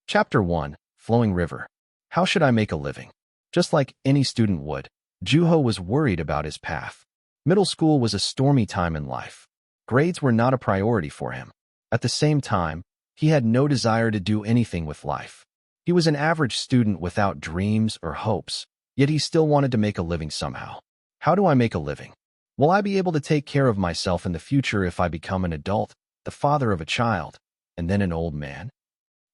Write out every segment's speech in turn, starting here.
Chapter 1. Flowing River. How should I make a living? Just like any student would, Juho was worried about his path. Middle school was a stormy time in life. Grades were not a priority for him. At the same time, he had no desire to do anything with life. He was an average student without dreams or hopes, yet he still wanted to make a living somehow. How do I make a living? Will I be able to take care of myself in the future if I become an adult, the father of a child, and then an old man?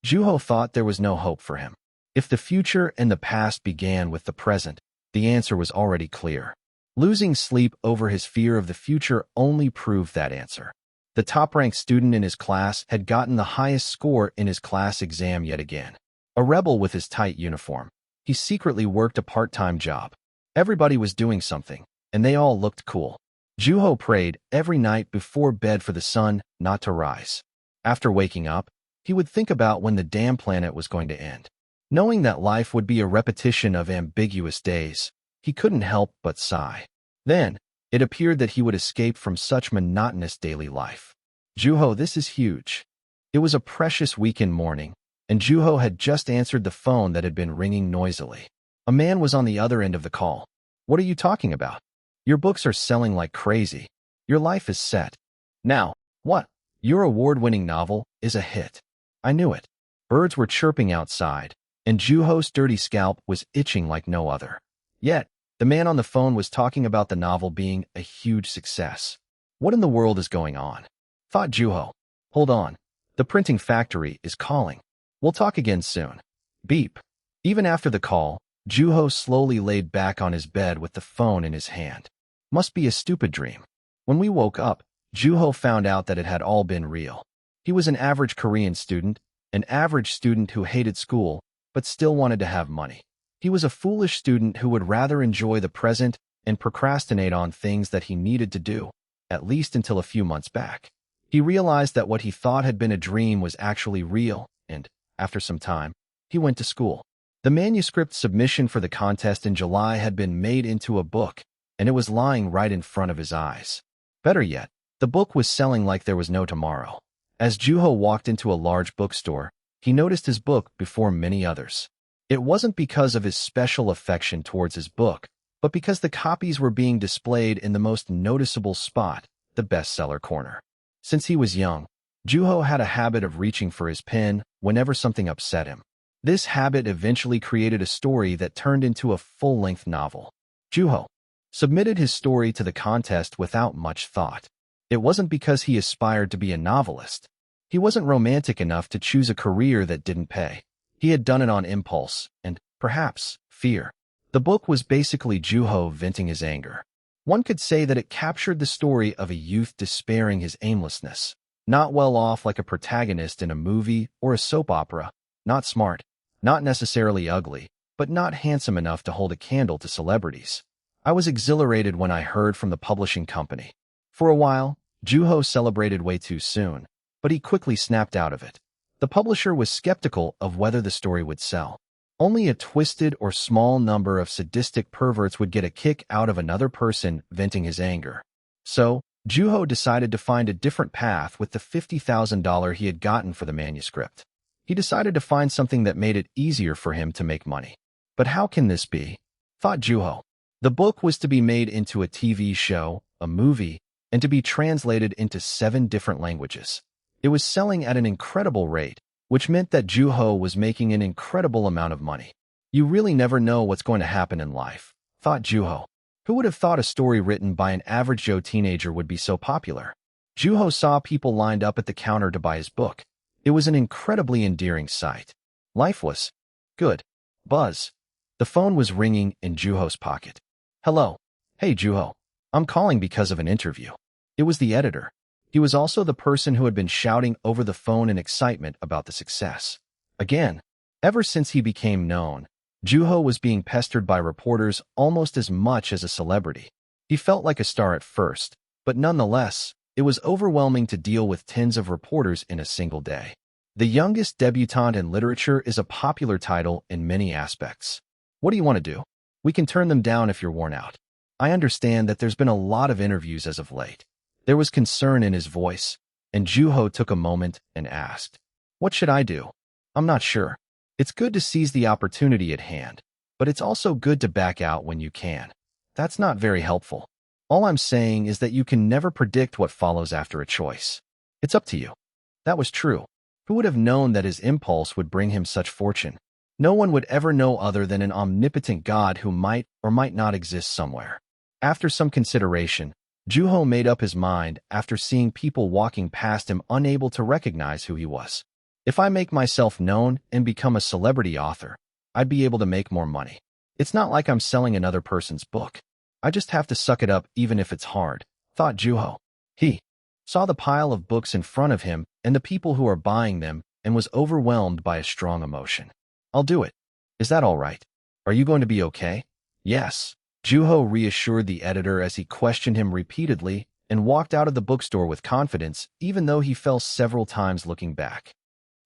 Juho thought there was no hope for him. If the future and the past began with the present, the answer was already clear. Losing sleep over his fear of the future only proved that answer. The top-ranked student in his class had gotten the highest score in his class exam yet again. A rebel with his tight uniform, he secretly worked a part-time job. Everybody was doing something, and they all looked cool. Juho prayed every night before bed for the sun not to rise. After waking up, he would think about when the damn planet was going to end. Knowing that life would be a repetition of ambiguous days, he couldn't help but sigh. Then, it appeared that he would escape from such monotonous daily life. Juho, this is huge. It was a precious weekend morning, and Juho had just answered the phone that had been ringing noisily. A man was on the other end of the call. What are you talking about? Your books are selling like crazy. Your life is set. Now, what? Your award-winning novel is a hit. I knew it. Birds were chirping outside, and Juho's dirty scalp was itching like no other. Yet, the man on the phone was talking about the novel being a huge success. What in the world is going on? Thought Juho. Hold on. The printing factory is calling. We'll talk again soon. Beep. Even after the call, Juho slowly laid back on his bed with the phone in his hand. Must be a stupid dream. When we woke up, Juho found out that it had all been real. He was an average Korean student, an average student who hated school, but still wanted to have money. He was a foolish student who would rather enjoy the present and procrastinate on things that he needed to do, at least until a few months back. He realized that what he thought had been a dream was actually real, and, after some time, he went to school. The manuscript submission for the contest in July had been made into a book, and it was lying right in front of his eyes. Better yet, the book was selling like there was no tomorrow. As Juho walked into a large bookstore, he noticed his book before many others. It wasn't because of his special affection towards his book, but because the copies were being displayed in the most noticeable spot, the bestseller corner. Since he was young, Juho had a habit of reaching for his pen whenever something upset him. This habit eventually created a story that turned into a full-length novel. Juho submitted his story to the contest without much thought. It wasn't because he aspired to be a novelist. He wasn't romantic enough to choose a career that didn't pay. He had done it on impulse and, perhaps, fear. The book was basically Juho venting his anger. One could say that it captured the story of a youth despairing his aimlessness. Not well off like a protagonist in a movie or a soap opera. Not smart. Not necessarily ugly, but not handsome enough to hold a candle to celebrities. I was exhilarated when I heard from the publishing company. For a while, Juho celebrated way too soon, but he quickly snapped out of it. The publisher was skeptical of whether the story would sell. Only a twisted or small number of sadistic perverts would get a kick out of another person venting his anger. So, Juho decided to find a different path with the $50,000 he had gotten for the manuscript. He decided to find something that made it easier for him to make money. But how can this be? Thought Juho. The book was to be made into a TV show, a movie, and to be translated into 7 different languages. It was selling at an incredible rate, which meant that Juho was making an incredible amount of money. You really never know what's going to happen in life, thought Juho. Who would have thought a story written by an average Joe teenager would be so popular? Juho saw people lined up at the counter to buy his book. It was an incredibly endearing sight. Life was good. Buzz. The phone was ringing in Juho's pocket. Hello. Hey, Juho. I'm calling because of an interview. It was the editor. He was also the person who had been shouting over the phone in excitement about the success. Again, ever since he became known, Juho was being pestered by reporters almost as much as a celebrity. He felt like a star at first, but nonetheless, it was overwhelming to deal with tens of reporters in a single day. The youngest debutante in literature is a popular title in many aspects. What do you want to do? We can turn them down if you're worn out. I understand that there's been a lot of interviews as of late. There was concern in his voice, and Juho took a moment and asked, What should I do? I'm not sure. It's good to seize the opportunity at hand, but it's also good to back out when you can. That's not very helpful. All I'm saying is that you can never predict what follows after a choice. It's up to you. That was true. Who would have known that his impulse would bring him such fortune? No one would ever know other than an omnipotent God who might or might not exist somewhere. After some consideration, Juho made up his mind after seeing people walking past him unable to recognize who he was. If I make myself known and become a celebrity author, I'd be able to make more money. It's not like I'm selling another person's book. I just have to suck it up even if it's hard, thought Juho. He saw the pile of books in front of him and the people who are buying them and was overwhelmed by a strong emotion. I'll do it. Is that all right? Are you going to be okay? Yes. Juho reassured the editor as he questioned him repeatedly and walked out of the bookstore with confidence, even though he fell several times looking back.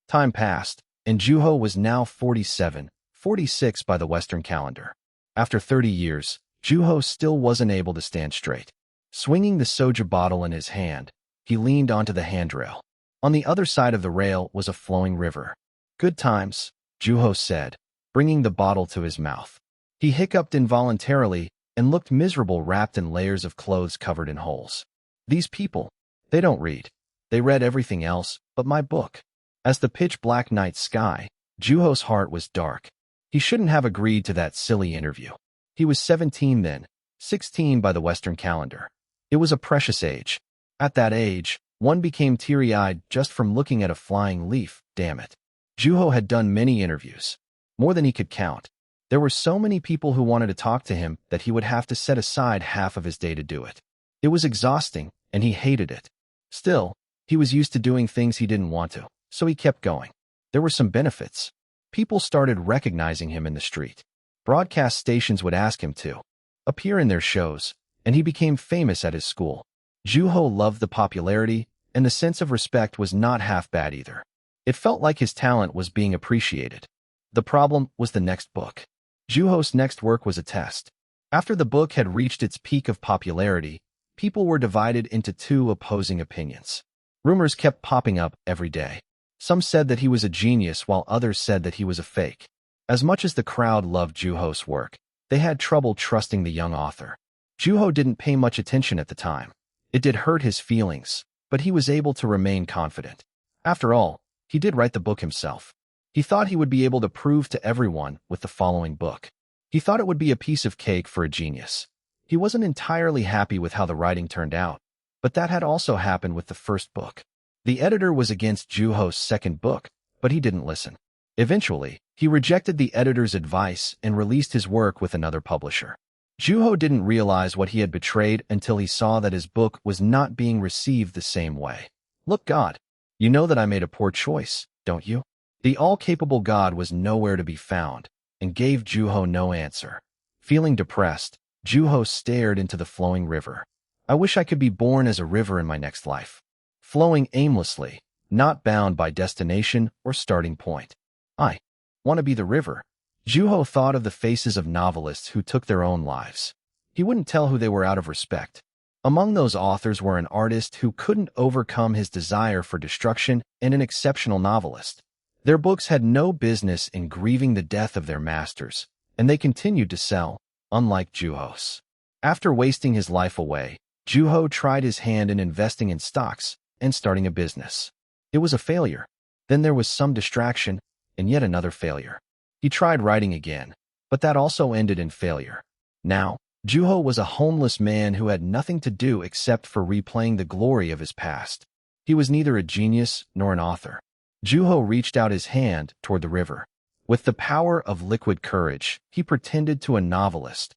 Time passed, and Juho was now 47, 46 by the Western calendar. After 30 years, Juho still wasn't able to stand straight. Swinging the soju bottle in his hand, he leaned onto the handrail. On the other side of the rail was a flowing river. Good times, Juho said, bringing the bottle to his mouth. He hiccuped involuntarily and looked miserable wrapped in layers of clothes covered in holes. These people, they don't read. They read everything else but my book. As the pitch-black night sky, Juho's heart was dark. He shouldn't have agreed to that silly interview. He was 17 then, 16 by the Western calendar. It was a precious age. At that age, one became teary-eyed just from looking at a flying leaf, damn it. Juho had done many interviews, more than he could count. There were so many people who wanted to talk to him that he would have to set aside half of his day to do it. It was exhausting, and he hated it. Still, he was used to doing things he didn't want to, so he kept going. There were some benefits. People started recognizing him in the street. Broadcast stations would ask him to appear in their shows, and he became famous at his school. Juho loved the popularity, and the sense of respect was not half bad either. It felt like his talent was being appreciated. The problem was the next book. Juho's next work was a test. After the book had reached its peak of popularity, people were divided into two opposing opinions. Rumors kept popping up every day. Some said that he was a genius while others said that he was a fake. As much as the crowd loved Juho's work, they had trouble trusting the young author. Juho didn't pay much attention at the time. It did hurt his feelings, but he was able to remain confident. After all, he did write the book himself. He thought he would be able to prove to everyone with the following book. He thought it would be a piece of cake for a genius. He wasn't entirely happy with how the writing turned out, but that had also happened with the first book. The editor was against Juho's second book, but he didn't listen. Eventually, he rejected the editor's advice and released his work with another publisher. Juho didn't realize what he had betrayed until he saw that his book was not being received the same way. Look, God, you know that I made a poor choice, don't you? The all-capable God was nowhere to be found and gave Juho no answer. Feeling depressed, Juho stared into the flowing river. I wish I could be born as a river in my next life. Flowing aimlessly, not bound by destination or starting point. I want to be the river. Juho thought of the faces of novelists who took their own lives. He wouldn't tell who they were out of respect. Among those authors were an artist who couldn't overcome his desire for destruction and an exceptional novelist. Their books had no business in grieving the death of their masters, and they continued to sell, unlike Juho's. After wasting his life away, Juho tried his hand in investing in stocks and starting a business. It was a failure. Then there was some distraction, and yet another failure. He tried writing again, but that also ended in failure. Now, Juho was a homeless man who had nothing to do except for replaying the glory of his past. He was neither a genius nor an author. Juho reached out his hand toward the river. With the power of liquid courage, he pretended to a novelist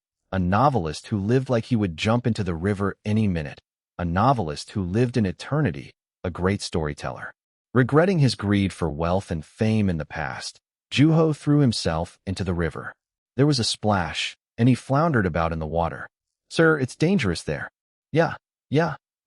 who lived like he would jump into the river any minute, a novelist who lived in eternity, a great storyteller. Regretting his greed for wealth and fame in the past, Juho threw himself into the river. There was a splash, and he floundered about in the water. Sir, it's dangerous there. Yeah,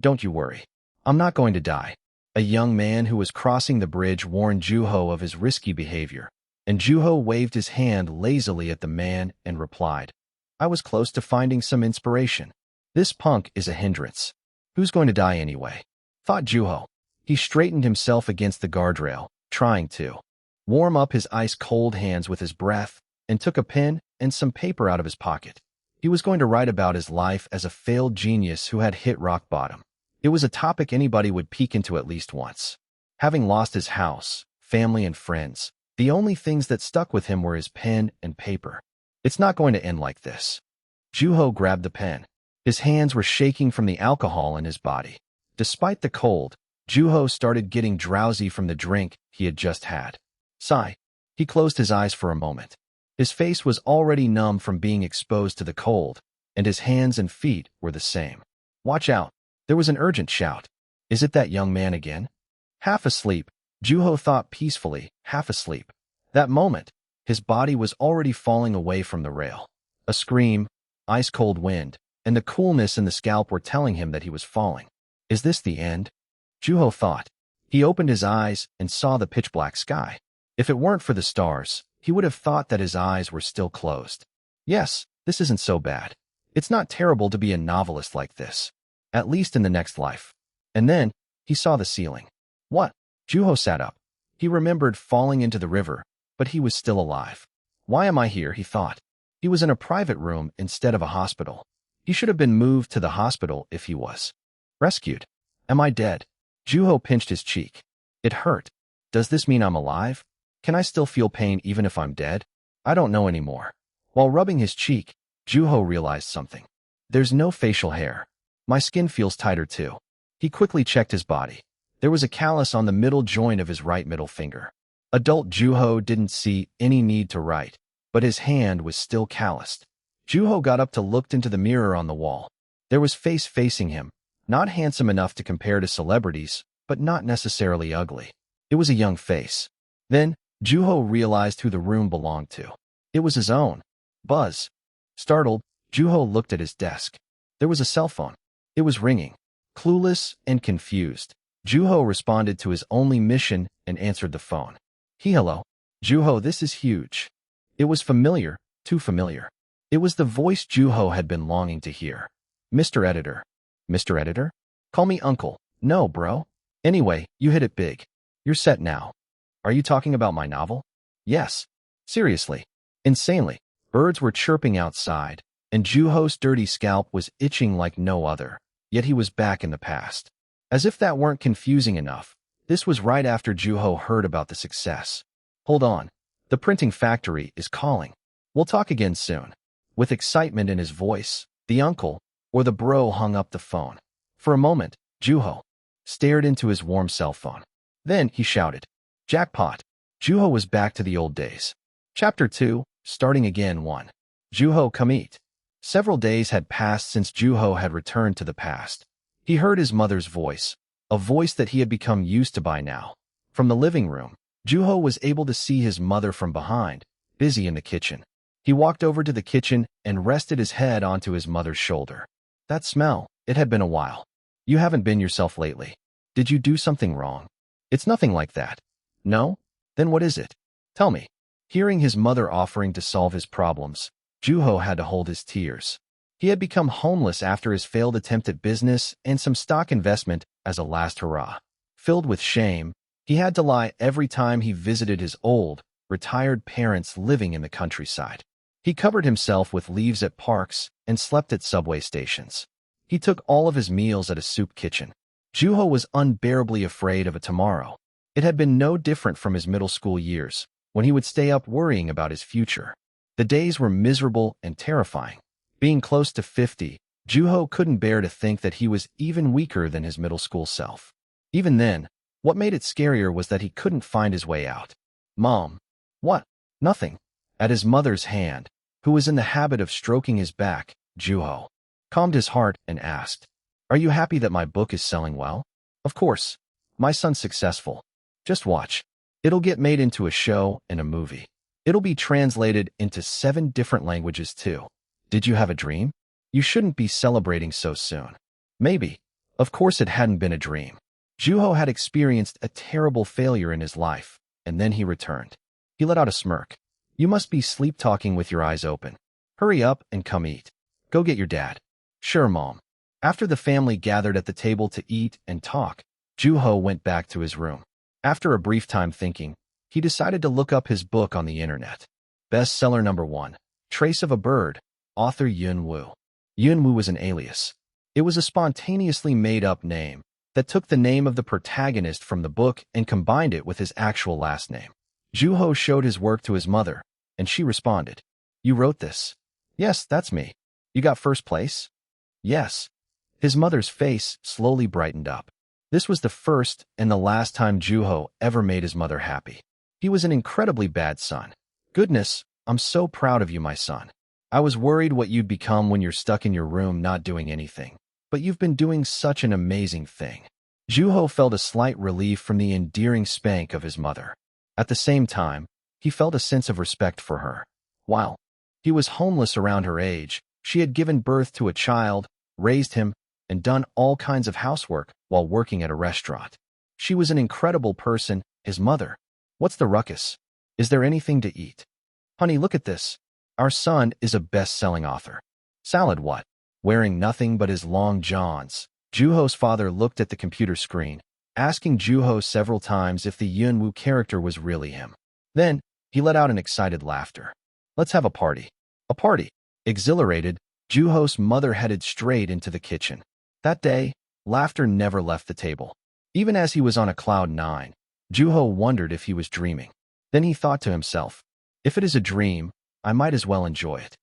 don't you worry. I'm not going to die. A young man who was crossing the bridge warned Juho of his risky behavior, and Juho waved his hand lazily at the man and replied, I was close to finding some inspiration. This punk is a hindrance. Who's going to die anyway? Thought Juho. He straightened himself against the guardrail, trying to warm up his ice-cold hands with his breath, and took a pen and some paper out of his pocket. He was going to write about his life as a failed genius who had hit rock bottom. It was a topic anybody would peek into at least once. Having lost his house, family, and friends, the only things that stuck with him were his pen and paper. It's not going to end like this. Juho grabbed the pen. His hands were shaking from the alcohol in his body. Despite the cold, Juho started getting drowsy from the drink he had just had. Sigh. He closed his eyes for a moment. His face was already numb from being exposed to the cold, and his hands and feet were the same. Watch out. There was an urgent shout. Is it that young man again? Half asleep, Juho thought peacefully, half asleep. That moment, his body was already falling away from the rail. A scream, ice-cold wind, and the coolness in the scalp were telling him that he was falling. Is this the end? Juho thought. He opened his eyes and saw the pitch-black sky. If it weren't for the stars, he would have thought that his eyes were still closed. Yes, this isn't so bad. It's not terrible to be a novelist like this. At least in the next life. And then, he saw the ceiling. What? Juho sat up. He remembered falling into the river, but he was still alive. Why am I here, he thought. He was in a private room instead of a hospital. He should have been moved to the hospital if he was rescued. Am I dead? Juho pinched his cheek. It hurt. Does this mean I'm alive? Can I still feel pain even if I'm dead? I don't know anymore. While rubbing his cheek, Juho realized something. There's no facial hair. My skin feels tighter too. He quickly checked his body. There was a callus on the middle joint of his right middle finger. Adult Juho didn't see any need to write, but his hand was still calloused. Juho got up to look into the mirror on the wall. There was face facing him, not handsome enough to compare to celebrities, but not necessarily ugly. It was a young face. Then, Juho realized who the room belonged to. It was his own. Buzz. Startled, Juho looked at his desk. There was a cell phone. It was ringing. Clueless and confused, Juho responded to his only mission and answered the phone. Hello. Juho, this is huge. It was familiar, too familiar. It was the voice Juho had been longing to hear. Mr. Editor. Mr. Editor? Call me Uncle. No, bro. Anyway, you hit it big. You're set now. Are you talking about my novel? Yes. Seriously. Insanely. Birds were chirping outside, and Juho's dirty scalp was itching like no other. Yet he was back in the past. As if that weren't confusing enough, this was right after Juho heard about the success. Hold on. The printing factory is calling. We'll talk again soon. With excitement in his voice, the uncle, or the bro, hung up the phone. For a moment, Juho stared into his warm cell phone. Then he shouted, Jackpot! Juho was back to the old days. Chapter 2, starting again 1. Juho, come eat. Several days had passed since Juho had returned to the past. He heard his mother's voice, a voice that he had become used to by now. From the living room, Juho was able to see his mother from behind, busy in the kitchen. He walked over to the kitchen and rested his head onto his mother's shoulder. That smell, it had been a while. You haven't been yourself lately. Did you do something wrong? It's nothing like that. No? Then what is it? Tell me. Hearing his mother offering to solve his problems, Juho had to hold his tears. He had become homeless after his failed attempt at business and some stock investment as a last hurrah. Filled with shame, he had to lie every time he visited his old, retired parents living in the countryside. He covered himself with leaves at parks and slept at subway stations. He took all of his meals at a soup kitchen. Juho was unbearably afraid of a tomorrow. It had been no different from his middle school years, when he would stay up worrying about his future. The days were miserable and terrifying. Being close to 50, Juho couldn't bear to think that he was even weaker than his middle school self. Even then, what made it scarier was that he couldn't find his way out. Mom. What? Nothing. At his mother's hand, who was in the habit of stroking his back, Juho calmed his heart and asked, Are you happy that my book is selling well? Of course. My son's successful. Just watch. It'll get made into a show and a movie. It'll be translated into 7 different languages too. Did you have a dream? You shouldn't be celebrating so soon. Maybe. Of course it hadn't been a dream. Juho had experienced a terrible failure in his life, and then he returned. He let out a smirk. You must be sleep-talking with your eyes open. Hurry up and come eat. Go get your dad. Sure, Mom. After the family gathered at the table to eat and talk, Juho went back to his room. After a brief time thinking, he decided to look up his book on the internet. Bestseller number 1, Trace of a Bird, author Yun Wu. Yun Wu was an alias. It was a spontaneously made-up name that took the name of the protagonist from the book and combined it with his actual last name. Juho showed his work to his mother, and she responded, "You wrote this?" "Yes, that's me." "You got first place?" "Yes." His mother's face slowly brightened up. This was the first and the last time Juho ever made his mother happy. He was an incredibly bad son. "Goodness, I'm so proud of you, my son. I was worried what you'd become when you're stuck in your room not doing anything. But you've been doing such an amazing thing." Juho felt a slight relief from the endearing spank of his mother. At the same time, he felt a sense of respect for her. While he was homeless around her age, she had given birth to a child, raised him, and done all kinds of housework while working at a restaurant. She was an incredible person, his mother. "What's the ruckus? Is there anything to eat?" "Honey, look at this. Our son is a best-selling author." "Salad what?" Wearing nothing but his long johns, Juho's father looked at the computer screen, asking Juho several times if the Yunwoo character was really him. Then, he let out an excited laughter. "Let's have a party." "A party?" Exhilarated, Juho's mother headed straight into the kitchen. That day, laughter never left the table. Even as he was on a cloud 9, Juho wondered if he was dreaming. Then he thought to himself, "If it is a dream, I might as well enjoy it."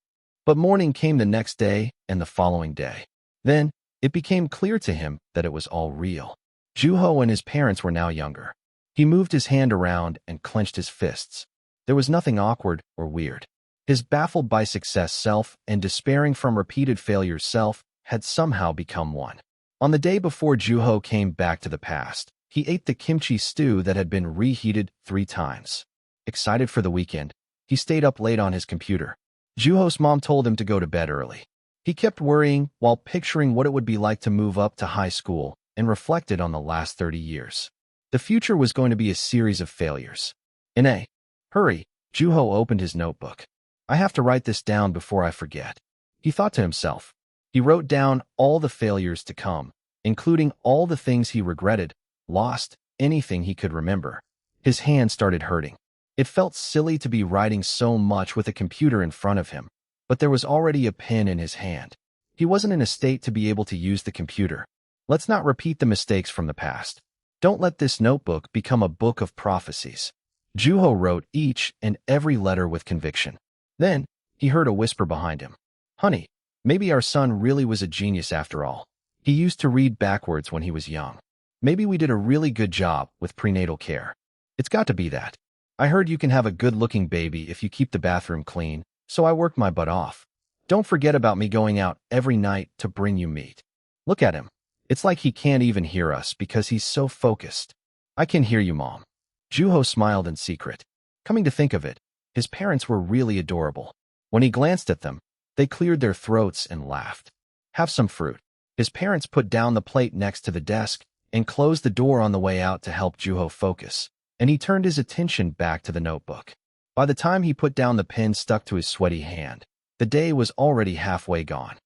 But morning came the next day and the following day. Then, it became clear to him that it was all real. Juho and his parents were now younger. He moved his hand around and clenched his fists. There was nothing awkward or weird. His baffled by success self and despairing from repeated failures self had somehow become one. On the day before Juho came back to the past, he ate the kimchi stew that had been reheated 3 times. Excited for the weekend, he stayed up late on his computer. Juho's mom told him to go to bed early. He kept worrying while picturing what it would be like to move up to high school and reflected on the last 30 years. The future was going to be a series of failures. In a hurry, Juho opened his notebook. "I have to write this down before I forget," he thought to himself. He wrote down all the failures to come, including all the things he regretted, lost, anything he could remember. His hand started hurting. It felt silly to be writing so much with a computer in front of him, but there was already a pen in his hand. He wasn't in a state to be able to use the computer. Let's not repeat the mistakes from the past. Don't let this notebook become a book of prophecies. Juho wrote each and every letter with conviction. Then, he heard a whisper behind him. "Honey, maybe our son really was a genius after all. He used to read backwards when he was young. Maybe we did a really good job with prenatal care. It's got to be that. I heard you can have a good-looking baby if you keep the bathroom clean, so I worked my butt off. Don't forget about me going out every night to bring you meat. Look at him. It's like he can't even hear us because he's so focused." "I can hear you, Mom." Juho smiled in secret. Coming to think of it, his parents were really adorable. When he glanced at them, they cleared their throats and laughed. "Have some fruit." His parents put down the plate next to the desk and closed the door on the way out to help Juho focus, and he turned his attention back to the notebook. By the time he put down the pen stuck to his sweaty hand, the day was already halfway gone.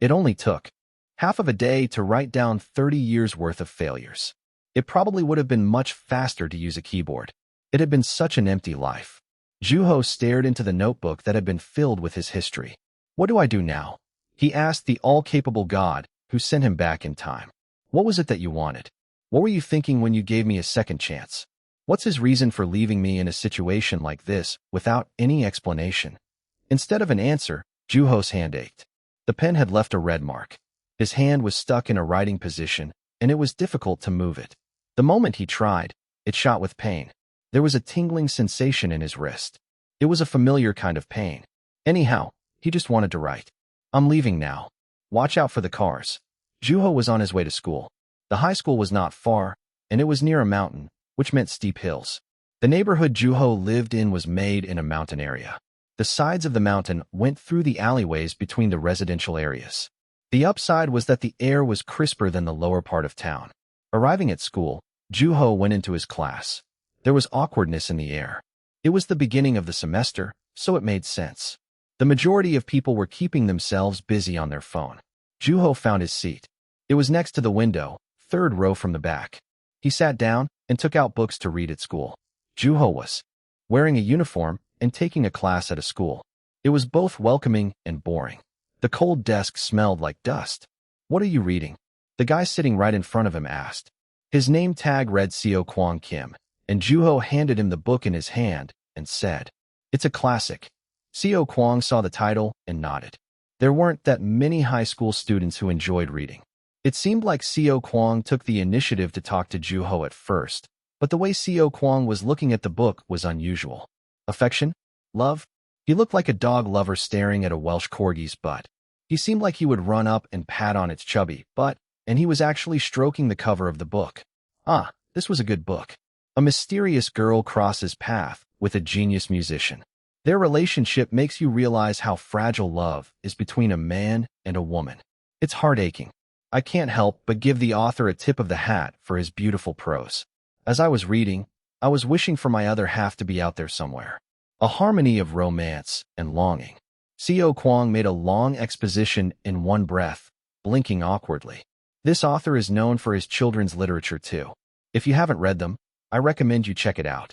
It only took half of a day to write down 30 years' worth of failures. It probably would have been much faster to use a keyboard. It had been such an empty life. Juho stared into the notebook that had been filled with his history. "What do I do now?" he asked the all-capable God who sent him back in time. "What was it that you wanted? What were you thinking when you gave me a second chance? What's his reason for leaving me in a situation like this without any explanation?" Instead of an answer, Juho's hand ached. The pen had left a red mark. His hand was stuck in a writing position, and it was difficult to move it. The moment he tried, it shot with pain. There was a tingling sensation in his wrist. It was a familiar kind of pain. Anyhow, he just wanted to write. "I'm leaving now. Watch out for the cars." Juho was on his way to school. The high school was not far, and it was near a mountain, which meant steep hills. The neighborhood Juho lived in was made in a mountain area. The sides of the mountain went through the alleyways between the residential areas. The upside was that the air was crisper than the lower part of town. Arriving at school, Juho went into his class. There was awkwardness in the air. It was the beginning of the semester, so it made sense. The majority of people were keeping themselves busy on their phone. Juho found his seat. It was next to the window, 3rd row from the back. He sat down and took out books to read at school. Juho was wearing a uniform and taking a class at a school. It was both welcoming and boring. The cold desk smelled like dust. "What are you reading?" the guy sitting right in front of him asked. His name tag read Seo Kwang Kim, and Juho handed him the book in his hand and said, "It's a classic." Seo Kwang saw the title and nodded. There weren't that many high school students who enjoyed reading. It seemed like Seo Kwang took the initiative to talk to Juho at first, but the way Seo Kwang was looking at the book was unusual. Affection? Love? He looked like a dog lover staring at a Welsh corgi's butt. He seemed like he would run up and pat on its chubby butt, and he was actually stroking the cover of the book. Ah, this was a good book. A mysterious girl crosses path with a genius musician. Their relationship makes you realize how fragile love is between a man and a woman. It's heart-aching. I can't help but give the author a tip of the hat for his beautiful prose. As I was reading, I was wishing for my other half to be out there somewhere. A harmony of romance and longing. Seo Kwang made a long exposition in one breath, blinking awkwardly. This author is known for his children's literature too. If you haven't read them, I recommend you check it out.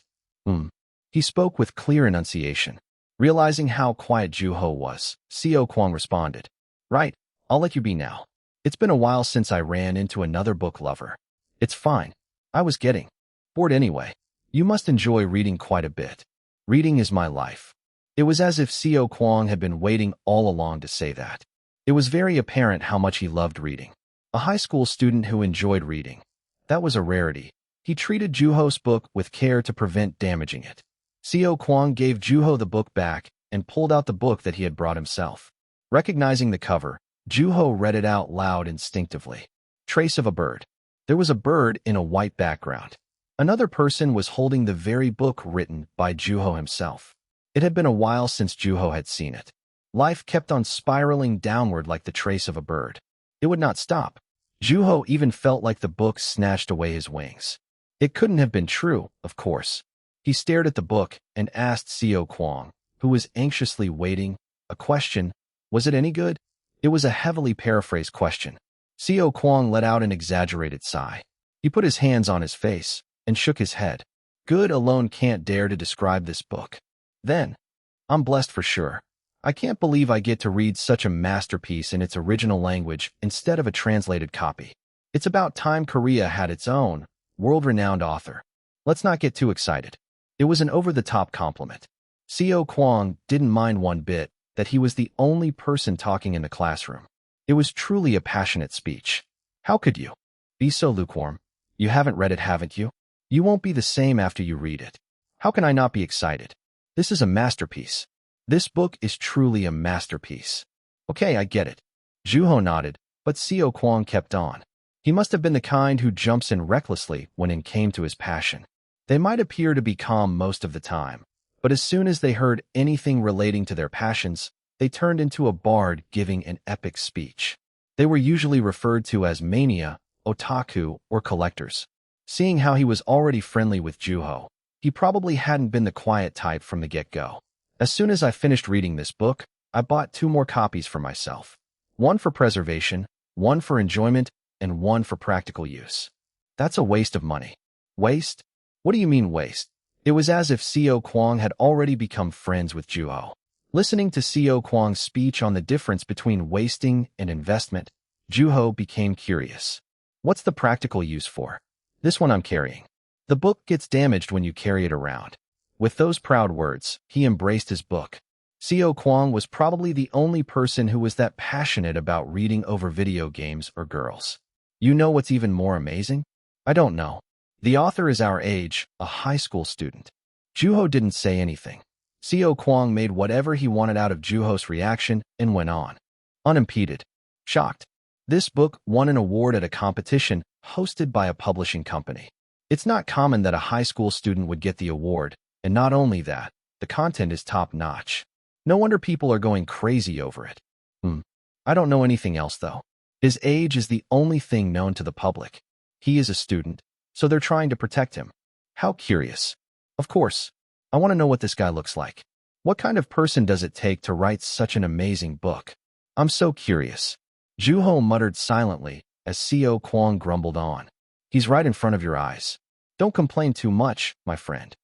He spoke with clear enunciation. Realizing how quiet Juho was, Seo Kwang responded, "Right, I'll let you be now. It's been a while since I ran into another book lover. It's fine. I was getting bored anyway. You must enjoy reading quite a bit. Reading is my life." It was as if Seo Kwang had been waiting all along to say that. It was very apparent how much he loved reading. A high school student who enjoyed reading. That was a rarity. He treated Juho's book with care to prevent damaging it. Seo Kwang gave Juho the book back and pulled out the book that he had brought himself. Recognizing the cover, Juho read it out loud instinctively. Trace of a bird. There was a bird in a white background. Another person was holding the very book written by Juho himself. It had been a while since Juho had seen it. Life kept on spiraling downward like the trace of a bird. It would not stop. Juho even felt like the book snatched away his wings. It couldn't have been true, of course. He stared at the book and asked Seo Kwang, who was anxiously waiting, a question. Was it any good? It was a heavily paraphrased question. Seo Kwang let out an exaggerated sigh. He put his hands on his face and shook his head. Good alone can't dare to describe this book. Then, I'm blessed for sure. I can't believe I get to read such a masterpiece in its original language instead of a translated copy. It's about time Korea had its own, world-renowned author. Let's not get too excited. It was an over-the-top compliment. Seo Kwang didn't mind one bit that he was the only person talking in the classroom. It was truly a passionate speech. How could you be so lukewarm? You haven't read it, haven't you? You won't be the same after you read it. How can I not be excited? This is a masterpiece. This book is truly a masterpiece. Okay, I get it. Juho nodded, but Seo Kwang kept on. He must have been the kind who jumps in recklessly when it came to his passion. They might appear to be calm most of the time, but as soon as they heard anything relating to their passions, they turned into a bard giving an epic speech. They were usually referred to as mania, otaku, or collectors. Seeing how he was already friendly with Juho, he probably hadn't been the quiet type from the get-go. As soon as I finished reading this book, I bought 2 more copies for myself. One for preservation, one for enjoyment, and one for practical use. That's a waste of money. Waste? What do you mean waste? It was as if Seo Kwang had already become friends with Juho. Listening to Seo Kwang's speech on the difference between wasting and investment, Juho became curious. What's the practical use for? This one I'm carrying. The book gets damaged when you carry it around. With those proud words, he embraced his book. Seo Kwang was probably the only person who was that passionate about reading over video games or girls. You know what's even more amazing? I don't know. The author is our age, a high school student. Juho didn't say anything. Seo Kwang made whatever he wanted out of Juho's reaction and went on. Unimpeded. Shocked. This book won an award at a competition hosted by a publishing company. It's not common that a high school student would get the award, and not only that, the content is top-notch. No wonder people are going crazy over it. I don't know anything else, though. His age is the only thing known to the public. He is a student, so they're trying to protect him. How curious. Of course, I want to know what this guy looks like. What kind of person does it take to write such an amazing book? I'm so curious. Juho muttered silently as Seo Kwang grumbled on. He's right in front of your eyes. Don't complain too much, my friend.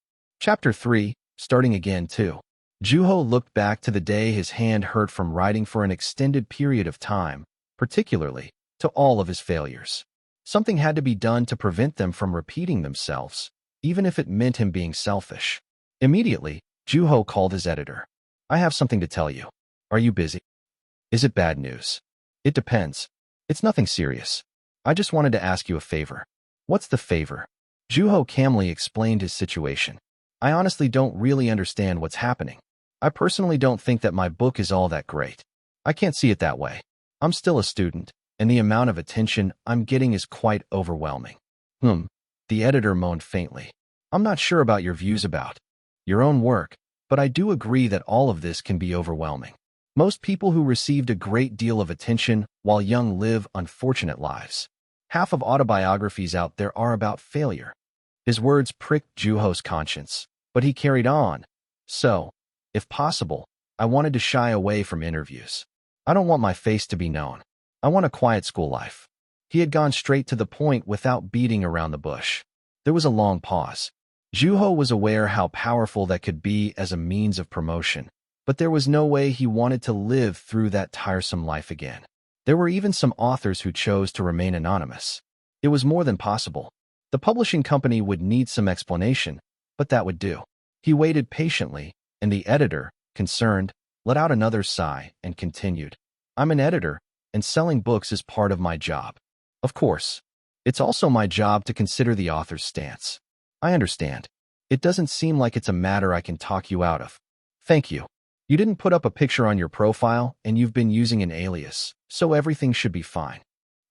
Chapter 3, Starting Again 2. Juho looked back to the day his hand hurt from writing for an extended period of time, particularly to all of his failures. Something had to be done to prevent them from repeating themselves, even if it meant him being selfish. Immediately, Juho called his editor. I have something to tell you. Are you busy? Is it bad news? It depends. It's nothing serious. I just wanted to ask you a favor. What's the favor? Juho calmly explained his situation. I honestly don't really understand what's happening. I personally don't think that my book is all that great. I can't see it that way. I'm still a student, and the amount of attention I'm getting is quite overwhelming. The editor moaned faintly. I'm not sure about your views about your own work, but I do agree that all of this can be overwhelming. Most people who received a great deal of attention while young live unfortunate lives. Half of autobiographies out there are about failure. His words pricked Juho's conscience, but he carried on. So, if possible, I wanted to shy away from interviews. I don't want my face to be known. I want a quiet school life. He had gone straight to the point without beating around the bush. There was a long pause. Juho was aware how powerful that could be as a means of promotion, but there was no way he wanted to live through that tiresome life again. There were even some authors who chose to remain anonymous. It was more than possible. The publishing company would need some explanation, but that would do. He waited patiently, and the editor, concerned, let out another sigh and continued. I'm an editor, and selling books is part of my job. Of course. It's also my job to consider the author's stance. I understand. It doesn't seem like it's a matter I can talk you out of. Thank you. You didn't put up a picture on your profile, and you've been using an alias, so everything should be fine.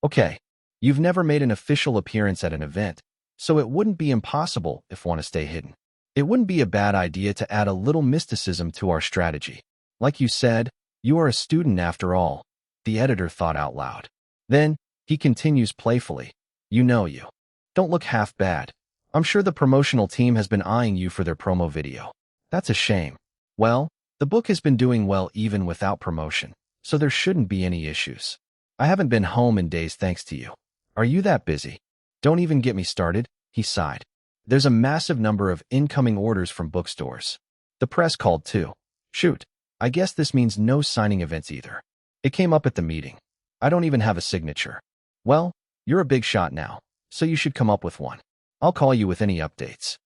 Okay. You've never made an official appearance at an event, so it wouldn't be impossible if want to stay hidden. It wouldn't be a bad idea to add a little mysticism to our strategy. Like you said, you are a student after all, the editor thought out loud. Then, he continues playfully. You know you don't look half bad. I'm sure the promotional team has been eyeing you for their promo video. That's a shame. Well, the book has been doing well even without promotion, so there shouldn't be any issues. I haven't been home in days thanks to you. Are you that busy? Don't even get me started, he sighed. There's a massive number of incoming orders from bookstores. The press called too. Shoot, I guess this means no signing events either. It came up at the meeting. I don't even have a signature. Well, you're a big shot now, so you should come up with one. I'll call you with any updates.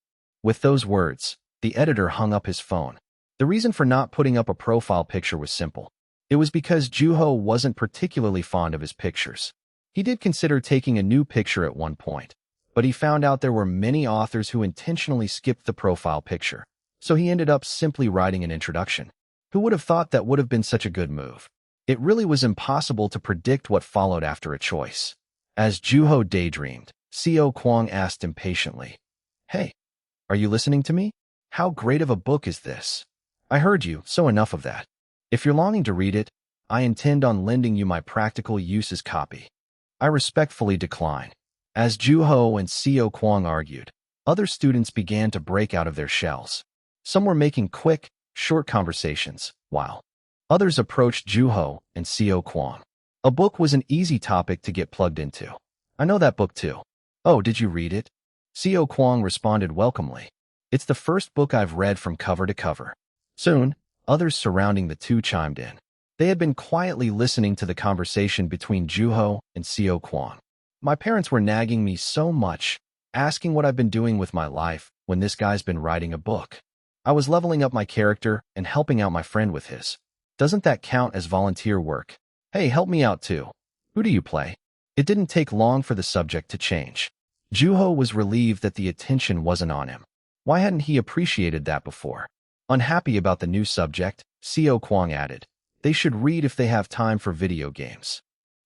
With those words, the editor hung up his phone. The reason for not putting up a profile picture was simple. It was because Juho wasn't particularly fond of his pictures. He did consider taking a new picture at one point, but he found out there were many authors who intentionally skipped the profile picture, so he ended up simply writing an introduction. Who would have thought that would have been such a good move? It really was impossible to predict what followed after a choice. As Juho daydreamed, Seo Kwang asked impatiently, Hey, are you listening to me? How great of a book is this? I heard you, so enough of that. If you're longing to read it, I intend on lending you my practical uses copy. I respectfully decline. As Juho and Seo Kwang argued, other students began to break out of their shells. Some were making quick, short conversations, while others approached Juho and Seo Kwang. A book was an easy topic to get plugged into. I know that book too. Oh, did you read it? Seo Kwang responded welcomely. It's the first book I've read from cover to cover. Soon, others surrounding the two chimed in. They had been quietly listening to the conversation between Juho and Seo Kwang. My parents were nagging me so much, asking what I've been doing with my life when this guy's been writing a book. I was leveling up my character and helping out my friend with his. Doesn't that count as volunteer work? Hey, help me out too. Who do you play? It didn't take long for the subject to change. Juho was relieved that the attention wasn't on him. Why hadn't he appreciated that before? Unhappy about the new subject, Seo Kwang added, They should read if they have time for video games.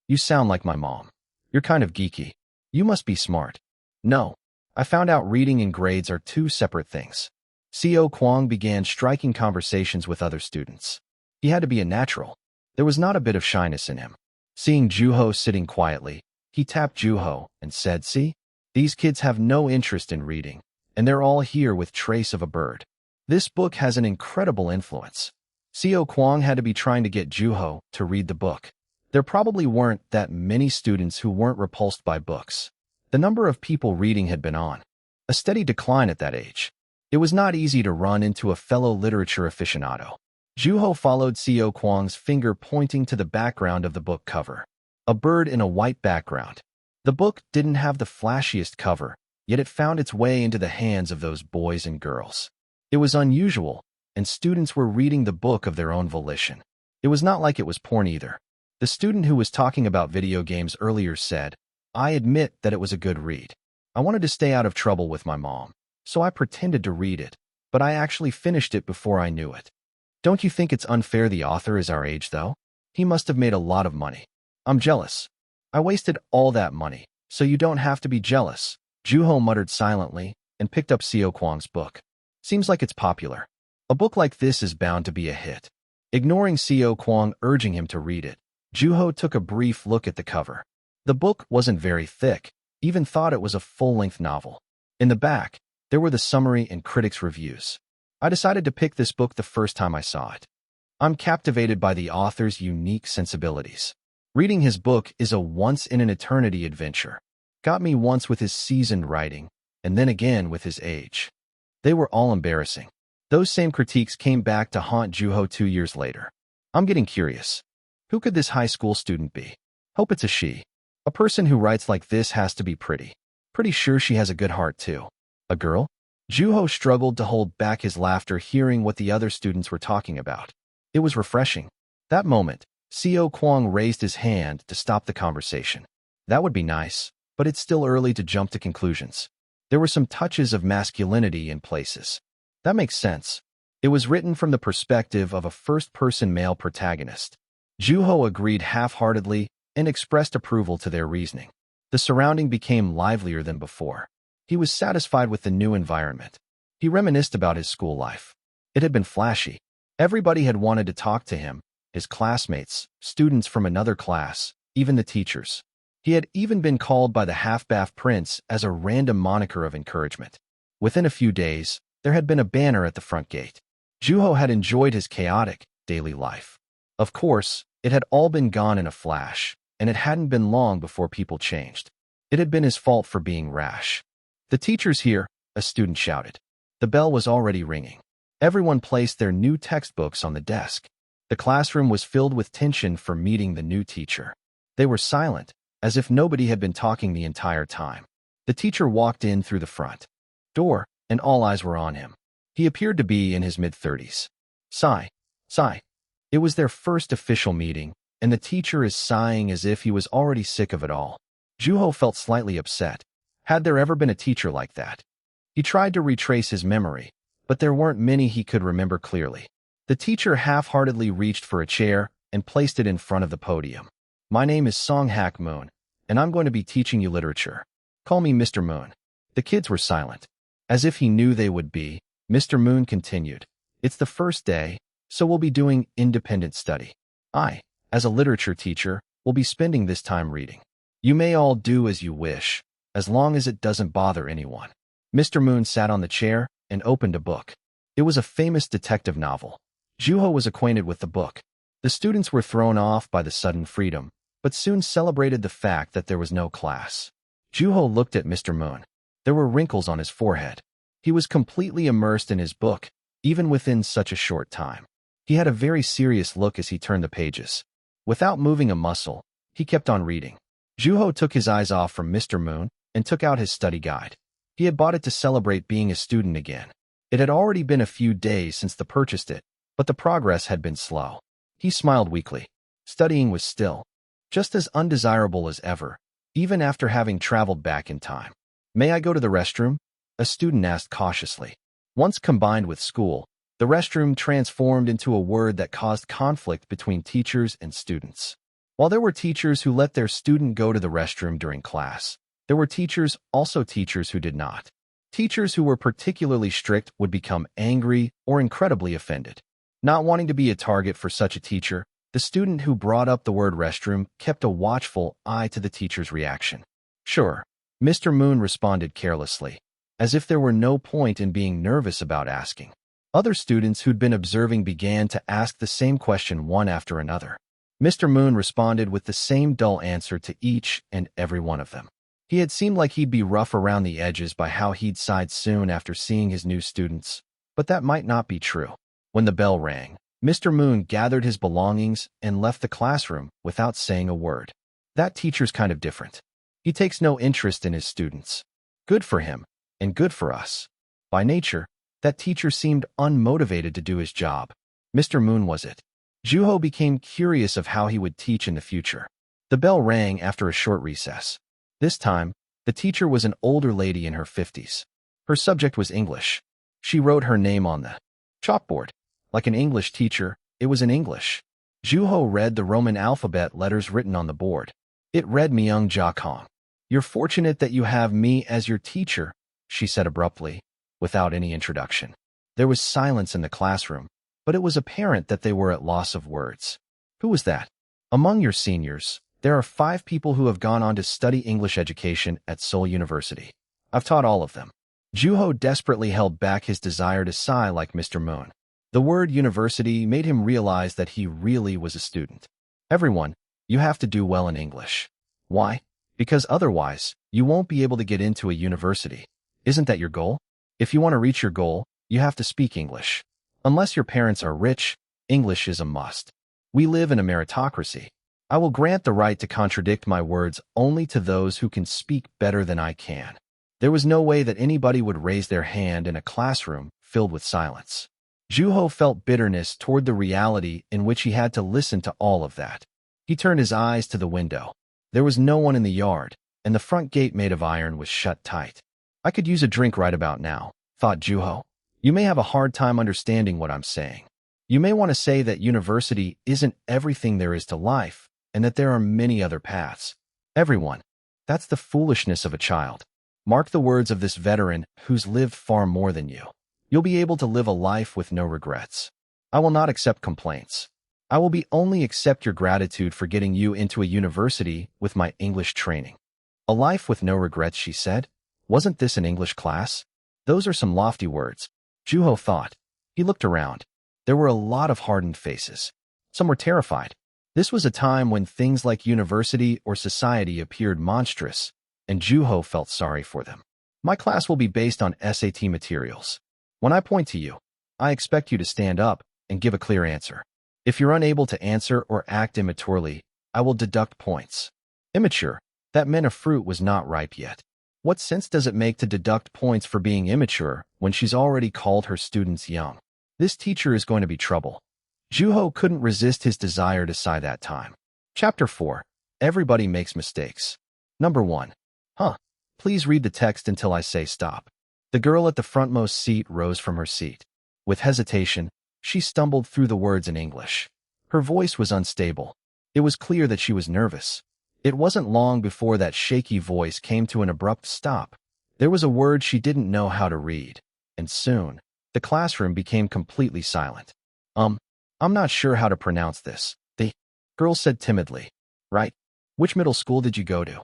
You sound like my mom. You're kind of geeky. You must be smart. No. I found out reading and grades are two separate things. Seo Kwang began striking conversations with other students. He had to be a natural. There was not a bit of shyness in him. Seeing Juho sitting quietly, he tapped Juho and said, See? These kids have no interest in reading, and they're all here with trace of a bird. This book has an incredible influence. Seo Kwang had to be trying to get Juho to read the book. There probably weren't that many students who weren't repulsed by books. The number of people reading had been on a steady decline at that age. It was not easy to run into a fellow literature aficionado. Juho followed Seo Kwang's finger pointing to the background of the book cover. A bird in a white background. The book didn't have the flashiest cover, yet it found its way into the hands of those boys and girls. It was unusual, and students were reading the book of their own volition. It was not like it was porn either. The student who was talking about video games earlier said, "I admit that it was a good read. I wanted to stay out of trouble with my mom, so I pretended to read it, but I actually finished it before I knew it." Don't you think it's unfair the author is our age, though? He must have made a lot of money. I'm jealous. I wasted all that money, so you don't have to be jealous, Juho muttered silently and picked up Seo Kwang's book. Seems like it's popular. A book like this is bound to be a hit. Ignoring Seo Kwang urging him to read it, Juho took a brief look at the cover. The book wasn't very thick, even thought it was a full-length novel. In the back, there were the summary and critics' reviews. I decided to pick this book the first time I saw it. I'm captivated by the author's unique sensibilities. Reading his book is a once-in-an-eternity adventure. Got me once with his seasoned writing, and then again with his age. They were all embarrassing. Those same critiques came back to haunt Juho 2 years later. I'm getting curious. Who could this high school student be? Hope it's a she. A person who writes like this has to be pretty. Pretty sure she has a good heart too. A girl? Juho struggled to hold back his laughter hearing what the other students were talking about. It was refreshing. That moment, Seo Kwang raised his hand to stop the conversation. That would be nice, but it's still early to jump to conclusions. There were some touches of masculinity in places. That makes sense. It was written from the perspective of a first-person male protagonist. Juho agreed half-heartedly and expressed approval to their reasoning. The surrounding became livelier than before. He was satisfied with the new environment. He reminisced about his school life. It had been flashy. Everybody had wanted to talk to him, his classmates, students from another class, even the teachers. He had even been called by the half-bath prince as a random moniker of encouragement. Within a few days, there had been a banner at the front gate. Juho had enjoyed his chaotic, daily life. Of course, it had all been gone in a flash, and it hadn't been long before people changed. It had been his fault for being rash. "The teacher's here," a student shouted. The bell was already ringing. Everyone placed their new textbooks on the desk. The classroom was filled with tension for meeting the new teacher. They were silent, as if nobody had been talking the entire time. The teacher walked in through the front door, and all eyes were on him. He appeared to be in his mid-30s. Sigh. It was their first official meeting, and the teacher is sighing as if he was already sick of it all. Juho felt slightly upset. Had there ever been a teacher like that? He tried to retrace his memory, but there weren't many he could remember clearly. The teacher half-heartedly reached for a chair and placed it in front of the podium. "My name is Song-hak Moon, and I'm going to be teaching you literature. Call me Mr. Moon." The kids were silent. As if he knew they would be, Mr. Moon continued. "It's the first day, so we'll be doing independent study. I, as a literature teacher, will be spending this time reading. You may all do as you wish, as long as it doesn't bother anyone." Mr. Moon sat on the chair and opened a book. It was a famous detective novel. Juho was acquainted with the book. The students were thrown off by the sudden freedom, but soon celebrated the fact that there was no class. Juho looked at Mr. Moon. There were wrinkles on his forehead. He was completely immersed in his book, even within such a short time. He had a very serious look as he turned the pages. Without moving a muscle, he kept on reading. Juho took his eyes off from Mr. Moon and took out his study guide. He had bought it to celebrate being a student again. It had already been a few days since they purchased it, but the progress had been slow. He smiled weakly. Studying was still just as undesirable as ever, even after having traveled back in time. "May I go to the restroom?" a student asked cautiously. Once combined with school, the restroom transformed into a word that caused conflict between teachers and students. While there were teachers who let their student go to the restroom during class, there were also teachers who did not. Teachers who were particularly strict would become angry or incredibly offended. Not wanting to be a target for such a teacher, the student who brought up the word restroom kept a watchful eye to the teacher's reaction. "Sure," Mr. Moon responded carelessly, as if there were no point in being nervous about asking. Other students who'd been observing began to ask the same question one after another. Mr. Moon responded with the same dull answer to each and every one of them. He had seemed like he'd be rough around the edges by how he'd sighed soon after seeing his new students, but that might not be true. When the bell rang, Mr. Moon gathered his belongings and left the classroom without saying a word. That teacher's kind of different. He takes no interest in his students. Good for him, and good for us. By nature, that teacher seemed unmotivated to do his job. Mr. Moon was it. Juho became curious of how he would teach in the future. The bell rang after a short recess. This time, the teacher was an older lady in her 50s. Her subject was English. She wrote her name on the chalkboard. Like an English teacher, it was in English. Juho read the Roman alphabet letters written on the board. It read Myung Ja Kong. "You're fortunate that you have me as your teacher," she said abruptly, without any introduction. There was silence in the classroom, but it was apparent that they were at loss of words. "Who was that?" "Among your seniors, there are 5 people who have gone on to study English education at Seoul University. I've taught all of them." Juho desperately held back his desire to sigh like Mr. Moon. The word university made him realize that he really was a student. "Everyone, you have to do well in English." "Why?" "Because otherwise, you won't be able to get into a university. Isn't that your goal? If you want to reach your goal, you have to speak English. Unless your parents are rich, English is a must. We live in a meritocracy. I will grant the right to contradict my words only to those who can speak better than I can." There was no way that anybody would raise their hand in a classroom filled with silence. Juho felt bitterness toward the reality in which he had to listen to all of that. He turned his eyes to the window. There was no one in the yard, and the front gate made of iron was shut tight. "I could use a drink right about now," thought Juho. "You may have a hard time understanding what I'm saying. You may want to say that university isn't everything there is to life, and that there are many other paths. Everyone. That's the foolishness of a child. Mark the words of this veteran who's lived far more than you. You'll be able to live a life with no regrets. I will not accept complaints. I will only accept your gratitude for getting you into a university with my English training." "A life with no regrets," she said. Wasn't this an English class? Those are some lofty words, Juho thought. He looked around. There were a lot of hardened faces. Some were terrified. This was a time when things like university or society appeared monstrous, and Juho felt sorry for them. "My class will be based on SAT materials. When I point to you, I expect you to stand up and give a clear answer. If you're unable to answer or act immaturely, I will deduct points." Immature. That meant a fruit was not ripe yet. What sense does it make to deduct points for being immature when she's already called her students young? This teacher is going to be trouble. Juho couldn't resist his desire to sigh that time. Chapter 4. Everybody makes mistakes. Number 1. Please read the text until I say stop. The girl at the frontmost seat rose from her seat. With hesitation, she stumbled through the words in English. Her voice was unstable. It was clear that she was nervous. It wasn't long before that shaky voice came to an abrupt stop. There was a word she didn't know how to read, and soon, the classroom became completely silent. I'm not sure how to pronounce this," the girl said timidly. "Right? Which middle school did you go to?"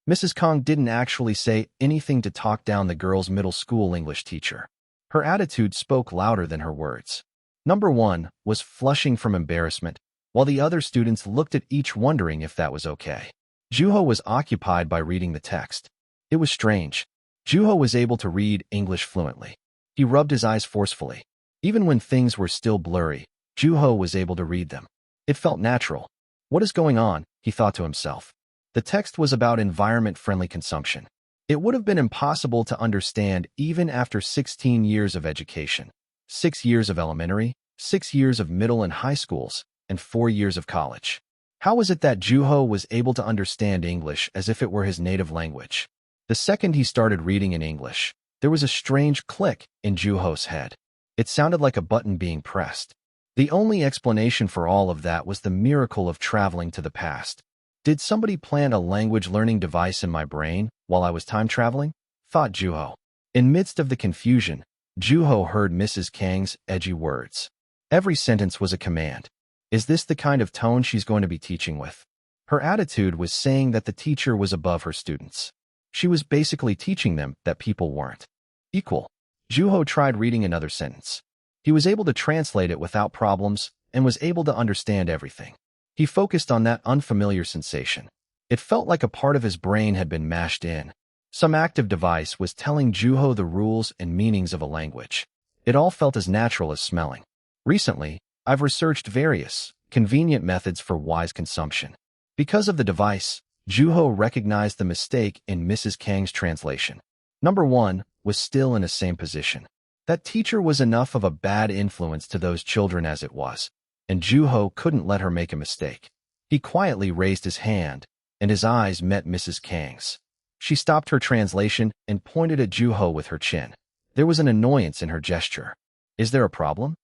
Mrs. Kong didn't actually say anything to talk down the girl's middle school English teacher. Her attitude spoke louder than her words. Number 1 was flushing from embarrassment, while the other students looked at each wondering if that was okay. Juho was occupied by reading the text. It was strange. Juho was able to read English fluently. He rubbed his eyes forcefully. Even when things were still blurry, Juho was able to read them. It felt natural. What is going on, he thought to himself. The text was about environment-friendly consumption. It would have been impossible to understand even after 16 years of education. 6 years of elementary, 6 years of middle and high schools, and 4 years of college. How was it that Juho was able to understand English as if it were his native language? The second he started reading in English, there was a strange click in Juho's head. It sounded like a button being pressed. The only explanation for all of that was the miracle of traveling to the past. Did somebody plant a language learning device in my brain while I was time traveling? Thought Juho. In midst of the confusion, Juho heard Mrs. Kang's edgy words. Every sentence was a command. Is this the kind of tone she's going to be teaching with? Her attitude was saying that the teacher was above her students. She was basically teaching them that people weren't equal. Juho tried reading another sentence. He was able to translate it without problems and was able to understand everything. He focused on that unfamiliar sensation. It felt like a part of his brain had been mashed in. Some active device was telling Juho the rules and meanings of a language. It all felt as natural as smelling. Recently, I've researched various, convenient methods for wise consumption. Because of the device, Juho recognized the mistake in Mrs. Kang's translation. Number 1 was still in the same position. That teacher was enough of a bad influence to those children as it was, and Juho couldn't let her make a mistake. He quietly raised his hand, and his eyes met Mrs. Kang's. She stopped her translation and pointed at Juho with her chin. There was an annoyance in her gesture. Is there a problem?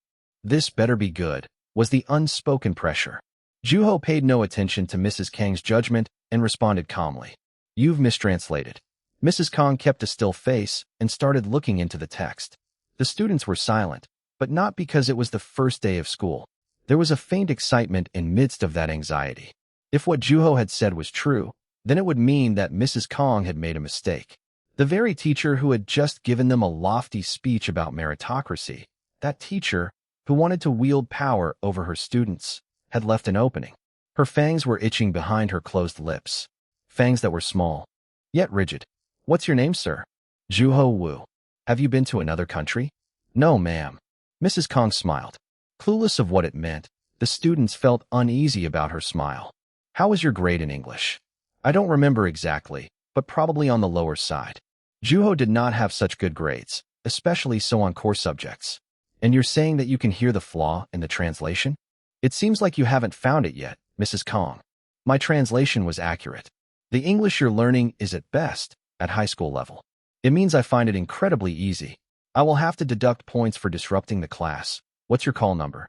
This better be good, was the unspoken pressure. Juho paid no attention to Mrs. Kang's judgment and responded calmly. You've mistranslated. Mrs. Kang kept a still face and started looking into the text. The students were silent, but not because it was the first day of school. There was a faint excitement in midst of that anxiety. If what Juho had said was true, then it would mean that Mrs. Kang had made a mistake. The very teacher who had just given them a lofty speech about meritocracy, that teacher who wanted to wield power over her students, had left an opening. Her fangs were itching behind her closed lips. Fangs that were small, yet rigid. What's your name, sir? Juho Wu. Have you been to another country? No, ma'am. Mrs. Kang smiled. Clueless of what it meant, the students felt uneasy about her smile. How was your grade in English? I don't remember exactly, but probably on the lower side. Juho did not have such good grades, especially so on core subjects. And you're saying that you can hear the flaw in the translation? It seems like you haven't found it yet, Mrs. Kang. My translation was accurate. The English you're learning is at best at high school level. It means I find it incredibly easy. I will have to deduct points for disrupting the class. What's your call number?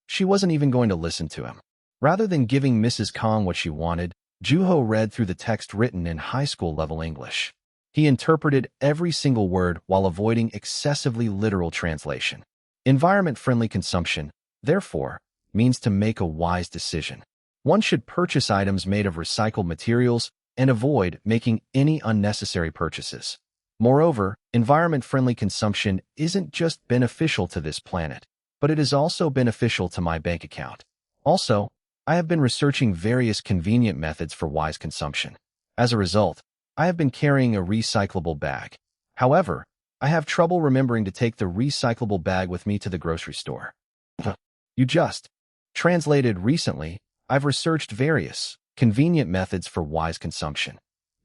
She wasn't even going to listen to him. Rather than giving Mrs. Kang what she wanted, Juho read through the text written in high school level English. He interpreted every single word while avoiding excessively literal translation. Environment-friendly consumption, therefore, means to make a wise decision. One should purchase items made of recycled materials and avoid making any unnecessary purchases. Moreover, environment-friendly consumption isn't just beneficial to this planet, but it is also beneficial to my bank account. Also, I have been researching various convenient methods for wise consumption. As a result, I have been carrying a recyclable bag. However, I have trouble remembering to take the recyclable bag with me to the grocery store. You just translated recently. I've researched various convenient methods for wise consumption.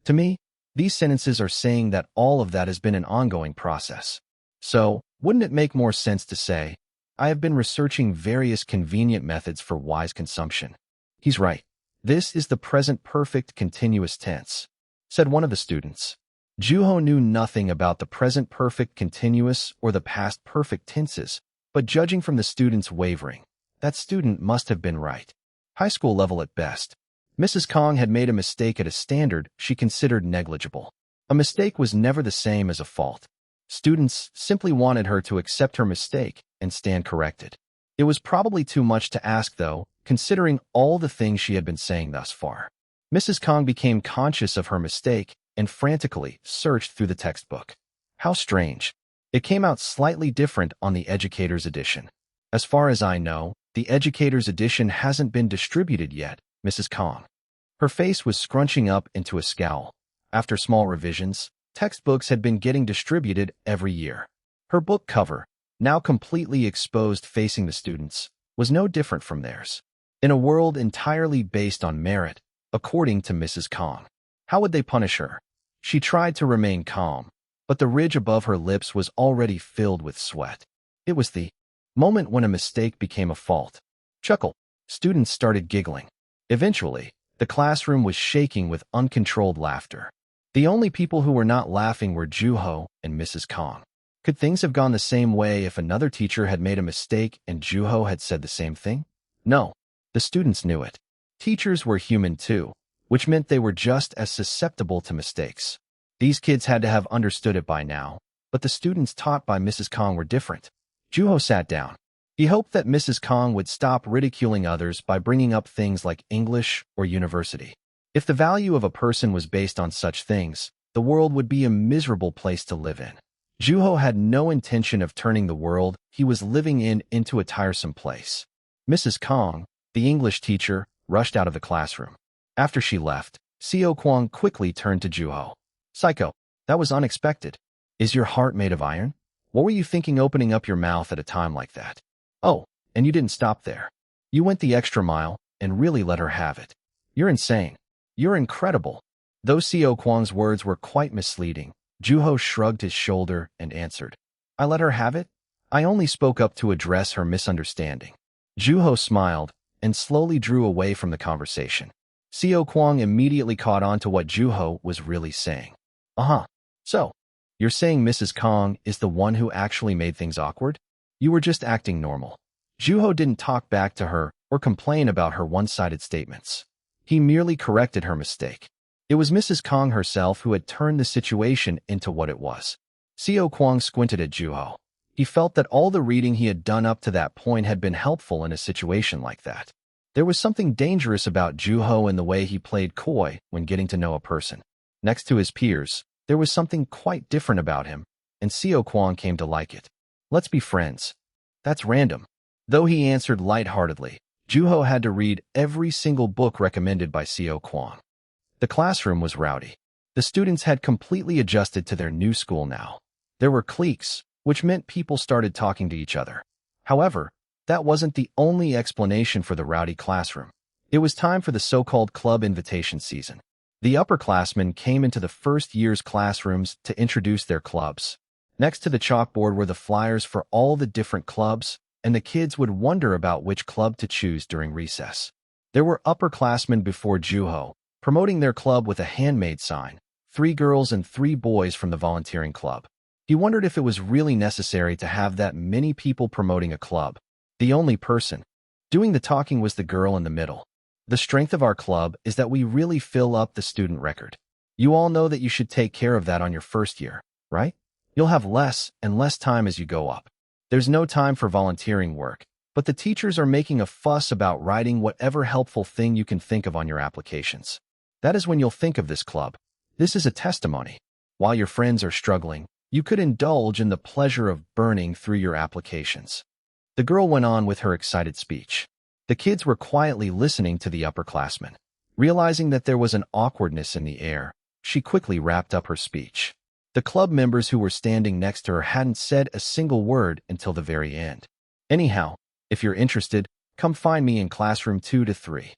To me, these sentences are saying that all of that has been an ongoing process. So, wouldn't it make more sense to say, I have been researching various convenient methods for wise consumption? He's right. This is the present perfect continuous tense, said one of the students. Juho knew nothing about the present perfect continuous or the past perfect tenses, but judging from the student's wavering, that student must have been right. High school level at best. Mrs. Kang had made a mistake at a standard she considered negligible. A mistake was never the same as a fault. Students simply wanted her to accept her mistake and stand corrected. It was probably too much to ask, though, considering all the things she had been saying thus far. Mrs. Kang became conscious of her mistake and frantically searched through the textbook. How strange. It came out slightly different on the Educator's edition. As far as I know, the Educator's edition hasn't been distributed yet, Mrs. Kang. Her face was scrunching up into a scowl. After small revisions, textbooks had been getting distributed every year. Her book cover, now completely exposed facing the students, was no different from theirs. In a world entirely based on merit, according to Mrs. Kang. How would they punish her? She tried to remain calm, but the ridge above her lips was already filled with sweat. It was the moment when a mistake became a fault. Chuckle. Students started giggling. Eventually, the classroom was shaking with uncontrolled laughter. The only people who were not laughing were Juho and Mrs. Kang. Could things have gone the same way if another teacher had made a mistake and Juho had said the same thing? No. The students knew it. Teachers were human too, which meant they were just as susceptible to mistakes. These kids had to have understood it by now, but the students taught by Mrs. Kang were different. Juho sat down. He hoped that Mrs. Kang would stop ridiculing others by bringing up things like English or university. If the value of a person was based on such things, the world would be a miserable place to live in. Juho had no intention of turning the world he was living in into a tiresome place. Mrs. Kang, the English teacher, rushed out of the classroom. After she left, Seo Kwang quickly turned to Juho. Psycho, that was unexpected. Is your heart made of iron? What were you thinking opening up your mouth at a time like that? Oh, and you didn't stop there. You went the extra mile and really let her have it. You're insane. You're incredible. Though Seo Kwang's words were quite misleading, Juho shrugged his shoulder and answered. I let her have it? I only spoke up to address her misunderstanding. Juho smiled and slowly drew away from the conversation. Seo Kwang immediately caught on to what Juho was really saying. So, you're saying Mrs. Kong is the one who actually made things awkward? You were just acting normal. Juho didn't talk back to her or complain about her one-sided statements. He merely corrected her mistake. It was Mrs. Kong herself who had turned the situation into what it was. Seo Kwang squinted at Juho. He felt that all the reading he had done up to that point had been helpful in a situation like that. There was something dangerous about Juho and the way he played coy when getting to know a person. Next to his peers, there was something quite different about him, and Seo Kwang came to like it. Let's be friends. That's random. Though he answered lightheartedly, Juho had to read every single book recommended by Seo Kwang. The classroom was rowdy. The students had completely adjusted to their new school now. There were cliques, which meant people started talking to each other. However, that wasn't the only explanation for the rowdy classroom. It was time for the so-called club invitation season. The upperclassmen came into the first year's classrooms to introduce their clubs. Next to the chalkboard were the flyers for all the different clubs, and the kids would wonder about which club to choose during recess. There were upperclassmen before Juho, promoting their club with a handmade sign, 3 girls and 3 boys from the volunteering club. He wondered if it was really necessary to have that many people promoting a club. The only person doing the talking was the girl in the middle. The strength of our club is that we really fill up the student record. You all know that you should take care of that on your first year, right? You'll have less and less time as you go up. There's no time for volunteering work, but the teachers are making a fuss about writing whatever helpful thing you can think of on your applications. That is when you'll think of this club. This is a testimony. While your friends are struggling, you could indulge in the pleasure of burning through your applications. The girl went on with her excited speech. The kids were quietly listening to the upperclassmen. Realizing that there was an awkwardness in the air, she quickly wrapped up her speech. The club members who were standing next to her hadn't said a single word until the very end. Anyhow, if you're interested, come find me in classroom 2 to 3.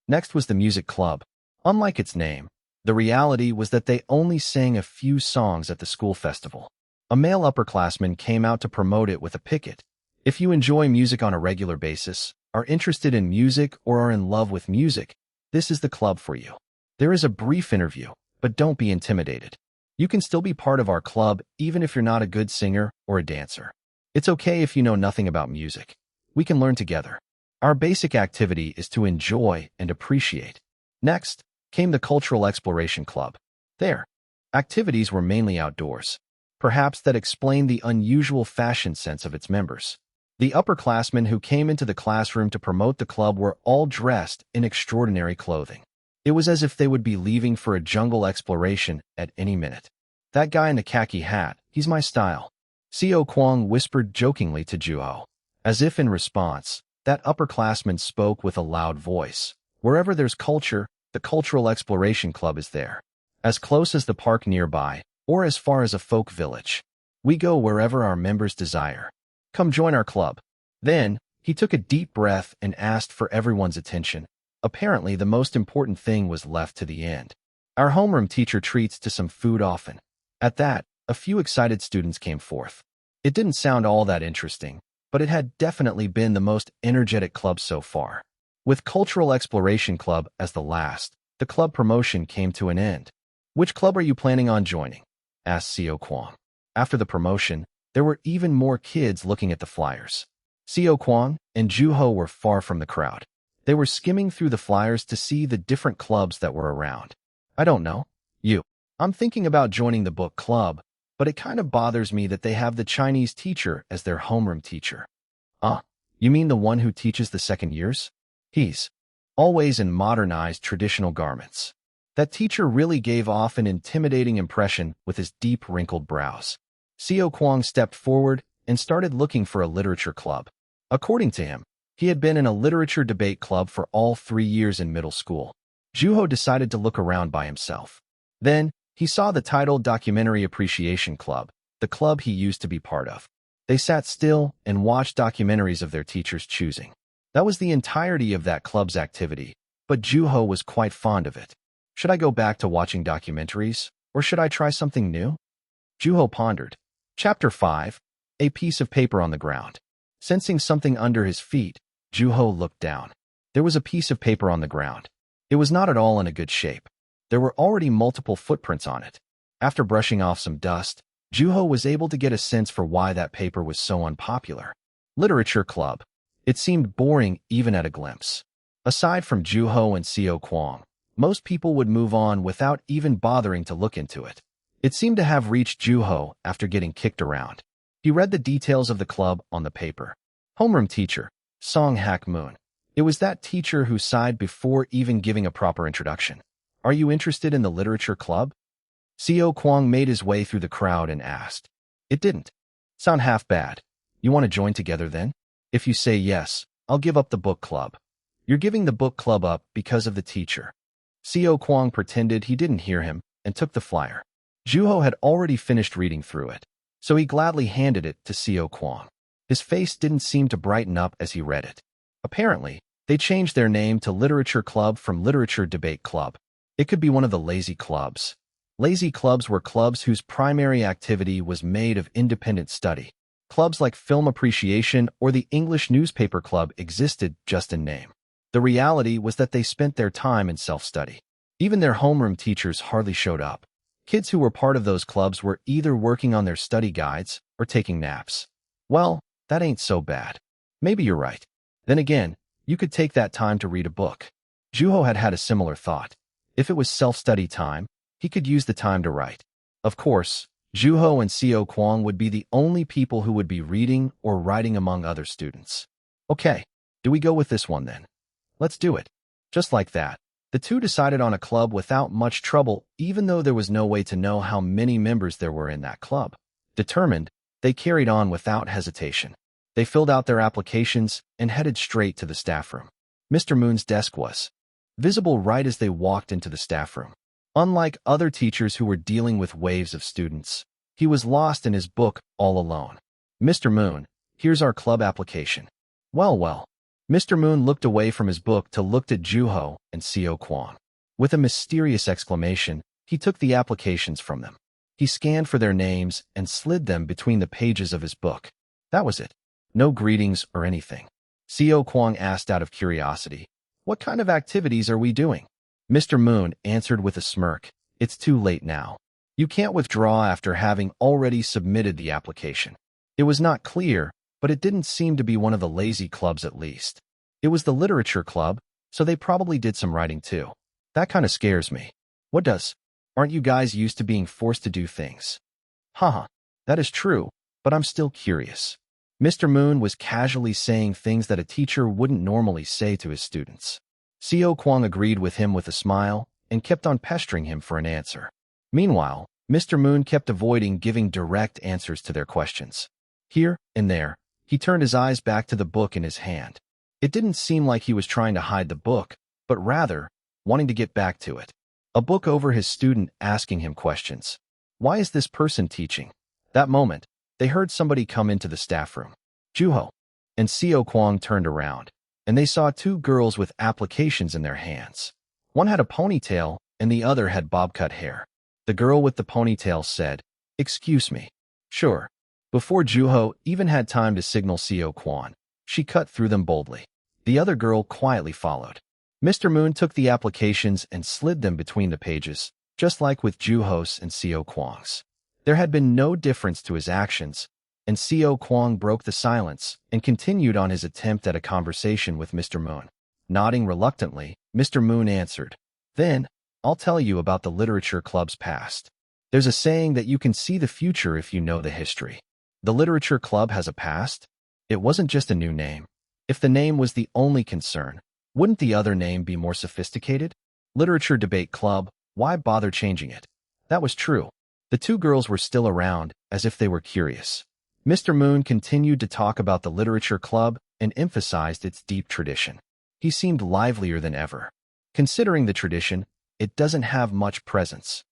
Next was the music club. Unlike its name, the reality was that they only sang a few songs at the school festival. A male upperclassman came out to promote it with a picket. If you enjoy music on a regular basis, are interested in music, or are in love with music, this is the club for you. There is a brief interview, but don't be intimidated. You can still be part of our club even if you're not a good singer or a dancer. It's okay if you know nothing about music. We can learn together. Our basic activity is to enjoy and appreciate. Next came the Cultural Exploration Club. There, activities were mainly outdoors. Perhaps that explained the unusual fashion sense of its members. The upperclassmen who came into the classroom to promote the club were all dressed in extraordinary clothing. It was as if they would be leaving for a jungle exploration at any minute. That guy in the khaki hat, he's my style. Seo Kwang whispered jokingly to Juho. As if in response, that upperclassman spoke with a loud voice. Wherever there's culture, the Cultural Exploration Club is there. As close as the park nearby, or as far as a folk village. We go wherever our members desire. Come join our club. Then, he took a deep breath and asked for everyone's attention. Apparently, the most important thing was left to the end. Our homeroom teacher treats to some food often. At that, a few excited students came forth. It didn't sound all that interesting, but it had definitely been the most energetic club so far. With Cultural Exploration Club as the last, the club promotion came to an end. Which club are you planning on joining? Asked Seo Kwang. After the promotion, there were even more kids looking at the flyers. Seo Kwang and Juho were far from the crowd. They were skimming through the flyers to see the different clubs that were around. I don't know. I'm thinking about joining the book club, but it kind of bothers me that they have the Chinese teacher as their homeroom teacher. You mean the one who teaches the second years? He's always in modernized traditional garments. That teacher really gave off an intimidating impression with his deep wrinkled brows. Seo Kwang stepped forward and started looking for a literature club. According to him, he had been in a literature debate club for all 3 years in middle school. Juho decided to look around by himself. Then, he saw the title Documentary Appreciation Club, the club he used to be part of. They sat still and watched documentaries of their teachers choosing. That was the entirety of that club's activity, but Juho was quite fond of it. Should I go back to watching documentaries, or should I try something new? Juho pondered. Chapter 5. A piece of paper on the ground. Sensing something under his feet, Juho looked down. There was a piece of paper on the ground. It was not at all in a good shape. There were already multiple footprints on it. After brushing off some dust, Juho was able to get a sense for why that paper was so unpopular. Literature Club. It seemed boring even at a glimpse. Aside from Juho and Seo Kwang, most people would move on without even bothering to look into it. It seemed to have reached Juho after getting kicked around. He read the details of the club on the paper. Homeroom teacher, Song Hak Moon. It was that teacher who sighed before even giving a proper introduction. Are you interested in the literature club? Seo Kwang made his way through the crowd and asked. It didn't sound half bad. You want to join together then? If you say yes, I'll give up the book club. You're giving the book club up because of the teacher. Seo Kwang pretended he didn't hear him and took the flyer. Juho had already finished reading through it, so he gladly handed it to Seo Kwang. His face didn't seem to brighten up as he read it. Apparently, they changed their name to Literature Club from Literature Debate Club. It could be one of the lazy clubs. Lazy clubs were clubs whose primary activity was made of independent study. Clubs like Film Appreciation or the English Newspaper Club existed just in name. The reality was that they spent their time in self-study. Even their homeroom teachers hardly showed up. Kids who were part of those clubs were either working on their study guides or taking naps. Well, that ain't so bad. Maybe you're right. Then again, you could take that time to read a book. Juho had had a similar thought. If it was self-study time, he could use the time to write. Of course, Juho and Seo Kwang would be the only people who would be reading or writing among other students. Okay, do we go with this one then? Let's do it. Just like that, the two decided on a club without much trouble, even though there was no way to know how many members there were in that club. Determined, they carried on without hesitation. They filled out their applications and headed straight to the staff room. Mr. Moon's desk was visible right as they walked into the staff room. Unlike other teachers who were dealing with waves of students, he was lost in his book all alone. Mr. Moon, here's our club application. Well. Mr. Moon looked away from his book to look at Juho and Seo Kwang. With a mysterious exclamation, he took the applications from them. He scanned for their names and slid them between the pages of his book. That was it. No greetings or anything. Seo Kwang asked out of curiosity, "What kind of activities are we doing?" Mr. Moon answered with a smirk, "It's too late now. You can't withdraw after having already submitted the application." It was not clear, but it didn't seem to be one of the lazy clubs at least. It was the literature club, so they probably did some writing too. That kind of scares me. What does? Aren't you guys used to being forced to do things? Haha, that is true, but I'm still curious. Mr. Moon was casually saying things that a teacher wouldn't normally say to his students. Seo Kwang agreed with him with a smile and kept on pestering him for an answer. Meanwhile, Mr. Moon kept avoiding giving direct answers to their questions. Here and there, he turned his eyes back to the book in his hand. It didn't seem like he was trying to hide the book, but rather, wanting to get back to it. A book over his student asking him questions. Why is this person teaching? That moment, they heard somebody come into the staff room. Juho and Seo Kwang turned around, and they saw two girls with applications in their hands. One had a ponytail, and the other had bob-cut hair. The girl with the ponytail said, "Excuse me." "Sure." Before Juho even had time to signal Seo Kwang, she cut through them boldly. The other girl quietly followed. Mr. Moon took the applications and slid them between the pages, just like with Juho's and Seo Kwang's. There had been no difference to his actions, and Seo Kwang broke the silence and continued on his attempt at a conversation with Mr. Moon. Nodding reluctantly, Mr. Moon answered, "Then, I'll tell you about the literature club's past. There's a saying that you can see the future if you know the history. The literature club has a past. It wasn't just a new name. If the name was the only concern, wouldn't the other name be more sophisticated? Literature Debate Club, why bother changing it?" That was true. The two girls were still around, as if they were curious. Mr. Moon continued to talk about the literature club and emphasized its deep tradition. He seemed livelier than ever. Considering the tradition, it doesn't have much presence.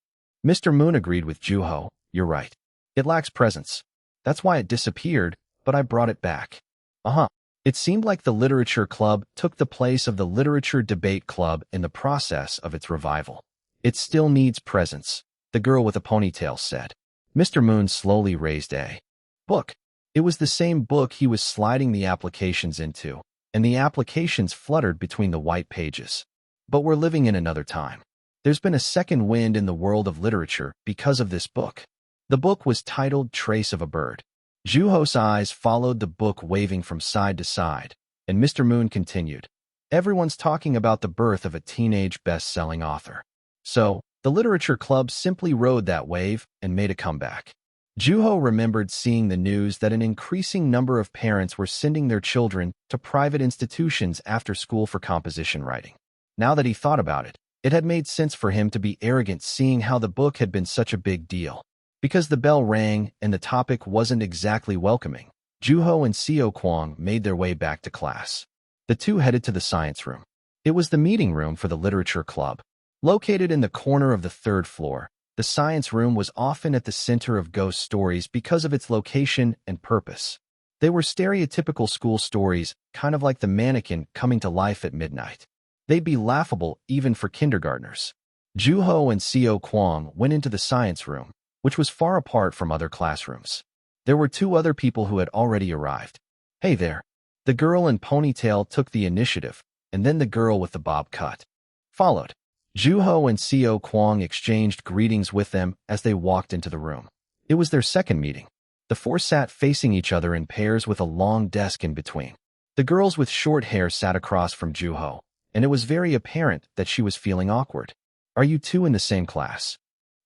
Mr. Moon agreed with Juho. You're right. It lacks presence. That's why it disappeared, but I brought it back. Uh-huh. It seemed like the literature club took the place of the literature debate club in the process of its revival. It still needs presence, the girl with a ponytail said. Mr. Moon slowly raised a book. It was the same book he was sliding the applications into, and the applications fluttered between the white pages. But we're living in another time. There's been a second wind in the world of literature because of this book. The book was titled Trace of a Bird. Juho's eyes followed the book waving from side to side, and Mr. Moon continued. Everyone's talking about the birth of a teenage best-selling author. So, the literature club simply rode that wave and made a comeback. Juho remembered seeing the news that an increasing number of parents were sending their children to private institutions after school for composition writing. Now that he thought about it, it had made sense for him to be arrogant seeing how the book had been such a big deal. Because the bell rang and the topic wasn't exactly welcoming, Juho and Seo Kwang made their way back to class. The two headed to the science room. It was the meeting room for the literature club. Located in the corner of the third floor, the science room was often at the center of ghost stories because of its location and purpose. They were stereotypical school stories, kind of like the mannequin coming to life at midnight. They'd be laughable even for kindergartners. Juho and Seo Kwang went into the science room, which was far apart from other classrooms. There were two other people who had already arrived. Hey there. The girl in ponytail took the initiative, and then the girl with the bob cut followed. Juho and Seo Kwang exchanged greetings with them as they walked into the room. It was their second meeting. The four sat facing each other in pairs with a long desk in between. The girls with short hair sat across from Juho, and it was very apparent that she was feeling awkward. Are you two in the same class?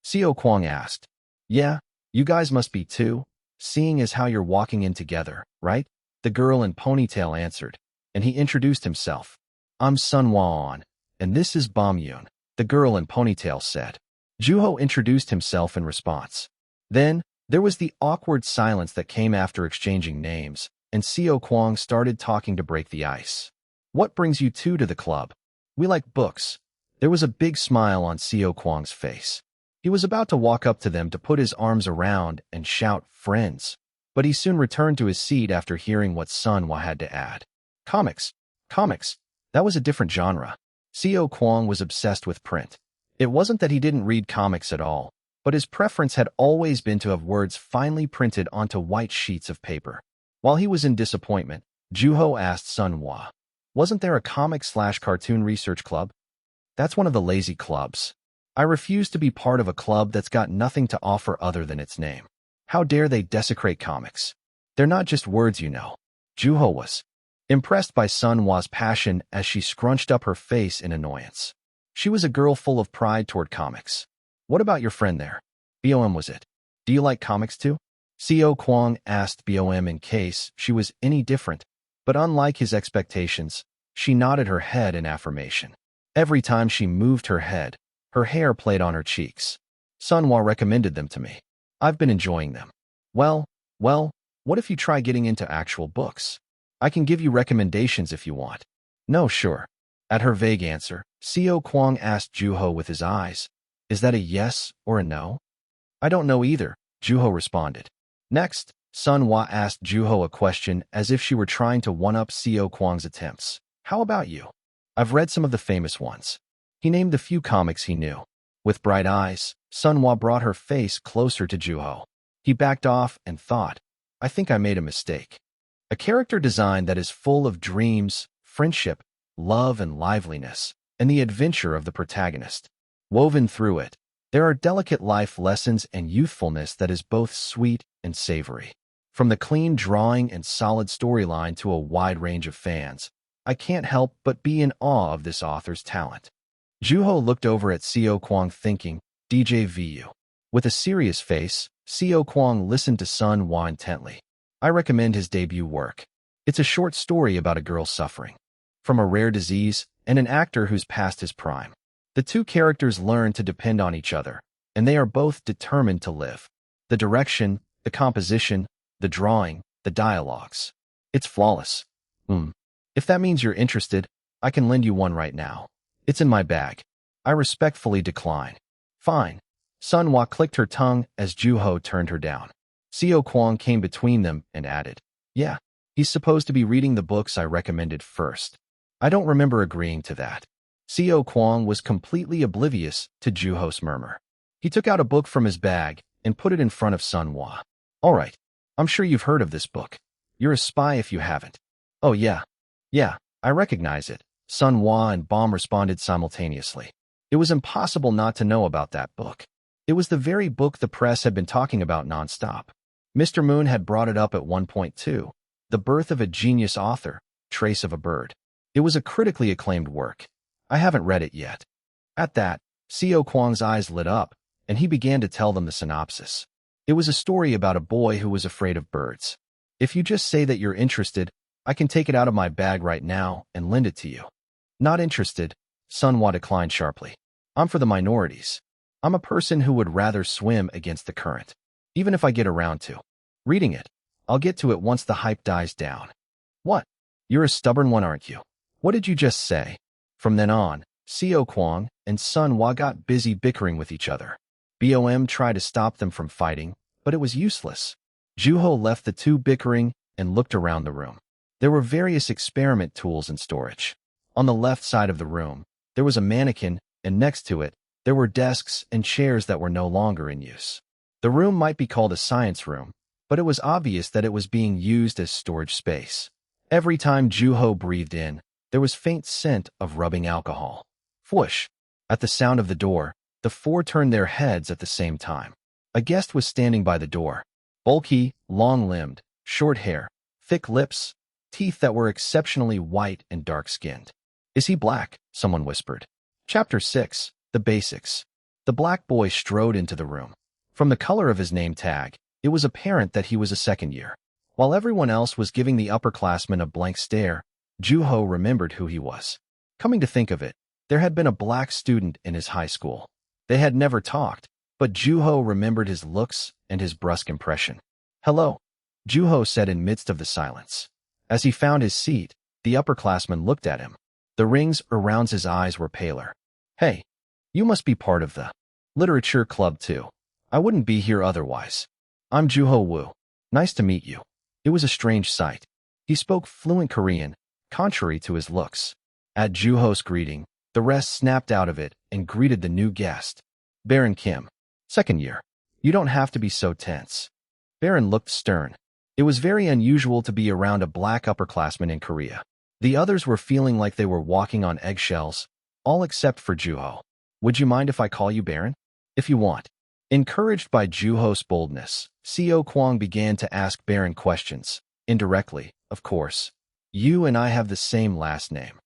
Seo Kwang asked. Yeah, you guys must be too, seeing as how you're walking in together, right? The girl in ponytail answered, and he introduced himself. I'm Sun Hwa-on, and this is Bom Yoon, the girl in ponytail said. Juho introduced himself in response. Then, there was the awkward silence that came after exchanging names, and Seo Kwang started talking to break the ice. What brings you two to the club? We like books. There was a big smile on Seo Kwang's face. He was about to walk up to them to put his arms around and shout, friends. But he soon returned to his seat after hearing what Sun Hwa had to add. Comics. Comics. That was a different genre. Seo Kwang was obsessed with print. It wasn't that he didn't read comics at all, but his preference had always been to have words finely printed onto white sheets of paper. While he was in disappointment, Juho asked Sun Hwa, wasn't there a comic/cartoon research club? That's one of the lazy clubs. I refuse to be part of a club that's got nothing to offer other than its name. How dare they desecrate comics? They're not just words, you know. Juho was impressed by Sun Hwa's passion as she scrunched up her face in annoyance. She was a girl full of pride toward comics. What about your friend there? BOM was it? Do you like comics too? Seo Kwang asked BOM in case she was any different, but unlike his expectations, she nodded her head in affirmation. Every time she moved her head, her hair played on her cheeks. Sun Hwa recommended them to me. I've been enjoying them. Well, what if you try getting into actual books? I can give you recommendations if you want. No, sure. At her vague answer, Seo Kwang asked Juho with his eyes, is that a yes or a no? I don't know either, Juho responded. Next, Sun Hwa asked Juho a question as if she were trying to one-up Seo Kwang's attempts. How about you? I've read some of the famous ones. He named the few comics he knew. With bright eyes, Sun Hwa brought her face closer to Juho. He backed off and thought, I think I made a mistake. A character design that is full of dreams, friendship, love, and liveliness, and the adventure of the protagonist. Woven through it, there are delicate life lessons and youthfulness that is both sweet and savory. From the clean drawing and solid storyline to a wide range of fans, I can't help but be in awe of this author's talent. Juho looked over at Seo Kwang thinking, DJVU. With a serious face, Seo Kwang listened to Sun Hwa intently. I recommend his debut work. It's a short story about a girl suffering from a rare disease and an actor who's past his prime. The two characters learn to depend on each other, and they are both determined to live. The direction, the composition, the drawing, the dialogues. It's flawless. If that means you're interested, I can lend you one right now. It's in my bag. I respectfully decline. Fine. Sun Hua clicked her tongue as Juho turned her down. Seo Kwang came between them and added, yeah, he's supposed to be reading the books I recommended first. I don't remember agreeing to that. Seo Kwang was completely oblivious to Juho's murmur. He took out a book from his bag and put it in front of Sun Hua. All right, I'm sure you've heard of this book. You're a spy if you haven't. Oh yeah. Yeah, I recognize it. Sun Hua and Bomb responded simultaneously. It was impossible not to know about that book. It was the very book the press had been talking about nonstop. Mr. Moon had brought it up at one point too. The Birth of a Genius Author, Trace of a Bird. It was a critically acclaimed work. I haven't read it yet. At that, Seo Kwang's eyes lit up, and he began to tell them the synopsis. It was a story about a boy who was afraid of birds. If you just say that you're interested, I can take it out of my bag right now and lend it to you. Not interested, Sun Hua declined sharply. I'm for the minorities. I'm a person who would rather swim against the current. Even if I get around to reading it, I'll get to it once the hype dies down. What? You're a stubborn one, aren't you? What did you just say? From then on, Seo Kwang and Sun Hua got busy bickering with each other. BOM tried to stop them from fighting, but it was useless. Juho left the two bickering and looked around the room. There were various experiment tools in storage. On the left side of the room, there was a mannequin, and next to it, there were desks and chairs that were no longer in use. The room might be called a science room, but it was obvious that it was being used as storage space. Every time Juho breathed in, there was faint scent of rubbing alcohol. Whoosh! At the sound of the door, the four turned their heads at the same time. A guest was standing by the door. Bulky, long-limbed, short hair, thick lips, teeth that were exceptionally white and dark-skinned. Is he black? Someone whispered. Chapter 6, The Basics. The black boy strode into the room. From the color of his name tag, it was apparent that he was a second year. While everyone else was giving the upperclassman a blank stare, Juho remembered who he was. Coming to think of it, there had been a black student in his high school. They had never talked, but Juho remembered his looks and his brusque impression. Hello, Juho said in midst of the silence. As he found his seat, the upperclassman looked at him. The rings around his eyes were paler. Hey, you must be part of the literature club too. I wouldn't be here otherwise. I'm Juho Woo. Nice to meet you. It was a strange sight. He spoke fluent Korean, contrary to his looks. At Juho's greeting, the rest snapped out of it and greeted the new guest. Baron Kim. Second year. You don't have to be so tense. Baron looked stern. It was very unusual to be around a black upperclassman in Korea. The others were feeling like they were walking on eggshells, all except for Juho. Would you mind if I call you Baron? If you want. Encouraged by Juho's boldness, Seo Kwang began to ask Baron questions. Indirectly, of course. You and I have the same last name.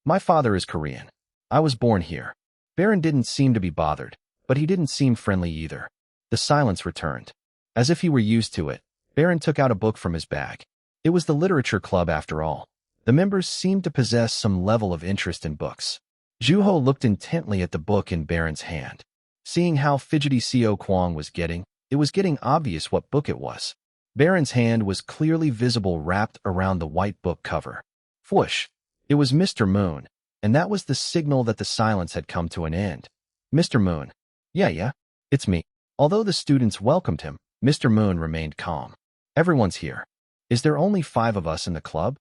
My father is Korean. I was born here. Baron didn't seem to be bothered, but he didn't seem friendly either. The silence returned. As if he were used to it, Baron took out a book from his bag. It was the literature club after all. The members seemed to possess some level of interest in books. Juho looked intently at the book in Baron's hand. Seeing how fidgety Seo Kwang was getting, it was getting obvious what book it was. Baron's hand was clearly visible wrapped around the white book cover. Whoosh! It was Mr. Moon, and that was the signal that the silence had come to an end. Mr. Moon. Yeah, it's me. Although the students welcomed him, Mr. Moon remained calm. Everyone's here. Is there only 5 of us in the club?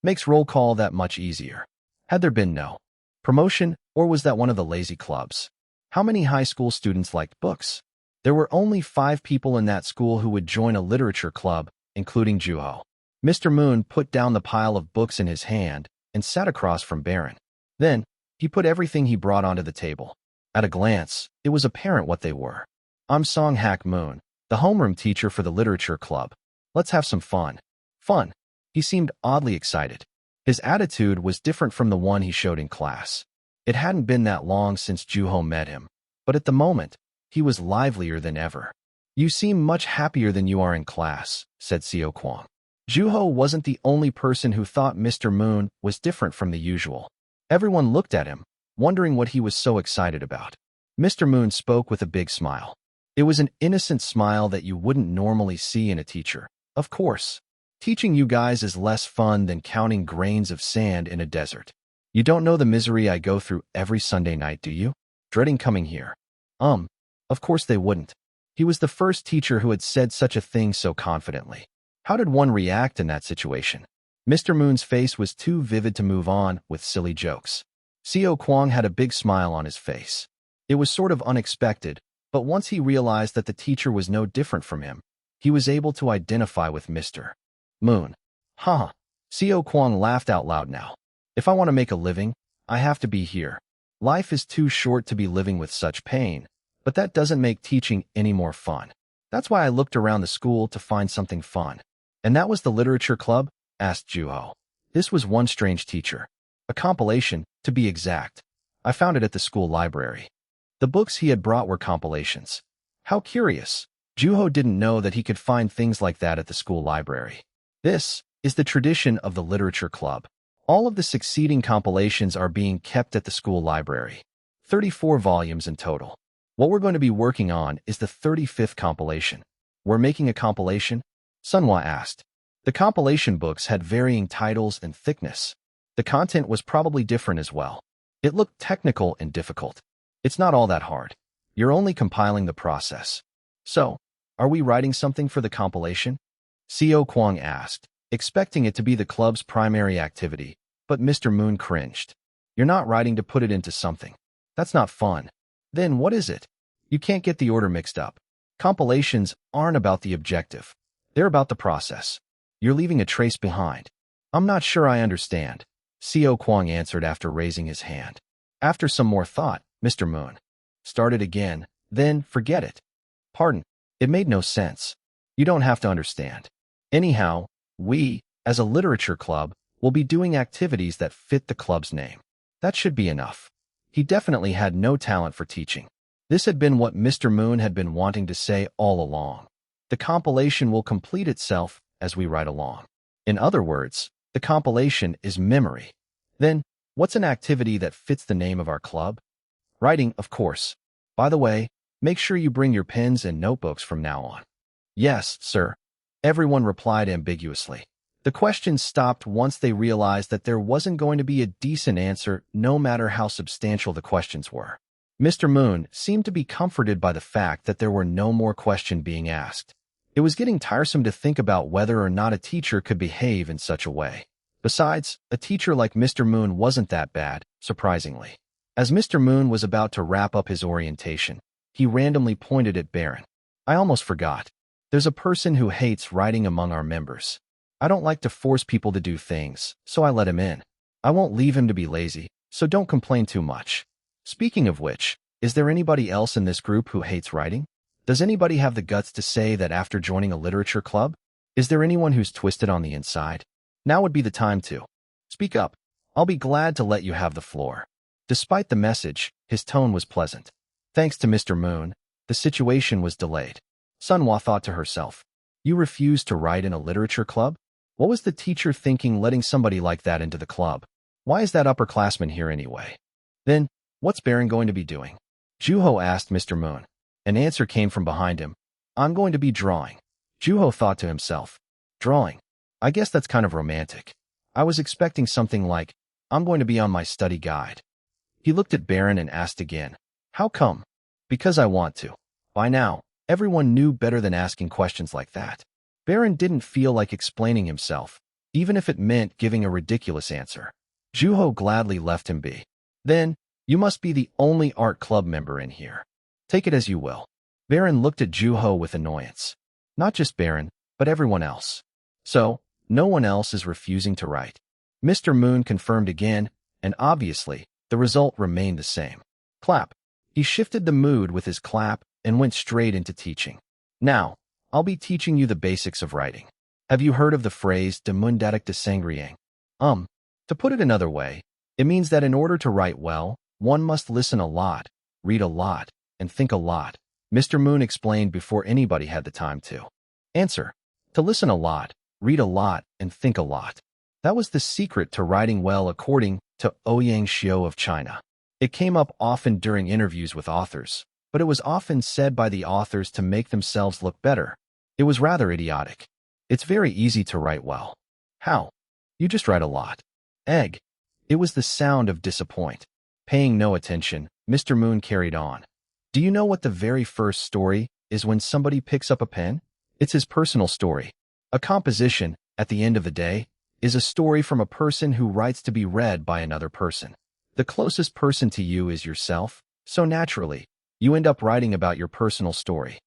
Makes roll call that much easier. Had there been no promotion, or was that one of the lazy clubs? How many high school students liked books? There were only 5 people in that school who would join a literature club, including Juho. Mr. Moon put down the pile of books in his hand and sat across from Baron. Then, he put everything he brought onto the table. At a glance, it was apparent what they were. I'm Song Hak Moon, the homeroom teacher for the literature club. Let's have some fun. Fun. He seemed oddly excited. His attitude was different from the one he showed in class. It hadn't been that long since Juho met him, but at the moment, he was livelier than ever. You seem much happier than you are in class, said Seo Kwang. Juho wasn't the only person who thought Mr. Moon was different from the usual. Everyone looked at him, wondering what he was so excited about. Mr. Moon spoke with a big smile. It was an innocent smile that you wouldn't normally see in a teacher. Of course. Teaching you guys is less fun than counting grains of sand in a desert. You don't know the misery I go through every Sunday night, do you? Dreading coming here. Of course they wouldn't. He was the first teacher who had said such a thing so confidently. How did one react in that situation? Mr. Moon's face was too vivid to move on with silly jokes. Xiao Kuang had a big smile on his face. It was sort of unexpected, but once he realized that the teacher was no different from him, he was able to identify with Mr. Moon. Haha. Xiao Kuang laughed out loud now. If I want to make a living, I have to be here. Life is too short to be living with such pain, but that doesn't make teaching any more fun. That's why I looked around the school to find something fun. And that was the literature club? Asked Juho. This was one strange teacher. A compilation, to be exact. I found it at the school library. The books he had brought were compilations. How curious. Juho didn't know that he could find things like that at the school library. This is the tradition of the literature club. All of the succeeding compilations are being kept at the school library. 34 volumes in total. What we're going to be working on is the 35th compilation. We're making a compilation? Sunhwa asked. The compilation books had varying titles and thickness. The content was probably different as well. It looked technical and difficult. It's not all that hard. You're only compiling the process. So, are we writing something for the compilation? Xiao Kuang asked, expecting it to be the club's primary activity, but Mr. Moon cringed. You're not writing to put it into something. That's not fun. Then what is it? You can't get the order mixed up. Compilations aren't about the objective. They're about the process. You're leaving a trace behind. I'm not sure I understand, Xiao Kuang answered after raising his hand. After some more thought, Mr. Moon started again, then forget it. Pardon, it made no sense. You don't have to understand. Anyhow, we, as a literature club, will be doing activities that fit the club's name. That should be enough. He definitely had no talent for teaching. This had been what Mr. Moon had been wanting to say all along. The compilation will complete itself as we write along. In other words, the compilation is memory. Then, what's an activity that fits the name of our club? Writing, of course. By the way, make sure you bring your pens and notebooks from now on. Yes, sir. Everyone replied ambiguously. The questions stopped once they realized that there wasn't going to be a decent answer no matter how substantial the questions were. Mr. Moon seemed to be comforted by the fact that there were no more questions being asked. It was getting tiresome to think about whether or not a teacher could behave in such a way. Besides, a teacher like Mr. Moon wasn't that bad, surprisingly. As Mr. Moon was about to wrap up his orientation, he randomly pointed at Baron. I almost forgot. There's a person who hates writing among our members. I don't like to force people to do things, so I let him in. I won't leave him to be lazy, so don't complain too much. Speaking of which, is there anybody else in this group who hates writing? Does anybody have the guts to say that after joining a literature club? Is there anyone who's twisted on the inside? Now would be the time to speak up. I'll be glad to let you have the floor. Despite the message, his tone was pleasant. Thanks to Mr. Moon, the situation was delayed. Sunhwa thought to herself, you refuse to write in a literature club? What was the teacher thinking letting somebody like that into the club? Why is that upperclassman here anyway? Then, what's Baron going to be doing? Juho asked Mr. Moon. An answer came from behind him. I'm going to be drawing. Juho thought to himself. Drawing? I guess that's kind of romantic. I was expecting something like, I'm going to be on my study guide. He looked at Baron and asked again. How come? Because I want to. By now, everyone knew better than asking questions like that. Baron didn't feel like explaining himself, even if it meant giving a ridiculous answer. Juho gladly left him be. Then, you must be the only art club member in here. Take it as you will. Baron looked at Juho with annoyance. Not just Baron, but everyone else. So, no one else is refusing to write. Mr. Moon confirmed again, and obviously, the result remained the same. Clap. He shifted the mood with his clap and went straight into teaching. Now, I'll be teaching you the basics of writing. Have you heard of the phrase de mundatic de sangriang? To put it another way, it means that in order to write well, one must listen a lot, read a lot, and think a lot. Mr. Moon explained before anybody had the time to answer. To listen a lot, read a lot, and think a lot. That was the secret to writing well according to Ouyang Xiao of China. It came up often during interviews with authors, but it was often said by the authors to make themselves look better. It was rather idiotic. It's very easy to write well. How? You just write a lot. Egg. It was the sound of disappointment. Paying no attention, Mr. Moon carried on. Do you know what the very first story is when somebody picks up a pen? It's his personal story. A composition, at the end of the day, is a story from a person who writes to be read by another person. The closest person to you is yourself, so naturally, you end up writing about your personal story.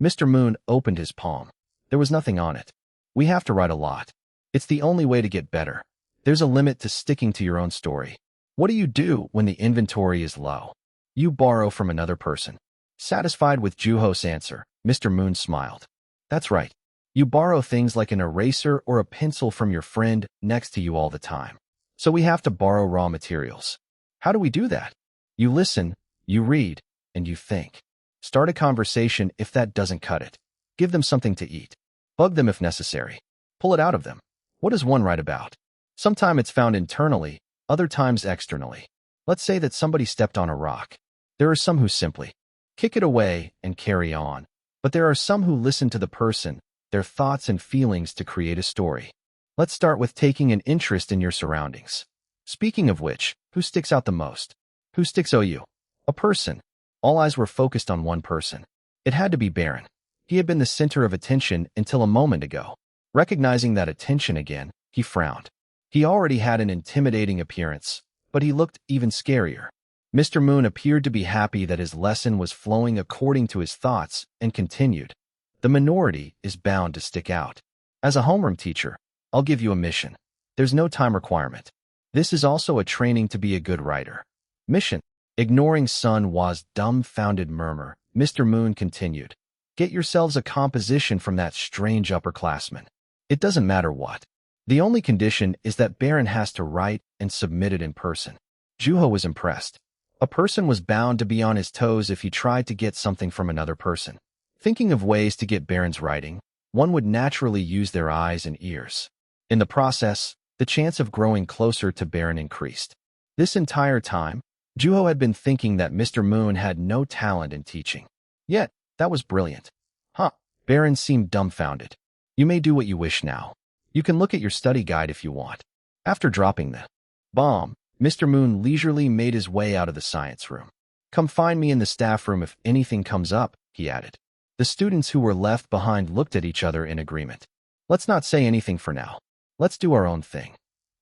Mr. Moon opened his palm. There was nothing on it. We have to write a lot. It's the only way to get better. There's a limit to sticking to your own story. What do you do when the inventory is low? You borrow from another person. Satisfied with Juho's answer, Mr. Moon smiled. That's right. You borrow things like an eraser or a pencil from your friend next to you all the time. So we have to borrow raw materials. How do we do that? You listen, you read, and you think. Start a conversation if that doesn't cut it. Give them something to eat. Bug them if necessary. Pull it out of them. What does one write about? Sometimes it's found internally, other times externally. Let's say that somebody stepped on a rock. There are some who simply kick it away and carry on. But there are some who listen to the person, their thoughts and feelings to create a story. Let's start with taking an interest in your surroundings. Speaking of which, who sticks out the most? Who sticks you? A person. All eyes were focused on one person. It had to be Baron. He had been the center of attention until a moment ago. Recognizing that attention again, he frowned. He already had an intimidating appearance, but he looked even scarier. Mr. Moon appeared to be happy that his lesson was flowing according to his thoughts and continued. The minority is bound to stick out. As a homeroom teacher, I'll give you a mission. There's no time requirement. This is also a training to be a good writer. Mission. Ignoring Sun Wa's dumbfounded murmur, Mr. Moon continued. Get yourselves a composition from that strange upperclassman. It doesn't matter what. The only condition is that Baron has to write and submit it in person. Juho was impressed. A person was bound to be on his toes if he tried to get something from another person. Thinking of ways to get Baron's writing, one would naturally use their eyes and ears. In the process, the chance of growing closer to Baron increased. This entire time, Juho had been thinking that Mr. Moon had no talent in teaching. Yet, that was brilliant. Huh? Baron seemed dumbfounded. You may do what you wish now. You can look at your study guide if you want. After dropping the bomb, Mr. Moon leisurely made his way out of the science room. Come find me in the staff room if anything comes up, he added. The students who were left behind looked at each other in agreement. Let's not say anything for now. Let's do our own thing.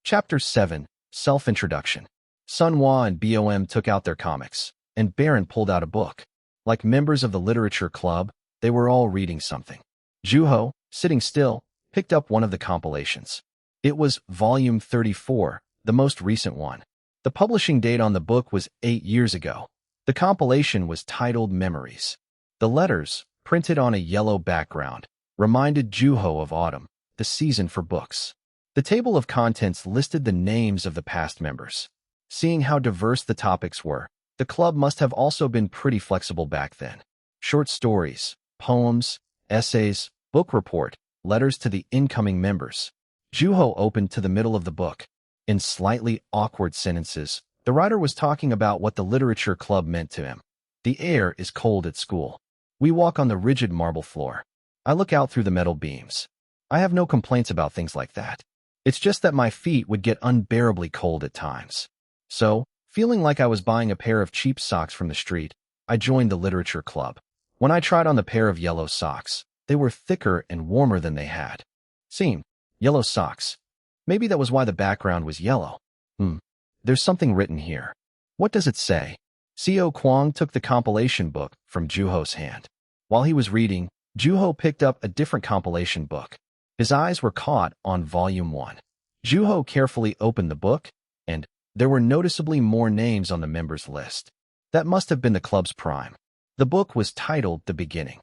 Chapter 7, Self-Introduction. Sun Wa and BOM took out their comics, and Baron pulled out a book. Like members of the literature club, they were all reading something. Juho, sitting still, picked up one of the compilations. It was volume 34, the most recent one. The publishing date on the book was 8 years ago. The compilation was titled Memories. The letters, printed on a yellow background, reminded Juho of autumn, the season for books. The table of contents listed the names of the past members. Seeing how diverse the topics were, the club must have also been pretty flexible back then. Short stories, poems, essays, book report, letters to the incoming members. Juho opened to the middle of the book. In slightly awkward sentences, the writer was talking about what the literature club meant to him. The air is cold at school. We walk on the rigid marble floor. I look out through the metal beams. I have no complaints about things like that. It's just that my feet would get unbearably cold at times. So, feeling like I was buying a pair of cheap socks from the street, I joined the literature club. When I tried on the pair of yellow socks, they were thicker and warmer than they had seemed. Yellow socks. Maybe that was why the background was yellow. There's something written here. What does it say? Seo Kwang took the compilation book from Juho's hand. While he was reading, Juho picked up a different compilation book. His eyes were caught on volume 1. Juho carefully opened the book, and there were noticeably more names on the members list. That must have been the club's prime. The book was titled The Beginning.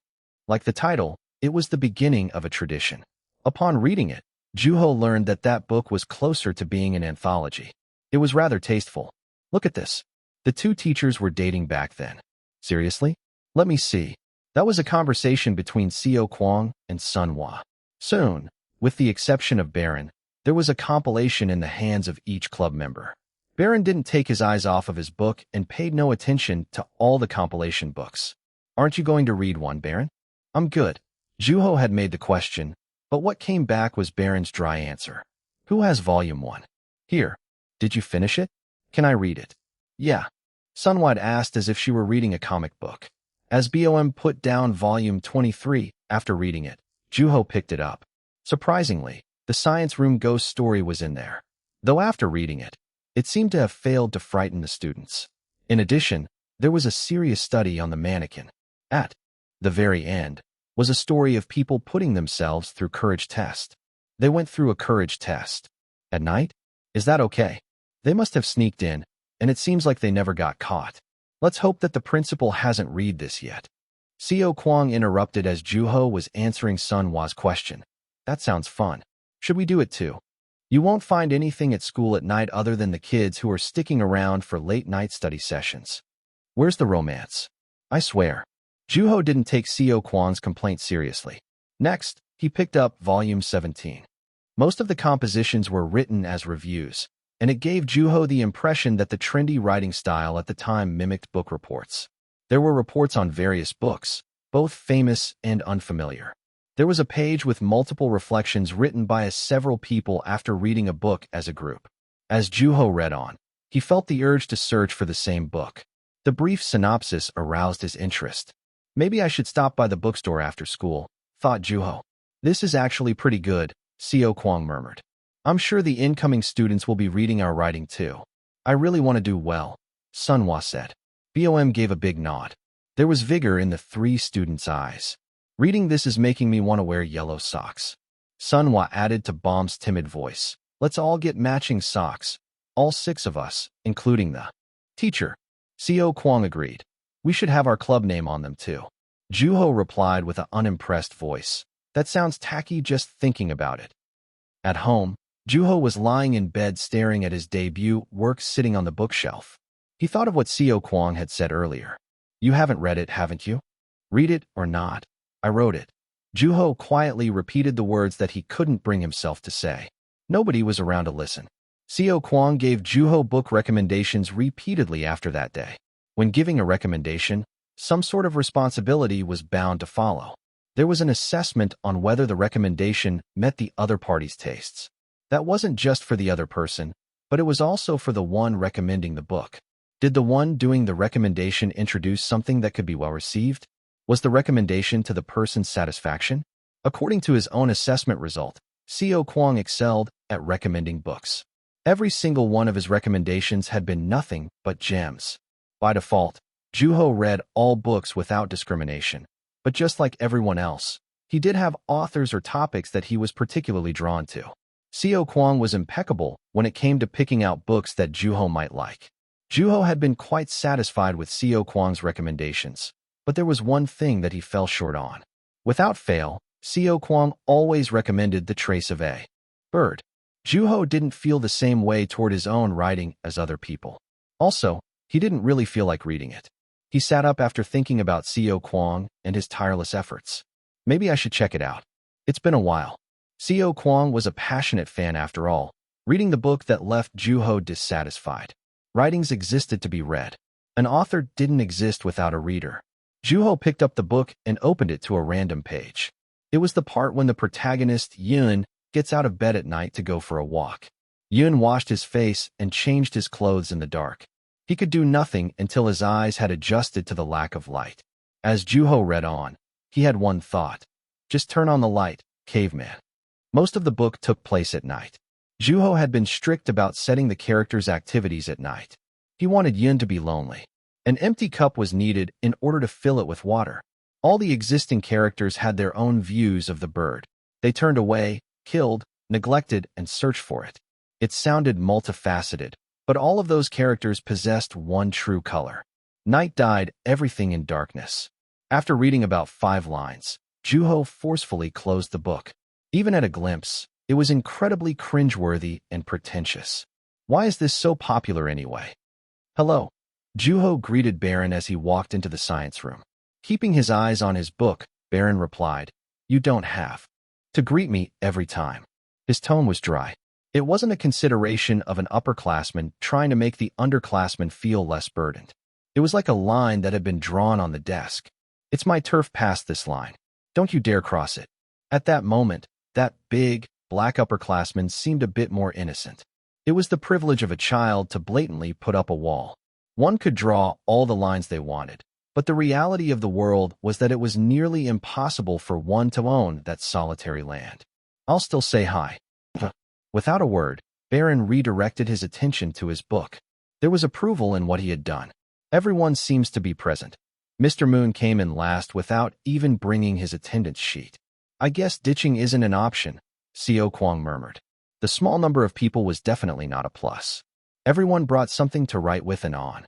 Like the title, it was the beginning of a tradition. Upon reading it, Juho learned that that book was closer to being an anthology. It was rather tasteful. Look at this. The two teachers were dating back then. Seriously? Let me see. That was a conversation between Seo Kwang and Sun Wa. Soon, with the exception of Baron, there was a compilation in the hands of each club member. Baron didn't take his eyes off of his book and paid no attention to all the compilation books. Aren't you going to read one, Baron? I'm good. Juho had made the question, but what came back was Baron's dry answer. Who has volume 1? Here. Did you finish it? Can I read it? Yeah. Sunwide asked as if she were reading a comic book. As BOM put down volume 23, after reading it, Juho picked it up. Surprisingly, the science room ghost story was in there. Though after reading it, it seemed to have failed to frighten the students. In addition, there was a serious study on the mannequin. At the very end was a story of people putting themselves through courage test. They went through a courage test. At night? Is that okay? They must have sneaked in, and it seems like they never got caught. Let's hope that the principal hasn't read this yet. Seo Kwang interrupted as Juho was answering Sunhwa's question. That sounds fun. Should we do it too? You won't find anything at school at night other than the kids who are sticking around for late-night study sessions. Where's the romance? I swear. Juho didn't take Seo Kwang's complaint seriously. Next, he picked up volume 17. Most of the compositions were written as reviews, and it gave Juho the impression that the trendy writing style at the time mimicked book reports. There were reports on various books, both famous and unfamiliar. There was a page with multiple reflections written by several people after reading a book as a group. As Juho read on, he felt the urge to search for the same book. The brief synopsis aroused his interest. Maybe I should stop by the bookstore after school, thought Juho. This is actually pretty good, Seo Kwang murmured. I'm sure the incoming students will be reading our writing too. I really want to do well, Sunhwa said. BOM gave a big nod. There was vigor in the three students' eyes. Reading this is making me want to wear yellow socks. Sunhwa added to Bom's timid voice. Let's all get matching socks. All 6 of us, including the teacher. Seo Kwang agreed. We should have our club name on them too. Juho replied with an unimpressed voice. That sounds tacky just thinking about it. At home, Juho was lying in bed staring at his debut work sitting on the bookshelf. He thought of what Seo Kwang had said earlier. You haven't read it, haven't you? Read it or not. I wrote it. Juho quietly repeated the words that he couldn't bring himself to say. Nobody was around to listen. Seo Kwang gave Juho book recommendations repeatedly after that day. When giving a recommendation, some sort of responsibility was bound to follow. There was an assessment on whether the recommendation met the other party's tastes. That wasn't just for the other person, but it was also for the one recommending the book. Did the one doing the recommendation introduce something that could be well received? Was the recommendation to the person's satisfaction? According to his own assessment result, Seo Kwang excelled at recommending books. Every single one of his recommendations had been nothing but gems. By default, Juho read all books without discrimination. But just like everyone else, he did have authors or topics that he was particularly drawn to. Seo Kwang was impeccable when it came to picking out books that Juho might like. Juho had been quite satisfied with Seo Kwang's recommendations, but there was one thing that he fell short on. Without fail, Seo Kwang always recommended The Trace of a Bird. Juho didn't feel the same way toward his own writing as other people. Also, he didn't really feel like reading it. He sat up after thinking about Seo Kwang and his tireless efforts. Maybe I should check it out. It's been a while. Seo Kwang was a passionate fan after all, reading the book that left Juho dissatisfied. Writings existed to be read. An author didn't exist without a reader. Juho picked up the book and opened it to a random page. It was the part when the protagonist, Yun, gets out of bed at night to go for a walk. Yun washed his face and changed his clothes in the dark. He could do nothing until his eyes had adjusted to the lack of light. As Juho read on, he had one thought. Just turn on the light, caveman. Most of the book took place at night. Juho had been strict about setting the characters' activities at night. He wanted Yun to be lonely. An empty cup was needed in order to fill it with water. All the existing characters had their own views of the bird. They turned away, killed, neglected, and searched for it. It sounded multifaceted, but all of those characters possessed one true color. Night died, everything in darkness. After reading about 5 lines, Juho forcefully closed the book. Even at a glimpse, it was incredibly cringeworthy and pretentious. Why is this so popular anyway? Hello. Juho greeted Baron as he walked into the science room. Keeping his eyes on his book, Baron replied, You don't have to greet me every time. His tone was dry. It wasn't a consideration of an upperclassman trying to make the underclassman feel less burdened. It was like a line that had been drawn on the desk. It's my turf past this line. Don't you dare cross it. At that moment, that big, black upperclassman seemed a bit more innocent. It was the privilege of a child to blatantly put up a wall. One could draw all the lines they wanted, but the reality of the world was that it was nearly impossible for one to own that solitary land. I'll still say hi. Without a word, Baron redirected his attention to his book. There was approval in what he had done. Everyone seems to be present. Mr. Moon came in last without even bringing his attendance sheet. I guess ditching isn't an option, Co Kwong murmured. The small number of people was definitely not a plus. Everyone brought something to write with and on.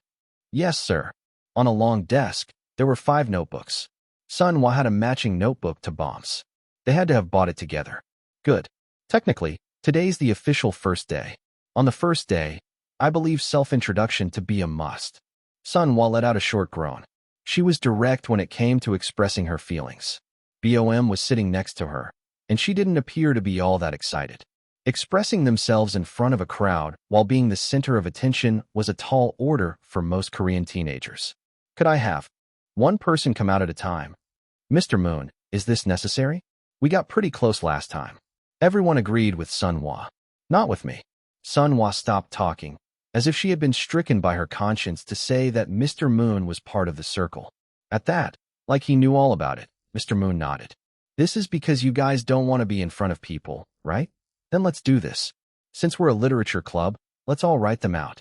Yes, sir. On a long desk, there were 5 notebooks. Sun Hwa had a matching notebook to Bomb's. They had to have bought it together. Good. Technically, today's the official first day. On the first day, I believe self-introduction to be a must. Sun Hwa let out a short groan. She was direct when it came to expressing her feelings. BOM was sitting next to her, and she didn't appear to be all that excited. Expressing themselves in front of a crowd while being the center of attention was a tall order for most Korean teenagers. Could I have one person come out at a time? Mr. Moon, is this necessary? We got pretty close last time. Everyone agreed with Sun Hwa. Not with me. Sun Hwa stopped talking, as if she had been stricken by her conscience to say that Mr. Moon was part of the circle. At that, like he knew all about it, Mr. Moon nodded. This is because you guys don't want to be in front of people, right? Then let's do this. Since we're a literature club, let's all write them out.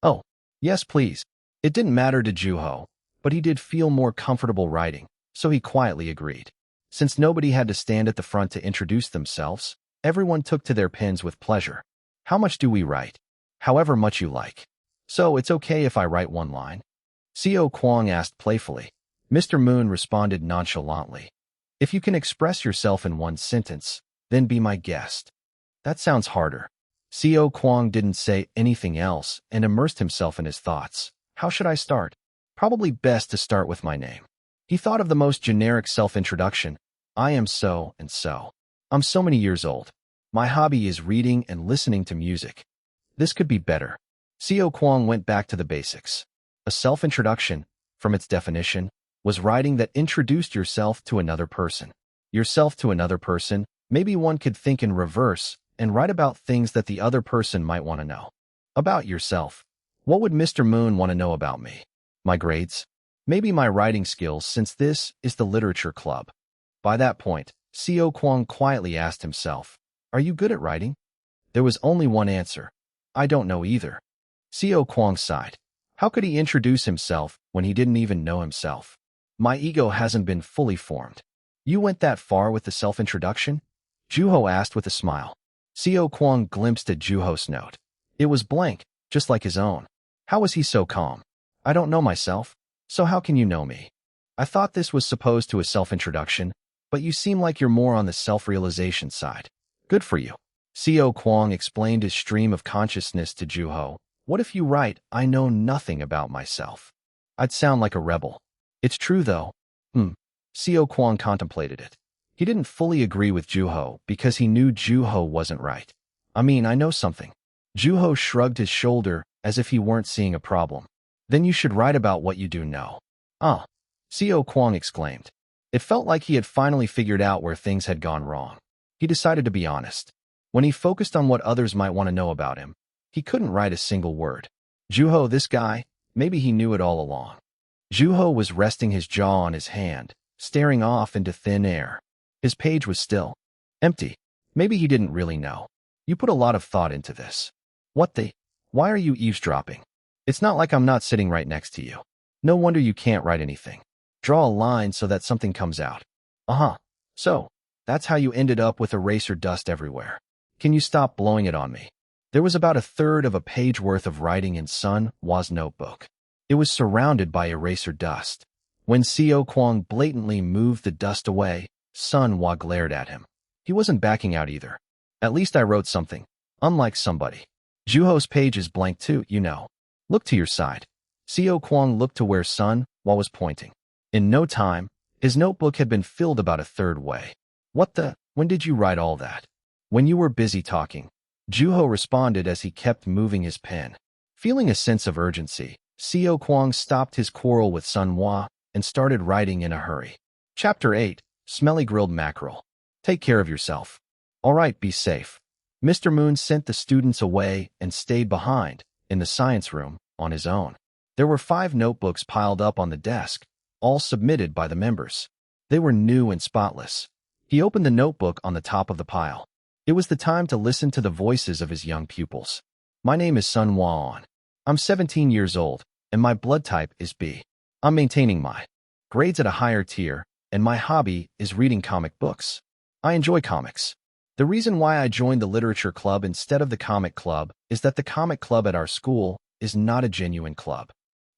Oh, yes please. It didn't matter to Juho, but he did feel more comfortable writing, so he quietly agreed. Since nobody had to stand at the front to introduce themselves, everyone took to their pens with pleasure. How much do we write? However much you like. So it's okay if I write 1 line? Co Kwong asked playfully. Mr. Moon responded nonchalantly. If you can express yourself in 1 sentence, then be my guest. That sounds harder. Co Kwong didn't say anything else and immersed himself in his thoughts. How should I start? Probably best to start with my name. He thought of the most generic self-introduction. I am so and so. I'm so many years old. My hobby is reading and listening to music. This could be better. Co Kwong went back to the basics. A self-introduction, from its definition, was writing that introduced yourself to another person. Yourself to another person, maybe one could think in reverse and write about things that the other person might want to know. About yourself. What would Mr. Moon want to know about me? My grades? Maybe my writing skills, since this is the literature club. By that point, Co Kwong quietly asked himself, are you good at writing? There was only one answer. I don't know either. Co Kwong sighed. How could he introduce himself when he didn't even know himself? My ego hasn't been fully formed. You went that far with the self-introduction? Juho asked with a smile. Co Kwong glimpsed at Juho's note. It was blank, just like his own. How was he so calm? I don't know myself, so how can you know me? I thought this was supposed to a self-introduction, but you seem like you're more on the self-realization side. Good for you. Co Kwong explained his stream of consciousness to Juho. What if you write, I know nothing about myself? I'd sound like a rebel. It's true though. Co Kwong contemplated it. He didn't fully agree with Juho because he knew Juho wasn't right. I mean, I know something. Juho shrugged his shoulder as if he weren't seeing a problem. Then you should write about what you do know. Ah, Co Kwong exclaimed. It felt like he had finally figured out where things had gone wrong. He decided to be honest. When he focused on what others might want to know about him, he couldn't write a single word. Juho, this guy, maybe he knew it all along. Juho was resting his jaw on his hand, staring off into thin air. His page was still empty. Maybe he didn't really know. You put a lot of thought into this. What the? Why are you eavesdropping? It's not like I'm not sitting right next to you. No wonder you can't write anything. Draw a line so that something comes out. So, that's how you ended up with eraser dust everywhere. Can you stop blowing it on me? There was about 1/3 of a page worth of writing in Sun Hwa's notebook. It was surrounded by eraser dust. When Co Kwong blatantly moved the dust away, Sun Hwa glared at him. He wasn't backing out either. At least I wrote something, unlike somebody. Juho's page is blank too, you know. Look to your side. Co Kwong looked to where Sun Hwa was pointing. In no time, his notebook had been filled about 1/3 way. What the? When did you write all that? When you were busy talking. Juho responded as he kept moving his pen. Feeling a sense of urgency, Co Kwong stopped his quarrel with Sun Hwa and started writing in a hurry. Chapter 8, Smelly Grilled Mackerel. Take care of yourself. All right, be safe. Mr. Moon sent the students away and stayed behind, in the science room, on his own. There were 5 notebooks piled up on the desk, all submitted by the members. They were new and spotless. He opened the notebook on the top of the pile. It was the time to listen to the voices of his young pupils. My name is Sun Hua-on. I'm 17 years old, and my blood type is B. I'm maintaining my grades at a higher tier, and my hobby is reading comic books. I enjoy comics. The reason why I joined the literature club instead of the comic club is that the comic club at our school is not a genuine club.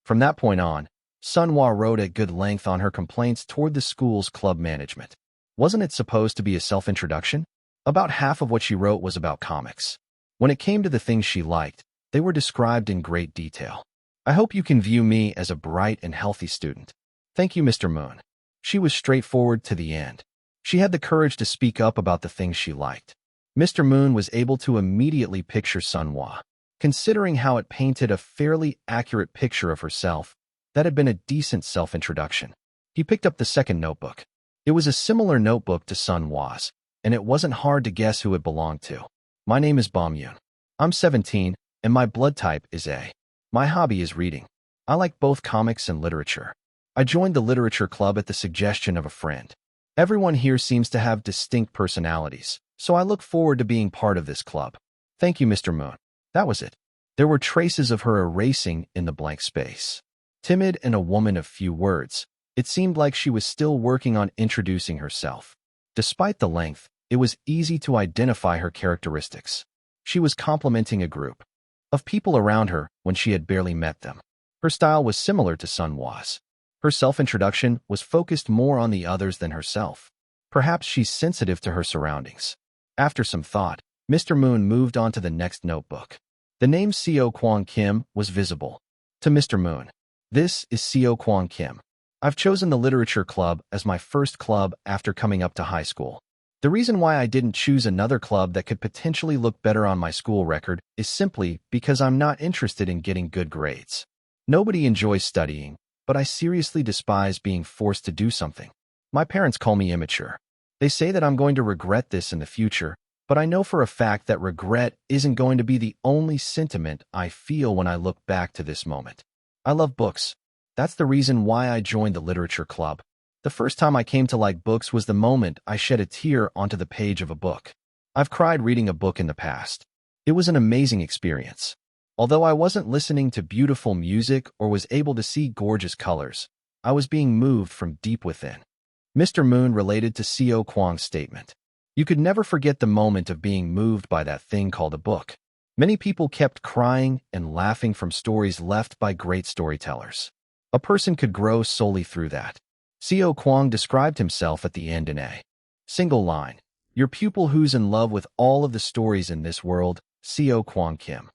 From that point on, Sun Hua wrote at good length on her complaints toward the school's club management. Wasn't it supposed to be a self-introduction? About half of what she wrote was about comics. When it came to the things she liked, they were described in great detail. I hope you can view me as a bright and healthy student. Thank you, Mr. Moon. She was straightforward to the end. She had the courage to speak up about the things she liked. Mr. Moon was able to immediately picture Sun Hua. Considering how it painted a fairly accurate picture of herself, that had been a decent self-introduction. He picked up the second notebook. It was a similar notebook to Sun Hua's, and it wasn't hard to guess who it belonged to. My name is Bom Yoon. I'm 17, and my blood type is A. My hobby is reading. I like both comics and literature. I joined the literature club at the suggestion of a friend. Everyone here seems to have distinct personalities, so I look forward to being part of this club. Thank you, Mr. Moon. That was it. There were traces of her erasing in the blank space. Timid and a woman of few words, it seemed like she was still working on introducing herself. Despite the length, it was easy to identify her characteristics. She was complimenting a group of people around her when she had barely met them. Her style was similar to Sun Hua's. Her self-introduction was focused more on the others than herself. Perhaps she's sensitive to her surroundings. After some thought, Mr. Moon moved on to the next notebook. The name Seo Kwang Kim was visible to Mr. Moon. This is Seo Kwang Kim. I've chosen the literature club as my first club after coming up to high school. The reason why I didn't choose another club that could potentially look better on my school record is simply because I'm not interested in getting good grades. Nobody enjoys studying, but I seriously despise being forced to do something. My parents call me immature. They say that I'm going to regret this in the future, but I know for a fact that regret isn't going to be the only sentiment I feel when I look back to this moment. I love books. That's the reason why I joined the literature club. The first time I came to like books was the moment I shed a tear onto the page of a book. I've cried reading a book in the past. It was an amazing experience. Although I wasn't listening to beautiful music or was able to see gorgeous colors, I was being moved from deep within. Mr. Moon related to Seo Kwang's statement. You could never forget the moment of being moved by that thing called a book. Many people kept crying and laughing from stories left by great storytellers. A person could grow solely through that. Seo Kwang described himself at the end in a single line. Your pupil who's in love with all of the stories in this world, Seo Kwang Kim.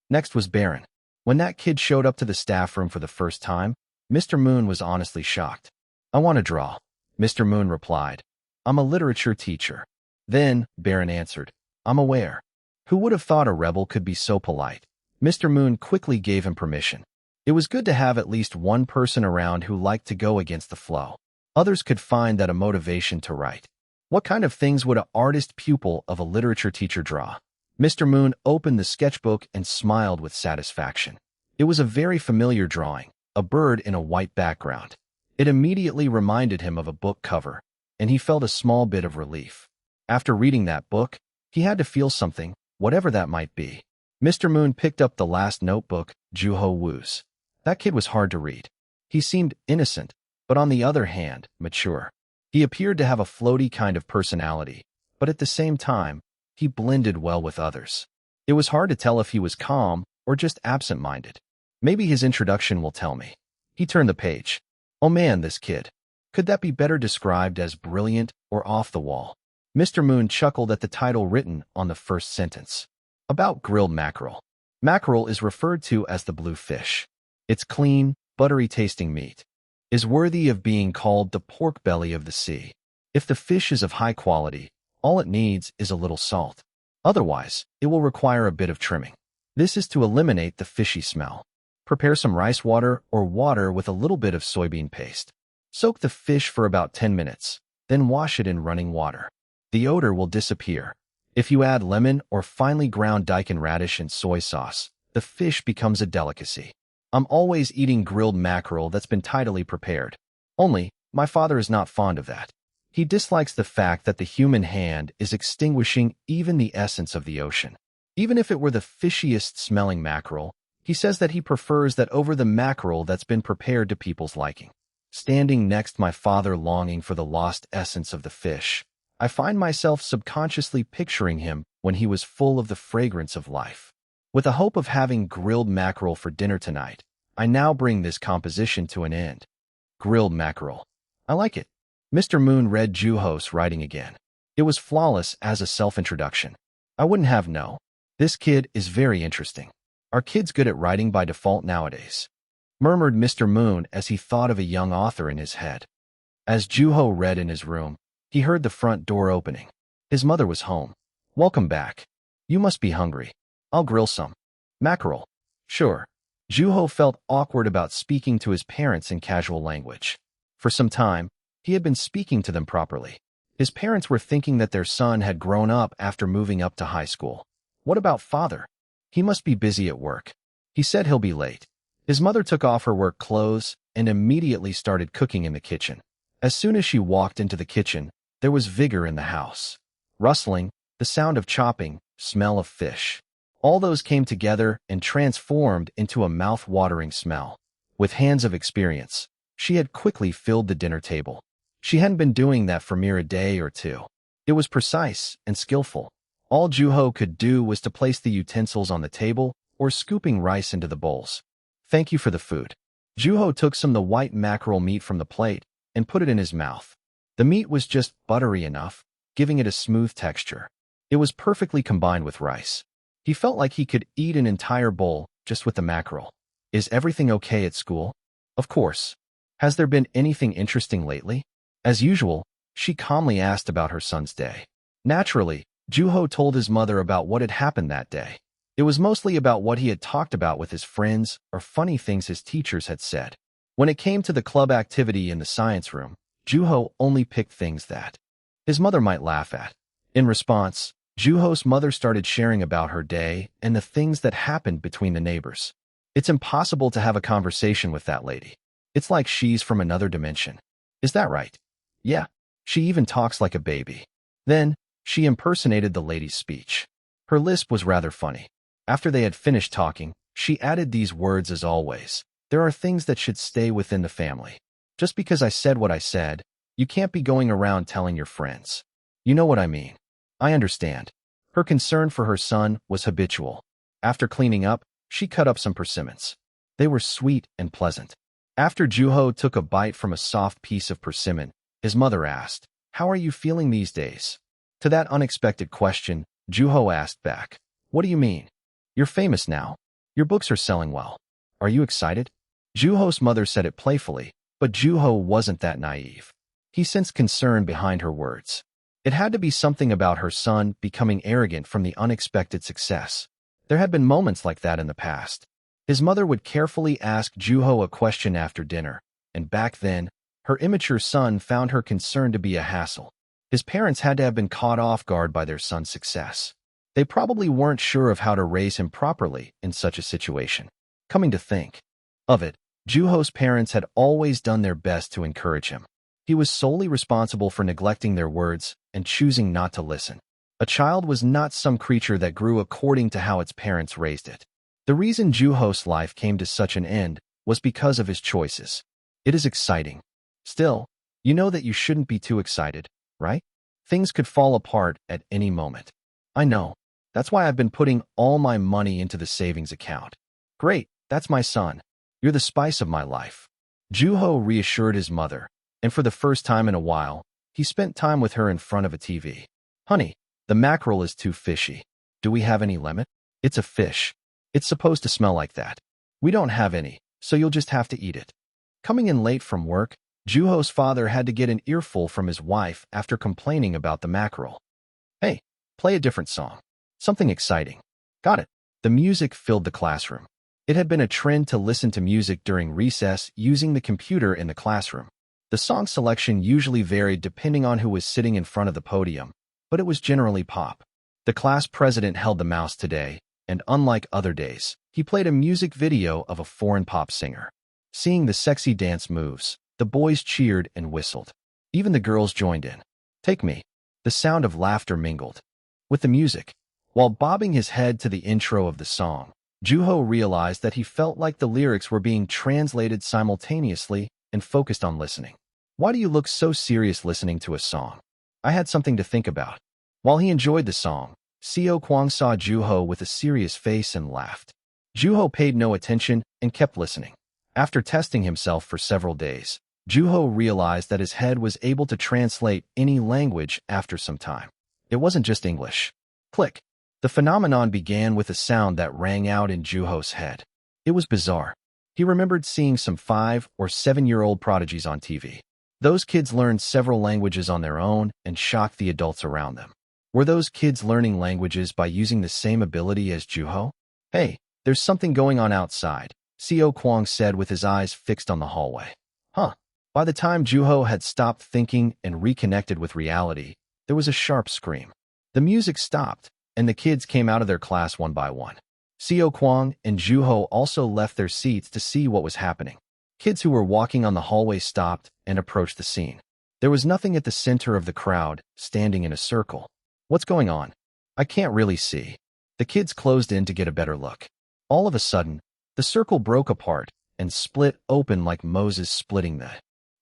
Next was Baron. When that kid showed up to the staff room for the first time, Mr. Moon was honestly shocked. I want to draw. Mr. Moon replied. I'm a literature teacher. Then, Baron answered. I'm aware. Who would have thought a rebel could be so polite? Mr. Moon quickly gave him permission. It was good to have at least one person around who liked to go against the flow. Others could find that a motivation to write. What kind of things would an artist pupil of a literature teacher draw? Mr. Moon opened the sketchbook and smiled with satisfaction. It was a very familiar drawing, a bird in a white background. It immediately reminded him of a book cover, and he felt a small bit of relief. After reading that book, he had to feel something, whatever that might be. Mr. Moon picked up the last notebook, Juho Woo's. That kid was hard to read. He seemed innocent, but on the other hand, mature. He appeared to have a floaty kind of personality, but at the same time, he blended well with others. It was hard to tell if he was calm or just absent-minded. Maybe his introduction will tell me. He turned the page. Oh man, this kid. Could that be better described as brilliant or off the wall? Mr. Moon chuckled at the title written on the first sentence. About grilled mackerel. Mackerel is referred to as the blue fish. Its clean, buttery-tasting meat is worthy of being called the pork belly of the sea. If the fish is of high quality, all it needs is a little salt. Otherwise, it will require a bit of trimming. This is to eliminate the fishy smell. Prepare some rice water or water with a little bit of soybean paste. Soak the fish for about 10 minutes, then wash it in running water. The odor will disappear. If you add lemon or finely ground daikon radish and soy sauce, the fish becomes a delicacy. I'm always eating grilled mackerel that's been tidily prepared. Only, my father is not fond of that. He dislikes the fact that the human hand is extinguishing even the essence of the ocean. Even if it were the fishiest smelling mackerel, he says that he prefers that over the mackerel that's been prepared to people's liking. Standing next my father longing for the lost essence of the fish, I find myself subconsciously picturing him when he was full of the fragrance of life. With the hope of having grilled mackerel for dinner tonight, I now bring this composition to an end. Grilled mackerel. I like it. Mr. Moon read Juho's writing again. It was flawless as a self-introduction. I wouldn't have no. This kid is very interesting. Are kids good at writing by default nowadays? Murmured Mr. Moon as he thought of a young author in his head. As Juho read in his room, he heard the front door opening. His mother was home. Welcome back. You must be hungry. I'll grill some. Mackerel. Sure. Juho felt awkward about speaking to his parents in casual language. For some time, he had been speaking to them properly. His parents were thinking that their son had grown up after moving up to high school. What about father? He must be busy at work. He said he'll be late. His mother took off her work clothes and immediately started cooking in the kitchen. As soon as she walked into the kitchen, there was vigor in the house. Rustling, the sound of chopping, smell of fish. All those came together and transformed into a mouth-watering smell. With hands of experience, she had quickly filled the dinner table. She hadn't been doing that for mere a day or two. It was precise and skillful. All Juho could do was to place the utensils on the table or scooping rice into the bowls. Thank you for the food. Juho took some of the white mackerel meat from the plate and put it in his mouth. The meat was just buttery enough, giving it a smooth texture. It was perfectly combined with rice. He felt like he could eat an entire bowl just with the mackerel. Is everything okay at school? Of course. Has there been anything interesting lately? As usual, she calmly asked about her son's day. Naturally, Juho told his mother about what had happened that day. It was mostly about what he had talked about with his friends or funny things his teachers had said. When it came to the club activity in the science room, Juho only picked things that his mother might laugh at. In response, Juho's mother started sharing about her day and the things that happened between the neighbors. It's impossible to have a conversation with that lady. It's like she's from another dimension. Is that right? Yeah. She even talks like a baby. Then, she impersonated the lady's speech. Her lisp was rather funny. After they had finished talking, she added these words as always. There are things that should stay within the family. Just because I said what I said, you can't be going around telling your friends. You know what I mean. I understand. Her concern for her son was habitual. After cleaning up, she cut up some persimmons. They were sweet and pleasant. After Juho took a bite from a soft piece of persimmon, his mother asked, "How are you feeling these days?" To that unexpected question, Juho asked back, "What do you mean? You're famous now. Your books are selling well. Are you excited?" Juho's mother said it playfully, but Juho wasn't that naive. He sensed concern behind her words. It had to be something about her son becoming arrogant from the unexpected success. There had been moments like that in the past. His mother would carefully ask Juho a question after dinner, and back then, her immature son found her concern to be a hassle. His parents had to have been caught off guard by their son's success. They probably weren't sure of how to raise him properly in such a situation. Coming to think of it, Juho's parents had always done their best to encourage him. He was solely responsible for neglecting their words and choosing not to listen. A child was not some creature that grew according to how its parents raised it. The reason Juho's life came to such an end was because of his choices. It is exciting. Still, you know that you shouldn't be too excited, right? Things could fall apart at any moment. I know. That's why I've been putting all my money into the savings account. Great, that's my son. You're the spice of my life. Juho reassured his mother, and for the first time in a while, he spent time with her in front of a TV. Honey, the mackerel is too fishy. Do we have any lemon? It's a fish. It's supposed to smell like that. We don't have any, so you'll just have to eat it. Coming in late from work, Juho's father had to get an earful from his wife after complaining about the mackerel. Hey, play a different song. Something exciting. Got it. The music filled the classroom. It had been a trend to listen to music during recess using the computer in the classroom. The song selection usually varied depending on who was sitting in front of the podium, but it was generally pop. The class president held the mouse today, and unlike other days, he played a music video of a foreign pop singer. Seeing the sexy dance moves, the boys cheered and whistled. Even the girls joined in. Take me. The sound of laughter mingled with the music. While bobbing his head to the intro of the song, Juho realized that he felt like the lyrics were being translated simultaneously and focused on listening. Why do you look so serious listening to a song? I had something to think about. While he enjoyed the song, Seo Kwang saw Juho with a serious face and laughed. Juho paid no attention and kept listening. After testing himself for several days, Juho realized that his head was able to translate any language after some time. It wasn't just English. Click. The phenomenon began with a sound that rang out in Juho's head. It was bizarre. He remembered seeing some 5- or 7-year-old prodigies on TV. Those kids learned several languages on their own and shocked the adults around them. Were those kids learning languages by using the same ability as Juho? Hey, there's something going on outside, Seo Kwang said with his eyes fixed on the hallway. Huh. By the time Juho had stopped thinking and reconnected with reality, there was a sharp scream. The music stopped, and the kids came out of their class one by one. Seo Kwang and Juho also left their seats to see what was happening. Kids who were walking on the hallway stopped and approached the scene. There was nothing at the center of the crowd, standing in a circle. What's going on? I can't really see. The kids closed in to get a better look. All of a sudden, the circle broke apart and split open like Moses splitting the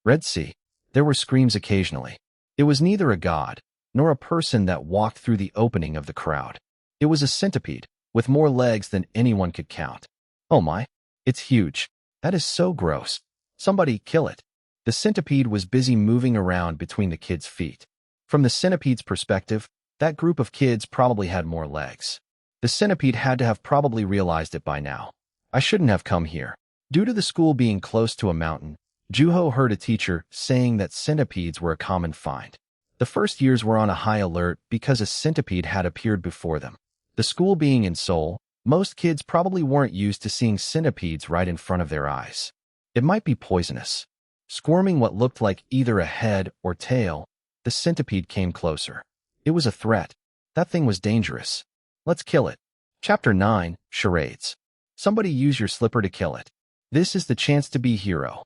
Red Sea. There were screams occasionally. It was neither a god nor a person that walked through the opening of the crowd. It was a centipede, with more legs than anyone could count. Oh my, it's huge. That is so gross. Somebody kill it. The centipede was busy moving around between the kids' feet. From the centipede's perspective, that group of kids probably had more legs. The centipede had to have probably realized it by now. I shouldn't have come here. Due to the school being close to a mountain, Juho heard a teacher saying that centipedes were a common find. The first years were on a high alert because a centipede had appeared before them. The school being in Seoul, most kids probably weren't used to seeing centipedes right in front of their eyes. It might be poisonous. Squirming what looked like either a head or tail, the centipede came closer. It was a threat. That thing was dangerous. Let's kill it. Chapter 9, Charades. Somebody use your slipper to kill it. This is the chance to be hero.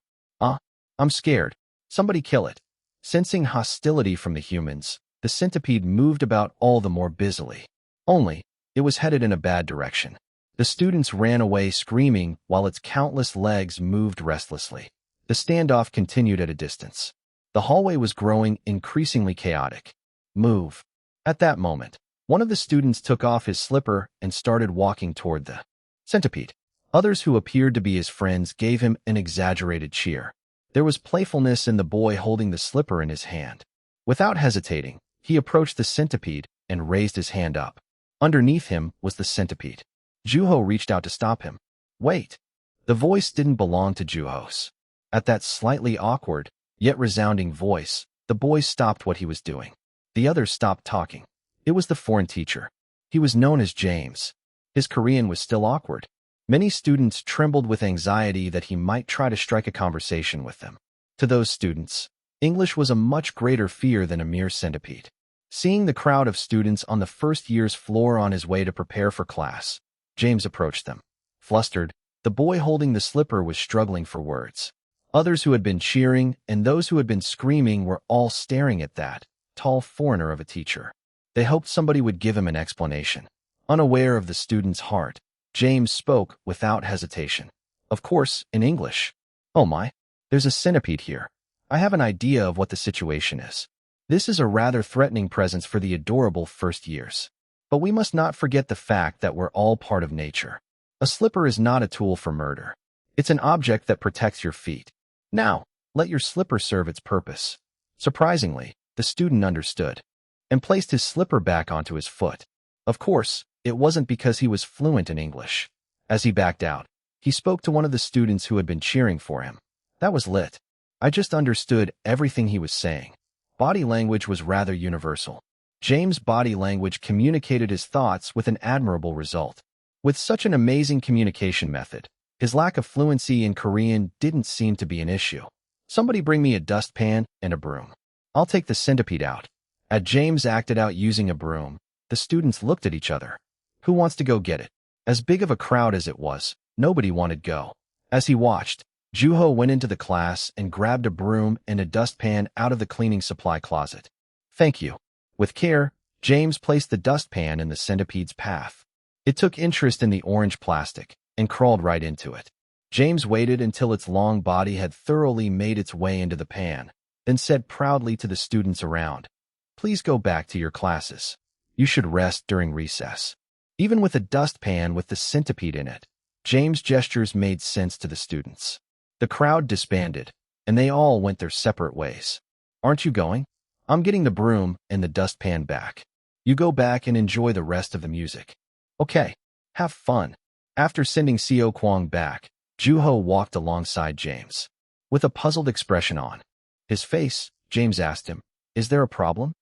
I'm scared. Somebody kill it. Sensing hostility from the humans, the centipede moved about all the more busily. Only, it was headed in a bad direction. The students ran away screaming while its countless legs moved restlessly. The standoff continued at a distance. The hallway was growing increasingly chaotic. Move. At that moment, one of the students took off his slipper and started walking toward the centipede. Others who appeared to be his friends gave him an exaggerated cheer. There was playfulness in the boy holding the slipper in his hand. Without hesitating, he approached the centipede and raised his hand up. Underneath him was the centipede. Juho reached out to stop him. Wait. The voice didn't belong to Juho's. At that slightly awkward, yet resounding voice, the boy stopped what he was doing. The others stopped talking. It was the foreign teacher. He was known as James. His Korean was still awkward. Many students trembled with anxiety that he might try to strike a conversation with them. To those students, English was a much greater fear than a mere centipede. Seeing the crowd of students on the first year's floor on his way to prepare for class, James approached them. Flustered, the boy holding the slipper was struggling for words. Others who had been cheering and those who had been screaming were all staring at that tall foreigner of a teacher. They hoped somebody would give him an explanation. Unaware of the student's heart, James spoke without hesitation. Of course, in English. Oh my, there's a centipede here. I have an idea of what the situation is. This is a rather threatening presence for the adorable first years. But we must not forget the fact that we're all part of nature. A slipper is not a tool for murder. It's an object that protects your feet. Now, let your slipper serve its purpose. Surprisingly, the student understood and placed his slipper back onto his foot. Of course, it wasn't because he was fluent in English. As he backed out, he spoke to one of the students who had been cheering for him. That was lit. I just understood everything he was saying. Body language was rather universal. James' body language communicated his thoughts with an admirable result. With such an amazing communication method, his lack of fluency in Korean didn't seem to be an issue. Somebody bring me a dustpan and a broom. I'll take the centipede out. As James acted out using a broom, The students looked at each other. Who wants to go get it? As big of a crowd as it was, nobody wanted go. As he watched, Juho went into the class and grabbed a broom and a dustpan out of the cleaning supply closet. Thank you. With care, James placed the dustpan in the centipede's path. It took interest in the orange plastic and crawled right into it. James waited until its long body had thoroughly made its way into the pan, then said proudly to the students around, "Please go back to your classes. You should rest during recess." Even with a dustpan with the centipede in it, James' gestures made sense to the students. The crowd disbanded, and they all went their separate ways. "Aren't you going? I'm getting the broom and the dustpan back. You go back and enjoy the rest of the music." "Okay, have fun." After sending Seo Kwang back, Juho walked alongside James. With a puzzled expression on his face, James asked him, "Is there a problem?"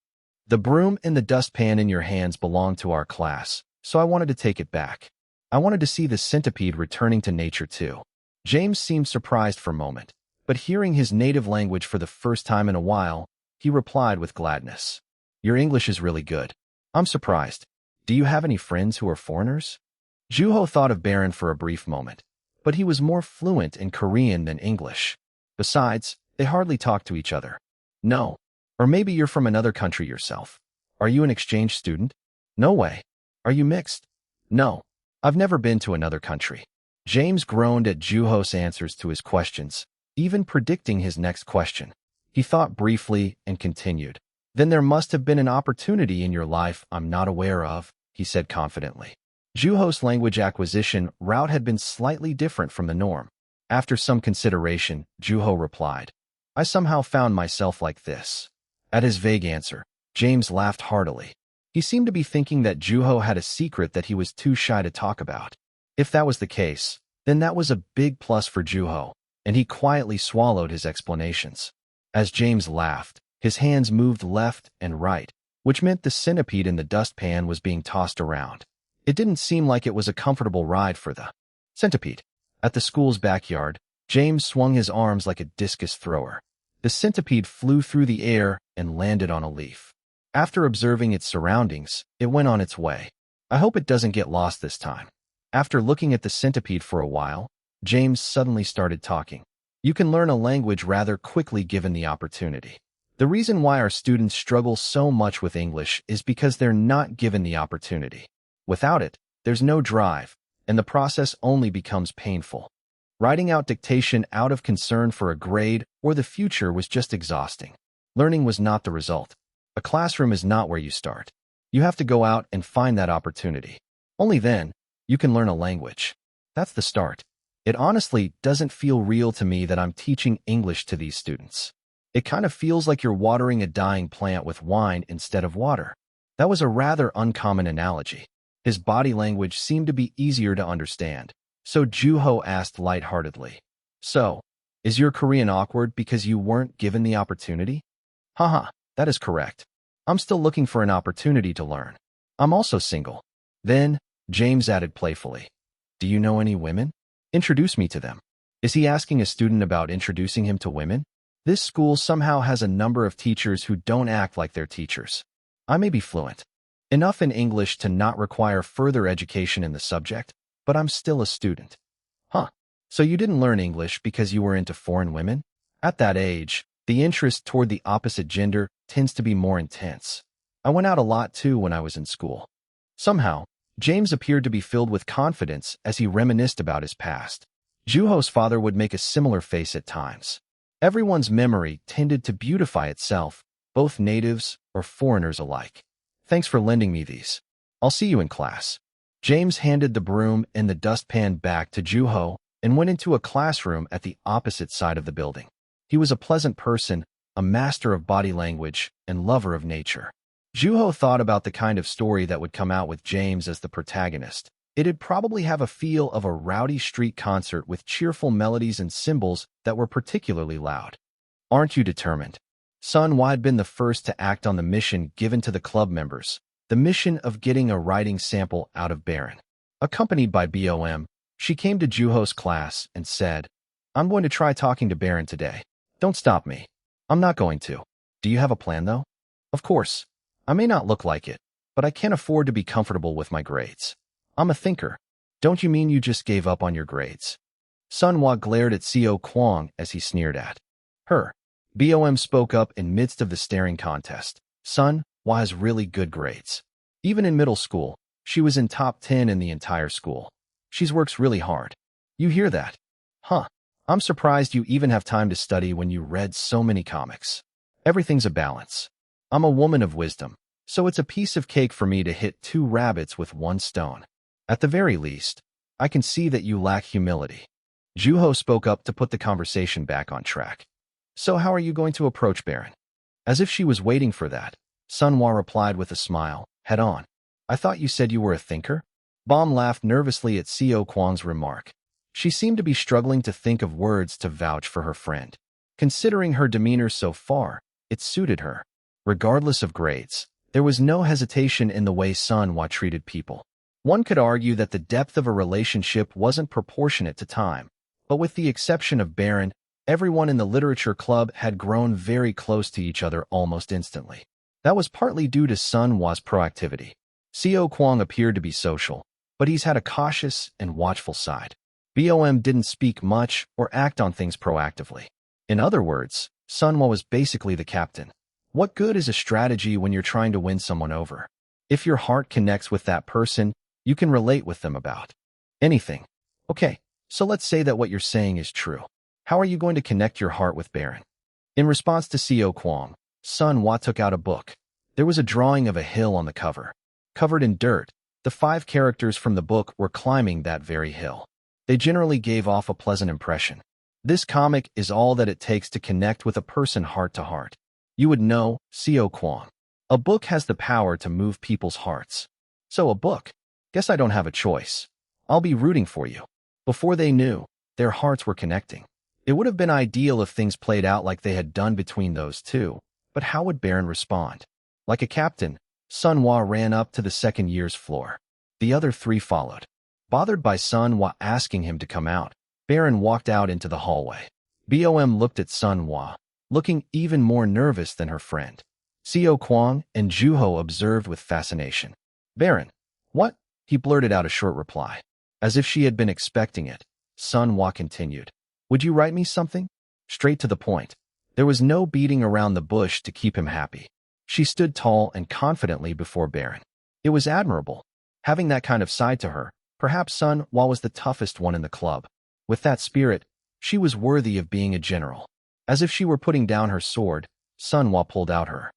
"The broom and the dustpan in your hands belong to our class, so I wanted to take it back. I wanted to see the centipede returning to nature too." James seemed surprised for a moment, but hearing his native language for the first time in a while, he replied with gladness, "Your English is really good. I'm surprised. Do you have any friends who are foreigners?" Juho thought of Baron for a brief moment, but he was more fluent in Korean than English. Besides, they hardly talked to each other. "No. Or maybe you're from another country yourself. Are you an exchange student?" "No way." "Are you mixed?" "No. I've never been to another country." James groaned at Juho's answers to his questions, even predicting his next question. He thought briefly and continued. "Then there must have been an opportunity in your life I'm not aware of," he said confidently. Juho's language acquisition route had been slightly different from the norm. After some consideration, Juho replied, "I somehow found myself like this." At his vague answer, James laughed heartily. He seemed to be thinking that Juho had a secret that he was too shy to talk about. If that was the case, then that was a big plus for Juho, and he quietly swallowed his explanations. As James laughed, his hands moved left and right, which meant the centipede in the dustpan was being tossed around. It didn't seem like it was a comfortable ride for the centipede. At the school's backyard, James swung his arms like a discus thrower. The centipede flew through the air and landed on a leaf. After observing its surroundings, it went on its way. "I hope it doesn't get lost this time." After looking at the centipede for a while, James suddenly started talking. "You can learn a language rather quickly given the opportunity. The reason why our students struggle so much with English is because they're not given the opportunity. Without it, there's no drive, and the process only becomes painful. Writing out dictation out of concern for a grade or the future was just exhausting. Learning was not the result. A classroom is not where you start. You have to go out and find that opportunity. Only then, you can learn a language. That's the start. It honestly doesn't feel real to me that I'm teaching English to these students. It kind of feels like you're watering a dying plant with wine instead of water." That was a rather uncommon analogy. His body language seemed to be easier to understand, so Juho asked lightheartedly, "So, is your Korean awkward because you weren't given the opportunity?" "Haha, that is correct. I'm still looking for an opportunity to learn. I'm also single." Then, James added playfully, "Do you know any women? Introduce me to them." Is he asking a student about introducing him to women? This school somehow has a number of teachers who don't act like they're teachers. I may be fluent enough in English to not require further education in the subject, but I'm still a student. Huh. So you didn't learn English because you were into foreign women? At that age, the interest toward the opposite gender tends to be more intense. I went out a lot too when I was in school. Somehow, James appeared to be filled with confidence as he reminisced about his past. Juho's father would make a similar face at times. Everyone's memory tended to beautify itself, both natives or foreigners alike. "Thanks for lending me these. I'll see you in class." James handed the broom and the dustpan back to Juho and went into a classroom at the opposite side of the building. He was a pleasant person, a master of body language, and lover of nature. Juho thought about the kind of story that would come out with James as the protagonist. It'd probably have a feel of a rowdy street concert with cheerful melodies and cymbals that were particularly loud. "Aren't you determined?" Sun Wha had been the first to act on the mission given to the club members, the mission of getting a writing sample out of Baron. Accompanied by BOM, she came to Juho's class and said, "I'm going to try talking to Baron today. Don't stop me." "I'm not going to. Do you have a plan, though?" "Of course. I may not look like it, but I can't afford to be comfortable with my grades. I'm a thinker. Don't you mean you just gave up on your grades? Sun Hua glared at Xiao Kuang as he sneered at her. BOM spoke up in midst of the staring contest. Sun Hua has really good grades. Even in middle school, she was in top 10 in the entire school. She works really hard. You hear that? Huh. I'm surprised you even have time to study when you read so many comics. Everything's a balance. I'm a woman of wisdom, so it's a piece of cake for me to hit 2 rabbits with 1 stone. At the very least, I can see that you lack humility. Juho spoke up to put the conversation back on track. So how are you going to approach Baron? As if she was waiting for that, Sun Hua replied with a smile, head on. I thought you said you were a thinker? Bomb laughed nervously at Xiao Kuang's remark. She seemed to be struggling to think of words to vouch for her friend. Considering her demeanor so far, it suited her. Regardless of grades, there was no hesitation in the way Sun Hua treated people. One could argue that the depth of a relationship wasn't proportionate to time, but with the exception of Baron, everyone in the literature club had grown very close to each other almost instantly. That was partly due to Sun Hua's proactivity. Xiao Kuang appeared to be social, but he's had a cautious and watchful side. BOM didn't speak much or act on things proactively. In other words, Sun Hua was basically the captain. What good is a strategy when you're trying to win someone over? If your heart connects with that person, you can relate with them about anything. Okay, so let's say that what you're saying is true. How are you going to connect your heart with Baron? In response to Xiao Kuang, Sun Hua took out a book. There was a drawing of a hill on the cover. Covered in dirt, the 5 characters from the book were climbing that very hill. They generally gave off a pleasant impression. This comic is all that it takes to connect with a person heart to heart. You would know, Xiao Kuang. A book has the power to move people's hearts. So a book. Guess I don't have a choice. I'll be rooting for you. Before they knew, their hearts were connecting. It would have been ideal if things played out like they had done between those two, but how would Baron respond? Like a captain, Sun Hua ran up to the second year's floor. The other 3 followed. Bothered by Sun Hua asking him to come out, Baron walked out into the hallway. BOM looked at Sun Hua, looking even more nervous than her friend. Xiao Kuang and Juho observed with fascination. Baron, what? He blurted out a short reply. As if she had been expecting it, Sun Hua continued. Would you write me something? Straight to the point. There was no beating around the bush to keep him happy. She stood tall and confidently before Baron. It was admirable. Having that kind of side to her, perhaps Sun Hua was the toughest one in the club. With that spirit, she was worthy of being a general. As if she were putting down her sword, Sun Hua pulled out her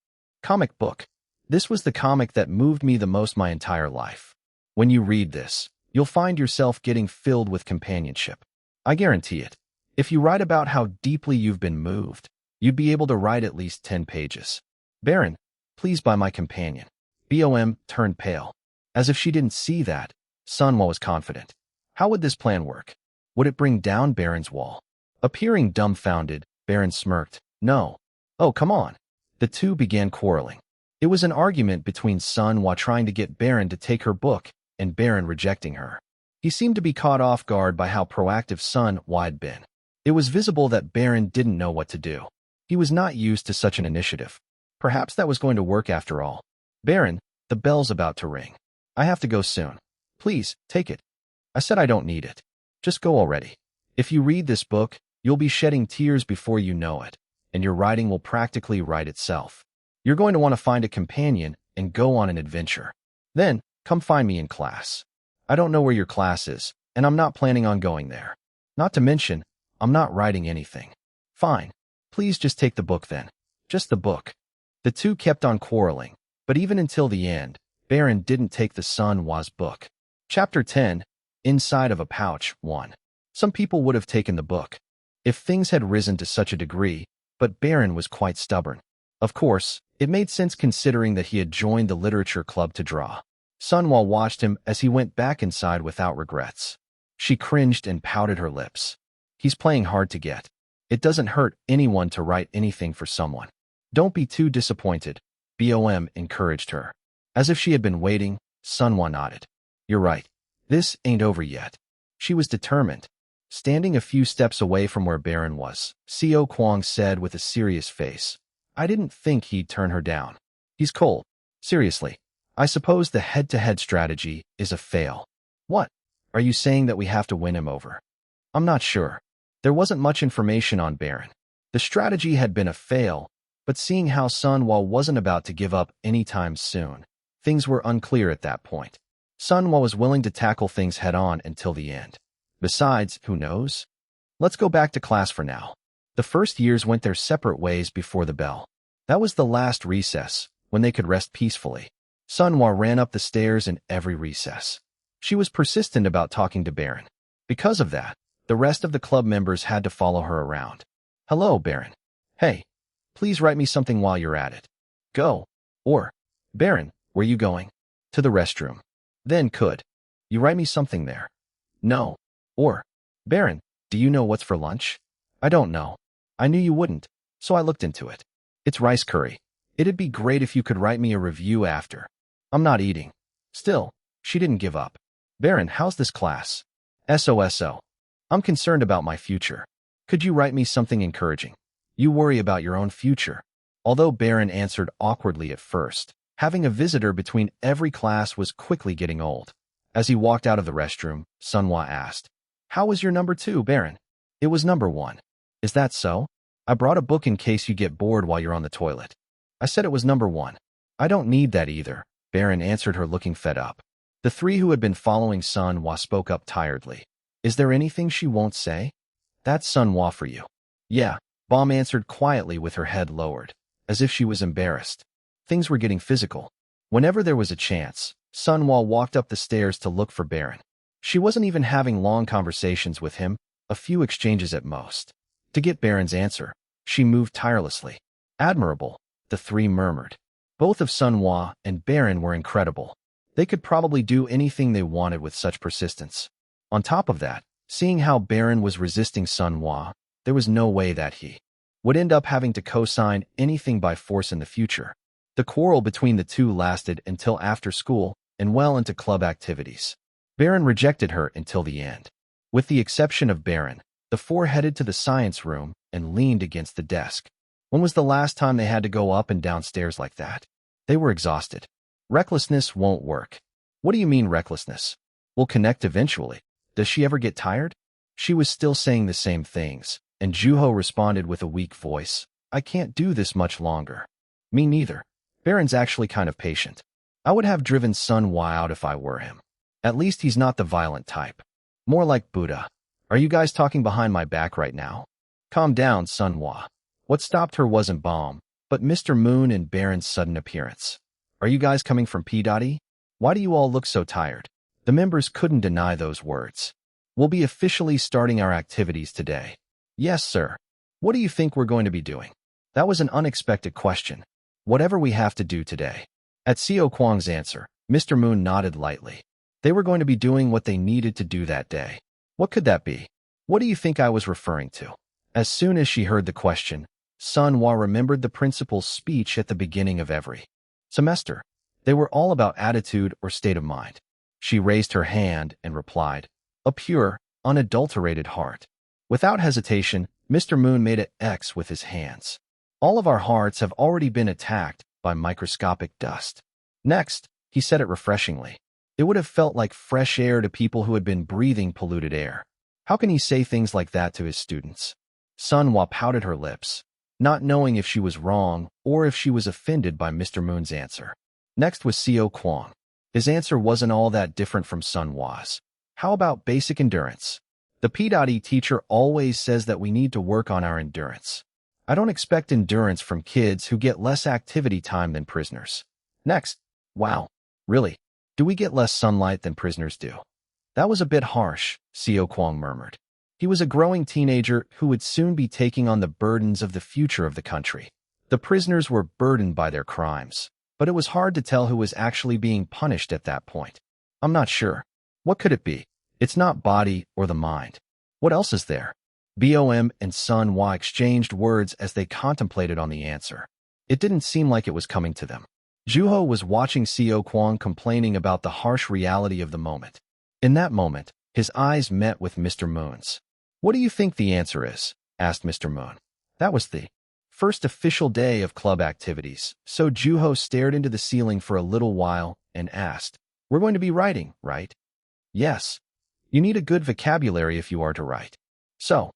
comic book. This was the comic that moved me the most my entire life. When you read this, you'll find yourself getting filled with companionship. I guarantee it. If you write about how deeply you've been moved, you'd be able to write at least 10 pages. Baron, please buy my companion. BOM turned pale. As if she didn't see that, Sun Hua was confident. How would this plan work? Would it bring down Baron's wall? Appearing dumbfounded, Baron smirked. No. Oh, come on. The 2 began quarreling. It was an argument between Sun Hua trying to get Baron to take her book and Baron rejecting her. He seemed to be caught off guard by how proactive Sun Hua had been. It was visible that Baron didn't know what to do. He was not used to such an initiative. Perhaps that was going to work after all. Baron, the bell's about to ring. I have to go soon. Please, take it. I said I don't need it. Just go already. If you read this book, you'll be shedding tears before you know it, and your writing will practically write itself. You're going to want to find a companion and go on an adventure. Then, come find me in class. I don't know where your class is, and I'm not planning on going there. Not to mention, I'm not writing anything. Fine. Please just take the book then. Just the book. The 2 kept on quarreling, but even until the end, Baron didn't take the Sun Hua's book. Chapter 10, Inside of a Pouch, 1. Some people would have taken the book if things had risen to such a degree, but Baron was quite stubborn. Of course, it made sense considering that he had joined the literature club to draw. Sun Hua watched him as he went back inside without regrets. She cringed and pouted her lips. He's playing hard to get. It doesn't hurt anyone to write anything for someone. Don't be too disappointed, BOM encouraged her. As if she had been waiting, Sun Hua nodded. You're right. This ain't over yet. She was determined. Standing a few steps away from where Baron was, Xiao Kuang said with a serious face. I didn't think he'd turn her down. He's cold. Seriously. I suppose the head-to-head strategy is a fail. What? Are you saying that we have to win him over? I'm not sure. There wasn't much information on Baron. The strategy had been a fail, but seeing how Sunwa wasn't about to give up anytime soon, things were unclear at that point. Sunwa was willing to tackle things head-on until the end. Besides, who knows? Let's go back to class for now. The first years went their separate ways before the bell. That was the last recess, when they could rest peacefully. Sunwa ran up the stairs in every recess. She was persistent about talking to Baron. Because of that, the rest of the club members had to follow her around. Hello, Baron. Hey, please write me something while you're at it. Go. Or, Baron, where you going? To the restroom. Then could you write me something there? No. Or, Baron, do you know what's for lunch? I don't know. I knew you wouldn't, so I looked into it. It's rice curry. It'd be great if you could write me a review after. I'm not eating. Still, she didn't give up. Baron, how's this class? SOSO. I'm concerned about my future. Could you write me something encouraging? You worry about your own future. Although Baron answered awkwardly at first, having a visitor between every class was quickly getting old. As he walked out of the restroom, Sunwa asked, How was your number 2, Baron? It was number 1. Is that so? I brought a book in case you get bored while you're on the toilet. I said it was number 1. I don't need that either, Baron answered her, looking fed up. The three who had been following Sunwa spoke up tiredly. Is there anything she won't say? That's Sunwa for you. Yeah, Bomb answered quietly with her head lowered, as if she was embarrassed. Things were getting physical. Whenever there was a chance, Sunwa walked up the stairs to look for Baron. She wasn't even having long conversations with him, a few exchanges at most. To get Baron's answer, she moved tirelessly. Admirable, the three murmured. Both of Sunwa and Baron were incredible. They could probably do anything they wanted with such persistence. On top of that, seeing how Baron was resisting Sunwa, there was no way that he would end up having to co-sign anything by force in the future. The quarrel between the two lasted until after school and well into club activities. Baron rejected her until the end. With the exception of Baron, the four headed to the science room and leaned against the desk. When was the last time they had to go up and down stairs like that? They were exhausted. Recklessness won't work. What do you mean recklessness? We'll connect eventually. Does she ever get tired? She was still saying the same things, and Juho responded with a weak voice. I can't do this much longer. Me neither. Baron's actually kind of patient. I would have driven Sunwa out if I were him. At least he's not the violent type. More like Buddha. Are you guys talking behind my back right now? Calm down, Sunwa. What stopped her wasn't Bomb, but Mr. Moon and Baron's sudden appearance. Are you guys coming from P. Why do you all look so tired? The members couldn't deny those words. We'll be officially starting our activities today. Yes, sir. What do you think we're going to be doing? That was an unexpected question. Whatever we have to do today. At Seo Kwang's answer, Mr. Moon nodded lightly. They were going to be doing what they needed to do that day. What could that be? What do you think I was referring to? As soon as she heard the question, Sunwa remembered the principal's speech at the beginning of every semester. They were all about attitude or state of mind. She raised her hand and replied, a pure, unadulterated heart. Without hesitation, Mr. Moon made an X with his hands. All of our hearts have already been attacked by microscopic dust. Next, he said it refreshingly. It would have felt like fresh air to people who had been breathing polluted air. How can he say things like that to his students? Sunwa pouted her lips, not knowing if she was wrong or if she was offended by Mr. Moon's answer. Next was Seo Kwang. His answer wasn't all that different from Sunwa's. How about basic endurance? The P.E teacher always says that we need to work on our endurance. I don't expect endurance from kids who get less activity time than prisoners. Next, wow, really? Do we get less sunlight than prisoners do? That was a bit harsh, Seo Kwang murmured. He was a growing teenager who would soon be taking on the burdens of the future of the country. The prisoners were burdened by their crimes, but it was hard to tell who was actually being punished at that point. I'm not sure. What could it be? It's not body or the mind. What else is there? Bom and Sunwa exchanged words as they contemplated on the answer. It didn't seem like it was coming to them. Juho was watching Seo Kwang complaining about the harsh reality of the moment. In that moment, his eyes met with Mr. Moon's. What do you think the answer is? Asked Mr. Moon. That was the first official day of club activities, so Juho stared into the ceiling for a little while and asked, "We're going to be writing, right?" "Yes. You need a good vocabulary if you are to write. So,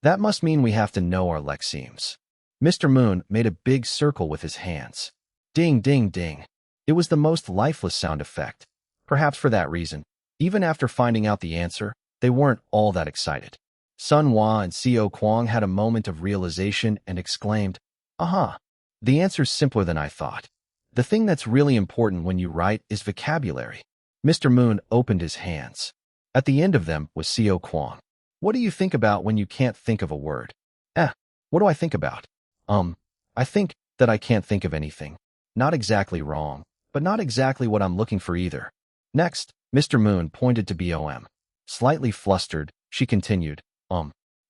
that must mean we have to know our lexemes." Mr. Moon made a big circle with his hands. Ding, ding, ding. It was the most lifeless sound effect. Perhaps for that reason, even after finding out the answer, they weren't all that excited. Sun Hua and Xiao Kuang had a moment of realization and exclaimed, "Aha! The answer's simpler than I thought. The thing that's really important when you write is vocabulary." Mr. Moon opened his hands. At the end of them was Xiao Kuang. "What do you think about when you can't think of a word?" What do I think about? I think that I can't think of anything. Not exactly wrong, but not exactly what I'm looking for either." Next, Mr. Moon pointed to BOM. Slightly flustered, she continued,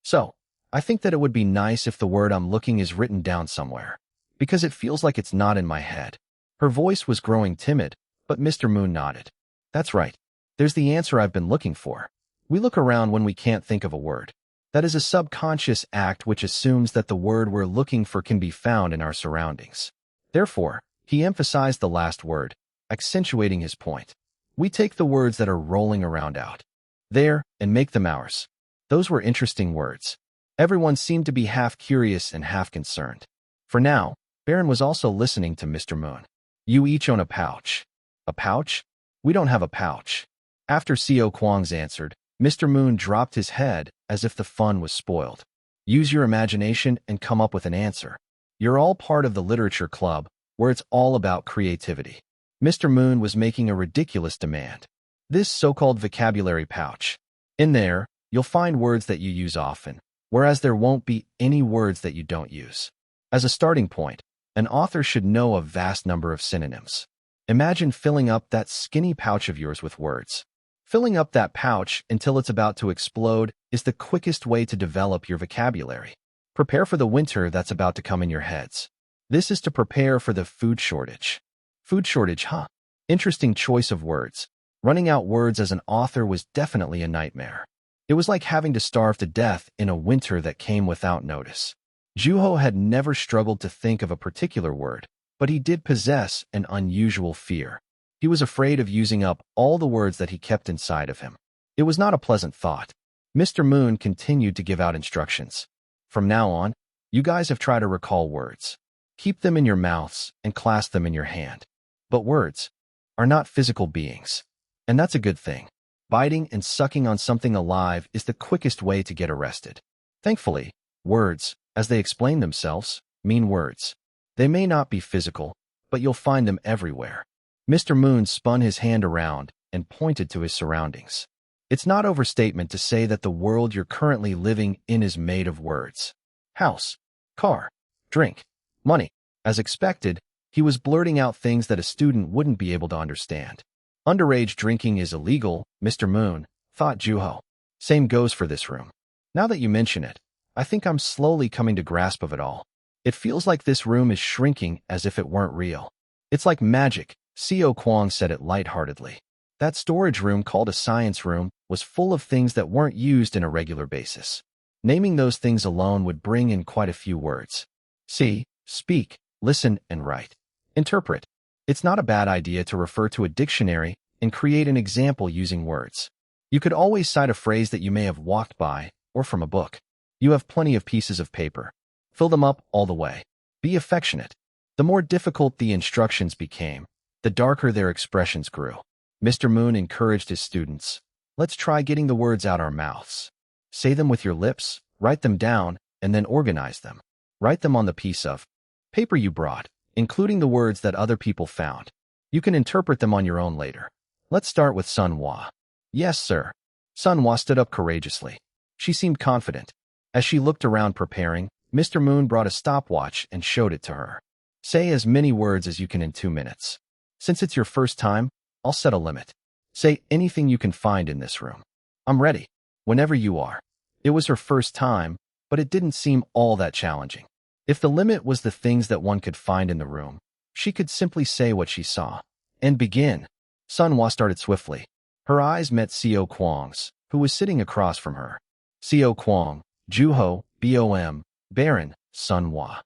So, I think that it would be nice if the word I'm looking is written down somewhere, because it feels like it's not in my head." Her voice was growing timid, but Mr. Moon nodded. "That's right. There's the answer I've been looking for. We look around when we can't think of a word. That is a subconscious act which assumes that the word we're looking for can be found in our surroundings." Therefore, he emphasized the last word, accentuating his point. "We take the words that are rolling around out there and make them ours." Those were interesting words. Everyone seemed to be half curious and half concerned. For now, Baron was also listening to Mr. Moon. "You each own a pouch." "A pouch? We don't have a pouch." After Xiao Kuang's answered, Mr. Moon dropped his head as if the fun was spoiled. "Use your imagination and come up with an answer. You're all part of the literature club, where it's all about creativity." Mr. Moon was making a ridiculous demand. "This so-called vocabulary pouch. In there, you'll find words that you use often, whereas there won't be any words that you don't use. As a starting point, an author should know a vast number of synonyms. Imagine filling up that skinny pouch of yours with words. Filling up that pouch until it's about to explode is the quickest way to develop your vocabulary. Prepare for the winter that's about to come in your heads. This is to prepare for the food shortage." Food shortage, huh? Interesting choice of words. Running out words as an author was definitely a nightmare. It was like having to starve to death in a winter that came without notice. Juho had never struggled to think of a particular word, but he did possess an unusual fear. He was afraid of using up all the words that he kept inside of him. It was not a pleasant thought. Mr. Moon continued to give out instructions. "From now on, you guys have tried to recall words. Keep them in your mouths and clasp them in your hand. But words are not physical beings. And that's a good thing. Biting and sucking on something alive is the quickest way to get arrested. Thankfully, words, as they explain themselves, mean words. They may not be physical, but you'll find them everywhere." Mr. Moon spun his hand around and pointed to his surroundings. "It's not overstatement to say that the world you're currently living in is made of words. House, car, drink, money." As expected, he was blurting out things that a student wouldn't be able to understand. "Underage drinking is illegal, Mr. Moon," thought Juho. "Same goes for this room. Now that you mention it, I think I'm slowly coming to grasp of it all. It feels like this room is shrinking as if it weren't real. It's like magic." Xiao Kuang said it lightheartedly. That storage room called a science room was full of things that weren't used on a regular basis. Naming those things alone would bring in quite a few words. See, speak, listen, and write. Interpret. It's not a bad idea to refer to a dictionary and create an example using words. You could always cite a phrase that you may have walked by or from a book. You have plenty of pieces of paper. Fill them up all the way. Be affectionate. The more difficult the instructions became, the darker their expressions grew. Mr. Moon encouraged his students. "Let's try getting the words out our mouths. Say them with your lips, write them down, and then organize them. Write them on the piece of paper you brought, including the words that other people found. You can interpret them on your own later. Let's start with Sun Hua." "Yes, sir." Sun Hua stood up courageously. She seemed confident. As she looked around preparing, Mr. Moon brought a stopwatch and showed it to her. "Say as many words as you can in 2 minutes. Since it's your first time, I'll set a limit. Say anything you can find in this room. I'm ready, whenever you are." It was her first time, but it didn't seem all that challenging. If the limit was the things that one could find in the room, she could simply say what she saw and begin. Sun Hua started swiftly. Her eyes met Xiao Kuang's, who was sitting across from her. Xiao Kuang, Juho, BOM, Baron, Sun Hua.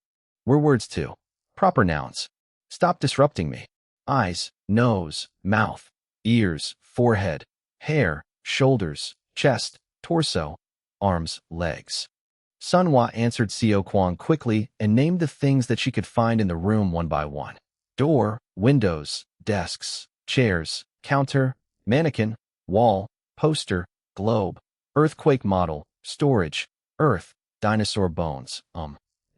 We're words too. Proper nouns. Stop disrupting me. eyes, nose, mouth, ears, forehead, hair, shoulders, chest, torso, arms, legs. Sunhwa answered Seo Kwang quickly and named the things that she could find in the room one by one. Door, windows, desks, chairs, counter, mannequin, wall, poster, globe, earthquake model, storage, earth, dinosaur bones,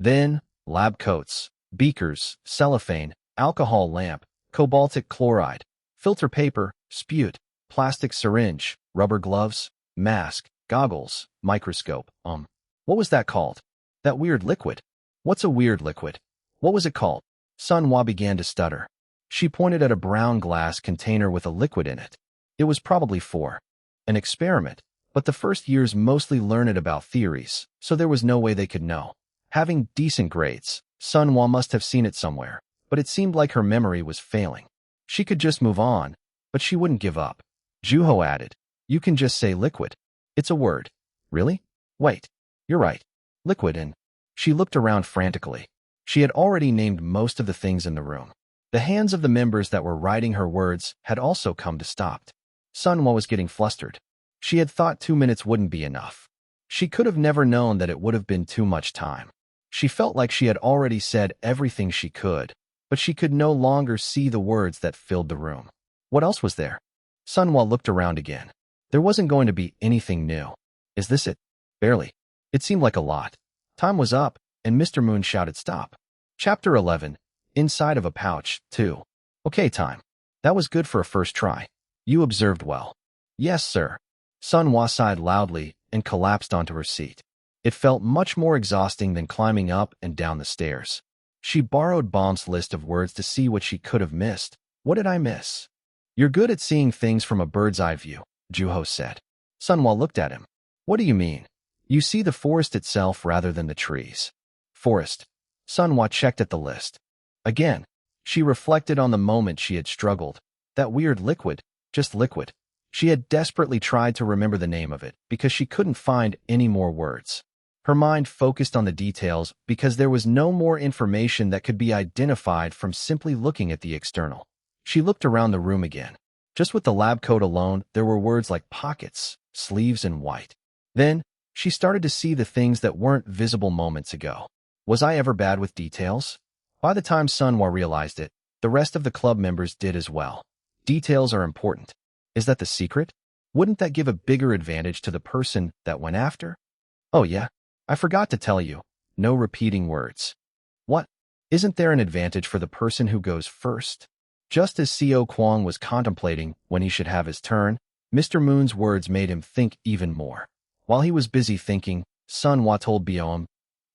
Then, lab coats, beakers, cellophane, alcohol lamp, cobaltic chloride, filter paper, spute, plastic syringe, rubber gloves, mask, goggles, microscope, What was that called? That weird liquid. What's a weird liquid? What was it called? Sunhwa began to stutter. She pointed at a brown glass container with a liquid in it. It was probably for an experiment, but the first years mostly learned about theories, so there was no way they could know. Having decent grades, Sunhwa must have seen it somewhere, but it seemed like her memory was failing. She could just move on, but she wouldn't give up. Juho added, "You can just say liquid. It's a word." "Really? Wait. You're right. Liquid and..." She looked around frantically. She had already named most of the things in the room. The hands of the members that were writing her words had also come to stop. Sunhwa was getting flustered. She had thought 2 minutes wouldn't be enough. She could have never known that it would have been too much time. She felt like she had already said everything she could, but she could no longer see the words that filled the room. What else was there? Sunhwa looked around again. There wasn't going to be anything new. Is this it? Barely. It seemed like a lot. Time was up, and Mr. Moon shouted stop. Chapter 11. Inside of a pouch, 2. Okay, time. That was good for a first try. You observed well. Yes, sir. Sunhwa sighed loudly and collapsed onto her seat. It felt much more exhausting than climbing up and down the stairs. She borrowed Bomb's list of words to see what she could have missed. What did I miss? You're good at seeing things from a bird's eye view, Juho said. Sunhwa looked at him. What do you mean? You see the forest itself rather than the trees. Forest. Sunhwa checked at the list. Again, she reflected on the moment she had struggled. That weird liquid, just liquid. She had desperately tried to remember the name of it because she couldn't find any more words. Her mind focused on the details because there was no more information that could be identified from simply looking at the external. She looked around the room again. Just with the lab coat alone, there were words like pockets, sleeves, and white. Then, she started to see the things that weren't visible moments ago. Was I ever bad with details? By the time Sunhwa realized it, the rest of the club members did as well. Details are important. Is that the secret? Wouldn't that give a bigger advantage to the person that went after? Oh yeah, I forgot to tell you. No repeating words. What? Isn't there an advantage for the person who goes first? Just as Seo Kwang was contemplating when he should have his turn, Mr. Moon's words made him think even more. While he was busy thinking, Sunhwa told Boem,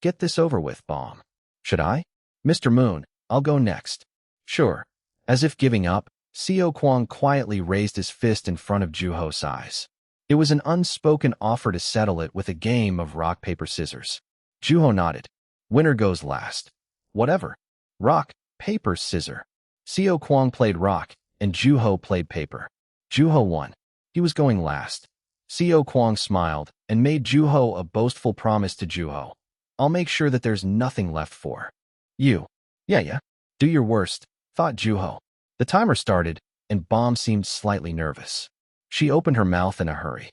"Get this over with, Bomb." "Should I?" "Mr. Moon, I'll go next." "Sure." As if giving up, Seo Kwang quietly raised his fist in front of Juho's eyes. It was an unspoken offer to settle it with a game of rock, paper, scissors. Juho nodded. Winner goes last. Whatever. Rock, paper, scissor. Seo Kwang played rock, and Juho played paper. Juho won. He was going last. Seo Kwang smiled and made Juho a boastful promise to Juho. "I'll make sure that there's nothing left for you." Yeah. Do your worst, thought Juho. The timer started, and Bomb seemed slightly nervous. She opened her mouth in a hurry.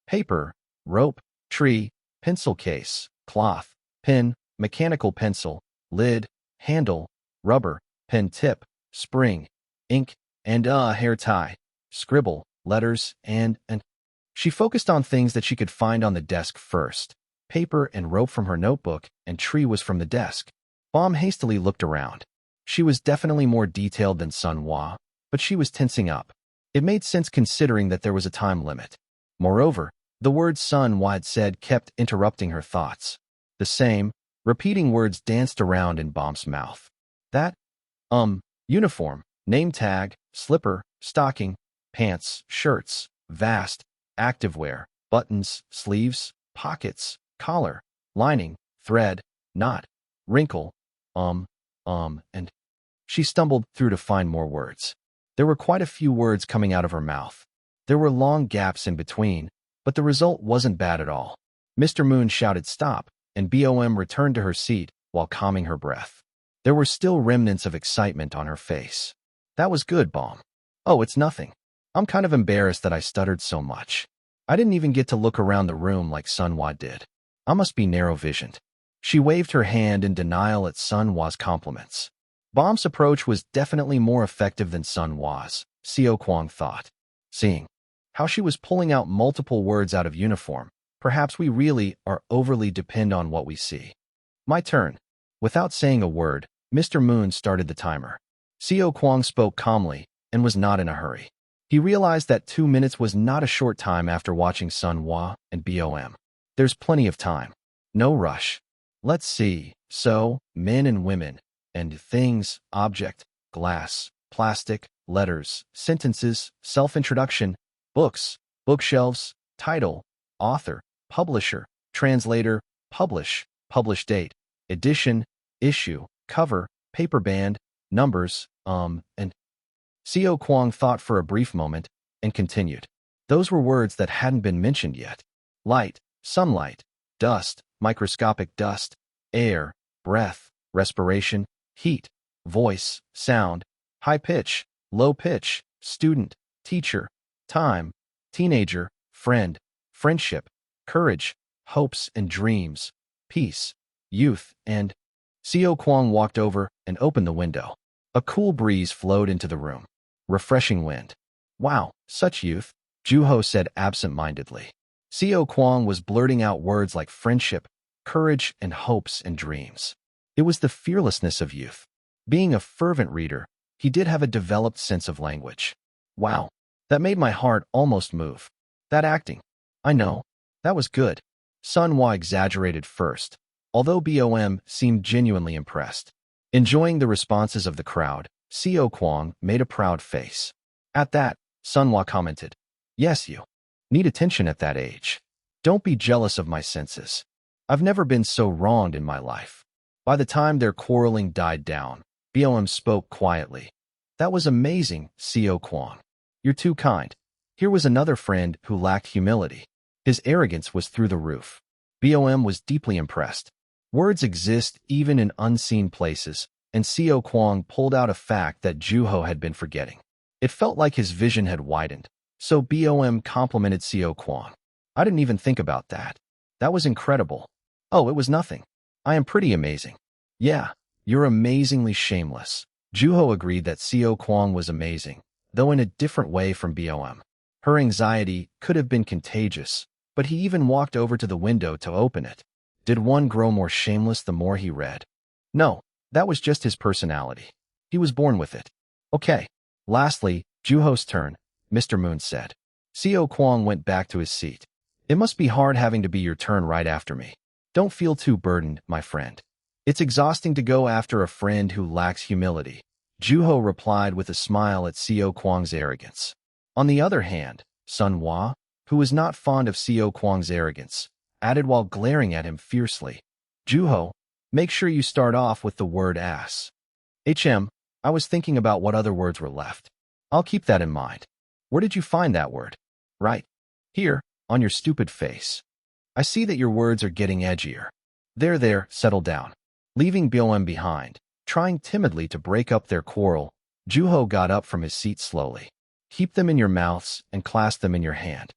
Paper, rope, tree, pencil case, cloth, pen, mechanical pencil, lid, handle, rubber, pen tip, spring, ink, and hair tie, scribble, letters, and. She focused on things that she could find on the desk first. Paper and rope from her notebook, and tree was from the desk. Bomb hastily looked around. She was definitely more detailed than Sunhwa, but she was tensing up. It made sense considering that there was a time limit. Moreover, the words Sunhwa had said kept interrupting her thoughts. The same, repeating words danced around in Bomb's mouth. That, uniform, name tag, slipper, stocking, pants, shirts, vast, activewear, buttons, sleeves, pockets, collar, lining, thread, knot, wrinkle, and... She stumbled through to find more words. There were quite a few words coming out of her mouth. There were long gaps in between, but the result wasn't bad at all. Mr. Moon shouted stop, and Boem returned to her seat while calming her breath. There were still remnants of excitement on her face. That was good, Bomb. Oh, it's nothing. I'm kind of embarrassed that I stuttered so much. I didn't even get to look around the room like Sunhwa did. I must be narrow-visioned. She waved her hand in denial at Sunhwa's compliments. Bomb's approach was definitely more effective than Sunhwa's, Seo Kwang thought. Seeing how she was pulling out multiple words out of uniform, perhaps we really are overly depend on what we see. My turn. Without saying a word, Mr. Moon started the timer. Seo Kwang spoke calmly and was not in a hurry. He realized that 2 minutes was not a short time after watching Sunhwa and BOM. There's plenty of time. No rush. Let's see. So, men and women, and things, object, glass, plastic, letters, sentences, self-introduction, books, bookshelves, title, author, publisher, translator, publish, publish date, edition, issue, cover, paper band, numbers, and Seo Kwang thought for a brief moment and continued. Those were words that hadn't been mentioned yet. Light, sunlight, dust, microscopic dust, air, breath, respiration, heat, voice, sound, high pitch, low pitch, student, teacher, time, teenager, friend, friendship, courage, hopes and dreams, peace, youth, and Seo Kwang walked over and opened the window. A cool breeze flowed into the room. Refreshing wind. Wow, such youth, Juho said absent-mindedly. Seo Kwang was blurting out words like friendship, courage, and hopes and dreams. It was the fearlessness of youth. Being a fervent reader, he did have a developed sense of language. Wow, that made my heart almost move. That acting. I know. That was good. Sunhwa exaggerated first, although BOM seemed genuinely impressed. Enjoying the responses of the crowd, Seo Kwang made a proud face. At that, Sunhwa commented, "Yes, you need attention at that age. Don't be jealous of my senses. I've never been so wronged in my life." By the time their quarreling died down, BOM spoke quietly. "That was amazing, Seo Kwang. You're too kind." Here was another friend who lacked humility. His arrogance was through the roof. BOM was deeply impressed. Words exist even in unseen places, and Seo Kwang pulled out a fact that Juho had been forgetting. It felt like his vision had widened, so BOM complimented Seo Kwang. "I didn't even think about that. That was incredible." "Oh, it was nothing. I am pretty amazing." "Yeah, you're amazingly shameless." Juho agreed that Seo Kwang was amazing, though in a different way from BOM. Her anxiety could have been contagious, but he even walked over to the window to open it. Did one grow more shameless the more he read? No, that was just his personality. He was born with it. Okay. Lastly, Juho's turn, Mr. Moon said. Seo Kwang went back to his seat. "It must be hard having to be your turn right after me. Don't feel too burdened, my friend. It's exhausting to go after a friend who lacks humility." Juho replied with a smile at Seo Kwang's arrogance. On the other hand, Sunhwa, who was not fond of Seo Kwang's arrogance, added while glaring at him fiercely, "Juho, make sure you start off with the word ass." I was thinking about what other words were left. I'll keep that in mind. Where did you find that word?" "Right here, on your stupid face. I see that your words are getting edgier." There, settle down." Leaving BOM behind, trying timidly to break up their quarrel, Juho got up from his seat slowly. "Keep them in your mouths and clasp them in your hand."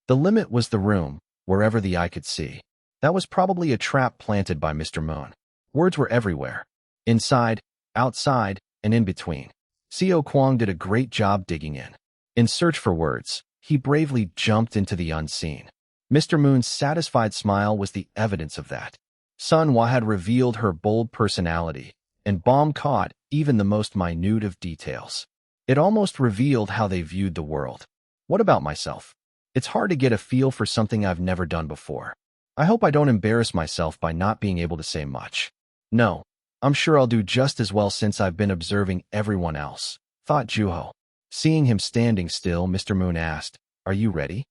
The limit was the room, wherever the eye could see. That was probably a trap planted by Mr. Moon. Words were everywhere. Inside, outside, and in between. Seo Kwang did a great job digging in. In search for words, he bravely jumped into the unseen. Mr. Moon's satisfied smile was the evidence of that. Sunhwa had revealed her bold personality, and Bomb caught even the most minute of details. It almost revealed how they viewed the world. What about myself? It's hard to get a feel for something I've never done before. I hope I don't embarrass myself by not being able to say much. No, I'm sure I'll do just as well since I've been observing everyone else, thought Juho. Seeing him standing still, Mr. Moon asked, "Are you ready?"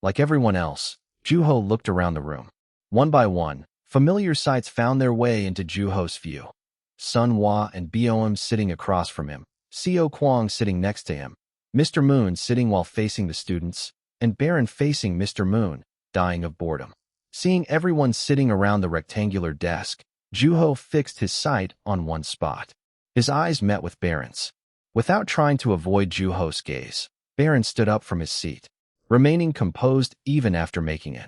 Like everyone else, Juho looked around the room. One by one, familiar sights found their way into Juho's view. Sunhwa and BOM sitting across from him, Seo Kwang sitting next to him, Mr. Moon sitting while facing the students, and Baron facing Mr. Moon, dying of boredom. Seeing everyone sitting around the rectangular desk, Juho fixed his sight on one spot. His eyes met with Baron's. Without trying to avoid Juho's gaze, Baron stood up from his seat, remaining composed even after making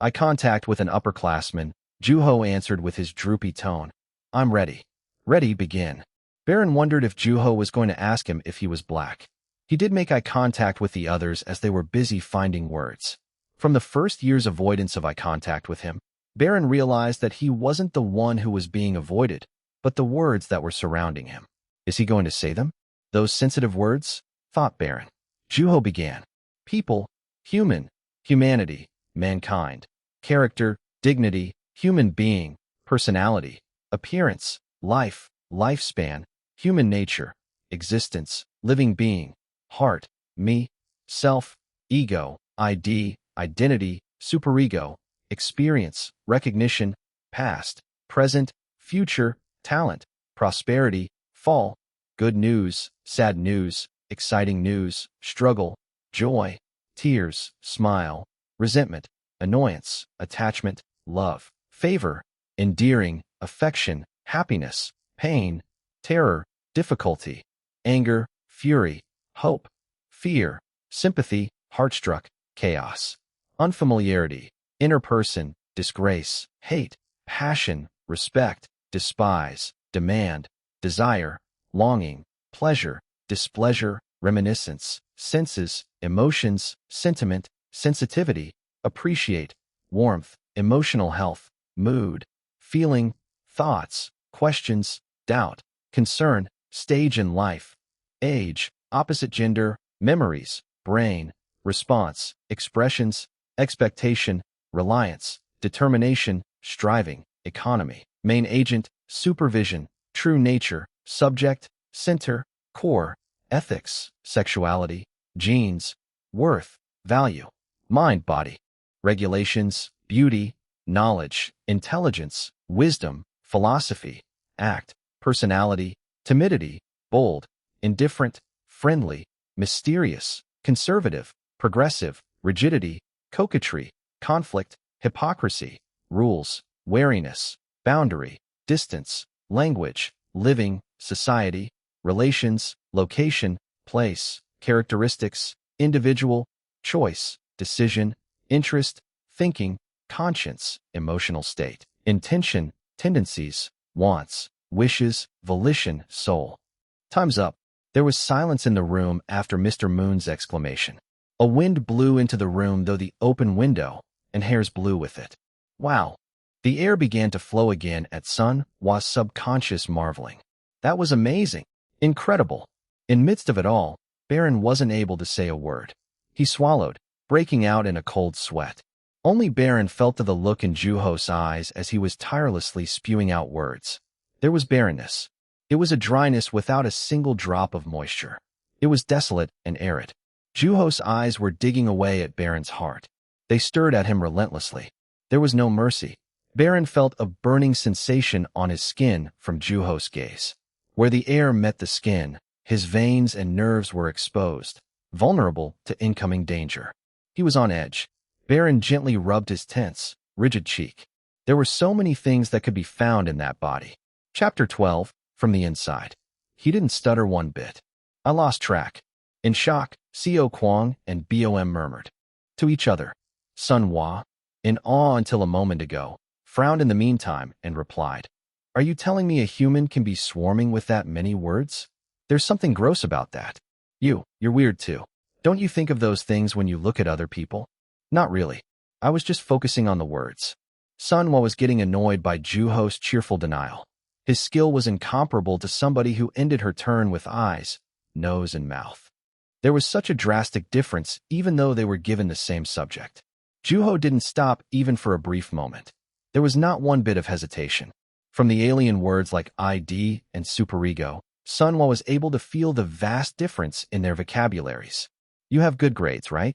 eye contact with an upperclassman. Juho answered with his droopy tone, "I'm ready." "Ready, begin." Baron wondered if Juho was going to ask him if he was black. He did make eye contact with the others as they were busy finding words. From the first year's avoidance of eye contact with him, Baron realized that he wasn't the one who was being avoided, but the words that were surrounding him. Is he going to say them? Those sensitive words? Thought Baron. Juho began. People, human, humanity, mankind, character, dignity, human being, personality, appearance, life, lifespan, human nature, existence, living being, heart, me, self, ego, ID, identity, superego, experience, recognition, past, present, future, talent, prosperity, fall, good news, sad news, exciting news, struggle, joy, tears, smile, resentment, annoyance, attachment, love, favor, endearing, affection, happiness, pain, terror, difficulty, anger, fury, hope, fear, sympathy, heartstruck, chaos, unfamiliarity, inner person, disgrace, hate, passion, respect, despise, demand, desire, longing, pleasure, displeasure, reminiscence, senses, emotions, sentiment, sensitivity, appreciate, warmth, emotional health, mood, feeling, thoughts, questions, doubt, concern, stage in life, age, opposite gender, memories, brain, response, expressions, expectation, reliance, determination, striving, economy, main agent, supervision, true nature, subject, center, core, ethics, sexuality, genes, worth, value, mind, body, regulations, beauty, knowledge, intelligence, wisdom, philosophy, act, personality, timidity, bold, indifferent, friendly, mysterious, conservative, progressive, rigidity, coquetry, conflict, hypocrisy, rules, wariness, boundary, distance, language, living, society, relations, location, place, characteristics, individual, choice, decision, interest, thinking, conscience, emotional state, intention, tendencies, wants, wishes, volition, soul. Time's up. There was silence in the room after Mr. Moon's exclamation. A wind blew into the room through the open window, and hairs blew with it. Wow. The air began to flow again at Sun Wa's subconscious marveling. That was amazing. Incredible. In midst of it all, Baron wasn't able to say a word. He swallowed, breaking out in a cold sweat. Only Baron felt the look in Juho's eyes as he was tirelessly spewing out words. There was barrenness. It was a dryness without a single drop of moisture. It was desolate and arid. Juho's eyes were digging away at Baron's heart. They stirred at him relentlessly. There was no mercy. Baron felt a burning sensation on his skin from Juho's gaze. Where the air met the skin, his veins and nerves were exposed, vulnerable to incoming danger. He was on edge. Baron gently rubbed his tense, rigid cheek. There were so many things that could be found in that body. Chapter 12, From the Inside. He didn't stutter one bit. I lost track. In shock, Co Kwang and Bom murmured to each other. Sun Wa, in awe until a moment ago, frowned in the meantime and replied, "Are you telling me a human can be swarming with that many words? There's something gross about that. You're weird too. Don't you think of those things when you look at other people?" "Not really. I was just focusing on the words." Sun Wa was getting annoyed by Juho's cheerful denial. His skill was incomparable to somebody who ended her turn with eyes, nose, and mouth. There was such a drastic difference even though they were given the same subject. Juho didn't stop even for a brief moment. There was not one bit of hesitation. From the alien words like ID and superego, Sun Wa was able to feel the vast difference in their vocabularies. "You have good grades, right?"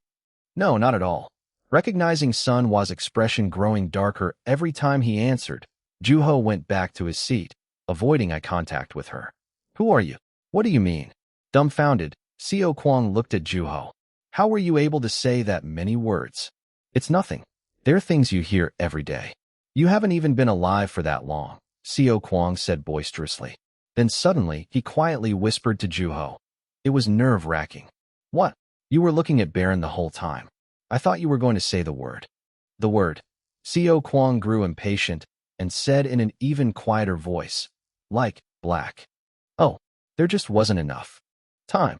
"No, not at all." Recognizing Sun Wa's expression growing darker every time he answered, Juho went back to his seat, avoiding eye contact with her. "Who are you? What do you mean?" Dumbfounded, Co Kwang looked at Juho. "How were you able to say that many words?" "It's nothing. They're things you hear every day." "You haven't even been alive for that long," Co Kwang said boisterously. Then suddenly, he quietly whispered to Juho, It was nerve-wracking. What? You were looking at Baron the whole time. I thought you were going to say the word. The word. Xiao Kuang grew impatient and said in an even quieter voice, like, black. Oh, there just wasn't enough. Time.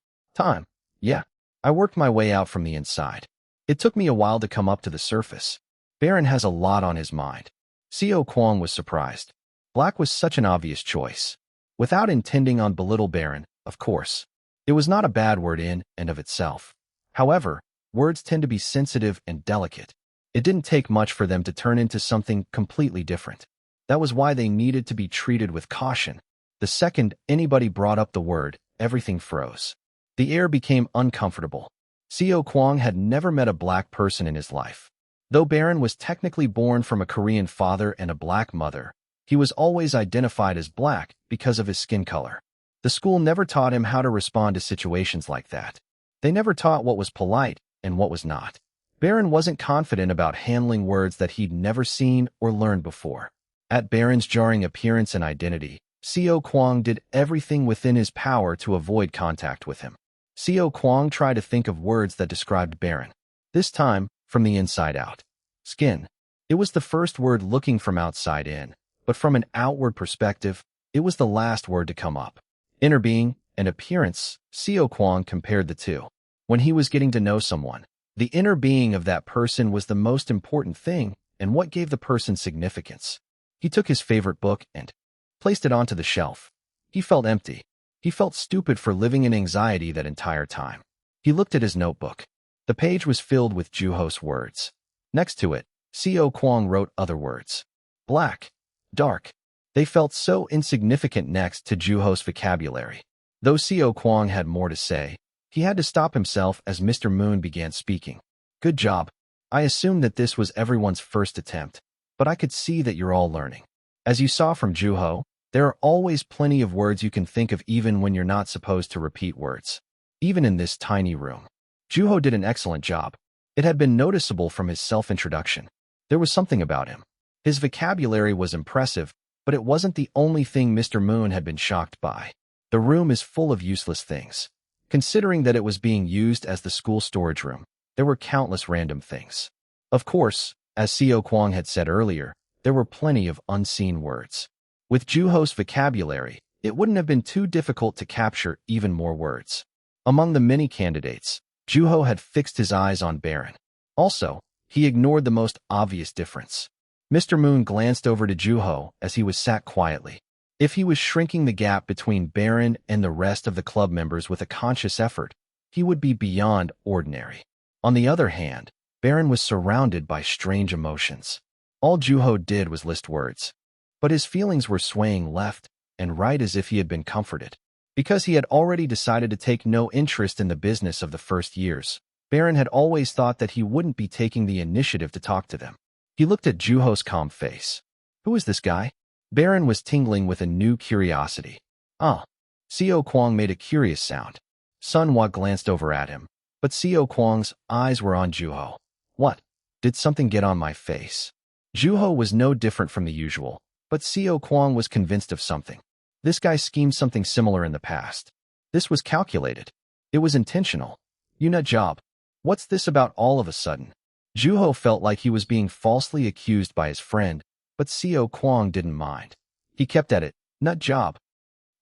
Yeah. I worked my way out from the inside. It took me a while to come up to the surface. Baron has a lot on his mind. Xiao Kuang was surprised. Black was such an obvious choice. Without intending on belittle Baron, of course. It was not a bad word in and of itself. However, words tend to be sensitive and delicate. It didn't take much for them to turn into something completely different. That was why they needed to be treated with caution. The second anybody brought up the word, everything froze. The air became uncomfortable. Xiao Kuang had never met a black person in his life. Though Baron was technically born from a Korean father and a black mother, he was always identified as black because of his skin color. The school never taught him how to respond to situations like that. They never taught what was polite and what was not. Baron wasn't confident about handling words that he'd never seen or learned before. At Baron's jarring appearance and identity, Xiao Kuang did everything within his power to avoid contact with him. Xiao Kuang tried to think of words that described Baron. This time, from the inside out. Skin. It was the first word looking from outside in, but from an outward perspective, it was the last word to come up. Inner being and appearance, Xiao Kuang compared the two. When he was getting to know someone, the inner being of that person was the most important thing and what gave the person significance. He took his favorite book and placed it onto the shelf. He felt empty. He felt stupid for living in anxiety that entire time. He looked at his notebook. The page was filled with Juho's words. Next to it, Xiao Kuang wrote other words. Black. Dark. They felt so insignificant next to Juho's vocabulary. Though Xiao Kuang had more to say, he had to stop himself as Mr. Moon began speaking. Good job. I assumed that this was everyone's first attempt, but I could see that you're all learning. As you saw from Juho, there are always plenty of words you can think of even when you're not supposed to repeat words. Even in this tiny room. Juho did an excellent job. It had been noticeable from his self-introduction. There was something about him. His vocabulary was impressive, but it wasn't the only thing Mr. Moon had been shocked by. The room is full of useless things. Considering that it was being used as the school storage room, there were countless random things. Of course, as Xiao Kuang had said earlier, there were plenty of unseen words. With Juho's vocabulary, it wouldn't have been too difficult to capture even more words. Among the many candidates, Juho had fixed his eyes on Baron. Also, he ignored the most obvious difference. Mr. Moon glanced over to Juho as he was sat quietly. If he was shrinking the gap between Baron and the rest of the club members with a conscious effort, he would be beyond ordinary. On the other hand, Baron was surrounded by strange emotions. All Juho did was list words. But his feelings were swaying left and right as if he had been comforted. Because he had already decided to take no interest in the business of the first years, Baron had always thought that he wouldn't be taking the initiative to talk to them. He looked at Juho's calm face. Who is this guy? Baron was tingling with a new curiosity. Ah. Xiao Kuang made a curious sound. Sun Hua glanced over at him, but Xiao Kuang's eyes were on Juho. What? Did something get on my face? Juho was no different from the usual, but Xiao Kuang was convinced of something. This guy schemed something similar in the past. This was calculated. It was intentional. You nut job. What's this about all of a sudden? Juho felt like he was being falsely accused by his friend, but Xiao Kuang didn't mind. He kept at it. Nut job.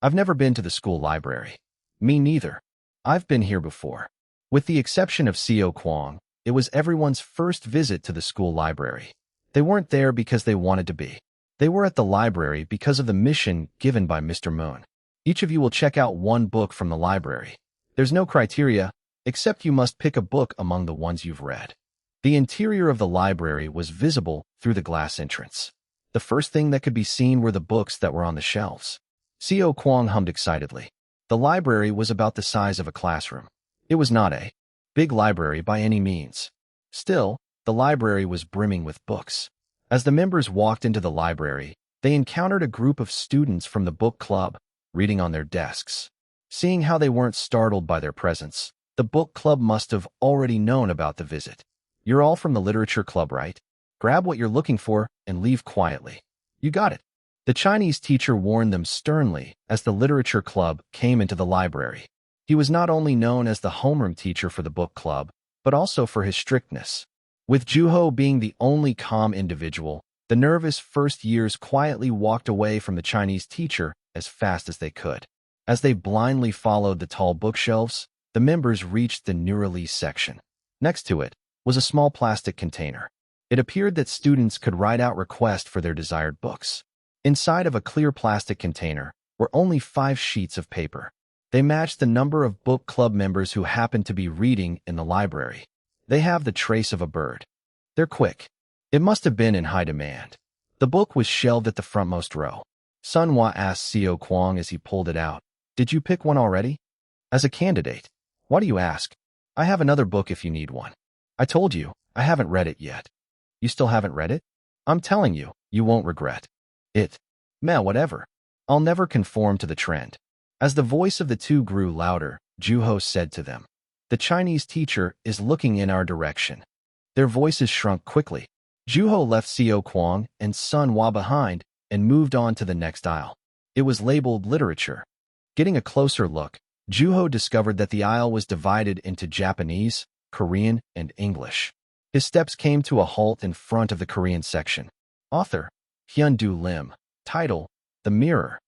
I've never been to the school library. Me neither. I've been here before. With the exception of Xiao Kuang, it was everyone's first visit to the school library. They weren't there because they wanted to be. They were at the library because of the mission given by Mr. Moon. Each of you will check out one book from the library. There's no criteria, except you must pick a book among the ones you've read. The interior of the library was visible through the glass entrance. The first thing that could be seen were the books that were on the shelves. Xiao Kuang hummed excitedly. The library was about the size of a classroom. It was not a big library by any means. Still, the library was brimming with books. As the members walked into the library, they encountered a group of students from the book club, reading on their desks. Seeing how they weren't startled by their presence, the book club must have already known about the visit. You're all from the literature club, right? Grab what you're looking for and leave quietly. You got it. The Chinese teacher warned them sternly as the literature club came into the library. He was not only known as the homeroom teacher for the book club, but also for his strictness. With Juho being the only calm individual, the nervous first years quietly walked away from the Chinese teacher as fast as they could. As they blindly followed the tall bookshelves, the members reached the new release section. Next to it was a small plastic container. It appeared that students could write out requests for their desired books. Inside of a clear plastic container were only 5 sheets of paper. They matched the number of book club members who happened to be reading in the library. They have the trace of a bird. They're quick. It must have been in high demand. The book was shelved at the frontmost row. Sun Hua asked Xiao Kuang as he pulled it out. Did you pick one already? As a candidate. Why do you ask? I have another book if you need one. I told you, I haven't read it yet. You still haven't read it? I'm telling you, you won't regret it. Meh, whatever. I'll never conform to the trend. As the voice of the two grew louder, Juho said to them, the Chinese teacher is looking in our direction. Their voices shrunk quickly. Juho left Xiao Kuang and Sun Hua behind and moved on to the next aisle. It was labeled literature. Getting a closer look, Juho discovered that the aisle was divided into Japanese, Korean, and English. His steps came to a halt in front of the Korean section. Author, Hyun-Du Lim. Title, The Mirror.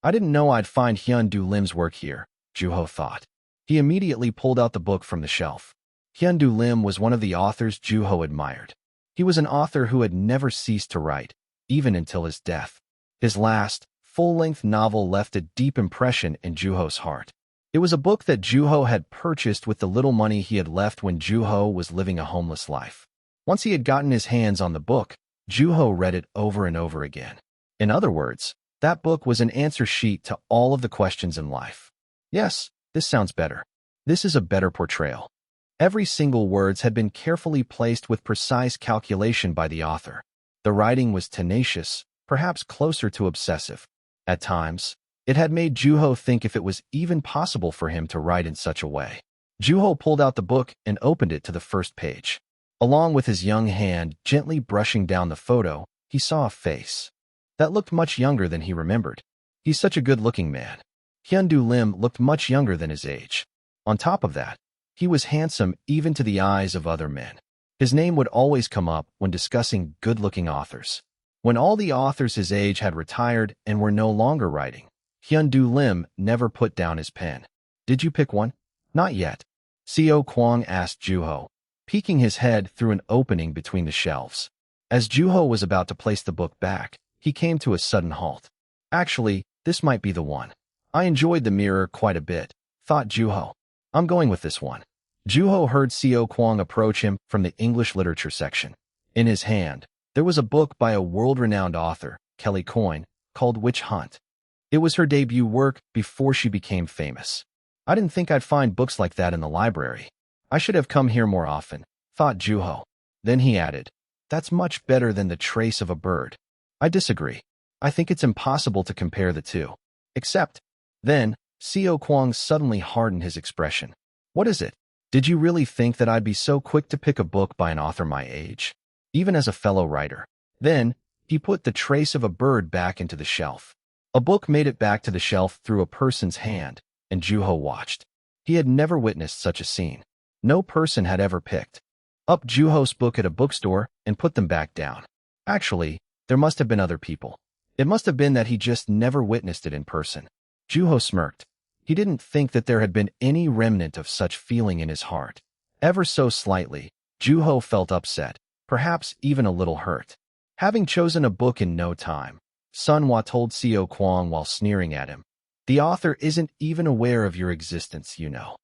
I didn't know I'd find Hyun-Du Lim's work here, Juho thought. He immediately pulled out the book from the shelf. Hyun-Du Lim was one of the authors Juho admired. He was an author who had never ceased to write, even until his death. His last, full-length novel left a deep impression in Juho's heart. It was a book that Juho had purchased with the little money he had left when Juho was living a homeless life. Once he had gotten his hands on the book, Juho read it over and over again. In other words, that book was an answer sheet to all of the questions in life. Yes, this sounds better. This is a better portrayal. Every single word had been carefully placed with precise calculation by the author. The writing was tenacious, perhaps closer to obsessive. At times, it had made Juho think if it was even possible for him to write in such a way. Juho pulled out the book and opened it to the first page. Along with his young hand gently brushing down the photo, he saw a face that looked much younger than he remembered. He's such a good-looking man. Hyun-Du Lim looked much younger than his age. On top of that, he was handsome even to the eyes of other men. His name would always come up when discussing good-looking authors. When all the authors his age had retired and were no longer writing, Hyun-Du Lim never put down his pen. Did you pick one? Not yet. Xiao Kuang asked Juho, peeking his head through an opening between the shelves. As Juho was about to place the book back, he came to a sudden halt. Actually, this might be the one. I enjoyed The Mirror quite a bit, thought Juho. I'm going with this one. Juho heard Xiao Kuang approach him from the English literature section. In his hand, there was a book by a world-renowned author, Kelly Coyne, called Witch Hunt. It was her debut work before she became famous. I didn't think I'd find books like that in the library. I should have come here more often, thought Juho. Then he added, that's much better than The Trace of a Bird. I disagree. I think it's impossible to compare the two. Except, then, Xiao Kuang suddenly hardened his expression. What is it? Did you really think that I'd be so quick to pick a book by an author my age? Even as a fellow writer. Then, he put The Trace of a Bird back into the shelf. A book made it back to the shelf through a person's hand, and Juho watched. He had never witnessed such a scene. No person had ever picked up Juho's book at a bookstore and put them back down. Actually, there must have been other people. It must have been that he just never witnessed it in person. Juho smirked. He didn't think that there had been any remnant of such feeling in his heart. Ever so slightly, Juho felt upset, perhaps even a little hurt. Having chosen a book in no time, Sun Hua told Xiao Kuang while sneering at him, the author isn't even aware of your existence, you know.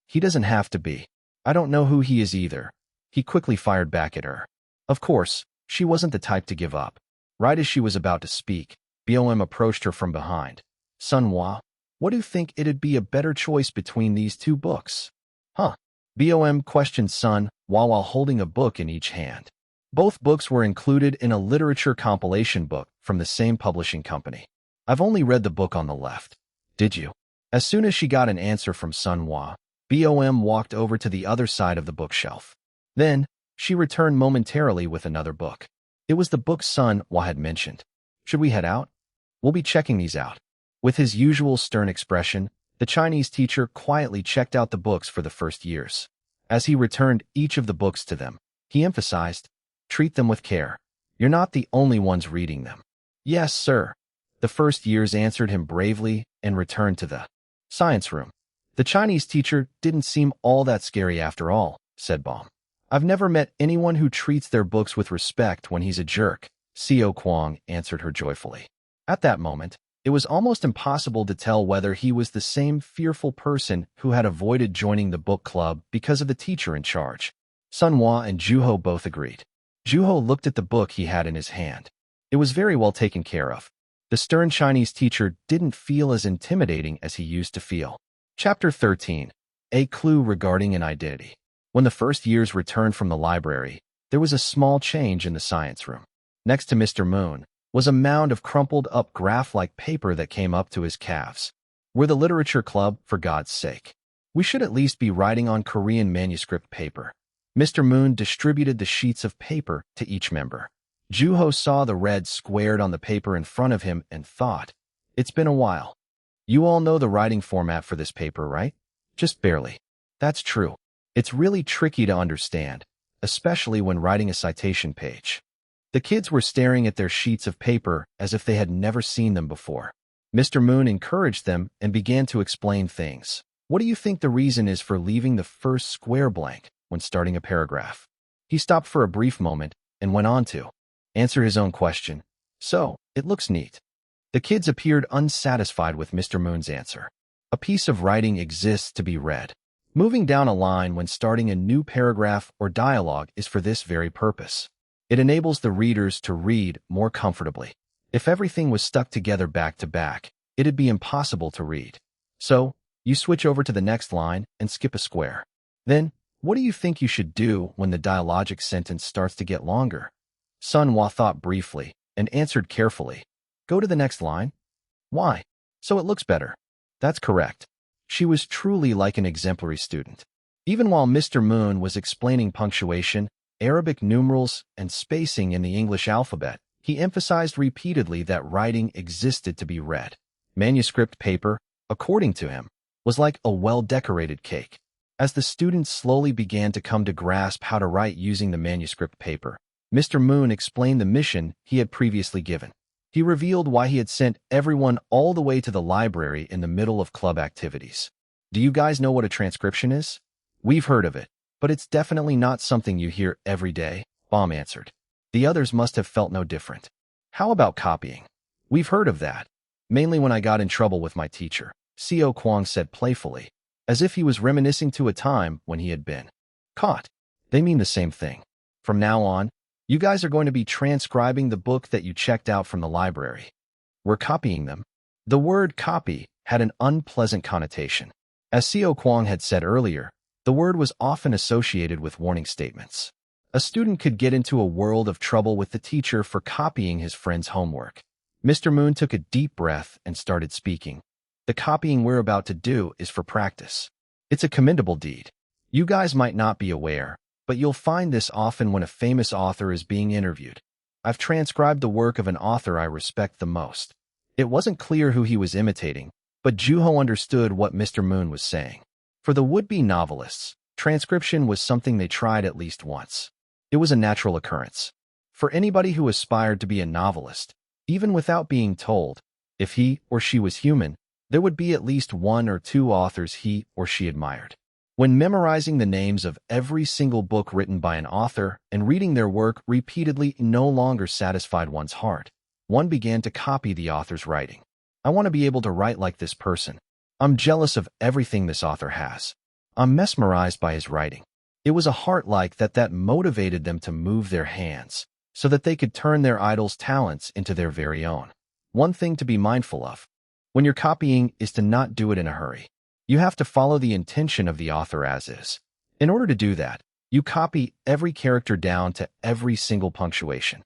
He doesn't have to be. I don't know who he is either. He quickly fired back at her. Of course, she wasn't the type to give up. Right as she was about to speak, BOM approached her from behind. Sun Hua, what do you think it'd be a better choice between these two books? Huh? BOM questioned Sun Hua while holding a book in each hand. Both books were included in a literature compilation book from the same publishing company. I've only read the book on the left. Did you? As soon as she got an answer from Sun Hua, BOM walked over to the other side of the bookshelf. Then, she returned momentarily with another book. It was the book Sun Hua had mentioned. Should we head out? We'll be checking these out. With his usual stern expression, The Chinese teacher quietly checked out the books for the first years. As he returned each of the books to them, he emphasized, "Treat them with care. You're not the only ones reading them." "Yes, sir." The first years answered him bravely and returned to the science room. "The Chinese teacher didn't seem all that scary after all," said Baum. "I've never met anyone who treats their books with respect when he's a jerk," Co Kwong answered her joyfully. At that moment, it was almost impossible to tell whether he was the same fearful person who had avoided joining the book club because of the teacher in charge. Sun Hua and Juho both agreed. Juho looked at the book he had in his hand. It was very well taken care of. The stern Chinese teacher didn't feel as intimidating as he used to feel. Chapter 13. A Clue Regarding an Identity. When the first years returned from the library, there was a small change in the science room. Next to Mr. Moon was a mound of crumpled-up graph-like paper that came up to his calves. "We're the literature club, for God's sake. We should at least be writing on Korean manuscript paper." Mr. Moon distributed the sheets of paper to each member. Juho saw the red squared on the paper in front of him and thought, "It's been a while. You all know the writing format for this paper, right?" "Just barely." "That's true. It's really tricky to understand, especially when writing a citation page." The kids were staring at their sheets of paper as if they had never seen them before. Mr. Moon encouraged them and began to explain things. "What do you think the reason is for leaving the first square blank when starting a paragraph?" He stopped for a brief moment and went on to answer his own question. "So, it looks neat." The kids appeared unsatisfied with Mr. Moon's answer. A piece of writing exists to be read. Moving down a line when starting a new paragraph or dialogue is for this very purpose. It enables the readers to read more comfortably. If everything was stuck together back to back, it'd be impossible to read. So, you switch over to the next line and skip a square. Then, what do you think you should do when the dialogic sentence starts to get longer? Sun Hua thought briefly and answered carefully. "Go to the next line." "Why?" "So it looks better." That's correct. She was truly like an exemplary student. Even while Mr. Moon was explaining punctuation, Arabic numerals, and spacing in the English alphabet, he emphasized repeatedly that writing existed to be read. Manuscript paper, according to him, was like a well-decorated cake. As the students slowly began to come to grasp how to write using the manuscript paper, Mr. Moon explained the mission he had previously given. He revealed why he had sent everyone all the way to the library in the middle of club activities. "Do you guys know what a transcription is?" "We've heard of it, but it's definitely not something you hear every day," Baum answered. The others must have felt no different. "How about copying?" "We've heard of that. Mainly when I got in trouble with my teacher," Co Kwong said playfully, as if he was reminiscing to a time when he had been caught. "They mean the same thing. From now on, you guys are going to be transcribing the book that you checked out from the library." "We're copying them." The word copy had an unpleasant connotation. As Co Kwong had said earlier, the word was often associated with warning statements. A student could get into a world of trouble with the teacher for copying his friend's homework. Mr. Moon took a deep breath and started speaking. "The copying we're about to do is for practice. It's a commendable deed. You guys might not be aware, but you'll find this often when a famous author is being interviewed. I've transcribed the work of an author I respect the most." It wasn't clear who he was imitating, but Juho understood what Mr. Moon was saying. For the would-be novelists, transcription was something they tried at least once. It was a natural occurrence. For anybody who aspired to be a novelist, even without being told, if he or she was human, there would be at least one or two authors he or she admired. When memorizing the names of every single book written by an author and reading their work repeatedly no longer satisfied one's heart, one began to copy the author's writing. "I want to be able to write like this person. I'm jealous of everything this author has. I'm mesmerized by his writing." It was a heart-like that motivated them to move their hands, so that they could turn their idol's talents into their very own. One thing to be mindful of when you're copying is to not do it in a hurry. You have to follow the intention of the author as is. In order to do that, you copy every character down to every single punctuation.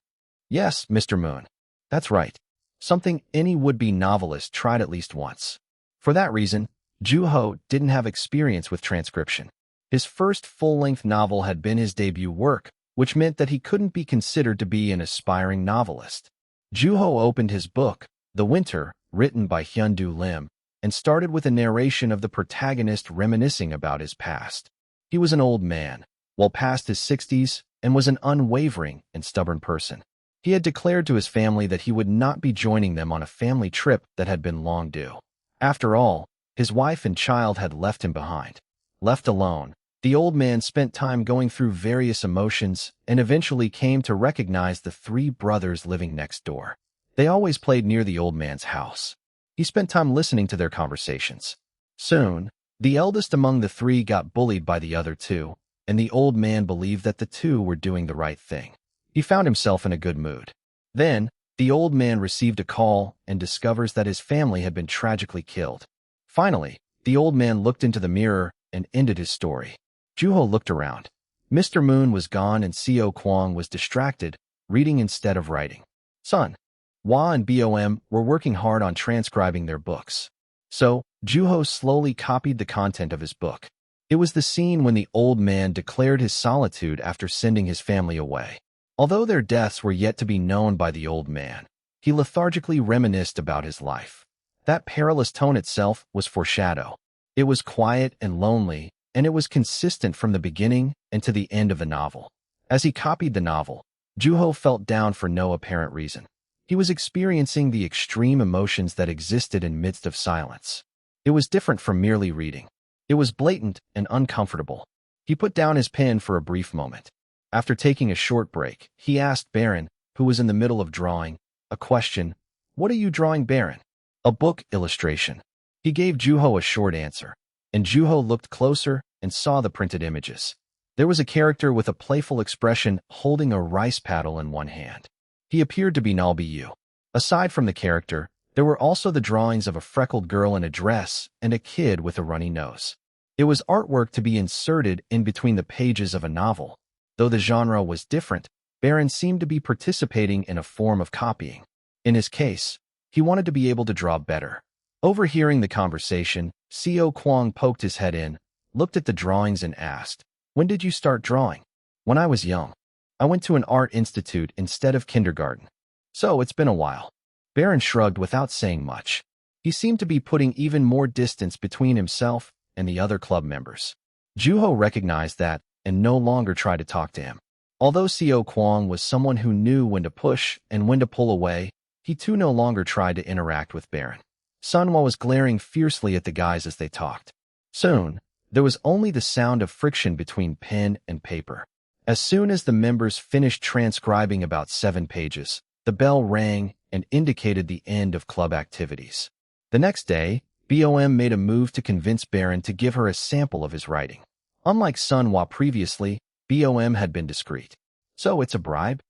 Yes, Mr. Moon. That's right. Something any would-be novelist tried at least once. For that reason, Juho didn't have experience with transcription. His first full-length novel had been his debut work, which meant that he couldn't be considered to be an aspiring novelist. Juho opened his book, The Winter, written by Hyun-Do Lim, and started with a narration of the protagonist reminiscing about his past. He was an old man, well past his 60s, and was an unwavering and stubborn person. He had declared to his family that he would not be joining them on a family trip that had been long due. After all, his wife and child had left him behind. Left alone, the old man spent time going through various emotions and eventually came to recognize the three brothers living next door. They always played near the old man's house. He spent time listening to their conversations. Soon, the eldest among the three got bullied by the other two, and the old man believed that the two were doing the right thing. He found himself in a good mood. Then, the old man received a call and discovers that his family had been tragically killed. Finally, the old man looked into the mirror and ended his story. Juho looked around. Mr. Moon was gone and Seo Kwang was distracted, reading instead of writing. Sun Hwa and Bom were working hard on transcribing their books. So, Juho slowly copied the content of his book. It was the scene when the old man declared his solitude after sending his family away. Although their deaths were yet to be known by the old man, he lethargically reminisced about his life. That perilous tone itself was foreshadow. It was quiet and lonely, and it was consistent from the beginning and to the end of the novel. As he copied the novel, Juho felt down for no apparent reason. He was experiencing the extreme emotions that existed in midst of silence. It was different from merely reading. It was blatant and uncomfortable. He put down his pen for a brief moment. After taking a short break, he asked Baron, who was in the middle of drawing, a question. "What are you drawing, Baron?" "A book illustration." He gave Juho a short answer, and Juho looked closer and saw the printed images. There was a character with a playful expression holding a rice paddle in one hand. He appeared to be Nalbu. Aside from the character, there were also the drawings of a freckled girl in a dress and a kid with a runny nose. It was artwork to be inserted in between the pages of a novel. Though the genre was different, Baron seemed to be participating in a form of copying. In his case, he wanted to be able to draw better. Overhearing the conversation, Seo Kwang poked his head in, looked at the drawings and asked, "When did you start drawing?" "When I was young. I went to an art institute instead of kindergarten. So it's been a while." Baron shrugged without saying much. He seemed to be putting even more distance between himself and the other club members. Juho recognized that and no longer tried to talk to him. Although Seo Kwang was someone who knew when to push and when to pull away, he too no longer tried to interact with Baron. Sun Hwa was glaring fiercely at the guys as they talked. Soon, there was only the sound of friction between pen and paper. As soon as the members finished transcribing about 7 pages, the bell rang and indicated the end of club activities. The next day, Bom made a move to convince Baron to give her a sample of his writing. Unlike Sun Hwa previously, Bom had been discreet. "So it's a bribe?"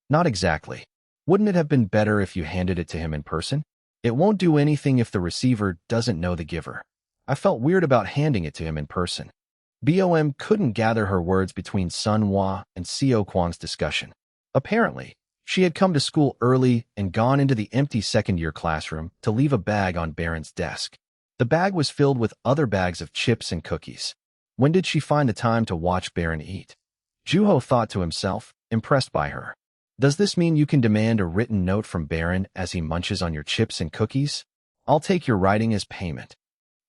"Not exactly. Wouldn't it have been better if you handed it to him in person? It won't do anything if the receiver doesn't know the giver. I felt weird about handing it to him in person." Bom couldn't gather her words between Sun Hwa and Seo Kwang's discussion. Apparently, she had come to school early and gone into the empty second-year classroom to leave a bag on Baron's desk. The bag was filled with other bags of chips and cookies. When did she find the time to watch Baron eat? Juho thought to himself, impressed by her. "Does this mean you can demand a written note from Baron as he munches on your chips and cookies? I'll take your writing as payment."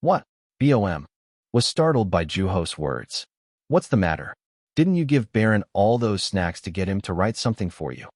"What?" Bom was startled by Juho's words. "What's the matter? Didn't you give Baron all those snacks to get him to write something for you?"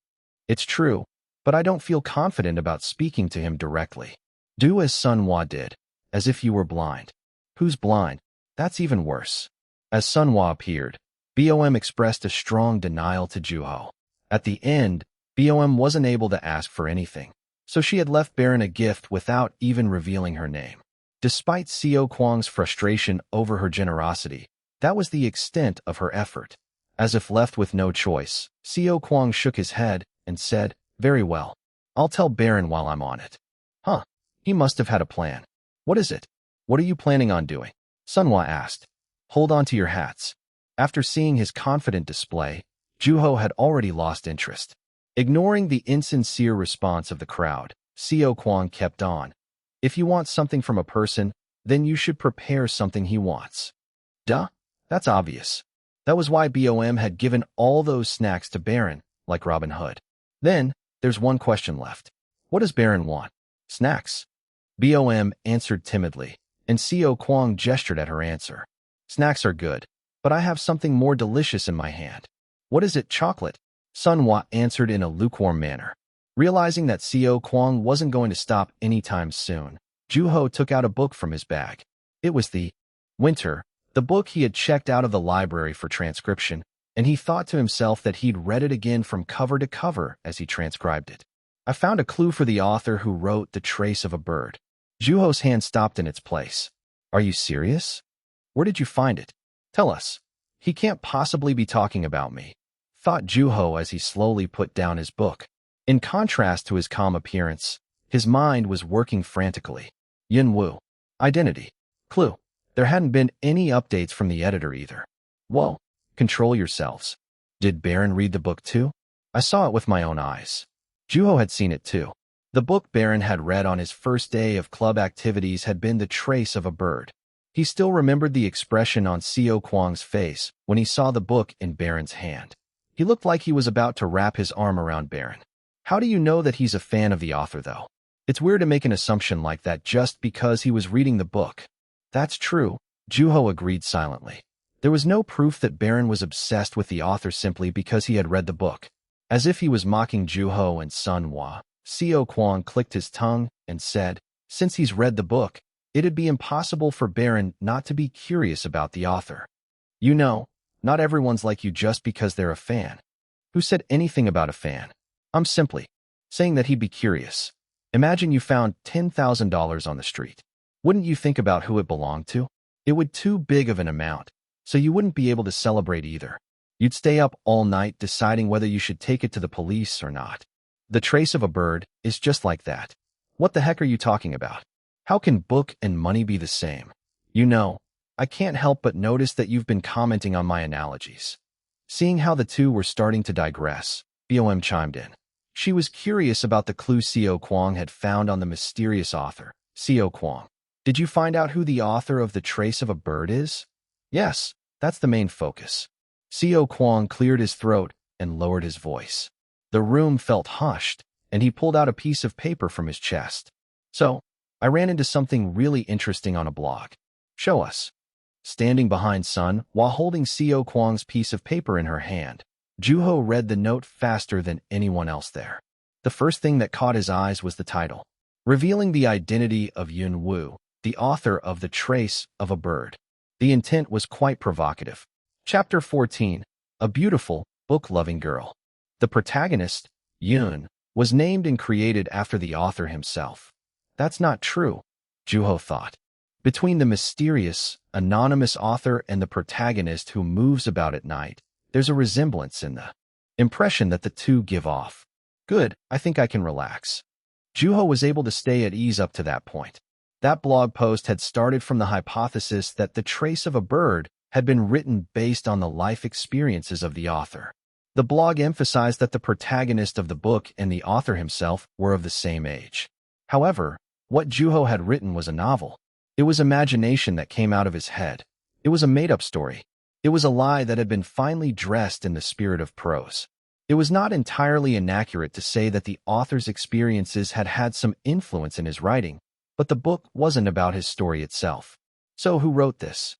"It's true, but I don't feel confident about speaking to him directly." "Do as Sun Hwa did, as if you were blind." "Who's blind? That's even worse." As Sun Hwa appeared, Bom expressed a strong denial to Juho. At the end, Bom wasn't able to ask for anything, so she had left Baron a gift without even revealing her name. Despite Seo Kwang's frustration over her generosity, that was the extent of her effort. As if left with no choice, Seo Kwang shook his head and said, "Very well. I'll tell Baron while I'm on it." "Huh. He must have had a plan. What is it? What are you planning on doing?" Sun Hwa asked. "Hold on to your hats." After seeing his confident display, Juho had already lost interest. Ignoring the insincere response of the crowd, Seo Kwang kept on. "If you want something from a person, then you should prepare something he wants." Duh, that's obvious. That was why Bom had given all those snacks to Baron, like Robin Hood. Then, there's one question left. What does Baron want? Snacks. BOM answered timidly, and Co Kwang gestured at her answer. Snacks are good, but I have something more delicious in my hand. What is it, chocolate? Sunhwa answered in a lukewarm manner. Realizing that Co Kwang wasn't going to stop anytime soon, Juho took out a book from his bag. It was the Winter, the book he had checked out of the library for transcription, and he thought to himself that he'd read it again from cover to cover as he transcribed it. I found a clue for the author who wrote The Trace of a Bird. Juho's hand stopped in its place. Are you serious? Where did you find it? Tell us. He can't possibly be talking about me, thought Juho as he slowly put down his book. In contrast to his calm appearance, his mind was working frantically. Yunwoo. Identity. Clue. There hadn't been any updates from the editor either. Whoa. Control yourselves. Did Baron read the book too? I saw it with my own eyes. Juho had seen it too. The book Baron had read on his first day of club activities had been The Trace of a Bird. He still remembered the expression on Co Kwang's face when he saw the book in Baron's hand. He looked like he was about to wrap his arm around Baron. How do you know that he's a fan of the author, though? It's weird to make an assumption like that just because he was reading the book. That's true, Juho agreed silently. There was no proof that Baron was obsessed with the author simply because he had read the book. As if he was mocking Juho and Sunhwa, Co Kwang clicked his tongue and said, since he's read the book, it'd be impossible for Baron not to be curious about the author. You know, not everyone's like you just because they're a fan. Who said anything about a fan? I'm simply saying that he'd be curious. Imagine you found $10,000 on the street. Wouldn't you think about who it belonged to? It would too big of an amount, so you wouldn't be able to celebrate either. You'd stay up all night deciding whether you should take it to the police or not. The Trace of a Bird is just like that. What the heck are you talking about? How can book and money be the same? You know, I can't help but notice that you've been commenting on my analogies. Seeing how the two were starting to digress, BOM chimed in. She was curious about the clue Co Kwang had found on the mysterious author. Co Kwang, did you find out who the author of The Trace of a Bird is? Yes, that's the main focus. Co Kwang cleared his throat and lowered his voice. The room felt hushed, and he pulled out a piece of paper from his chest. So, I ran into something really interesting on a blog. Show us. Standing behind Sun, while holding Co Kwang's piece of paper in her hand, Juho read the note faster than anyone else there. The first thing that caught his eyes was the title, revealing the identity of Yunwoo, the author of The Trace of a Bird. The intent was quite provocative. Chapter 14, A Beautiful, Book-Loving Girl. The protagonist, Yun, was named and created after the author himself. That's not true, Juho thought. Between the mysterious, anonymous author and the protagonist who moves about at night, there's a resemblance in the impression that the two give off. Good, I think I can relax. Juho was able to stay at ease up to that point. That blog post had started from the hypothesis that The Trace of a Bird had been written based on the life experiences of the author. The blog emphasized that the protagonist of the book and the author himself were of the same age. However, what Juho had written was a novel. It was imagination that came out of his head. It was a made-up story. It was a lie that had been finely dressed in the spirit of prose. It was not entirely inaccurate to say that the author's experiences had had some influence in his writing, but the book wasn't about his story itself. So who wrote this?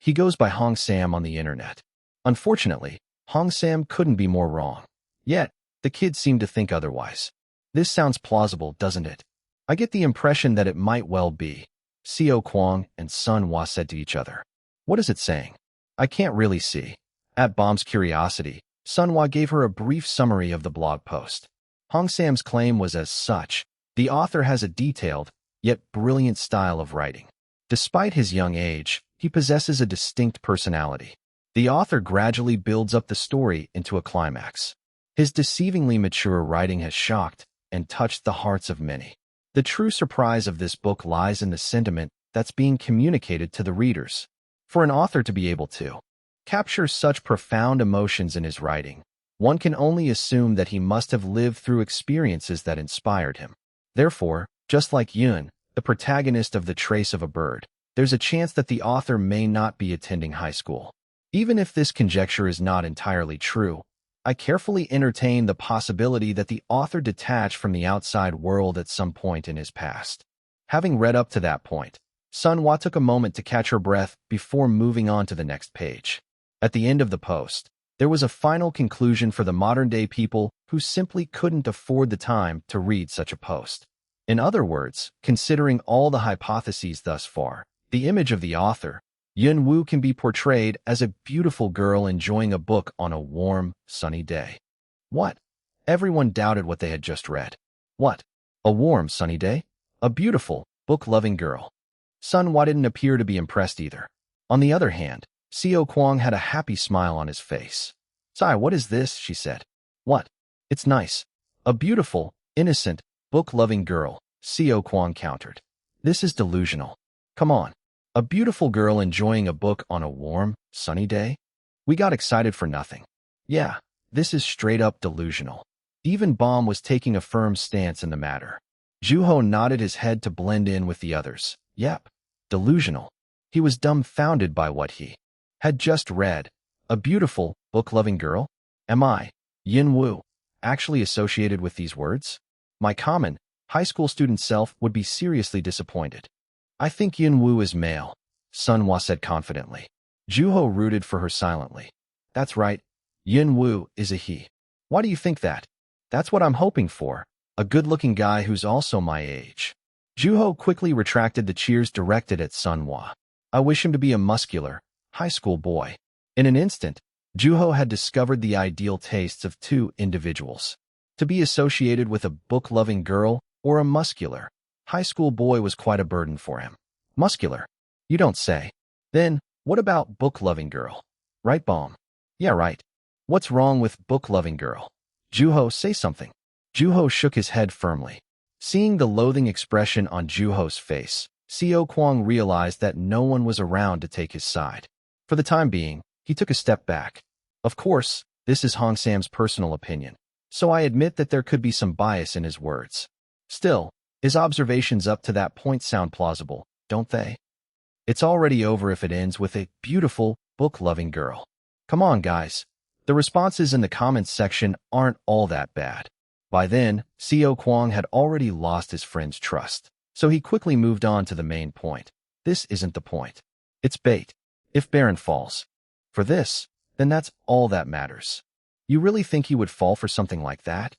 He goes by Hong Sam on the internet. Unfortunately, Hong Sam couldn't be more wrong. Yet, the kid seemed to think otherwise. This sounds plausible, doesn't it? I get the impression that it might well be, Co Kwang and Sunhwa said to each other. What is it saying? I can't really see. At Bomb's curiosity, Sunhwa gave her a brief summary of the blog post. Hong Sam's claim was as such. The author has a detailed, yet brilliant style of writing. Despite his young age, he possesses a distinct personality. The author gradually builds up the story into a climax. His deceivingly mature writing has shocked and touched the hearts of many. The true surprise of this book lies in the sentiment that's being communicated to the readers. For an author to be able to capture such profound emotions in his writing, one can only assume that he must have lived through experiences that inspired him. Therefore, just like Yun, the protagonist of The Trace of a Bird, there's a chance that the author may not be attending high school. Even if this conjecture is not entirely true, I carefully entertain the possibility that the author detached from the outside world at some point in his past. Having read up to that point, Sunhwa took a moment to catch her breath before moving on to the next page. At the end of the post, there was a final conclusion for the modern-day people who simply couldn't afford the time to read such a post. In other words, considering all the hypotheses thus far, the image of the author, Yun Woo, can be portrayed as a beautiful girl enjoying a book on a warm, sunny day. What? Everyone doubted what they had just read. What? A warm, sunny day? A beautiful, book-loving girl. Sunhwa didn't appear to be impressed either. On the other hand, Seo Kwang had a happy smile on his face. "Sai, what is this?" she said. "What? It's nice. A beautiful, innocent, book-loving girl," Seo Kwang countered. "This is delusional. Come on. A beautiful girl enjoying a book on a warm, sunny day? We got excited for nothing. Yeah, this is straight-up delusional." Even Baum was taking a firm stance in the matter. Juho nodded his head to blend in with the others. Yep, delusional. He was dumbfounded by what he had just read. A beautiful, book-loving girl? Am I, Yin Woo, actually associated with these words? My common, high school student self would be seriously disappointed. "I think Yin Woo is male," Sunhwa said confidently. Juho rooted for her silently. "That's right, Yin Woo is a he." "Why do you think that?" "That's what I'm hoping for. A good-looking guy who's also my age." Juho quickly retracted the cheers directed at Sunhwa. "I wish him to be a muscular, high school boy." In an instant, Juho had discovered the ideal tastes of two individuals. To be associated with a book-loving girl or a muscular high school boy was quite a burden for him. Muscular? You don't say. Then, what about book-loving girl? Right, Baum? Yeah, right. What's wrong with book-loving girl? Juho, say something. Juho shook his head firmly. Seeing the loathing expression on Juho's face, Seo Kwang realized that no one was around to take his side. For the time being, he took a step back. Of course, this is Hong Sam's personal opinion, so I admit that there could be some bias in his words. Still, his observations up to that point sound plausible, don't they? It's already over if it ends with a beautiful, book-loving girl. Come on, guys. The responses in the comments section aren't all that bad. By then, Seo Kwang had already lost his friend's trust, so he quickly moved on to the main point. This isn't the point. It's bait. If Baron falls for this, then that's all that matters. You really think he would fall for something like that?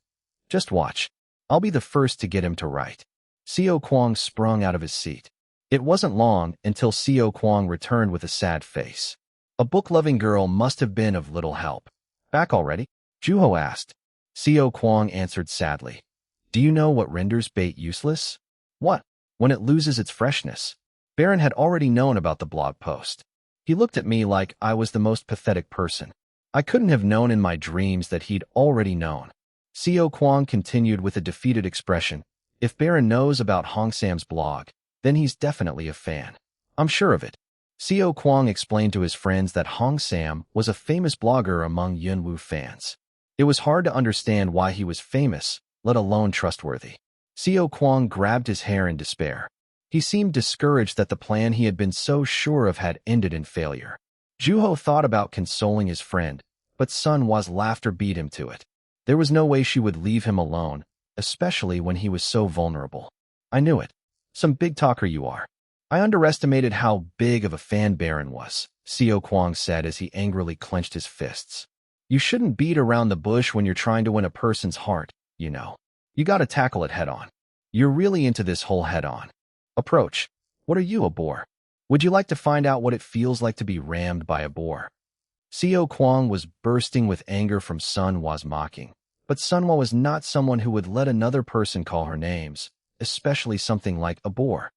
Just watch. I'll be the first to get him to write. Seo Kwang sprung out of his seat. It wasn't long until Seo Kwang returned with a sad face. A book-loving girl must have been of little help. Back already? Juho asked. Seo Kwang answered sadly. Do you know what renders bait useless? What? When it loses its freshness. Baron had already known about the blog post. He looked at me like I was the most pathetic person. I couldn't have known in my dreams that he'd already known. Seo Kwang continued with a defeated expression. If Baron knows about Hong Sam's blog, then he's definitely a fan. I'm sure of it. Seo Kwang explained to his friends that Hong Sam was a famous blogger among Yunwoo fans. It was hard to understand why he was famous, let alone trustworthy. Seo Kwang grabbed his hair in despair. He seemed discouraged that the plan he had been so sure of had ended in failure. Juho thought about consoling his friend, but Sunhwa's laughter beat him to it. There was no way she would leave him alone, especially when he was so vulnerable. I knew it. Some big talker you are. I underestimated how big of a fan Baron was, Seo Kwang said as he angrily clenched his fists. You shouldn't beat around the bush when you're trying to win a person's heart, you know. You gotta tackle it head-on. You're really into this whole head-on approach. What are you, a boar? Would you like to find out what it feels like to be rammed by a boar? Seo Kwang was bursting with anger from Sunhwa's mocking, but Sunhwa was not someone who would let another person call her names, especially something like a boar.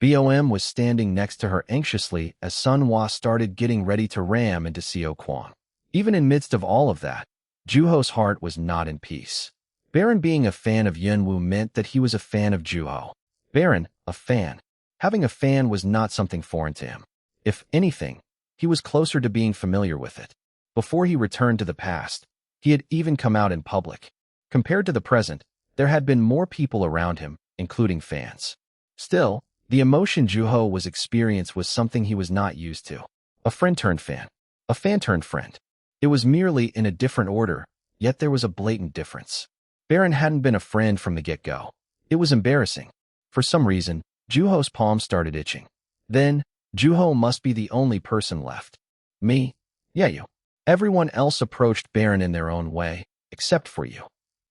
BOM was standing next to her anxiously as Sunhwa started getting ready to ram into Seo Kwang. Even in midst of all of that, Juho's heart was not in peace. Baron being a fan of Yunwoo meant that he was a fan of Juho. Baron, a fan. Having a fan was not something foreign to him. If anything, he was closer to being familiar with it. Before he returned to the past, he had even come out in public. Compared to the present, there had been more people around him, including fans. Still, the emotion Juho was experiencing was something he was not used to. A friend turned fan. A fan turned friend. It was merely in a different order, yet there was a blatant difference. Baron hadn't been a friend from the get-go. It was embarrassing. For some reason, Juho's palm started itching. Then, Juho must be the only person left. Me? Yeah, you. Everyone else approached Baron in their own way, except for you.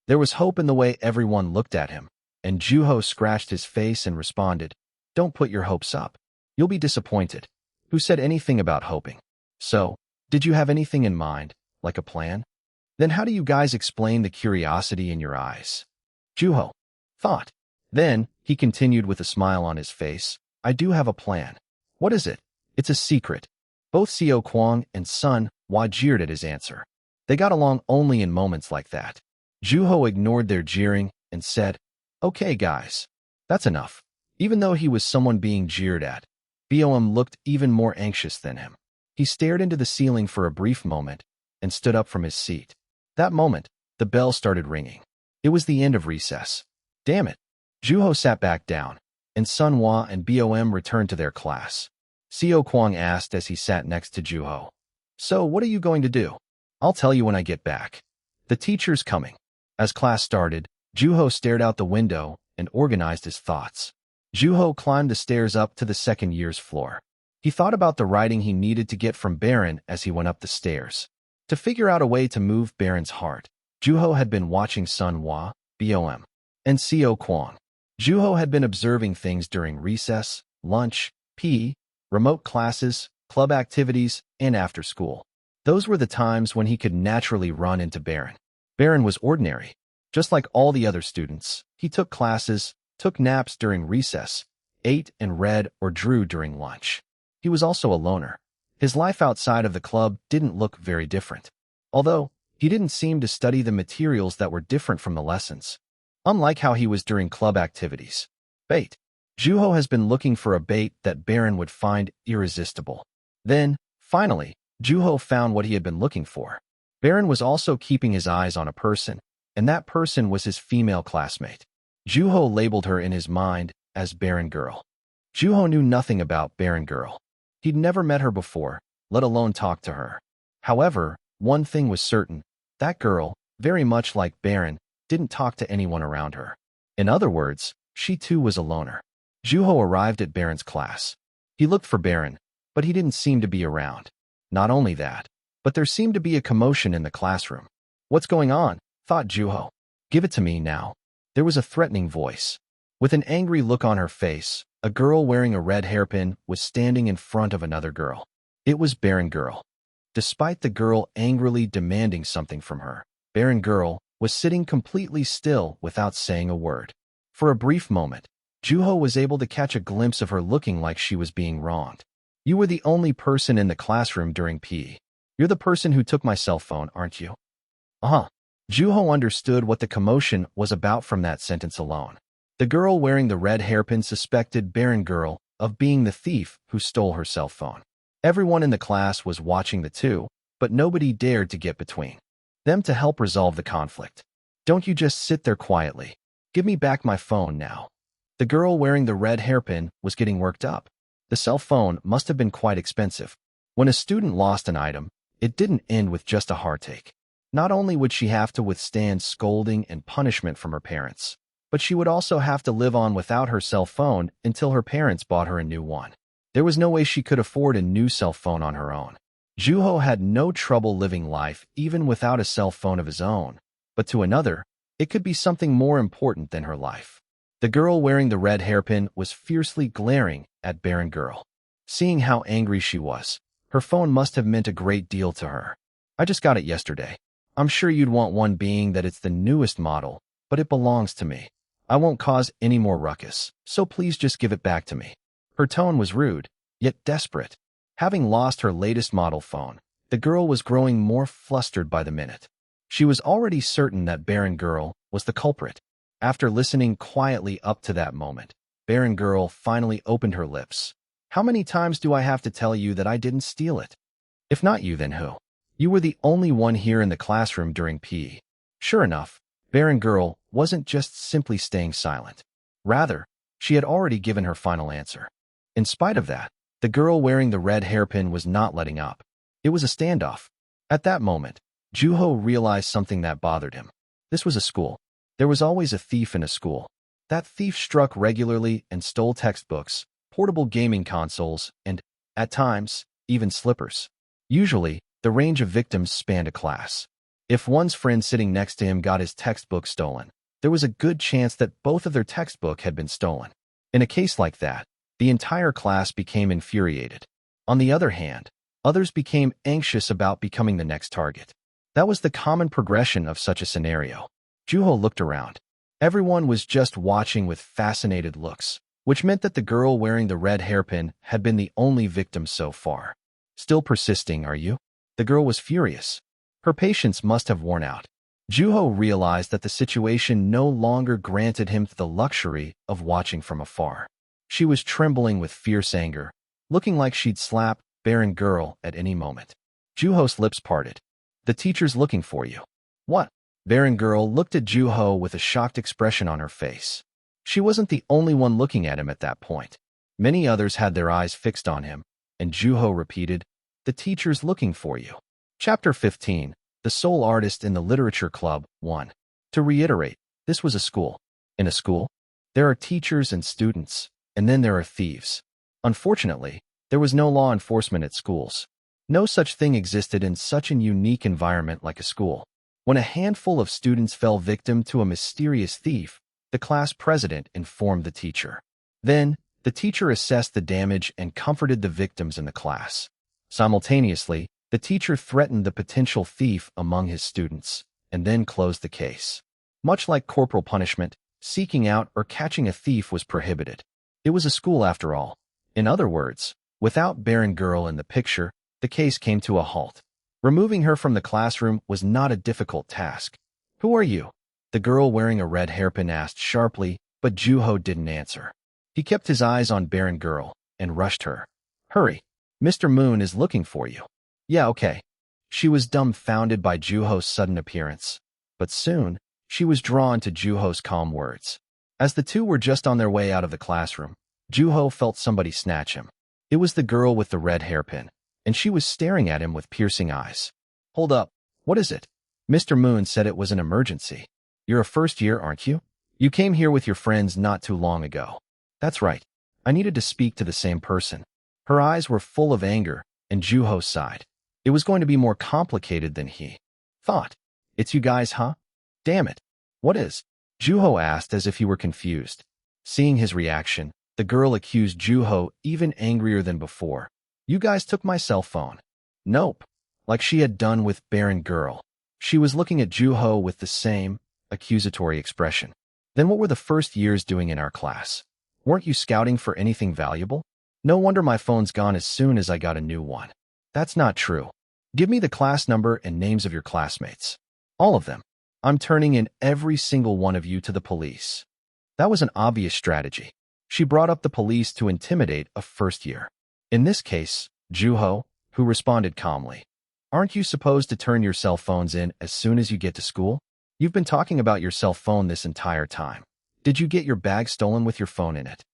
There was hope in the way everyone looked at him, and Juho scratched his face and responded, "Don't put your hopes up. You'll be disappointed." Who said anything about hoping? So, did you have anything in mind, like a plan? Then how do you guys explain the curiosity in your eyes? Juho thought. Then, he continued with a smile on his face, "I do have a plan." "What is it?" "It's a secret." Both Seo Kwang and Sun Hwa jeered at his answer. They got along only in moments like that. Juho ignored their jeering and said, "Okay, guys. That's enough." Even though he was someone being jeered at, Boem looked even more anxious than him. He stared into the ceiling for a brief moment and stood up from his seat. That moment, the bell started ringing. It was the end of recess. Damn it. Juho sat back down, and Sun Hwa and Boem returned to their class. Seo Kwang asked as he sat next to Juho. "So, what are you going to do?" "I'll tell you when I get back. The teacher's coming." As class started, Juho stared out the window and organized his thoughts. Juho climbed the stairs up to the second year's floor. He thought about the writing he needed to get from Baron as he went up the stairs. To figure out a way to move Baron's heart, Juho had been watching Sun Hwa, Boem, and Seo Kwang. Juho had been observing things during recess, lunch, PE, remote classes, club activities, and after school. Those were the times when he could naturally run into Baron. Baron was ordinary. Just like all the other students, he took classes, took naps during recess, ate and read or drew during lunch. He was also a loner. His life outside of the club didn't look very different. Although, he didn't seem to study the materials that were different from the lessons. Unlike how he was during club activities. Bait. Juho has been looking for a bait that Baron would find irresistible. Then, finally, Juho found what he had been looking for. Baron was also keeping his eyes on a person, and that person was his female classmate. Juho labeled her in his mind as Baron Girl. Juho knew nothing about Baron Girl. He'd never met her before, let alone talked to her. However, one thing was certain, that girl, very much like Baron, didn't talk to anyone around her. In other words, she too was a loner. Juho arrived at Baron's class. He looked for Baron, but he didn't seem to be around. Not only that, but there seemed to be a commotion in the classroom. "What's going on?" thought Juho. "Give it to me now." There was a threatening voice. With an angry look on her face, a girl wearing a red hairpin was standing in front of another girl. It was Baron Girl. Despite the girl angrily demanding something from her, Baron Girl was sitting completely still without saying a word. For a brief moment, Juho was able to catch a glimpse of her looking like she was being wronged. "You were the only person in the classroom during PE. You're the person who took my cell phone, aren't you?" Uh-huh. Juho understood what the commotion was about from that sentence alone. The girl wearing the red hairpin suspected Baron Girl of being the thief who stole her cell phone. Everyone in the class was watching the two, but nobody dared to get between them to help resolve the conflict. "Don't you just sit there quietly. Give me back my phone now." The girl wearing the red hairpin was getting worked up. The cell phone must have been quite expensive. When a student lost an item, it didn't end with just a heartache. Not only would she have to withstand scolding and punishment from her parents, but she would also have to live on without her cell phone until her parents bought her a new one. There was no way she could afford a new cell phone on her own. Juho had no trouble living life even without a cell phone of his own, but to another, it could be something more important than her life. The girl wearing the red hairpin was fiercely glaring at Baron Girl. Seeing how angry she was, her phone must have meant a great deal to her. "I just got it yesterday. I'm sure you'd want one being that it's the newest model, but it belongs to me. I won't cause any more ruckus, so please just give it back to me." Her tone was rude, yet desperate. Having lost her latest model phone, the girl was growing more flustered by the minute. She was already certain that Baron Girl was the culprit. After listening quietly up to that moment, Baron Girl finally opened her lips. "How many times do I have to tell you that I didn't steal it? If not you, then who? You were the only one here in the classroom during PE." Sure enough, Baron Girl wasn't just simply staying silent. Rather, she had already given her final answer. In spite of that, the girl wearing the red hairpin was not letting up. It was a standoff. At that moment, Juho realized something that bothered him. This was a school. There was always a thief in a school. That thief struck regularly and stole textbooks, portable gaming consoles, and, at times, even slippers. Usually, the range of victims spanned a class. If one's friend sitting next to him got his textbook stolen, there was a good chance that both of their textbook had been stolen. In a case like that, the entire class became infuriated. On the other hand, others became anxious about becoming the next target. That was the common progression of such a scenario. Juho looked around. Everyone was just watching with fascinated looks, which meant that the girl wearing the red hairpin had been the only victim so far. Still persisting, are you? The girl was furious. Her patience must have worn out. Juho realized that the situation no longer granted him the luxury of watching from afar. She was trembling with fierce anger, looking like she'd slap barren girl at any moment. Juho's lips parted. The teacher's looking for you. What? Barren girl looked at Juho with a shocked expression on her face. She wasn't the only one looking at him at that point. Many others had their eyes fixed on him, and Juho repeated, "The teacher's looking for you." Chapter 15, The Sole Artist in the Literature Club, 1. To reiterate, this was a school. In a school, there are teachers and students, and then there are thieves. Unfortunately, there was no law enforcement at schools. No such thing existed in such an unique environment like a school. When a handful of students fell victim to a mysterious thief, the class president informed the teacher. Then, the teacher assessed the damage and comforted the victims in the class. Simultaneously, the teacher threatened the potential thief among his students, and then closed the case. Much like corporal punishment, seeking out or catching a thief was prohibited. It was a school after all. In other words, without barren girl in the picture, the case came to a halt. Removing her from the classroom was not a difficult task. "Who are you?" the girl wearing a red hairpin asked sharply, but Juho didn't answer. He kept his eyes on barren girl and rushed her. "Hurry. Mr. Moon is looking for you." "Yeah, okay." She was dumbfounded by Juho's sudden appearance, but soon she was drawn to Juho's calm words. As the two were just on their way out of the classroom, Juho felt somebody snatch him. It was the girl with the red hairpin, and she was staring at him with piercing eyes. "Hold up. What is it?" Mr. Moon said it was an emergency. "You're a first year, aren't you? You came here with your friends not too long ago." "That's right. I needed to speak to the same person." Her eyes were full of anger, and Juho sighed. It was going to be more complicated than he thought. "It's you guys, huh? Damn it. What is?" Juho asked as if he were confused. Seeing his reaction, the girl accused Juho even angrier than before. "You guys took my cell phone." "Nope." Like she had done with barren girl. She was looking at Juho with the same accusatory expression. "Then what were the first years doing in our class? Weren't you scouting for anything valuable?" "No wonder my phone's gone as soon as I got a new one." "That's not true. Give me the class number and names of your classmates. All of them. I'm turning in every single one of you to the police." That was an obvious strategy. She brought up the police to intimidate a first year. In this case, Juho, who responded calmly, "Aren't you supposed to turn your cell phones in as soon as you get to school? You've been talking about your cell phone this entire time. Did you get your bag stolen with your phone in it?"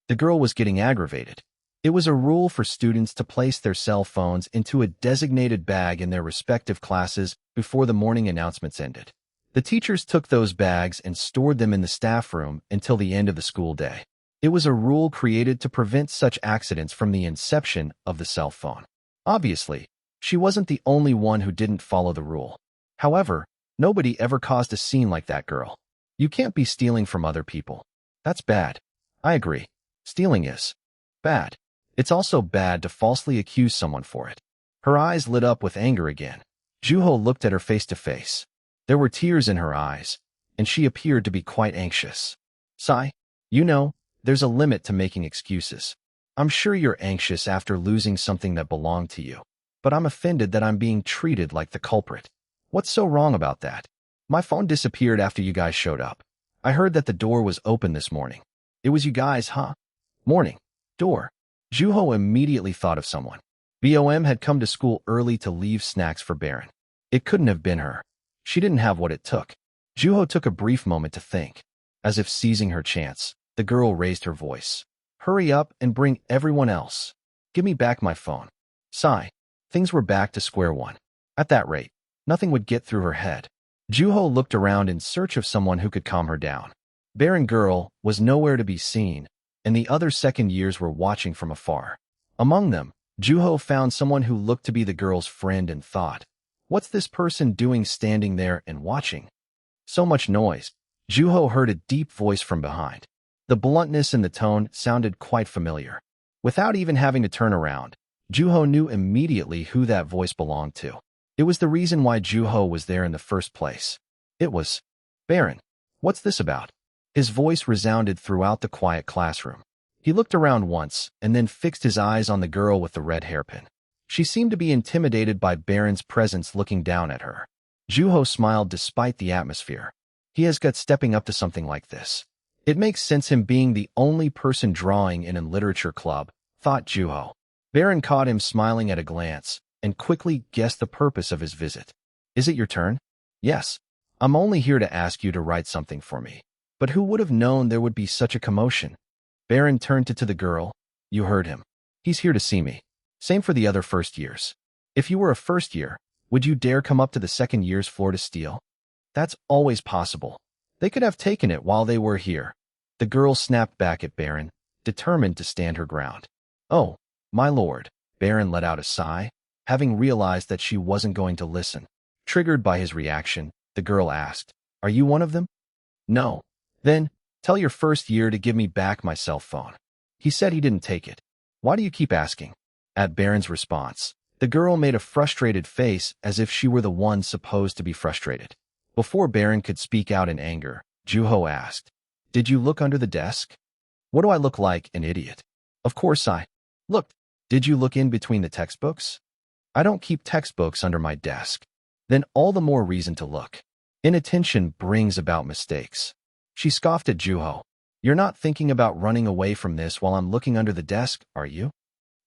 The girl was getting aggravated. It was a rule for students to place their cell phones into a designated bag in their respective classes before the morning announcements ended. The teachers took those bags and stored them in the staff room until the end of the school day. It was a rule created to prevent such accidents from the inception of the cell phone. Obviously, she wasn't the only one who didn't follow the rule. However, nobody ever caused a scene like that girl. You can't be stealing from other people. That's bad. I agree. Stealing is bad. It's also bad to falsely accuse someone for it. Her eyes lit up with anger again. Juho looked at her face to face. There were tears in her eyes, and she appeared to be quite anxious. "Sai, you know, there's a limit to making excuses. I'm sure you're anxious after losing something that belonged to you, but I'm offended that I'm being treated like the culprit. What's so wrong about that? My phone disappeared after you guys showed up. I heard that the door was open this morning. It was you guys, huh?" "Morning. Door." Juho immediately thought of someone. BOM had come to school early to leave snacks for Baron. It couldn't have been her. She didn't have what it took. Juho took a brief moment to think. As if seizing her chance, the girl raised her voice. "Hurry up and bring everyone else. Give me back my phone." Sigh. Things were back to square one. At that rate, nothing would get through her head. Juho looked around in search of someone who could calm her down. Barren girl was nowhere to be seen, and the other second years were watching from afar. Among them, Juho found someone who looked to be the girl's friend and thought, "What's this person doing standing there and watching?" So much noise. Juho heard a deep voice from behind. The bluntness in the tone sounded quite familiar. Without even having to turn around, Juho knew immediately who that voice belonged to. It was the reason why Juho was there in the first place. It was, "Barren, what's this about?" His voice resounded throughout the quiet classroom. He looked around once and then fixed his eyes on the girl with the red hairpin. She seemed to be intimidated by Barren's presence looking down at her. Juho smiled despite the atmosphere. He has got stepping up to something like this. It makes sense him being the only person drawing in a literature club, thought Juho. Barren caught him smiling at a glance and quickly guessed the purpose of his visit. "Is it your turn?" "Yes. I'm only here to ask you to write something for me." But who would have known there would be such a commotion? Barren turned to the girl. "You heard him. He's here to see me. Same for the other first years. If you were a first year, would you dare come up to the second year's floor to steal?" "That's always possible. They could have taken it while they were here." The girl snapped back at Barren, determined to stand her ground. "Oh, my lord." Barren let out a sigh, having realized that she wasn't going to listen. Triggered by his reaction, the girl asked, "Are you one of them?" "No." "Then, tell your first year to give me back my cell phone." "He said he didn't take it." "Why do you keep asking?" At Barren's response, the girl made a frustrated face as if she were the one supposed to be frustrated. Before Barren could speak out in anger, Juho asked, "Did you look under the desk?" "What do I look like, an idiot?" "Of course I looked." "Did you look in between the textbooks?" "I don't keep textbooks under my desk." "Then all the more reason to look. Inattention brings about mistakes." She scoffed at Juho. "You're not thinking about running away from this while I'm looking under the desk, are you?"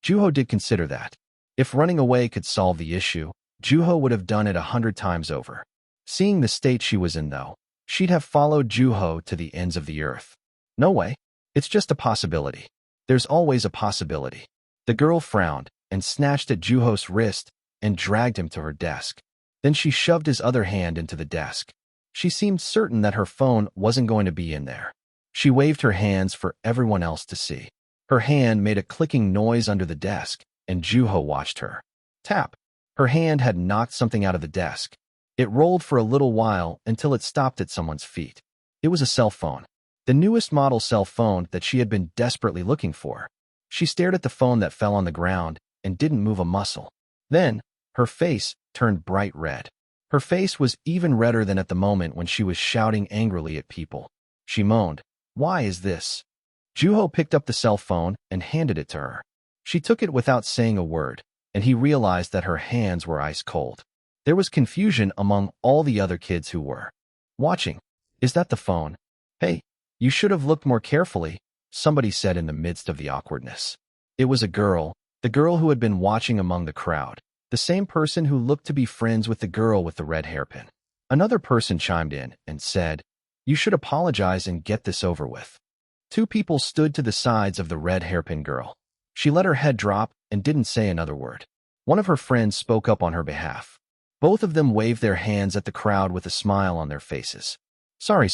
Juho did consider that. If running away could solve the issue, Juho would have done it 100 times over. Seeing the state she was in, though, she'd have followed Juho to the ends of the earth. "No way. It's just a possibility. There's always a possibility." The girl frowned and snatched at Juho's wrist and dragged him to her desk. Then she shoved his other hand into the desk. She seemed certain that her phone wasn't going to be in there. She waved her hands for everyone else to see. Her hand made a clicking noise under the desk, and Juho watched her. Tap. Her hand had knocked something out of the desk. It rolled for a little while until it stopped at someone's feet. It was a cell phone. The newest model cell phone that she had been desperately looking for. She stared at the phone that fell on the ground and didn't move a muscle. Then, her face turned bright red. Her face was even redder than at the moment when she was shouting angrily at people. She moaned, "Why is this?" Juho picked up the cell phone and handed it to her. She took it without saying a word, and he realized that her hands were ice cold. There was confusion among all the other kids who were watching. "Is that the phone?" "Hey, you should have looked more carefully," somebody said in the midst of the awkwardness. It was a girl, the girl who had been watching among the crowd, the same person who looked to be friends with the girl with the red hairpin. Another person chimed in and said, "You should apologize and get this over with." Two people stood to the sides of the red hairpin girl. She let her head drop and didn't say another word. One of her friends spoke up on her behalf. Both of them waved their hands at the crowd with a smile on their faces. Sorry.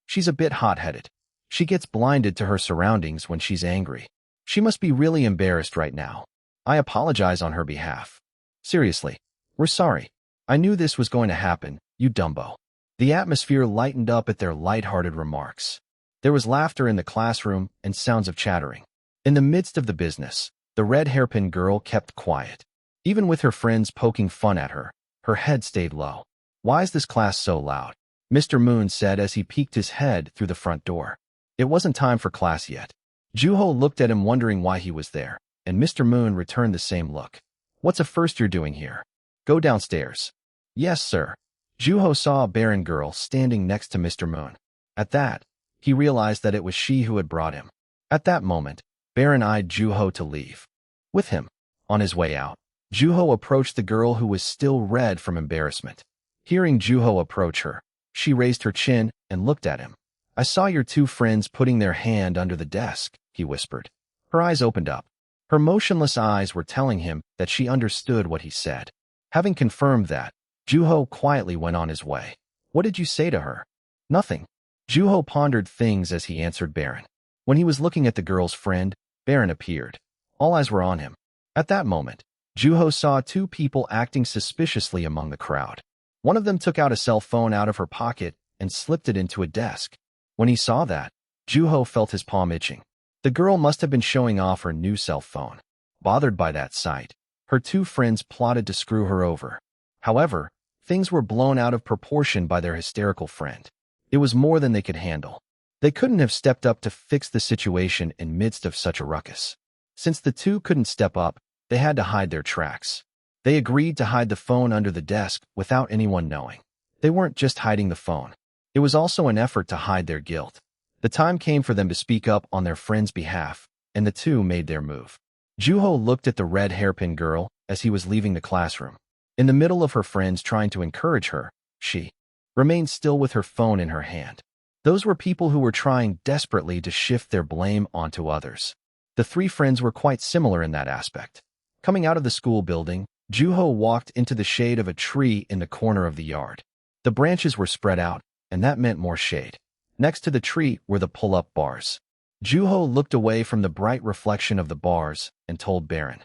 She's a bit hot-headed. She gets blinded to her surroundings when she's angry. She must be really embarrassed right now. I apologize on her behalf." "Seriously, we're sorry. I knew this was going to happen, you dumbo." The atmosphere lightened up at their light-hearted remarks. There was laughter in the classroom and sounds of chattering. In the midst of the business, the red hairpin girl kept quiet. Even with her friends poking fun at her, her head stayed low. "Why is this class so loud?" Mr. Moon said as he peeked his head through the front door. It wasn't time for class yet. Juho looked at him wondering why he was there, and Mr. Moon returned the same look. "What's a first year doing here?" "Go downstairs." "Yes, sir." Juho saw a barren girl standing next to Mr. Moon. At that, he realized that it was she who had brought him. At that moment, Baron eyed Juho to leave. With him. On his way out, Juho approached the girl who was still red from embarrassment. Hearing Juho approach her, she raised her chin and looked at him. "I saw your two friends putting their hand under the desk," he whispered. Her eyes opened up. Her motionless eyes were telling him that she understood what he said. Having confirmed that, Juho quietly went on his way. "What did you say to her?" "Nothing." Juho pondered things as he answered Baron. When he was looking at the girl's friend, Baron appeared. All eyes were on him. At that moment, Juho saw two people acting suspiciously among the crowd. One of them took out a cell phone out of her pocket and slipped it into a desk. When he saw that, Juho felt his palm itching. The girl must have been showing off her new cell phone. Bothered by that sight, her two friends plotted to screw her over. However, things were blown out of proportion by their hysterical friend. It was more than they could handle. They couldn't have stepped up to fix the situation in midst of such a ruckus. Since the two couldn't step up, they had to hide their tracks. They agreed to hide the phone under the desk without anyone knowing. They weren't just hiding the phone. It was also an effort to hide their guilt. The time came for them to speak up on their friend's behalf, and the two made their move. Juho looked at the red hairpin girl as he was leaving the classroom. In the middle of her friends trying to encourage her, she remained still with her phone in her hand. Those were people who were trying desperately to shift their blame onto others. The three friends were quite similar in that aspect. Coming out of the school building, Juho walked into the shade of a tree in the corner of the yard. The branches were spread out, and that meant more shade. Next to the tree were the pull-up bars. Juho looked away from the bright reflection of the bars and told Baron,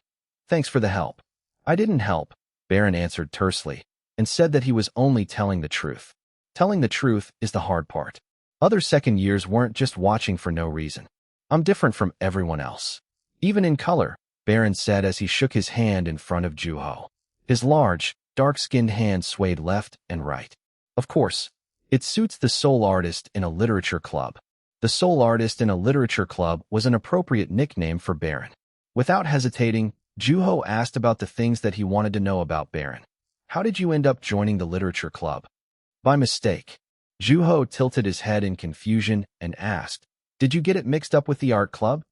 "Thanks for the help." "I didn't help," Baron answered tersely, and said that he was only telling the truth. Telling the truth is the hard part. Other second years weren't just watching for no reason. "I'm different from everyone else. Even in color," Baron said as he shook his hand in front of Juho. His large, dark-skinned hand swayed left and right. Of course, it suits the soul artist in a literature club. The soul artist in a literature club was an appropriate nickname for Baron. Without hesitating, Juho asked about the things that he wanted to know about Baron. "How did you end up joining the literature club?" "By mistake." Juho tilted his head in confusion and asked, "Did you get it mixed up with the art club?"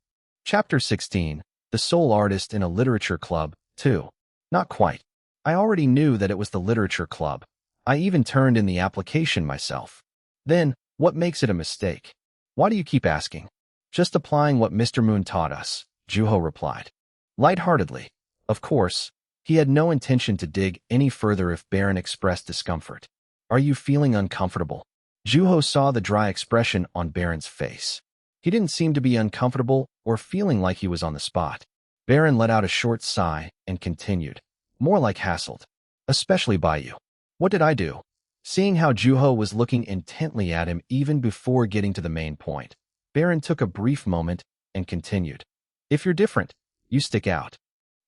Chapter 16, The Soul Artist in a Literature Club, 2. Not quite. I already knew that it was the literature club. I even turned in the application myself. Then, what makes it a mistake? Why do you keep asking? Just applying what Mr. Moon taught us, Juho replied. Lightheartedly. Of course, he had no intention to dig any further if Baron expressed discomfort. "Are you feeling uncomfortable?" Juho saw the dry expression on Baron's face. He didn't seem to be uncomfortable or feeling like he was on the spot. Baron let out a short sigh and continued, "More like hassled. Especially by you." "What did I do?" Seeing how Juho was looking intently at him even before getting to the main point, Baron took a brief moment and continued, "If you're different, you stick out."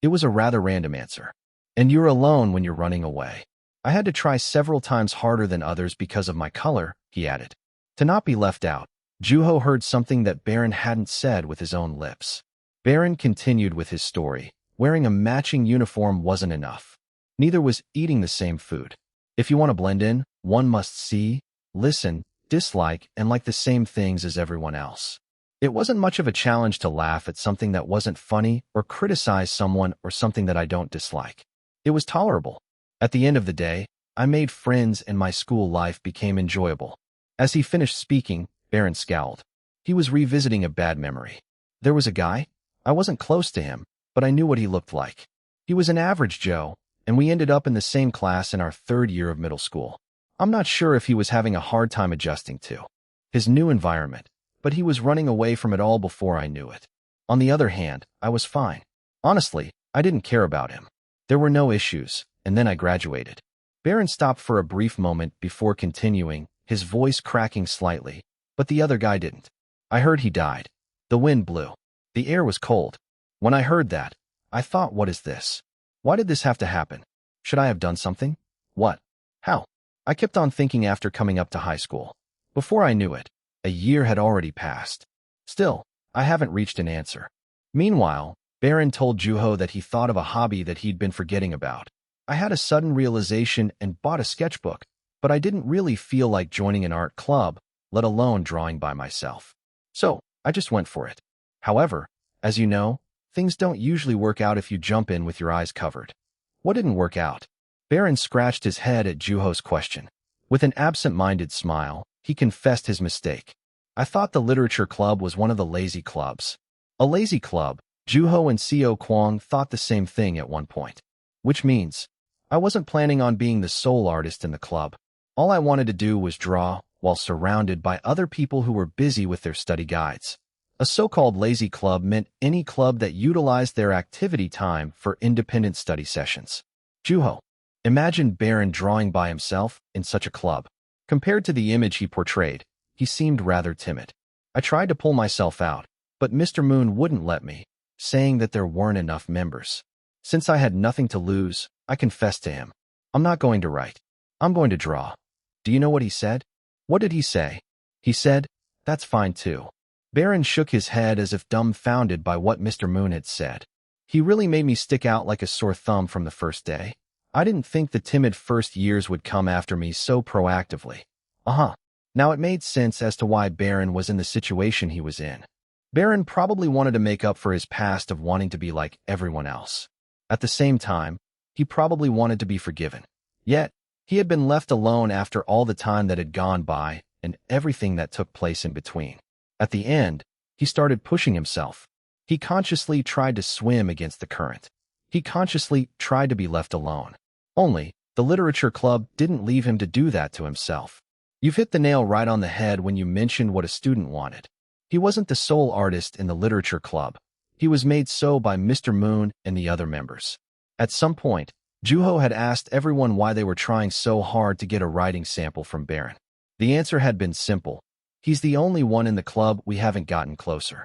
It was a rather random answer. "And you're alone when you're running away." "I had to try several times harder than others because of my color," he added. To not be left out, Juho heard something that Baron hadn't said with his own lips. Baron continued with his story. Wearing a matching uniform wasn't enough. Neither was eating the same food. If you want to blend in, one must see, listen, dislike, and like the same things as everyone else. It wasn't much of a challenge to laugh at something that wasn't funny or criticize someone or something that I don't dislike. It was tolerable. At the end of the day, I made friends and my school life became enjoyable. As he finished speaking, Baron scowled. He was revisiting a bad memory. There was a guy. I wasn't close to him, but I knew what he looked like. He was an average Joe, and we ended up in the same class in our third year of middle school. I'm not sure if he was having a hard time adjusting to his new environment, but he was running away from it all before I knew it. On the other hand, I was fine. Honestly, I didn't care about him. There were no issues, and then I graduated. Baron stopped for a brief moment before continuing, his voice cracking slightly, but the other guy didn't. I heard he died. The wind blew. The air was cold. When I heard that, I thought, what is this? Why did this have to happen? Should I have done something? What? How? I kept on thinking after coming up to high school. Before I knew it, a year had already passed. Still, I haven't reached an answer. Meanwhile, Baron told Juho that he thought of a hobby that he'd been forgetting about. I had a sudden realization and bought a sketchbook, but I didn't really feel like joining an art club, let alone drawing by myself. So, I just went for it. However, as you know, things don't usually work out if you jump in with your eyes covered. What didn't work out? Baron scratched his head at Juho's question. With an absent-minded smile, he confessed his mistake. I thought the literature club was one of the lazy clubs. A lazy club, Juho and Seo Kwong thought the same thing at one point. Which means, I wasn't planning on being the sole artist in the club. All I wanted to do was draw, while surrounded by other people who were busy with their study guides. A so-called lazy club meant any club that utilized their activity time for independent study sessions. Juho. Imagine Baron drawing by himself in such a club. Compared to the image he portrayed, he seemed rather timid. I tried to pull myself out, but Mr. Moon wouldn't let me, saying that there weren't enough members. Since I had nothing to lose, I confessed to him. I'm not going to write. I'm going to draw. Do you know what he said? What did he say? He said, that's fine too. Baron shook his head as if dumbfounded by what Mr. Moon had said. He really made me stick out like a sore thumb from the first day. I didn't think the timid first years would come after me so proactively. Now it made sense as to why Baron was in the situation he was in. Baron probably wanted to make up for his past of wanting to be like everyone else. At the same time, he probably wanted to be forgiven. Yet, he had been left alone after all the time that had gone by and everything that took place in between. At the end, he started pushing himself. He consciously tried to swim against the current. He consciously tried to be left alone. Only, the literature club didn't leave him to do that to himself. You've hit the nail right on the head when you mentioned what a student wanted. He wasn't the sole artist in the literature club. He was made so by Mr. Moon and the other members. At some point, Juho had asked everyone why they were trying so hard to get a writing sample from Baron. The answer had been simple. He's the only one in the club we haven't gotten closer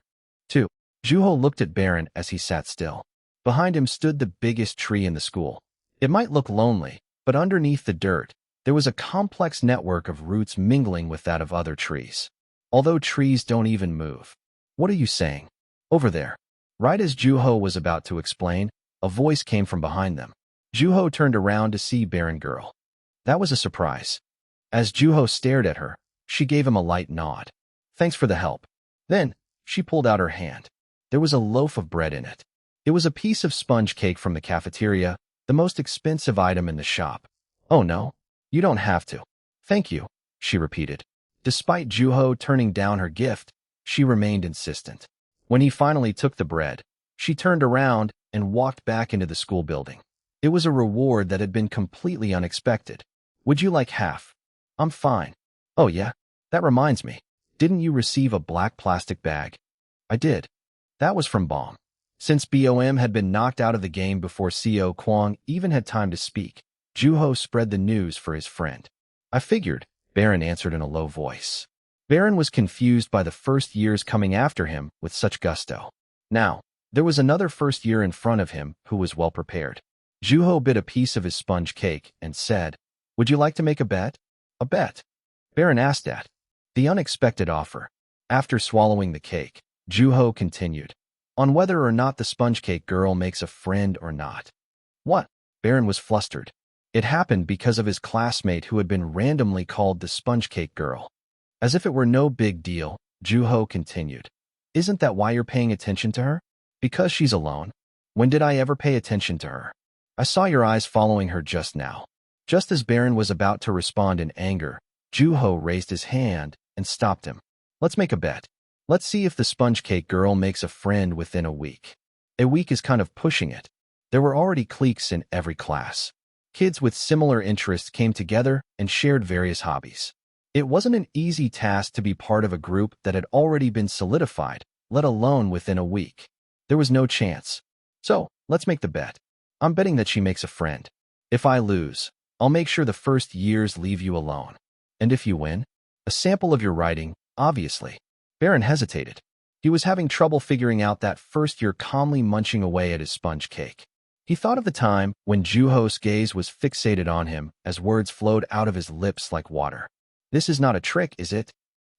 to. Juho looked at Baron as he sat still. Behind him stood the biggest tree in the school. It might look lonely, but underneath the dirt, there was a complex network of roots mingling with that of other trees. Although trees don't even move. What are you saying? Over there. Right as Juho was about to explain, a voice came from behind them. Juho turned around to see Baron Girl. That was a surprise. As Juho stared at her, she gave him a light nod. Thanks for the help. Then, she pulled out her hand. There was a loaf of bread in it. It was a piece of sponge cake from the cafeteria, the most expensive item in the shop. Oh no, you don't have to. Thank you, she repeated. Despite Juho turning down her gift, she remained insistent. When he finally took the bread, she turned around and walked back into the school building. It was a reward that had been completely unexpected. Would you like half? I'm fine. Oh yeah, that reminds me. Didn't you receive a black plastic bag? I did. That was from Bomb. Since BOM had been knocked out of the game before CO Kwong even had time to speak, Juho spread the news for his friend. I figured, Baron answered in a low voice. Baron was confused by the first years coming after him with such gusto. Now, there was another first year in front of him who was well prepared. Juho bit a piece of his sponge cake and said, Would you like to make a bet? A bet? Baron asked that. The unexpected offer. After swallowing the cake, Juho continued. On whether or not the sponge cake girl makes a friend or not. What? Baron was flustered. It happened because of his classmate who had been randomly called the sponge cake girl. As if it were no big deal, Juho continued. Isn't that why you're paying attention to her? Because she's alone. When did I ever pay attention to her? I saw your eyes following her just now. Just as Baron was about to respond in anger, Juho raised his hand and stopped him. Let's make a bet. Let's see if the sponge cake girl makes a friend within a week. A week is kind of pushing it. There were already cliques in every class. Kids with similar interests came together and shared various hobbies. It wasn't an easy task to be part of a group that had already been solidified, let alone within a week. There was no chance. So, let's make the bet. I'm betting that she makes a friend. If I lose, I'll make sure the first years leave you alone. And if you win, a sample of your writing, obviously. Baron hesitated. He was having trouble figuring out that first year calmly munching away at his sponge cake. He thought of the time when Juho's gaze was fixated on him as words flowed out of his lips like water. This is not a trick, is it?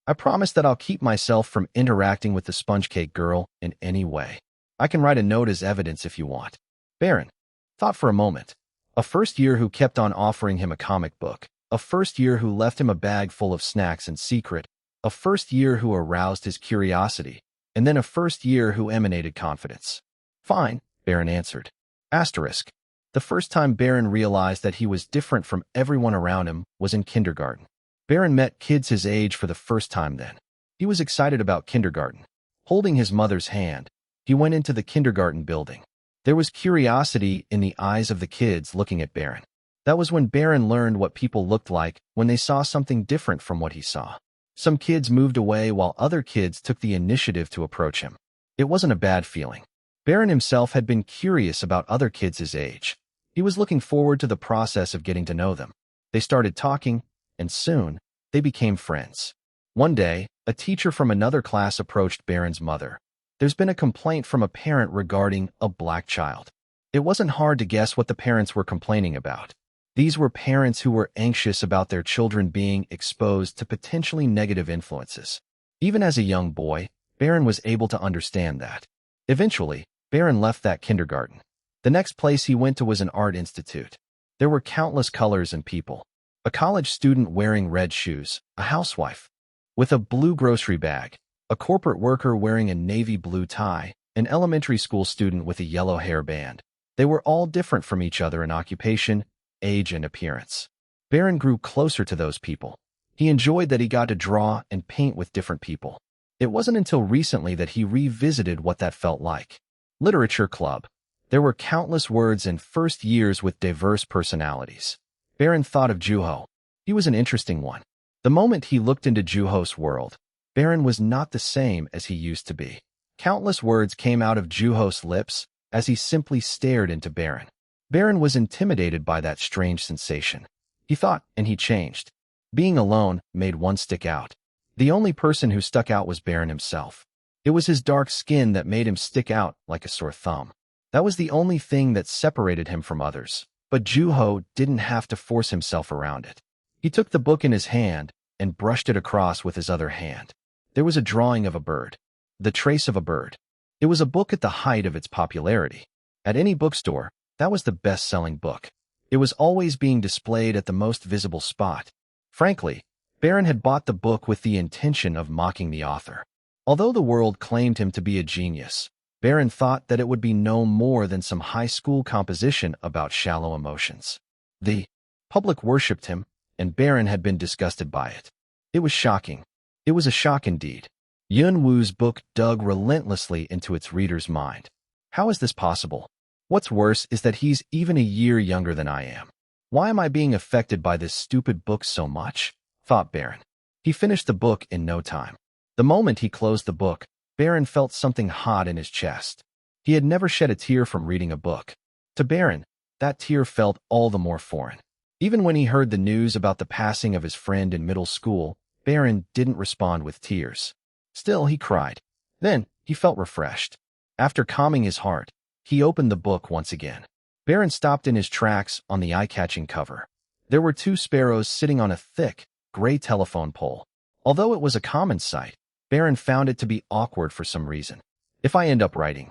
I promise that I'll keep myself from interacting with the sponge cake girl in any way. I can write a note as evidence if you want. Baron thought for a moment. A first year who kept on offering him a comic book. A first year who left him a bag full of snacks in secret. A first year who aroused his curiosity. And then a first year who emanated confidence. Fine, Baron answered. Asterisk. The first time Baron realized that he was different from everyone around him was in kindergarten. Baron met kids his age for the first time then. He was excited about kindergarten. Holding his mother's hand, he went into the kindergarten building. There was curiosity in the eyes of the kids looking at Baron. That was when Baron learned what people looked like when they saw something different from what he saw. Some kids moved away while other kids took the initiative to approach him. It wasn't a bad feeling. Baron himself had been curious about other kids his age. He was looking forward to the process of getting to know them. They started talking, and soon, they became friends. One day, a teacher from another class approached Baron's mother. There's been a complaint from a parent regarding a black child. It wasn't hard to guess what the parents were complaining about. These were parents who were anxious about their children being exposed to potentially negative influences. Even as a young boy, Baron was able to understand that. Eventually, Baron left that kindergarten. The next place he went to was an art institute. There were countless colors and people. A college student wearing red shoes, a housewife with a blue grocery bag, a corporate worker wearing a navy blue tie, an elementary school student with a yellow hairband. They were all different from each other in occupation, age, and appearance. Baron grew closer to those people. He enjoyed that he got to draw and paint with different people. It wasn't until recently that he revisited what that felt like. Literature club. There were countless words and first years with diverse personalities. Baron thought of Juho. He was an interesting one. The moment he looked into Juho's world, Baron was not the same as he used to be. Countless words came out of Juho's lips as he simply stared into Baron. Baron was intimidated by that strange sensation. He thought, and he changed. Being alone made one stick out. The only person who stuck out was Baron himself. It was his dark skin that made him stick out like a sore thumb. That was the only thing that separated him from others. But Juho didn't have to force himself around it. He took the book in his hand and brushed it across with his other hand. There was a drawing of a bird. The Trace of a Bird. It was a book at the height of its popularity. At any bookstore, that was the best-selling book. It was always being displayed at the most visible spot. Frankly, Baron had bought the book with the intention of mocking the author. Although the world claimed him to be a genius, Baron thought that it would be no more than some high school composition about shallow emotions. The public worshipped him, and Baron had been disgusted by it. It was shocking. It was a shock indeed. Yun Wu's book dug relentlessly into its reader's mind. How is this possible? What's worse is that he's even a year younger than I am. Why am I being affected by this stupid book so much? Thought Baron. He finished the book in no time. The moment he closed the book, Baron felt something hot in his chest. He had never shed a tear from reading a book. To Baron, that tear felt all the more foreign. Even when he heard the news about the passing of his friend in middle school, Baron didn't respond with tears. Still, he cried. Then, he felt refreshed. After calming his heart, he opened the book once again. Baron stopped in his tracks on the eye-catching cover. There were two sparrows sitting on a thick, gray telephone pole. Although it was a common sight, Baron found it to be awkward for some reason. If I end up writing,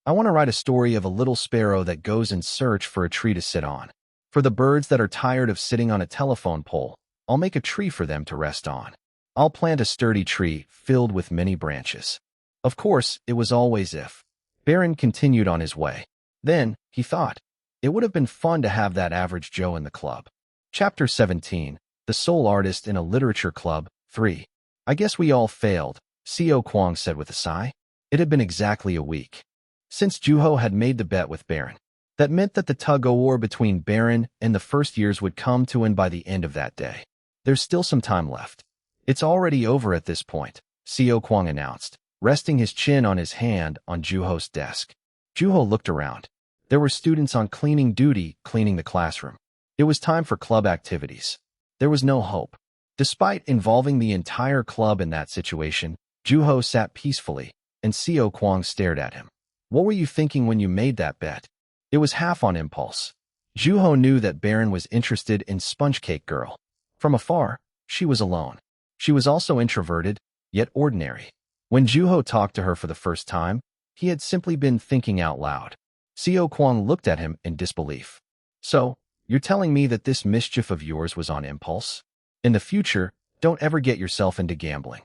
I want to write a story of a little sparrow that goes in search for a tree to sit on. For the birds that are tired of sitting on a telephone pole, I'll make a tree for them to rest on. I'll plant a sturdy tree filled with many branches. Of course, it was always if. Baron continued on his way. Then, he thought, it would have been fun to have that average Joe in the club. Chapter 17, The Sole Artist in a Literature Club, 3. I guess we all failed, Co Kwong said with a sigh. It had been exactly a week since Juho had made the bet with Baron. That meant that the tug-of-war between Baron and the first years would come to an end by the end of that day. There's still some time left. It's already over at this point, Co Kwong announced, resting his chin on his hand on Juho's desk. Juho looked around. There were students on cleaning duty cleaning the classroom. It was time for club activities. There was no hope. Despite involving the entire club in that situation, Juho sat peacefully, and Co Kwong stared at him. What were you thinking when you made that bet? It was half on impulse. Juho knew that Baron was interested in Sponge Cake Girl. From afar, she was alone. She was also introverted, yet ordinary. When Juho talked to her for the first time, he had simply been thinking out loud. Co Kwong looked at him in disbelief. So, you're telling me that this mischief of yours was on impulse? In the future, don't ever get yourself into gambling.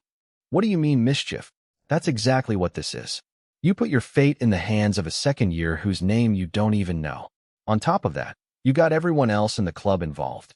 What do you mean mischief? That's exactly what this is. You put your fate in the hands of a second year whose name you don't even know. On top of that, you got everyone else in the club involved.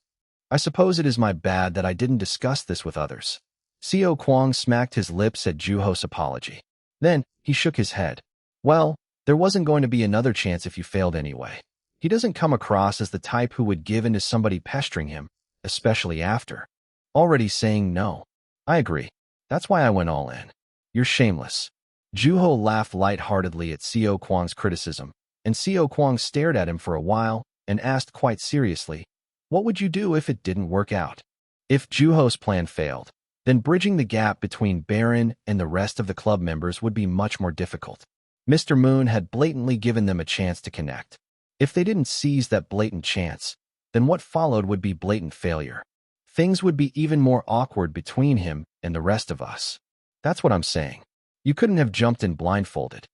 I suppose it is my bad that I didn't discuss this with others. Co Kwong smacked his lips at Juho's apology. Then, he shook his head. Well, there wasn't going to be another chance if you failed anyway. He doesn't come across as the type who would give in to somebody pestering him, especially after already saying no. I agree. That's why I went all in. You're shameless. Juho laughed lightheartedly at Seo Kwang's criticism, and Seo Kwang stared at him for a while and asked quite seriously, what would you do if it didn't work out? If Juho's plan failed, then bridging the gap between Baron and the rest of the club members would be much more difficult. Mr. Moon had blatantly given them a chance to connect. If they didn't seize that blatant chance, then what followed would be blatant failure. Things would be even more awkward between him and the rest of us. That's what I'm saying. You couldn't have jumped in blindfolded.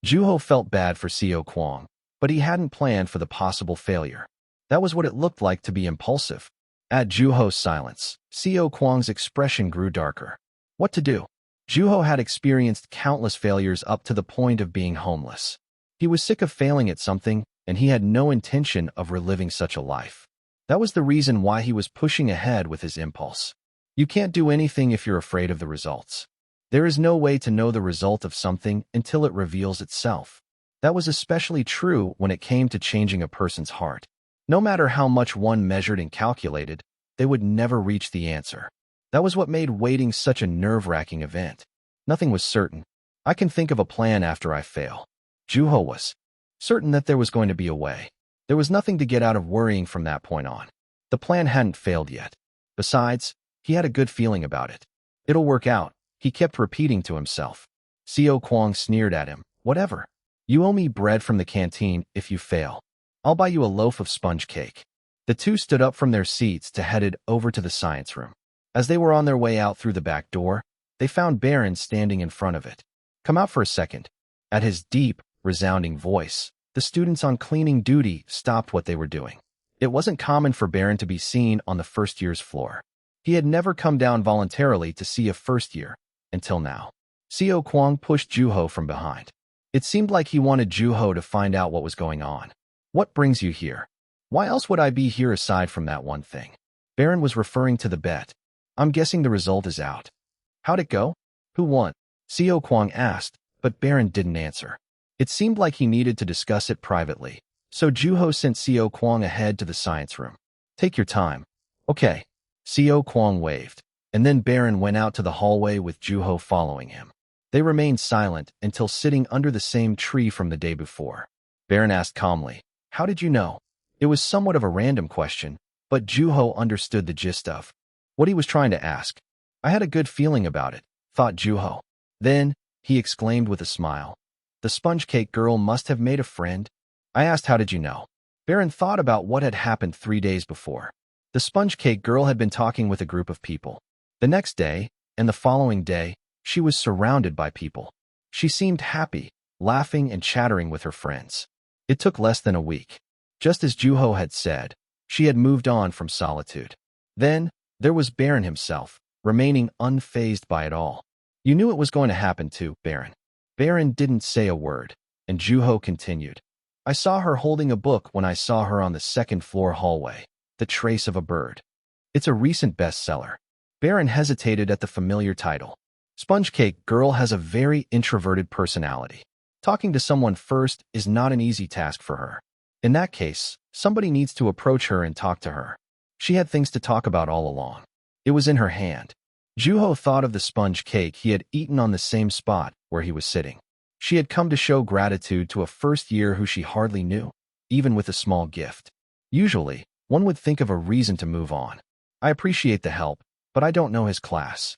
Juho felt bad for Seo Kwang, but he hadn't planned for the possible failure. That was what it looked like to be impulsive. At Juho's silence, Seo Kwang's expression grew darker. What to do? Juho had experienced countless failures up to the point of being homeless. He was sick of failing at something, and he had no intention of reliving such a life. That was the reason why he was pushing ahead with his impulse. You can't do anything if you're afraid of the results. There is no way to know the result of something until it reveals itself. That was especially true when it came to changing a person's heart. No matter how much one measured and calculated, they would never reach the answer. That was what made waiting such a nerve-wracking event. Nothing was certain. I can think of a plan after I fail. Juho was certain that there was going to be a way. There was nothing to get out of worrying from that point on. The plan hadn't failed yet. Besides, he had a good feeling about it. It'll work out, he kept repeating to himself. Seo Kwang sneered at him. Whatever. You owe me bread from the canteen if you fail. I'll buy you a loaf of sponge cake. The two stood up from their seats to headed over to the science room. As they were on their way out through the back door, they found Baron standing in front of it. Come out for a second. At his deep, resounding voice, the students on cleaning duty stopped what they were doing. It wasn't common for Baron to be seen on the first year's floor. He had never come down voluntarily to see a first year, until now. Seo Kwang pushed Juho from behind. It seemed like he wanted Juho to find out what was going on. What brings you here? Why else would I be here aside from that one thing? Baron was referring to the bet. I'm guessing the result is out. How'd it go? Who won? Seo Kwang asked, but Baron didn't answer. It seemed like he needed to discuss it privately, so Juho sent Seo Kwang ahead to the science room. Take your time. Okay. Seo Kwang waved, and then Baron went out to the hallway with Juho following him. They remained silent until sitting under the same tree from the day before. Baron asked calmly, how did you know? It was somewhat of a random question, but Juho understood the gist of what he was trying to ask. I had a good feeling about it, thought Juho. Then, he exclaimed with a smile. The sponge cake girl must have made a friend. I asked how did you know? Baron thought about what had happened 3 days before. The sponge cake girl had been talking with a group of people. The next day, and the following day, she was surrounded by people. She seemed happy, laughing and chattering with her friends. It took less than a week. Just as Juho had said, she had moved on from solitude. Then, there was Baron himself, remaining unfazed by it all. You knew it was going to happen too, Baron. Baron didn't say a word, and Juho continued. I saw her holding a book when I saw her on the second-floor hallway, The Trace of a Bird. It's a recent bestseller. Baron hesitated at the familiar title. Sponge Cake Girl has a very introverted personality. Talking to someone first is not an easy task for her. In that case, somebody needs to approach her and talk to her. She had things to talk about all along. It was in her hand. Juho thought of the sponge cake he had eaten on the same spot where he was sitting. She had come to show gratitude to a first year who she hardly knew, even with a small gift. Usually, one would think of a reason to move on. I appreciate the help, but I don't know his class.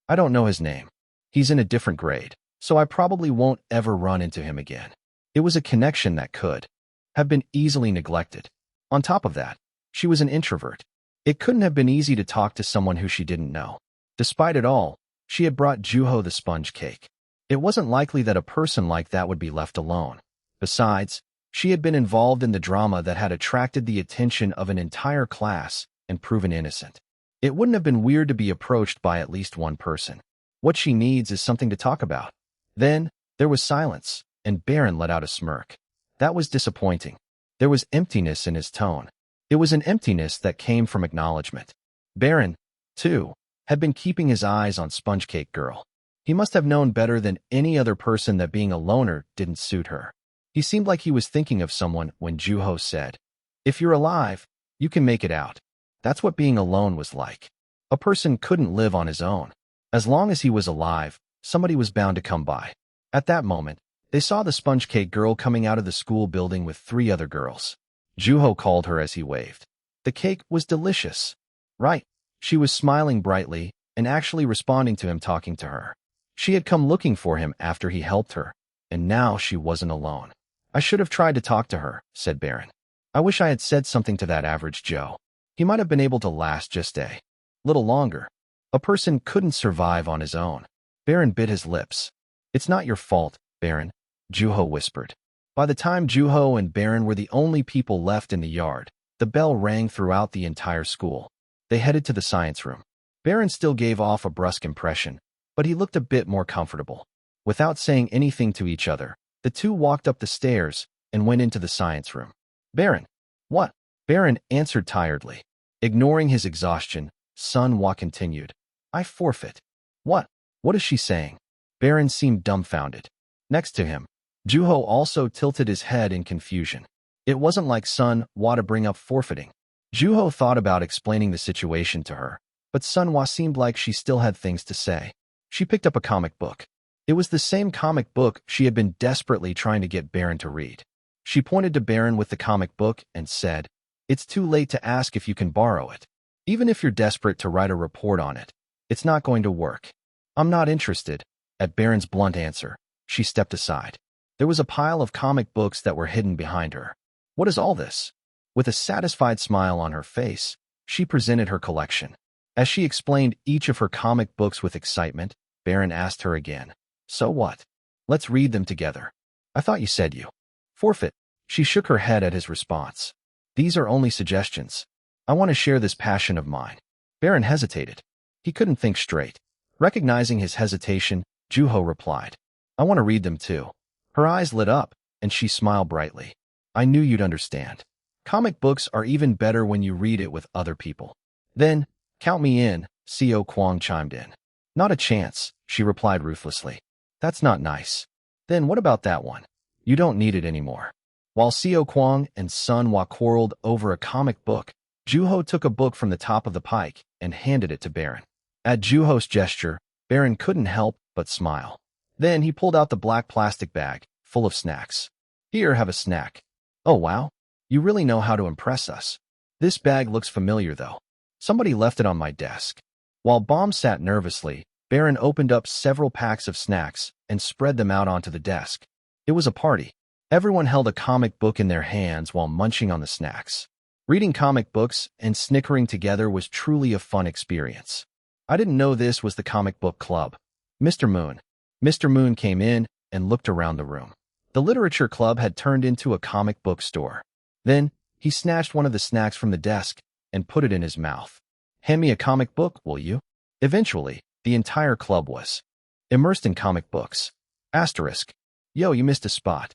I don't know his name. He's in a different grade, so I probably won't ever run into him again. It was a connection that could have been easily neglected. On top of that, she was an introvert. It couldn't have been easy to talk to someone who she didn't know. Despite it all, she had brought Juho the sponge cake. It wasn't likely that a person like that would be left alone. Besides, she had been involved in the drama that had attracted the attention of an entire class and proven innocent. It wouldn't have been weird to be approached by at least one person. What she needs is something to talk about. Then, there was silence, and Baron let out a smirk. That was disappointing. There was emptiness in his tone. It was an emptiness that came from acknowledgement. Baron, too, had been keeping his eyes on Sponge Cake Girl. He must have known better than any other person that being a loner didn't suit her. He seemed like he was thinking of someone when Juho said, "If you're alive, you can make it out." That's what being alone was like. A person couldn't live on his own. As long as he was alive, somebody was bound to come by. At that moment, they saw the sponge cake girl coming out of the school building with 3 other girls. Juho called her as he waved. The cake was delicious. Right. She was smiling brightly and actually responding to him talking to her. She had come looking for him after he helped her, and now she wasn't alone. "I should have tried to talk to her," said Baron. "I wish I had said something to that average Joe. He might have been able to last just a little longer." A person couldn't survive on his own. Baron bit his lips. "It's not your fault, Baron," Juho whispered. By the time Juho and Baron were the only people left in the yard, the bell rang throughout the entire school. They headed to the science room. Baron still gave off a brusque impression, but he looked a bit more comfortable. Without saying anything to each other, the two walked up the stairs and went into the science room. "Baron." "What?" Baron answered tiredly. Ignoring his exhaustion, Sun Hwa continued. "I forfeit." "What? What is she saying?" Baron seemed dumbfounded. Next to him, Juho also tilted his head in confusion. It wasn't like Sun Hwa to bring up forfeiting. Juho thought about explaining the situation to her, but Sun Hwa seemed like she still had things to say. She picked up a comic book. It was the same comic book she had been desperately trying to get Baron to read. She pointed to Baron with the comic book and said, "It's too late to ask if you can borrow it. Even if you're desperate to write a report on it, it's not going to work." "I'm not interested." At Baron's blunt answer, she stepped aside. There was a pile of comic books that were hidden behind her. "What is all this?" With a satisfied smile on her face, she presented her collection. As she explained each of her comic books with excitement, Baron asked her again, "So what? Let's read them together." "I thought you said you forfeit." She shook her head at his response. "These are only suggestions. I want to share this passion of mine." Baron hesitated. He couldn't think straight. Recognizing his hesitation, Juho replied, "I want to read them too." Her eyes lit up, and she smiled brightly. "I knew you'd understand. Comic books are even better when you read it with other people." "Then, count me in," Seo Kwang chimed in. "Not a chance," she replied ruthlessly. "That's not nice." "Then what about that one? You don't need it anymore." While Seo Kwang and Sun Hwa quarreled over a comic book, Juho took a book from the top of the pike and handed it to Baron. At Juho's gesture, Baron couldn't help but smile. Then he pulled out the black plastic bag, full of snacks. "Here, have a snack." "Oh wow, you really know how to impress us." "This bag looks familiar though. Somebody left it on my desk." While Bomb sat nervously, Baron opened up several packs of snacks and spread them out onto the desk. It was a party. Everyone held a comic book in their hands while munching on the snacks. Reading comic books and snickering together was truly a fun experience. "I didn't know this was the comic book club." Mr. Moon. Mr. Moon came in and looked around the room. The literature club had turned into a comic book store. Then, he snatched one of the snacks from the desk and put it in his mouth. "Hand me a comic book, will you?" Eventually, the entire club was immersed in comic books. Asterisk. "Yo, you missed a spot."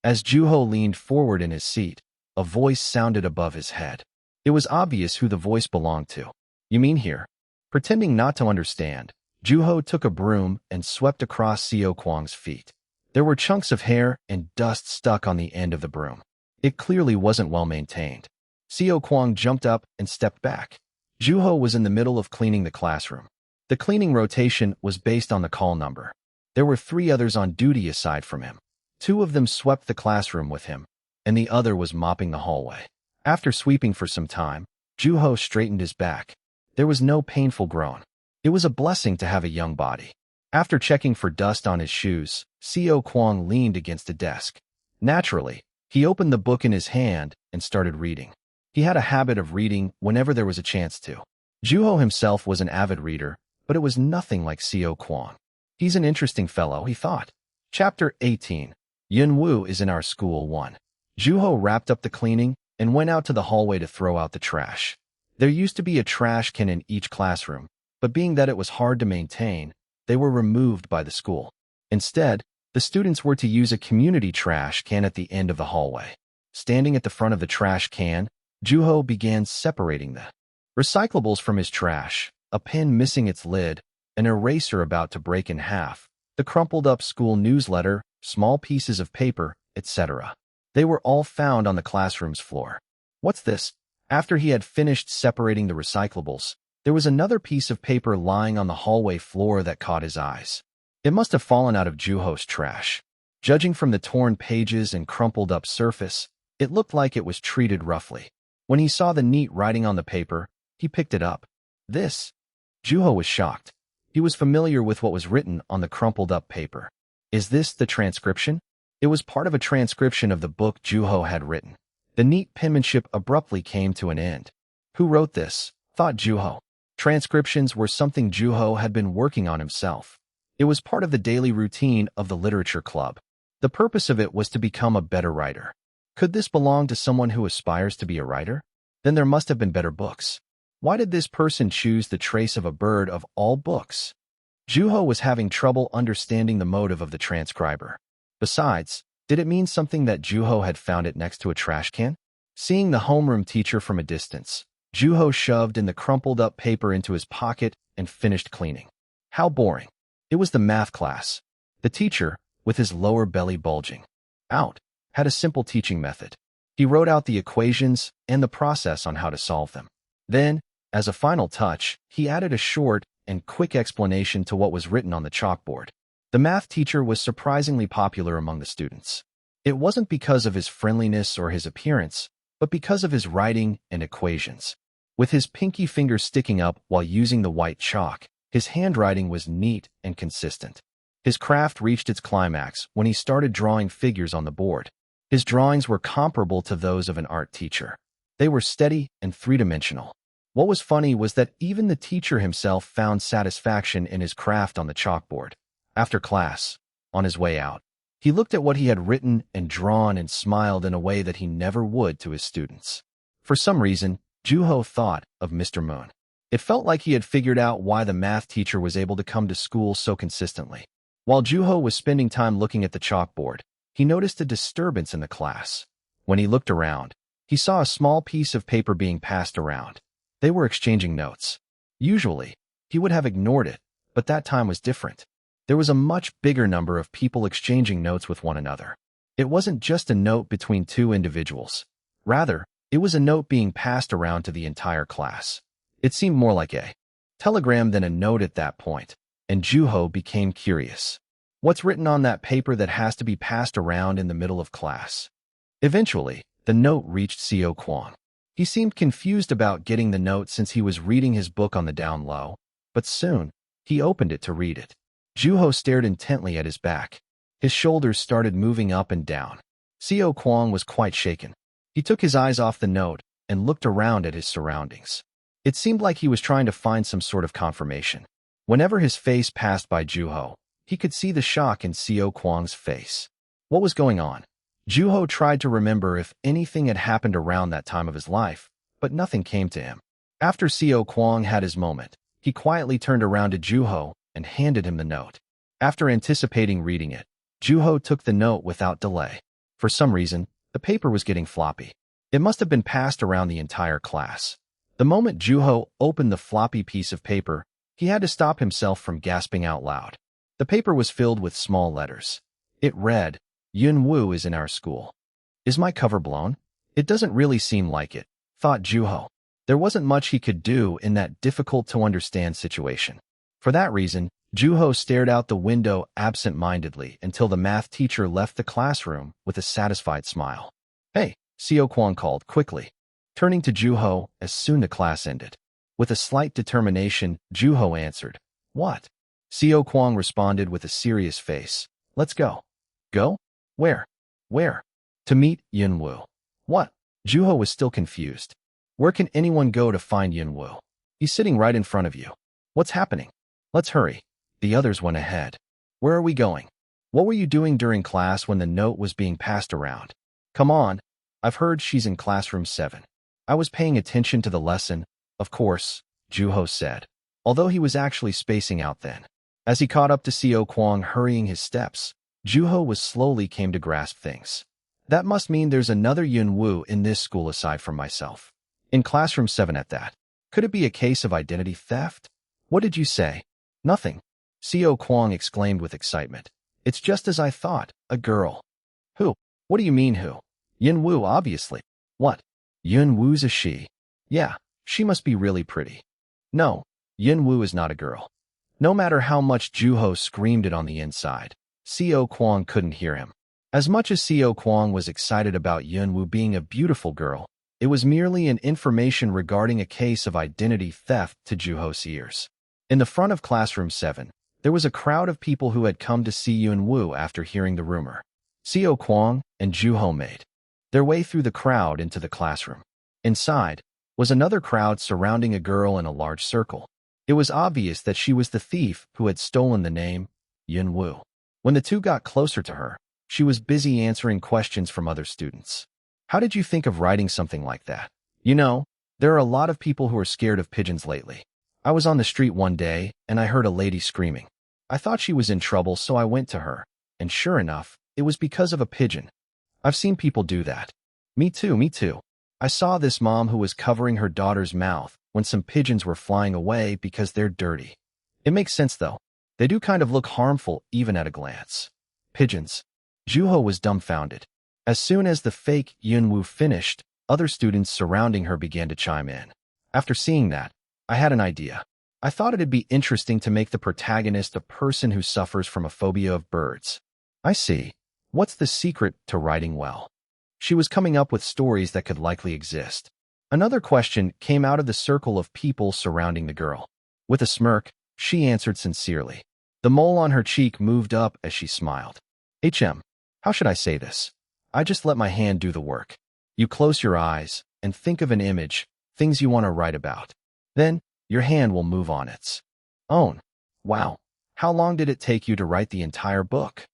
As Juho leaned forward in his seat, a voice sounded above his head. It was obvious who the voice belonged to. "You mean here?" Pretending not to understand, Juho took a broom and swept across Seo Kwang's feet. There were chunks of hair and dust stuck on the end of the broom. It clearly wasn't well maintained. Seo Kwang jumped up and stepped back. Juho was in the middle of cleaning the classroom. The cleaning rotation was based on the call number. There were 3 others on duty aside from him. 2 of them swept the classroom with him, and the other was mopping the hallway. After sweeping for some time, Juho straightened his back. There was no painful groan. It was a blessing to have a young body. After checking for dust on his shoes, Seo Kwang leaned against a desk. Naturally, he opened the book in his hand and started reading. He had a habit of reading whenever there was a chance to. Juho himself was an avid reader, but it was nothing like Seo Kwang. "He's an interesting fellow," he thought. Chapter 18. Yun Woo is in our school 1. Juho wrapped up the cleaning and went out to the hallway to throw out the trash. There used to be a trash can in each classroom, but being that it was hard to maintain, they were removed by the school. Instead, the students were to use a community trash can at the end of the hallway. Standing at the front of the trash can, Juho began separating the recyclables from his trash, a pen missing its lid, an eraser about to break in half, the crumpled up school newsletter, small pieces of paper, etc. They were all found on the classroom's floor. What's this? After he had finished separating the recyclables, there was another piece of paper lying on the hallway floor that caught his eyes. It must have fallen out of Juho's trash. Judging from the torn pages and crumpled-up surface, it looked like it was treated roughly. When he saw the neat writing on the paper, he picked it up. This? Juho was shocked. He was familiar with what was written on the crumpled-up paper. Is this the transcription? It was part of a transcription of the book Juho had written. The neat penmanship abruptly came to an end. Who wrote this? Thought Juho. Transcriptions were something Juho had been working on himself. It was part of the daily routine of the literature club. The purpose of it was to become a better writer. Could this belong to someone who aspires to be a writer? Then there must have been better books. Why did this person choose The Trace of a Bird of all books? Juho was having trouble understanding the motive of the transcriber. Besides, did it mean something that Juho had found it next to a trash can? Seeing the homeroom teacher from a distance, Juho shoved in the crumpled-up paper into his pocket and finished cleaning. How boring. It was the math class. The teacher, with his lower belly bulging out, had a simple teaching method. He wrote out the equations and the process on how to solve them. Then, as a final touch, he added a short and quick explanation to what was written on the chalkboard. The math teacher was surprisingly popular among the students. It wasn't because of his friendliness or his appearance, but because of his writing and equations. With his pinky finger sticking up while using the white chalk, his handwriting was neat and consistent. His craft reached its climax when he started drawing figures on the board. His drawings were comparable to those of an art teacher. They were steady and three-dimensional. What was funny was that even the teacher himself found satisfaction in his craft on the chalkboard. After class, on his way out, he looked at what he had written and drawn and smiled in a way that he never would to his students. For some reason, Juho thought of Mr. Moon. It felt like he had figured out why the math teacher was able to come to school so consistently. While Juho was spending time looking at the chalkboard, he noticed a disturbance in the class. When he looked around, he saw a small piece of paper being passed around. They were exchanging notes. Usually, he would have ignored it, but that time was different. There was a much bigger number of people exchanging notes with one another. It wasn't just a note between two individuals. Rather, it was a note being passed around to the entire class. It seemed more like a telegram than a note at that point, and Juho became curious. What's written on that paper that has to be passed around in the middle of class? Eventually, the note reached Seo Kwang. He seemed confused about getting the note since he was reading his book on the down low, but soon, he opened it to read it. Juho stared intently at his back. His shoulders started moving up and down. Seo Kwang was quite shaken. He took his eyes off the note and looked around at his surroundings. It seemed like he was trying to find some sort of confirmation. Whenever his face passed by Juho, he could see the shock in Seo Kwang's face. What was going on? Juho tried to remember if anything had happened around that time of his life, but nothing came to him. After Seo Kwang had his moment, he quietly turned around to Juho and handed him the note. After anticipating reading it, Juho took the note without delay. For some reason, the paper was getting floppy. It must have been passed around the entire class. The moment Juho opened the floppy piece of paper, he had to stop himself from gasping out loud. The paper was filled with small letters. It read, "Yun Woo is in our school." Is my cover blown? It doesn't really seem like it, thought Juho. There wasn't much he could do in that difficult-to-understand situation. For that reason, Juho stared out the window absent-mindedly until the math teacher left the classroom with a satisfied smile. "Hey," Seo Kwang called quickly, turning to Juho as soon the class ended. With a slight determination, Juho answered, "What?" Seo Kwang responded with a serious face. "Let's go." "Go? Where?" "Where?" "To meet Yun Woo." "What?" Juho was still confused. "Where can anyone go to find Yun Woo? He's sitting right in front of you. What's happening?" "Let's hurry." The others went ahead. "Where are we going?" "What were you doing during class when the note was being passed around?" "Come on. I've heard she's in classroom 7. "I was paying attention to the lesson, of course," Juho said, although he was actually spacing out then. As he caught up to Seo Kwang hurrying his steps, Juho was slowly came to grasp things. That must mean there's another Yun Woo in this school aside from myself. In classroom 7 at that. Could it be a case of identity theft? "What did you say?" "Nothing," Seo Kwang exclaimed with excitement. "It's just as I thought, a girl." "Who?" What do you mean who? Yin Wu, obviously. What? Yin Wu's a she. Yeah, she must be really pretty. No, Yin Wu is not a girl. No matter how much Juho screamed it on the inside, Co Kwang couldn't hear him. As much as Co Kwang was excited about Yin Wu being a beautiful girl, it was merely an information regarding a case of identity theft to Juho's ears. In the front of classroom 7, there was a crowd of people who had come to see Yin Wu after hearing the rumor. Co Kwang and Juho made their way through the crowd into the classroom. Inside was another crowd surrounding a girl in a large circle. It was obvious that she was the thief who had stolen the name Yin Wu. When the two got closer to her, she was busy answering questions from other students. How did you think of writing something like that? You know, there are a lot of people who are scared of pigeons lately. I was on the street one day and I heard a lady screaming. I thought she was in trouble, so I went to her, and sure enough, it was because of a pigeon. I've seen people do that. Me too, me too. I saw this mom who was covering her daughter's mouth when some pigeons were flying away because they're dirty. It makes sense though. They do kind of look harmful even at a glance. Pigeons. Juho was dumbfounded. As soon as the fake Yin Wu finished, other students surrounding her began to chime in. After seeing that, I had an idea. I thought it'd be interesting to make the protagonist a person who suffers from a phobia of birds. I see. What's the secret to writing well? She was coming up with stories that could likely exist. Another question came out of the circle of people surrounding the girl. With a smirk, she answered sincerely. The mole on her cheek moved up as she smiled. How should I say this? I just let my hand do the work. You close your eyes and think of an image, things you want to write about. Then, your hand will move on its own. Wow. How long did it take you to write the entire book?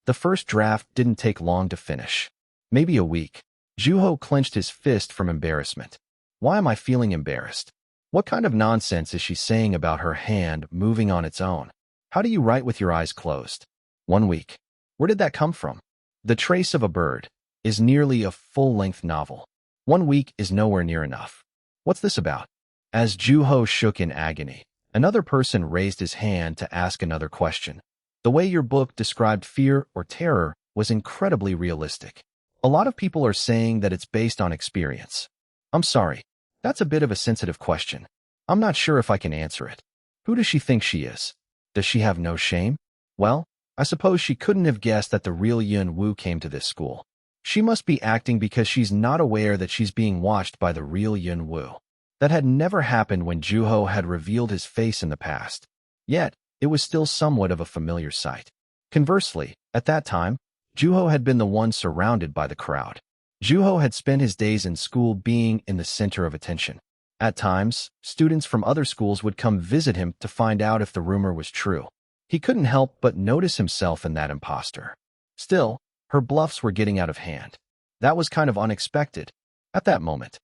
The first draft didn't take long to finish. Maybe a week. Juho clenched his fist from embarrassment. Why am I feeling embarrassed? What kind of nonsense is she saying about her hand moving on its own? How do you write with your eyes closed? 1 week. Where did that come from? The Trace of a Bird is nearly a full-length novel. 1 week is nowhere near enough. What's this about? As Juho shook in agony, another person raised his hand to ask another question. The way your book described fear or terror was incredibly realistic. A lot of people are saying that it's based on experience. I'm sorry, that's a bit of a sensitive question. I'm not sure if I can answer it. Who does she think she is? Does she have no shame? Well, I suppose she couldn't have guessed that the real Yin Wu came to this school. She must be acting because she's not aware that she's being watched by the real Yin Wu. That had never happened when Juho had revealed his face in the past. Yet, it was still somewhat of a familiar sight. Conversely, at that time, Juho had been the one surrounded by the crowd. Juho had spent his days in school being in the center of attention. At times, students from other schools would come visit him to find out if the rumor was true. He couldn't help but notice himself in that imposter. Still, her bluffs were getting out of hand. That was kind of unexpected. At that moment,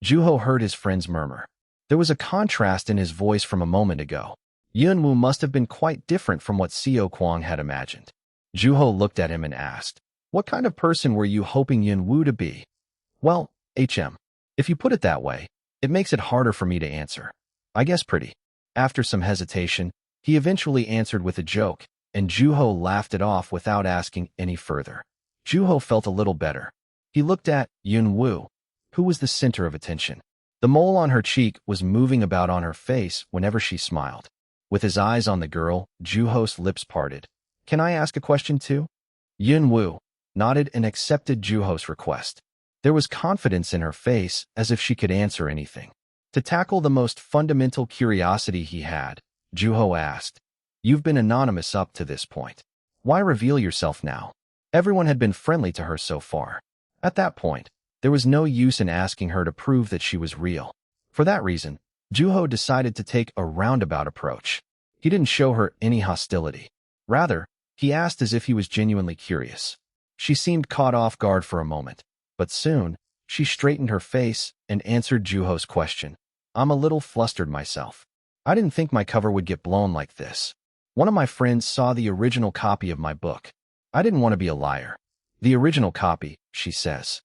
Juho heard his friends murmur. There was a contrast in his voice from a moment ago. Yin Wu must have been quite different from what Co Kwang had imagined. Juho looked at him and asked, "What kind of person were you hoping Yin Wu to be?" Well, if you put it that way, it makes it harder for me to answer. I guess pretty. After some hesitation, he eventually answered with a joke, and Juho laughed it off without asking any further. Juho felt a little better. He looked at Yin Wu, who was the center of attention. The mole on her cheek was moving about on her face whenever she smiled. With his eyes on the girl, Juho's lips parted. "Can I ask a question too?" Yin Wu nodded and accepted Juho's request. There was confidence in her face, as if she could answer anything. To tackle the most fundamental curiosity he had, Juho asked, "You've been anonymous up to this point. Why reveal yourself now?" Everyone had been friendly to her so far. At that point, there was no use in asking her to prove that she was real. For that reason, Juho decided to take a roundabout approach. He didn't show her any hostility. Rather, he asked as if he was genuinely curious. She seemed caught off guard for a moment, but soon, she straightened her face and answered Juho's question. "I'm a little flustered myself. I didn't think my cover would get blown like this. One of my friends saw the original copy of my book. I didn't want to be a liar." "The original copy," she says.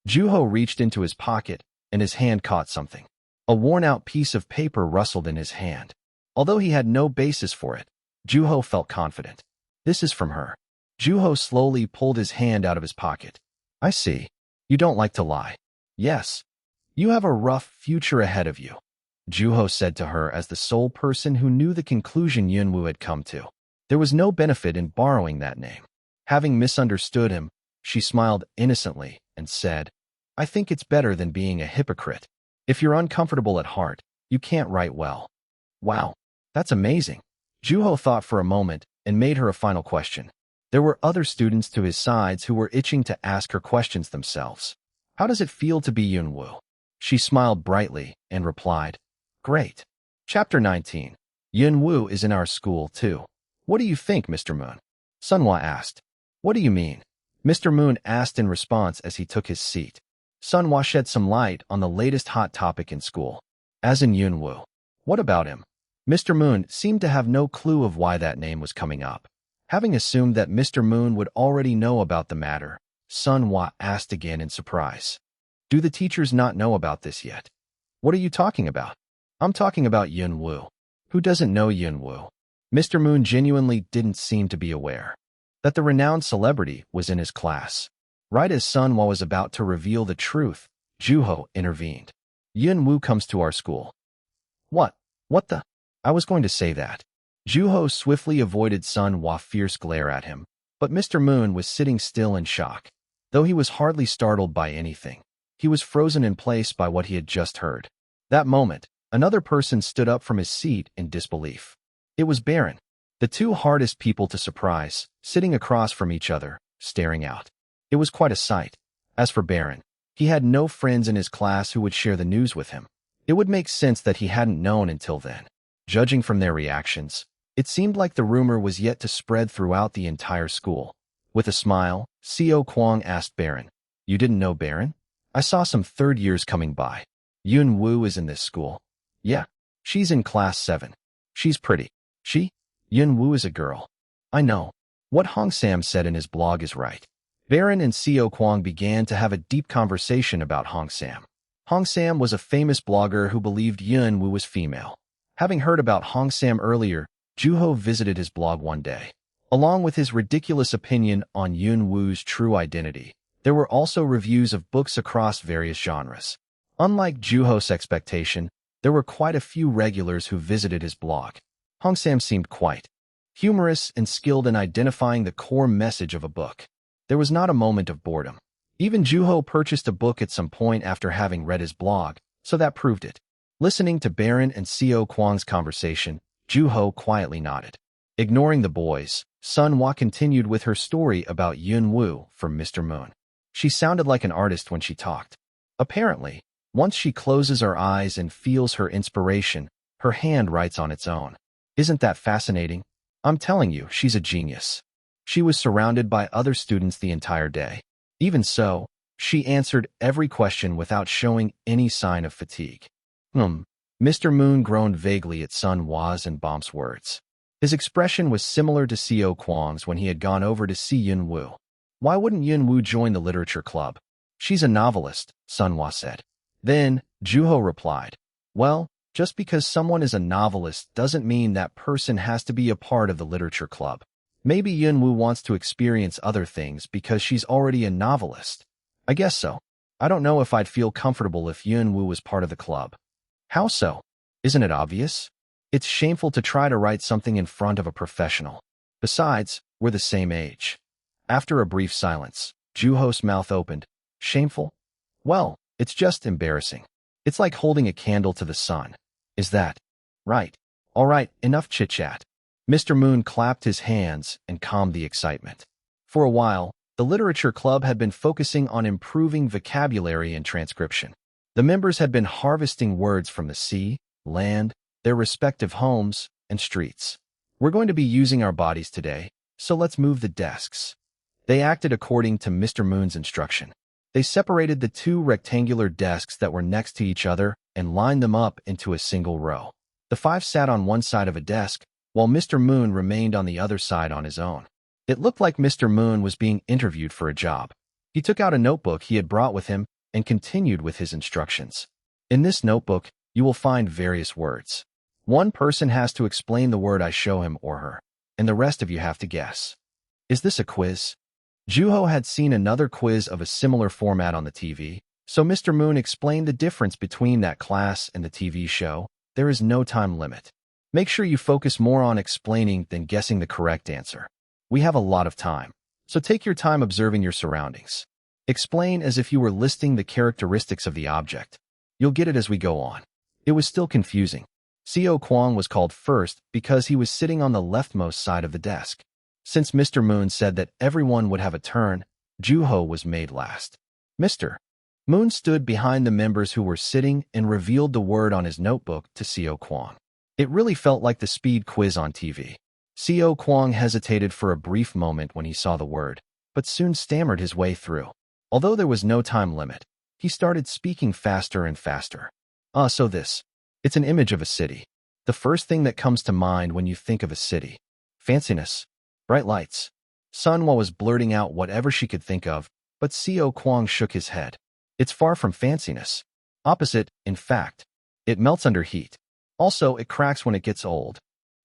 Juho reached into his pocket, and his hand caught something. A worn-out piece of paper rustled in his hand. Although he had no basis for it, Juho felt confident. "This is from her." Juho slowly pulled his hand out of his pocket. I see. You don't like to lie. Yes. You have a rough future ahead of you, Juho said to her as the sole person who knew the conclusion Yunwoo had come to. There was no benefit in borrowing that name. Having misunderstood him, she smiled innocently and said, I think it's better than being a hypocrite. If you're uncomfortable at heart, you can't write well. Wow, that's amazing. Juho thought for a moment and made her a final question. There were other students to his sides who were itching to ask her questions themselves. How does it feel to be Yunwoo? She smiled brightly and replied, Great. Chapter 19. Yunwoo is in our school too. What do you think, Mr. Moon? Sunhwa asked. What do you mean? Mr. Moon asked in response as he took his seat. Sunhwa shed some light on the latest hot topic in school. As in Yunwoo. What about him? Mr. Moon seemed to have no clue of why that name was coming up. Having assumed that Mr. Moon would already know about the matter, Sunhwa asked again in surprise. Do the teachers not know about this yet? What are you talking about? I'm talking about Yunwoo. Who doesn't know Yunwoo? Mr. Moon genuinely didn't seem to be aware that the renowned celebrity was in his class. Right as Sunhwa was about to reveal the truth, Juho intervened. Yunwoo comes to our school. What? What the? I was going to say that. Juho swiftly avoided Sunhwa's fierce glare at him, but Mr. Moon was sitting still in shock. Though he was hardly startled by anything, he was frozen in place by what he had just heard. That moment, another person stood up from his seat in disbelief. It was Baron, the two hardest people to surprise, sitting across from each other, staring out. It was quite a sight. As for Baron, he had no friends in his class who would share the news with him. It would make sense that he hadn't known until then. Judging from their reactions, it seemed like the rumor was yet to spread throughout the entire school. With a smile, Seo Kwang asked Baron, You didn't know Baron? I saw some third years coming by. Yunwoo is in this school. Yeah, she's in class 7. She's pretty. She? Yunwoo is a girl. I know. What Hong Sam said in his blog is right. Baron and Seo Kwang began to have a deep conversation about Hong Sam. Hong Sam was a famous blogger who believed Yunwoo was female. Having heard about Hong Sam earlier, Juho visited his blog one day. Along with his ridiculous opinion on Yunwoo's true identity, there were also reviews of books across various genres. Unlike Juho's expectation, there were quite a few regulars who visited his blog. Hong Sam seemed quite humorous and skilled in identifying the core message of a book. There was not a moment of boredom. Even Juho purchased a book at some point after having read his blog, so that proved it. Listening to Baron and Seo Kwang's conversation, Juho quietly nodded. Ignoring the boys, Sunhwa continued with her story about Yunwoo from Mr. Moon. She sounded like an artist when she talked. Apparently, once she closes her eyes and feels her inspiration, her hand writes on its own. Isn't that fascinating? I'm telling you, she's a genius. She was surrounded by other students the entire day. Even so, she answered every question without showing any sign of fatigue. Mr. Moon groaned vaguely at Sunhwa's and Bomp's words. His expression was similar to Seo Kwang's when he had gone over to see Yunwoo. Why wouldn't Yunwoo join the literature club? She's a novelist, Sunhwa said. Then, Juho replied, Well, just because someone is a novelist doesn't mean that person has to be a part of the literature club. Maybe Yunwoo wants to experience other things because she's already a novelist. I guess so. I don't know if I'd feel comfortable if Yunwoo was part of the club. How so? Isn't it obvious? It's shameful to try to write something in front of a professional. Besides, we're the same age. After a brief silence, Juho's mouth opened. Shameful? Well, it's just embarrassing. It's like holding a candle to the sun. Is that right? All right, enough chit-chat. Mr. Moon clapped his hands and calmed the excitement. For a while, the literature club had been focusing on improving vocabulary and transcription. The members had been harvesting words from the sea, land, their respective homes, and streets. We're going to be using our bodies today, so let's move the desks. They acted according to Mr. Moon's instruction. They separated the two rectangular desks that were next to each other and lined them up into a single row. The 5 sat on one side of a desk, while Mr. Moon remained on the other side on his own. It looked like Mr. Moon was being interviewed for a job. He took out a notebook he had brought with him and continued with his instructions. In this notebook, you will find various words. One person has to explain the word I show him or her, and the rest of you have to guess. Is this a quiz? Juho had seen another quiz of a similar format on the TV, so Mr. Moon explained the difference between that class and the TV show. There is no time limit. Make sure you focus more on explaining than guessing the correct answer. We have a lot of time, so take your time observing your surroundings. Explain as if you were listing the characteristics of the object. You'll get it as we go on. It was still confusing. Seo Kwang was called first because he was sitting on the leftmost side of the desk. Since Mr. Moon said that everyone would have a turn, Juho was made last. Mr. Moon stood behind the members who were sitting and revealed the word on his notebook to Seo Kwang. It really felt like the speed quiz on TV. Seo Kwang hesitated for a brief moment when he saw the word, but soon stammered his way through. Although there was no time limit, he started speaking faster and faster. So this. It's an image of a city. The first thing that comes to mind when you think of a city. Fanciness. Bright lights. Sunwa was blurting out whatever she could think of, but Seo Kwang shook his head. It's far from fanciness. Opposite, in fact. It melts under heat. Also, it cracks when it gets old.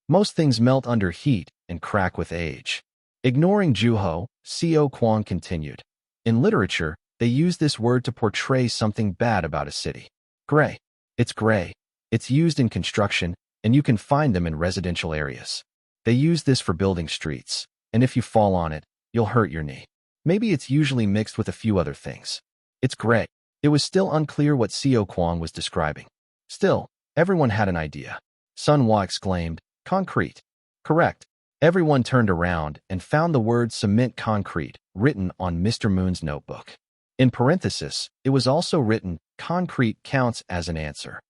Most things melt under heat and crack with age. Ignoring Juho, Seo Kwang continued. In literature, they use this word to portray something bad about a city. Gray. It's gray. It's used in construction, and you can find them in residential areas. They use this for building streets, and if you fall on it, you'll hurt your knee. Maybe it's usually mixed with a few other things. It's gray. It was still unclear what Seo Kwang was describing. Still, everyone had an idea. Sunwa exclaimed, concrete. Correct. Everyone turned around and found the word cement concrete written on Mr. Moon's notebook. In parenthesis, it was also written, concrete counts as an answer.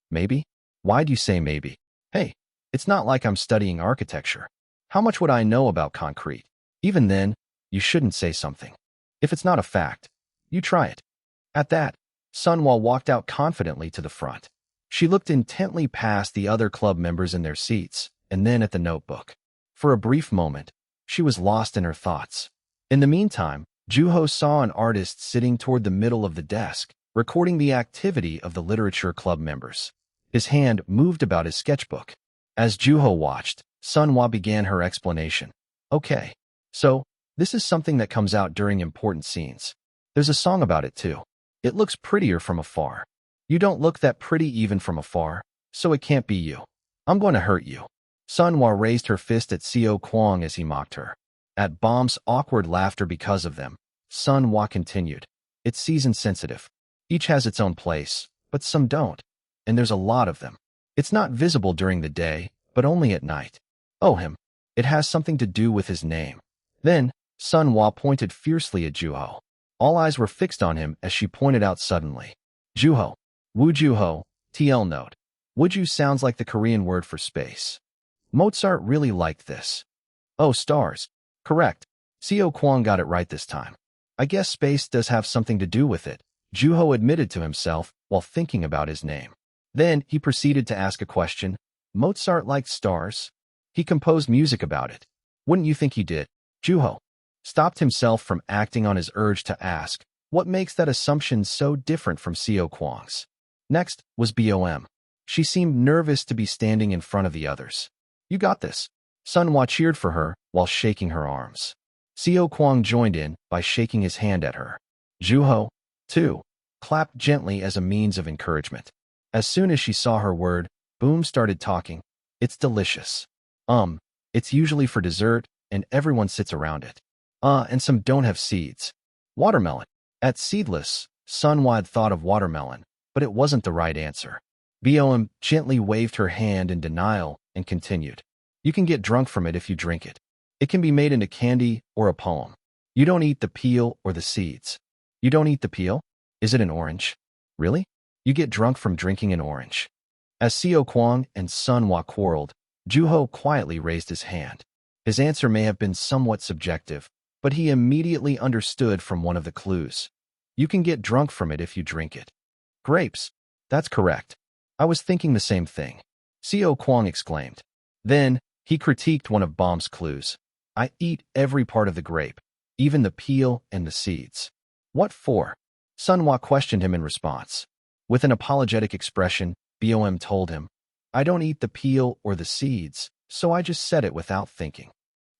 Maybe? Why'd you say maybe? Hey, it's not like I'm studying architecture. How much would I know about concrete? Even then, you shouldn't say something. If it's not a fact, you try it. At that, Sunwa walked out confidently to the front. She looked intently past the other club members in their seats, and then at the notebook. For a brief moment, she was lost in her thoughts. In the meantime, Juho saw an artist sitting toward the middle of the desk, recording the activity of the literature club members. His hand moved about his sketchbook. As Juho watched, Sunwa began her explanation. Okay, so, this is something that comes out during important scenes. There's a song about it too. It looks prettier from afar. You don't look that pretty even from afar, so it can't be you. I'm going to hurt you. Sunwa raised her fist at Seo Kwang as he mocked her. At Bomb's awkward laughter because of them, Sunwa continued. It's season sensitive. Each has its own place, but some don't. And there's a lot of them. It's not visible during the day, but only at night. Oh, him. It has something to do with his name. Then, Sunwa pointed fiercely at Juho. All eyes were fixed on him as she pointed out suddenly. Juho. Woo Juho, TL note. Wooju sounds like the Korean word for space. Mozart really liked this. Oh, stars. Correct. Seo Kwang got it right this time. I guess space does have something to do with it, Juho admitted to himself while thinking about his name. Then he proceeded to ask a question. Mozart liked stars? He composed music about it. Wouldn't you think he did? Juho stopped himself from acting on his urge to ask, what makes that assumption so different from Seo Kwang's? Next was BOM. She seemed nervous to be standing in front of the others. You got this. Sunwa cheered for her while shaking her arms. Seo Kwang joined in by shaking his hand at her. Juho, too, clapped gently as a means of encouragement. As soon as she saw her word, Boom started talking. It's delicious. It's usually for dessert, and everyone sits around it. And some don't have seeds. Watermelon. At seedless, Sunwa had thought of watermelon, but it wasn't the right answer. BOM gently waved her hand in denial and continued. You can get drunk from it if you drink it. It can be made into candy or a poem. You don't eat the peel or the seeds. You don't eat the peel? Is it an orange? Really? You get drunk from drinking an orange. As Seo Kwang and Sunwa quarreled, Juho quietly raised his hand. His answer may have been somewhat subjective, but he immediately understood from one of the clues. You can get drunk from it if you drink it. Grapes. That's correct. I was thinking the same thing. Seo Kwang exclaimed. Then, he critiqued one of Bomb's clues. I eat every part of the grape, even the peel and the seeds. What for? Sunwa questioned him in response. With an apologetic expression, BOM told him, I don't eat the peel or the seeds, so I just said it without thinking.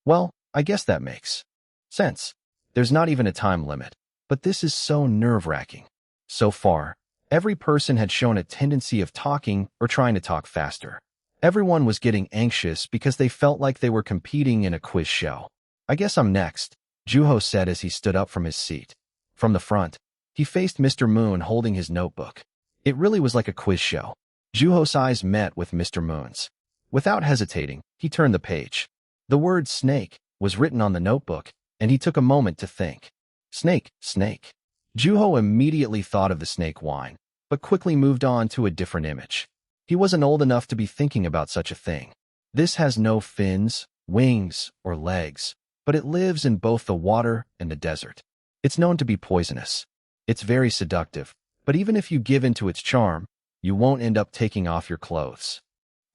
Well, I guess that makes sense. There's not even a time limit. But this is so nerve-wracking. So far, every person had shown a tendency of talking or trying to talk faster. Everyone was getting anxious because they felt like they were competing in a quiz show. I guess I'm next, Juho said as he stood up from his seat. From the front, he faced Mr. Moon holding his notebook. It really was like a quiz show. Juho's eyes met with Mr. Moon's. Without hesitating, he turned the page. The word snake was written on the notebook, and he took a moment to think. Snake, snake. Juho immediately thought of the snake wine, but quickly moved on to a different image. He wasn't old enough to be thinking about such a thing. This has no fins, wings, or legs, but it lives in both the water and the desert. It's known to be poisonous. It's very seductive, but even if you give in to its charm, you won't end up taking off your clothes.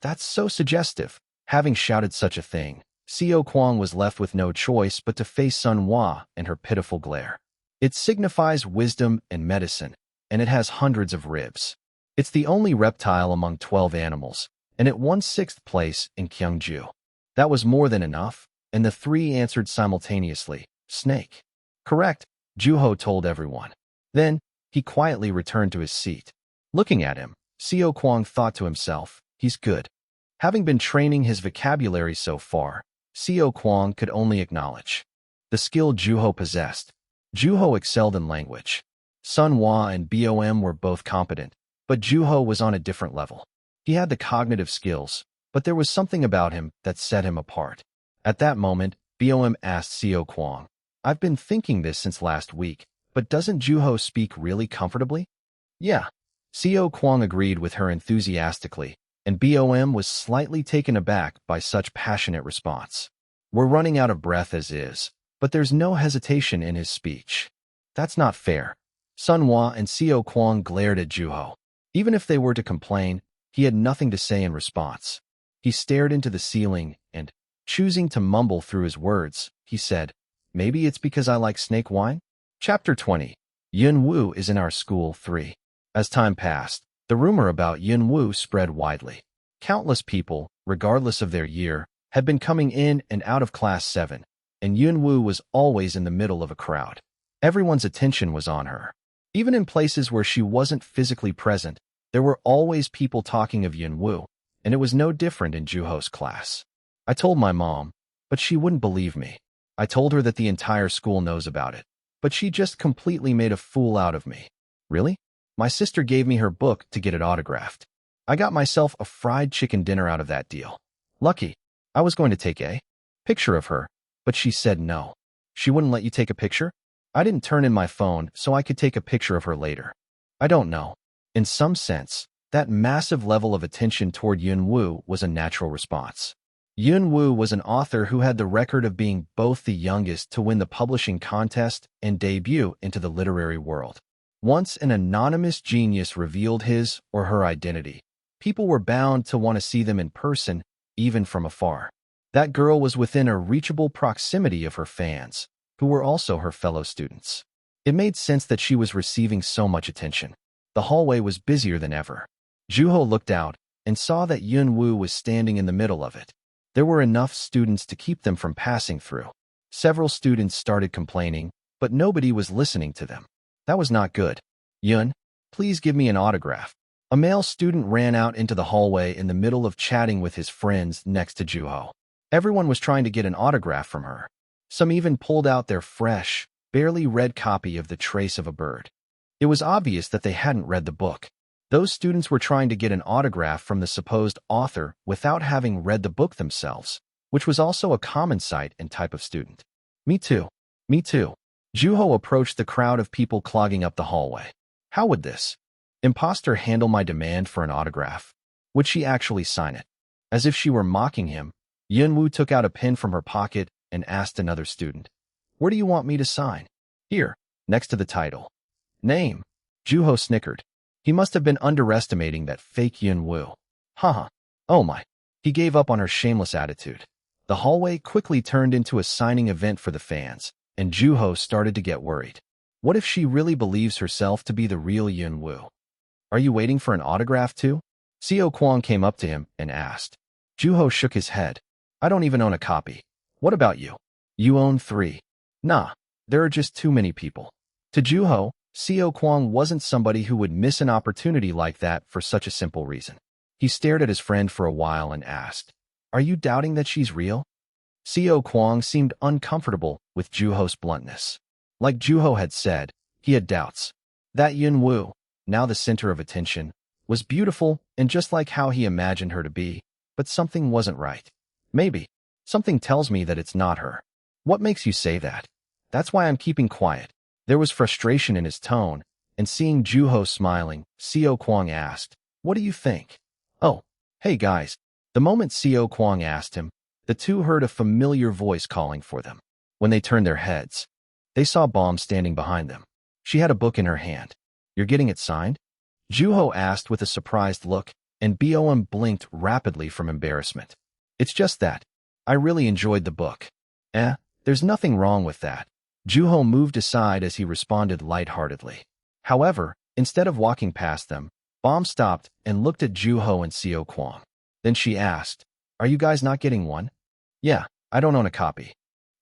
That's so suggestive. Having shouted such a thing, Seo Kwang was left with no choice but to face Sun Hua and her pitiful glare. It signifies wisdom and medicine, and it has hundreds of ribs. It's the only reptile among 12 animals, and it won 6th place in Gyeongju. That was more than enough, and the three answered simultaneously, snake. Correct, Juho told everyone. Then, he quietly returned to his seat. Looking at him, Seo Kwang thought to himself, he's good. Having been training his vocabulary so far, Seo Kwang could only acknowledge the skill Juho possessed. Juho excelled in language. Sun Hua and Bom were both competent, but Juho was on a different level. He had the cognitive skills, but there was something about him that set him apart. At that moment, Bom asked Seo Kwang, I've been thinking this since last week, but doesn't Juho speak really comfortably? Yeah. Seo Kwang agreed with her enthusiastically, and Bom was slightly taken aback by such passionate response. We're running out of breath as is, but there's no hesitation in his speech. That's not fair. Sun Hua and Seo Kwang glared at Juho. Even if they were to complain, he had nothing to say in response. He stared into the ceiling and, choosing to mumble through his words, he said, Maybe it's because I like snake wine? Chapter 20. Yun Wu is in our school 3. As time passed, the rumor about Yun Wu spread widely. Countless people, regardless of their year, had been coming in and out of Class 7, and Yun Wu was always in the middle of a crowd. Everyone's attention was on her. Even in places where she wasn't physically present, there were always people talking of Yun Wu, and it was no different in Juho's class. I told my mom, but she wouldn't believe me. I told her that the entire school knows about it, but she just completely made a fool out of me. Really? My sister gave me her book to get it autographed. I got myself a fried chicken dinner out of that deal. Lucky. I was going to take a picture of her, but she said no. She wouldn't let you take a picture? I didn't turn in my phone so I could take a picture of her later. I don't know. In some sense, that massive level of attention toward Yun Wu was a natural response. Yun Wu was an author who had the record of being both the youngest to win the publishing contest and debut into the literary world. Once an anonymous genius revealed his or her identity, people were bound to want to see them in person, even from afar. That girl was within a reachable proximity of her fans, who were also her fellow students. It made sense that she was receiving so much attention. The hallway was busier than ever. Juho looked out and saw that Yun Wu was standing in the middle of it. There were enough students to keep them from passing through. Several students started complaining, but nobody was listening to them. That was not good. Yun, please give me an autograph. A male student ran out into the hallway in the middle of chatting with his friends next to Juho. Everyone was trying to get an autograph from her. Some even pulled out their fresh, barely read copy of The Trace of a Bird. It was obvious that they hadn't read the book. Those students were trying to get an autograph from the supposed author without having read the book themselves, which was also a common sight and type of student. Me too. Me too. Juho approached the crowd of people clogging up the hallway. How would this imposter handle my demand for an autograph? Would she actually sign it? As if she were mocking him, Yun Wu took out a pen from her pocket and asked another student, Where do you want me to sign? Here, next to the title. Name. Juho snickered. He must have been underestimating that fake Yun Wu. Haha. Oh my. He gave up on her shameless attitude. The hallway quickly turned into a signing event for the fans, and Juho started to get worried. What if she really believes herself to be the real Yun Wu? Are you waiting for an autograph too? Seo Kwang came up to him and asked. Juho shook his head. I don't even own a copy. What about you? You own 3. Nah. There are just too many people. To Juho, Seo Kwang wasn't somebody who would miss an opportunity like that for such a simple reason. He stared at his friend for a while and asked, "Are you doubting that she's real?" Seo Kwang seemed uncomfortable with Juho's bluntness. Like Juho had said, he had doubts. That Yun Woo, now the center of attention, was beautiful and just like how he imagined her to be, but something wasn't right. Maybe. Something tells me that it's not her. What makes you say that? That's why I'm keeping quiet. There was frustration in his tone, and seeing Juho smiling, Seo Kwang asked, "What do you think?" "Oh, hey guys." The moment Seo Kwang asked him, the two heard a familiar voice calling for them. When they turned their heads, they saw Bomb standing behind them. She had a book in her hand. "You're getting it signed?" Juho asked with a surprised look, and Bom blinked rapidly from embarrassment. "It's just that. I really enjoyed the book." There's nothing wrong with that." Juho moved aside as he responded lightheartedly. However, instead of walking past them, Bomb stopped and looked at Juho and Seo Kwang. Then she asked, "Are you guys not getting one?" "Yeah, I don't own a copy."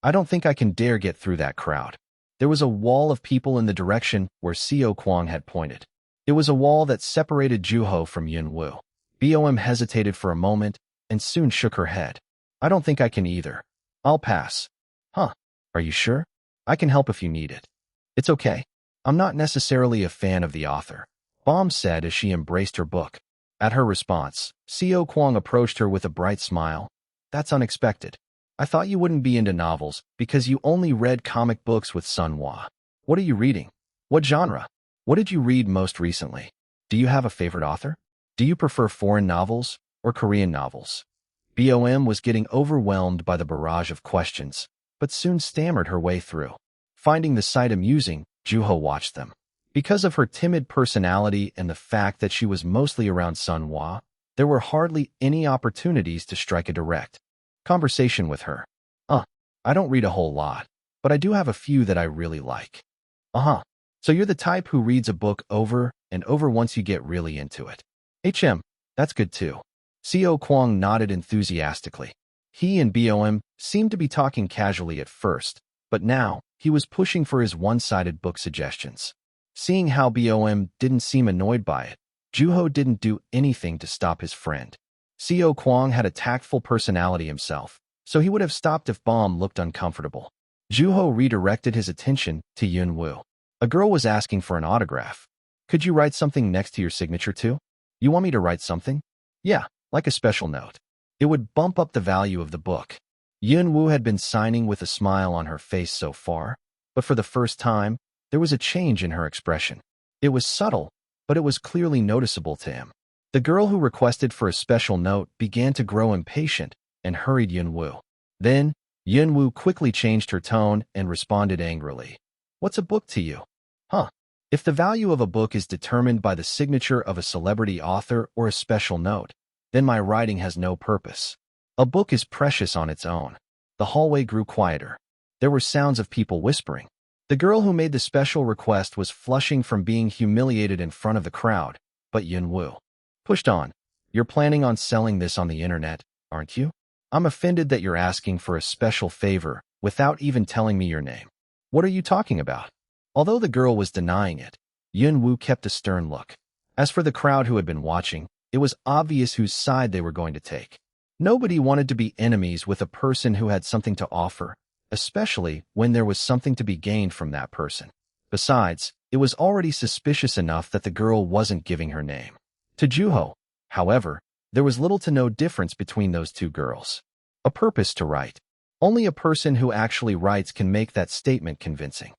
"I don't think I can dare get through that crowd." There was a wall of people in the direction where Seo Kwang had pointed. It was a wall that separated Juho from Yun Woo. Bom hesitated for a moment and soon shook her head. "I don't think I can either. I'll pass." "Huh? Are you sure? I can help if you need it." "It's okay. I'm not necessarily a fan of the author," Bomb said as she embraced her book. At her response, Seo Kwang approached her with a bright smile. "That's unexpected. I thought you wouldn't be into novels because you only read comic books with Sun Hwa. What are you reading? What genre? What did you read most recently? Do you have a favorite author? Do you prefer foreign novels or Korean novels?" Bom was getting overwhelmed by the barrage of questions, but soon stammered her way through. Finding the sight amusing, Juho watched them. Because of her timid personality and the fact that she was mostly around Sun Hwa, there were hardly any opportunities to strike a direct conversation with her. I don't read a whole lot, but I do have a few that I really like." So you're the type who reads a book over and over once you get really into it." That's good too." Seo Kwang nodded enthusiastically. He and Bom seemed to be talking casually at first, but now he was pushing for his one-sided book suggestions. Seeing how Bom didn't seem annoyed by it, Juho didn't do anything to stop his friend. Seo Kwang had a tactful personality himself, so he would have stopped if Bomb looked uncomfortable. Juho redirected his attention to Yun Woo. A girl was asking for an autograph. "Could you write something next to your signature too?" "You want me to write something?" "Yeah, like a special note. It would bump up the value of the book." Yun Woo had been signing with a smile on her face so far, but for the first time, there was a change in her expression. It was subtle, but it was clearly noticeable to him. The girl who requested for a special note began to grow impatient and hurried Yun Woo. Then, Yun Woo quickly changed her tone and responded angrily. "What's a book to you?" If the value of a book is determined by the signature of a celebrity author or a special note, then my writing has no purpose. A book is precious on its own." The hallway grew quieter. There were sounds of people whispering. The girl who made the special request was flushing from being humiliated in front of the crowd, but Yun Woo pushed on. "You're planning on selling this on the internet, aren't you? I'm offended that you're asking for a special favor without even telling me your name. What are you talking about?" Although the girl was denying it, Yun Woo kept a stern look. As for the crowd who had been watching, it was obvious whose side they were going to take. Nobody wanted to be enemies with a person who had something to offer, especially when there was something to be gained from that person. Besides, it was already suspicious enough that the girl wasn't giving her name. To Juho, however, there was little to no difference between those two girls. A purpose to write. Only a person who actually writes can make that statement convincing.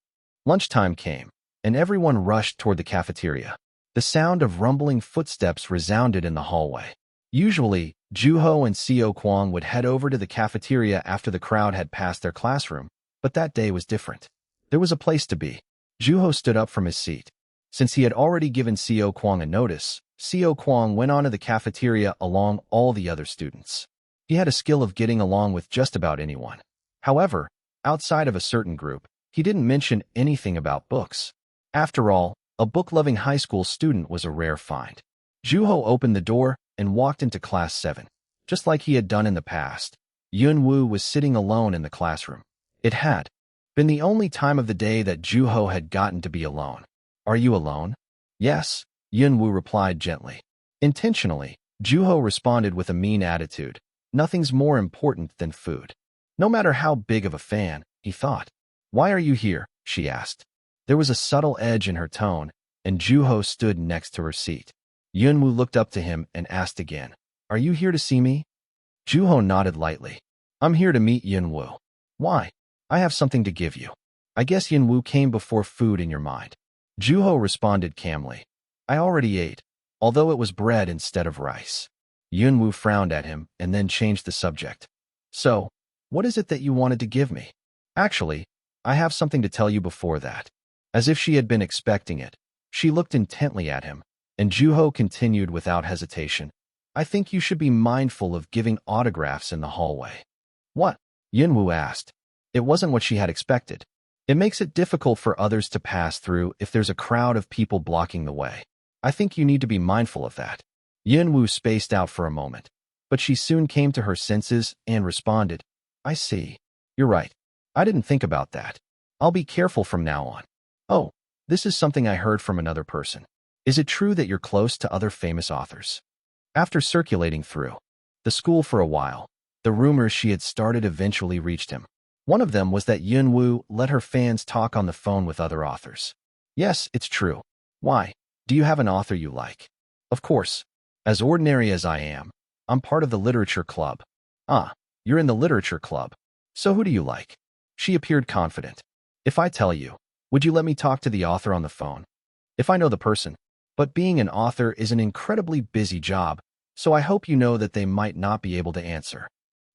Lunchtime came, and everyone rushed toward the cafeteria. The sound of rumbling footsteps resounded in the hallway. Usually, Juho and Seo Kwang would head over to the cafeteria after the crowd had passed their classroom, but that day was different. There was a place to be. Juho stood up from his seat. Since he had already given Seo Kwang a notice, Seo Kwang went on to the cafeteria along all the other students. He had a skill of getting along with just about anyone. However, outside of a certain group, he didn't mention anything about books. After all, a book-loving high school student was a rare find. Juho opened the door and walked into Class 7. Just like he had done in the past, Yun Woo was sitting alone in the classroom. It had been the only time of the day that Juho had gotten to be alone. Are you alone? Yes, Yunwoo replied gently. Intentionally, Juho responded with a mean attitude. Nothing's more important than food. No matter how big of a fan, he thought. Why are you here? She asked. There was a subtle edge in her tone, and Juho stood next to her seat. Yunwoo looked up to him and asked again, Are you here to see me? Juho nodded lightly. I'm here to meet Yunwoo. Why? I have something to give you. I guess Yunwoo came before food in your mind. Juho responded calmly. I already ate, although it was bread instead of rice. Yunwoo frowned at him and then changed the subject. So, what is it that you wanted to give me? Actually, I have something to tell you before that. As if she had been expecting it, she looked intently at him, and Juho continued without hesitation. I think you should be mindful of giving autographs in the hallway. What? Yunwoo asked. It wasn't what she had expected. It makes it difficult for others to pass through if there's a crowd of people blocking the way. I think you need to be mindful of that. Yunwoo spaced out for a moment, but she soon came to her senses and responded, I see. You're right. I didn't think about that. I'll be careful from now on. Oh, this is something I heard from another person. Is it true that you're close to other famous authors? After circulating through the school for a while, the rumors she had started eventually reached him. One of them was that Yunwoo let her fans talk on the phone with other authors. Yes, it's true. Why? Do you have an author you like? Of course. As ordinary as I am, I'm part of the literature club. Ah, you're in the literature club. So who do you like? She appeared confident. If I tell you, would you let me talk to the author on the phone? If I know the person. But being an author is an incredibly busy job, so I hope you know that they might not be able to answer.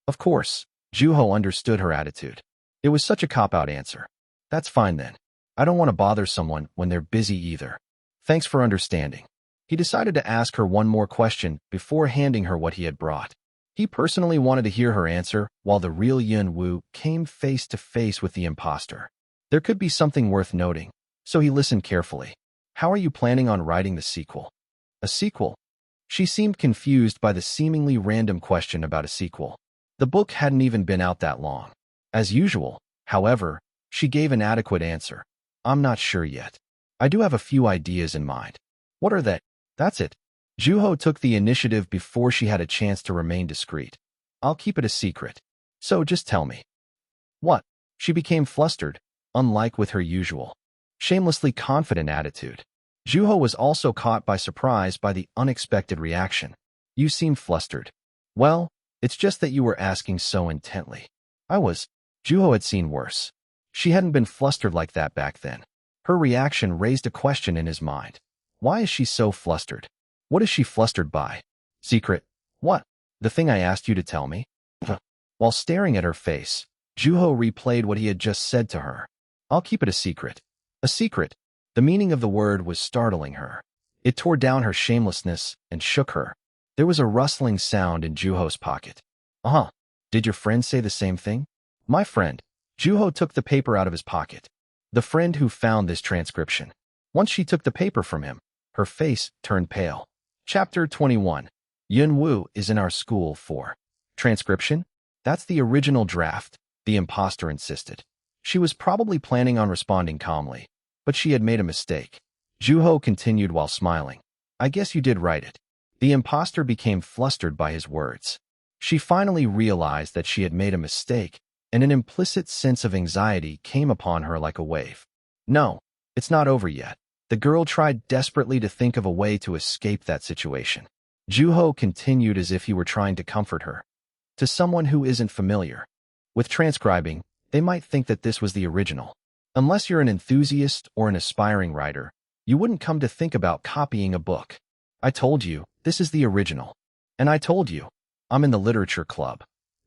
Of course, Juho understood her attitude. It was such a cop-out answer. That's fine then. I don't want to bother someone when they're busy either. Thanks for understanding. He decided to ask her one more question before handing her what he had brought. He personally wanted to hear her answer while the real Yunwoo came face to face with the imposter. There could be something worth noting, so he listened carefully. How are you planning on writing the sequel? A sequel? She seemed confused by the seemingly random question about a sequel. The book hadn't even been out that long. As usual, however, she gave an adequate answer. I'm not sure yet. I do have a few ideas in mind. What are they? That's it. Juho took the initiative before she had a chance to remain discreet. I'll keep it a secret. So just tell me. What? She became flustered, unlike with her usual, shamelessly confident attitude. Juho was also caught by surprise by the unexpected reaction. You seem flustered. Well, it's just that you were asking so intently. I was. Juho had seen worse. She hadn't been flustered like that back then. Her reaction raised a question in his mind. Why is she so flustered? What is she flustered by? Secret. What? The thing I asked you to tell me? While staring at her face, Juho replayed what he had just said to her. I'll keep it a secret. A secret. The meaning of the word was startling her. It tore down her shamelessness and shook her. There was a rustling sound in Juho's pocket. Uh-huh. Did your friend say the same thing? My friend. Juho took the paper out of his pocket. The friend who found this transcription. Once she took the paper from him, her face turned pale. Chapter 21. Yunwoo is in our school for transcription? That's the original draft, the imposter insisted. She was probably planning on responding calmly, but she had made a mistake. Juho continued while smiling. I guess you did write it. The imposter became flustered by his words. She finally realized that she had made a mistake, and an implicit sense of anxiety came upon her like a wave. No, it's not over yet. The girl tried desperately to think of a way to escape that situation. Juho continued as if he were trying to comfort her. To someone who isn't familiar with transcribing, they might think that this was the original. Unless you're an enthusiast or an aspiring writer, you wouldn't come to think about copying a book. I told you, this is the original. And I told you, I'm in the literature club.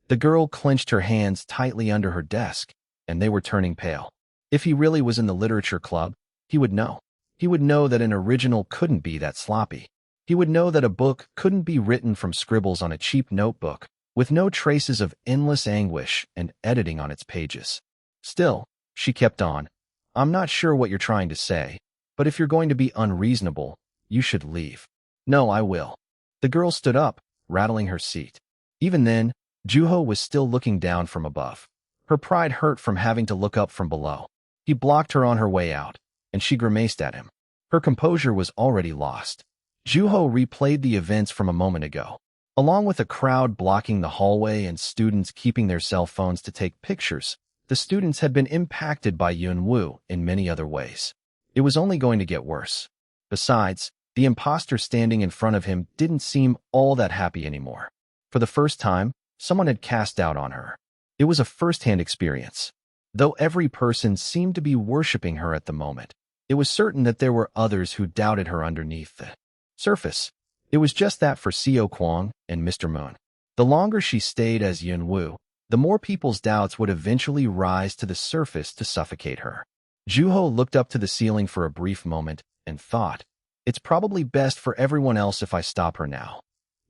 The girl clenched her hands tightly under her desk, and they were turning pale. If he really was in the literature club, he would know. He would know that an original couldn't be that sloppy. He would know that a book couldn't be written from scribbles on a cheap notebook, with no traces of endless anguish and editing on its pages. Still, she kept on. I'm not sure what you're trying to say, but if you're going to be unreasonable, you should leave. No, I will. The girl stood up, rattling her seat. Even then, Juho was still looking down from above. Her pride hurt from having to look up from below. He blocked her on her way out, and she grimaced at him. Her composure was already lost. Juho replayed the events from a moment ago. Along with a crowd blocking the hallway and students keeping their cell phones to take pictures, the students had been impacted by Yunwoo in many other ways. It was only going to get worse. Besides, the imposter standing in front of him didn't seem all that happy anymore. For the first time, someone had cast doubt on her. It was a first-hand experience. Though every person seemed to be worshipping her at the moment, it was certain that there were others who doubted her underneath the surface. It was just that for Seo Kwang and Mr. Moon. The longer she stayed as Yunwoo, the more people's doubts would eventually rise to the surface to suffocate her. Juho looked up to the ceiling for a brief moment and thought, "It's probably best for everyone else if I stop her now."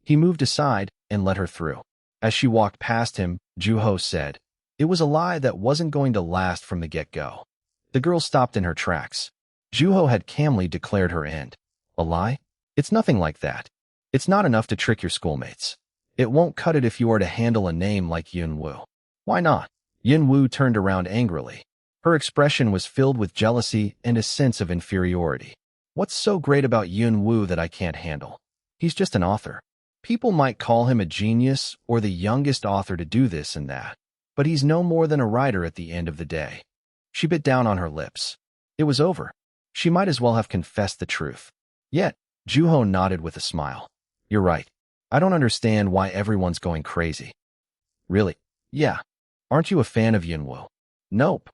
He moved aside and let her through. As she walked past him, Juho said, "It was a lie that wasn't going to last from the get-go." The girl stopped in her tracks. Juho had calmly declared her end. "A lie? It's nothing like that. It's not enough to trick your schoolmates. It won't cut it if you are to handle a name like Yunwoo." "Why not?" Yunwoo turned around angrily. Her expression was filled with jealousy and a sense of inferiority. "What's so great about Yunwoo that I can't handle? He's just an author. People might call him a genius or the youngest author to do this and that, but he's no more than a writer at the end of the day." She bit down on her lips. It was over. She might as well have confessed the truth. Yet, Juho nodded with a smile. "You're right. I don't understand why everyone's going crazy." "Really? Yeah. Aren't you a fan of Yunwoo?" "Nope.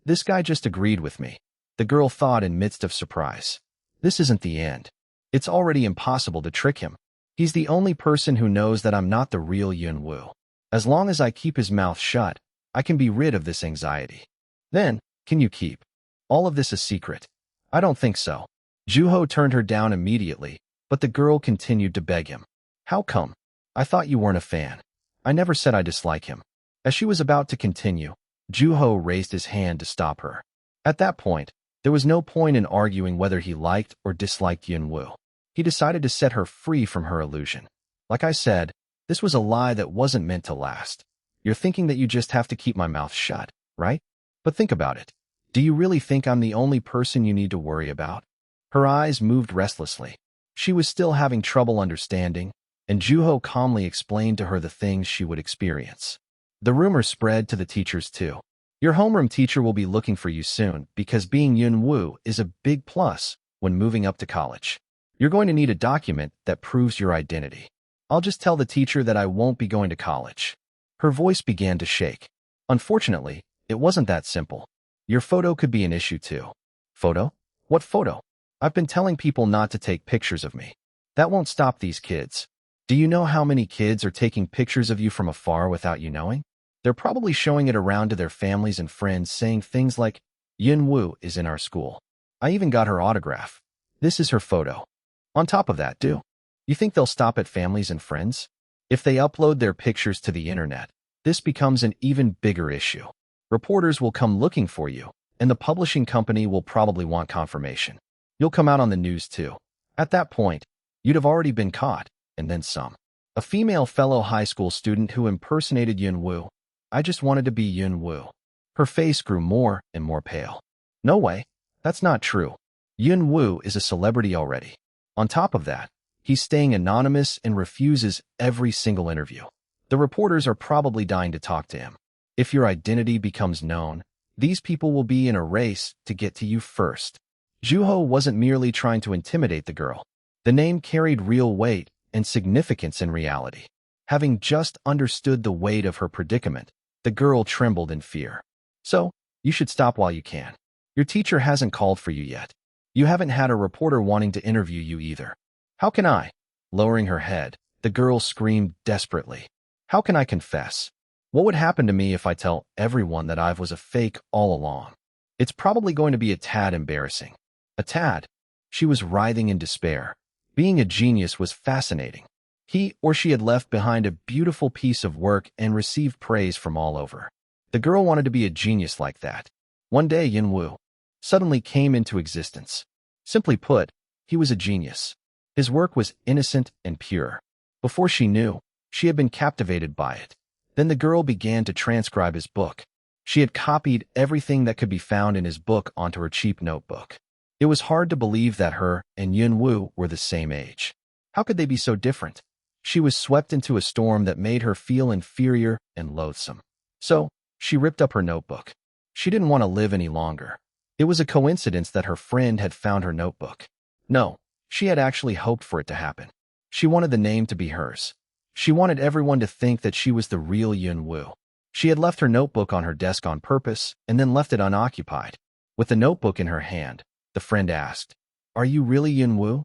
This guy just agreed with me," the girl thought in midst of surprise. "This isn't the end. It's already impossible to trick him. He's the only person who knows that I'm not the real Yunwoo. As long as I keep his mouth shut, I can be rid of this anxiety." "Then, can you keep all of this a secret?" "I don't think so." Juho turned her down immediately, but the girl continued to beg him. "How come? I thought you weren't a fan." "I never said I dislike him." As she was about to continue, Juho raised his hand to stop her. At that point, there was no point in arguing whether he liked or disliked Yunwoo. He decided to set her free from her illusion. "Like I said, this was a lie that wasn't meant to last. You're thinking that you just have to keep my mouth shut, right? But think about it. Do you really think I'm the only person you need to worry about?" Her eyes moved restlessly. She was still having trouble understanding, and Juho calmly explained to her the things she would experience. The rumor spread to the teachers too. "Your homeroom teacher will be looking for you soon because being Yunwoo is a big plus when moving up to college. You're going to need a document that proves your identity." "I'll just tell the teacher that I won't be going to college." Her voice began to shake. "Unfortunately, it wasn't that simple. Your photo could be an issue too." "Photo? What photo? I've been telling people not to take pictures of me. That won't stop these kids. Do you know how many kids are taking pictures of you from afar without you knowing? They're probably showing it around to their families and friends saying things like, 'Yunwoo is in our school.' I even got her autograph. This is her photo. On top of that, you think they'll stop at families and friends? If they upload their pictures to the internet, this becomes an even bigger issue. Reporters will come looking for you, and the publishing company will probably want confirmation. You'll come out on the news too. At that point, you'd have already been caught, and then some." A female fellow high school student who impersonated Yunwoo. "I just wanted to be Yunwoo." Her face grew more and more pale. "No way. That's not true. Yunwoo is a celebrity already. On top of that, he's staying anonymous and refuses every single interview. The reporters are probably dying to talk to him. If your identity becomes known, these people will be in a race to get to you first." Juho wasn't merely trying to intimidate the girl. The name carried real weight and significance in reality. Having just understood the weight of her predicament, the girl trembled in fear. "So, you should stop while you can. Your teacher hasn't called for you yet. You haven't had a reporter wanting to interview you either." "How can I?" Lowering her head, the girl screamed desperately. "How can I confess? What would happen to me if I tell everyone that I was a fake all along? It's probably going to be a tad embarrassing." A tad. She was writhing in despair. Being a genius was fascinating. He or she had left behind a beautiful piece of work and received praise from all over. The girl wanted to be a genius like that. One day, Yunwoo suddenly came into existence. Simply put, he was a genius. His work was innocent and pure. Before she knew, she had been captivated by it. Then the girl began to transcribe his book. She had copied everything that could be found in his book onto her cheap notebook. It was hard to believe that her and Yunwoo were the same age. How could they be so different? She was swept into a storm that made her feel inferior and loathsome. So, she ripped up her notebook. She didn't want to live any longer. It was a coincidence that her friend had found her notebook. No, she had actually hoped for it to happen. She wanted the name to be hers. She wanted everyone to think that she was the real Yunwoo. She had left her notebook on her desk on purpose and then left it unoccupied. With the notebook in her hand, the friend asked, "Are you really Yunwoo?"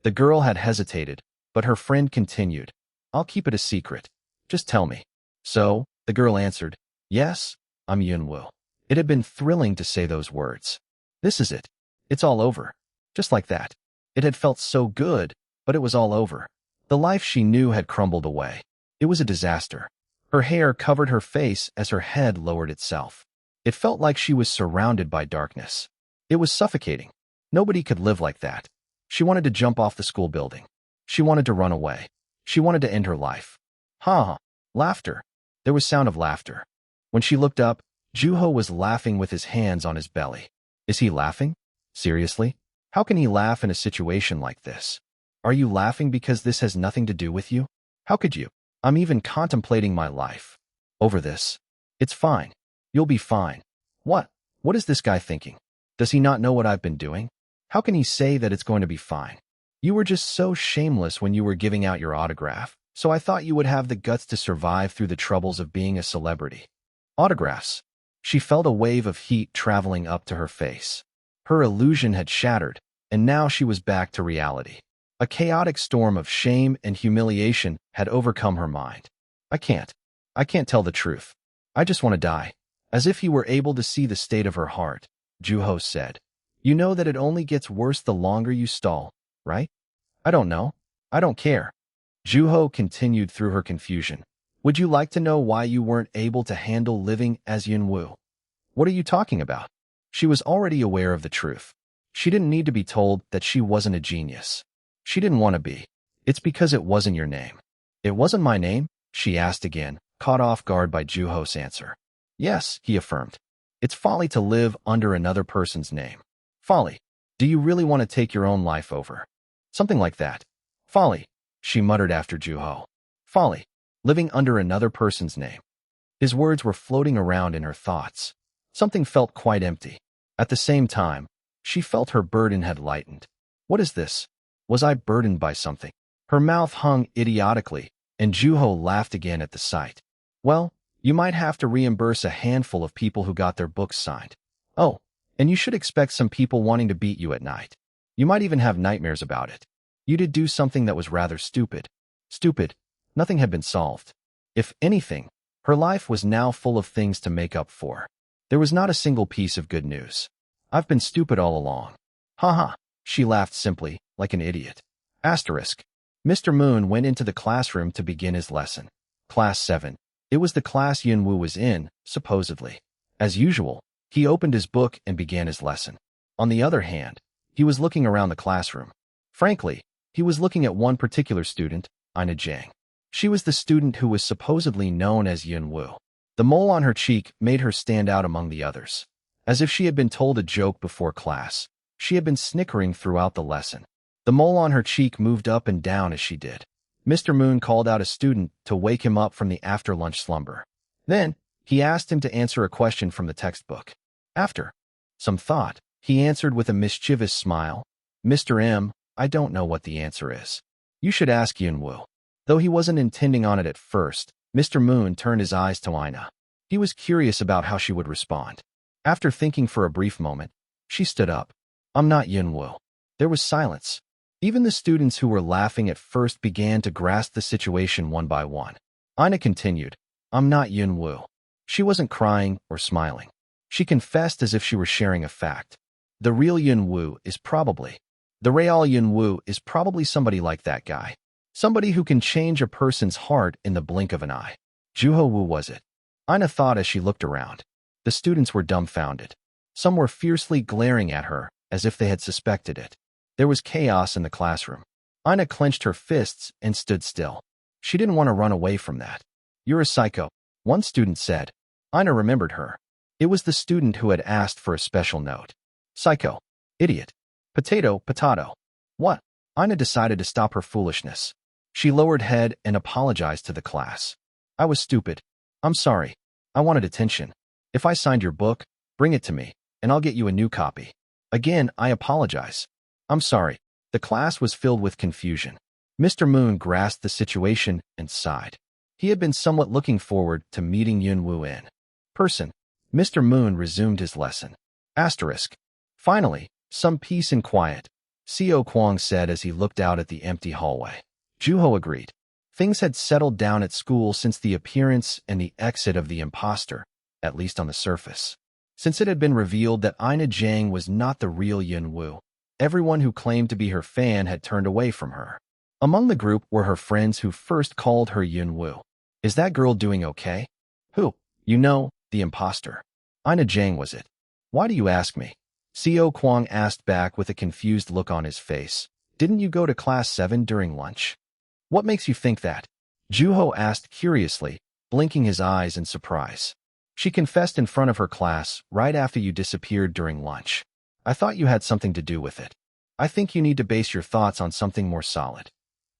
The girl had hesitated, but her friend continued, "I'll keep it a secret. Just tell me." So, the girl answered, "Yes, I'm Yunwoo." It had been thrilling to say those words. This is it. It's all over. Just like that. It had felt so good, but it was all over. The life she knew had crumbled away. It was a disaster. Her hair covered her face as her head lowered itself. It felt like she was surrounded by darkness. It was suffocating. Nobody could live like that. She wanted to jump off the school building. She wanted to run away. She wanted to end her life. Ha! Laughter. There was sound of laughter. When she looked up, Juho was laughing with his hands on his belly. Is he laughing? Seriously? How can he laugh in a situation like this? Are you laughing because this has nothing to do with you? How could you? I'm even contemplating my life. Over this. It's fine. You'll be fine. What? What is this guy thinking? Does he not know what I've been doing? How can he say that it's going to be fine? You were just so shameless when you were giving out your autograph, so I thought you would have the guts to survive through the troubles of being a celebrity. Autographs. She felt a wave of heat traveling up to her face. Her illusion had shattered, and now she was back to reality. A chaotic storm of shame and humiliation had overcome her mind. I can't tell the truth. I just want to die. As if he were able to see the state of her heart, Juho said. You know that it only gets worse the longer you stall, right? I don't know. I don't care. Juho continued through her confusion. Would you like to know why you weren't able to handle living as Yunwoo? What are you talking about? She was already aware of the truth. She didn't need to be told that she wasn't a genius. She didn't want to be. It's because it wasn't your name. It wasn't my name? She asked again, caught off guard by Juho's answer. Yes, he affirmed. It's folly to live under another person's name. Folly. Do you really want to take your own life over? Something like that. Folly, she muttered after Juho. Folly. Living under another person's name. His words were floating around in her thoughts. Something felt quite empty. At the same time, she felt her burden had lightened. What is this? Was I burdened by something? Her mouth hung idiotically, and Juho laughed again at the sight. Well, you might have to reimburse a handful of people who got their books signed. Oh, and you should expect some people wanting to beat you at night. You might even have nightmares about it. You did do something that was rather stupid. Stupid. Nothing had been solved. If anything, her life was now full of things to make up for. There was not a single piece of good news. I've been stupid all along. Ha ha. She laughed simply, like an idiot. Asterisk. Mr. Moon went into the classroom to begin his lesson. Class 7. It was the class Yunwoo was in, supposedly. As usual, he opened his book and began his lesson. On the other hand, he was looking around the classroom. Frankly, he was looking at one particular student, Ina Jiang. She was the student who was supposedly known as Yunwoo. The mole on her cheek made her stand out among the others. As if she had been told a joke before class, she had been snickering throughout the lesson. The mole on her cheek moved up and down as she did. Mr. Moon called out a student to wake him up from the after-lunch slumber. Then, he asked him to answer a question from the textbook. After some thought, he answered with a mischievous smile, Mr. M, I don't know what the answer is. You should ask Yunwoo. Though he wasn't intending on it at first, Mr. Moon turned his eyes to Ina. He was curious about how she would respond. After thinking for a brief moment, she stood up. I'm not Yunwoo. There was silence. Even the students who were laughing at first began to grasp the situation one by one. Ina continued, I'm not Yunwoo. She wasn't crying or smiling. She confessed as if she were sharing a fact. The real Yunwoo is probably somebody like that guy. Somebody who can change a person's heart in the blink of an eye. Juho Woo was it? Ina thought as she looked around. The students were dumbfounded. Some were fiercely glaring at her, as if they had suspected it. There was chaos in the classroom. Ina clenched her fists and stood still. She didn't want to run away from that. You're a psycho. One student said. Ina remembered her. It was the student who had asked for a special note. Psycho. Idiot. Potato. What? Ina decided to stop her foolishness. She lowered head and apologized to the class. I was stupid. I'm sorry. I wanted attention. If I signed your book, bring it to me, and I'll get you a new copy. Again, I apologize. I'm sorry. The class was filled with confusion. Mr. Moon grasped the situation and sighed. He had been somewhat looking forward to meeting Yunwoo in person. Mr. Moon resumed his lesson. Asterisk. Finally, some peace and quiet, Co Kwang said as he looked out at the empty hallway. Juho agreed. Things had settled down at school since the appearance and the exit of the imposter, at least on the surface. Since it had been revealed that Ina Jiang was not the real Yunwoo, everyone who claimed to be her fan had turned away from her. Among the group were her friends who first called her Yunwoo. Is that girl doing okay? Who? You know, the imposter. Ina Jiang was it. Why do you ask me? Co Kwang asked back with a confused look on his face. Didn't you go to class 7 during lunch? What makes you think that? Juho asked curiously, blinking his eyes in surprise. She confessed in front of her class right after you disappeared during lunch. I thought you had something to do with it. I think you need to base your thoughts on something more solid.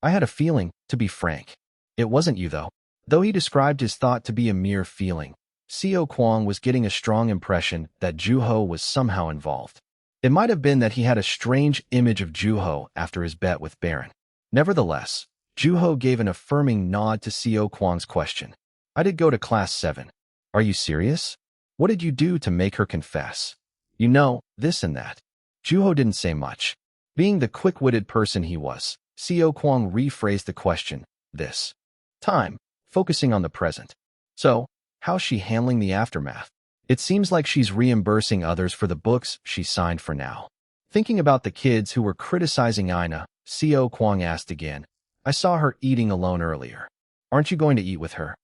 I had a feeling, to be frank. It wasn't you, though. Though he described his thought to be a mere feeling, Co Kwang was getting a strong impression that Juho was somehow involved. It might have been that he had a strange image of Juho after his bet with Baron. Nevertheless, Juho gave an affirming nod to Co Kwang's question. I did go to class 7. Are you serious? What did you do to make her confess? You know, this and that. Juho didn't say much. Being the quick-witted person he was, Co Kwang rephrased the question, this time, focusing on the present. So, how's she handling the aftermath? It seems like she's reimbursing others for the books she signed for now. Thinking about the kids who were criticizing Ina, Co Kwang asked again, I saw her eating alone earlier. Aren't you going to eat with her?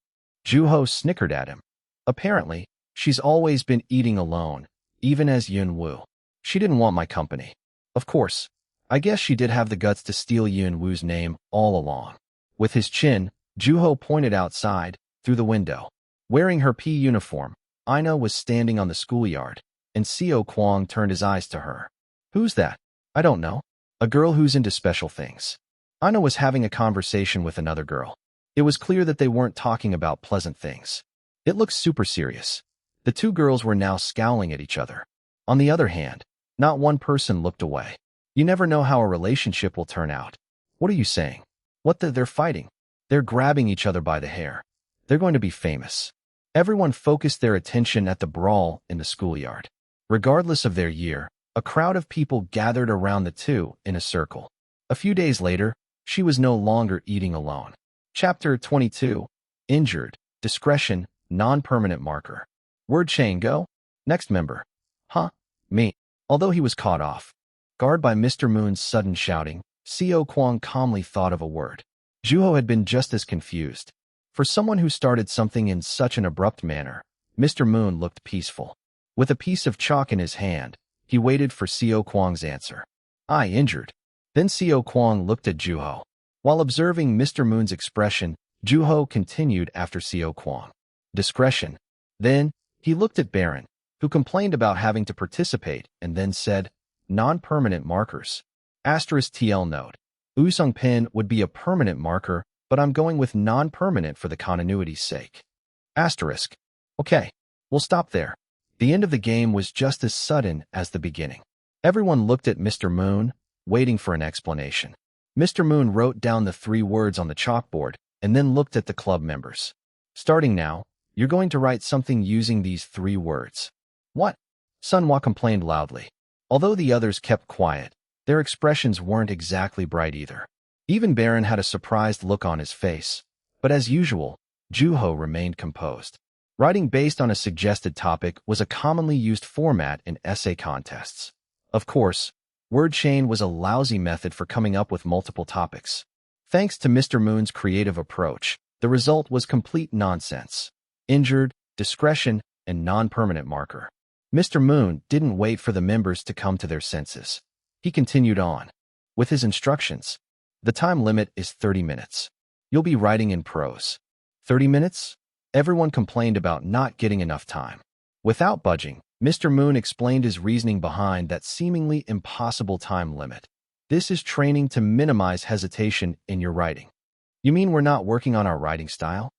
Juho snickered at him. Apparently, she's always been eating alone, even as Yunwoo. She didn't want my company. Of course, I guess she did have the guts to steal Yunwoo's name all along. With his chin, Juho pointed outside, through the window. Wearing her P uniform, Ina was standing on the schoolyard, and Co Kwang turned his eyes to her. Who's that? I don't know. A girl who's into special things. Ina was having a conversation with another girl. It was clear that they weren't talking about pleasant things. It looked super serious. The two girls were now scowling at each other. On the other hand, not one person looked away. You never know how a relationship will turn out. What are you saying? They're fighting. They're grabbing each other by the hair. They're going to be famous. Everyone focused their attention at the brawl in the schoolyard. Regardless of their year, a crowd of people gathered around the two in a circle. A few days later, she was no longer eating alone. Chapter 22. Injured. Discretion. Non-permanent marker. Word chain go. Next member. Huh? Me. Although he was caught off guard by Mr. Moon's sudden shouting, Co Kwang calmly thought of a word. Juho had been just as confused. For someone who started something in such an abrupt manner, Mr. Moon looked peaceful. With a piece of chalk in his hand, he waited for Co Kwang's answer. I injured. Then Co Kwang looked at Juho. While observing Mr. Moon's expression, Juho continued after Co Kwang. Discretion. Then, he looked at Baron, who complained about having to participate, and then said, non-permanent markers. Asterisk TL note. Usung Pin would be a permanent marker, but I'm going with non-permanent for the continuity's sake. Asterisk. Okay, we'll stop there. The end of the game was just as sudden as the beginning. Everyone looked at Mr. Moon, waiting for an explanation. Mr. Moon wrote down the 3 words on the chalkboard, and then looked at the club members. Starting now, you're going to write something using these 3 words. What? Sunhwa complained loudly. Although the others kept quiet, their expressions weren't exactly bright either. Even Baron had a surprised look on his face. But as usual, Juho remained composed. Writing based on a suggested topic was a commonly used format in essay contests. Of course, word chain was a lousy method for coming up with multiple topics. Thanks to Mr. Moon's creative approach, the result was complete nonsense. Injured, discretion, and non-permanent marker. Mr. Moon didn't wait for the members to come to their senses. He continued on. With his instructions, the time limit is 30 minutes. You'll be writing in prose. 30 minutes? Everyone complained about not getting enough time. Without budging, Mr. Moon explained his reasoning behind that seemingly impossible time limit. This is training to minimize hesitation in your writing. You mean we're not working on our writing style?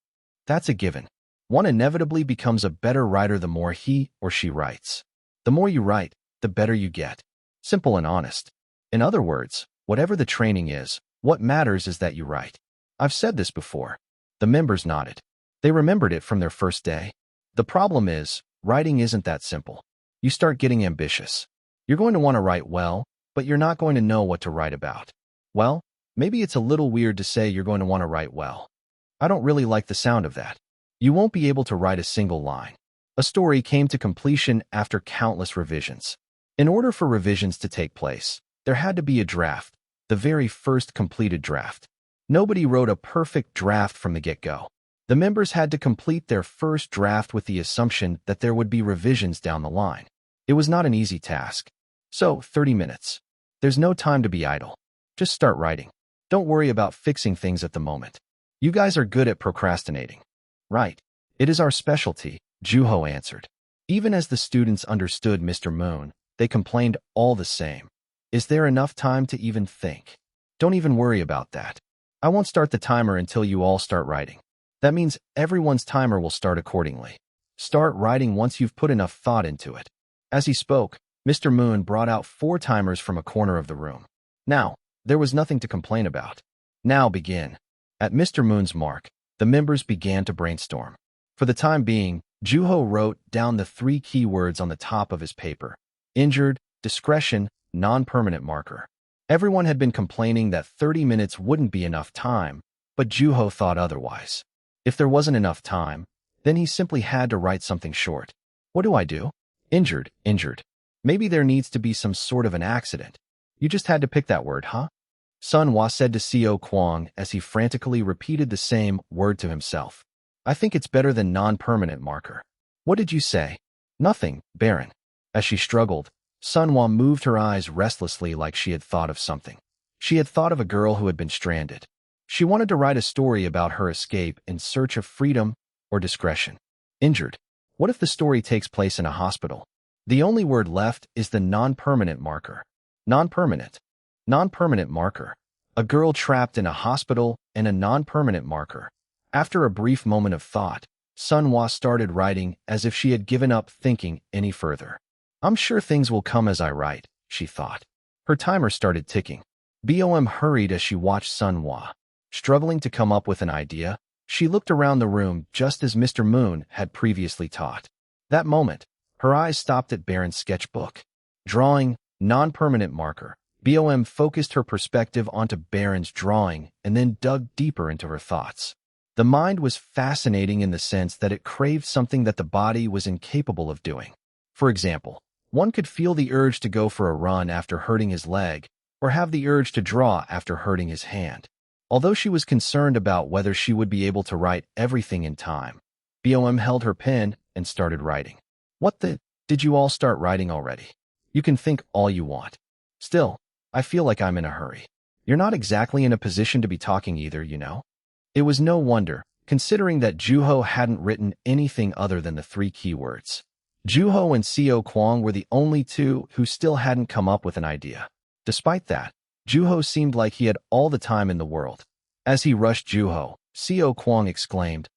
That's a given. One inevitably becomes a better writer the more he or she writes. The more you write, the better you get. Simple and honest. In other words, whatever the training is, what matters is that you write. I've said this before. The members nodded. They remembered it from their first day. The problem is, writing isn't that simple. You start getting ambitious. You're going to want to write well, but you're not going to know what to write about. Well, maybe it's a little weird to say you're going to want to write well. I don't really like the sound of that. You won't be able to write a single line. A story came to completion after countless revisions. In order for revisions to take place, there had to be a draft, the very first completed draft. Nobody wrote a perfect draft from the get-go. The members had to complete their first draft with the assumption that there would be revisions down the line. It was not an easy task. So, 30 minutes. There's no time to be idle. Just start writing. Don't worry about fixing things at the moment. You guys are good at procrastinating. Right. It is our specialty, Juho answered. Even as the students understood Mr. Moon, they complained all the same. Is there enough time to even think? Don't even worry about that. I won't start the timer until you all start writing. That means everyone's timer will start accordingly. Start writing once you've put enough thought into it. As he spoke, Mr. Moon brought out 4 timers from a corner of the room. Now, there was nothing to complain about. Now begin. At Mr. Moon's mark, the members began to brainstorm. For the time being, Juho wrote down the 3 keywords on the top of his paper. Injured, discretion, non-permanent marker. Everyone had been complaining that 30 minutes wouldn't be enough time, but Juho thought otherwise. If there wasn't enough time, then he simply had to write something short. What do I do? Injured, injured. Maybe there needs to be some sort of an accident. You just had to pick that word, huh? Sun Hwa said to Seo Kwang as he frantically repeated the same word to himself. I think it's better than non-permanent marker. What did you say? Nothing, Baron. As she struggled, Sun Hwa moved her eyes restlessly like she had thought of something. She had thought of a girl who had been stranded. She wanted to write a story about her escape in search of freedom or discretion. Injured. What if the story takes place in a hospital? The only word left is the non-permanent marker. Non-permanent. Non-permanent marker. A girl trapped in a hospital and a non-permanent marker. After a brief moment of thought, Sun Hwa started writing as if she had given up thinking any further. I'm sure things will come as I write, she thought. Her timer started ticking. Bom hurried as she watched Sun Hwa. Struggling to come up with an idea, she looked around the room just as Mr. Moon had previously taught. That moment, her eyes stopped at Baron's sketchbook. Drawing, non-permanent marker. Bom focused her perspective onto Baron's drawing and then dug deeper into her thoughts. The mind was fascinating in the sense that it craved something that the body was incapable of doing. For example, one could feel the urge to go for a run after hurting his leg, or have the urge to draw after hurting his hand. Although she was concerned about whether she would be able to write everything in time, Bom held her pen and started writing. What the? Did you all start writing already? You can think all you want. Still, I feel like I'm in a hurry. You're not exactly in a position to be talking either, you know? It was no wonder, considering that Juho hadn't written anything other than the 3 keywords. Juho and Seo Kwang were the only 2 who still hadn't come up with an idea. Despite that, Juho seemed like he had all the time in the world. As he rushed Juho, Seo Kwang exclaimed,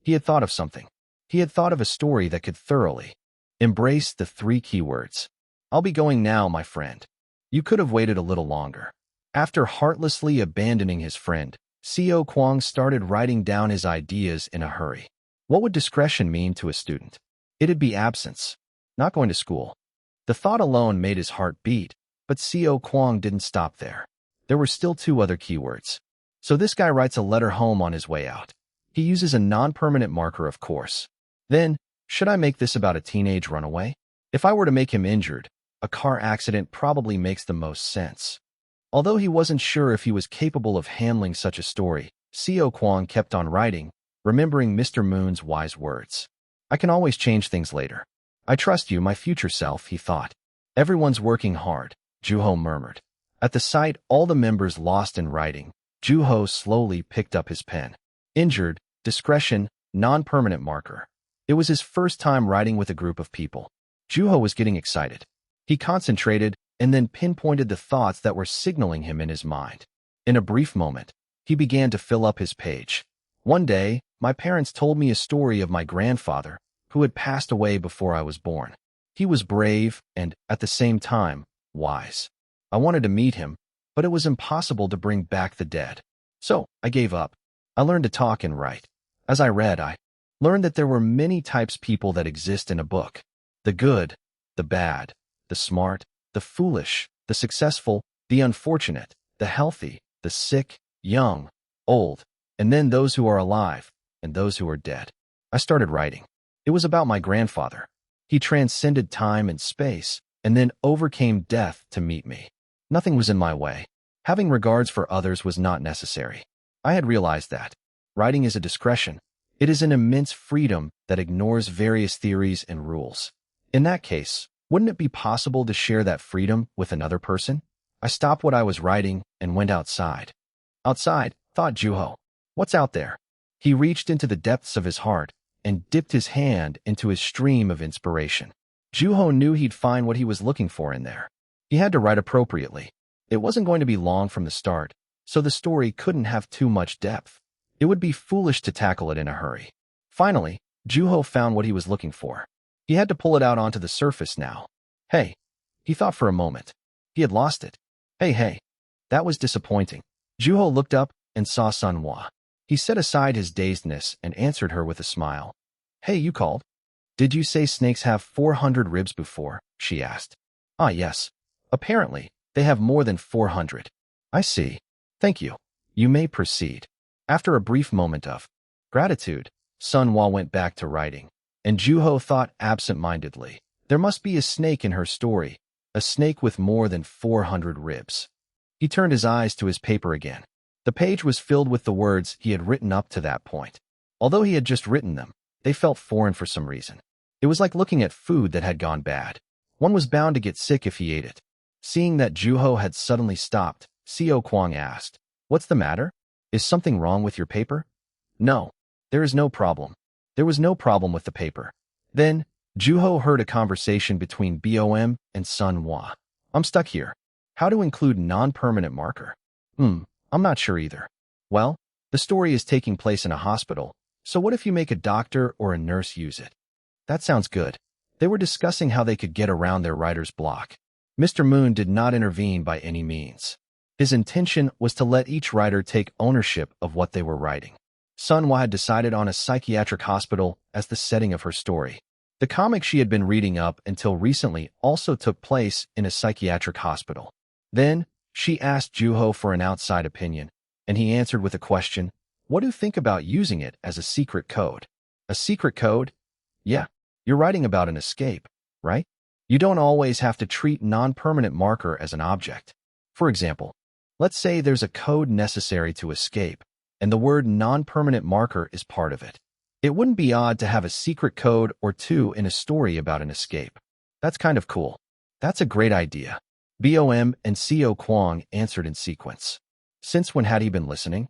he had thought of something. He had thought of a story that could thoroughly embrace the 3 keywords. I'll be going now, my friend. You could have waited a little longer. After heartlessly abandoning his friend, Seo Kwang started writing down his ideas in a hurry. What would discretion mean to a student? It'd be absence, not going to school. The thought alone made his heart beat, but Seo Kwang didn't stop there. There were still 2 other keywords. So this guy writes a letter home on his way out. He uses a non-permanent marker, of course. Then, should I make this about a teenage runaway? If I were to make him injured, a car accident probably makes the most sense. Although he wasn't sure if he was capable of handling such a story, Seo Kwang kept on writing, remembering Mr. Moon's wise words. I can always change things later. I trust you, my future self, he thought. Everyone's working hard, Juho murmured. At the sight all the members lost in writing, Juho slowly picked up his pen. Injured, discretion, Non-permanent marker. It was his first time writing with a group of people. Juho was getting excited. He concentrated and then pinpointed the thoughts that were signaling him in his mind. In a brief moment, he began to fill up his page. One day, my parents told me a story of my grandfather, who had passed away before I was born. He was brave and, at the same time, wise. I wanted to meet him, but it was impossible to bring back the dead. So, I gave up. I learned to talk and write. As I read, I learned that there were many types of people that exist in a book. The good, the bad, the smart, the foolish, the successful, the unfortunate, the healthy, the sick, young, old, and then those who are alive, and those who are dead. I started writing. It was about my grandfather. He transcended time and space, and then overcame death to meet me. Nothing was in my way. Having regards for others was not necessary. I had realized that. Writing is a discretion. It is an immense freedom that ignores various theories and rules. In that case, wouldn't it be possible to share that freedom with another person? I stopped what I was writing and went outside. Outside, thought Juho. What's out there? He reached into the depths of his heart and dipped his hand into his stream of inspiration. Juho knew he'd find what he was looking for in there. He had to write appropriately. It wasn't going to be long from the start, so the story couldn't have too much depth. It would be foolish to tackle it in a hurry. Finally, Juho found what he was looking for. He had to pull it out onto the surface now. Hey, he thought for a moment. He had lost it. Hey. That was disappointing. Juho looked up and saw Sunhwa. He set aside his dazedness and answered her with a smile. Hey, you called? Did you say snakes have 400 ribs before? She asked. Ah, yes. Apparently, they have more than 400. I see. Thank you. You may proceed. After a brief moment of gratitude, Sunhwa went back to writing, and Juho thought absent-mindedly. There must be a snake in her story, a snake with more than 400 ribs. He turned his eyes to his paper again. The page was filled with the words he had written up to that point. Although he had just written them, they felt foreign for some reason. It was like looking at food that had gone bad. One was bound to get sick if he ate it. Seeing that Juho had suddenly stopped, Seo Kwang asked, "What's the matter? Is something wrong with your paper?" "No, there is no problem." There was no problem with the paper. Then, Juho heard a conversation between BOM and Sunhwa. "I'm stuck here. How to include non-permanent marker? I'm not sure either." "Well, the story is taking place in a hospital, so what if you make a doctor or a nurse use it?" "That sounds good." They were discussing how they could get around their writer's block. Mr. Moon did not intervene by any means. His intention was to let each writer take ownership of what they were writing. Sunhwa had decided on a psychiatric hospital as the setting of her story. The comic she had been reading up until recently also took place in a psychiatric hospital. Then, she asked Juho for an outside opinion, and he answered with a question, "What do you think about using it as a secret code?" "A secret code? Yeah, you're writing about an escape, right? You don't always have to treat non-permanent marker as an object. For example, let's say there's a code necessary to escape, and the word non-permanent marker is part of it. It wouldn't be odd to have a secret code or two in a story about an escape. That's kind of cool." "That's a great idea." BOM and Seo Kwang answered in sequence. Since when had he been listening?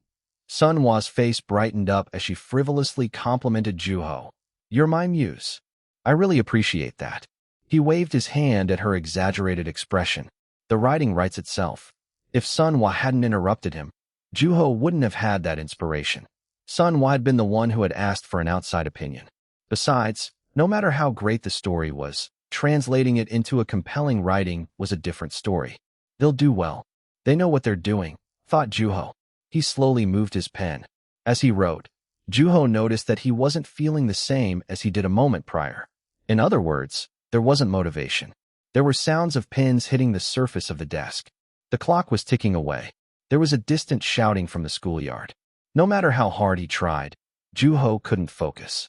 Sunhwa's face brightened up as she frivolously complimented Juho. "You're my muse. I really appreciate that." He waved his hand at her exaggerated expression. The writing writes itself. If Sunhwa hadn't interrupted him, Juho wouldn't have had that inspiration. Sunhwa had been the one who had asked for an outside opinion. Besides, no matter how great the story was, translating it into a compelling writing was a different story. They'll do well. They know what they're doing, thought Juho. He slowly moved his pen. As he wrote, Juho noticed that he wasn't feeling the same as he did a moment prior. In other words, there wasn't motivation. There were sounds of pins hitting the surface of the desk. The clock was ticking away. There was a distant shouting from the schoolyard. No matter how hard he tried, Juho couldn't focus.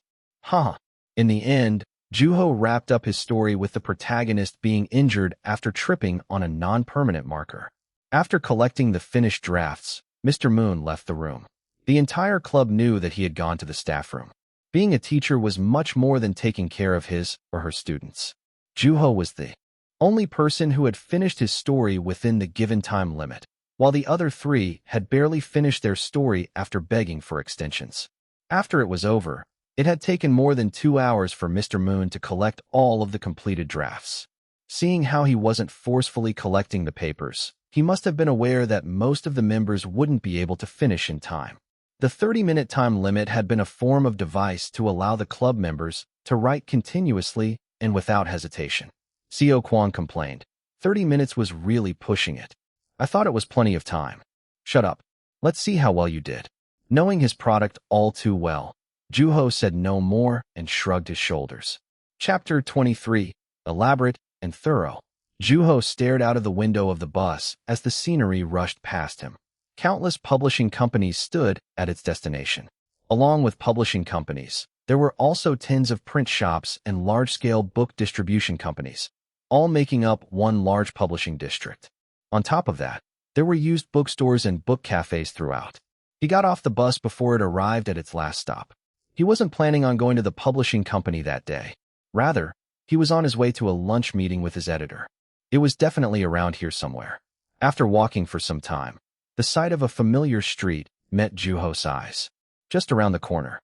In the end, Juho wrapped up his story with the protagonist being injured after tripping on a non-permanent marker. After collecting the finished drafts, Mr. Moon left the room. The entire club knew that he had gone to the staff room. Being a teacher was much more than taking care of his or her students. Juho was the only person who had finished his story within the given time limit, while the other three had barely finished their story after begging for extensions. After it was over, It had taken more than 2 hours for Mr. Moon to collect all of the completed drafts. Seeing how he wasn't forcefully collecting the papers, he must have been aware that most of the members wouldn't be able to finish in time. The 30-minute time limit had been a form of device to allow the club members to write continuously and without hesitation. Seo Kwon complained. 30 minutes was really pushing it. I thought it was plenty of time. Shut up. Let's see how well you did. Knowing his product all too well, Juho said no more and shrugged his shoulders. Chapter 23. Elaborate and thorough. Juho stared out of the window of the bus as the scenery rushed past him. Countless publishing companies stood at its destination. Along with publishing companies, there were also tens of print shops and large-scale book distribution companies, all making up one large publishing district. On top of that, there were used bookstores and book cafes throughout. He got off the bus before it arrived at its last stop. He wasn't planning on going to the publishing company that day. Rather, he was on his way to a lunch meeting with his editor. It was definitely around here somewhere. After walking for some time, the sight of a familiar street met Juho's eyes. Just around the corner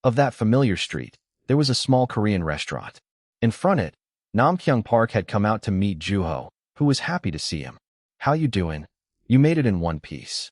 of that familiar street, there was a small Korean restaurant. In front of it, Namkyung Park had come out to meet Juho, who was happy to see him. How you doing? You made it in one piece.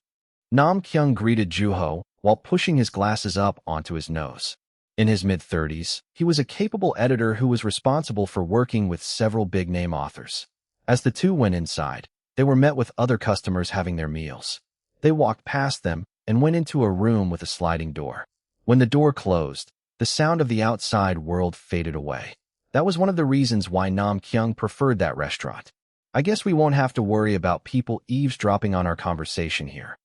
Namkyung greeted Juho while pushing his glasses up onto his nose. In his mid-30s, he was a capable editor who was responsible for working with several big-name authors. As the two went inside, they were met with other customers having their meals. They walked past them and went into a room with a sliding door. When the door closed, the sound of the outside world faded away. That was one of the reasons why Namkyung preferred that restaurant. I guess we won't have to worry about people eavesdropping on our conversation here.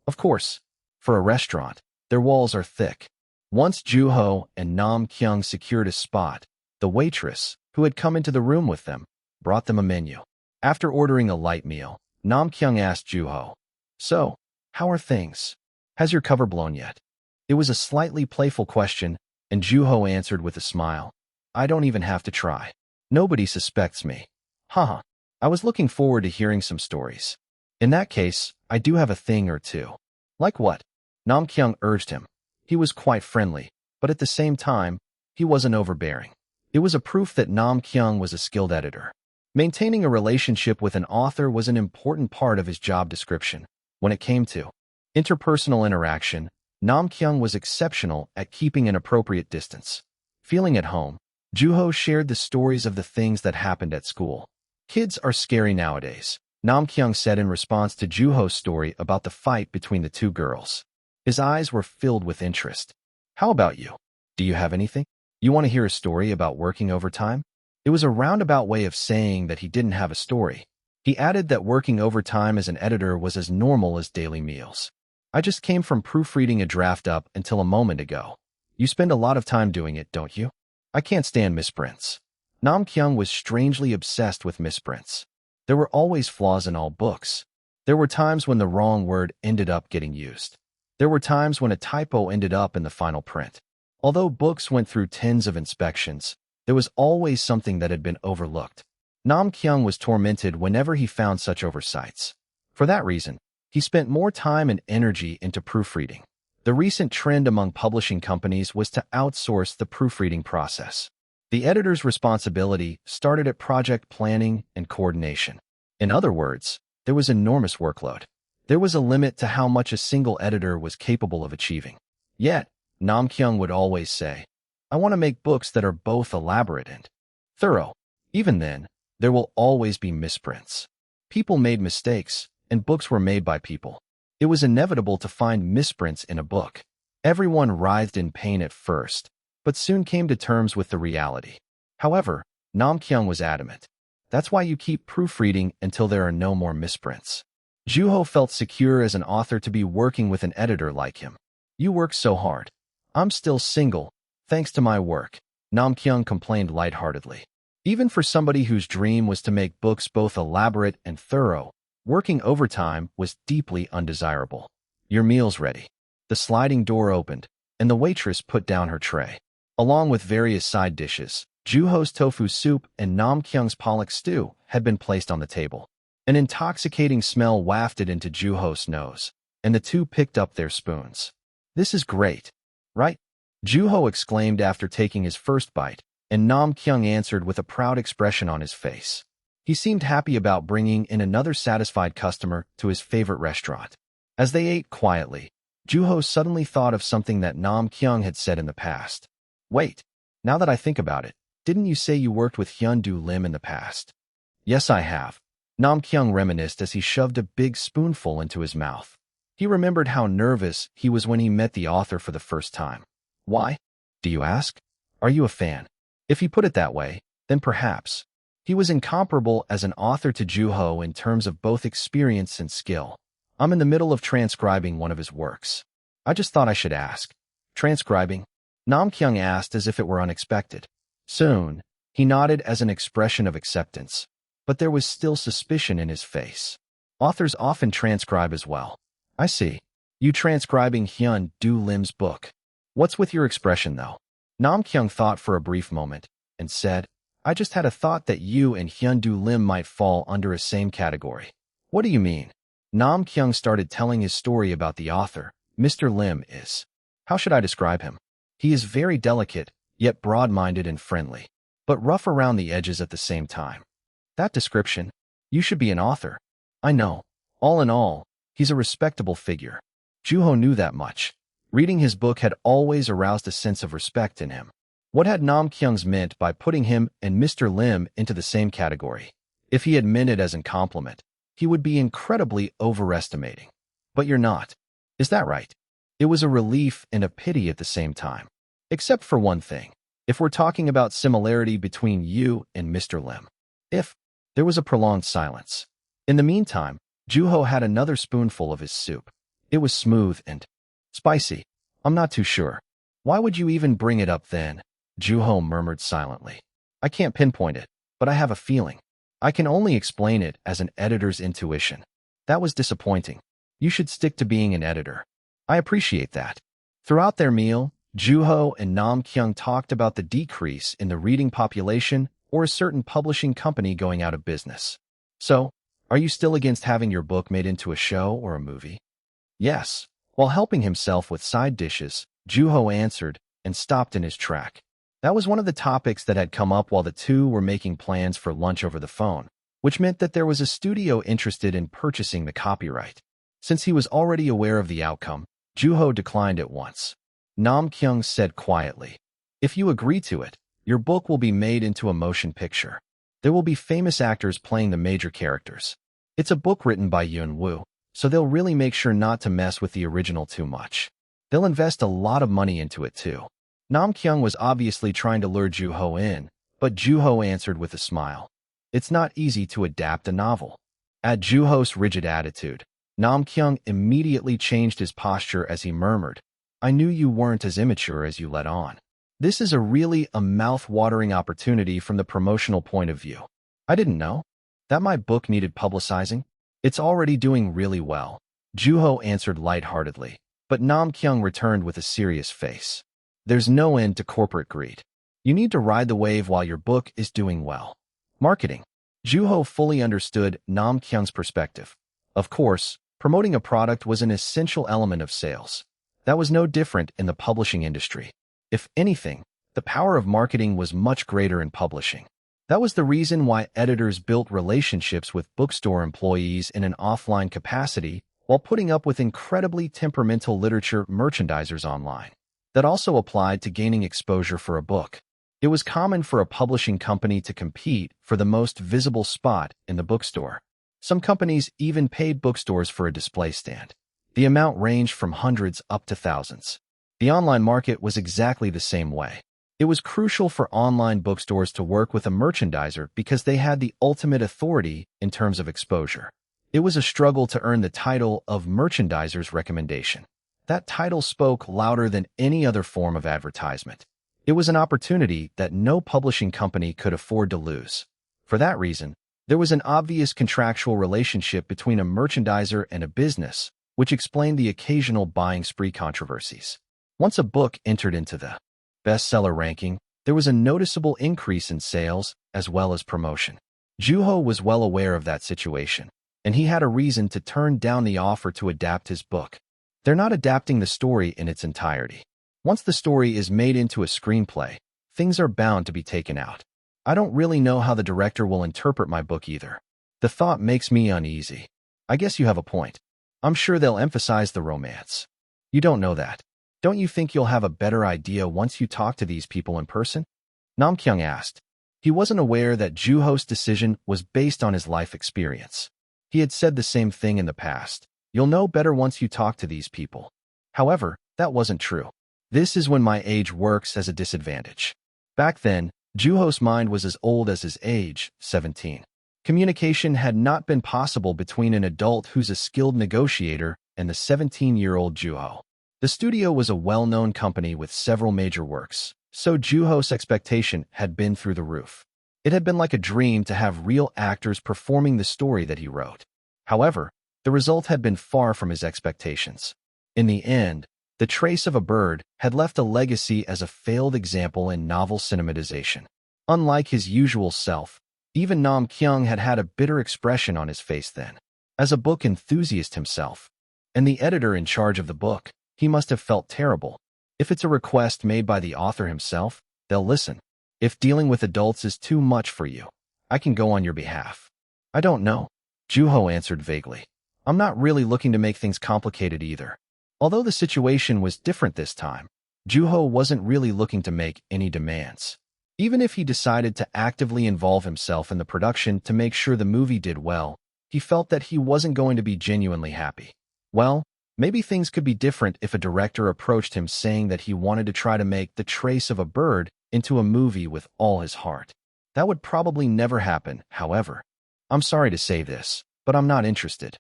Of course, for a restaurant, their walls are thick. Once Juho and Namkyung secured a spot, the waitress, who had come into the room with them, brought them a menu. After ordering a light meal, Namkyung asked Juho, "So, how are things? Has your cover blown yet?" It was a slightly playful question, and Juho answered with a smile, "I don't even have to try. Nobody suspects me. Haha. I was looking forward to hearing some stories. In that case, I do have a thing or two." "Like what?" Namkyung urged him. He was quite friendly, but at the same time, he wasn't overbearing. It was a proof that Namkyung was a skilled editor. Maintaining a relationship with an author was an important part of his job description. When it came to interpersonal interaction, Namkyung was exceptional at keeping an appropriate distance. Feeling at home, Juho shared the stories of the things that happened at school. "Kids are scary nowadays," Namkyung said in response to Juho's story about the fight between the two girls. His eyes were filled with interest. "How about you? Do you have anything? You want to hear a story about working overtime?" It was a roundabout way of saying that he didn't have a story. He added that working overtime as an editor was as normal as daily meals. "I just came from proofreading a draft up until a moment ago." "You spend a lot of time doing it, don't you?" "I can't stand misprints." Namkyung was strangely obsessed with misprints. There were always flaws in all books. There were times when the wrong word ended up getting used. There were times when a typo ended up in the final print. Although books went through tens of inspections, there was always something that had been overlooked. Namkyung was tormented whenever he found such oversights. For that reason, he spent more time and energy into proofreading. The recent trend among publishing companies was to outsource the proofreading process. The editor's responsibility started at project planning and coordination. In other words, there was enormous workload. There was a limit to how much a single editor was capable of achieving. Yet, Namkyung would always say, "I want to make books that are both elaborate and thorough." Even then, there will always be misprints. People made mistakes, and books were made by people. It was inevitable to find misprints in a book. Everyone writhed in pain at first, but soon came to terms with the reality. However, Namkyung was adamant. "That's why you keep proofreading until there are no more misprints." Juho felt secure as an author to be working with an editor like him. "You work so hard. I'm still single, thanks to my work," Namkyung complained lightheartedly. Even for somebody whose dream was to make books both elaborate and thorough, working overtime was deeply undesirable. "Your meal's ready." The sliding door opened, and the waitress put down her tray. Along with various side dishes, Juho's tofu soup and Namkyung's pollock stew had been placed on the table. An intoxicating smell wafted into Juho's nose, and the two picked up their spoons. "This is great, right?" Juho exclaimed after taking his first bite, and Nam Kyung answered with a proud expression on his face. He seemed happy about bringing in another satisfied customer to his favorite restaurant. As they ate quietly, Juho suddenly thought of something that Nam Kyung had said in the past. Wait, now that I think about it, didn't you say you worked with Hyun-do Lim in the past? Yes, I have. Nam Kyung reminisced as he shoved a big spoonful into his mouth. He remembered how nervous he was when he met the author for the first time. Why? Do you ask? Are you a fan? If he put it that way, then perhaps. He was incomparable as an author to Juho in terms of both experience and skill. I'm in the middle of transcribing one of his works. I just thought I should ask. Transcribing? Nam Kyung asked as if it were unexpected. Soon, he nodded as an expression of acceptance, but there was still suspicion in his face. Authors often transcribe as well. I see. You transcribing Hyun-do Lim's book. What's with your expression, though? Nam Kyung thought for a brief moment and said, I just had a thought that you and Hyun-do Lim might fall under a same category. What do you mean? Nam Kyung started telling his story about the author. Mr. Lim is. How should I describe him? He is very delicate, yet broad-minded and friendly, but rough around the edges at the same time. That description? You should be an author. I know. All in all, he's a respectable figure. Juho knew that much. Reading his book had always aroused a sense of respect in him. What had Nam Kyung's meant by putting him and Mr. Lim into the same category? If he had meant it as a compliment, he would be incredibly overestimating. But you're not. Is that right? It was a relief and a pity at the same time. Except for one thing. If we're talking about similarity between you and Mr. Lim. There was a prolonged silence. In the meantime, Juho had another spoonful of his soup. It was smooth and spicy. I'm not too sure. Why would you even bring it up then? Juho murmured silently. I can't pinpoint it, but I have a feeling. I can only explain it as an editor's intuition. That was disappointing. You should stick to being an editor. I appreciate that. Throughout their meal, Juho and Nam Kyung talked about the decrease in the reading population or a certain publishing company going out of business. So, are you still against having your book made into a show or a movie? Yes. While helping himself with side dishes, Juho answered and stopped in his track. That was one of the topics that had come up while the two were making plans for lunch over the phone, which meant that there was a studio interested in purchasing the copyright. Since he was already aware of the outcome, Juho declined at once. Nam Kyung said quietly, if you agree to it, your book will be made into a motion picture. There will be famous actors playing the major characters. It's a book written by Yoon Woo, so they'll really make sure not to mess with the original too much. They'll invest a lot of money into it too. Nam Kyung was obviously trying to lure Juho in, but Juho answered with a smile. It's not easy to adapt a novel. At Juho's rigid attitude, Nam Kyung immediately changed his posture as he murmured, I knew you weren't as immature as you let on. This is really a mouth-watering opportunity from the promotional point of view. I didn't know that my book needed publicizing. It's already doing really well. Juho answered lightheartedly, but Nam Kyung returned with a serious face. There's no end to corporate greed. You need to ride the wave while your book is doing well. Marketing. Juho fully understood Nam Kyung's perspective. Of course, promoting a product was an essential element of sales. That was no different in the publishing industry. If anything, the power of marketing was much greater in publishing. That was the reason why editors built relationships with bookstore employees in an offline capacity while putting up with incredibly temperamental literature merchandisers online. That also applied to gaining exposure for a book. It was common for a publishing company to compete for the most visible spot in the bookstore. Some companies even paid bookstores for a display stand. The amount ranged from hundreds up to thousands. The online market was exactly the same way. It was crucial for online bookstores to work with a merchandiser because they had the ultimate authority in terms of exposure. It was a struggle to earn the title of merchandiser's recommendation. That title spoke louder than any other form of advertisement. It was an opportunity that no publishing company could afford to lose. For that reason, there was an obvious contractual relationship between a merchandiser and a business, which explained the occasional buying spree controversies. Once a book entered into the bestseller ranking, there was a noticeable increase in sales as well as promotion. Juho was well aware of that situation, and he had a reason to turn down the offer to adapt his book. They're not adapting the story in its entirety. Once the story is made into a screenplay, things are bound to be taken out. I don't really know how the director will interpret my book either. The thought makes me uneasy. I guess you have a point. I'm sure they'll emphasize the romance. You don't know that. Don't you think you'll have a better idea once you talk to these people in person? Nam Kyung asked. He wasn't aware that Juho's decision was based on his life experience. He had said the same thing in the past. You'll know better once you talk to these people. However, that wasn't true. This is when my age works as a disadvantage. Back then, Juho's mind was as old as his age, 17. Communication had not been possible between an adult who's a skilled negotiator and the 17-year-old Juho. The studio was a well-known company with several major works, so Juho's expectation had been through the roof. It had been like a dream to have real actors performing the story that he wrote. However, the result had been far from his expectations. In the end, The Trace of a Bird had left a legacy as a failed example in novel cinematization. Unlike his usual self, even Nam Kyung had had a bitter expression on his face then. As a book enthusiast himself, and the editor in charge of the book, he must have felt terrible. If it's a request made by the author himself, they'll listen. If dealing with adults is too much for you, I can go on your behalf. I don't know, Juho answered vaguely. I'm not really looking to make things complicated either. Although the situation was different this time, Juho wasn't really looking to make any demands. Even if he decided to actively involve himself in the production to make sure the movie did well, he felt that he wasn't going to be genuinely happy. Well, maybe things could be different if a director approached him saying that he wanted to try to make The Trace of a Bird into a movie with all his heart. That would probably never happen, however. I'm sorry to say this, but I'm not interested.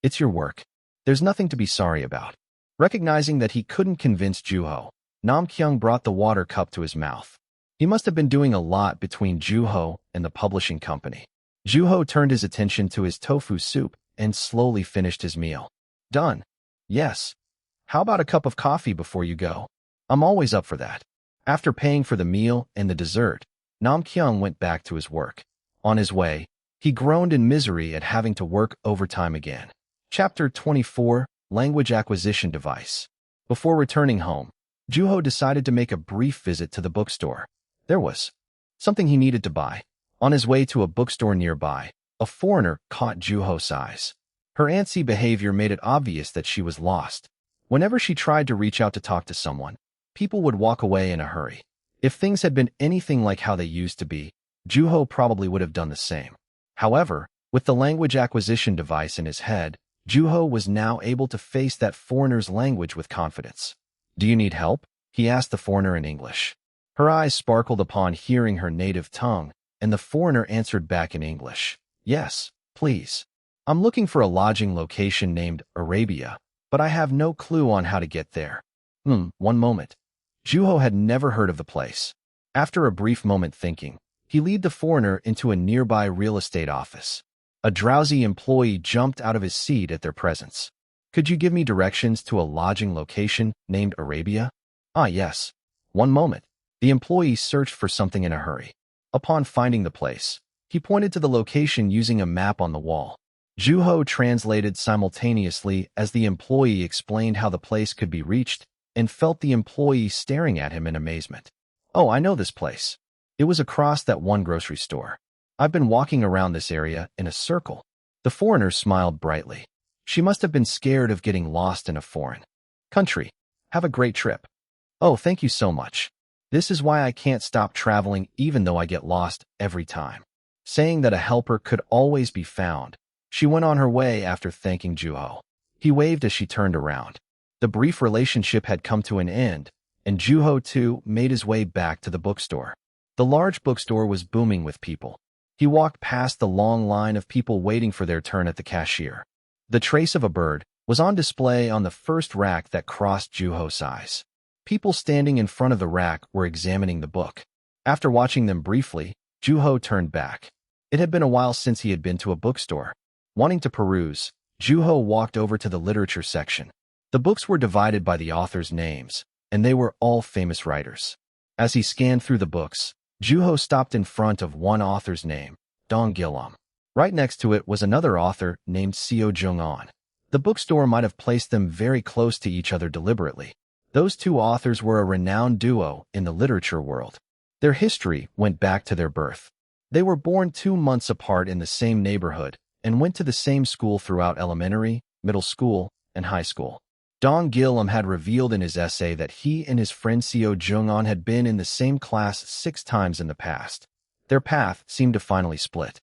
It's your work. There's nothing to be sorry about. Recognizing that he couldn't convince Juho, Nam Kyung brought the water cup to his mouth. He must have been doing a lot between Juho and the publishing company. Juho turned his attention to his tofu soup and slowly finished his meal. Done. Yes. How about a cup of coffee before you go? I'm always up for that. After paying for the meal and the dessert, Nam Kyung went back to his work. On his way, he groaned in misery at having to work overtime again. Chapter 24, Language Acquisition Device. Before returning home, Juho decided to make a brief visit to the bookstore. There was something he needed to buy. On his way to a bookstore nearby, a foreigner caught Juho's eyes. Her antsy behavior made it obvious that she was lost. Whenever she tried to reach out to talk to someone, people would walk away in a hurry. If things had been anything like how they used to be, Juho probably would have done the same. However, with the language acquisition device in his head, Juho was now able to face that foreigner's language with confidence. Do you need help? He asked the foreigner in English. Her eyes sparkled upon hearing her native tongue, and the foreigner answered back in English. Yes, please. I'm looking for a lodging location named Arabia, but I have no clue on how to get there. One moment. Juho had never heard of the place. After a brief moment thinking, he led the foreigner into a nearby real estate office. A drowsy employee jumped out of his seat at their presence. Could you give me directions to a lodging location named Arabia? Ah, yes. One moment. The employee searched for something in a hurry. Upon finding the place, he pointed to the location using a map on the wall. Juho translated simultaneously as the employee explained how the place could be reached and felt the employee staring at him in amazement. Oh, I know this place. It was across that one grocery store. I've been walking around this area in a circle. The foreigner smiled brightly. She must have been scared of getting lost in a foreign country. Have a great trip. Oh, thank you so much. This is why I can't stop traveling even though I get lost every time. Saying that a helper could always be found, she went on her way after thanking Juho. He waved as she turned around. The brief relationship had come to an end, and Juho too made his way back to the bookstore. The large bookstore was booming with people. He walked past the long line of people waiting for their turn at the cashier. The Trace of a Bird was on display on the first rack that crossed Juho's eyes. People standing in front of the rack were examining the book. After watching them briefly, Juho turned back. It had been a while since he had been to a bookstore. Wanting to peruse, Juho walked over to the literature section. The books were divided by the authors' names, and they were all famous writers. As he scanned through the books, Juho stopped in front of one author's name, Dong Gilum. Right next to it was another author named Seo Jung-on. The bookstore might have placed them very close to each other deliberately. Those two authors were a renowned duo in the literature world. Their history went back to their birth. They were born 2 months apart in the same neighborhood and went to the same school throughout elementary, middle school, and high school. Don Gillam had revealed in his essay that he and his friend Seo Jung-on had been in the same class 6 times in the past. Their path seemed to finally split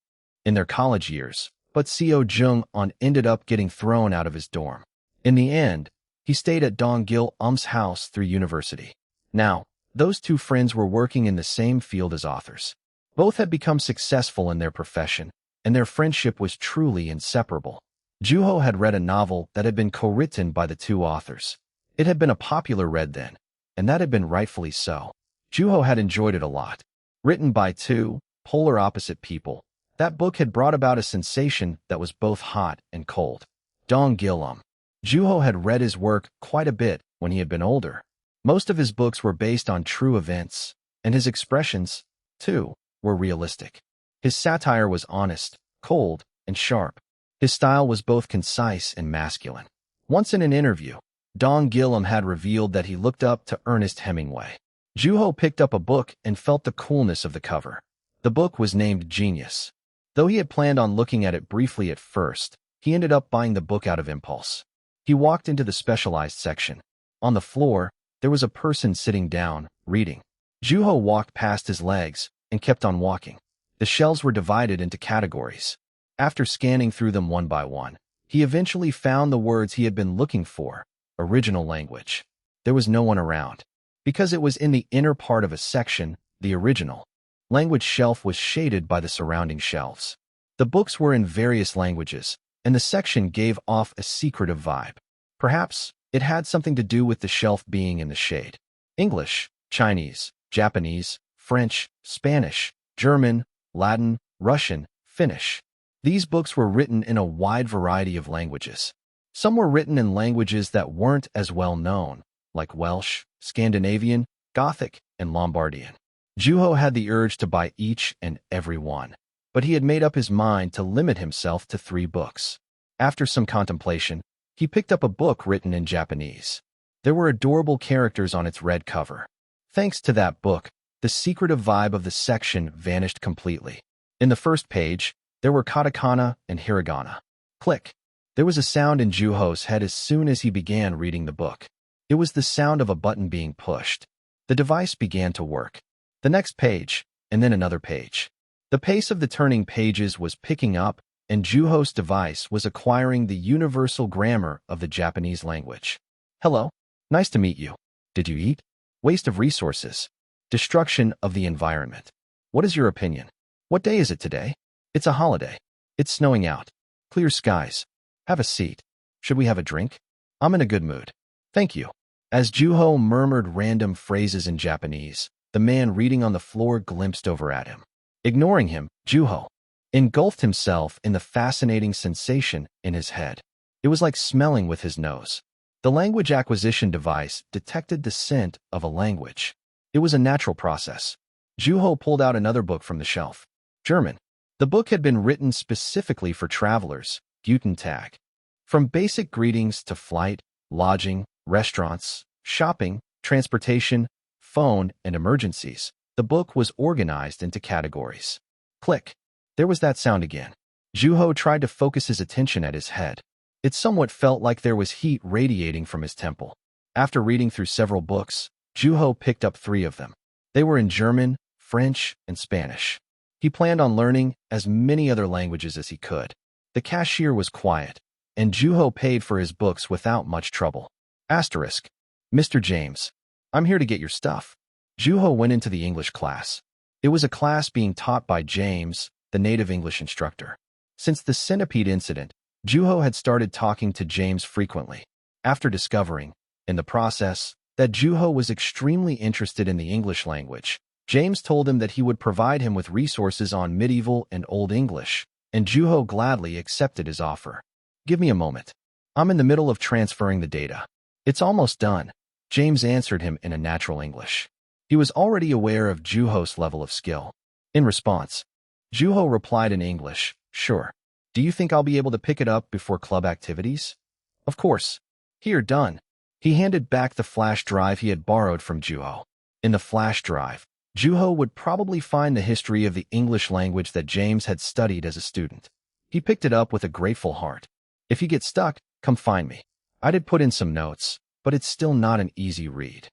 in their college years, but Seo Jung-on ended up getting thrown out of his dorm. In the end, he stayed at Don Gillam's house through university. Now, those two friends were working in the same field as authors. Both had become successful in their profession, and their friendship was truly inseparable. Juho had read a novel that had been co-written by the two authors. It had been a popular read then, and that had been rightfully so. Juho had enjoyed it a lot. Written by two polar opposite people, that book had brought about a sensation that was both hot and cold. Don Gillam. Juho had read his work quite a bit when he had been older. Most of his books were based on true events, and his expressions, too, were realistic. His satire was honest, cold, and sharp. His style was both concise and masculine. Once in an interview, Don Gillam had revealed that he looked up to Ernest Hemingway. Juho picked up a book and felt the coolness of the cover. The book was named Genius. Though he had planned on looking at it briefly at first, he ended up buying the book out of impulse. He walked into the specialized section. On the floor, there was a person sitting down, reading. Juho walked past his legs and kept on walking. The shelves were divided into categories. After scanning through them one by one, he eventually found the words he had been looking for, original language. There was no one around. Because it was in the inner part of a section, the original language shelf was shaded by the surrounding shelves. The books were in various languages, and the section gave off a secretive vibe. Perhaps it had something to do with the shelf being in the shade. English, Chinese, Japanese, French, Spanish, German, Latin, Russian, Finnish. These books were written in a wide variety of languages. Some were written in languages that weren't as well known, like Welsh, Scandinavian, Gothic, and Lombardian. Juho had the urge to buy each and every one, but he had made up his mind to limit himself to 3 books. After some contemplation, he picked up a book written in Japanese. There were adorable characters on its red cover. Thanks to that book, the secretive vibe of the section vanished completely. In the first page, there were katakana and hiragana. Click. There was a sound in Juho's head as soon as he began reading the book. It was the sound of a button being pushed. The device began to work. The next page, and then another page. The pace of the turning pages was picking up, and Juho's device was acquiring the universal grammar of the Japanese language. Hello. Nice to meet you. Did you eat? Waste of resources. Destruction of the environment. What is your opinion? What day is it today? It's a holiday. It's snowing out. Clear skies. Have a seat. Should we have a drink? I'm in a good mood. Thank you. As Juho murmured random phrases in Japanese, the man reading on the floor glimpsed over at him. Ignoring him, Juho engulfed himself in the fascinating sensation in his head. It was like smelling with his nose. The language acquisition device detected the scent of a language. It was a natural process. Juho pulled out another book from the shelf. German. The book had been written specifically for travelers, Guten Tag. From basic greetings to flight, lodging, restaurants, shopping, transportation, phone, and emergencies, the book was organized into categories. Click. There was that sound again. Juho tried to focus his attention at his head. It somewhat felt like there was heat radiating from his temple. After reading through several books, Juho picked up 3 of them. They were in German, French, and Spanish. He planned on learning as many other languages as he could. The cashier was quiet, and Juho paid for his books without much trouble. Asterisk. Mr. James, I'm here to get your stuff. Juho went into the English class. It was a class being taught by James, the native English instructor. Since the centipede incident, Juho had started talking to James frequently. After discovering, in the process, that Juho was extremely interested in the English language, James told him that he would provide him with resources on medieval and Old English, and Juho gladly accepted his offer. Give me a moment. I'm in the middle of transferring the data. It's almost done, James answered him in a natural English. He was already aware of Juho's level of skill. In response, Juho replied in English, sure. Do you think I'll be able to pick it up before club activities? Of course. Here, done. He handed back the flash drive he had borrowed from Juho. In the flash drive, Juho would probably find the history of the English language that James had studied as a student. He picked it up with a grateful heart. If you get stuck, come find me. I did put in some notes, but it's still not an easy read.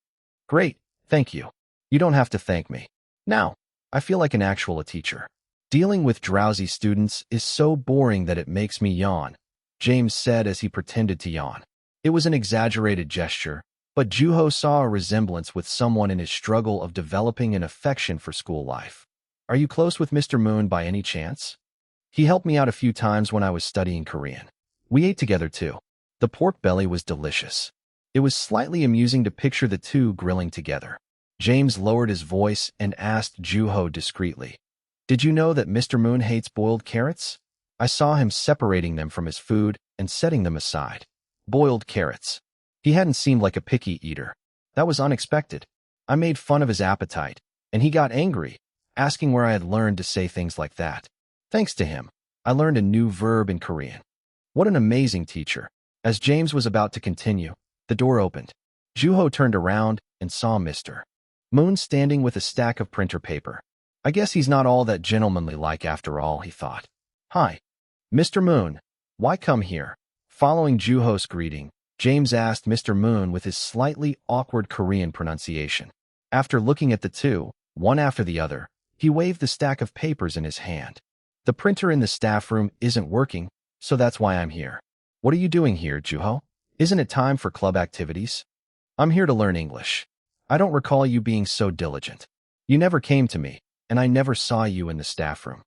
Great, thank you. You don't have to thank me. Now, I feel like an actual teacher. Dealing with drowsy students is so boring that it makes me yawn, James said as he pretended to yawn. It was an exaggerated gesture, but Juho saw a resemblance with someone in his struggle of developing an affection for school life. Are you close with Mr. Moon by any chance? He helped me out a few times when I was studying Korean. We ate together too. The pork belly was delicious. It was slightly amusing to picture the two grilling together. James lowered his voice and asked Juho discreetly, "Did you know that Mr. Moon hates boiled carrots? I saw him separating them from his food and setting them aside." Boiled carrots. He hadn't seemed like a picky eater. That was unexpected. I made fun of his appetite, and he got angry, asking where I had learned to say things like that. Thanks to him, I learned a new verb in Korean. What an amazing teacher. As James was about to continue, the door opened. Juho turned around and saw Mr. Moon standing with a stack of printer paper. I guess he's not all that gentlemanly-like after all, he thought. Hi. Mr. Moon, why come here? Following Juho's greeting, James asked Mr. Moon with his slightly awkward Korean pronunciation. After looking at the two, one after the other, he waved the stack of papers in his hand. The printer in the staff room isn't working, so that's why I'm here. What are you doing here, Juho? Isn't it time for club activities? I'm here to learn English. I don't recall you being so diligent. You never came to me, and I never saw you in the staff room.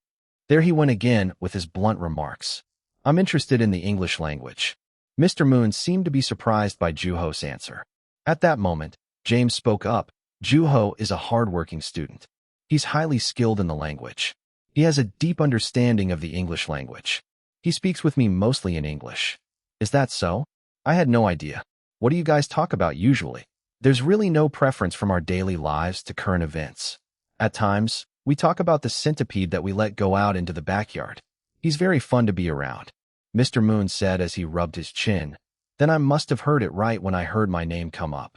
There he went again with his blunt remarks. I'm interested in the English language. Mr. Moon seemed to be surprised by Juho's answer. At that moment, James spoke up. Juho is a hard-working student. He's highly skilled in the language. He has a deep understanding of the English language. He speaks with me mostly in English. Is that so? I had no idea. What do you guys talk about usually? There's really no preference from our daily lives to current events. At times, we talk about the centipede that we let go out into the backyard. He's very fun to be around, Mr. Moon said as he rubbed his chin. Then I must have heard it right when I heard my name come up.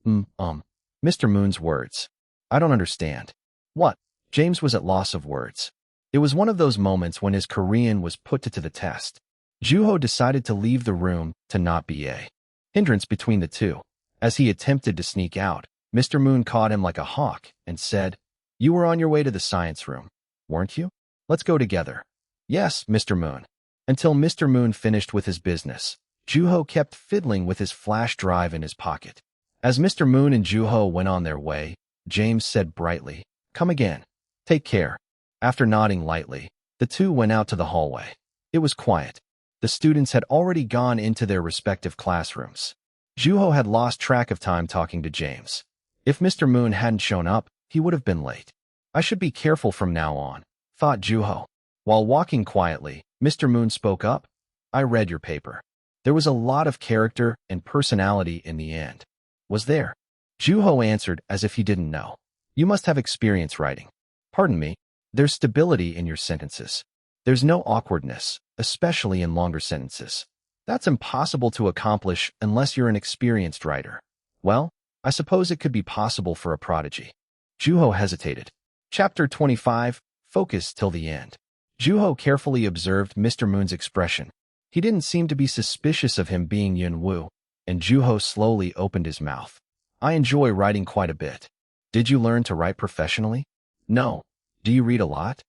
Mr. Moon's words. I don't understand. What? James was at loss of words. It was one of those moments when his Korean was put to the test. Juho decided to leave the room to not be a hindrance between the two. As he attempted to sneak out, Mr. Moon caught him like a hawk and said, You were on your way to the science room, weren't you? Let's go together. Yes, Mr. Moon. Until Mr. Moon finished with his business, Juho kept fiddling with his flash drive in his pocket. As Mr. Moon and Juho went on their way, James said brightly, Come again. Take care. After nodding lightly, the two went out to the hallway. It was quiet. The students had already gone into their respective classrooms. Juho had lost track of time talking to James. If Mr. Moon hadn't shown up, he would have been late. I should be careful from now on, thought Juho. While walking quietly, Mr. Moon spoke up. I read your paper. There was a lot of character and personality in the end. Was there? Juho answered as if he didn't know. You must have experience writing. Pardon me. There's stability in your sentences. There's no awkwardness, especially in longer sentences. That's impossible to accomplish unless you're an experienced writer. Well, I suppose it could be possible for a prodigy. Juho hesitated. Chapter 25, Focus till the end. Juho carefully observed Mr. Moon's expression. He didn't seem to be suspicious of him being Yun-woo, and Juho slowly opened his mouth. I enjoy writing quite a bit. Did you learn to write professionally? No. Do you read a lot?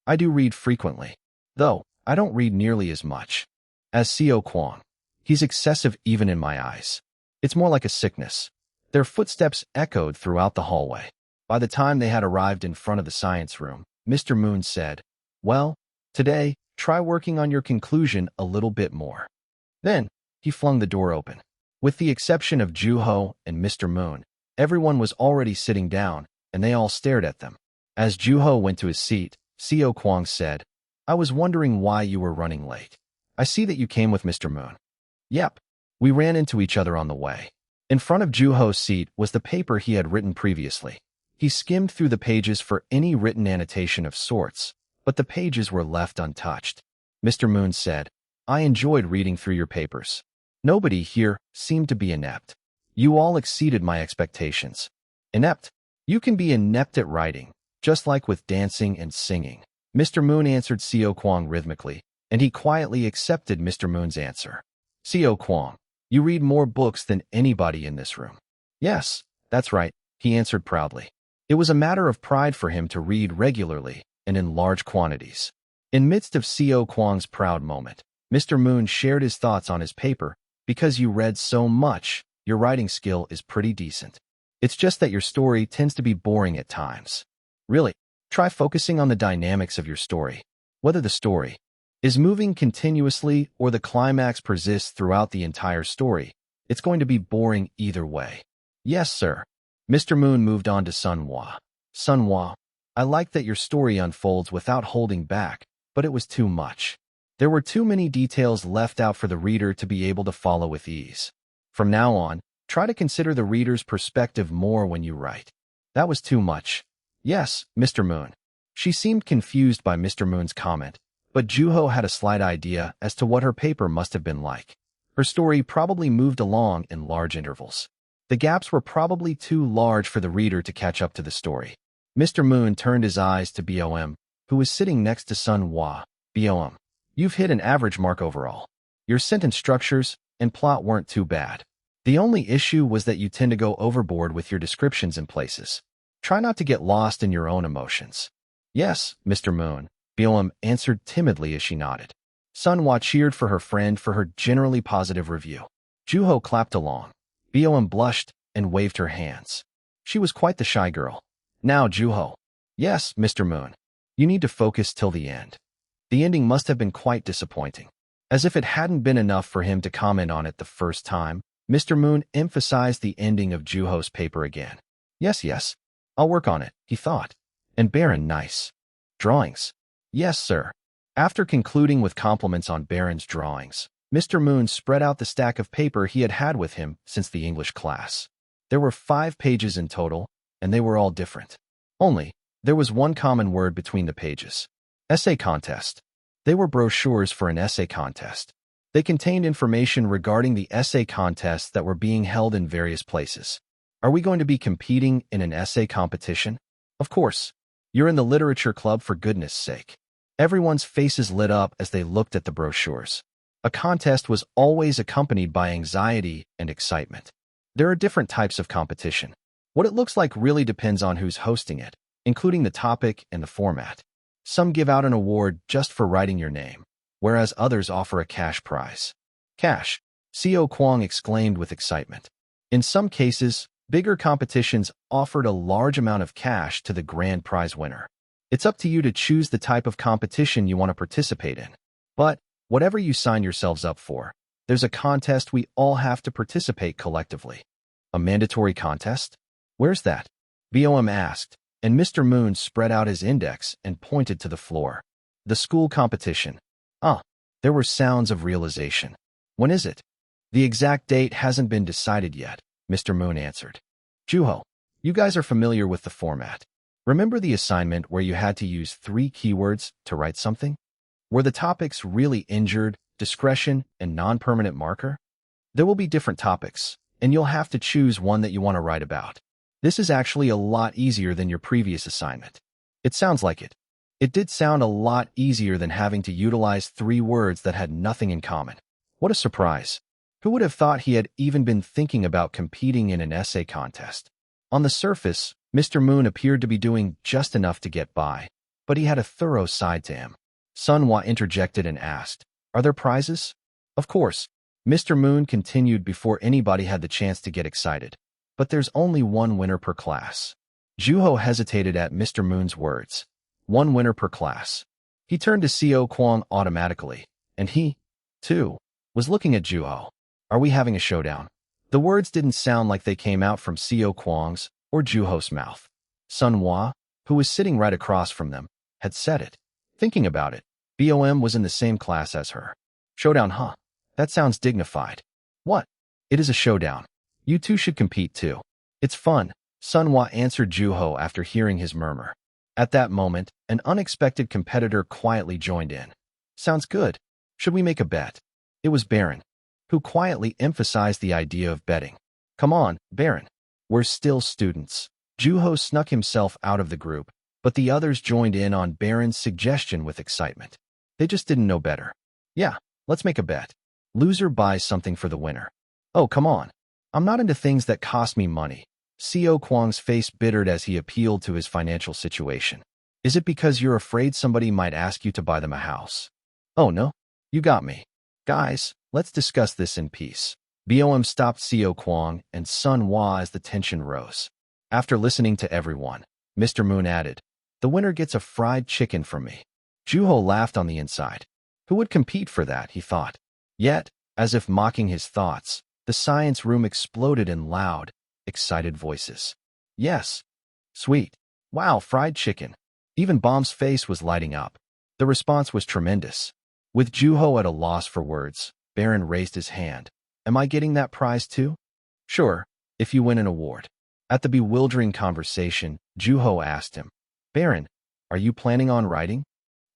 I do read frequently, though I don't read nearly as much as Seo Kwon. He's excessive even in my eyes. It's more like a sickness. Their footsteps echoed throughout the hallway. By the time they had arrived in front of the science room, Mr. Moon said, Well, today, try working on your conclusion a little bit more. Then, he flung the door open. With the exception of Juho and Mr. Moon, everyone was already sitting down, and they all stared at them. As Juho went to his seat, Seo Kwon said, I was wondering why you were running late. I see that you came with Mr. Moon. Yep. We ran into each other on the way. In front of Juho's seat was the paper he had written previously. He skimmed through the pages for any written annotation of sorts, but the pages were left untouched. Mr. Moon said, I enjoyed reading through your papers. Nobody here seemed to be inept. You all exceeded my expectations. Inept? You can be inept at writing, just like with dancing and singing. Mr. Moon answered Seo Kwang rhythmically, and he quietly accepted Mr. Moon's answer. Seo Kwang, you read more books than anybody in this room. Yes, that's right, he answered proudly. It was a matter of pride for him to read regularly and in large quantities. In midst of Seo Kwang's proud moment, Mr. Moon shared his thoughts on his paper. Because you read so much, your writing skill is pretty decent. It's just that your story tends to be boring at times. Really, try focusing on the dynamics of your story. Whether the story is moving continuously or the climax persists throughout the entire story, it's going to be boring either way. Yes, sir. Mr. Moon moved on to Sunhwa. Sunhwa, I like that your story unfolds without holding back, but it was too much. There were too many details left out for the reader to be able to follow with ease. From now on, try to consider the reader's perspective more when you write. That was too much. Yes, Mr. Moon. She seemed confused by Mr. Moon's comment, but Juho had a slight idea as to what her paper must have been like. Her story probably moved along in large intervals. The gaps were probably too large for the reader to catch up to the story. Mr. Moon turned his eyes to BOM, who was sitting next to Sunhwa. BOM, you've hit an average mark overall. Your sentence structures and plot weren't too bad. The only issue was that you tend to go overboard with your descriptions and places. Try not to get lost in your own emotions. Yes, Mr. Moon, BOM answered timidly as she nodded. Sunhwa cheered for her friend for her generally positive review. Juho clapped along. BOM blushed and waved her hands. She was quite the shy girl. Now, Juho. Yes, Mr. Moon. You need to focus till the end. The ending must have been quite disappointing. As if it hadn't been enough for him to comment on it the first time, Mr. Moon emphasized the ending of Juho's paper again. Yes, I'll work on it, he thought. And Baron, nice. Drawings. Yes, sir. After concluding with compliments on Baron's drawings, Mr. Moon spread out the stack of paper he had had with him since the English class. There were 5 pages in total, and they were all different. Only, there was one common word between the pages. Essay contest. They were brochures for an essay contest. They contained information regarding the essay contests that were being held in various places. Are we going to be competing in an essay competition? Of course. You're in the literature club, for goodness sake. Everyone's faces lit up as they looked at the brochures. A contest was always accompanied by anxiety and excitement. There are different types of competition. What it looks like really depends on who's hosting it, including the topic and the format. Some give out an award just for writing your name, whereas others offer a cash prize. Cash, Seo Kwang exclaimed with excitement. In some cases, bigger competitions offered a large amount of cash to the grand prize winner. It's up to you to choose the type of competition you want to participate in. But, whatever you sign yourselves up for, there's a contest we all have to participate collectively. A mandatory contest? Where's that? BOM asked, and Mr. Moon spread out his index and pointed to the floor. The school competition. There were sounds of realization. When is it? The exact date hasn't been decided yet, Mr. Moon answered. Juho, you guys are familiar with the format. Remember the assignment where you had to use 3 keywords to write something? Were the topics really injured, discretion, and non-permanent marker? There will be different topics, and you'll have to choose one that you want to write about. This is actually a lot easier than your previous assignment. It sounds like it. It did sound a lot easier than having to utilize 3 words that had nothing in common. What a surprise. Who would have thought he had even been thinking about competing in an essay contest? On the surface, Mr. Moon appeared to be doing just enough to get by, but he had a thorough side to him. Sunhwa interjected and asked, "Are there prizes?" Of course, Mr. Moon continued before anybody had the chance to get excited. But there's only 1 winner per class. Juho hesitated at Mr. Moon's words. 1 winner per class. He turned to Seo Kwang automatically, and he, too, was looking at Juho. Are we having a showdown? The words didn't sound like they came out from Seo Kwang's or Juho's mouth. Sunhwa, who was sitting right across from them, had said it. Thinking about it, BOM was in the same class as her. Showdown, huh? That sounds dignified. What? It is a showdown. You two should compete too. It's fun, Sunhwa answered Juho after hearing his murmur. At that moment, an unexpected competitor quietly joined in. Sounds good. Should we make a bet? It was Baron, who quietly emphasized the idea of betting. Come on, Baron. We're still students. Juho snuck himself out of the group, but the others joined in on Baron's suggestion with excitement. They just didn't know better. Yeah, let's make a bet. Loser buys something for the winner. Oh, come on. I'm not into things that cost me money. Seo Kwang's face bittered as he appealed to his financial situation. Is it because you're afraid somebody might ask you to buy them a house? Oh no, you got me. Guys, let's discuss this in peace. BOM stopped Seo Kwang and Sun Hua as the tension rose. After listening to everyone, Mr. Moon added, the winner gets a fried chicken from me. Juho laughed on the inside. Who would compete for that, he thought. Yet, as if mocking his thoughts, the science room exploded in loud, excited voices. Yes. Sweet. Wow, fried chicken. Even Bomb's face was lighting up. The response was tremendous. With Juho at a loss for words, Baron raised his hand. Am I getting that prize too? Sure, if you win an award. At the bewildering conversation, Juho asked him, Baron, are you planning on writing?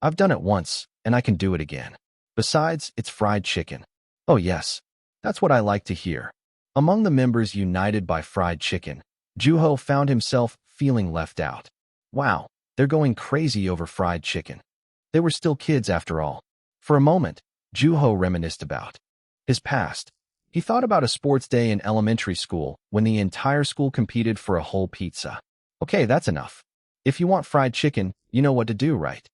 I've done it once, and I can do it again. Besides, it's fried chicken. Oh yes, that's what I like to hear. Among the members united by fried chicken, Juho found himself feeling left out. Wow, they're going crazy over fried chicken. They were still kids after all. For a moment, Juho reminisced about his past. He thought about a sports day in elementary school when the entire school competed for a whole pizza. Okay, that's enough. If you want fried chicken, you know what to do, right?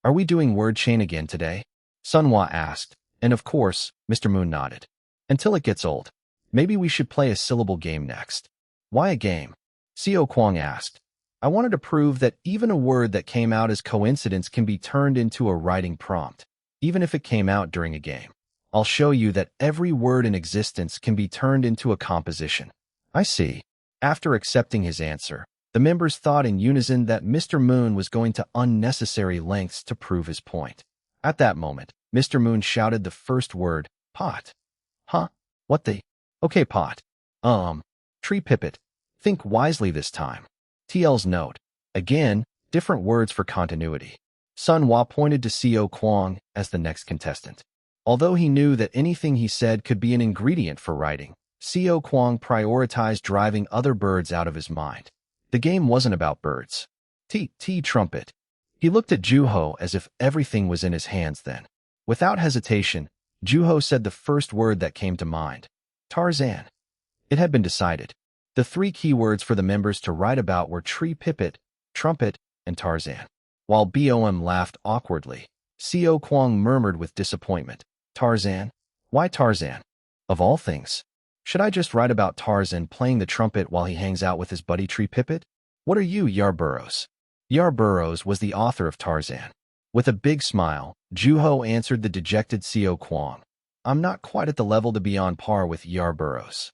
Are we doing word chain again today? Sunhwa asked, and of course, Mr. Moon nodded. Until it gets old. Maybe we should play a syllable game next. Why a game? Seo Kwang asked. I wanted to prove that even a word that came out as coincidence can be turned into a writing prompt, even if it came out during a game. I'll show you that every word in existence can be turned into a composition. I see. After accepting his answer, the members thought in unison that Mr. Moon was going to unnecessary lengths to prove his point. At that moment, Mr. Moon shouted the first word, pot. Huh? What the? Okay, pot. Tree pipit. Think wisely this time. TL's note. Again, different words for continuity. Sun Hua pointed to Seo Kwang as the next contestant. Although he knew that anything he said could be an ingredient for writing, Seo Kwang prioritized driving other birds out of his mind. The game wasn't about birds. Trumpet. He looked at Juho as if everything was in his hands then. Without hesitation, Juho said the first word that came to mind. Tarzan. It had been decided. The three keywords for the members to write about were tree pipit, trumpet, and Tarzan. While BOM laughed awkwardly, Seo Kwang murmured with disappointment. Tarzan? Why Tarzan? Of all things. Should I just write about Tarzan playing the trumpet while he hangs out with his buddy Tree Pipit? What are you, Yar Burrows? Yar Burrows was the author of Tarzan. With a big smile, Juho answered the dejected Seo Kwang. I'm not quite at the level to be on par with Yar Burrows.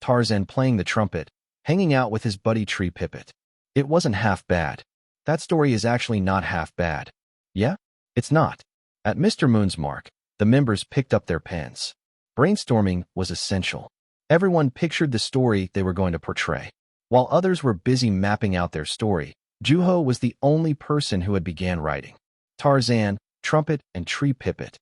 Tarzan playing the trumpet, hanging out with his buddy Tree Pipit. It wasn't half bad. That story is actually not half bad. Yeah? It's not. At Mr. Moon's mark, the members picked up their pens. Brainstorming was essential. Everyone pictured the story they were going to portray. While others were busy mapping out their story, Juho was the only person who had began writing. Tarzan, trumpet, and tree pipit.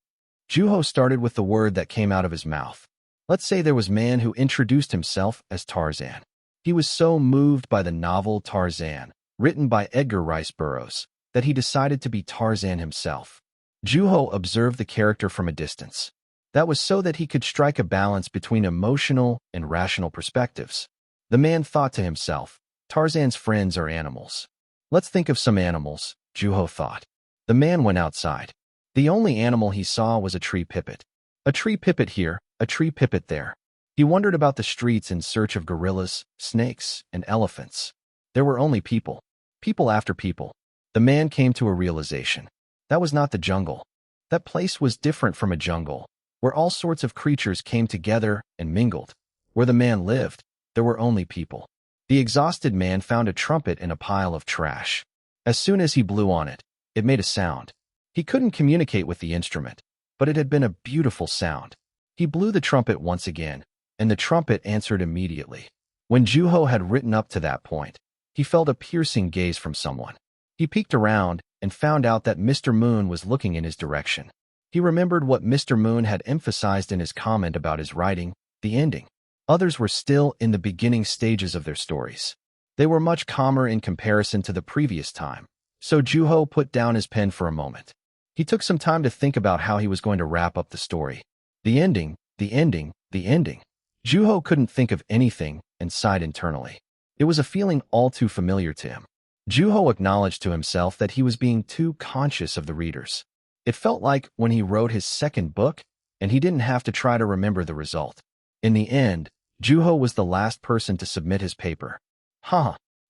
Juho started with the word that came out of his mouth. Let's say there was a man who introduced himself as Tarzan. He was so moved by the novel Tarzan, written by Edgar Rice Burroughs, that he decided to be Tarzan himself. Juho observed the character from a distance. That was so that he could strike a balance between emotional and rational perspectives. The man thought to himself, Tarzan's friends are animals. Let's think of some animals, Juho thought. The man went outside. The only animal he saw was a tree pipit. A tree pipit here, a tree pipit there. He wandered about the streets in search of gorillas, snakes, and elephants. There were only people. People after people. The man came to a realization. That was not the jungle. That place was different from a jungle, where all sorts of creatures came together and mingled. Where the man lived, there were only people. The exhausted man found a trumpet in a pile of trash. As soon as he blew on it, it made a sound. He couldn't communicate with the instrument, but it had been a beautiful sound. He blew the trumpet once again, and the trumpet answered immediately. When Juho had written up to that point, he felt a piercing gaze from someone. He peeked around and found out that Mr. Moon was looking in his direction. He remembered what Mr. Moon had emphasized in his comment about his writing, the ending. Others were still in the beginning stages of their stories. They were much calmer in comparison to the previous time, so Juho put down his pen for a moment. He took some time to think about how he was going to wrap up the story. The ending, the ending, the ending. Juho couldn't think of anything and sighed internally. It was a feeling all too familiar to him. Juho acknowledged to himself that he was being too conscious of the readers. It felt like when he wrote his second book, and he didn't have to try to remember the result. In the end, Juho was the last person to submit his paper.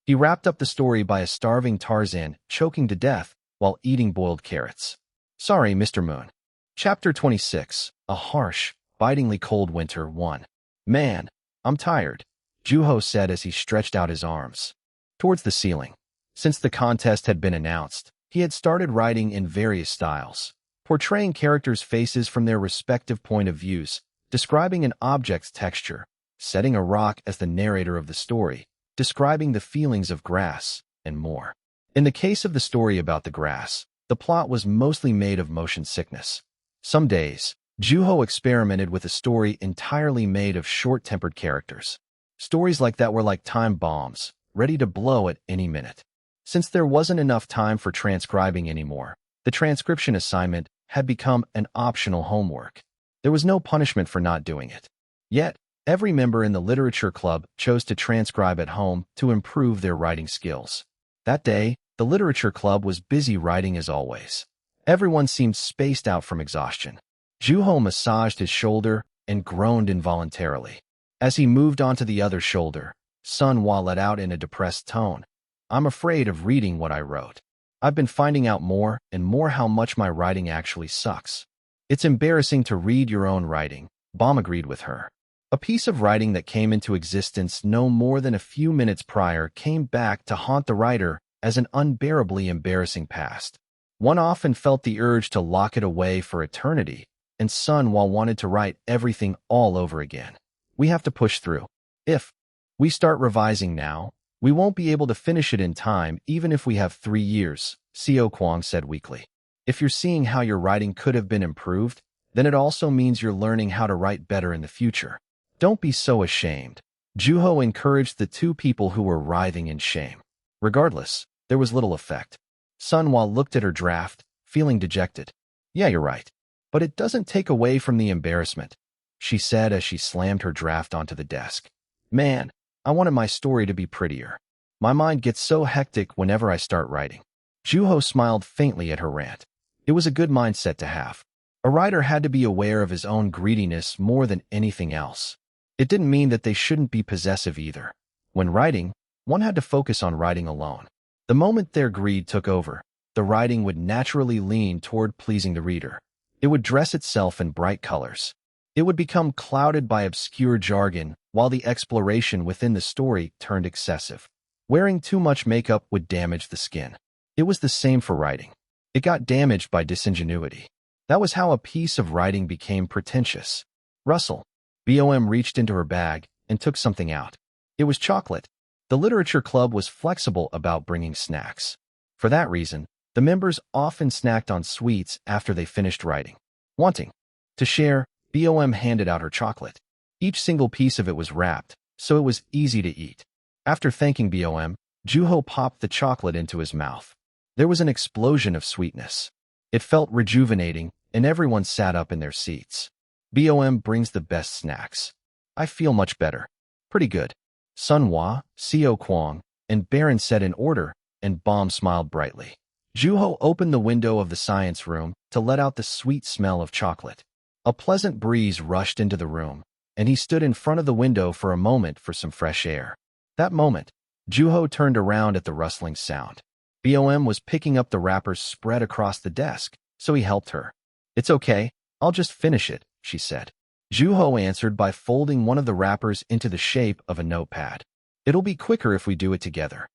He wrapped up the story by a starving Tarzan choking to death while eating boiled carrots. Sorry, Mr. Moon. Chapter 26, A Harsh, Bitingly Cold Winter 1. Man, I'm tired, Juho said as he stretched out his arms towards the ceiling. Since the contest had been announced, he had started writing in various styles, portraying characters' faces from their respective point of views, describing an object's texture, setting a rock as the narrator of the story, describing the feelings of grass, and more. In the case of the story about the grass, the plot was mostly made of motion sickness. Some days, Juho experimented with a story entirely made of short-tempered characters. Stories like that were like time bombs, ready to blow at any minute. Since there wasn't enough time for transcribing anymore, the transcription assignment had become an optional homework. There was no punishment for not doing it. Yet, every member in the literature club chose to transcribe at home to improve their writing skills. That day, the literature club was busy writing as always. Everyone seemed spaced out from exhaustion. Juho massaged his shoulder and groaned involuntarily. As he moved onto the other shoulder, Sunhwa let out in a depressed tone, I'm afraid of reading what I wrote. I've been finding out more and more how much my writing actually sucks. It's embarrassing to read your own writing, Bom agreed with her. A piece of writing that came into existence no more than a few minutes prior came back to haunt the writer as an unbearably embarrassing past. One often felt the urge to lock it away for eternity, and Sunhwa wanted to write everything all over again. We have to push through. If we start revising now, we won't be able to finish it in time even if we have 3 years, Seo Kwang said weakly. If you're seeing how your writing could have been improved, then it also means you're learning how to write better in the future. Don't be so ashamed. Juho encouraged the two people who were writhing in shame. Regardless, there was little effect. Sunhwa looked at her draft, feeling dejected. Yeah, you're right. But it doesn't take away from the embarrassment, she said as she slammed her draft onto the desk. Man, I wanted my story to be prettier. My mind gets so hectic whenever I start writing. Juho smiled faintly at her rant. It was a good mindset to have. A writer had to be aware of his own greediness more than anything else. It didn't mean that they shouldn't be possessive either. When writing, one had to focus on writing alone. The moment their greed took over, the writing would naturally lean toward pleasing the reader. It would dress itself in bright colors. It would become clouded by obscure jargon, while the exploration within the story turned excessive. Wearing too much makeup would damage the skin. It was the same for writing. It got damaged by disingenuity. That was how a piece of writing became pretentious. Russell. Bom reached into her bag and took something out. It was chocolate. The literature club was flexible about bringing snacks. For that reason, the members often snacked on sweets after they finished writing. Wanting to share, Bom handed out her chocolate. Each single piece of it was wrapped, so it was easy to eat. After thanking Bom, Juho popped the chocolate into his mouth. There was an explosion of sweetness. It felt rejuvenating, and everyone sat up in their seats. Bom brings the best snacks. I feel much better. Pretty good. Sunhwa, Seo Kwang, and Baron said in order, and Bom smiled brightly. Juho opened the window of the science room to let out the sweet smell of chocolate. A pleasant breeze rushed into the room, and he stood in front of the window for a moment for some fresh air. That moment, Juho turned around at the rustling sound. Bom was picking up the wrappers spread across the desk, so he helped her. It's okay, I'll just finish it, she said. Juho answered by folding one of the wrappers into the shape of a notepad. It'll be quicker if we do it together.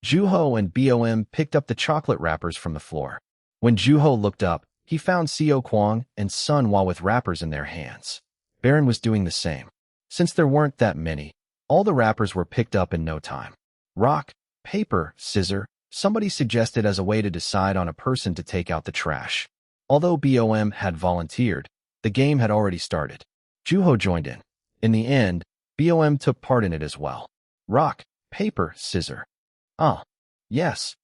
Juho and Bom picked up the chocolate wrappers from the floor. When Juho looked up, he found Seo Kwang and Sunhwa with wrappers in their hands. Baron was doing the same. Since there weren't that many, all the wrappers were picked up in no time. Rock, paper, scissor, somebody suggested as a way to decide on a person to take out the trash. Although Bom had volunteered, the game had already started. Juho joined in. In the end, BOM took part in it as well. Rock, paper, scissor. Ah, yes.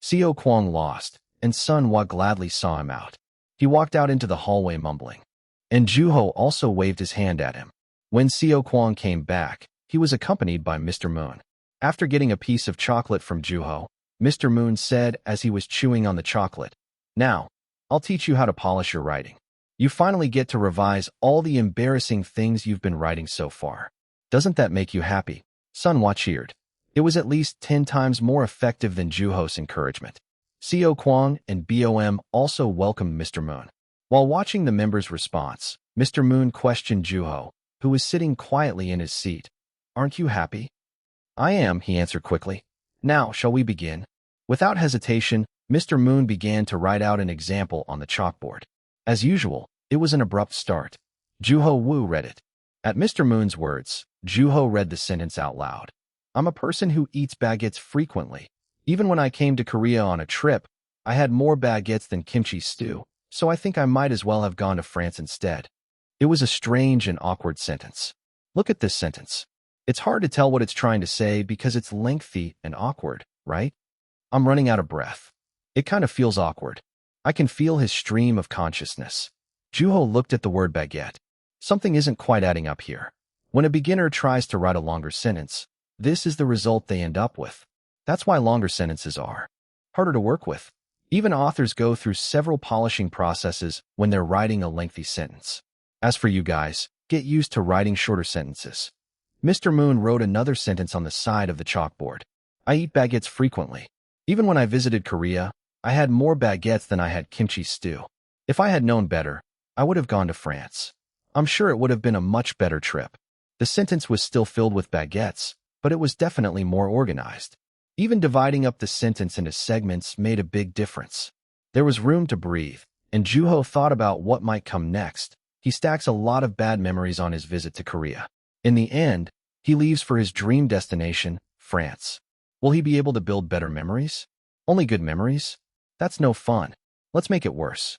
Seo Kwang lost, and Sun Hwa gladly saw him out. He walked out into the hallway mumbling. And Juho also waved his hand at him. When Seo Kwang came back, he was accompanied by Mr. Moon. After getting a piece of chocolate from Juho, Mr. Moon said as he was chewing on the chocolate, "Now, I'll teach you how to polish your writing. You finally get to revise all the embarrassing things you've been writing so far. Doesn't that make you happy?" Sun Hwa cheered. It was at least 10 times more effective than Juho's encouragement. Seo Kwang and BOM also welcomed Mr. Moon. While watching the members' response, Mr. Moon questioned Juho, who was sitting quietly in his seat. "Aren't you happy?" "I am," he answered quickly. "Now, shall we begin?" Without hesitation, Mr. Moon began to write out an example on the chalkboard. As usual, it was an abrupt start. Juho Woo read it. At Mr. Moon's words, Juho read the sentence out loud. "I'm a person who eats baguettes frequently. Even when I came to Korea on a trip, I had more baguettes than kimchi stew, so I think I might as well have gone to France instead." It was a strange and awkward sentence. Look at this sentence. It's hard to tell what it's trying to say because it's lengthy and awkward, right? "I'm running out of breath." It kind of feels awkward. I can feel his stream of consciousness. Juho looked at the word baguette. Something isn't quite adding up here. When a beginner tries to write a longer sentence, this is the result they end up with. That's why longer sentences are harder to work with. Even authors go through several polishing processes when they're writing a lengthy sentence. As for you guys, get used to writing shorter sentences. Mr. Moon wrote another sentence on the side of the chalkboard. "I eat baguettes frequently. Even when I visited Korea, I had more baguettes than I had kimchi stew. If I had known better, I would have gone to France. I'm sure it would have been a much better trip." The sentence was still filled with baguettes, but it was definitely more organized. Even dividing up the sentence into segments made a big difference. There was room to breathe, and Juho thought about what might come next. He stacks a lot of bad memories on his visit to Korea. In the end, he leaves for his dream destination, France. Will he be able to build better memories? Only good memories? That's no fun. Let's make it worse.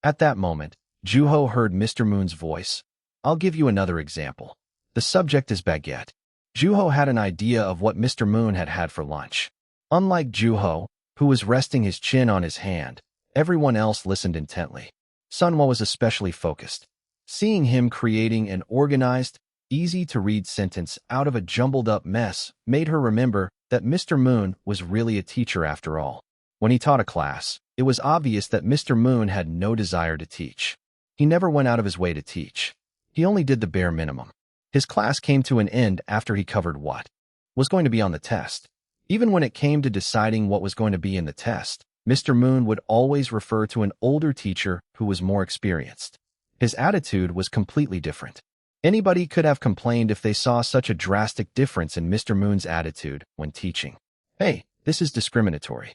At that moment, Juho heard Mr. Moon's voice. "I'll give you another example. The subject is baguette." Juho had an idea of what Mr. Moon had had for lunch. Unlike Juho, who was resting his chin on his hand, everyone else listened intently. Sun Hwa was especially focused. Seeing him creating an organized, easy-to-read sentence out of a jumbled-up mess made her remember that Mr. Moon was really a teacher after all. When he taught a class, it was obvious that Mr. Moon had no desire to teach. He never went out of his way to teach. He only did the bare minimum. His class came to an end after he covered what was going to be on the test. Even when it came to deciding what was going to be in the test, Mr. Moon would always refer to an older teacher who was more experienced. His attitude was completely different. Anybody could have complained if they saw such a drastic difference in Mr. Moon's attitude when teaching. "Hey, this is discriminatory."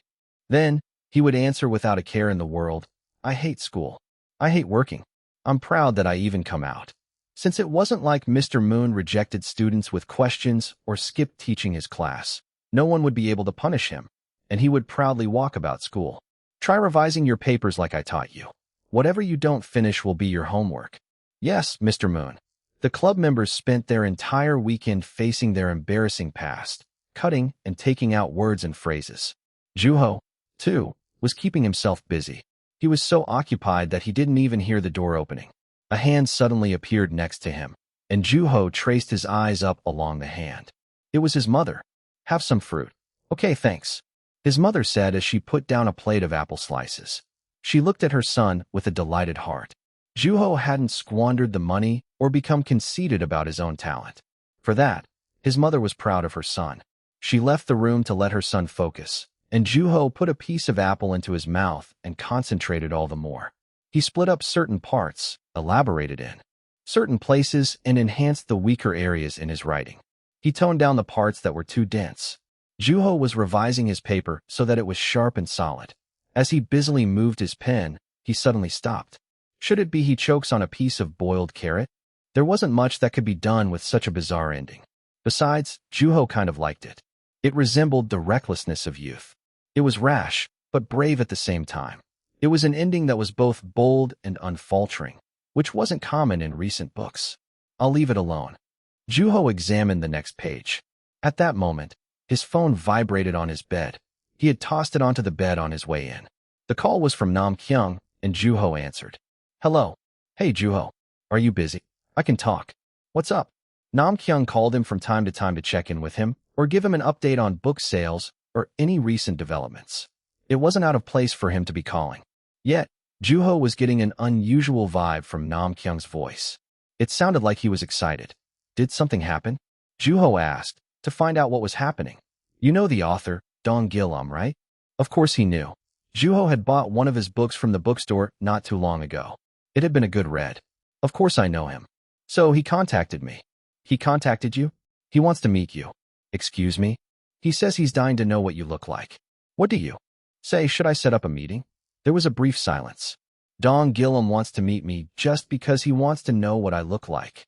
Then, he would answer without a care in the world, "I hate school. I hate working. I'm proud that I even come out." Since it wasn't like Mr. Moon rejected students with questions or skipped teaching his class, no one would be able to punish him, and he would proudly walk about school. "Try revising your papers like I taught you. Whatever you don't finish will be your homework." Yes, Mr. Moon. The club members spent their entire weekend facing their embarrassing past, cutting and taking out words and phrases. Juho, too, was keeping himself busy. He was so occupied that he didn't even hear the door opening. A hand suddenly appeared next to him, and Juho traced his eyes up along the hand. It was his mother. "Have some fruit." "Okay, thanks," his mother said as she put down a plate of apple slices. She looked at her son with a delighted heart. Juho hadn't squandered the money or become conceited about his own talent. For that, his mother was proud of her son. She left the room to let her son focus, and Juho put a piece of apple into his mouth and concentrated all the more. He split up certain parts, elaborated in certain places, and enhanced the weaker areas in his writing. He toned down the parts that were too dense. Juho was revising his paper so that it was sharp and solid. As he busily moved his pen, he suddenly stopped. Should it be he chokes on a piece of boiled carrot? There wasn't much that could be done with such a bizarre ending. Besides, Juho kind of liked it. It resembled the recklessness of youth. It was rash, but brave at the same time. It was an ending that was both bold and unfaltering, which wasn't common in recent books. "I'll leave it alone." Juho examined the next page. At that moment, his phone vibrated on his bed. He had tossed it onto the bed on his way in. The call was from Nam Kyung, and Juho answered. Hello. Hey, Juho. Are you busy? I can talk. What's up? Nam Kyung called him from time to check in with him or give him an update on book sales or any recent developments. It wasn't out of place for him to be calling. Yet, Juho was getting an unusual vibe from Nam Kyung's voice. It sounded like he was excited. Did something happen? Juho asked, to find out what was happening. You know the author, Dong Gil-um, right? Of course he knew. Juho had bought one of his books from the bookstore not too long ago. It had been a good read. Of course I know him. So he contacted me. He contacted you? He wants to meet you. Excuse me? He says he's dying to know what you look like. What do you say? Should I set up a meeting? There was a brief silence. Dong Gil-um wants to meet me just because he wants to know what I look like.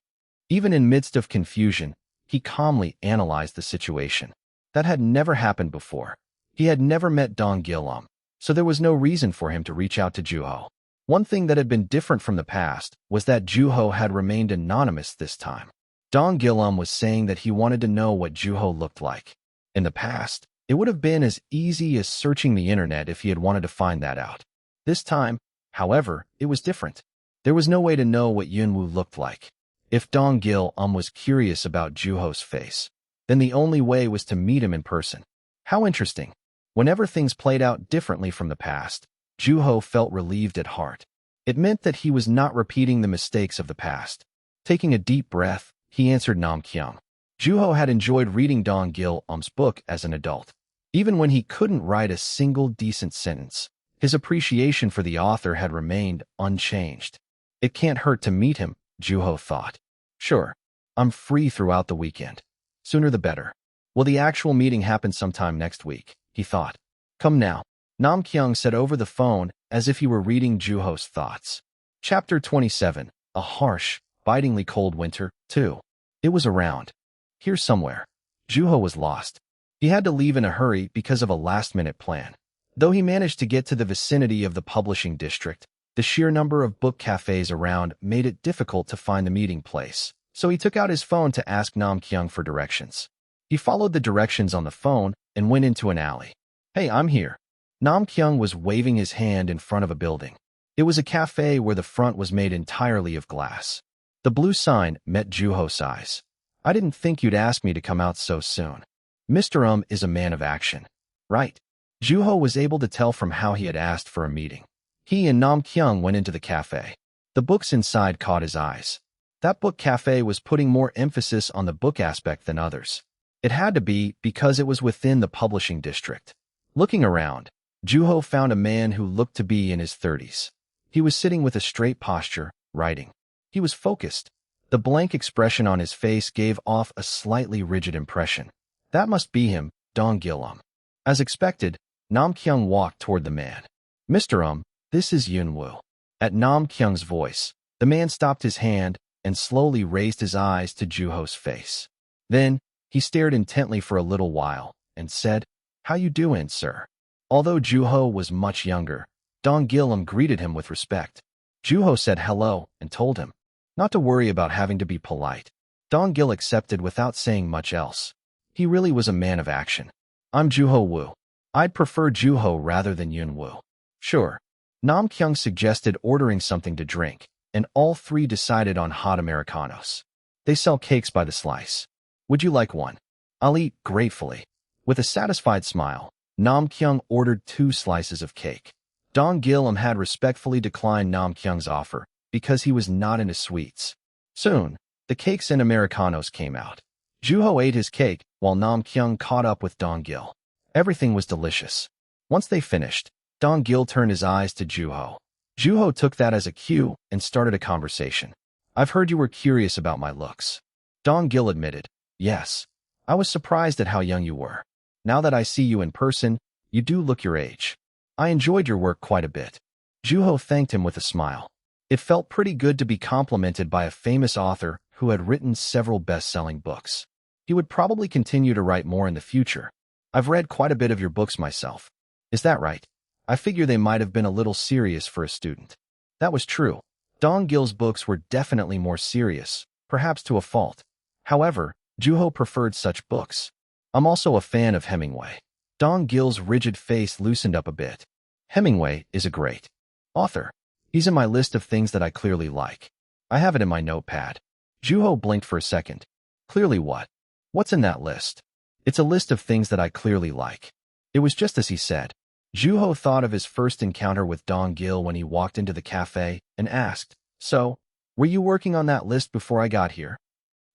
Even in midst of confusion, he calmly analyzed the situation. That had never happened before. He had never met Dong Gil-um, so there was no reason for him to reach out to Juho. One thing that had been different from the past was that Juho had remained anonymous this time. Dong Gil-um was saying that he wanted to know what Juho looked like. In the past, it would have been as easy as searching the internet if he had wanted to find that out. This time, however, it was different. There was no way to know what Yunwoo looked like. If Dong Gil-um was curious about Juho's face, then the only way was to meet him in person. How interesting. Whenever things played out differently from the past, Juho felt relieved at heart. It meant that he was not repeating the mistakes of the past. Taking a deep breath, he answered Nam Kyung. Juho had enjoyed reading Dong Gil-um's book as an adult. Even when he couldn't write a single decent sentence, his appreciation for the author had remained unchanged. It can't hurt to meet him, Juho thought. Sure, I'm free throughout the weekend. Sooner the better. Will the actual meeting happen sometime next week? He thought. Come now, Nam Kyung said over the phone as if he were reading Juho's thoughts. Chapter 27, A Harsh, Bitingly Cold Winter, 2. It was around here somewhere. Juho was lost. He had to leave in a hurry because of a last-minute plan. Though he managed to get to the vicinity of the publishing district, the sheer number of book cafes around made it difficult to find the meeting place, so he took out his phone to ask Nam Kyung for directions. He followed the directions on the phone and went into an alley. Hey, I'm here. Nam Kyung was waving his hand in front of a building. It was a cafe where the front was made entirely of glass. The blue sign met Juho's eyes. I didn't think you'd ask me to come out so soon. Mr. Is a man of action. Right. Juho was able to tell from how he had asked for a meeting. He and Nam Kyung went into the cafe. The books inside caught his eyes. That book cafe was putting more emphasis on the book aspect than others. It had to be because it was within the publishing district. Looking around, Juho found a man who looked to be in his 30s. He was sitting with a straight posture, writing. He was focused. The blank expression on his face gave off a slightly rigid impression. That must be him, Dong Gil-um. As expected, Nam Kyung walked toward the man. Mr. This is Yunwoo. At Nam Kyung's voice, the man stopped his hand and slowly raised his eyes to Juho's face. Then, he stared intently for a little while and said, How you doing, sir? Although Juho was much younger, Dong Gil-um greeted him with respect. Juho said hello and told him not to worry about having to be polite. Dong Gil accepted without saying much else. He really was a man of action. I'm Juho Woo. I'd prefer Juho rather than Yunwoo. Sure. Nam Kyung suggested ordering something to drink, and all three decided on hot Americanos. They sell cakes by the slice. Would you like one? I'll eat gratefully. With a satisfied smile, Nam Kyung ordered 2 slices of cake. Dong Gil-um had respectfully declined Nam Kyung's offer because he was not into sweets. Soon, the cakes and Americanos came out. Juho ate his cake while Nam Kyung caught up with Dong Gil. Everything was delicious. Once they finished, Dong Gil turned his eyes to Juho. Juho took that as a cue and started a conversation. I've heard you were curious about my looks. Dong Gil admitted, Yes. I was surprised at how young you were. Now that I see you in person, you do look your age. I enjoyed your work quite a bit. Juho thanked him with a smile. It felt pretty good to be complimented by a famous author who had written several best-selling books. He would probably continue to write more in the future. I've read quite a bit of your books myself. Is that right? I figure they might have been a little serious for a student. That was true. Dong Gil's books were definitely more serious, perhaps to a fault. However, Juho preferred such books. I'm also a fan of Hemingway. Dong Gil's rigid face loosened up a bit. Hemingway is a great author. He's in my list of things that I clearly like. I have it in my notepad. Juho blinked for a second. Clearly what? What's in that list? It's a list of things that I clearly like. It was just as he said. Juho thought of his first encounter with Dong Gil when he walked into the cafe and asked, "So, were you working on that list before I got here?"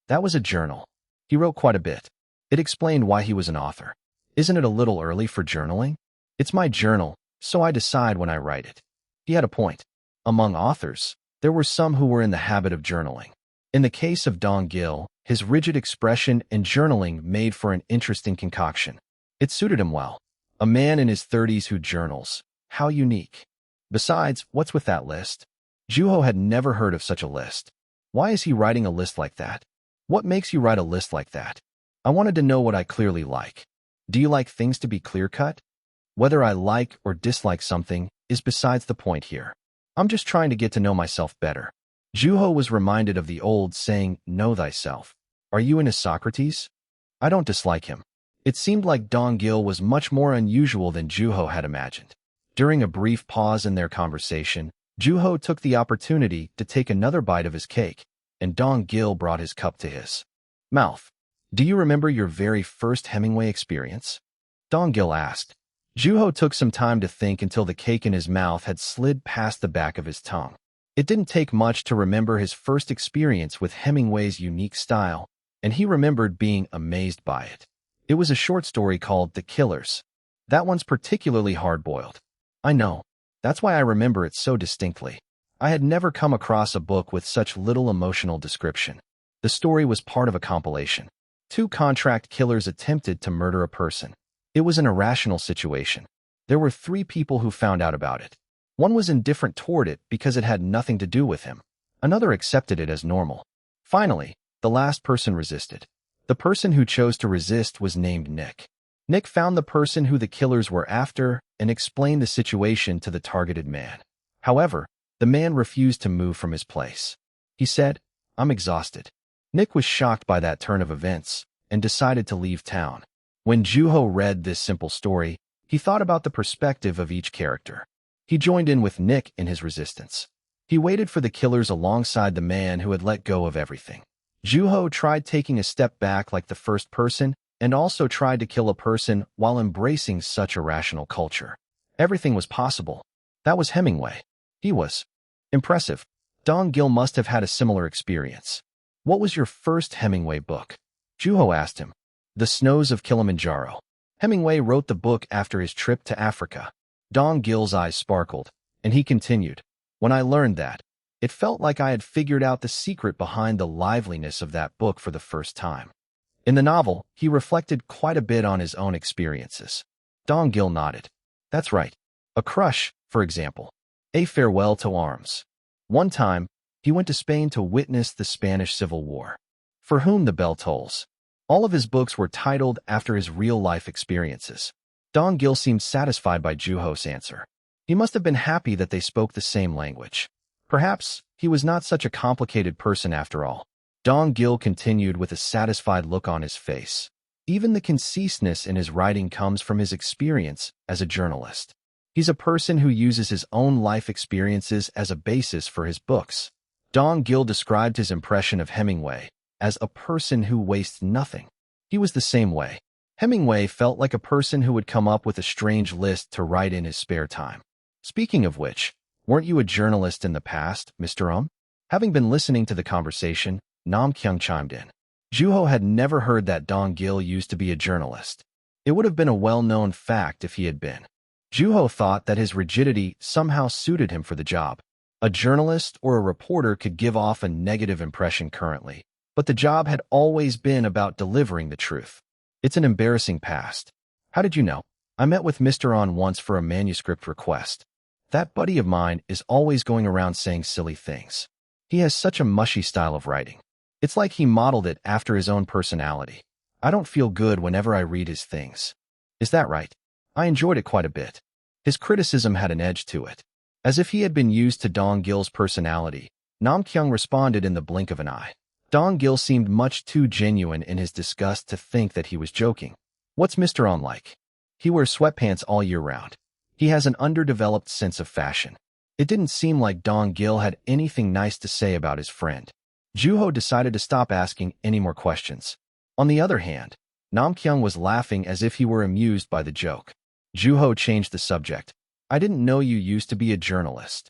That was a journal. He wrote quite a bit. It explained why he was an author. Isn't it a little early for journaling? It's my journal, so I decide when I write it. He had a point. Among authors, there were some who were in the habit of journaling. In the case of Dong Gil, his rigid expression and journaling made for an interesting concoction. It suited him well. A man in his 30s who journals. How unique. Besides, what's with that list? Juho had never heard of such a list. Why is he writing a list like that? What makes you write a list like that? I wanted to know what I clearly like. Do you like things to be clear-cut? Whether I like or dislike something is besides the point here. I'm just trying to get to know myself better. Juho was reminded of the old saying, know thyself. Are you into Socrates? I don't dislike him. It seemed like Dong Gil was much more unusual than Juho had imagined. During a brief pause in their conversation, Juho took the opportunity to take another bite of his cake, and Dong Gil brought his cup to his mouth. Do you remember your very first Hemingway experience? Dong Gil asked. Juho took some time to think until the cake in his mouth had slid past the back of his tongue. It didn't take much to remember his first experience with Hemingway's unique style, and he remembered being amazed by it. It was a short story called The Killers. That one's particularly hard-boiled. I know. That's why I remember it so distinctly. I had never come across a book with such little emotional description. The story was part of a compilation. 2 contract killers attempted to murder a person. It was an irrational situation. There were 3 people who found out about it. One was indifferent toward it because it had nothing to do with him. Another accepted it as normal. Finally, the last person resisted. The person who chose to resist was named Nick. Nick found the person who the killers were after and explained the situation to the targeted man. However, the man refused to move from his place. He said, "I'm exhausted." Nick was shocked by that turn of events and decided to leave town. When Juho read this simple story, he thought about the perspective of each character. He joined in with Nick in his resistance. He waited for the killers alongside the man who had let go of everything. Juho tried taking a step back like the first person and also tried to kill a person while embracing such a rational culture. Everything was possible. That was Hemingway. He was impressive. Dong Gil must have had a similar experience. What was your first Hemingway book? Juho asked him. The Snows of Kilimanjaro. Hemingway wrote the book after his trip to Africa. Dong Gil's eyes sparkled, and he continued. When I learned that, it felt like I had figured out the secret behind the liveliness of that book for the first time. In the novel, he reflected quite a bit on his own experiences. Dong Gil nodded. That's right. A crush, for example. A farewell to arms. One time, he went to Spain to witness the Spanish Civil War. For whom the bell tolls. All of his books were titled after his real-life experiences. Dong Gil seemed satisfied by Juho's answer. He must have been happy that they spoke the same language. Perhaps he was not such a complicated person after all. Dong Gil continued with a satisfied look on his face. Even the conciseness in his writing comes from his experience as a journalist. He's a person who uses his own life experiences as a basis for his books. Dong Gil described his impression of Hemingway as a person who wastes nothing. He was the same way. Hemingway felt like a person who would come up with a strange list to write in his spare time. Speaking of which, weren't you a journalist in the past, Mr. Having been listening to the conversation, Nam Kyung chimed in. Juho had never heard that Dong Gil used to be a journalist. It would have been a well-known fact if he had been. Juho thought that his rigidity somehow suited him for the job. A journalist or a reporter could give off a negative impression currently, but the job had always been about delivering the truth. It's an embarrassing past. How did you know? I met with Mr. On once for a manuscript request. That buddy of mine is always going around saying silly things. He has such a mushy style of writing. It's like he modeled it after his own personality. I don't feel good whenever I read his things. Is that right? I enjoyed it quite a bit. His criticism had an edge to it. As if he had been used to Dong Gil's personality, Nam Kyung responded in the blink of an eye. Dong Gil seemed much too genuine in his disgust to think that he was joking. What's Mr. On like? He wears sweatpants all year round. He has an underdeveloped sense of fashion. It didn't seem like Dong Gil had anything nice to say about his friend. Juho decided to stop asking any more questions. On the other hand, Namkyung was laughing as if he were amused by the joke. Juho changed the subject. I didn't know you used to be a journalist.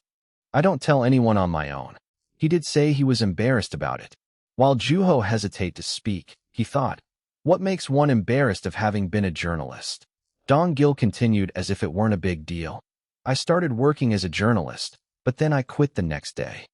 I don't tell anyone on my own. He did say he was embarrassed about it. While Juho hesitated to speak, he thought, what makes one embarrassed of having been a journalist? Dong Gil continued as if it weren't a big deal. I started working as a journalist, but then I quit the next day.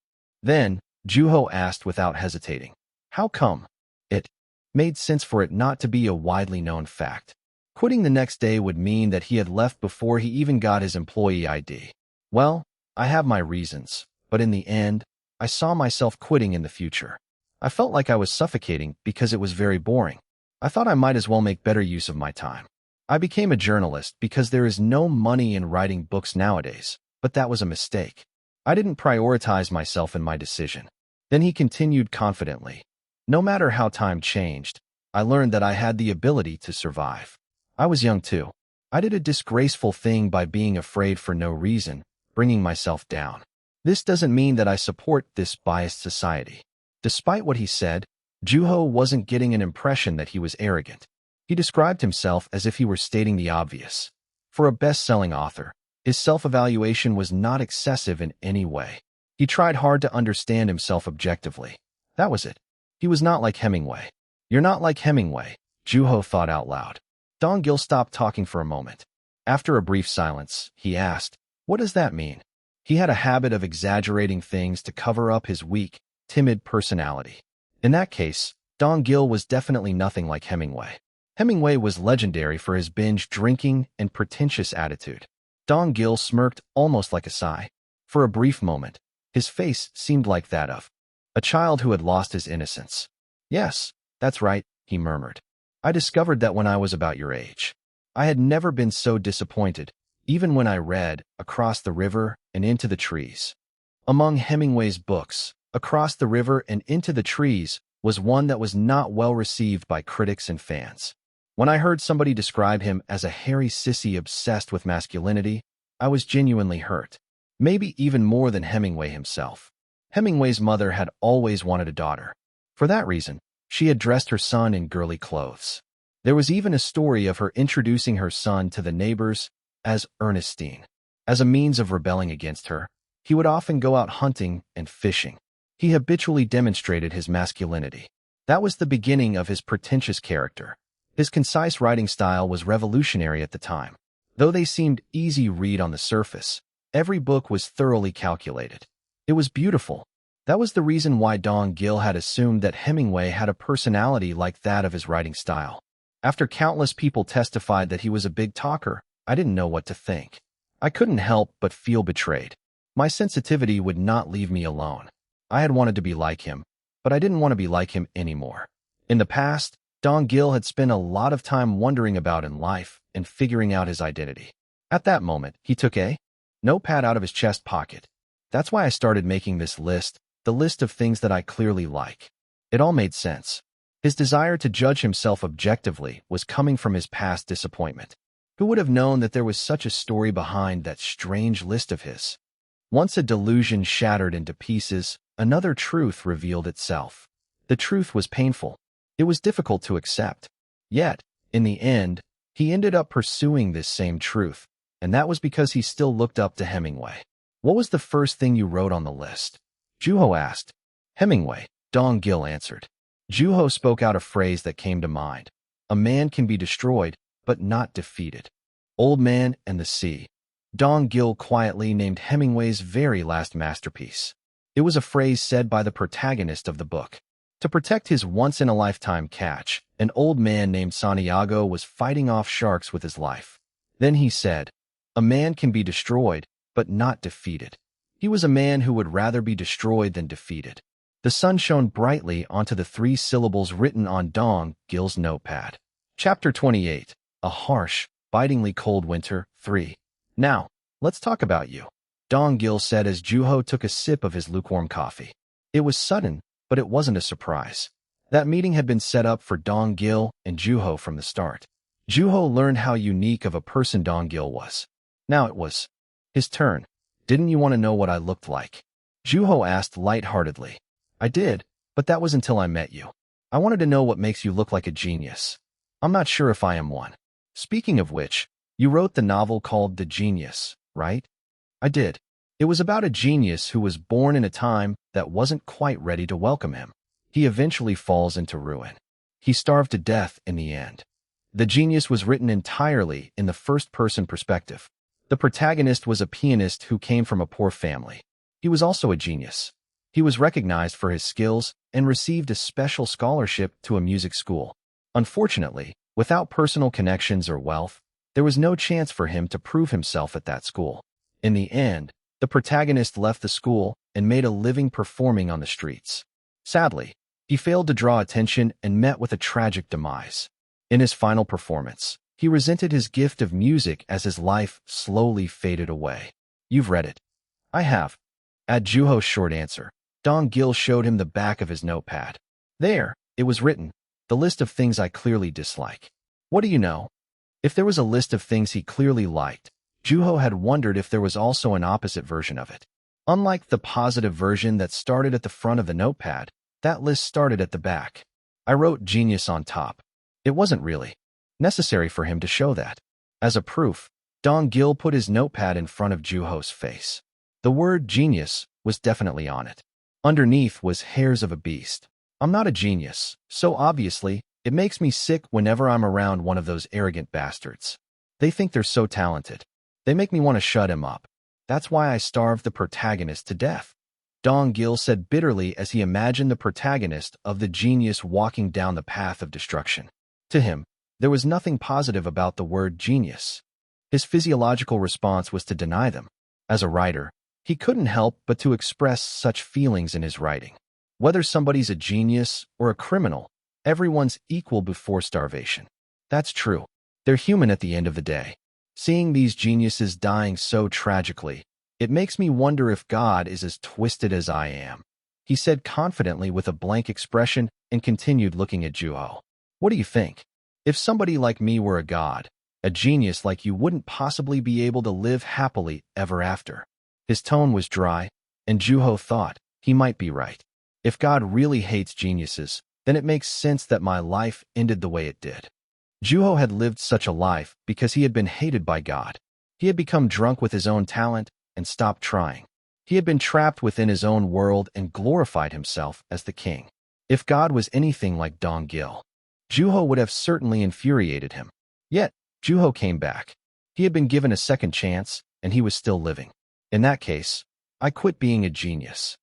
Then, Juho asked without hesitating, how come? It made sense for it not to be a widely known fact. Quitting the next day would mean that he had left before he even got his employee ID. Well, I have my reasons, but in the end, I saw myself quitting in the future. I felt like I was suffocating because it was very boring. I thought I might as well make better use of my time. I became a journalist because there is no money in writing books nowadays, but that was a mistake. I didn't prioritize myself in my decision. Then he continued confidently. No matter how time changed, I learned that I had the ability to survive. I was young too. I did a disgraceful thing by being afraid for no reason, bringing myself down. This doesn't mean that I support this biased society. Despite what he said, Juho wasn't getting an impression that he was arrogant. He described himself as if he were stating the obvious. For a best-selling author, his self-evaluation was not excessive in any way. He tried hard to understand himself objectively. That was it. He was not like Hemingway. You're not like Hemingway, Juho thought out loud. Dong Gil stopped talking for a moment. After a brief silence, he asked, what does that mean? He had a habit of exaggerating things to cover up his weak, timid personality. In that case, Dong Gil was definitely nothing like Hemingway. Hemingway was legendary for his binge drinking and pretentious attitude. Dong Gil smirked almost like a sigh. For a brief moment, his face seemed like that of a child who had lost his innocence. Yes, that's right, he murmured. I discovered that when I was about your age. I had never been so disappointed, even when I read Across the River and Into the Trees. Among Hemingway's books, Across the River and Into the Trees was one that was not well received by critics and fans. When I heard somebody describe him as a hairy sissy obsessed with masculinity, I was genuinely hurt. Maybe even more than Hemingway himself. Hemingway's mother had always wanted a daughter. For that reason, she had dressed her son in girly clothes. There was even a story of her introducing her son to the neighbors as Ernestine. As a means of rebelling against her, he would often go out hunting and fishing. He habitually demonstrated his masculinity. That was the beginning of his pretentious character. His concise writing style was revolutionary at the time. Though they seemed easy read on the surface, every book was thoroughly calculated. It was beautiful. That was the reason why Dong Gil had assumed that Hemingway had a personality like that of his writing style. After countless people testified that he was a big talker, I didn't know what to think. I couldn't help but feel betrayed. My sensitivity would not leave me alone. I had wanted to be like him, but I didn't want to be like him anymore. In the past, Dong Gil had spent a lot of time wondering about in life and figuring out his identity. At that moment, he took a notepad out of his chest pocket. That's why I started making this list, the list of things that I clearly like. It all made sense. His desire to judge himself objectively was coming from his past disappointment. Who would have known that there was such a story behind that strange list of his? Once a delusion shattered into pieces, another truth revealed itself. The truth was painful. It was difficult to accept. Yet, in the end, he ended up pursuing this same truth, and that was because he still looked up to Hemingway. What was the first thing you wrote on the list? Juho asked. Hemingway, Dong Gil answered. Juho spoke out a phrase that came to mind. A man can be destroyed, but not defeated. Old Man and the Sea. Dong Gil quietly named Hemingway's very last masterpiece. It was a phrase said by the protagonist of the book. To protect his once-in-a-lifetime catch, an old man named Santiago was fighting off sharks with his life. Then he said, a man can be destroyed, but not defeated. He was a man who would rather be destroyed than defeated. The sun shone brightly onto the 3 syllables written on Dong Gil's notepad. Chapter 28. A harsh, bitingly cold winter, 3. Now, let's talk about you, Dong Gil said as Juho took a sip of his lukewarm coffee. It was sudden, but it wasn't a surprise. That meeting had been set up for Dong-gil and Juho from the start. Juho learned how unique of a person Dong-gil was. Now it was his turn. "Didn't you want to know what I looked like?" Juho asked lightheartedly. "I did, but that was until I met you. I wanted to know what makes you look like a genius. I'm not sure if I am one." "Speaking of which, you wrote the novel called The Genius, right?" "I did. It was about a genius who was born in a time that wasn't quite ready to welcome him. He eventually falls into ruin. He starved to death in the end." The Genius was written entirely in the first-person perspective. The protagonist was a pianist who came from a poor family. He was also a genius. He was recognized for his skills and received a special scholarship to a music school. Unfortunately, without personal connections or wealth, there was no chance for him to prove himself at that school. In the end, the protagonist left the school and made a living performing on the streets. Sadly, he failed to draw attention and met with a tragic demise. In his final performance, he resented his gift of music as his life slowly faded away. "You've read it." "I have." At Juho's short answer, Dong-gil showed him the back of his notepad. There, it was written, "The list of things I clearly dislike." What do you know? If there was a list of things he clearly liked, Juho had wondered if there was also an opposite version of it. Unlike the positive version that started at the front of the notepad, that list started at the back. "I wrote genius on top." It wasn't really necessary for him to show that. As a proof, Dong-gil put his notepad in front of Juho's face. The word genius was definitely on it. Underneath was hairs of a beast. "I'm not a genius, so obviously, it makes me sick whenever I'm around one of those arrogant bastards. They think they're so talented. They make me want to shut him up. That's why I starved the protagonist to death." Dong-gil said bitterly as he imagined the protagonist of The Genius walking down the path of destruction. To him, there was nothing positive about the word genius. His physiological response was to deny them. As a writer, he couldn't help but to express such feelings in his writing. Whether somebody's a genius or a criminal, everyone's equal before starvation. That's true. They're human at the end of the day. Seeing these geniuses dying so tragically, it makes me wonder if God is as twisted as I am, he said confidently with a blank expression and continued looking at Juho. "What do you think? If somebody like me were a god, a genius like you wouldn't possibly be able to live happily ever after." His tone was dry, and Juho thought he might be right. If God really hates geniuses, then it makes sense that my life ended the way it did. Juho had lived such a life because he had been hated by God. He had become drunk with his own talent and stopped trying. He had been trapped within his own world and glorified himself as the king. If God was anything like Dong-gil, Juho would have certainly infuriated him. Yet, Juho came back. He had been given a second chance, and he was still living. In that case, I quit being a genius.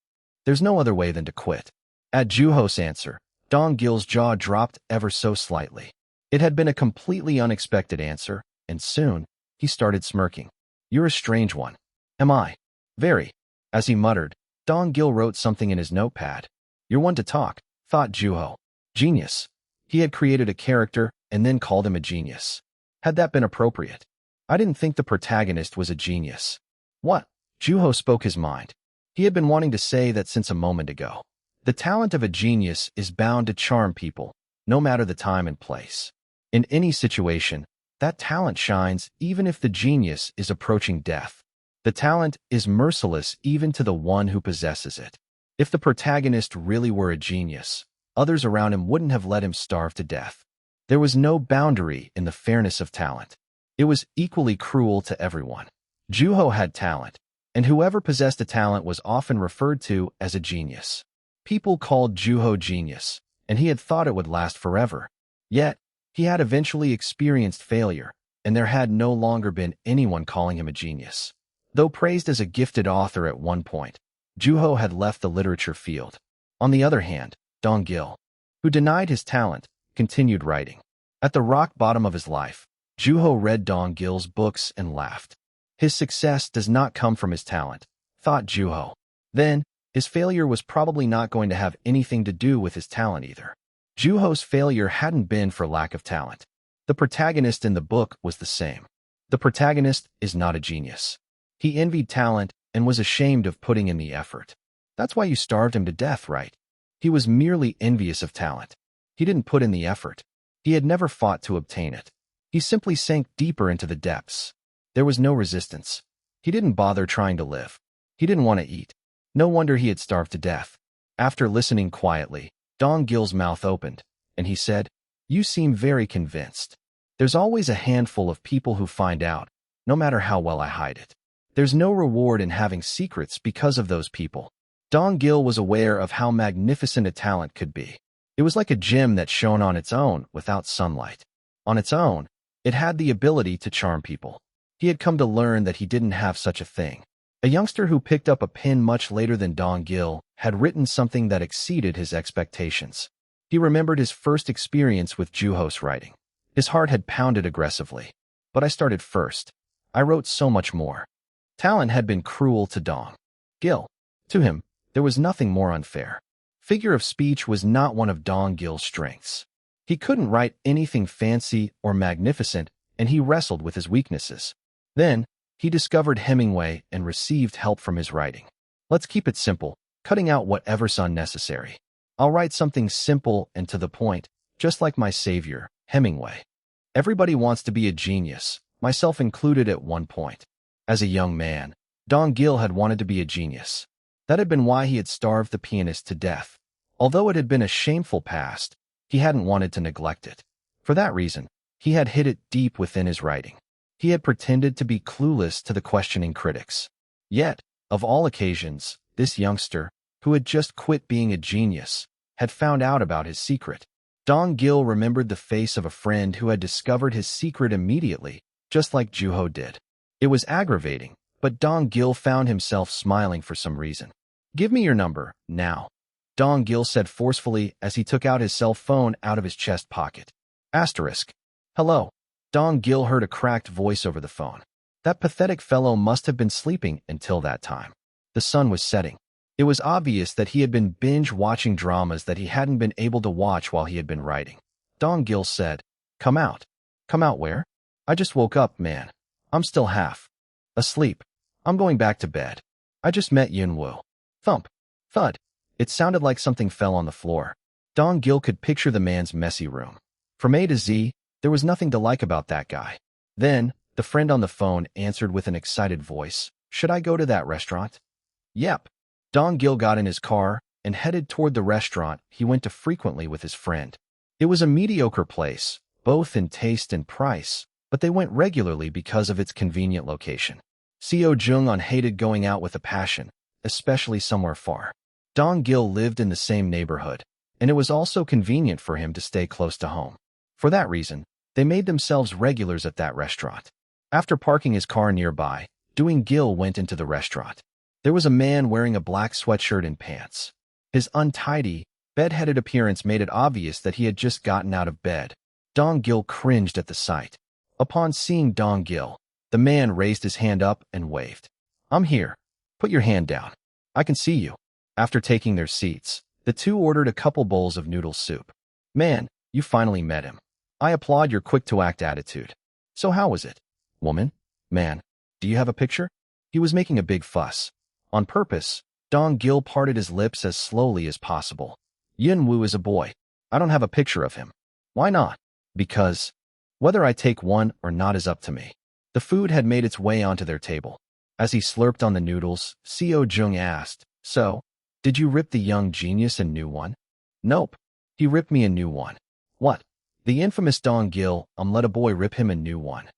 There's no other way than to quit. At Juho's answer, Dong-gil's jaw dropped ever so slightly. It had been a completely unexpected answer, and soon, he started smirking. "You're a strange one." "Am I?" "Very." As he muttered, Dong-gil wrote something in his notepad. "You're one to talk," thought Juho. Genius. He had created a character and then called him a genius. Had that been appropriate? "I didn't think the protagonist was a genius." "What?" Juho spoke his mind. He had been wanting to say that since a moment ago. The talent of a genius is bound to charm people, no matter the time and place. In any situation, that talent shines even if the genius is approaching death. The talent is merciless even to the one who possesses it. If the protagonist really were a genius, others around him wouldn't have let him starve to death. There was no boundary in the fairness of talent. It was equally cruel to everyone. Juho had talent, and whoever possessed a talent was often referred to as a genius. People called Juho genius, and he had thought it would last forever. Yet, he had eventually experienced failure, and there had no longer been anyone calling him a genius. Though praised as a gifted author at one point, Juho had left the literature field. On the other hand, Dong-gil, who denied his talent, continued writing. At the rock bottom of his life, Juho read Dong-gil's books and laughed. His success does not come from his talent, thought Juho. Then, his failure was probably not going to have anything to do with his talent either. Juho's failure hadn't been for lack of talent. The protagonist in the book was the same. The protagonist is not a genius. He envied talent and was ashamed of putting in the effort. That's why you starved him to death, right? He was merely envious of talent. He didn't put in the effort. He had never fought to obtain it. He simply sank deeper into the depths. There was no resistance. He didn't bother trying to live. He didn't want to eat. No wonder he had starved to death. After listening quietly, Dong Gil's mouth opened, and he said, "You seem very convinced. There's always a handful of people who find out, no matter how well I hide it. There's no reward in having secrets because of those people." Dong Gil was aware of how magnificent a talent could be. It was like a gem that shone on its own without sunlight. On its own, it had the ability to charm people. He had come to learn that he didn't have such a thing. A youngster who picked up a pen much later than Dong Gil had written something that exceeded his expectations. He remembered his first experience with Juho's writing. His heart had pounded aggressively. "But I started first. I wrote so much more." Talent had been cruel to Dong Gil. To him, there was nothing more unfair. Figure of speech was not one of Dong Gil's strengths. He couldn't write anything fancy or magnificent, and he wrestled with his weaknesses. Then, he discovered Hemingway and received help from his writing. "Let's keep it simple, cutting out whatever's unnecessary. I'll write something simple and to the point, just like my savior, Hemingway." Everybody wants to be a genius, myself included at one point. As a young man, Dong Gil had wanted to be a genius. That had been why he had starved the pianist to death. Although it had been a shameful past, he hadn't wanted to neglect it. For that reason, he had hid it deep within his writing. He had pretended to be clueless to the questioning critics. Yet, of all occasions, this youngster, who had just quit being a genius, had found out about his secret. Dong Gil remembered the face of a friend who had discovered his secret immediately, just like Juho did. It was aggravating, but Dong Gil found himself smiling for some reason. "Give me your number, now," Dong Gil said forcefully as he took out his cell phone out of his chest pocket. Asterisk. "Hello." Dong Gil heard a cracked voice over the phone. That pathetic fellow must have been sleeping until that time. The sun was setting. It was obvious that he had been binge-watching dramas that he hadn't been able to watch while he had been writing. Dong Gil said, "Come out." "Come out where?" "I just woke up, man. I'm still half asleep. I'm going back to bed. I just met Yunwoo." Thump. Thud. It sounded like something fell on the floor. Dong Gil could picture the man's messy room. From A to Z, there was nothing to like about that guy. Then, the friend on the phone answered with an excited voice, "Should I go to that restaurant?" "Yep." Dong Gil got in his car and headed toward the restaurant he went to frequently with his friend. It was a mediocre place, both in taste and price, but they went regularly because of its convenient location. Seo Jung-on hated going out with a passion, especially somewhere far. Dong Gil lived in the same neighborhood, and it was also convenient for him to stay close to home. For that reason, they made themselves regulars at that restaurant. After parking his car nearby, Dong Gil went into the restaurant. There was a man wearing a black sweatshirt and pants. His untidy, bed-headed appearance made it obvious that he had just gotten out of bed. Dong Gil cringed at the sight. Upon seeing Dong Gil, the man raised his hand up and waved. "I'm here. Put your hand down. I can see you." After taking their seats, the two ordered a couple bowls of noodle soup. "Man, you finally met him. I applaud your quick-to-act attitude. So how was it?" "Woman? Man, do you have a picture?" He was making a big fuss. On purpose, Dong Gil parted his lips as slowly as possible. "Yunwoo is a boy. I don't have a picture of him." "Why not?" "Because whether I take one or not is up to me." The food had made its way onto their table. As he slurped on the noodles, Seo Jung asked, "So, did you rip the young genius a new one?" "Nope. He ripped me a new one." "What?" "The infamous Dong Gil, let a boy rip him a new one."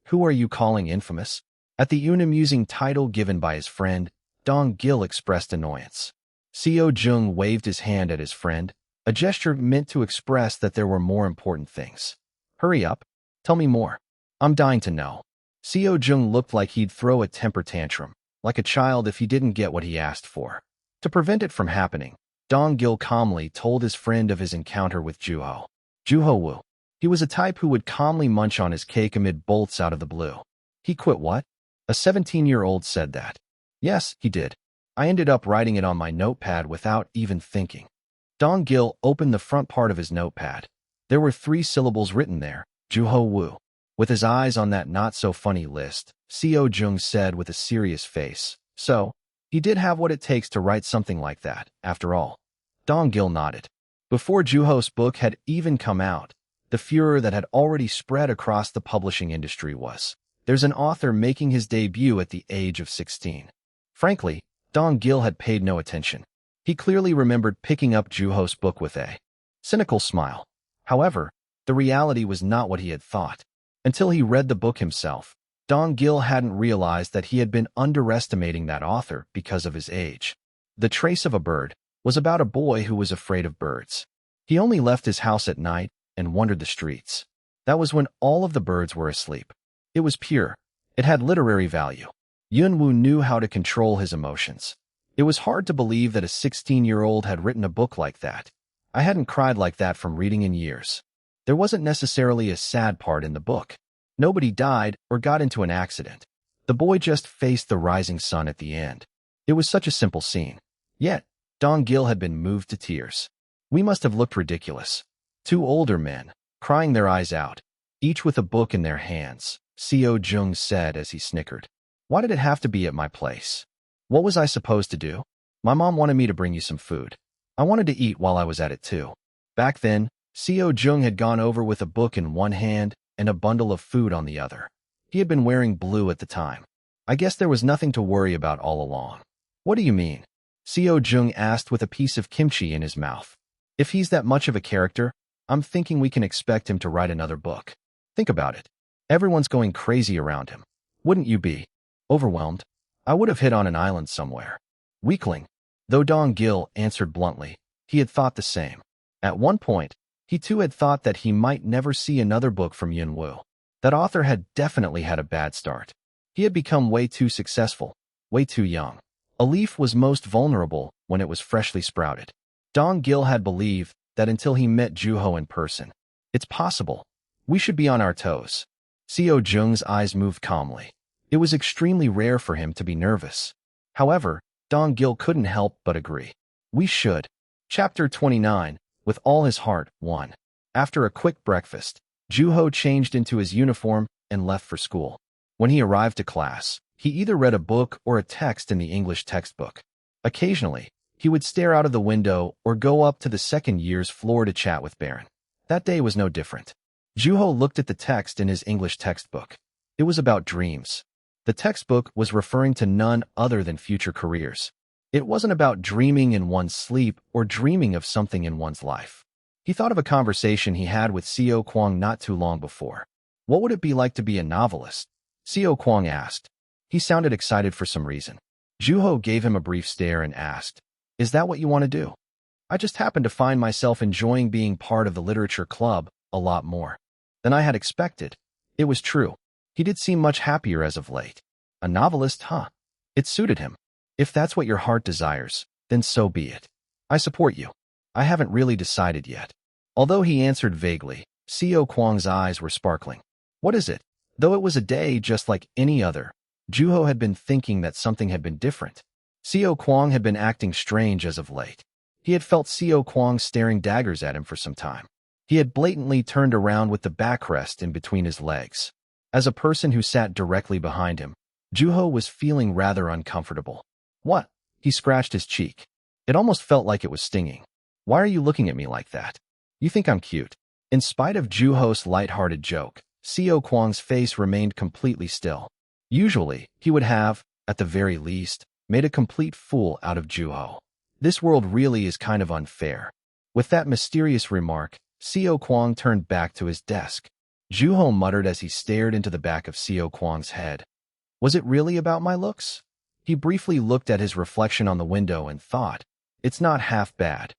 "Who are you calling infamous?" At the unamusing title given by his friend, Dong Gil expressed annoyance. Seo Jung waved his hand at his friend, a gesture meant to express that there were more important things. "Hurry up. Tell me more. I'm dying to know." Seo Jung looked like he'd throw a temper tantrum, like a child if he didn't get what he asked for. To prevent it from happening, Dong Gil calmly told his friend of his encounter with Juho. Juho Woo. He was a type who would calmly munch on his cake amid bolts out of the blue. "He quit what?" A 17-year-old said that. "Yes, he did. I ended up writing it on my notepad without even thinking." Dong Gil opened the front part of his notepad. There were 3 syllables written there, Juho Woo. With his eyes on that not-so-funny list, Seo Jung said with a serious face, "So, he did have what it takes to write something like that, after all." Dong Gil nodded. Before Juho's book had even come out, the furor that had already spread across the publishing industry was, "There's an author making his debut at the age of 16. Frankly, Dong Gil had paid no attention. He clearly remembered picking up Juho's book with a cynical smile. However, the reality was not what he had thought. Until he read the book himself, Dong Gil hadn't realized that he had been underestimating that author because of his age. The Trace of a Bird was about a boy who was afraid of birds. He only left his house at night and wandered the streets. That was when all of the birds were asleep. It was pure. It had literary value. Yunwoo knew how to control his emotions. It was hard to believe that a 16-year-old had written a book like that. I hadn't cried like that from reading in years. There wasn't necessarily a sad part in the book. Nobody died or got into an accident. The boy just faced the rising sun at the end. It was such a simple scene. Yet, Dong Gil had been moved to tears. We must have looked ridiculous. Two older men, crying their eyes out, each with a book in their hands, Seo Jung said as he snickered. Why did it have to be at my place? What was I supposed to do? My mom wanted me to bring you some food. I wanted to eat while I was at it too. Back then, Seo Jung had gone over with a book in one hand and a bundle of food on the other. He had been wearing blue at the time. I guess there was nothing to worry about all along. What do you mean? Seo Jung asked with a piece of kimchi in his mouth. If he's that much of a character, I'm thinking we can expect him to write another book. Think about it. Everyone's going crazy around him. Wouldn't you be? Overwhelmed? I would have hid on an island somewhere. Weakling. Though Dong Gil answered bluntly, he had thought the same. At one point, he too had thought that he might never see another book from Yunwoo. That author had definitely had a bad start. He had become way too successful, way too young. A leaf was most vulnerable when it was freshly sprouted. Dong Gil had believed that until he met Juho in person. It's possible. We should be on our toes. Seo Jung's eyes moved calmly. It was extremely rare for him to be nervous. However, Dong Gil couldn't help but agree. We should. Chapter 29, with all his heart, 1. After a quick breakfast, Juho changed into his uniform and left for school. When he arrived to class, he either read a book or a text in the English textbook. Occasionally, he would stare out of the window or go up to the second year's floor to chat with Baron. That day was no different. Juho looked at the text in his English textbook. It was about dreams. The textbook was referring to none other than future careers. It wasn't about dreaming in one's sleep or dreaming of something in one's life. He thought of a conversation he had with Seo Kwang not too long before. What would it be like to be a novelist? Seo Kwang asked. He sounded excited for some reason. Juho gave him a brief stare and asked, "Is that what you want to do?" I just happened to find myself enjoying being part of the literature club a lot more than I had expected. It was true. He did seem much happier as of late. A novelist, huh? It suited him. If that's what your heart desires, then so be it. I support you. I haven't really decided yet. Although he answered vaguely, Seo Kwang's eyes were sparkling. What is it? Though it was a day just like any other, Juho had been thinking that something had been different. Seo Kwang had been acting strange as of late. He had felt Seo Kwang staring daggers at him for some time. He had blatantly turned around with the backrest in between his legs. As a person who sat directly behind him, Juho was feeling rather uncomfortable. What? He scratched his cheek. It almost felt like it was stinging. Why are you looking at me like that? You think I'm cute? In spite of Juho's light-hearted joke, Seo Kwang's face remained completely still. Usually, he would have, at the very least, made a complete fool out of Juho. This world really is kind of unfair. With that mysterious remark, Seo Kwang turned back to his desk. Juho muttered as he stared into the back of Seo Kwang's head. Was it really about my looks? He briefly looked at his reflection on the window and thought, it's not half bad.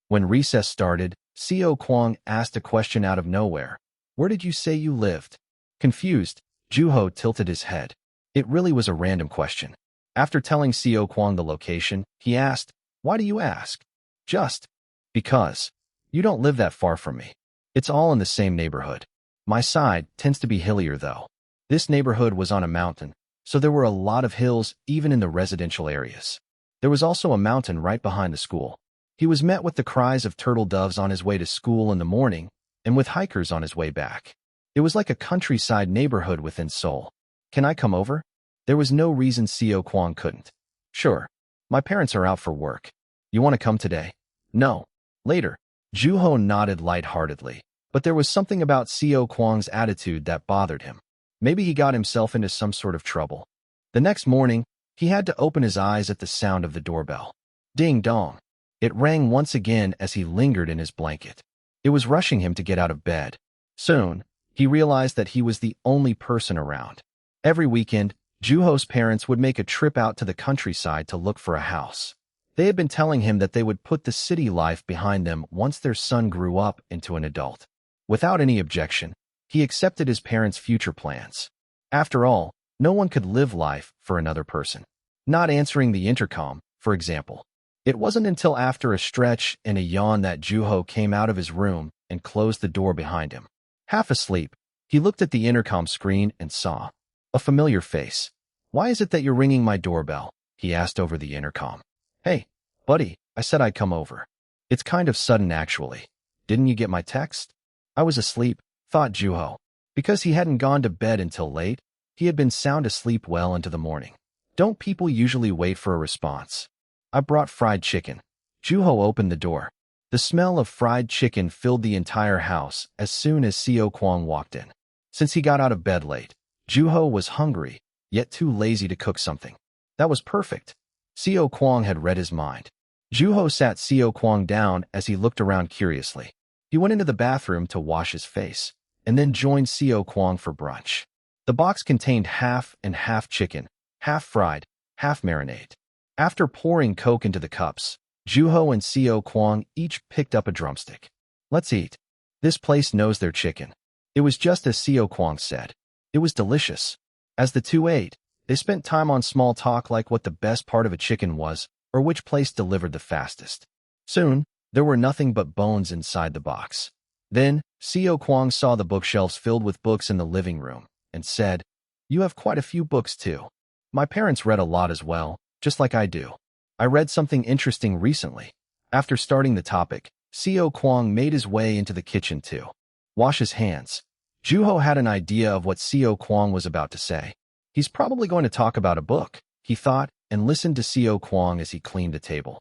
When recess started, Seo Kwang asked a question out of nowhere. Where did you say you lived? Confused, Juho tilted his head. It really was a random question. After telling Seo Kwang the location, he asked, why do you ask? Just because. You don't live that far from me. It's all in the same neighborhood. My side tends to be hillier though. This neighborhood was on a mountain, so there were a lot of hills even in the residential areas. There was also a mountain right behind the school. He was met with the cries of turtle doves on his way to school in the morning and with hikers on his way back. It was like a countryside neighborhood within Seoul. Can I come over? There was no reason Seo Kwang couldn't. Sure. My parents are out for work. You want to come today? No. Later, Juho nodded lightheartedly, but there was something about Seo Kwang's attitude that bothered him. Maybe he got himself into some sort of trouble. The next morning, he had to open his eyes at the sound of the doorbell. Ding dong. It rang once again as he lingered in his blanket. It was rushing him to get out of bed. Soon, he realized that he was the only person around. Every weekend, Juho's parents would make a trip out to the countryside to look for a house. They had been telling him that they would put the city life behind them once their son grew up into an adult. Without any objection, he accepted his parents' future plans. After all, no one could live life for another person. Not answering the intercom, for example. It wasn't until after a stretch and a yawn that Juho came out of his room and closed the door behind him. Half asleep, he looked at the intercom screen and saw a familiar face. "Why is it that you're ringing my doorbell?" he asked over the intercom. "Hey, buddy, I said I'd come over. It's kind of sudden, actually. Didn't you get my text?" "I was asleep," thought Juho. Because he hadn't gone to bed until late, he had been sound asleep well into the morning. Don't people usually wait for a response? "I brought fried chicken." Juho opened the door. The smell of fried chicken filled the entire house as soon as Seo Kwang walked in. Since he got out of bed late, Juho was hungry, yet too lazy to cook something. That was perfect. Seo Kwang had read his mind. Juho sat Seo Kwang down as he looked around curiously. He went into the bathroom to wash his face, and then joined Seo Kwang for brunch. The box contained half and half chicken, half fried, half marinade. After pouring Coke into the cups, Juho and Seo Kwang each picked up a drumstick. "Let's eat. This place knows their chicken." It was just as Seo Kwang said. It was delicious. As the two ate, they spent time on small talk like what the best part of a chicken was, or which place delivered the fastest. Soon, there were nothing but bones inside the box. Then, Seo Kwang saw the bookshelves filled with books in the living room, and said, "You have quite a few books too. My parents read a lot as well, just like I do. I read something interesting recently." After starting the topic, Seo Kwang made his way into the kitchen to wash his hands. Juho had an idea of what Seo Kwang was about to say. He's probably going to talk about a book, he thought, and listened to Seo Kwang as he cleaned the table.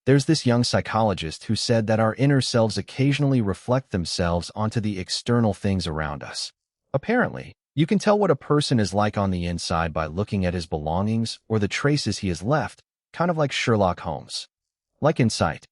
There's this young psychologist who said that our inner selves occasionally reflect themselves onto the external things around us. Apparently, you can tell what a person is like on the inside by looking at his belongings or the traces he has left, kind of like Sherlock Holmes. Like in sight.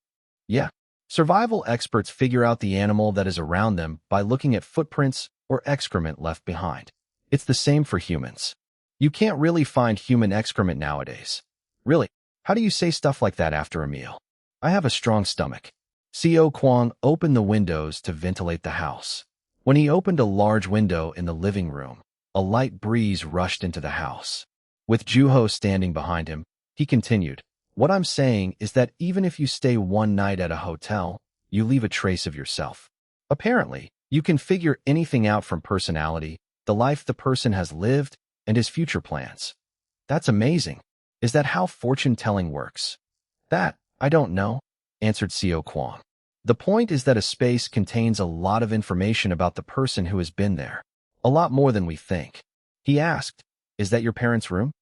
Yeah. Survival experts figure out the animal that is around them by looking at footprints or excrement left behind. It's the same for humans. You can't really find human excrement nowadays. Really? How do you say stuff like that after a meal? "I have a strong stomach." Seo Kwang opened the windows to ventilate the house. When he opened a large window in the living room, a light breeze rushed into the house. With Juho standing behind him, he continued, "What I'm saying is that even if you stay one night at a hotel, you leave a trace of yourself. Apparently, you can figure anything out from personality, the life the person has lived, and his future plans. That's amazing. Is that how fortune-telling works?" "That, I don't know," answered Seo Kwang. "The point is that a space contains a lot of information about the person who has been there. A lot more than we think." He asked, "Is that your parents' room?"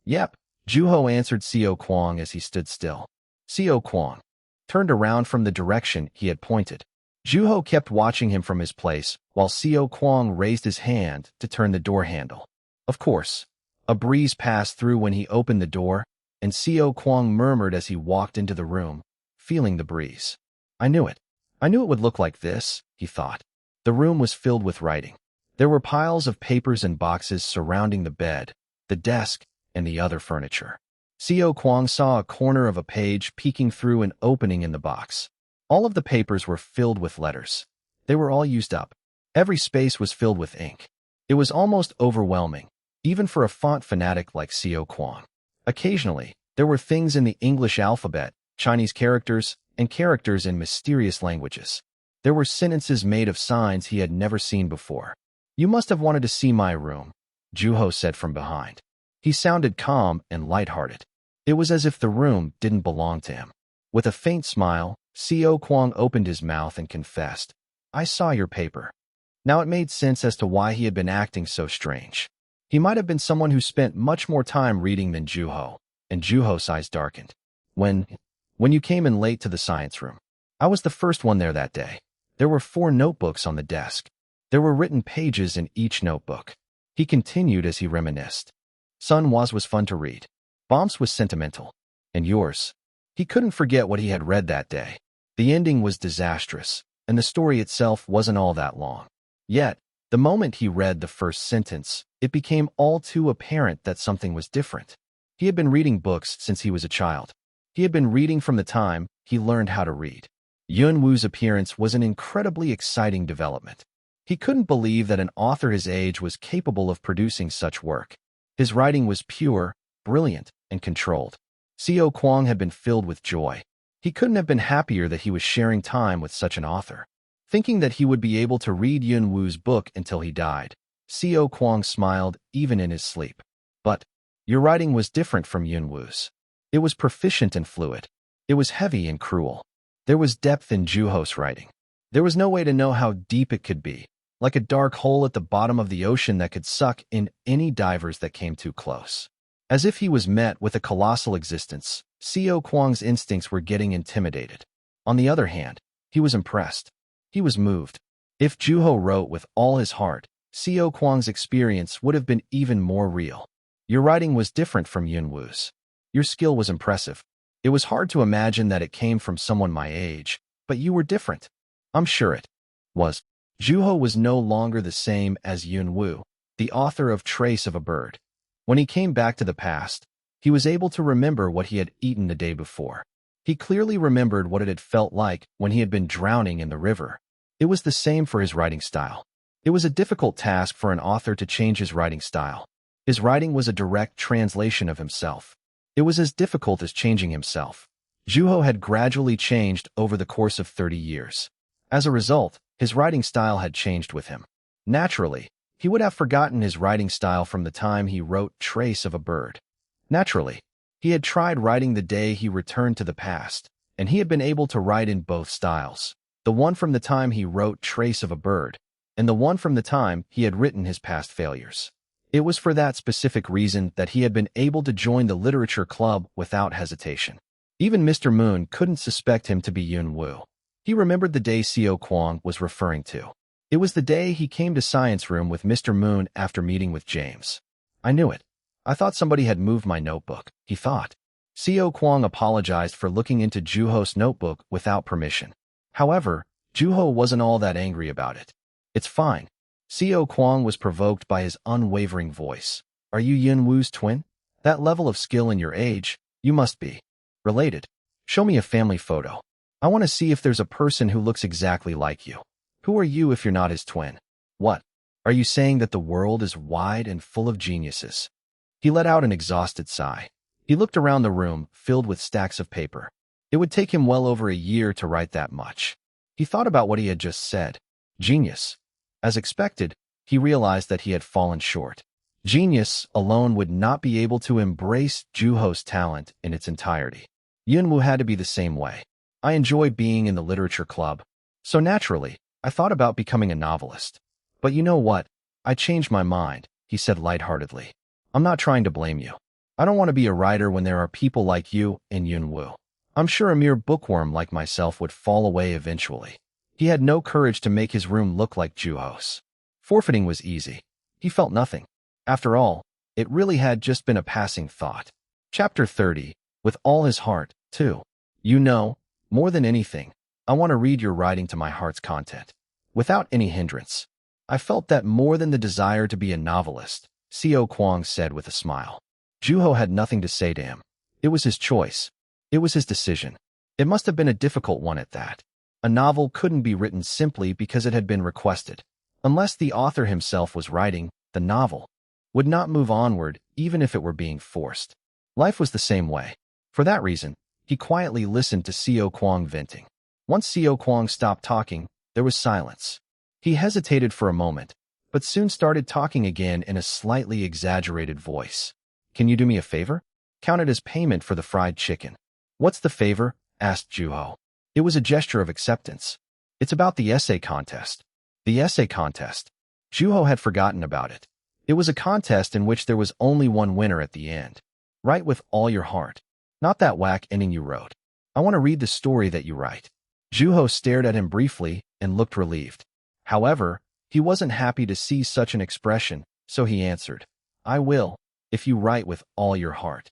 "Yep," Juho answered Seo Kwang as he stood still. Seo Kwang turned around from the direction he had pointed. Juho kept watching him from his place, while Seo Kwang raised his hand to turn the door handle. Of course, a breeze passed through when he opened the door, and Seo Kwang murmured as he walked into the room, feeling the breeze. "I knew it. I knew it would look like this," he thought. The room was filled with writing. There were piles of papers and boxes surrounding the bed, the desk, and the other furniture. Seo Kwang saw a corner of a page peeking through an opening in the box. All of the papers were filled with letters. They were all used up. Every space was filled with ink. It was almost overwhelming, even for a font fanatic like Seo Kwang. Occasionally, there were things in the English alphabet, Chinese characters, and characters in mysterious languages. There were sentences made of signs he had never seen before. "You must have wanted to see my room," Juho said from behind. He sounded calm and lighthearted. It was as if the room didn't belong to him. With a faint smile, Seo Kwang opened his mouth and confessed, "I saw your paper." Now it made sense as to why he had been acting so strange. He might have been someone who spent much more time reading than Juho, and Juho's eyes darkened. When When you came in late to the science room. I was the first one there that day. There were 4 notebooks on the desk. There were written pages in each notebook. He continued as he reminisced. Sun was fun to read. Bombs was sentimental. And yours? He couldn't forget what he had read that day. The ending was disastrous, and the story itself wasn't all that long. Yet, the moment he read the first sentence, it became all too apparent that something was different. He had been reading books since he was a child. He had been reading from the time he learned how to read. Yunwu's appearance was an incredibly exciting development. He couldn't believe that an author his age was capable of producing such work. His writing was pure, brilliant, and controlled. Xiao Kuang had been filled with joy. He couldn't have been happier that he was sharing time with such an author. Thinking that he would be able to read Yunwu's book until he died, Xiao Kuang smiled even in his sleep. But your writing was different from Yunwu's. It was proficient and fluid. It was heavy and cruel. There was depth in Juho's writing. There was no way to know how deep it could be, like a dark hole at the bottom of the ocean that could suck in any divers that came too close. As if he was met with a colossal existence, Xiao Kuang's instincts were getting intimidated. On the other hand, he was impressed. He was moved. If Juho wrote with all his heart, Xiao Kuang's experience would have been even more real. Your writing was different from Yunwu's. Your skill was impressive. It was hard to imagine that it came from someone my age, but you were different. I'm sure it was. Juho was no longer the same as Yunwu, the author of Trace of a Bird. When he came back to the past, he was able to remember what he had eaten the day before. He clearly remembered what it had felt like when he had been drowning in the river. It was the same for his writing style. It was a difficult task for an author to change his writing style. His writing was a direct translation of himself. It was as difficult as changing himself. Juho had gradually changed over the course of 30 years. As a result, his writing style had changed with him. Naturally, he would have forgotten his writing style from the time he wrote Trace of a Bird. Naturally, he had tried writing the day he returned to the past, and he had been able to write in both styles, the one from the time he wrote Trace of a Bird, and the one from the time he had written his past failures. It was for that specific reason that he had been able to join the literature club without hesitation. Even Mr. Moon couldn't suspect him to be Yunwu. He remembered the day Xiao Kuang was referring to. It was the day he came to science room with Mr. Moon after meeting with James. I knew it. I thought somebody had moved my notebook, he thought. Xiao Kuang apologized for looking into Juho's notebook without permission. However, Juho wasn't all that angry about it. It's fine. Xiao Kuang was provoked by his unwavering voice. Are you Yunwu's twin? That level of skill in your age, you must be related. Show me a family photo. I want to see if there's a person who looks exactly like you. Who are you if you're not his twin? What? Are you saying that the world is wide and full of geniuses? He let out an exhausted sigh. He looked around the room, filled with stacks of paper. It would take him well over a year to write that much. He thought about what he had just said. Genius. As expected, he realized that he had fallen short. Genius alone would not be able to embrace Juho's talent in its entirety. Yunwu had to be the same way. I enjoy being in the literature club. So naturally, I thought about becoming a novelist. But you know what? I changed my mind, he said lightheartedly. I'm not trying to blame you. I don't want to be a writer when there are people like you and Yunwu. I'm sure a mere bookworm like myself would fall away eventually. He had no courage to make his room look like Juho's. Forfeiting was easy. He felt nothing. After all, it really had just been a passing thought. Chapter 30. With all his heart, too. You know, more than anything, I want to read your writing to my heart's content. Without any hindrance. I felt that more than the desire to be a novelist, Xiao Kuang said with a smile. Juho had nothing to say to him. It was his choice. It was his decision. It must have been a difficult one at that. A novel couldn't be written simply because it had been requested. Unless the author himself was writing, the novel would not move onward even if it were being forced. Life was the same way. For that reason, he quietly listened to Xiao Kuang venting. Once Xiao Kuang stopped talking, there was silence. He hesitated for a moment, but soon started talking again in a slightly exaggerated voice. Can you do me a favor? Count it as payment for the fried chicken. What's the favor? Asked Juho. It was a gesture of acceptance. It's about the essay contest. The essay contest. Juho had forgotten about it. It was a contest in which there was only one winner at the end. Write with all your heart. Not that whack ending you wrote. I want to read the story that you write. Juho stared at him briefly and looked relieved. However, he wasn't happy to see such an expression, so he answered, I will, if you write with all your heart.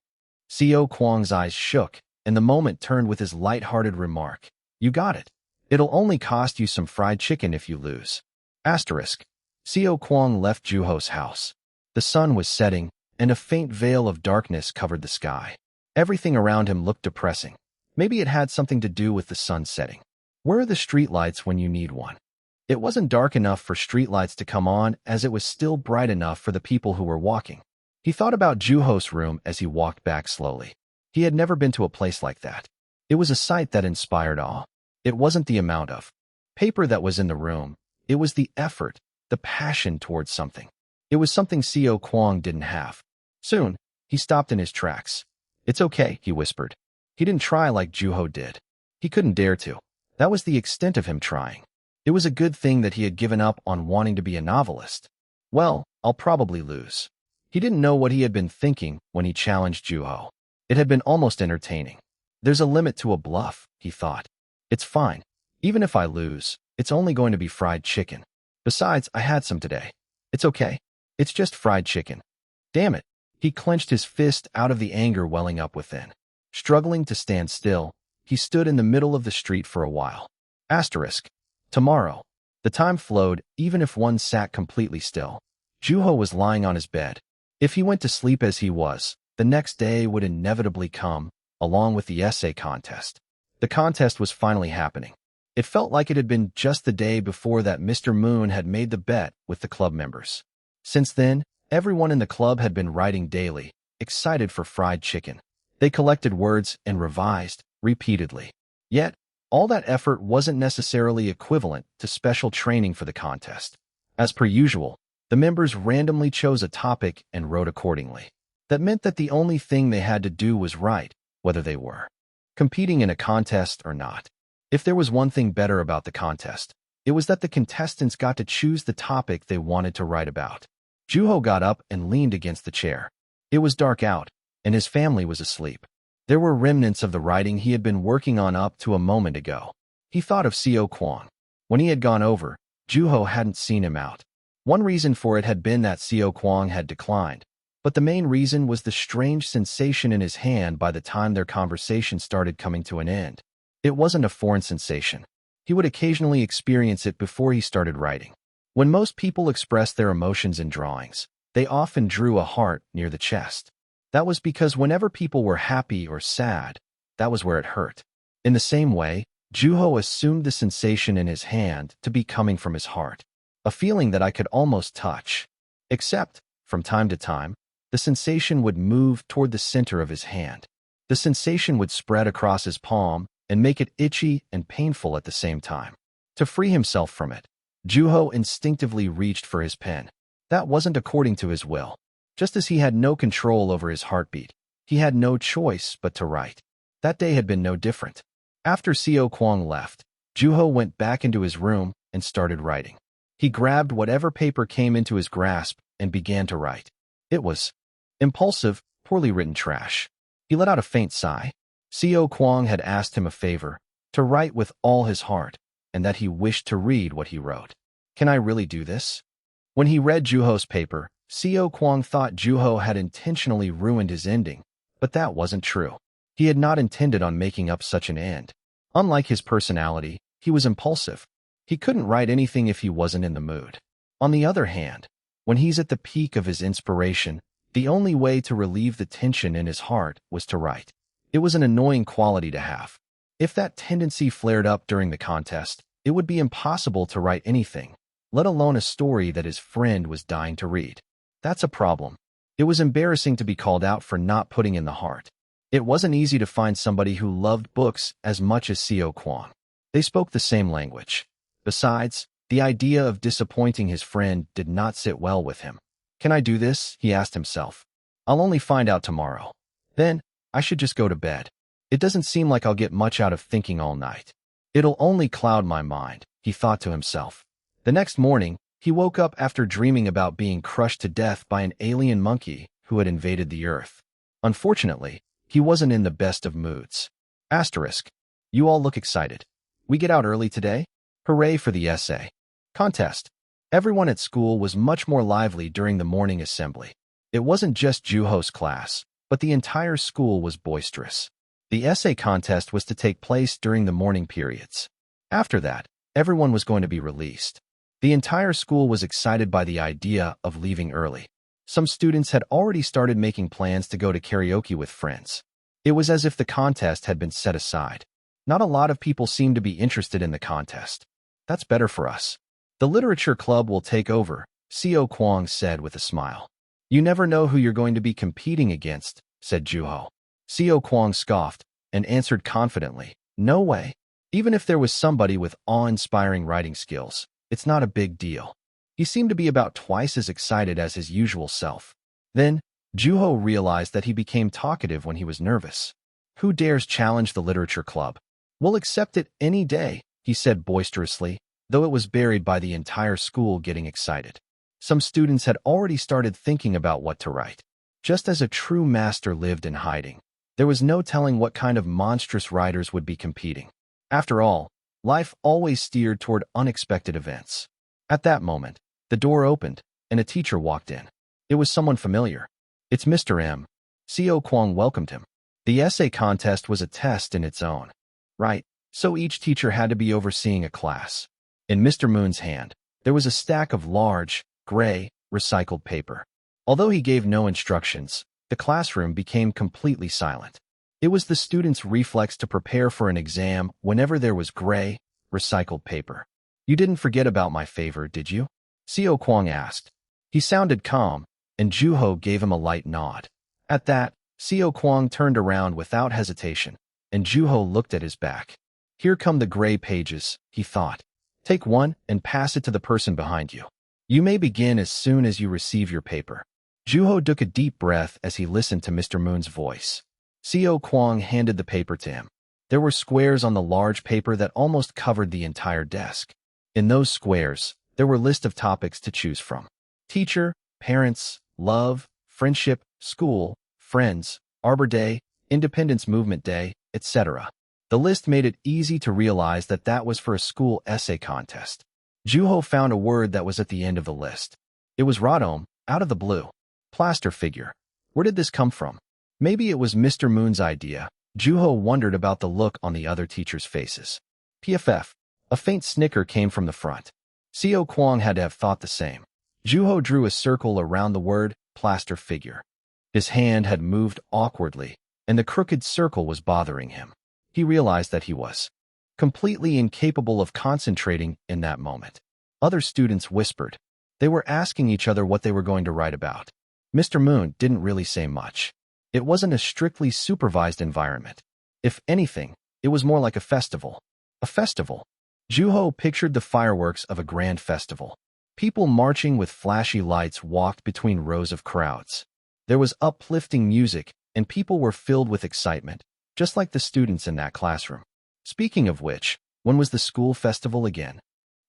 Seo Kwang's eyes shook, and the moment turned with his light-hearted remark. You got it. It'll only cost you some fried chicken if you lose. Asterisk. Seo Kwang left Juho's house. The sun was setting, and a faint veil of darkness covered the sky. Everything around him looked depressing. Maybe it had something to do with the sun setting. Where are the streetlights when you need one? It wasn't dark enough for streetlights to come on, as it was still bright enough for the people who were walking. He thought about Juho's room as he walked back slowly. He had never been to a place like that. It was a sight that inspired awe. It wasn't the amount of paper that was in the room. It was the effort, the passion towards something. It was something Seo Kwang didn't have. Soon, he stopped in his tracks. It's okay, he whispered. He didn't try like Juho did. He couldn't dare to. That was the extent of him trying. It was a good thing that he had given up on wanting to be a novelist. Well, I'll probably lose. He didn't know what he had been thinking when he challenged Juho. It had been almost entertaining. There's a limit to a bluff, he thought. It's fine. Even if I lose, it's only going to be fried chicken. Besides, I had some today. It's okay. It's just fried chicken. Damn it. He clenched his fist out of the anger welling up within. Struggling to stand still, he stood in the middle of the street for a while. Asterisk. Tomorrow. The time flowed, even if one sat completely still. Juho was lying on his bed. If he went to sleep as he was, the next day would inevitably come, along with the essay contest. The contest was finally happening. It felt like it had been just the day before that Mr. Moon had made the bet with the club members. Since then, everyone in the club had been writing daily, excited for fried chicken. They collected words and revised, repeatedly. Yet, all that effort wasn't necessarily equivalent to special training for the contest. As per usual, the members randomly chose a topic and wrote accordingly. That meant that the only thing they had to do was write, whether they were competing in a contest or not. If there was one thing better about the contest, it was that the contestants got to choose the topic they wanted to write about. Juho got up and leaned against the chair. It was dark out, and his family was asleep. There were remnants of the writing he had been working on up to a moment ago. He thought of Seo Kwang. When he had gone over, Juho hadn't seen him out. One reason for it had been that Seo Kwang had declined, but the main reason was the strange sensation in his hand by the time their conversation started coming to an end. It wasn't a foreign sensation. He would occasionally experience it before he started writing. When most people expressed their emotions in drawings, they often drew a heart near the chest. That was because whenever people were happy or sad, that was where it hurt. In the same way, Juho assumed the sensation in his hand to be coming from his heart, a feeling that I could almost touch. Except, from time to time, the sensation would move toward the center of his hand. The sensation would spread across his palm and make it itchy and painful at the same time. To free himself from it, Juho instinctively reached for his pen. That wasn't according to his will. Just as he had no control over his heartbeat, he had no choice but to write. That day had been no different. After Seo Kwang left, Juho went back into his room and started writing. He grabbed whatever paper came into his grasp and began to write. It was impulsive, poorly written trash. He let out a faint sigh. Seo Kwang had asked him a favor, to write with all his heart, and that he wished to read what he wrote. Can I really do this? When he read Juho's paper, Seo Kwang thought Juho had intentionally ruined his ending, but that wasn't true. He had not intended on making up such an end. Unlike his personality, he was impulsive. He couldn't write anything if he wasn't in the mood. On the other hand, when he's at the peak of his inspiration, the only way to relieve the tension in his heart was to write. It was an annoying quality to have. If that tendency flared up during the contest, it would be impossible to write anything, let alone a story that his friend was dying to read. That's a problem. It was embarrassing to be called out for not putting in the heart. It wasn't easy to find somebody who loved books as much as Seo Kwang. They spoke the same language. Besides, the idea of disappointing his friend did not sit well with him. Can I do this? He asked himself. I'll only find out tomorrow. Then, I should just go to bed. It doesn't seem like I'll get much out of thinking all night. It'll only cloud my mind, he thought to himself. The next morning, he woke up after dreaming about being crushed to death by an alien monkey who had invaded the Earth. Unfortunately, he wasn't in the best of moods. Asterisk. You all look excited. We get out early today? Hooray for the essay contest. Everyone at school was much more lively during the morning assembly. It wasn't just Juho's class, but the entire school was boisterous. The essay contest was to take place during the morning periods. After that, everyone was going to be released. The entire school was excited by the idea of leaving early. Some students had already started making plans to go to karaoke with friends. It was as if the contest had been set aside. Not a lot of people seemed to be interested in the contest. That's better for us. The literature club will take over, Co Kwong said with a smile. You never know who you're going to be competing against, said Juho. Co Kwong scoffed and answered confidently, no way. Even if there was somebody with awe-inspiring writing skills, it's not a big deal. He seemed to be about twice as excited as his usual self. Then, Juho realized that he became talkative when he was nervous. Who dares challenge the literature club? We'll accept it any day, he said boisterously, though it was buried by the entire school getting excited. Some students had already started thinking about what to write. Just as a true master lived in hiding, there was no telling what kind of monstrous writers would be competing. After all, life always steered toward unexpected events. At that moment, the door opened, and a teacher walked in. It was someone familiar. It's Mr. M. Co Kwong welcomed him. The essay contest was a test in its own right, so each teacher had to be overseeing a class. In Mr. Moon's hand, there was a stack of large, gray, recycled paper. Although he gave no instructions, the classroom became completely silent. It was the students' reflex to prepare for an exam whenever there was gray, recycled paper. You didn't forget about my favor, did you? Co Kwong asked. He sounded calm, and Juho gave him a light nod. At that, Co Kwong turned around without hesitation, and Juho looked at his back. Here come the gray pages, he thought. Take one and pass it to the person behind you. You may begin as soon as you receive your paper. Juho took a deep breath as he listened to Mr. Moon's voice. Co Kwong handed the paper to him. There were squares on the large paper that almost covered the entire desk. In those squares, there were lists of topics to choose from. Teacher, parents, love, friendship, school, friends, Arbor Day, Independence Movement Day, etc. The list made it easy to realize that that was for a school essay contest. Juho found a word that was at the end of the list. It was radom, out of the blue. Plaster figure. Where did this come from? Maybe it was Mr. Moon's idea. Juho wondered about the look on the other teachers' faces. PFF. A faint snicker came from the front. Co Kwong had to have thought the same. Juho drew a circle around the word plaster figure. His hand had moved awkwardly, and the crooked circle was bothering him. He realized that he was completely incapable of concentrating in that moment. Other students whispered. They were asking each other what they were going to write about. Mr. Moon didn't really say much. It wasn't a strictly supervised environment. If anything, it was more like a festival. A festival. Juho pictured the fireworks of a grand festival. People marching with flashy lights walked between rows of crowds. There was uplifting music, and people were filled with excitement, just like the students in that classroom. Speaking of which, when was the school festival again?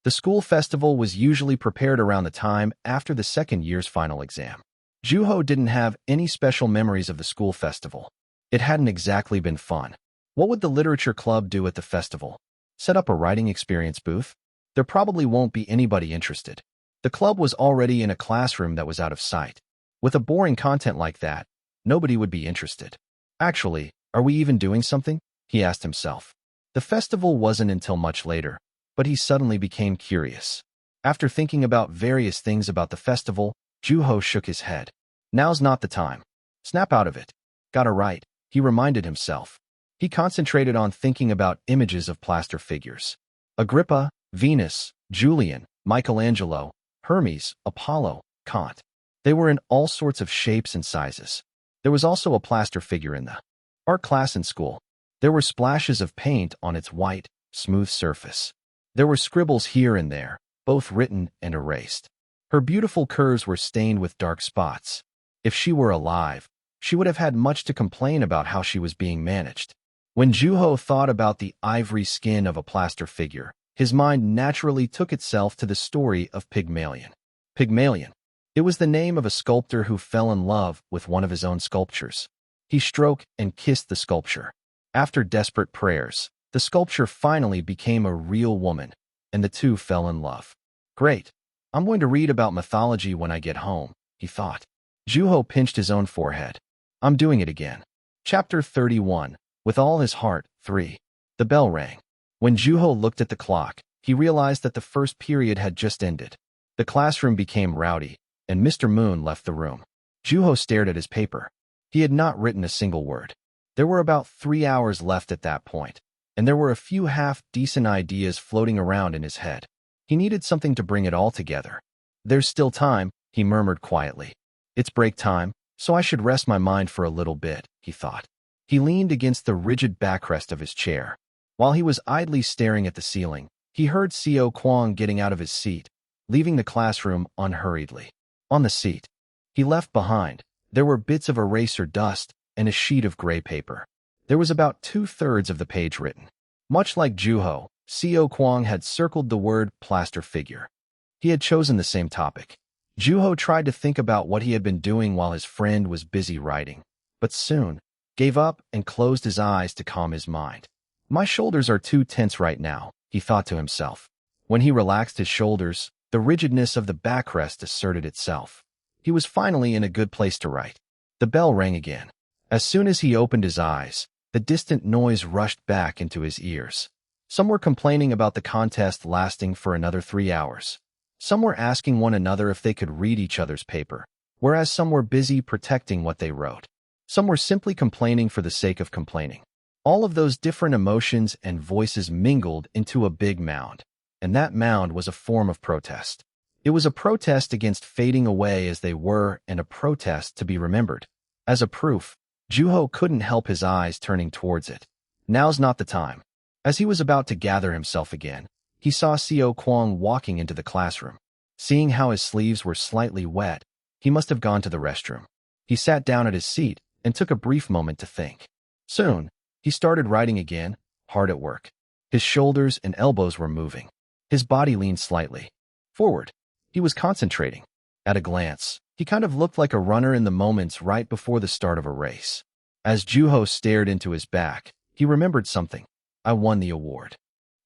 The school festival was usually prepared around the time after the second year's final exam. Juho didn't have any special memories of the school festival. It hadn't exactly been fun. What would the literature club do at the festival? Set up a writing experience booth? There probably won't be anybody interested. The club was already in a classroom that was out of sight. With a boring content like that, nobody would be interested. Actually, are we even doing something? He asked himself. The festival wasn't until much later, but he suddenly became curious. After thinking about various things about the festival, Juho shook his head. Now's not the time. Snap out of it. Gotta write, he reminded himself. He concentrated on thinking about images of plaster figures. Agrippa, Venus, Julian, Michelangelo, Hermes, Apollo, Kant. They were in all sorts of shapes and sizes. There was also a plaster figure in the art class in school. There were splashes of paint on its white, smooth surface. There were scribbles here and there, both written and erased. Her beautiful curves were stained with dark spots. If she were alive, she would have had much to complain about how she was being managed. When Juho thought about the ivory skin of a plaster figure, his mind naturally took itself to the story of Pygmalion. Pygmalion. It was the name of a sculptor who fell in love with one of his own sculptures. He stroked and kissed the sculpture. After desperate prayers, the sculpture finally became a real woman, and the two fell in love. Great. I'm going to read about mythology when I get home, he thought. Juho pinched his own forehead. I'm doing it again. Chapter 31. With all his heart, 3. The bell rang. When Juho looked at the clock, he realized that the first period had just ended. The classroom became rowdy, and Mr. Moon left the room. Juho stared at his paper. He had not written a single word. There were about 3 hours left at that point, and there were a few half-decent ideas floating around in his head. He needed something to bring it all together. There's still time, he murmured quietly. It's break time, so I should rest my mind for a little bit, he thought. He leaned against the rigid backrest of his chair. While he was idly staring at the ceiling, he heard Seo Kwang getting out of his seat, leaving the classroom unhurriedly. On the seat he left behind, there were bits of eraser dust and a sheet of gray paper. There was about 2/3 of the page written. Much like Juho, Seo Kwang had circled the word plaster figure. He had chosen the same topic. Juho tried to think about what he had been doing while his friend was busy writing, but soon gave up and closed his eyes to calm his mind. My shoulders are too tense right now, he thought to himself. When he relaxed his shoulders, the rigidness of the backrest asserted itself. He was finally in a good place to write. The bell rang again. As soon as he opened his eyes, the distant noise rushed back into his ears. Some were complaining about the contest lasting for another 3 hours. Some were asking one another if they could read each other's paper, whereas some were busy protecting what they wrote. Some were simply complaining for the sake of complaining. All of those different emotions and voices mingled into a big mound, and that mound was a form of protest. It was a protest against fading away as they were and a protest to be remembered. As a proof, Juho couldn't help his eyes turning towards it. Now's not the time. As he was about to gather himself again, he saw Seo Kwang walking into the classroom. Seeing how his sleeves were slightly wet, he must have gone to the restroom. He sat down at his seat and took a brief moment to think. Soon, he started writing again, hard at work. His shoulders and elbows were moving. His body leaned slightly forward. He was concentrating. At a glance, he kind of looked like a runner in the moments right before the start of a race. As Juho stared into his back, he remembered something. I won the award.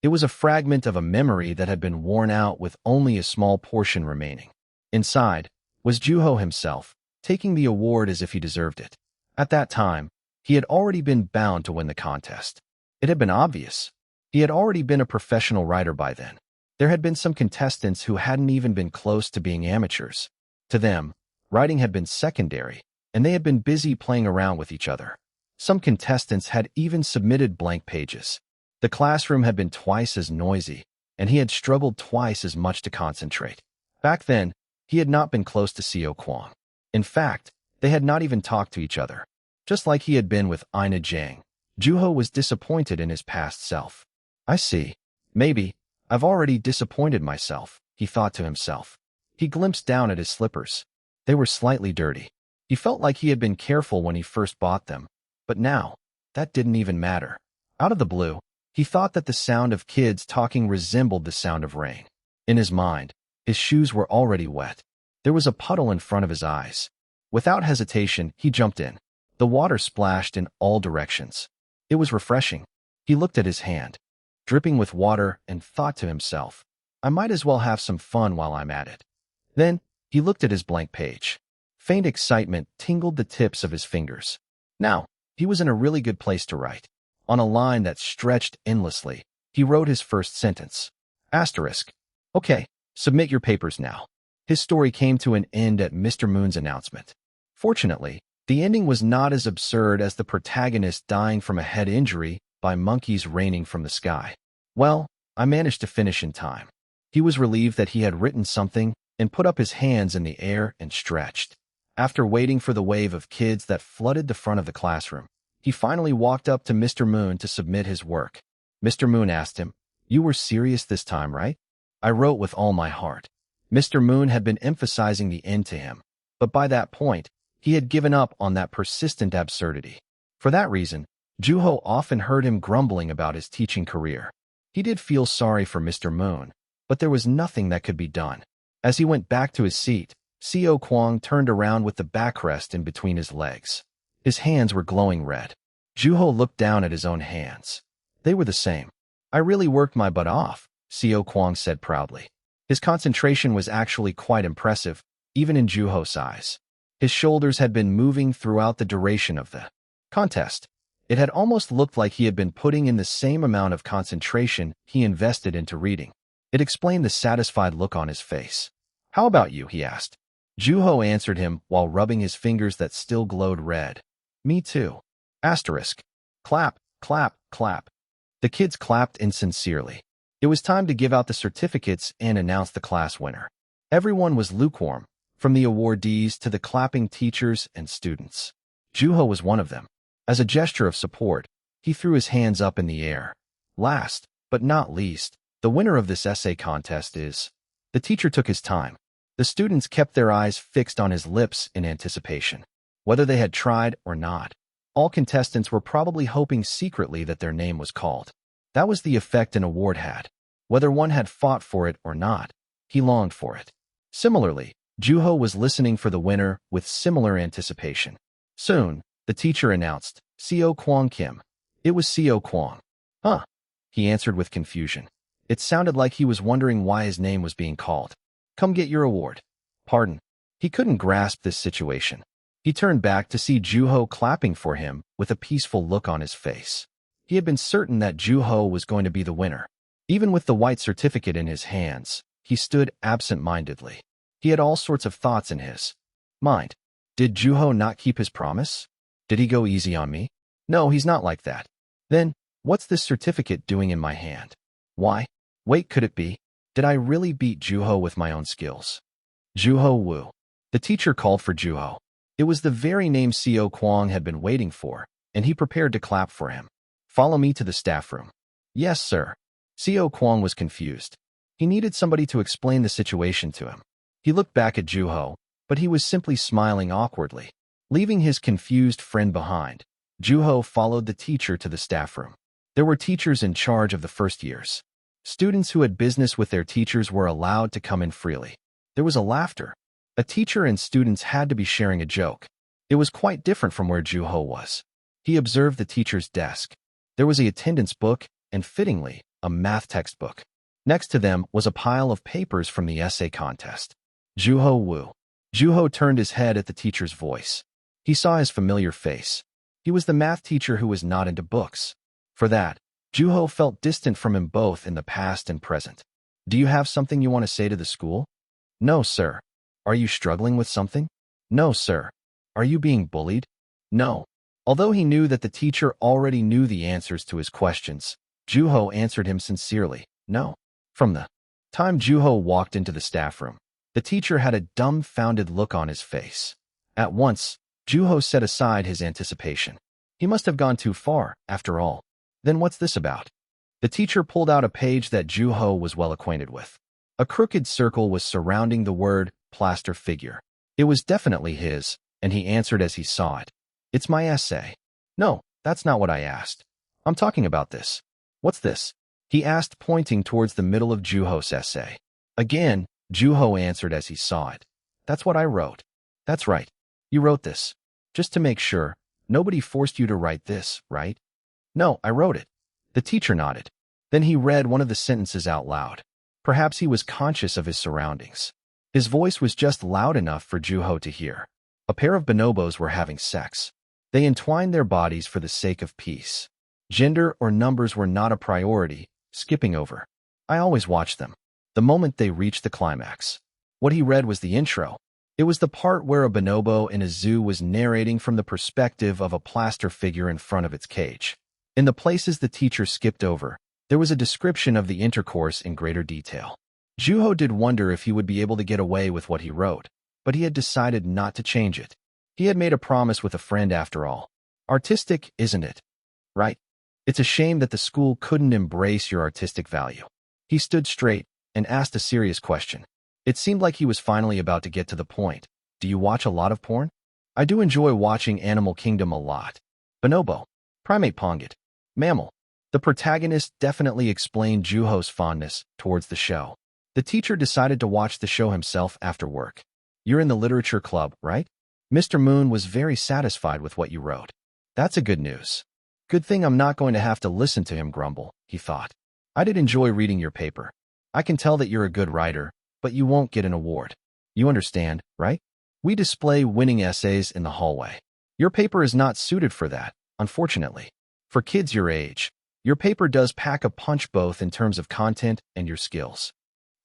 It was a fragment of a memory that had been worn out with only a small portion remaining. Inside was Juho himself, taking the award as if he deserved it. At that time, he had already been bound to win the contest. It had been obvious. He had already been a professional writer by then. There had been some contestants who hadn't even been close to being amateurs. To them, writing had been secondary, and they had been busy playing around with each other. Some contestants had even submitted blank pages. The classroom had been twice as noisy, and he had struggled twice as much to concentrate. Back then, he had not been close to Seo Kwang. In fact, they had not even talked to each other. Just like he had been with Ina Jiang, Juho was disappointed in his past self. I see. Maybe I've already disappointed myself, he thought to himself. He glimpsed down at his slippers. They were slightly dirty. He felt like he had been careful when he first bought them, but now, that didn't even matter. Out of the blue, he thought that the sound of kids talking resembled the sound of rain. In his mind, his shoes were already wet. There was a puddle in front of his eyes. Without hesitation, he jumped in. The water splashed in all directions. It was refreshing. He looked at his hand, dripping with water, and thought to himself, I might as well have some fun while I'm at it. Then, he looked at his blank page. Faint excitement tingled the tips of his fingers. Now, he was in a really good place to write. On a line that stretched endlessly, he wrote his first sentence. Asterisk. Okay, submit your papers now. His story came to an end at Mr. Moon's announcement. Fortunately, the ending was not as absurd as the protagonist dying from a head injury by monkeys raining from the sky. Well, I managed to finish in time. He was relieved that he had written something and put up his hands in the air and stretched. After waiting for the wave of kids that flooded the front of the classroom, he finally walked up to Mr. Moon to submit his work. Mr. Moon asked him, You were serious this time, right? I wrote with all my heart. Mr. Moon had been emphasizing the end to him, but by that point, he had given up on that persistent absurdity. For that reason, Juho often heard him grumbling about his teaching career. He did feel sorry for Mr. Moon, but there was nothing that could be done. As he went back to his seat, Seo Kwang turned around with the backrest in between his legs. His hands were glowing red. Juho looked down at his own hands. They were the same. I really worked my butt off, Seo Kwang said proudly. His concentration was actually quite impressive, even in Juho's eyes. His shoulders had been moving throughout the duration of the contest. It had almost looked like he had been putting in the same amount of concentration he invested into reading. It explained the satisfied look on his face. How about you? He asked. Juho answered him while rubbing his fingers that still glowed red. Me too. Asterisk. Clap, clap, clap. The kids clapped insincerely. It was time to give out the certificates and announce the class winner. Everyone was lukewarm, from the awardees to the clapping teachers and students. Juho was one of them. As a gesture of support, he threw his hands up in the air. Last, but not least, the winner of this essay contest is... The teacher took his time. The students kept their eyes fixed on his lips in anticipation. Whether they had tried or not, all contestants were probably hoping secretly that their name was called. That was the effect an award had. Whether one had fought for it or not, he longed for it. Similarly, Juho was listening for the winner with similar anticipation. Soon, the teacher announced, Seo Kwang Kim. It was Seo Kwang. Huh? He answered with confusion. It sounded like he was wondering why his name was being called. Come get your award. Pardon. He couldn't grasp this situation. He turned back to see Juho clapping for him with a peaceful look on his face. He had been certain that Juho was going to be the winner. Even with the white certificate in his hands, he stood absent-mindedly. He had all sorts of thoughts in his mind. Did Juho not keep his promise? Did he go easy on me? No, he's not like that. Then, what's this certificate doing in my hand? Why? Wait, could it be? Did I really beat Juho with my own skills? Juho Wu. The teacher called for Juho. It was the very name Seo Kwang had been waiting for, and he prepared to clap for him. Follow me to the staff room. Yes, sir. Seo Kwang was confused. He needed somebody to explain the situation to him. He looked back at Juho, but he was simply smiling awkwardly. Leaving his confused friend behind, Juho followed the teacher to the staff room. There were teachers in charge of the first years. Students who had business with their teachers were allowed to come in freely. There was a laughter. A teacher and students had to be sharing a joke. It was quite different from where Juho was. He observed the teacher's desk. There was an attendance book and, fittingly, a math textbook. Next to them was a pile of papers from the essay contest. Juho Wu. Juho turned his head at the teacher's voice. He saw his familiar face. He was the math teacher who was not into books. For that, Juho felt distant from him both in the past and present. Do you have something you want to say to the school? No, sir. Are you struggling with something? No, sir. Are you being bullied? No. Although he knew that the teacher already knew the answers to his questions, Juho answered him sincerely, no. From the time Juho walked into the staff room, the teacher had a dumbfounded look on his face. At once, Juho set aside his anticipation. He must have gone too far, after all. Then what's this about? The teacher pulled out a page that Juho was well acquainted with. A crooked circle was surrounding the word plaster figure. It was definitely his, and he answered as he saw it. It's my essay. No, that's not what I asked. I'm talking about this. What's this? He asked, pointing towards the middle of Juho's essay. Again, Juho answered as he saw it. That's what I wrote. That's right. You wrote this. Just to make sure, nobody forced you to write this, right? No, I wrote it. The teacher nodded. Then he read one of the sentences out loud. Perhaps he was conscious of his surroundings. His voice was just loud enough for Juho to hear. A pair of bonobos were having sex. They entwined their bodies for the sake of peace. Gender or numbers were not a priority, skipping over. I always watched them. The moment they reached the climax. What he read was the intro. It was the part where a bonobo in a zoo was narrating from the perspective of a plaster figure in front of its cage. In the places the teacher skipped over, there was a description of the intercourse in greater detail. Juho did wonder if he would be able to get away with what he wrote, but he had decided not to change it. He had made a promise with a friend after all. Artistic, isn't it? Right? It's a shame that the school couldn't embrace your artistic value. He stood straight and asked a serious question. It seemed like he was finally about to get to the point. Do you watch a lot of porn? I do enjoy watching Animal Kingdom a lot. Bonobo. Primate Ponget. Mammal. The protagonist definitely explained Juho's fondness towards the show. The teacher decided to watch the show himself after work. You're in the literature club, right? Mr. Moon was very satisfied with what you wrote. That's a good news. Good thing I'm not going to have to listen to him grumble, he thought. I did enjoy reading your paper. I can tell that you're a good writer, but you won't get an award. You understand, right? We display winning essays in the hallway. Your paper is not suited for that, unfortunately. For kids your age, your paper does pack a punch both in terms of content and your skills.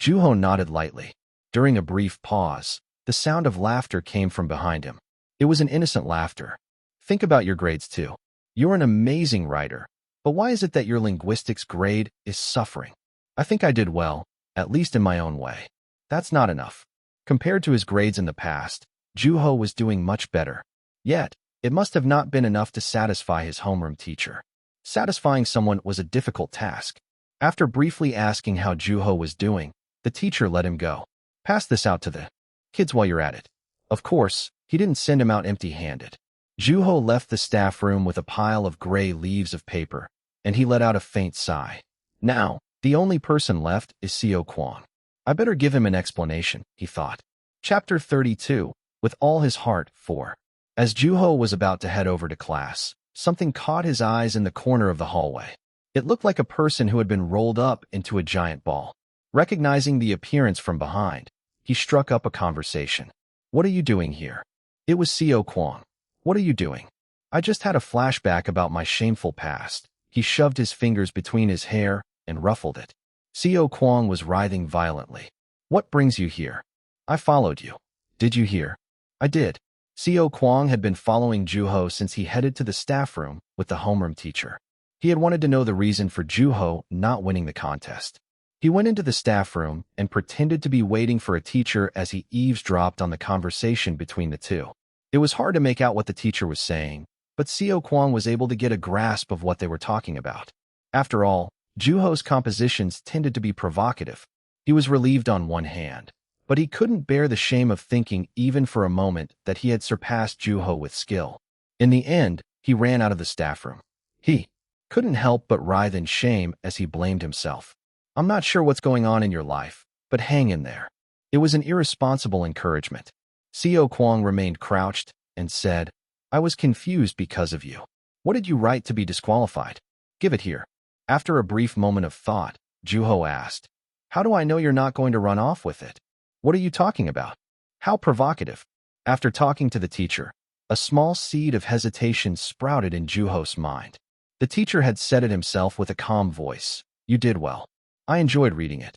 Juho nodded lightly. During a brief pause, the sound of laughter came from behind him. It was an innocent laughter. Think about your grades too. You're an amazing writer, but why is it that your linguistics grade is suffering? I think I did well, at least in my own way. That's not enough. Compared to his grades in the past, Juho was doing much better. Yet, it must have not been enough to satisfy his homeroom teacher. Satisfying someone was a difficult task. After briefly asking how Juho was doing, the teacher let him go. Pass this out to the kids while you're at it. Of course, he didn't send him out empty-handed. Juho left the staff room with a pile of gray leaves of paper, and he let out a faint sigh. Now, the only person left is Seo Kwon. I better give him an explanation, he thought. Chapter 32, with all his heart, 4. As Juho was about to head over to class, something caught his eyes in the corner of the hallway. It looked like a person who had been rolled up into a giant ball. Recognizing the appearance from behind, he struck up a conversation. What are you doing here? It was Seo Kwon. What are you doing? I just had a flashback about my shameful past. He shoved his fingers between his hair and ruffled it. Seo Kwon was writhing violently. What brings you here? I followed you. Did you hear? I did. Seo Kwon had been following Juho since he headed to the staff room with the homeroom teacher. He had wanted to know the reason for Juho not winning the contest. He went into the staff room and pretended to be waiting for a teacher as he eavesdropped on the conversation between the two. It was hard to make out what the teacher was saying, but Seo Kwon was able to get a grasp of what they were talking about. After all, Juho's compositions tended to be provocative. He was relieved on one hand, but he couldn't bear the shame of thinking even for a moment that he had surpassed Juho with skill. In the end, he ran out of the staff room. He couldn't help but writhe in shame as he blamed himself. I'm not sure what's going on in your life, but hang in there. It was an irresponsible encouragement. Seo Kwon remained crouched and said, I was confused because of you. What did you write to be disqualified? Give it here. After a brief moment of thought, Juho asked, How do I know you're not going to run off with it? What are you talking about? How provocative. After talking to the teacher, a small seed of hesitation sprouted in Juho's mind. The teacher had said it himself with a calm voice. You did well. I enjoyed reading it.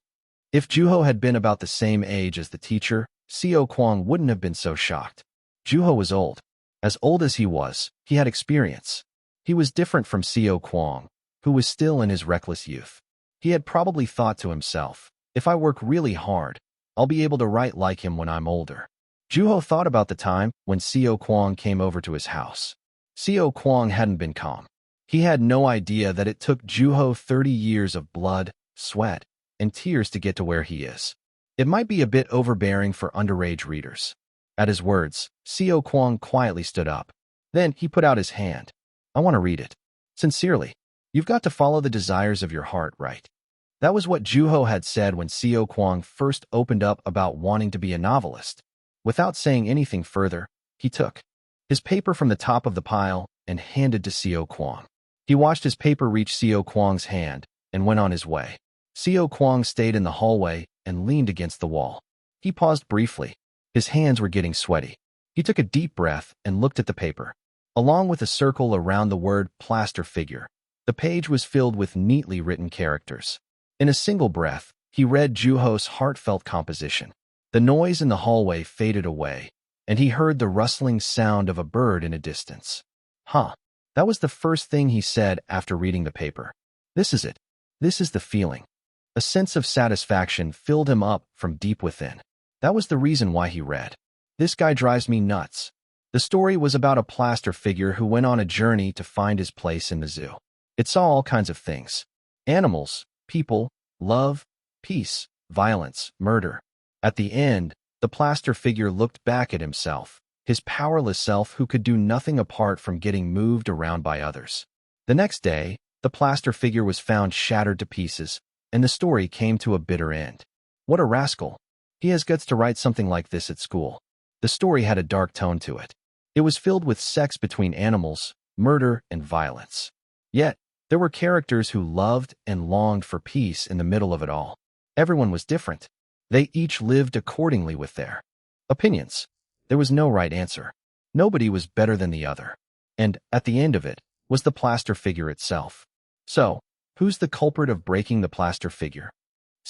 If Juho had been about the same age as the teacher, Seo Kwon wouldn't have been so shocked. Juho was old. As old as he was, he had experience. He was different from Seo Kwon, who was still in his reckless youth. He had probably thought to himself, if I work really hard, I'll be able to write like him when I'm older. Juho thought about the time when Seo Kwon came over to his house. Seo Kwon hadn't been calm. He had no idea that it took Juho 30 years of blood, sweat, and tears to get to where he is. It might be a bit overbearing for underage readers. At his words, Seo Kwon quietly stood up. Then he put out his hand. I want to read it. Sincerely. You've got to follow the desires of your heart, right? That was what Juho had said when Seo Kwon first opened up about wanting to be a novelist. Without saying anything further, he took his paper from the top of the pile and handed to Seo Kwon. He watched his paper reach Seo Kwon's hand and went on his way. Seo Kwon stayed in the hallway and leaned against the wall. He paused briefly. His hands were getting sweaty. He took a deep breath and looked at the paper. Along with a circle around the word plaster figure, the page was filled with neatly written characters. In a single breath, he read Juho's heartfelt composition. The noise in the hallway faded away, and he heard the rustling sound of a bird in a distance. Huh. That was the first thing he said after reading the paper. This is it. This is the feeling. A sense of satisfaction filled him up from deep within. That was the reason why he read. This guy drives me nuts. The story was about a plaster figure who went on a journey to find his place in the zoo. It saw all kinds of things. Animals, people, love, peace, violence, murder. At the end, the plaster figure looked back at himself, his powerless self who could do nothing apart from getting moved around by others. The next day, the plaster figure was found shattered to pieces, and the story came to a bitter end. What a rascal. He has guts to write something like this at school. The story had a dark tone to it. It was filled with sex between animals, murder, and violence. Yet, there were characters who loved and longed for peace in the middle of it all. Everyone was different. They each lived accordingly with their opinions. There was no right answer. Nobody was better than the other. And, at the end of it, was the plaster figure itself. So, who's the culprit of breaking the plaster figure?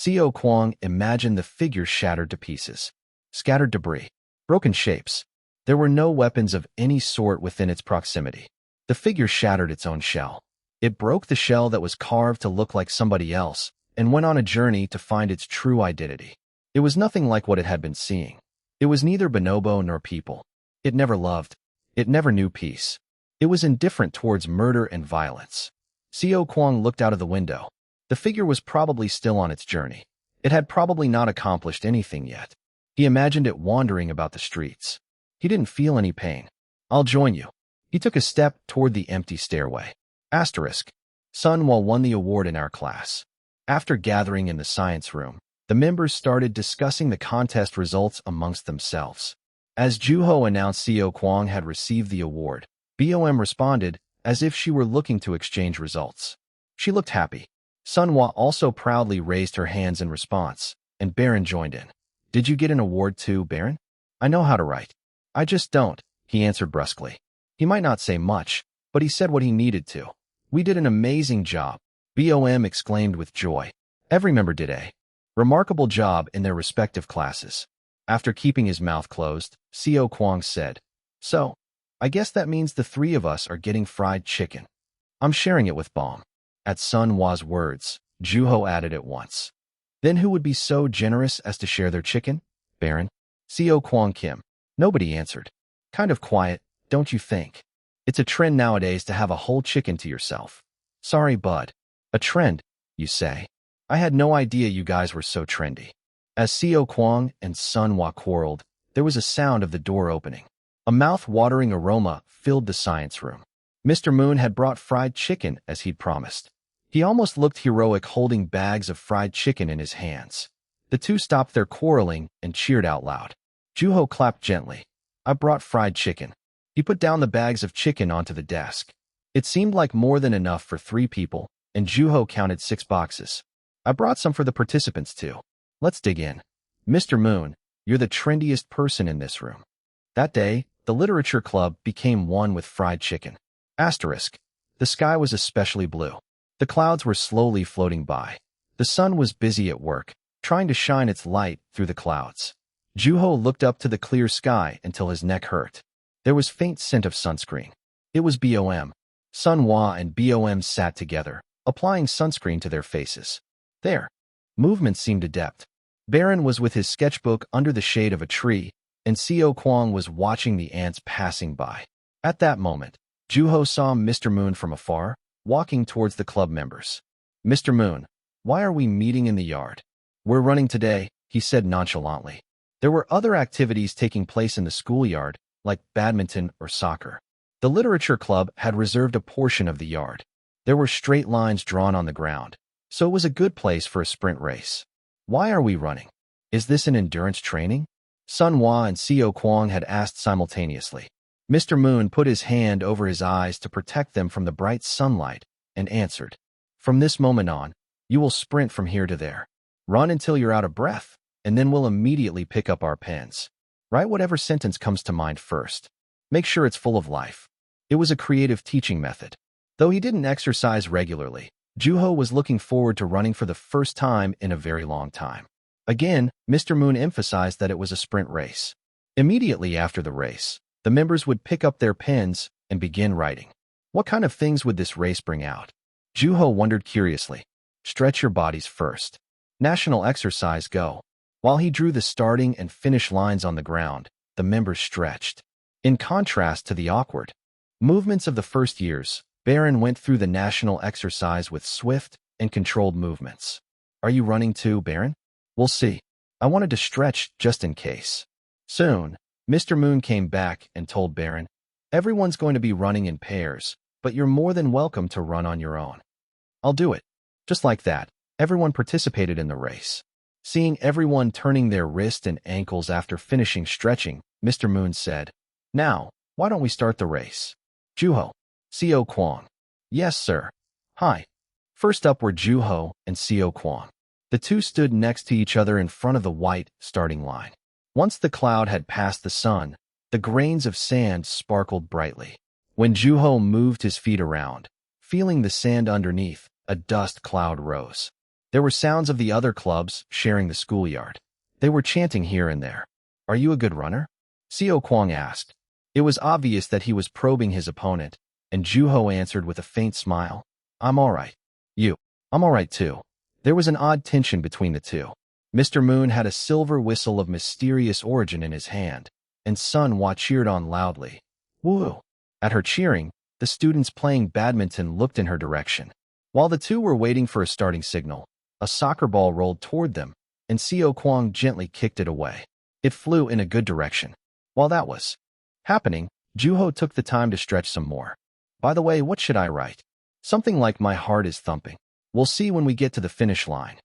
Co Kwong imagined the figure shattered to pieces. Scattered debris. Broken shapes. There were no weapons of any sort within its proximity. The figure shattered its own shell. It broke the shell that was carved to look like somebody else and went on a journey to find its true identity. It was nothing like what it had been seeing. It was neither bonobo nor people. It never loved. It never knew peace. It was indifferent towards murder and violence. Co Kwong looked out of the window. The figure was probably still on its journey. It had probably not accomplished anything yet. He imagined it wandering about the streets. He didn't feel any pain. I'll join you. He took a step toward the empty stairway. Sun Hwa won the award in our class. After gathering in the science room, the members started discussing the contest results amongst themselves. As Juho announced Co Kwong had received the award, BOM responded as if she were looking to exchange results. She looked happy. Sun Hwa also proudly raised her hands in response, and Baron joined in. Did you get an award too, Baron? I know how to write. I just don't, he answered brusquely. He might not say much, but he said what he needed to. We did an amazing job, BOM exclaimed with joy. Every member did a remarkable job in their respective classes. After keeping his mouth closed, Co Kwong said, So, I guess that means the three of us are getting fried chicken. I'm sharing it with Bomb. At Sun Hwa's words, Juho added at once. Then who would be so generous as to share their chicken? Baron? Co Kwong Kim. Nobody answered. Kind of quiet, don't you think? It's a trend nowadays to have a whole chicken to yourself. Sorry, bud. A trend, you say? I had no idea you guys were so trendy. As Co Kwong and Sun Hwa quarreled, there was a sound of the door opening. A mouth-watering aroma filled the science room. Mr. Moon had brought fried chicken as he'd promised. He almost looked heroic holding bags of fried chicken in his hands. The two stopped their quarreling and cheered out loud. Juho clapped gently. I brought fried chicken. He put down the bags of chicken onto the desk. It seemed like more than enough for 3 people, and Juho counted 6 boxes. I brought some for the participants too. Let's dig in. Mr. Moon, you're the trendiest person in this room. That day, the literature club became one with fried chicken. The sky was especially blue. The clouds were slowly floating by. The sun was busy at work, trying to shine its light through the clouds. Juho looked up to the clear sky until his neck hurt. There was faint scent of sunscreen. It was BOM. Sun Hwa and BOM sat together, applying sunscreen to their faces. Their movements seemed adept. Baron was with his sketchbook under the shade of a tree, and Co Kwong was watching the ants passing by. At that moment, Juho saw Mr. Moon from afar, walking towards the club members. Mr. Moon, why are we meeting in the yard? We're running today, he said nonchalantly. There were other activities taking place in the schoolyard, like badminton or soccer. The literature club had reserved a portion of the yard. There were straight lines drawn on the ground, so it was a good place for a sprint race. Why are we running? Is this an endurance training? Sun Hwa and Co Kwong had asked simultaneously. Mr. Moon put his hand over his eyes to protect them from the bright sunlight and answered, From this moment on, you will sprint from here to there. Run until you're out of breath, and then we'll immediately pick up our pens. Write whatever sentence comes to mind first. Make sure it's full of life. It was a creative teaching method. Though he didn't exercise regularly, Juho was looking forward to running for the first time in a very long time. Again, Mr. Moon emphasized that it was a sprint race. Immediately after the race, the members would pick up their pens and begin writing. What kind of things would this race bring out? Juho wondered curiously. Stretch your bodies first. National exercise, go. While he drew the starting and finish lines on the ground, the members stretched. In contrast to the awkward movements of the first years, Baron went through the national exercise with swift and controlled movements. Are you running too, Baron? We'll see. I wanted to stretch just in case. Soon, Mr. Moon came back and told Baron, Everyone's going to be running in pairs, but you're more than welcome to run on your own. I'll do it. Just like that, everyone participated in the race. Seeing everyone turning their wrists and ankles after finishing stretching, Mr. Moon said, Now, why don't we start the race? Juho, Co Kwong, Yes, sir. Hi. First up were Juho and Seo Kwang. The two stood next to each other in front of the white starting line. Once the cloud had passed the sun, the grains of sand sparkled brightly. When Juho moved his feet around, feeling the sand underneath, a dust cloud rose. There were sounds of the other clubs sharing the schoolyard. They were chanting here and there. Are you a good runner? Seo Kwang asked. It was obvious that he was probing his opponent, and Juho answered with a faint smile. I'm all right. You? I'm all right too. There was an odd tension between the two. Mr. Moon had a silver whistle of mysterious origin in his hand, and Sun Hwa cheered on loudly. Woo! At her cheering, the students playing badminton looked in her direction. While the two were waiting for a starting signal, a soccer ball rolled toward them, and Seo Kwang gently kicked it away. It flew in a good direction. While that was happening, Juho took the time to stretch some more. By the way, what should I write? Something like my heart is thumping. We'll see when we get to the finish line.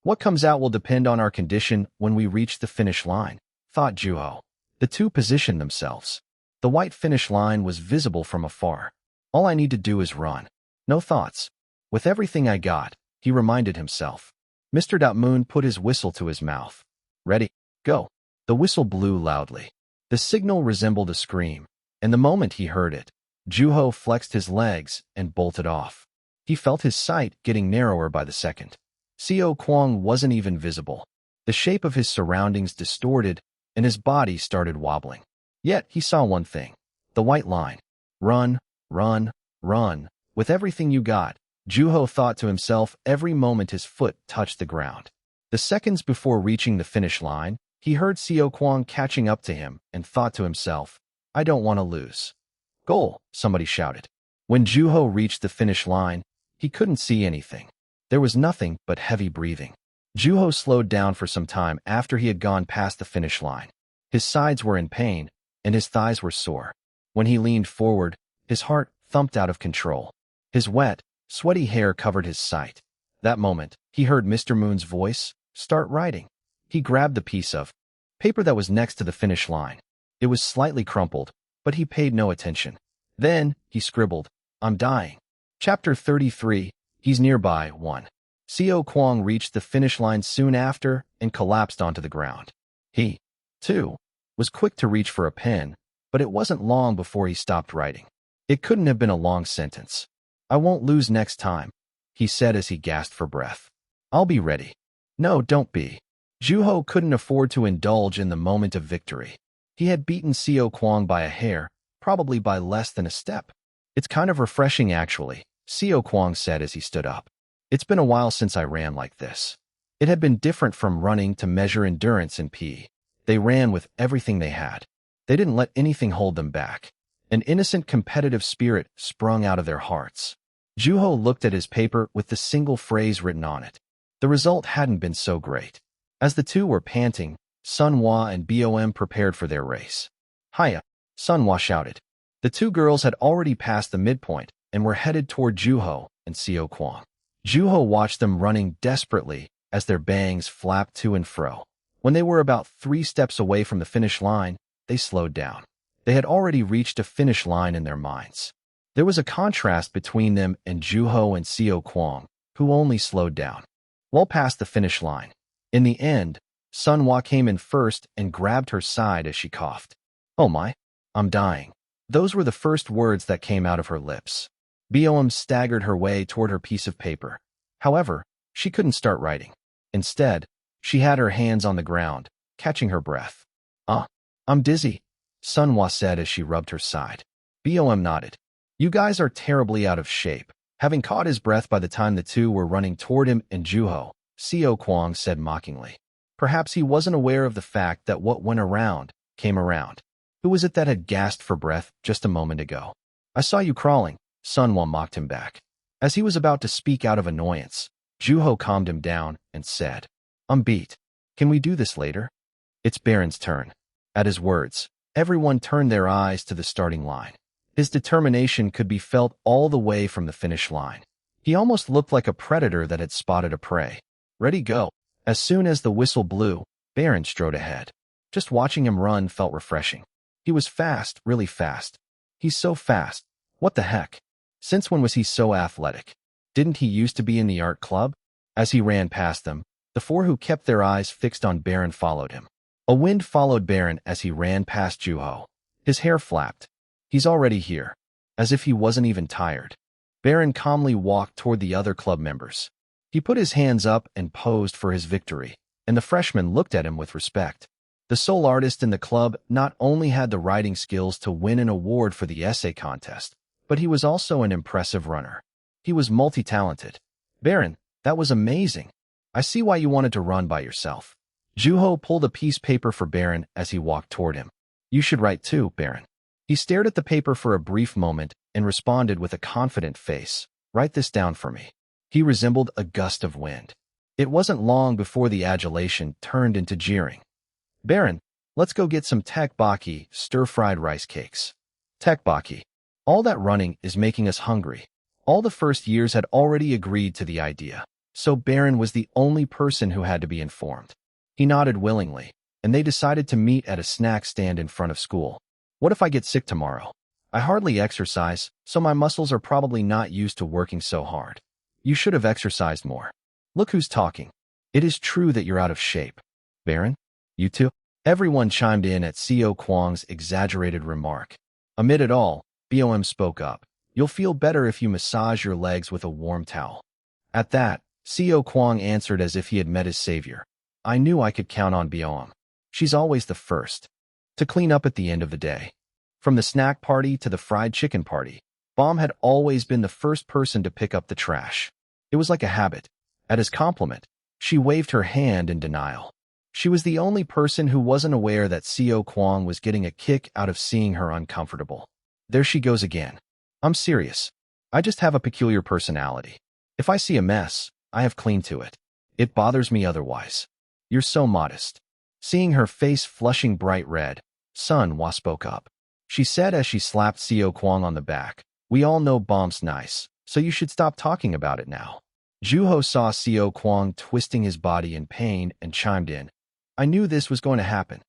What comes out will depend on our condition when we reach the finish line, thought Juho. The two positioned themselves. The white finish line was visible from afar. All I need to do is run. No thoughts. With everything I got, he reminded himself. Mr. Moon put his whistle to his mouth. Ready, go. The whistle blew loudly. The signal resembled a scream, and the moment he heard it, Juho flexed his legs and bolted off. He felt his sight getting narrower by the second. Seo Kwang wasn't even visible. The shape of his surroundings distorted, and his body started wobbling. Yet he saw one thing. The white line. Run, run, run. With everything you got, Juho thought to himself every moment his foot touched the ground. The seconds before reaching the finish line, he heard Seo Kwang catching up to him and thought to himself, I don't want to lose. Goal, somebody shouted. When Juho reached the finish line, he couldn't see anything. There was nothing but heavy breathing. Juho slowed down for some time after he had gone past the finish line. His sides were in pain, and his thighs were sore. When he leaned forward, his heart thumped out of control. His wet, sweaty hair covered his sight. That moment, he heard Mr. Moon's voice, start writing. He grabbed the piece of paper that was next to the finish line. It was slightly crumpled, but he paid no attention. Then, he scribbled, I'm dying. Chapter 33, He's Nearby, 1. Seo Kwang reached the finish line soon after and collapsed onto the ground. He, too, was quick to reach for a pen, but it wasn't long before he stopped writing. It couldn't have been a long sentence. I won't lose next time, he said as he gasped for breath. I'll be ready. No, don't be. Juho couldn't afford to indulge in the moment of victory. He had beaten Seo Kwang by a hair, probably by less than a step. It's kind of refreshing, actually, Seo Kwang said as he stood up. It's been a while since I ran like this. It had been different from running to measure endurance in PE. They ran with everything they had. They didn't let anything hold them back. An innocent competitive spirit sprung out of their hearts. Juho looked at his paper with the single phrase written on it. The result hadn't been so great. As the two were panting, Sun Hwa and Bom prepared for their race. Hiya, Sun Hwa shouted. The two girls had already passed the midpoint and were headed toward Juho and Seo Kwang. Juho watched them running desperately as their bangs flapped to and fro. When they were about 3 steps away from the finish line, they slowed down. They had already reached a finish line in their minds. There was a contrast between them and Juho and Seo Kwang, who only slowed down. Well past the finish line. In the end, Sun Hwa came in first and grabbed her side as she coughed. Oh my, I'm dying. Those were the first words that came out of her lips. Bom staggered her way toward her piece of paper. However, she couldn't start writing. Instead, she had her hands on the ground, catching her breath. I'm dizzy, Sun Hwa said as she rubbed her side. Bom nodded. You guys are terribly out of shape. Having caught his breath by the time the two were running toward him and Juho, Seo Kwang said mockingly. Perhaps he wasn't aware of the fact that what went around came around. Who was it that had gasped for breath just a moment ago? I saw you crawling, Sun Hwa mocked him back. As he was about to speak out of annoyance, Juho calmed him down and said, I'm beat. Can we do this later? It's Baron's turn. At his words, everyone turned their eyes to the starting line. His determination could be felt all the way from the finish line. He almost looked like a predator that had spotted a prey. Ready, go. As soon as the whistle blew, Baron strode ahead. Just watching him run felt refreshing. He was fast, really fast. He's so fast. What the heck? Since when was he so athletic? Didn't he used to be in the art club? As he ran past them, the four who kept their eyes fixed on Baron followed him. A wind followed Baron as he ran past Juho. His hair flapped. He's already here. As if he wasn't even tired. Baron calmly walked toward the other club members. He put his hands up and posed for his victory, and the freshmen looked at him with respect. The sole artist in the club not only had the writing skills to win an award for the essay contest, but he was also an impressive runner. He was multi-talented. Baron, that was amazing. I see why you wanted to run by yourself. Juho pulled a piece of paper for Baron as he walked toward him. You should write too, Baron. He stared at the paper for a brief moment and responded with a confident face. Write this down for me. He resembled a gust of wind. It wasn't long before the adulation turned into jeering. Baron, let's go get some tteokbokki, stir-fried rice cakes. Tteokbokki. All that running is making us hungry. All the first years had already agreed to the idea, so Baron was the only person who had to be informed. He nodded willingly, and they decided to meet at a snack stand in front of school. What if I get sick tomorrow? I hardly exercise, so my muscles are probably not used to working so hard. You should have exercised more. Look who's talking. It is true that you're out of shape. Baron? You too? Everyone chimed in at Co Kwang's exaggerated remark. Amid it all, Bom spoke up. You'll feel better if you massage your legs with a warm towel. At that, Co Kwang answered as if he had met his savior. I knew I could count on Bom. She's always the first to clean up at the end of the day. From the snack party to the fried chicken party, Bom had always been the first person to pick up the trash. It was like a habit. At his compliment, she waved her hand in denial. She was the only person who wasn't aware that Co Kwang was getting a kick out of seeing her uncomfortable. There she goes again. I'm serious. I just have a peculiar personality. If I see a mess, I have clean to it. It bothers me otherwise. You're so modest. Seeing her face flushing bright red, Sun Hwa spoke up. She said as she slapped Co Kwang on the back. We all know Bom's nice, so you should stop talking about it now. Juho saw Co Kwang twisting his body in pain and chimed in. I knew this was going to happen.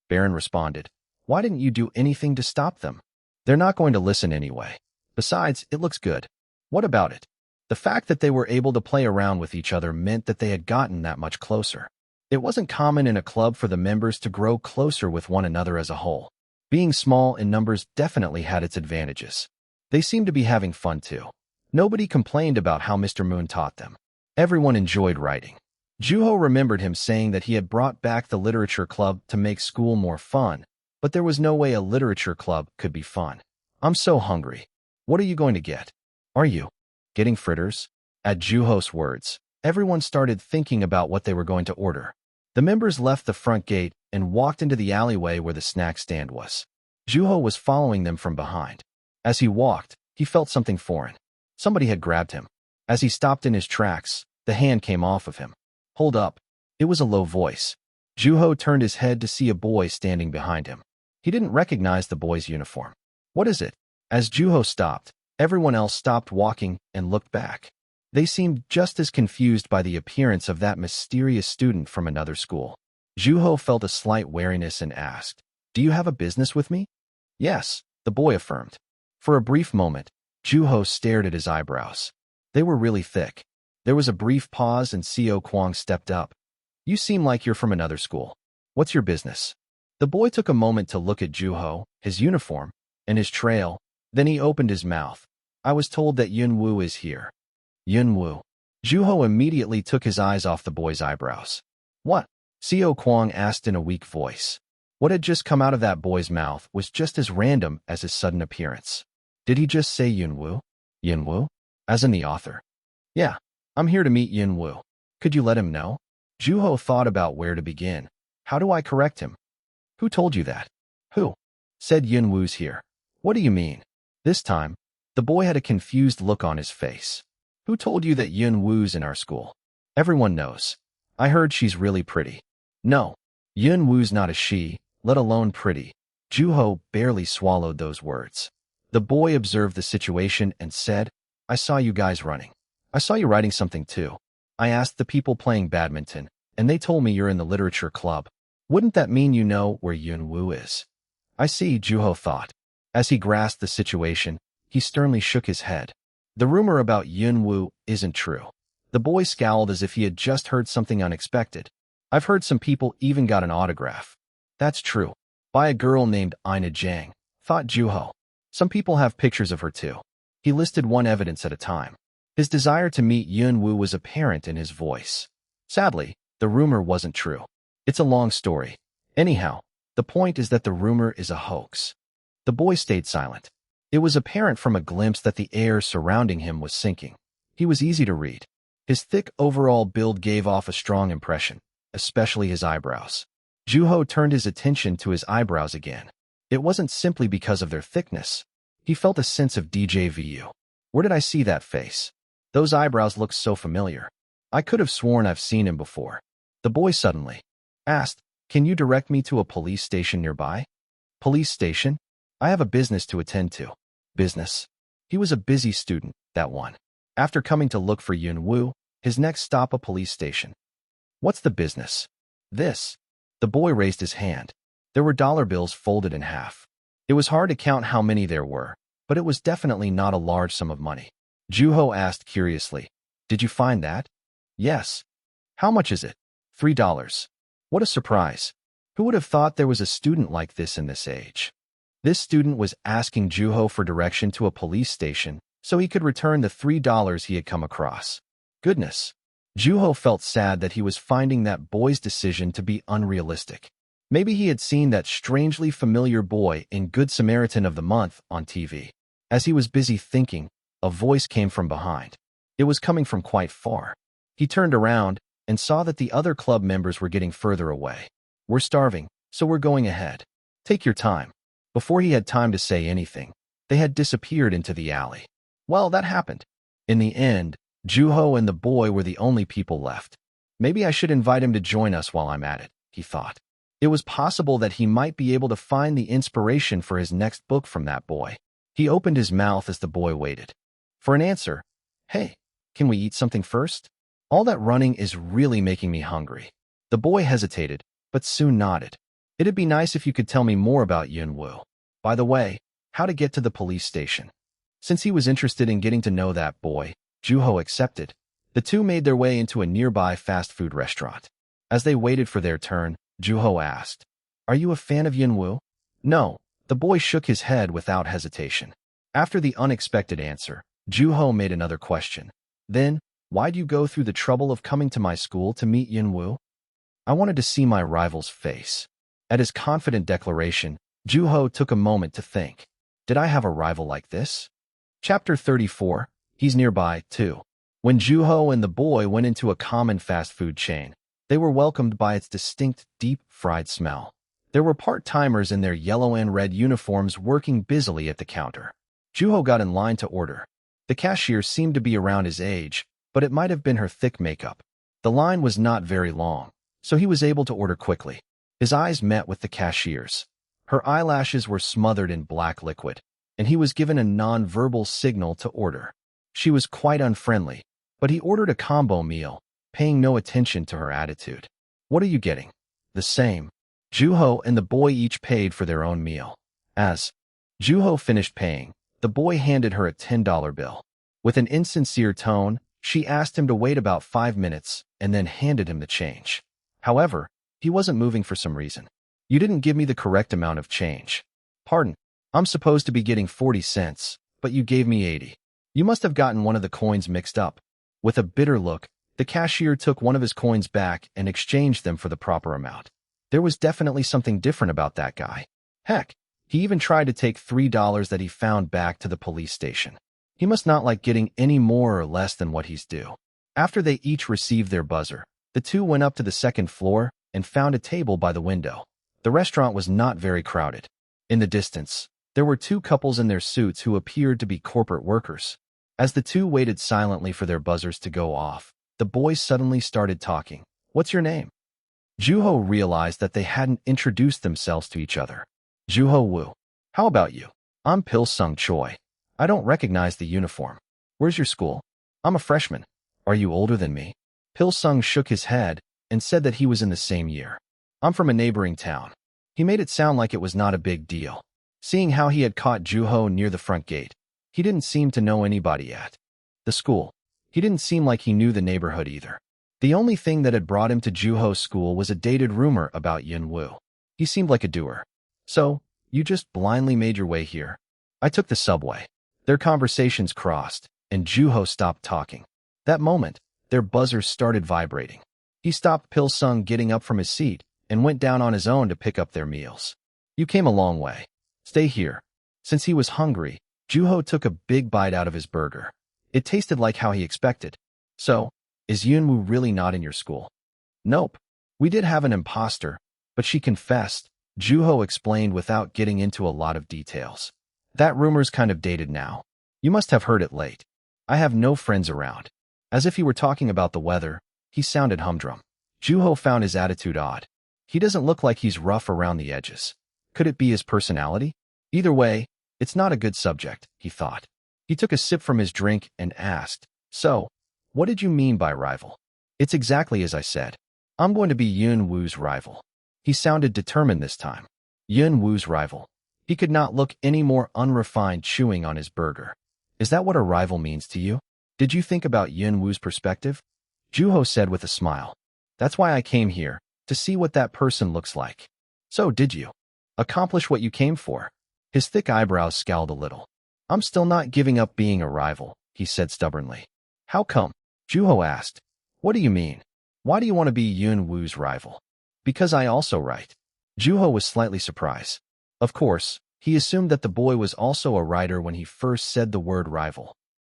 Baron responded. Why didn't you do anything to stop them? They're not going to listen anyway. Besides, it looks good. What about it? The fact that they were able to play around with each other meant that they had gotten that much closer. It wasn't common in a club for the members to grow closer with one another as a whole. Being small in numbers definitely had its advantages. They seemed to be having fun too. Nobody complained about how Mr. Moon taught them. Everyone enjoyed writing. Juho remembered him saying that he had brought back the literature club to make school more fun, but there was no way a literature club could be fun. I'm so hungry. What are you going to get? Are you getting fritters? At Juho's words, everyone started thinking about what they were going to order. The members left the front gate and walked into the alleyway where the snack stand was. Juho was following them from behind. As he walked, he felt something foreign. Somebody had grabbed him. As he stopped in his tracks, the hand came off of him. Hold up. It was a low voice. Juho turned his head to see a boy standing behind him. He didn't recognize the boy's uniform. What is it? As Juho stopped, everyone else stopped walking and looked back. They seemed just as confused by the appearance of that mysterious student from another school. Juho felt a slight wariness and asked, Do you have a business with me? Yes, the boy affirmed. For a brief moment, Juho stared at his eyebrows. They were really thick. There was a brief pause and Co Kwang stepped up. You seem like you're from another school. What's your business? The boy took a moment to look at Juho, his uniform, and his trail. Then he opened his mouth. I was told that Yun Woo is here. Yun Woo. Juho immediately took his eyes off the boy's eyebrows. What? Co Kwang asked in a weak voice. What had just come out of that boy's mouth was just as random as his sudden appearance. Did he just say Yun Woo? Yun Woo? As in the author. Yeah, I'm here to meet Yun Woo. Could you let him know? Juho thought about where to begin. How do I correct him? Who told you that? Who? Said Yun Woo's here. What do you mean? This time, the boy had a confused look on his face. Who told you that Yun Woo's in our school? Everyone knows. I heard she's really pretty. No, Yun Woo's not a she, let alone pretty. Juho barely swallowed those words. The boy observed the situation and said, I saw you guys running. I saw you writing something too. I asked the people playing badminton, and they told me you're in the literature club. Wouldn't that mean you know where Yun Woo is? I see, Juho thought. As he grasped the situation, he sternly shook his head. The rumor about Yunwoo isn't true. The boy scowled as if he had just heard something unexpected. I've heard some people even got an autograph. That's true. By a girl named Ina Jiang, thought Juho. Some people have pictures of her too. He listed one evidence at a time. His desire to meet Yunwoo was apparent in his voice. Sadly, the rumor wasn't true. It's a long story. Anyhow, the point is that the rumor is a hoax. The boy stayed silent. It was apparent from a glimpse that the air surrounding him was sinking. He was easy to read. His thick overall build gave off a strong impression, especially his eyebrows. Juho turned his attention to his eyebrows again. It wasn't simply because of their thickness. He felt a sense of déjà vu. Where did I see that face? Those eyebrows looked so familiar. I could have sworn I've seen him before. The boy suddenly asked, "Can you direct me to a police station nearby?" Police station? I have a business to attend to. Business? He was a busy student, that one. After coming to look for Yunwoo, his next stop a police station. What's the business? This. The boy raised his hand. There were dollar bills folded in half. It was hard to count how many there were, but it was definitely not a large sum of money. Juho asked curiously, "Did you find that?" "Yes." "How much is it?" $3. What a surprise. Who would have thought there was a student like this in this age? This student was asking Juho for direction to a police station so he could return the $3 he had come across. Goodness. Juho felt sad that he was finding that boy's decision to be unrealistic. Maybe he had seen that strangely familiar boy in Good Samaritan of the Month on TV. As he was busy thinking, a voice came from behind. It was coming from quite far. He turned around and saw that the other club members were getting further away. "We're starving, so we're going ahead. Take your time." Before he had time to say anything, they had disappeared into the alley. Well, that happened. In the end, Juho and the boy were the only people left. Maybe I should invite him to join us while I'm at it, he thought. It was possible that he might be able to find the inspiration for his next book from that boy. He opened his mouth as the boy waited for an answer. "Hey, can we eat something first? All that running is really making me hungry." The boy hesitated, but soon nodded. "It'd be nice if you could tell me more about Yunwoo. By the way, how to get to the police station." Since he was interested in getting to know that boy, Juho accepted. The two made their way into a nearby fast food restaurant. As they waited for their turn, Juho asked, "Are you a fan of Yunwoo?" "No." The boy shook his head without hesitation. After the unexpected answer, Juho made another question. "Then, why'd you go through the trouble of coming to my school to meet Yunwoo?" "I wanted to see my rival's face." At his confident declaration, Juho took a moment to think. Did I have a rival like this? Chapter 34. He's nearby, too. When Juho and the boy went into a common fast food chain, they were welcomed by its distinct, deep-fried smell. There were part-timers in their yellow and red uniforms working busily at the counter. Juho got in line to order. The cashier seemed to be around his age, but it might have been her thick makeup. The line was not very long, so he was able to order quickly. His eyes met with the cashier's. Her eyelashes were smothered in black liquid, and he was given a non-verbal signal to order. She was quite unfriendly, but he ordered a combo meal, paying no attention to her attitude. "What are you getting?" "The same." Juho and the boy each paid for their own meal. As Juho finished paying, the boy handed her a $10 bill. With an insincere tone, she asked him to wait about 5 minutes and then handed him the change. However, he wasn't moving for some reason. "You didn't give me the correct amount of change." "Pardon, I'm supposed to be getting 40 cents, but you gave me 80. You must have gotten one of the coins mixed up." With a bitter look, the cashier took one of his coins back and exchanged them for the proper amount. There was definitely something different about that guy. Heck, he even tried to take $3 that he found back to the police station. He must not like getting any more or less than what he's due. After they each received their buzzer, the two went up to the second floor and found a table by the window. The restaurant was not very crowded. In the distance, there were two couples in their suits who appeared to be corporate workers. As the two waited silently for their buzzers to go off, the boy suddenly started talking. "What's your name?" Juho realized that they hadn't introduced themselves to each other. "Juho Woo. How about you?" "I'm Pil-sung Choi. I don't recognize the uniform." "Where's your school?" "I'm a freshman." "Are you older than me?" Pil-sung shook his head and said that he was in the same year. "I'm from a neighboring town." He made it sound like it was not a big deal. Seeing how he had caught Juho near the front gate, he didn't seem to know anybody yet. The school. He didn't seem like he knew the neighborhood either. The only thing that had brought him to Juho's school was a dated rumor about Yunwoo. He seemed like a doer. So, you just blindly made your way here? I took the subway. Their conversations crossed, and Juho stopped talking. That moment, their buzzers started vibrating. He stopped Pil-sung getting up from his seat and went down on his own to pick up their meals. You came a long way. Stay here. Since he was hungry, Juho took a big bite out of his burger. It tasted like how he expected. So, is Yunwoo really not in your school? Nope. We did have an imposter, but she confessed, Juho explained without getting into a lot of details. That rumor's kind of dated now. You must have heard it late. I have no friends around. As if he were talking about the weather, he sounded humdrum. Juho found his attitude odd. He doesn't look like he's rough around the edges. Could it be his personality? Either way, it's not a good subject, he thought. He took a sip from his drink and asked, So, what did you mean by rival? It's exactly as I said. I'm going to be Yunwoo's rival. He sounded determined this time. Yunwoo's rival. He could not look any more unrefined chewing on his burger. Is that what a rival means to you? Did you think about Yunwoo's perspective? Juho said with a smile. That's why I came here, to see what that person looks like. So did you accomplish what you came for? His thick eyebrows scowled a little. I'm still not giving up being a rival, he said stubbornly. How come? Juho asked. What do you mean? Why do you want to be Yunwoo's rival? Because I also write. Juho was slightly surprised. Of course, he assumed that the boy was also a writer when he first said the word rival.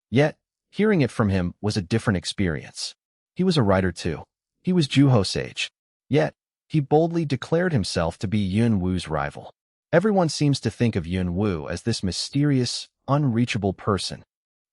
Yet, hearing it from him was a different experience. He was a writer too. He was Juho's age. Yet, he boldly declared himself to be Yunwoo's rival. Everyone seems to think of Yunwoo as this mysterious, unreachable person.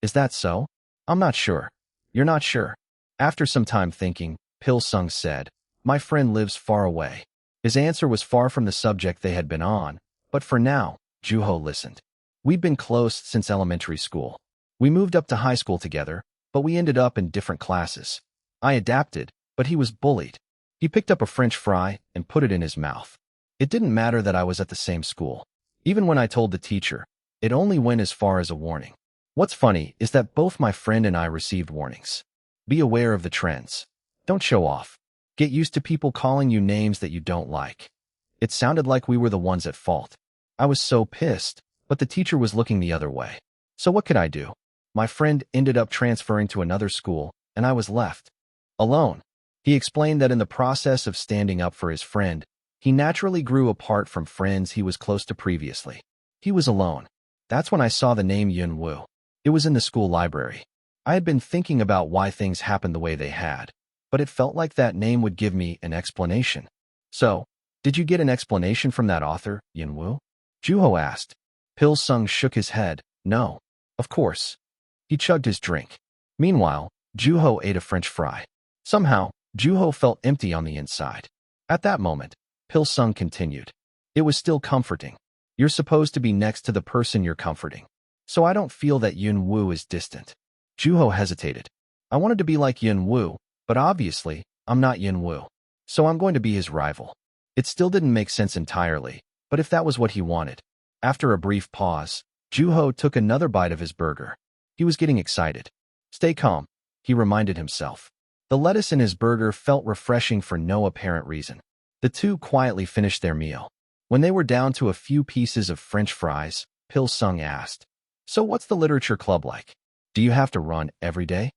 Is that so? I'm not sure. You're not sure. After some time thinking, Pil-sung said, My friend lives far away. His answer was far from the subject they had been on, but for now, Juho listened. We'd been close since elementary school. We moved up to high school together, but we ended up in different classes. I adapted, but he was bullied. He picked up a French fry and put it in his mouth. It didn't matter that I was at the same school. Even when I told the teacher, it only went as far as a warning. What's funny is that both my friend and I received warnings. Be aware of the trends. Don't show off. Get used to people calling you names that you don't like. It sounded like we were the ones at fault. I was so pissed, but the teacher was looking the other way. So what could I do? My friend ended up transferring to another school, and I was left alone. He explained that in the process of standing up for his friend, he naturally grew apart from friends he was close to previously. He was alone. That's when I saw the name Yunwoo. It was in the school library. I had been thinking about why things happened the way they had, but it felt like that name would give me an explanation. So, did you get an explanation from that author, Yunwoo? Juho asked. Pil-sung shook his head. No. Of course. He chugged his drink. Meanwhile, Juho ate a French fry. Somehow, Juho felt empty on the inside. At that moment, Pil-sung continued. It was still comforting. You're supposed to be next to the person you're comforting. So I don't feel that Yunwoo is distant. Juho hesitated. I wanted to be like Yunwoo, but obviously, I'm not Yunwoo. So I'm going to be his rival. It still didn't make sense entirely, but if that was what he wanted. After a brief pause, Juho took another bite of his burger. He was getting excited. Stay calm, he reminded himself. The lettuce in his burger felt refreshing for no apparent reason. The two quietly finished their meal. When they were down to a few pieces of French fries, Pil-sung asked, So what's the literature club like? Do you have to run every day?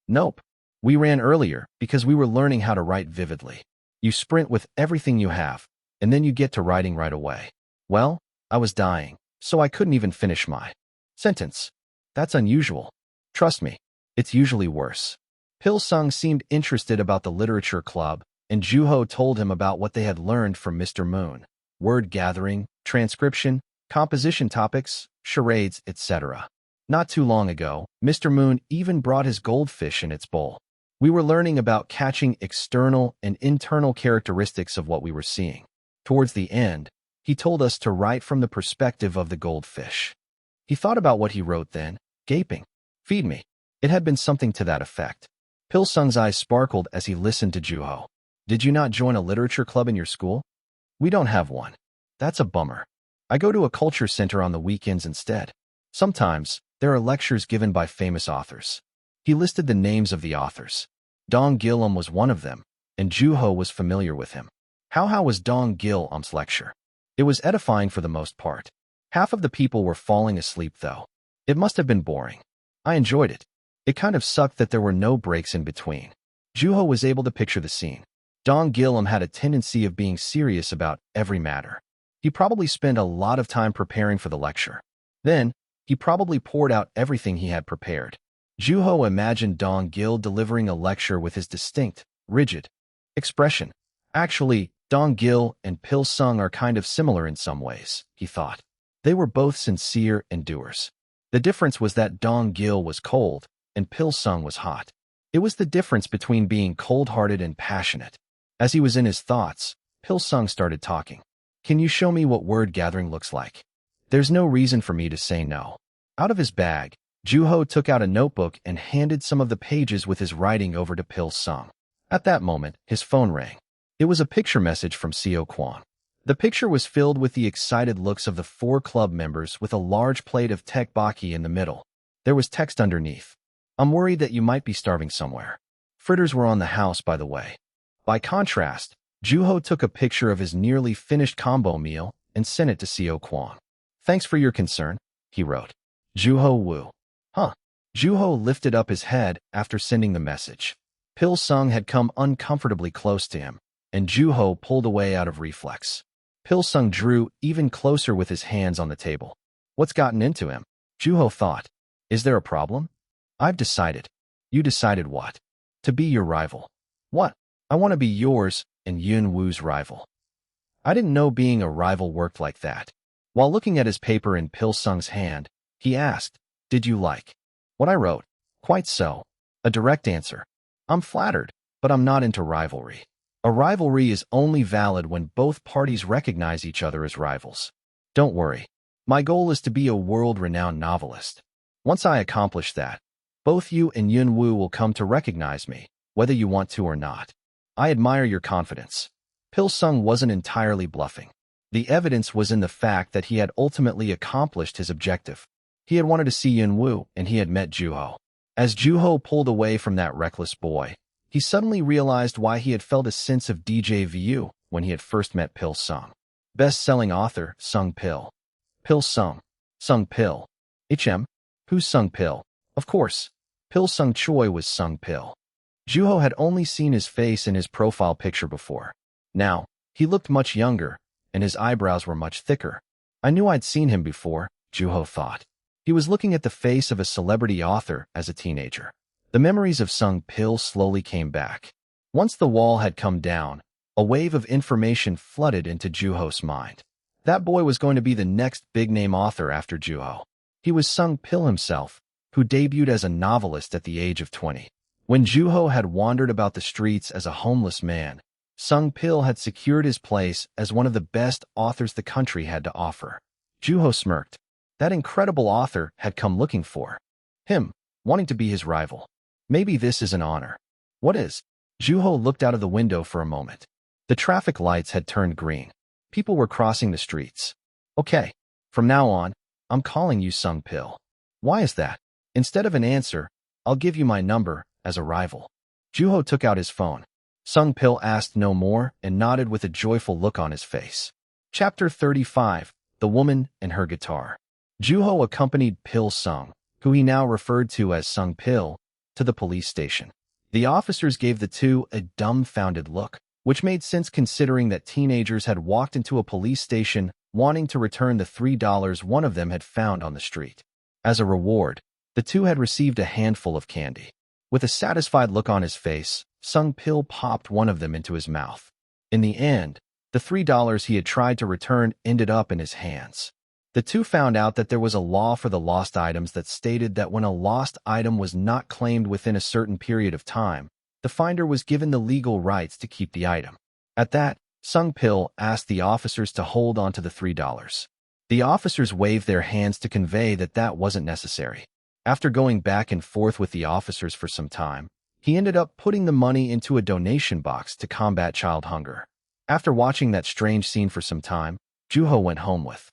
Nope. We ran earlier because we were learning how to write vividly. You sprint with everything you have, and then you get to writing right away. Well, I was dying, so I couldn't even finish my sentence. That's unusual. Trust me, it's usually worse. Pil-sung seemed interested about the literature club, and Juho told him about what they had learned from Mr. Moon. Word gathering, transcription, composition topics, charades, etc. Not too long ago, Mr. Moon even brought his goldfish in its bowl. We were learning about catching external and internal characteristics of what we were seeing. Towards the end, he told us to write from the perspective of the goldfish. He thought about what he wrote then, gaping. Feed me. It had been something to that effect. Pil-sung's eyes sparkled as he listened to Juho. Did you not join a literature club in your school? We don't have one. That's a bummer. I go to a culture center on the weekends instead. Sometimes, there are lectures given by famous authors. He listed the names of the authors. Dong Gilum was one of them, and Juho was familiar with him. How was Dong Gilum's lecture? It was edifying for the most part. Half of the people were falling asleep, though. It must have been boring. I enjoyed it. It kind of sucked that there were no breaks in between. Juho was able to picture the scene. Dong Gilum had a tendency of being serious about every matter. He probably spent a lot of time preparing for the lecture. Then, he probably poured out everything he had prepared. Juho imagined Dong Gil delivering a lecture with his distinct, rigid expression. Actually, Dong Gil and Pil Sung are kind of similar in some ways, he thought. They were both sincere and doers. The difference was that Dong Gil was cold, and Pil Sung was hot. It was the difference between being cold-hearted and passionate. As he was in his thoughts, Pil Sung started talking. Can you show me what word gathering looks like? There's no reason for me to say no. Out of his bag, Juho took out a notebook and handed some of the pages with his writing over to Pil Sung. At that moment, his phone rang. It was a picture message from Seo Kwon. The picture was filled with the excited looks of the 4 club members with a large plate of tteokbokki in the middle. There was text underneath. I'm worried that you might be starving somewhere. Fritters were on the house, by the way. By contrast, Juho took a picture of his nearly finished combo meal and sent it to Seo Kwon. Thanks for your concern, he wrote. Juho woo. Huh. Juho lifted up his head after sending the message. Pil Sung had come uncomfortably close to him, and Juho pulled away out of reflex. Pil Sung drew even closer with his hands on the table. What's gotten into him? Juho thought. Is there a problem? I've decided. You decided what? To be your rival. What? I want to be yours and Yun Woo's rival. I didn't know being a rival worked like that. While looking at his paper in Pil Sung's hand, he asked, Did you like what I wrote? Quite so. A direct answer. I'm flattered, but I'm not into rivalry. A rivalry is only valid when both parties recognize each other as rivals. Don't worry. My goal is to be a world-renowned novelist. Once I accomplish that, both you and Yun Woo will come to recognize me, whether you want to or not. I admire your confidence. Pil Sung wasn't entirely bluffing. The evidence was in the fact that he had ultimately accomplished his objective. He had wanted to see Yun Woo, and he had met Juho. As Juho pulled away from that reckless boy, he suddenly realized why he had felt a sense of déjà vu when he had first met Pil Sung. Best-selling author Sung Pil. Pil Sung. Sung Pil. Who's Sung Pil? Of course. Pil Sung Choi was Sung Pil. Juho had only seen his face in his profile picture before. Now, he looked much younger, and his eyebrows were much thicker. I knew I'd seen him before, Juho thought. He was looking at the face of a celebrity author as a teenager. The memories of Sung Pil slowly came back. Once the wall had come down, a wave of information flooded into Juho's mind. That boy was going to be the next big-name author after Juho. He was Sung Pil himself, who debuted as a novelist at the age of 20. When Juho had wandered about the streets as a homeless man, Sung Pil had secured his place as one of the best authors the country had to offer. Juho smirked. That incredible author had come looking for him, wanting to be his rival. Maybe this is an honor. What is? Juho looked out of the window for a moment. The traffic lights had turned green. People were crossing the streets. Okay, from now on, I'm calling you Sung Pil. Why is that? Instead of an answer, I'll give you my number as a rival. Juho took out his phone. Sung Pil asked no more and nodded with a joyful look on his face. Chapter 35, The Woman and Her Guitar. Juho accompanied Pil Sung, who he now referred to as Sung Pil, to the police station. The officers gave the two a dumbfounded look, which made sense considering that teenagers had walked into a police station wanting to return the $3 one of them had found on the street. As a reward, the two had received a handful of candy. With a satisfied look on his face, Sung Pil popped one of them into his mouth. In the end, the $3 he had tried to return ended up in his hands. The two found out that there was a law for the lost items that stated that when a lost item was not claimed within a certain period of time, the finder was given the legal rights to keep the item. At that, Sung Pil asked the officers to hold on to the $3. The officers waved their hands to convey that that wasn't necessary. After going back and forth with the officers for some time, he ended up putting the money into a donation box to combat child hunger. After watching that strange scene for some time, Juho went home with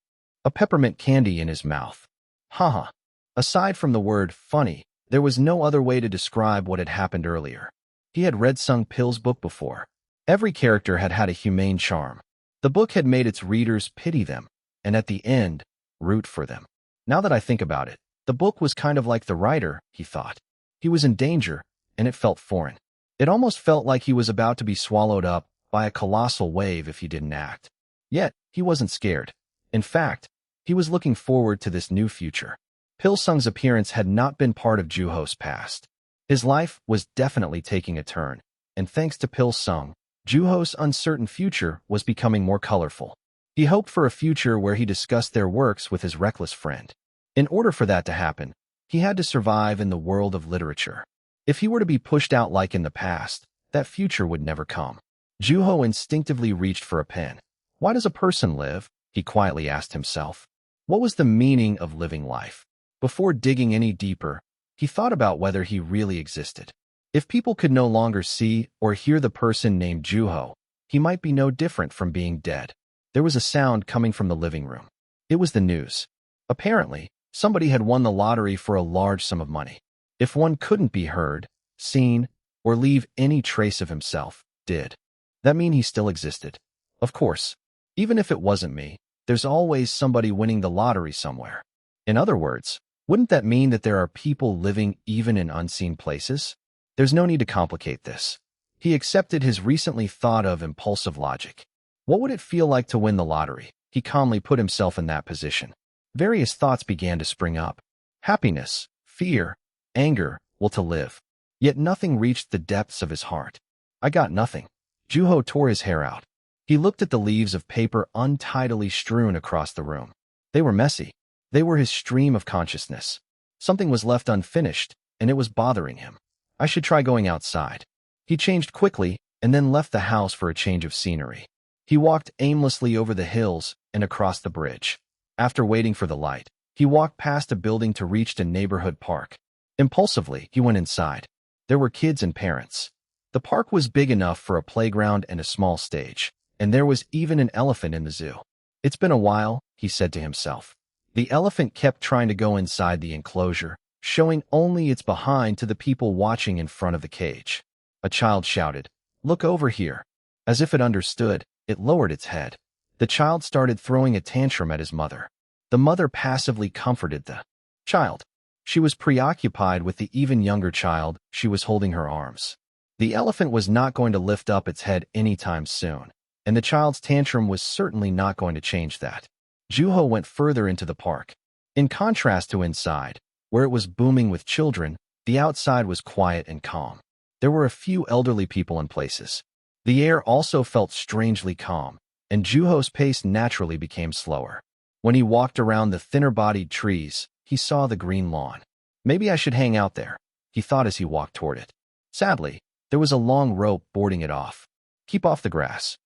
a peppermint candy in his mouth. Haha. Aside from the word funny, There was no other way to describe what had happened earlier. He had read Sung Pil's book before. Every character had had a humane charm. The book had made its readers pity them, and at the end, root for them. Now that I think about it, the book was kind of like the writer, he thought. He was in danger, and it felt foreign. It almost felt like he was about to be swallowed up by a colossal wave if he didn't act. Yet, he wasn't scared. In fact, he was looking forward to this new future. Pilsung's appearance had not been part of Juho's past. His life was definitely taking a turn, and thanks to Pilsung, Juho's uncertain future was becoming more colorful. He hoped for a future where he discussed their works with his reckless friend. In order for that to happen, he had to survive in the world of literature. If he were to be pushed out like in the past, that future would never come. Juho instinctively reached for a pen. Why does a person live? He quietly asked himself. What was the meaning of living life? Before digging any deeper, he thought about whether he really existed. If people could no longer see or hear the person named Juho, he might be no different from being dead. There was a sound coming from the living room. It was the news. Apparently, somebody had won the lottery for a large sum of money. If one couldn't be heard, seen, or leave any trace of himself, did that mean he still existed? Of course. Even if it wasn't me, there's always somebody winning the lottery somewhere. In other words, wouldn't that mean that there are people living even in unseen places? There's no need to complicate this. He accepted his recently thought of impulsive logic. What would it feel like to win the lottery? He calmly put himself in that position. Various thoughts began to spring up. Happiness, fear, anger, will to live. Yet nothing reached the depths of his heart. I got nothing. Juho tore his hair out. He looked at the leaves of paper untidily strewn across the room. They were messy. They were his stream of consciousness. Something was left unfinished, and it was bothering him. I should try going outside. He changed quickly and then left the house for a change of scenery. He walked aimlessly over the hills and across the bridge. After waiting for the light, he walked past a building to reach a neighborhood park. Impulsively, he went inside. There were kids and parents. The park was big enough for a playground and a small stage, and there was even an elephant in the zoo. It's been a while, he said to himself. The elephant kept trying to go inside the enclosure, showing only its behind to the people watching in front of the cage. A child shouted, "Look over here." As if it understood, it lowered its head. The child started throwing a tantrum at his mother. The mother passively comforted the child. She was preoccupied with the even younger child she was holding her arms. The elephant was not going to lift up its head anytime soon, and the child's tantrum was certainly not going to change that. Juho went further into the park. In contrast to inside, where it was booming with children, the outside was quiet and calm. There were a few elderly people in places. The air also felt strangely calm, and Juho's pace naturally became slower. When he walked around the thinner-bodied trees, he saw the green lawn. Maybe I should hang out there, he thought as he walked toward it. Sadly, there was a long rope boarding it off. Keep off the grass.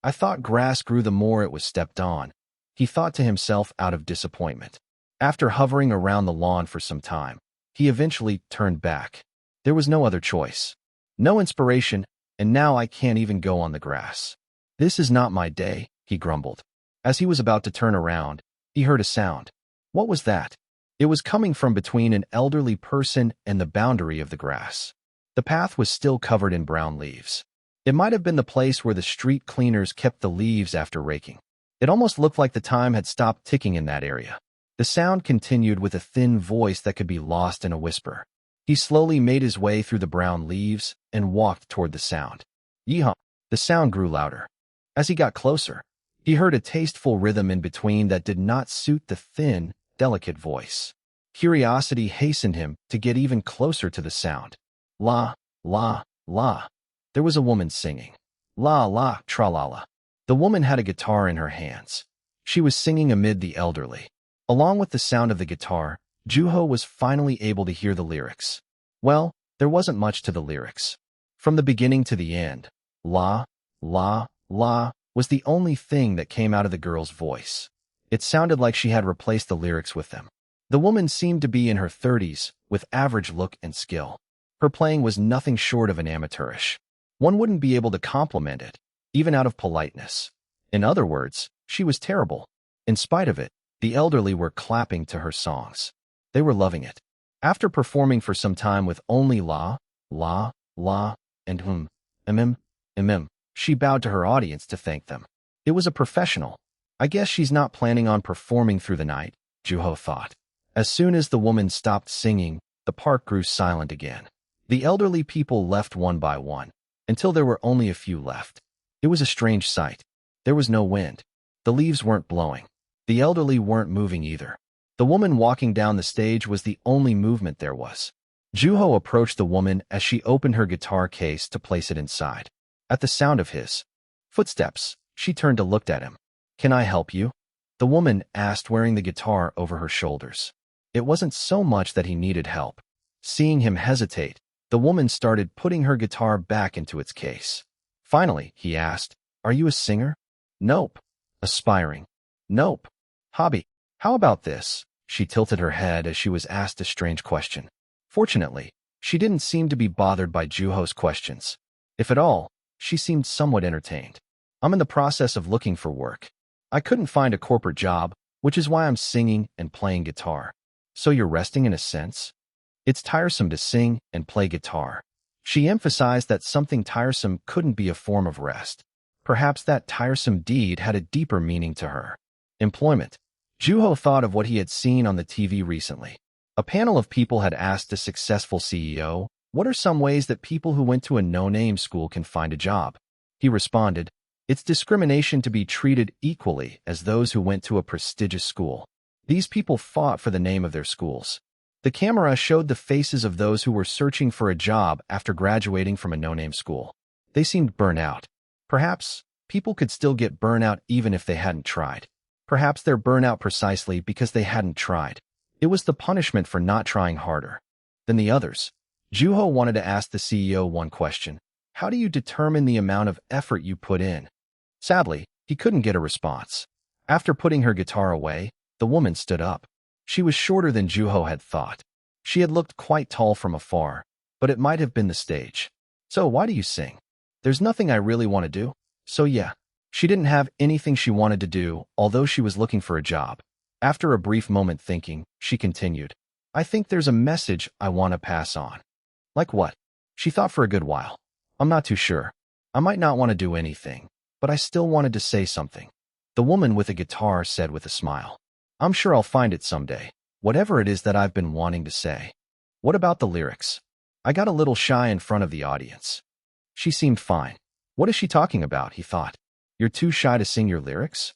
I thought grass grew the more it was stepped on, he thought to himself out of disappointment. After hovering around the lawn for some time, he eventually turned back. There was no other choice. No inspiration, and now I can't even go on the grass. This is not my day, he grumbled. As he was about to turn around, he heard a sound. What was that? It was coming from between an elderly person and the boundary of the grass. The path was still covered in brown leaves. It might have been the place where the street cleaners kept the leaves after raking. It almost looked like the time had stopped ticking in that area. The sound continued with a thin voice that could be lost in a whisper. He slowly made his way through the brown leaves and walked toward the sound. Yeehaw! The sound grew louder. As he got closer, he heard a tasteful rhythm in between that did not suit the thin, delicate voice. Curiosity hastened him to get even closer to the sound. La, la, la. There was a woman singing. La, la, tra-la-la. The woman had a guitar in her hands. She was singing amid the elderly. Along with the sound of the guitar, Juho was finally able to hear the lyrics. Well, there wasn't much to the lyrics. From the beginning to the end, la, la, la was the only thing that came out of the girl's voice. It sounded like she had replaced the lyrics with them. The woman seemed to be in her 30s, with average look and skill. Her playing was nothing short of an amateurish. One wouldn't be able to compliment it, even out of politeness. In other words, she was terrible. In spite of it, the elderly were clapping to her songs. They were loving it. After performing for some time with only la, la, la, and mm, she bowed to her audience to thank them. It was a professional. I guess she's not planning on performing through the night, Juho thought. As soon as the woman stopped singing, the park grew silent again. The elderly people left one by one, until there were only a few left. It was a strange sight. There was no wind. The leaves weren't blowing. The elderly weren't moving either. The woman walking down the stage was the only movement there was. Juho approached the woman as she opened her guitar case to place it inside. At the sound of his footsteps, she turned to look at him. "Can I help you?" the woman asked, wearing the guitar over her shoulders. It wasn't so much that he needed help. Seeing him hesitate, the woman started putting her guitar back into its case. Finally, he asked, "Are you a singer?" "Nope." "Aspiring?" "Nope." "Hobby?" "How about this?" She tilted her head as she was asked a strange question. Fortunately, she didn't seem to be bothered by Juho's questions. If at all, she seemed somewhat entertained. "I'm in the process of looking for work. I couldn't find a corporate job, which is why I'm singing and playing guitar." "So you're resting in a sense?" "It's tiresome to sing and play guitar." She emphasized that something tiresome couldn't be a form of rest. Perhaps that tiresome deed had a deeper meaning to her. Employment. Juho thought of what he had seen on the TV recently. A panel of people had asked a successful CEO, "What are some ways that people who went to a no-name school can find a job?" He responded, "It's discrimination to be treated equally as those who went to a prestigious school." These people fought for the name of their schools. The camera showed the faces of those who were searching for a job after graduating from a no-name school. They seemed burnt out. Perhaps people could still get burnout even if they hadn't tried. Perhaps they're burnout precisely because they hadn't tried. It was the punishment for not trying harder than the others. Juho wanted to ask the CEO one question. How do you determine the amount of effort you put in? Sadly, he couldn't get a response. After putting her guitar away, the woman stood up. She was shorter than Juho had thought. She had looked quite tall from afar, but it might have been the stage. "So why do you sing?" "There's nothing I really want to do. So yeah." She didn't have anything she wanted to do, although she was looking for a job. After a brief moment thinking, she continued, "I think there's a message I want to pass on." "Like what?" She thought for a good while. "I'm not too sure. I might not want to do anything, but I still wanted to say something." The woman with a guitar said with a smile, "I'm sure I'll find it someday, whatever it is that I've been wanting to say." "What about the lyrics?" I got a little shy in front of the audience. She seemed fine. What is she talking about, he thought. You're too shy to sing your lyrics?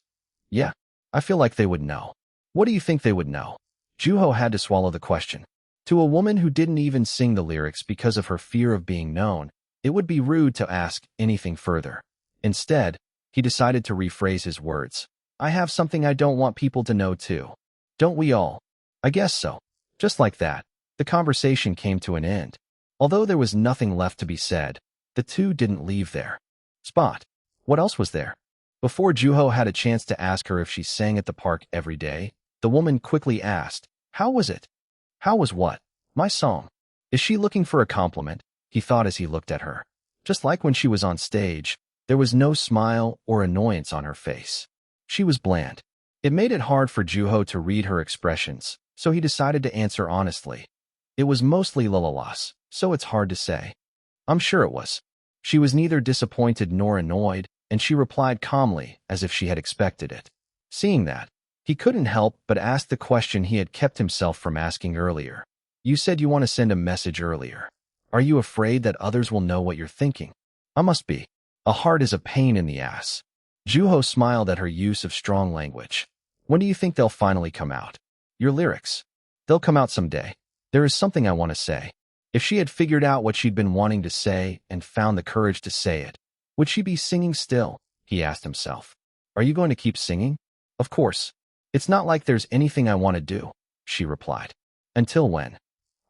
Yeah, I feel like they would know. What do you think they would know? Juho had to swallow the question. To a woman who didn't even sing the lyrics because of her fear of being known, it would be rude to ask anything further. Instead, he decided to rephrase his words. I have something I don't want people to know too. Don't we all? I guess so. Just like that, the conversation came to an end. Although there was nothing left to be said, the two didn't leave their spot. What else was there? Before Juho had a chance to ask her if she sang at the park every day, the woman quickly asked, How was it? How was what? My song. Is she looking for a compliment? He thought as he looked at her. Just like when she was on stage, there was no smile or annoyance on her face. She was bland. It made it hard for Juho to read her expressions, so he decided to answer honestly. It was mostly lalalas, so it's hard to say. I'm sure it was. She was neither disappointed nor annoyed, and she replied calmly as if she had expected it. Seeing that, he couldn't help but ask the question he had kept himself from asking earlier. You said you want to send a message earlier. Are you afraid that others will know what you're thinking? I must be. A heart is a pain in the ass. Juho smiled at her use of strong language. When do you think they'll finally come out? Your lyrics. They'll come out someday. There is something I want to say. If she had figured out what she'd been wanting to say and found the courage to say it, would she be singing still? He asked himself. Are you going to keep singing? Of course. It's not like there's anything I want to do, she replied. Until when?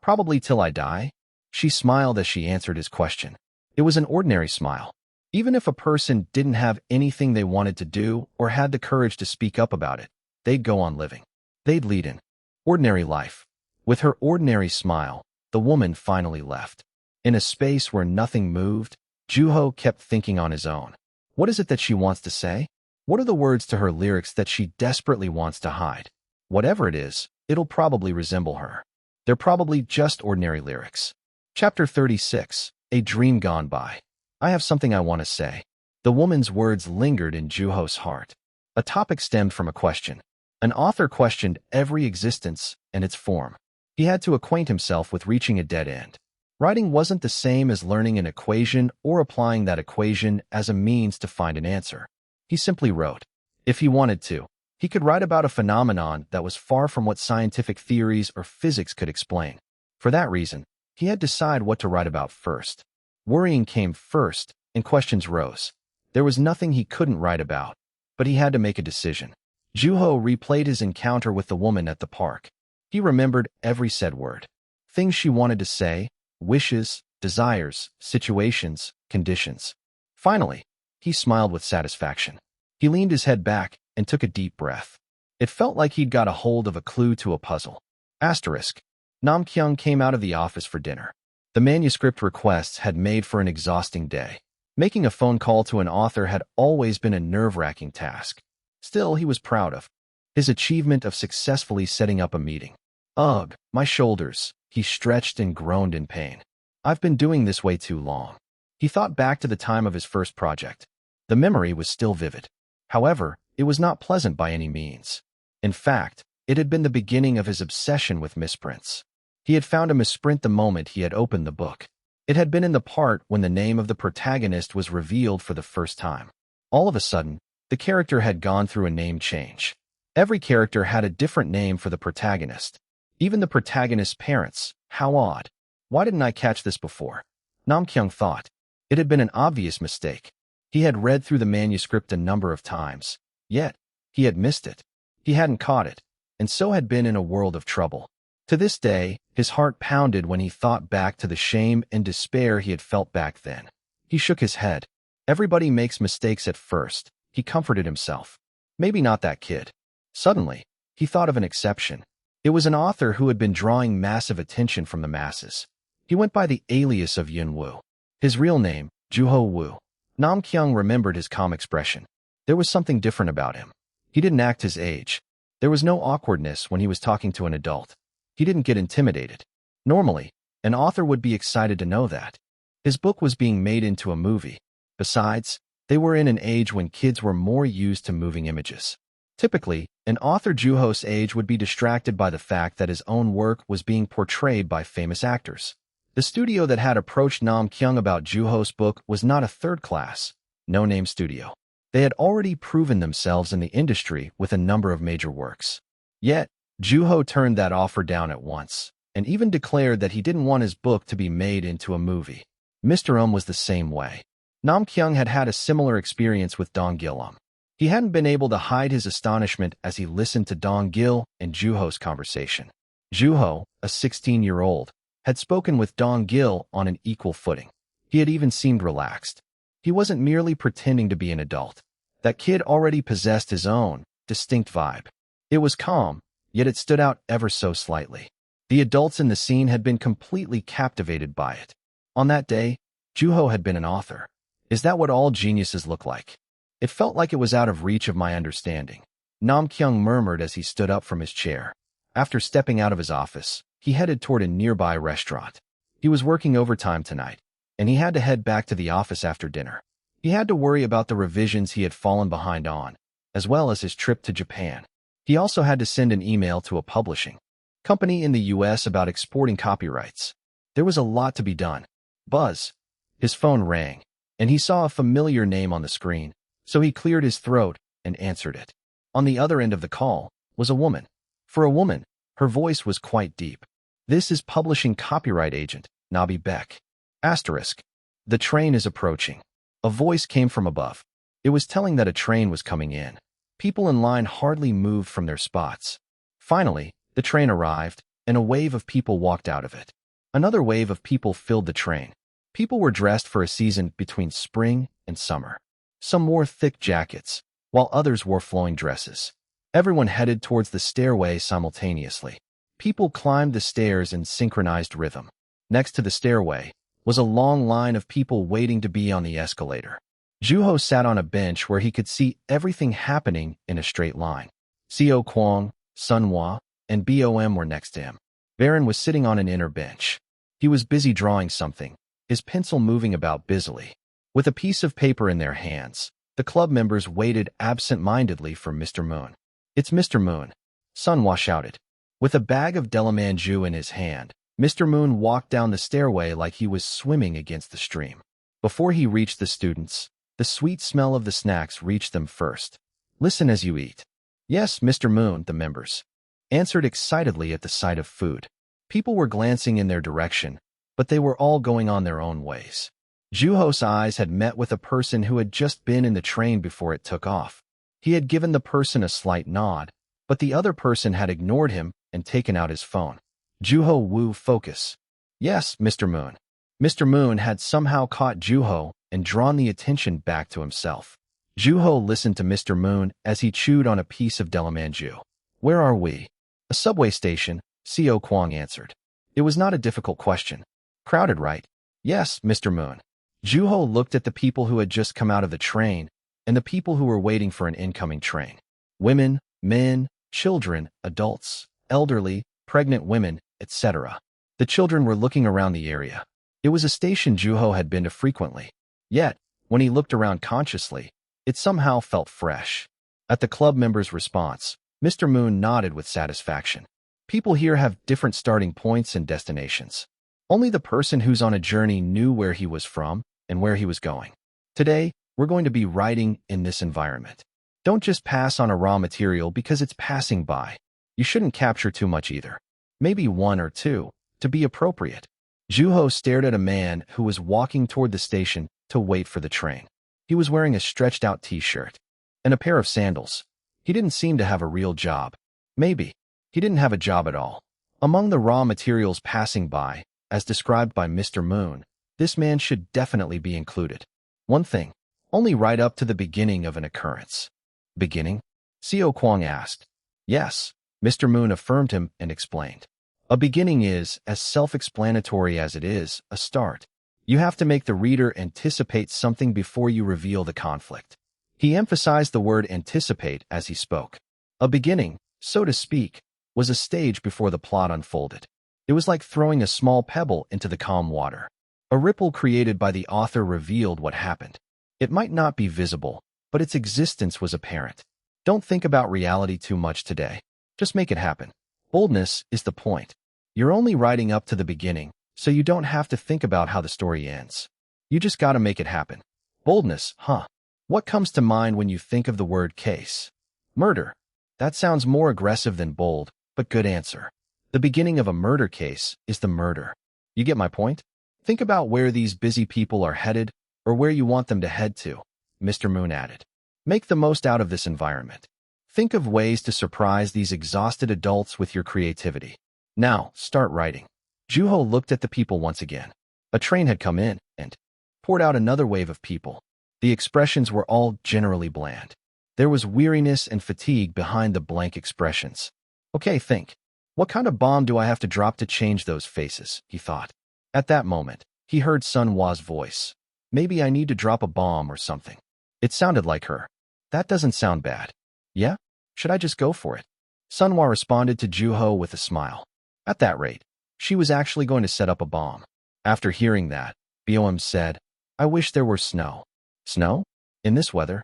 Probably till I die. She smiled as she answered his question. It was an ordinary smile. Even if a person didn't have anything they wanted to do or had the courage to speak up about it, they'd go on living. They'd lead an ordinary life. With her ordinary smile, the woman finally left. In a space where nothing moved, Juho kept thinking on his own. What is it that she wants to say? What are the words to her lyrics that she desperately wants to hide? Whatever it is, it'll probably resemble her. They're probably just ordinary lyrics. Chapter 36. A Dream Gone By. I have something I want to say. The woman's words lingered in Juho's heart. A topic stemmed from a question. An author questioned every existence and its form. He had to acquaint himself with reaching a dead end. Writing wasn't the same as learning an equation or applying that equation as a means to find an answer. He simply wrote. If he wanted to, he could write about a phenomenon that was far from what scientific theories or physics could explain. For that reason, he had to decide what to write about first. Worrying came first, and questions rose. There was nothing he couldn't write about, but he had to make a decision. Juho replayed his encounter with the woman at the park. He remembered every said word. Things she wanted to say, wishes, desires, situations, conditions. Finally, he smiled with satisfaction. He leaned his head back and took a deep breath. It felt like he'd got a hold of a clue to a puzzle. Asterisk. Nam Kyung came out of the office for dinner. The manuscript requests had made for an exhausting day. Making a phone call to an author had always been a nerve-wracking task. Still, he was proud of his achievement of successfully setting up a meeting. Ugh, my shoulders. He stretched and groaned in pain. I've been doing this way too long. He thought back to the time of his first project. The memory was still vivid. However, it was not pleasant by any means. In fact, it had been the beginning of his obsession with misprints. He had found a misprint the moment he had opened the book. It had been in the part when the name of the protagonist was revealed for the first time. All of a sudden, the character had gone through a name change. Every character had a different name for the protagonist. Even the protagonist's parents. How odd. Why didn't I catch this before? Nam Kyung thought. It had been an obvious mistake. He had read through the manuscript a number of times. Yet, he had missed it. He hadn't caught it, and so had been in a world of trouble. To this day, his heart pounded when he thought back to the shame and despair he had felt back then. He shook his head. Everybody makes mistakes at first, he comforted himself. Maybe not that kid. Suddenly, he thought of an exception. It was an author who had been drawing massive attention from the masses. He went by the alias of Yun Woo. His real name, Juho Woo. Nam Kyung remembered his calm expression. There was something different about him. He didn't act his age. There was no awkwardness when he was talking to an adult. He didn't get intimidated. Normally, an author would be excited to know that. His book was being made into a movie. Besides, they were in an age when kids were more used to moving images. Typically, an author Juho's age would be distracted by the fact that his own work was being portrayed by famous actors. The studio that had approached Nam Kyung about Juho's book was not a third-class, no-name studio. They had already proven themselves in the industry with a number of major works. Yet, Juho turned that offer down at once, and even declared that he didn't want his book to be made into a movie. Mr. was the same way. Nam Kyung had had a similar experience with Dong Gil. He hadn't been able to hide his astonishment as he listened to Dong Gil and Juho's conversation. Juho, a 16-year-old, had spoken with Dong Gil on an equal footing. He had even seemed relaxed. He wasn't merely pretending to be an adult. That kid already possessed his own, distinct vibe. It was calm, yet it stood out ever so slightly. The adults in the scene had been completely captivated by it. On that day, Juho had been an author. Is that what all geniuses look like? It felt like it was out of reach of my understanding. Nam Kyung murmured as he stood up from his chair. After stepping out of his office, he headed toward a nearby restaurant. He was working overtime tonight, and he had to head back to the office after dinner. He had to worry about the revisions he had fallen behind on, as well as his trip to Japan. He also had to send an email to a publishing company in the US about exporting copyrights. There was a lot to be done. Buzz. His phone rang, and he saw a familiar name on the screen, so he cleared his throat and answered it. On the other end of the call was a woman. For a woman, her voice was quite deep. This is publishing copyright agent, Nabi Beck. Asterisk. The train is approaching. A voice came from above. It was telling that a train was coming in. People in line hardly moved from their spots. Finally, the train arrived, and a wave of people walked out of it. Another wave of people filled the train. People were dressed for a season between spring and summer. Some wore thick jackets, while others wore flowing dresses. Everyone headed towards the stairway simultaneously. People climbed the stairs in synchronized rhythm. Next to the stairway was a long line of people waiting to be on the escalator. Juho sat on a bench where he could see everything happening in a straight line. Co Kwang, Sun Hwa, and Bom were next to him. Baron was sitting on an inner bench. He was busy drawing something, his pencil moving about busily. With a piece of paper in their hands, the club members waited absent-mindedly for Mr. Moon. "It's Mr. Moon," Sunwa shouted. With a bag of delamanju in his hand, Mr. Moon walked down the stairway like he was swimming against the stream. Before he reached the students, the sweet smell of the snacks reached them first. "Listen as you eat." "Yes, Mr. Moon," the members answered excitedly at the sight of food. People were glancing in their direction, but they were all going on their own ways. Juho's eyes had met with a person who had just been in the train before it took off. He had given the person a slight nod, but the other person had ignored him and taken out his phone. Juho Woo, focus. "Yes, Mr. Moon." Mr. Moon had somehow caught Juho and drawn the attention back to himself. Juho listened to Mr. Moon as he chewed on a piece of delamanju. "Where are we?" "A subway station," Co Kwang answered. It was not a difficult question. "Crowded, right?" "Yes, Mr. Moon." Juho looked at the people who had just come out of the train and the people who were waiting for an incoming train. Women, men, children, adults, elderly, pregnant women, etc. The children were looking around the area. It was a station Juho had been to frequently. Yet, when he looked around consciously, it somehow felt fresh. At the club members' response, Mr. Moon nodded with satisfaction. People here have different starting points and destinations. Only the person who's on a journey knew where he was from and where he was going. Today, we're going to be writing in this environment. Don't just pass on a raw material because it's passing by. You shouldn't capture too much either. Maybe one or two, to be appropriate. Juho stared at a man who was walking toward the station to wait for the train. He was wearing a stretched-out t-shirt and a pair of sandals. He didn't seem to have a real job. Maybe he didn't have a job at all. Among the raw materials passing by, as described by Mr. Moon, this man should definitely be included. One thing, only right up to the beginning of an occurrence. "Beginning?" Co Kwang asked. "Yes," Mr. Moon affirmed him and explained. A beginning is, as self-explanatory as it is, a start. You have to make the reader anticipate something before you reveal the conflict. He emphasized the word anticipate as he spoke. A beginning, so to speak, was a stage before the plot unfolded. It was like throwing a small pebble into the calm water. A ripple created by the author revealed what happened. It might not be visible, but its existence was apparent. Don't think about reality too much today. Just make it happen. Boldness is the point. You're only writing up to the beginning, so you don't have to think about how the story ends. You just gotta make it happen. Boldness, huh? What comes to mind when you think of the word case? Murder. That sounds more aggressive than bold, but good answer. The beginning of a murder case is the murder. You get my point? Think about where these busy people are headed, or where you want them to head to, Mr. Moon added. Make the most out of this environment. Think of ways to surprise these exhausted adults with your creativity. Now, start writing. Juho looked at the people once again. A train had come in and poured out another wave of people. The expressions were all generally bland. There was weariness and fatigue behind the blank expressions. Okay, think. What kind of bomb do I have to drop to change those faces, he thought. At that moment, he heard Sun Wa's voice. Maybe I need to drop a bomb or something. It sounded like her. That doesn't sound bad. Yeah? Should I just go for it? Sun Wa responded to Juho with a smile. At that rate, she was actually going to set up a bomb. After hearing that, Boem said, I wish there were snow. Snow? In this weather?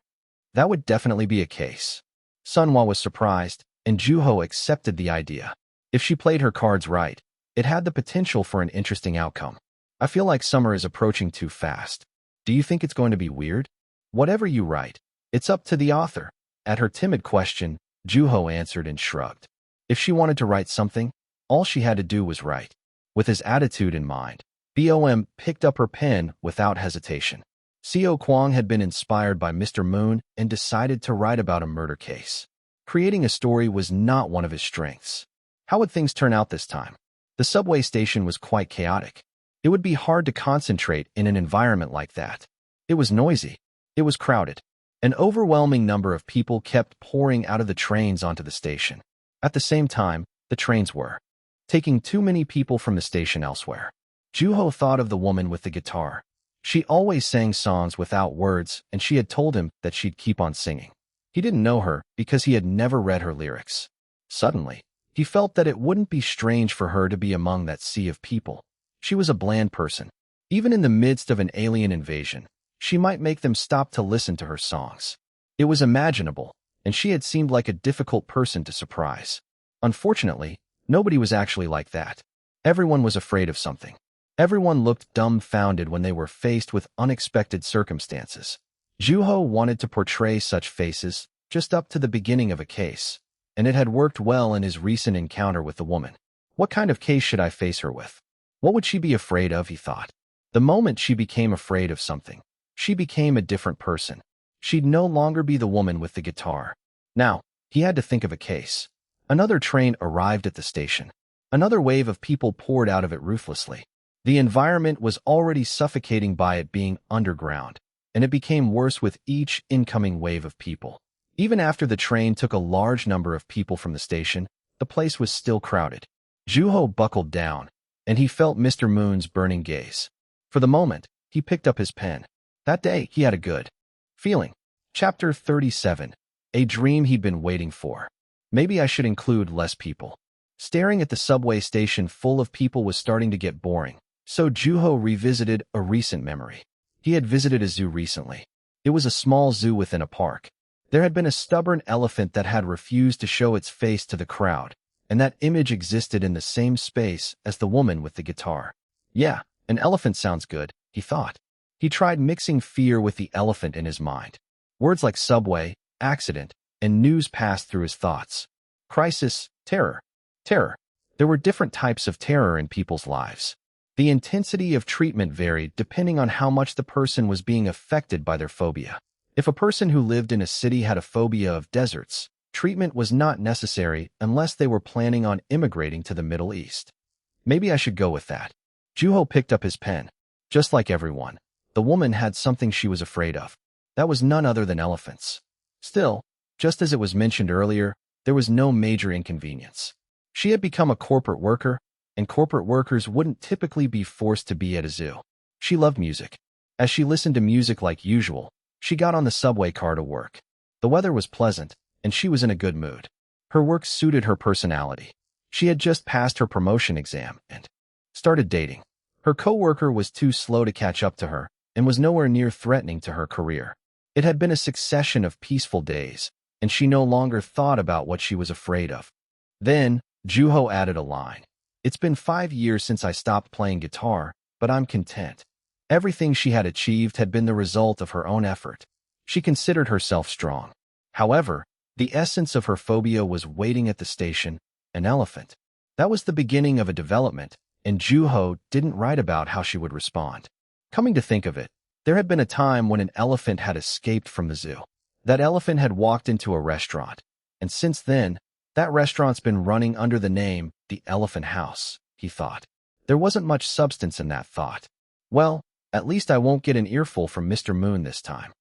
That would definitely be a case. Sun Wa was surprised, and Juho accepted the idea. If she played her cards right, it had the potential for an interesting outcome. I feel like summer is approaching too fast. Do you think it's going to be weird? Whatever you write, it's up to the author. At her timid question, Juho answered and shrugged. If she wanted to write something, all she had to do was write. With his attitude in mind, Boem picked up her pen without hesitation. Co Kwang had been inspired by Mr. Moon and decided to write about a murder case. Creating a story was not one of his strengths. How would things turn out this time? The subway station was quite chaotic. It would be hard to concentrate in an environment like that. It was noisy. It was crowded. An overwhelming number of people kept pouring out of the trains onto the station. At the same time, the trains were taking too many people from the station elsewhere. Juho thought of the woman with the guitar. She always sang songs without words, and she had told him that she'd keep on singing. He didn't know her because he had never read her lyrics. Suddenly, He felt that it wouldn't be strange for her to be among that sea of people. She was a bland person. Even in the midst of an alien invasion, she might make them stop to listen to her songs. It was imaginable, and she had seemed like a difficult person to surprise. Unfortunately, nobody was actually like that. Everyone was afraid of something. Everyone looked dumbfounded when they were faced with unexpected circumstances. Juho wanted to portray such faces just up to the beginning of a case, and it had worked well in his recent encounter with the woman. What kind of case should I face her with? What would she be afraid of, he thought. The moment she became afraid of something, she became a different person. She'd no longer be the woman with the guitar. Now, he had to think of a case. Another train arrived at the station. Another wave of people poured out of it ruthlessly. The environment was already suffocating by it being underground, and it became worse with each incoming wave of people. Even after the train took a large number of people from the station, the place was still crowded. Juho buckled down, and he felt Mr. Moon's burning gaze. For the moment, he picked up his pen. That day, he had a good feeling. Chapter 37. A dream he'd been waiting for. Maybe I should include less people. Staring at the subway station full of people was starting to get boring, so Juho revisited a recent memory. He had visited a zoo recently. It was a small zoo within a park. There had been a stubborn elephant that had refused to show its face to the crowd, and that image existed in the same space as the woman with the guitar. Yeah, an elephant sounds good, he thought. He tried mixing fear with the elephant in his mind. Words like subway, accident, and news passed through his thoughts. Crisis, terror. Terror. There were different types of terror in people's lives. The intensity of treatment varied depending on how much the person was being affected by their phobia. If a person who lived in a city had a phobia of deserts, treatment was not necessary unless they were planning on immigrating to the Middle East. Maybe I should go with that. Juho picked up his pen. Just like everyone, the woman had something she was afraid of. That was none other than elephants. Still, just as it was mentioned earlier, there was no major inconvenience. She had become a corporate worker, and corporate workers wouldn't typically be forced to be at a zoo. She loved music. As she listened to music like usual, she got on the subway car to work. The weather was pleasant, and she was in a good mood. Her work suited her personality. She had just passed her promotion exam and started dating. Her coworker was too slow to catch up to her and was nowhere near threatening to her career. It had been a succession of peaceful days, and she no longer thought about what she was afraid of. Then, Juho added a line. It's been 5 years since I stopped playing guitar, but I'm content. Everything she had achieved had been the result of her own effort. She considered herself strong. However, the essence of her phobia was waiting at the station, an elephant. That was the beginning of a development, and Juho didn't write about how she would respond. Coming to think of it, there had been a time when an elephant had escaped from the zoo. That elephant had walked into a restaurant, and since then, that restaurant's been running under the name The Elephant House, he thought. There wasn't much substance in that thought. Well, at least I won't get an earful from Mr. Moon this time.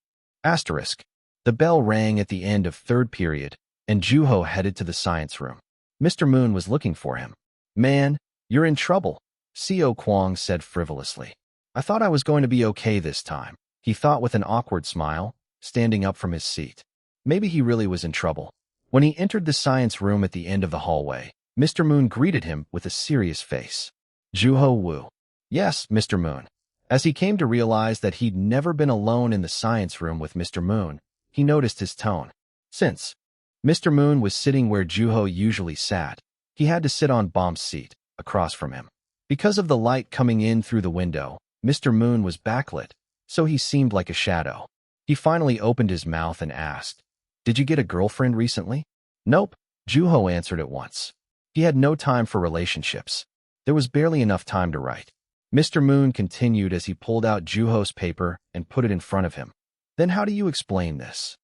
Asterisk. The bell rang at the end of third period, and Juho headed to the science room. Mr. Moon was looking for him. Man, you're in trouble, Co. Kwong said frivolously. I thought I was going to be okay this time, he thought with an awkward smile, standing up from his seat. Maybe he really was in trouble. When he entered the science room at the end of the hallway, Mr. Moon greeted him with a serious face. Juho Wu. Yes, Mr. Moon. As he came to realize that he'd never been alone in the science room with Mr. Moon, he noticed his tone. Since Mr. Moon was sitting where Juho usually sat, he had to sit on Bomb's seat, across from him. Because of the light coming in through the window, Mr. Moon was backlit, so he seemed like a shadow. He finally opened his mouth and asked, Did you get a girlfriend recently? Nope, Juho answered at once. He had no time for relationships. There was barely enough time to write. Mr. Moon continued as he pulled out Juho's paper and put it in front of him. Then how do you explain this?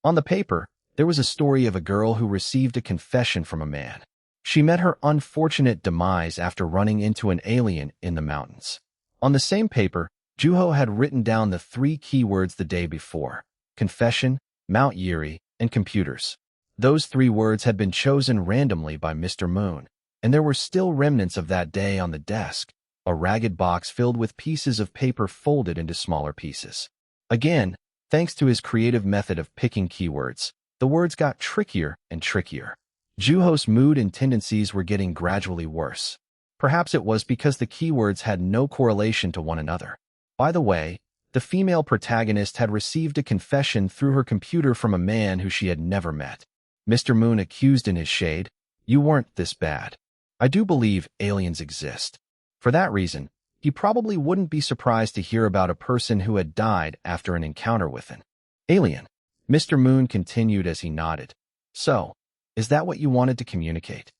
On the paper, there was a story of a girl who received a confession from a man. She met her unfortunate demise after running into an alien in the mountains. On the same paper, Juho had written down the 3 keywords the day before: confession, Mount Yiri, and computers. Those 3 words had been chosen randomly by Mr. Moon, and there were still remnants of that day on the desk, a ragged box filled with pieces of paper folded into smaller pieces. Again, thanks to his creative method of picking keywords, the words got trickier and trickier. Juho's mood and tendencies were getting gradually worse. Perhaps it was because the keywords had no correlation to one another. By the way, the female protagonist had received a confession through her computer from a man who she had never met. Mr. Moon accused in his shade, "You weren't this bad. I do believe aliens exist." For that reason, he probably wouldn't be surprised to hear about a person who had died after an encounter with an alien. Mr. Moon continued as he nodded. "So, is that what you wanted to communicate?"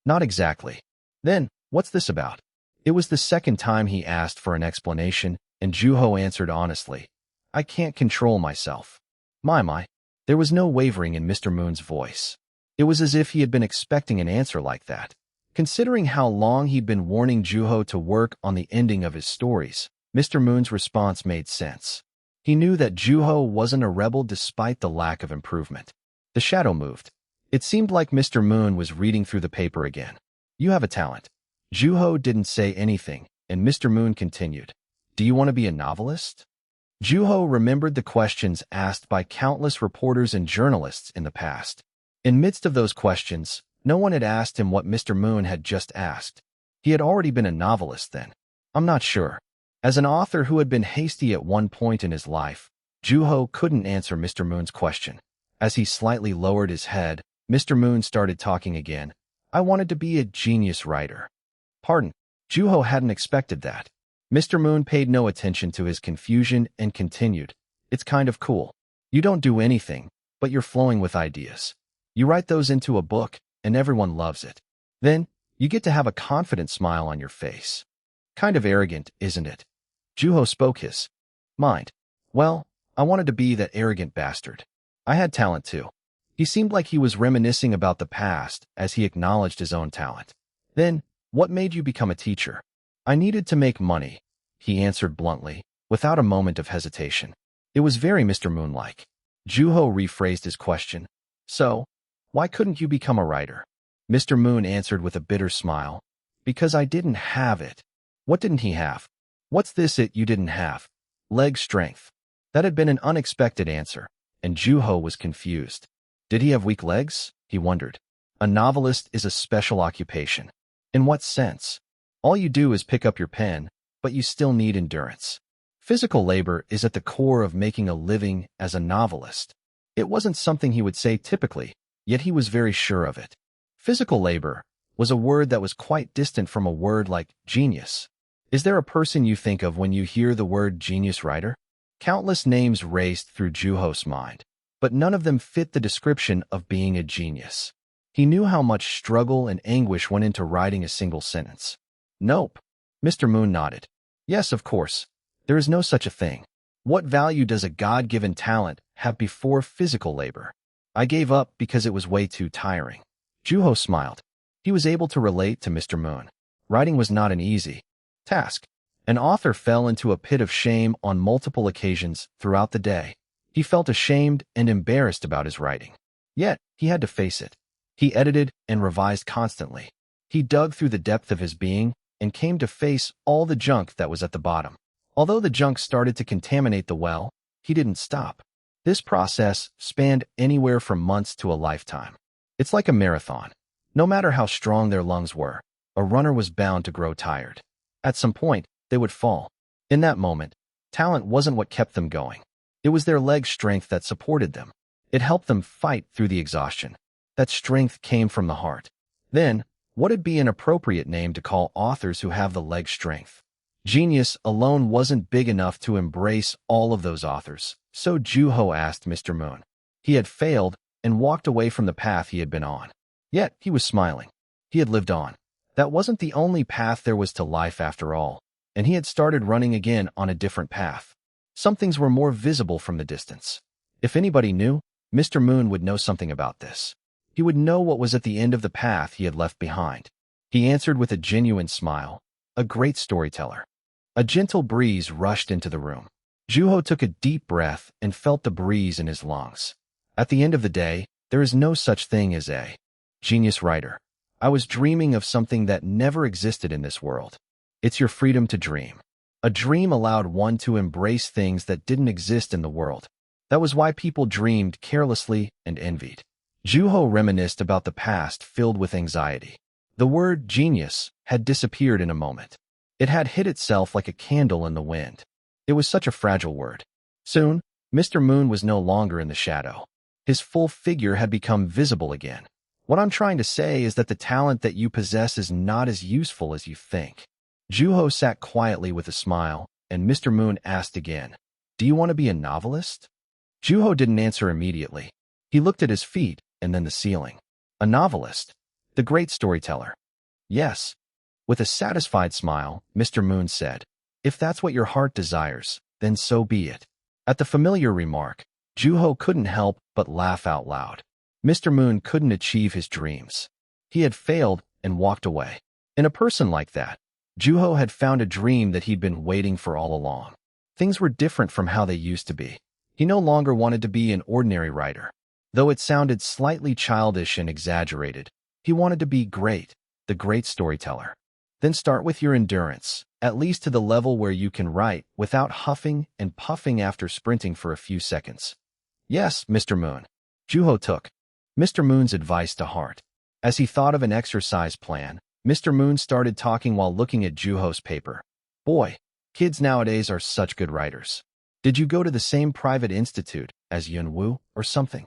"Not exactly." "Then, what's this about?" It was the second time he asked for an explanation, and Juho answered honestly, "I can't control myself." My. There was no wavering in Mr. Moon's voice. It was as if he had been expecting an answer like that. Considering how long he'd been warning Juho to work on the ending of his stories, Mr. Moon's response made sense. He knew that Juho wasn't a rebel despite the lack of improvement. The shadow moved. It seemed like Mr. Moon was reading through the paper again. "You have a talent." Juho didn't say anything, and Mr. Moon continued. "Do you want to be a novelist?" Juho remembered the questions asked by countless reporters and journalists in the past. In midst of those questions, no one had asked him what Mr. Moon had just asked. He had already been a novelist then. "I'm not sure." As an author who had been hasty at one point in his life, Juho couldn't answer Mr. Moon's question. As he slightly lowered his head, Mr. Moon started talking again. "I wanted to be a genius writer." "Pardon?" Juho hadn't expected that. Mr. Moon paid no attention to his confusion and continued. "It's kind of cool. You don't do anything, but you're flowing with ideas. You write those into a book, and everyone loves it. Then, you get to have a confident smile on your face. Kind of arrogant, isn't it?" Juho spoke his mind. "Well, I wanted to be that arrogant bastard. I had talent too." He seemed like he was reminiscing about the past as he acknowledged his own talent. "Then, what made you become a teacher?" "I needed to make money," he answered bluntly, without a moment of hesitation. It was very Mr. Moon-like. Juho rephrased his question. "So, why couldn't you become a writer?" Mr. Moon answered with a bitter smile. "Because I didn't have it." What didn't he have? What's this it you didn't have? Leg strength. That had been an unexpected answer, and Juho was confused. Did he have weak legs? He wondered. A novelist is a special occupation. In what sense? All you do is pick up your pen, but you still need endurance. Physical labor is at the core of making a living as a novelist. It wasn't something he would say typically, yet he was very sure of it. Physical labor was a word that was quite distant from a word like genius. Is there a person you think of when you hear the word genius writer? Countless names raced through Juho's mind, but none of them fit the description of being a genius. He knew how much struggle and anguish went into writing a single sentence. "Nope." Mr. Moon nodded. "Yes, of course. There is no such a thing. What value does a God-given talent have before physical labor? I gave up because it was way too tiring." Juho smiled. He was able to relate to Mr. Moon. Writing was not an easy task. An author fell into a pit of shame on multiple occasions throughout the day. He felt ashamed and embarrassed about his writing. Yet, he had to face it. He edited and revised constantly. He dug through the depth of his being and came to face all the junk that was at the bottom. Although the junk started to contaminate the well, he didn't stop. This process spanned anywhere from months to a lifetime. It's like a marathon. No matter how strong their lungs were, a runner was bound to grow tired. At some point, they would fall. In that moment, talent wasn't what kept them going. It was their leg strength that supported them. It helped them fight through the exhaustion. That strength came from the heart. Then, what'd be an appropriate name to call authors who have the leg strength? Genius alone wasn't big enough to embrace all of those authors, so Juho asked Mr. Moon. He had failed and walked away from the path he had been on. Yet, he was smiling. He had lived on. That wasn't the only path there was to life after all, and he had started running again on a different path. Some things were more visible from the distance. If anybody knew, Mr. Moon would know something about this. He would know what was at the end of the path he had left behind. He answered with a genuine smile. A great storyteller. A gentle breeze rushed into the room. Juho took a deep breath and felt the breeze in his lungs. At the end of the day, there is no such thing as a genius writer. I was dreaming of something that never existed in this world. It's your freedom to dream. A dream allowed one to embrace things that didn't exist in the world. That was why people dreamed carelessly and envied. Juho reminisced about the past filled with anxiety. The word genius had disappeared in a moment. It had hid itself like a candle in the wind. It was such a fragile word. Soon, Mr. Moon was no longer in the shadow. His full figure had become visible again. What I'm trying to say is that the talent that you possess is not as useful as you think. Juho sat quietly with a smile, and Mr. Moon asked again, "Do you want to be a novelist?" Juho didn't answer immediately. He looked at his feet and then the ceiling. A novelist? The great storyteller. Yes. With a satisfied smile, Mr. Moon said, "If that's what your heart desires, then so be it." At the familiar remark, Juho couldn't help but laugh out loud. Mr. Moon couldn't achieve his dreams. He had failed and walked away. In a person like that, Juho had found a dream that he'd been waiting for all along. Things were different from how they used to be. He no longer wanted to be an ordinary writer. Though it sounded slightly childish and exaggerated, he wanted to be great, the great storyteller. Then start with your endurance, at least to the level where you can write without huffing and puffing after sprinting for a few seconds. Yes, Mr. Moon. Juho took Mr. Moon's advice to heart. As he thought of an exercise plan, Mr. Moon started talking while looking at Juho's paper. Boy, kids nowadays are such good writers. Did you go to the same private institute as Yunwoo or something?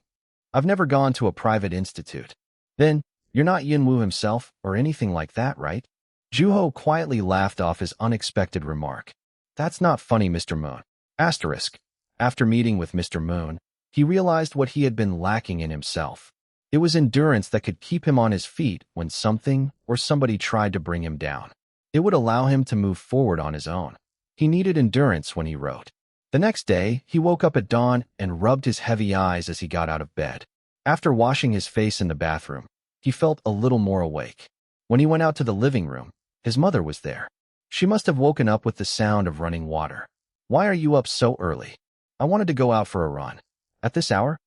I've never gone to a private institute. Then, you're not Yunwoo himself or anything like that, right? Juho quietly laughed off his unexpected remark. That's not funny, Mr. Moon. Asterisk. After meeting with Mr. Moon, he realized what he had been lacking in himself. It was endurance that could keep him on his feet when something or somebody tried to bring him down. It would allow him to move forward on his own. He needed endurance when he wrote. The next day, he woke up at dawn and rubbed his heavy eyes as he got out of bed. After washing his face in the bathroom, he felt a little more awake. When he went out to the living room, his mother was there. She must have woken up with the sound of running water. Why are you up so early? I wanted to go out for a run. At this hour?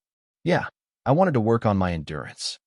Yeah, I wanted to work on my endurance.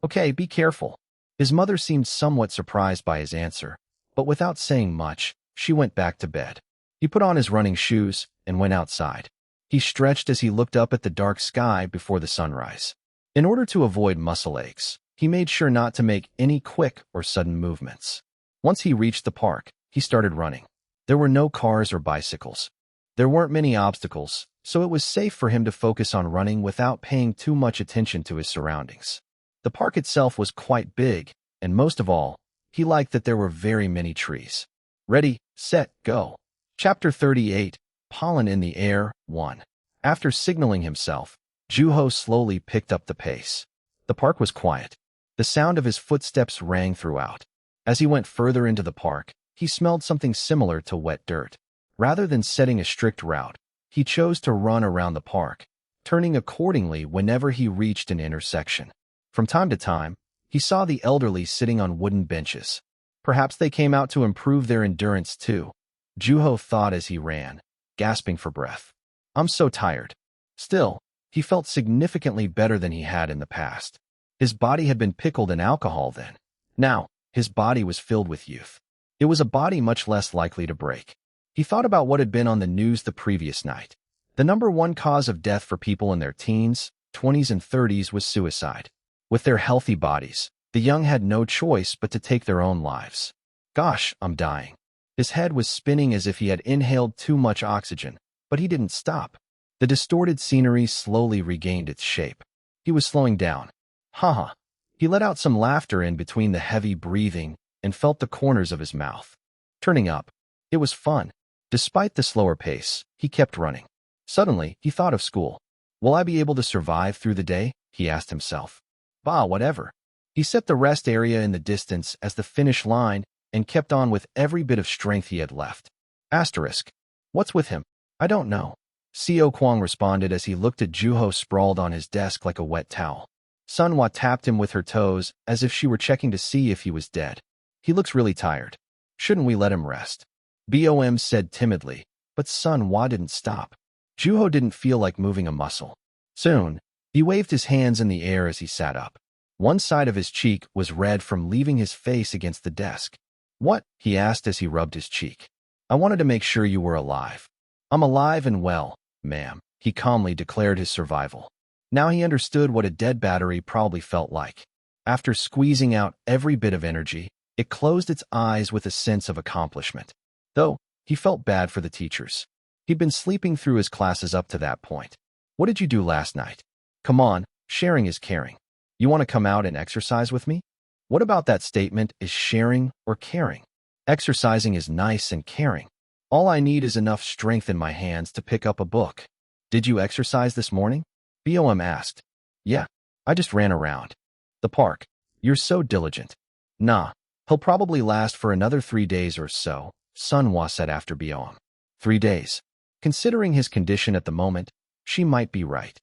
Okay, be careful. His mother seemed somewhat surprised by his answer, but without saying much, she went back to bed. He put on his running shoes and went outside. He stretched as he looked up at the dark sky before the sunrise. In order to avoid muscle aches, he made sure not to make any quick or sudden movements. Once he reached the park, he started running. There were no cars or bicycles. There weren't many obstacles, so it was safe for him to focus on running without paying too much attention to his surroundings. The park itself was quite big, and most of all, he liked that there were very many trees. Ready, set, go. Chapter 38, Pollen in the Air, 1. After signaling himself, Juho slowly picked up the pace. The park was quiet. The sound of his footsteps rang throughout. As he went further into the park, he smelled something similar to wet dirt. Rather than setting a strict route, he chose to run around the park, turning accordingly whenever he reached an intersection. From time to time, he saw the elderly sitting on wooden benches. Perhaps they came out to improve their endurance too. Juho thought as he ran, gasping for breath. I'm so tired. Still, he felt significantly better than he had in the past. His body had been pickled in alcohol then. Now, his body was filled with youth. It was a body much less likely to break. He thought about what had been on the news the previous night. The #1 cause of death for people in their teens, 20s, and 30s was suicide. With their healthy bodies, the young had no choice but to take their own lives. Gosh, I'm dying. His head was spinning as if he had inhaled too much oxygen, but he didn't stop. The distorted scenery slowly regained its shape. He was slowing down. Haha. He let out some laughter in between the heavy breathing and felt the corners of his mouth turning up. It was fun. Despite the slower pace, he kept running. Suddenly, he thought of school. Will I be able to survive through the day? He asked himself. Bah, whatever. He set the rest area in the distance as the finish line and kept on with every bit of strength he had left. Asterisk. What's with him? I don't know. Seo Kwang responded as he looked at Juho sprawled on his desk like a wet towel. Sunhwa tapped him with her toes as if she were checking to see if he was dead. He looks really tired. Shouldn't we let him rest? Bom said timidly, but Sunhwa didn't stop. Juho didn't feel like moving a muscle. Soon, he waved his hands in the air as he sat up. One side of his cheek was red from leaving his face against the desk. What? He asked as he rubbed his cheek. I wanted to make sure you were alive. I'm alive and well, ma'am, he calmly declared his survival. Now he understood what a dead battery probably felt like. After squeezing out every bit of energy, it closed its eyes with a sense of accomplishment. Though, he felt bad for the teachers. He'd been sleeping through his classes up to that point. What did you do last night? Come on, sharing is caring. You want to come out and exercise with me? What about that statement is sharing or caring? Exercising is nice and caring. All I need is enough strength in my hands to pick up a book. Did you exercise this morning? BOM asked. Yeah, I just ran around the park. You're so diligent. Nah, he'll probably last for another 3 days or so, Sunhwa said after BOM. 3 days. Considering his condition at the moment, she might be right.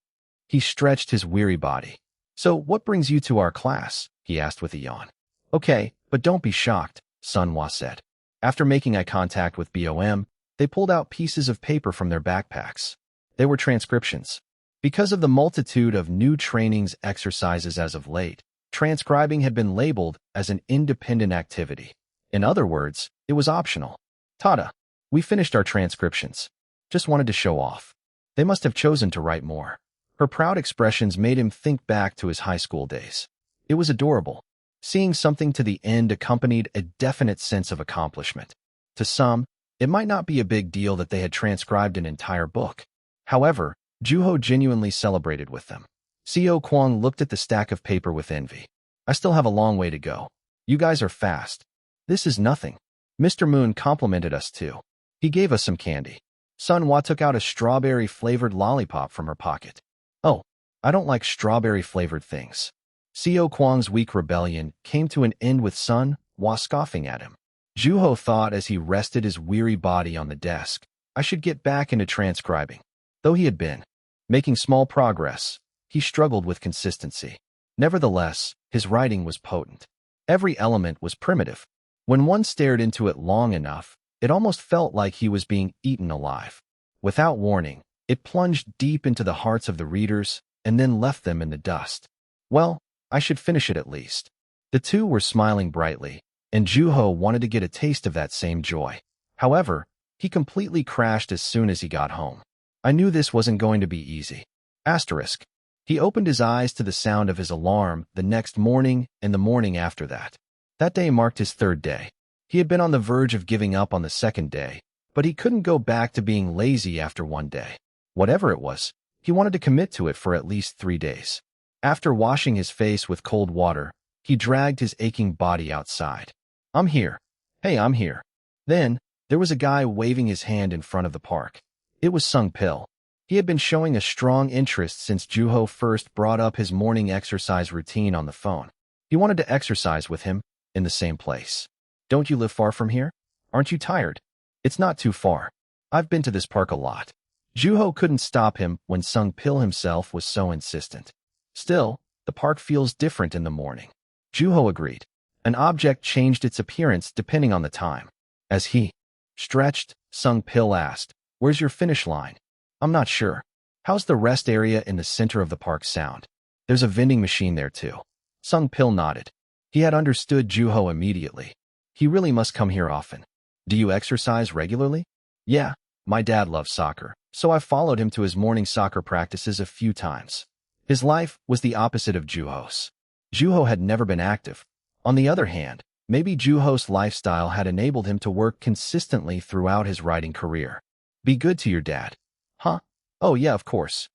He stretched his weary body. So what brings you to our class? He asked with a yawn. Okay, but don't be shocked, Sunhwa said. After making eye contact with BOM, they pulled out pieces of paper from their backpacks. They were transcriptions. Because of the multitude of new trainings exercises as of late, transcribing had been labeled as an independent activity. In other words, it was optional. Tada! We finished our transcriptions. Just wanted to show off. They must have chosen to write more. Her proud expressions made him think back to his high school days. It was adorable. Seeing something to the end accompanied a definite sense of accomplishment. To some, it might not be a big deal that they had transcribed an entire book. However, Juho genuinely celebrated with them. Seo Kwang looked at the stack of paper with envy. I still have a long way to go. You guys are fast. This is nothing. Mr. Moon complimented us too. He gave us some candy. Sunhwa took out a strawberry-flavored lollipop from her pocket. Oh, I don't like strawberry-flavored things. Seo Kwang's weak rebellion came to an end with Sunhwa scoffing at him. Juho thought as he rested his weary body on the desk, I should get back into transcribing. Though he had been making small progress, he struggled with consistency. Nevertheless, his writing was potent. Every element was primitive. When one stared into it long enough, it almost felt like he was being eaten alive. Without warning, it plunged deep into the hearts of the readers and then left them in the dust. Well, I should finish it at least. The two were smiling brightly, and Juho wanted to get a taste of that same joy. However, he completely crashed as soon as he got home. I knew this wasn't going to be easy. Asterisk. He opened his eyes to the sound of his alarm the next morning and the morning after that. That day marked his third day. He had been on the verge of giving up on the second day, but he couldn't go back to being lazy after one day. Whatever it was, he wanted to commit to it for at least 3 days. After washing his face with cold water, he dragged his aching body outside. I'm here. Hey, I'm here. Then, there was a guy waving his hand in front of the park. It was Sung Pil. He had been showing a strong interest since Juho first brought up his morning exercise routine on the phone. He wanted to exercise with him, in the same place. Don't you live far from here? Aren't you tired? It's not too far. I've been to this park a lot. Juho couldn't stop him when Sung Pil himself was so insistent. Still, the park feels different in the morning. Juho agreed. An object changed its appearance depending on the time. As he stretched, Sung Pil asked, Where's your finish line? I'm not sure. How's the rest area in the center of the park sound? There's a vending machine there too. Sung Pil nodded. He had understood Juho immediately. He really must come here often. Do you exercise regularly? Yeah, my dad loves soccer, so I followed him to his morning soccer practices a few times. His life was the opposite of Juho's. Juho had never been active. On the other hand, maybe Juho's lifestyle had enabled him to work consistently throughout his writing career. Be good to your dad. Huh? Oh yeah, of course.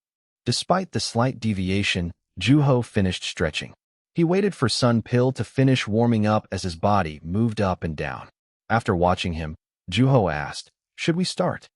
Despite the slight deviation, Juho finished stretching. He waited for Sun Pil to finish warming up as his body moved up and down. After watching him, Juho asked, Should we start?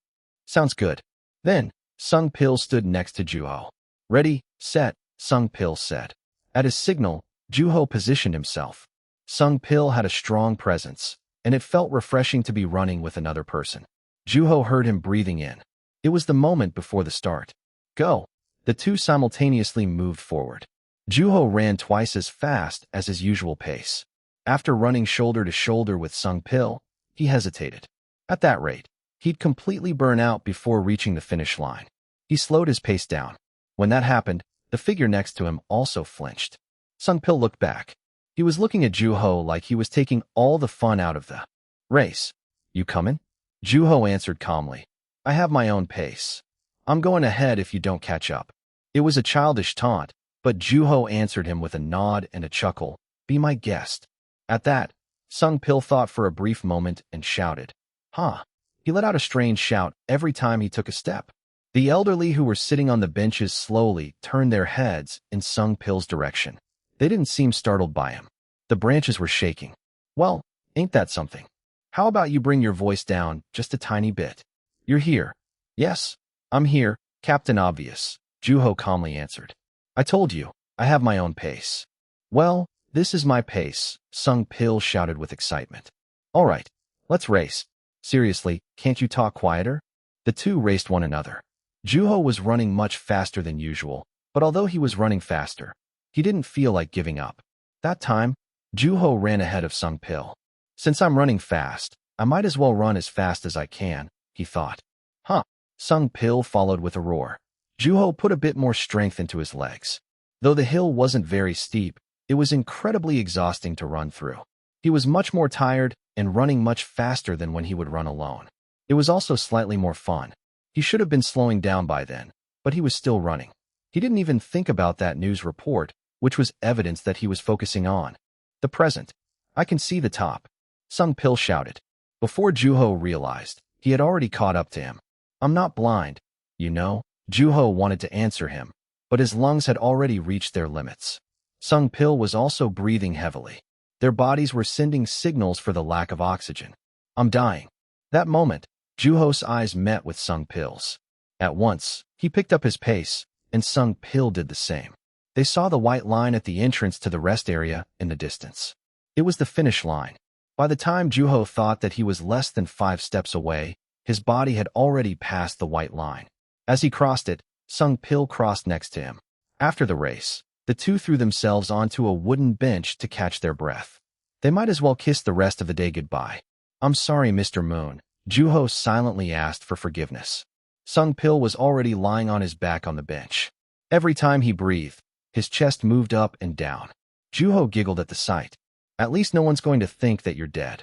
Sounds good. Then, Sung Pil stood next to Juho. Ready, set, Sung Pil said. At his signal, Juho positioned himself. Sung Pil had a strong presence, and it felt refreshing to be running with another person. Juho heard him breathing in. It was the moment before the start. Go. The two simultaneously moved forward. Juho ran twice as fast as his usual pace. After running shoulder to shoulder with Sung Pil, he hesitated. At that rate, he'd completely burn out before reaching the finish line. He slowed his pace down. When that happened, the figure next to him also flinched. Sung Pil looked back. He was looking at Juho like he was taking all the fun out of the race. You coming? Juho answered calmly. I have my own pace. I'm going ahead if you don't catch up. It was a childish taunt, but Juho answered him with a nod and a chuckle. Be my guest. At that, Sung Pil thought for a brief moment and shouted. Huh. He let out a strange shout every time he took a step. The elderly who were sitting on the benches slowly turned their heads in Sung Pil's direction. They didn't seem startled by him. The branches were shaking. Well, ain't that something? How about you bring your voice down just a tiny bit? You're here. Yes, I'm here, Captain Obvious, Juho calmly answered. I told you, I have my own pace. Well, this is my pace, Sung Pil shouted with excitement. All right, let's race. Seriously, can't you talk quieter? The two raced one another. Juho was running much faster than usual, but although he was running faster, he didn't feel like giving up. That time, Juho ran ahead of Sung Pil. Since I'm running fast, I might as well run as fast as I can, he thought. Huh. Sung Pil followed with a roar. Juho put a bit more strength into his legs. Though the hill wasn't very steep, it was incredibly exhausting to run through. He was much more tired and running much faster than when he would run alone. It was also slightly more fun. He should have been slowing down by then, but he was still running. He didn't even think about that news report, which was evidence that he was focusing on. The present. I can see the top, Sung Pil shouted. Before Juho realized, he had already caught up to him. I'm not blind, you know. Juho wanted to answer him, but his lungs had already reached their limits. Sung Pil was also breathing heavily. Their bodies were sending signals for the lack of oxygen. I'm dying. That moment, Juho's eyes met with Sung Pil's. At once, he picked up his pace, and Sung Pil did the same. They saw the white line at the entrance to the rest area in the distance. It was the finish line. By the time Juho thought that he was less than 5 steps away, his body had already passed the white line. As he crossed it, Sung Pil crossed next to him. After the race, the two threw themselves onto a wooden bench to catch their breath. They might as well kiss the rest of the day goodbye. I'm sorry, Mr. Moon. Juho silently asked for forgiveness. Sung Pil was already lying on his back on the bench. Every time he breathed, his chest moved up and down. Juho giggled at the sight. At least no one's going to think that you're dead.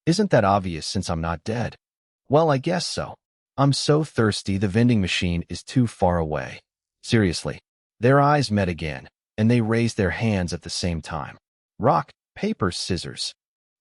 Isn't that obvious since I'm not dead? Well, I guess so. I'm so thirsty the vending machine is too far away. Seriously. Their eyes met again, and they raised their hands at the same time. Rock, paper, scissors.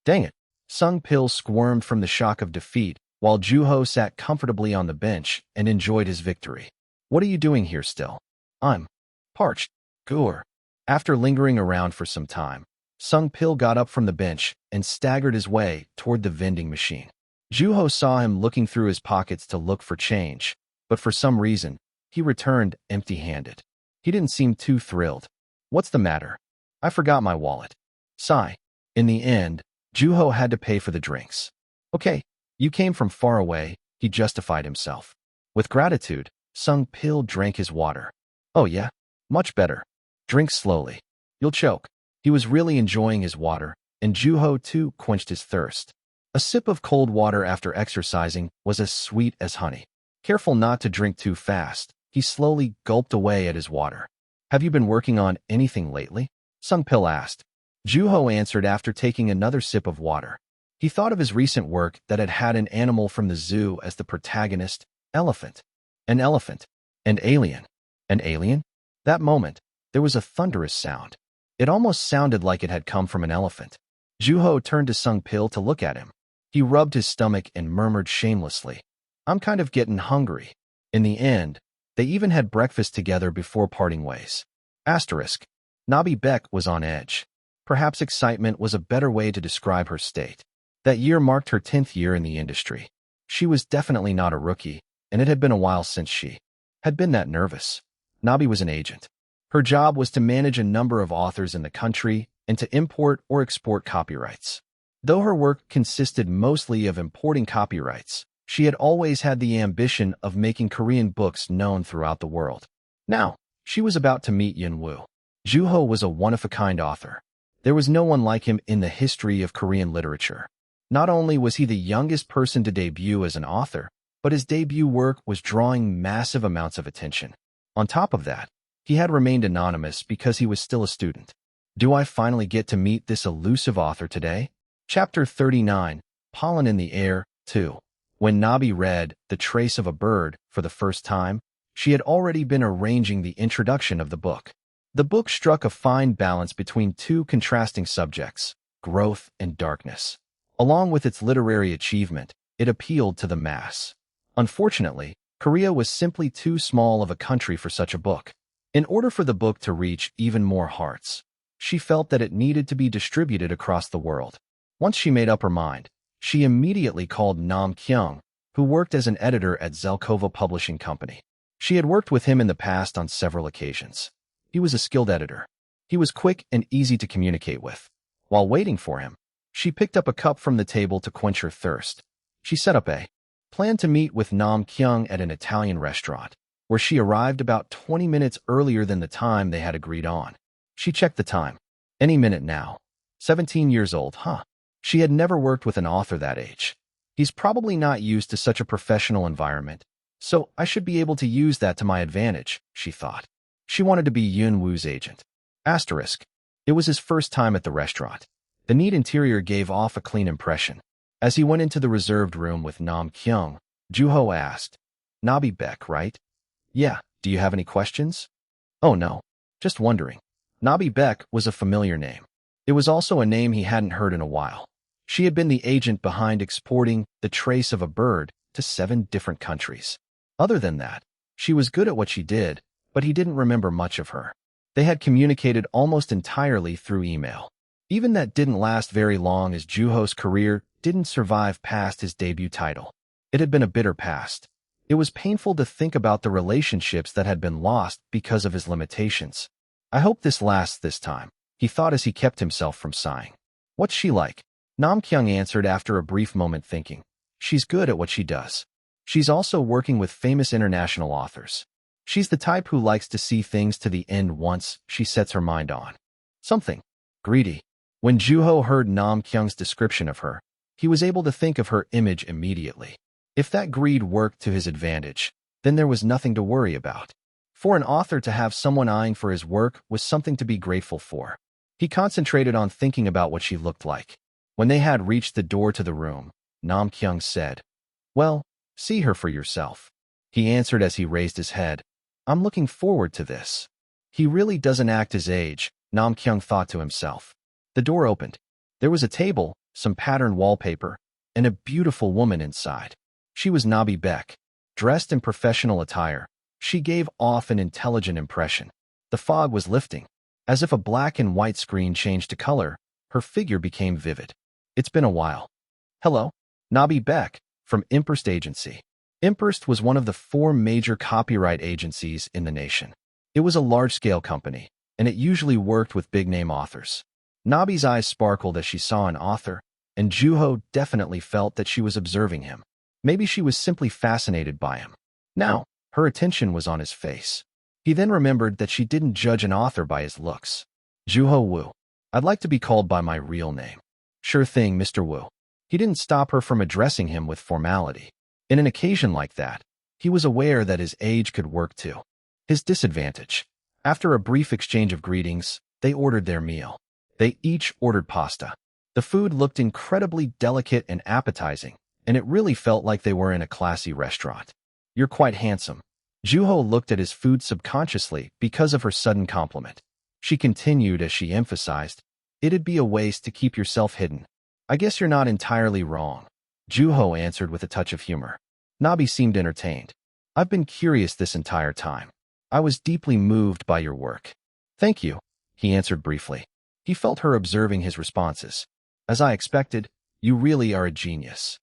Dang it. Sung Pil squirmed from the shock of defeat, while Juho sat comfortably on the bench and enjoyed his victory. What are you doing here still? I'm parched. Goor. After lingering around for some time, Sung Pil got up from the bench and staggered his way toward the vending machine. Juho saw him looking through his pockets to look for change, but for some reason, he returned empty-handed. He didn't seem too thrilled. What's the matter? I forgot my wallet. Sigh. In the end, Juho had to pay for the drinks. Okay, you came from far away, he justified himself. With gratitude, Sung Pil drank his water. Oh yeah? Much better. Drink slowly. You'll choke. He was really enjoying his water, and Juho too quenched his thirst. A sip of cold water after exercising was as sweet as honey. Careful not to drink too fast, he slowly gulped away at his water. Have you been working on anything lately? Sung Pil asked. Juho answered after taking another sip of water. He thought of his recent work that had had an animal from the zoo as the protagonist, elephant. An elephant. An alien. An alien? That moment, there was a thunderous sound. It almost sounded like it had come from an elephant. Juho turned to Sung Pil to look at him. He rubbed his stomach and murmured shamelessly, I'm kind of getting hungry. In the end, they even had breakfast together before parting ways. Asterisk. Nabi Beck was on edge. Perhaps excitement was a better way to describe her state. That year marked her 10th year in the industry. She was definitely not a rookie, and it had been a while since she had been that nervous. Nabi was an agent. Her job was to manage a number of authors in the country and to import or export copyrights. Though her work consisted mostly of importing copyrights, she had always had the ambition of making Korean books known throughout the world. Now, she was about to meet Yin Woo. Juho was a one-of-a-kind author. There was no one like him in the history of Korean literature. Not only was he the youngest person to debut as an author, but his debut work was drawing massive amounts of attention. On top of that, he had remained anonymous because he was still a student. Do I finally get to meet this elusive author today? Chapter 39, Pollen in the Air, 2. When Nabi read The Trace of a Bird for the first time, She had already been arranging the introduction of the book. The book struck a fine balance between two contrasting subjects, growth and darkness. Along with its literary achievement, it appealed to the mass. Unfortunately, Korea was simply too small of a country for such a book. In order for the book to reach even more hearts, she felt that it needed to be distributed across the world. Once she made up her mind, she immediately called Nam Kyung, who worked as an editor at Zelkova Publishing Company. She had worked with him in the past on several occasions. He was a skilled editor. He was quick and easy to communicate with. While waiting for him, she picked up a cup from the table to quench her thirst. She set up a plan to meet with Nam Kyung at an Italian restaurant, where she arrived about 20 minutes earlier than the time they had agreed on. She checked the time. Any minute now. 17 years old, huh? She had never worked with an author that age. He's probably not used to such a professional environment, so I should be able to use that to my advantage, she thought. She wanted to be Yun Woo's agent. Asterisk. It was his first time at the restaurant. The neat interior gave off a clean impression. As he went into the reserved room with Nam Kyung, Juho asked, "Nabi Beck, right?" "Yeah, do you have any questions?" "Oh no, just wondering." Nabi Beck was a familiar name. It was also a name he hadn't heard in a while. She had been the agent behind exporting The Trace of a Bird to 7 different countries. Other than that, she was good at what she did, but he didn't remember much of her. They had communicated almost entirely through email. Even that didn't last very long, as Juho's career didn't survive past his debut title. It had been a bitter past. It was painful to think about the relationships that had been lost because of his limitations. "I hope this lasts this time," he thought as he kept himself from sighing. "What's she like?" Nam Kyung answered after a brief moment, thinking. "She's good at what she does. She's also working with famous international authors. She's the type who likes to see things to the end once she sets her mind on something." Greedy. When Juho heard Nam Kyung's description of her, he was able to think of her image immediately. If that greed worked to his advantage, then there was nothing to worry about. For an author to have someone eyeing for his work was something to be grateful for. He concentrated on thinking about what she looked like. When they had reached the door to the room, Nam Kyung said, "Well, see her for yourself." He answered as he raised his head, "I'm looking forward to this." He really doesn't act his age, Nam Kyung thought to himself. The door opened. There was a table, some patterned wallpaper, and a beautiful woman inside. She was Nabi Beck. Dressed in professional attire, she gave off an intelligent impression. The fog was lifting. As if a black and white screen changed to color, her figure became vivid. "It's been a while." "Hello." Nabi Beck, from Imperst Agency. Imperst was one of the 4 major copyright agencies in the nation. It was a large-scale company, and it usually worked with big-name authors. Nabi's eyes sparkled as she saw an author, and Juho definitely felt that she was observing him. Maybe she was simply fascinated by him. Now, her attention was on his face. He then remembered that she didn't judge an author by his looks. "Juho Woo. I'd like to be called by my real name." "Sure thing, Mr. Woo." He didn't stop her from addressing him with formality. In an occasion like that, he was aware that his age could work too. His disadvantage. After a brief exchange of greetings, they ordered their meal. They each ordered pasta. The food looked incredibly delicate and appetizing, and it really felt like they were in a classy restaurant. "You're quite handsome." Juho looked at his food subconsciously because of her sudden compliment. She continued as she emphasized, "It'd be a waste to keep yourself hidden." "I guess you're not entirely wrong," Juho answered with a touch of humor. Nabi seemed entertained. "I've been curious this entire time. I was deeply moved by your work." "Thank you," he answered briefly. He felt her observing his responses. "As I expected, you really are a genius."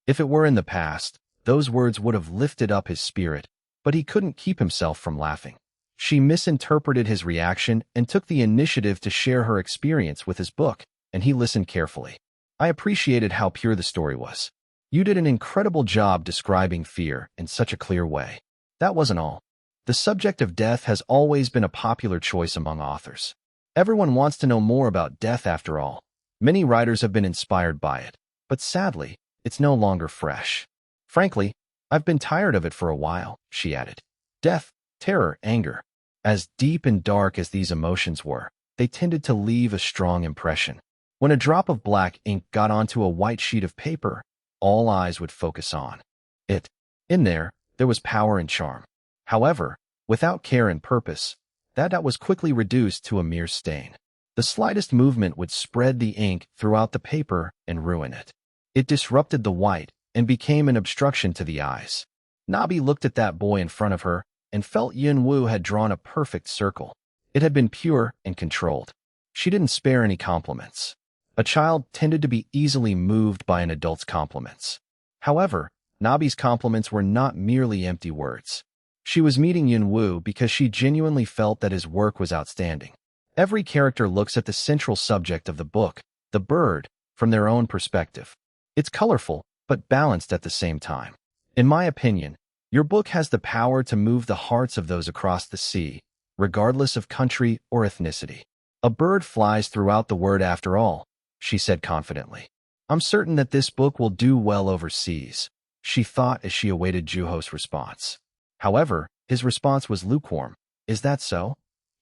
If it were in the past, those words would have lifted up his spirit, but he couldn't keep himself from laughing. She misinterpreted his reaction and took the initiative to share her experience with his book, and he listened carefully. "I appreciated how pure the story was. You did an incredible job describing fear in such a clear way." That wasn't all. The subject of death has always been a popular choice among authors. Everyone wants to know more about death after all. Many writers have been inspired by it, but sadly, it's no longer fresh. "Frankly, I've been tired of it for a while," she added. Death, terror, anger. As deep and dark as these emotions were, they tended to leave a strong impression. When a drop of black ink got onto a white sheet of paper, all eyes would focus on it. In there was power and charm. However, without care and purpose, that was quickly reduced to a mere stain. The slightest movement would spread the ink throughout the paper and ruin it. It disrupted the white and became an obstruction to the eyes. Nabi looked at that boy in front of her and felt Yunwu had drawn a perfect circle. It had been pure and controlled. She didn't spare any compliments. A child tended to be easily moved by an adult's compliments. However, Nabi's compliments were not merely empty words. She was meeting Yunwu because she genuinely felt that his work was outstanding. Every character looks at the central subject of the book, the bird, from their own perspective. It's colorful, but balanced at the same time. In my opinion, your book has the power to move the hearts of those across the sea, regardless of country or ethnicity. A bird flies throughout the word after all, she said confidently. I'm certain that this book will do well overseas, she thought as she awaited Juho's response. However, his response was lukewarm. Is that so?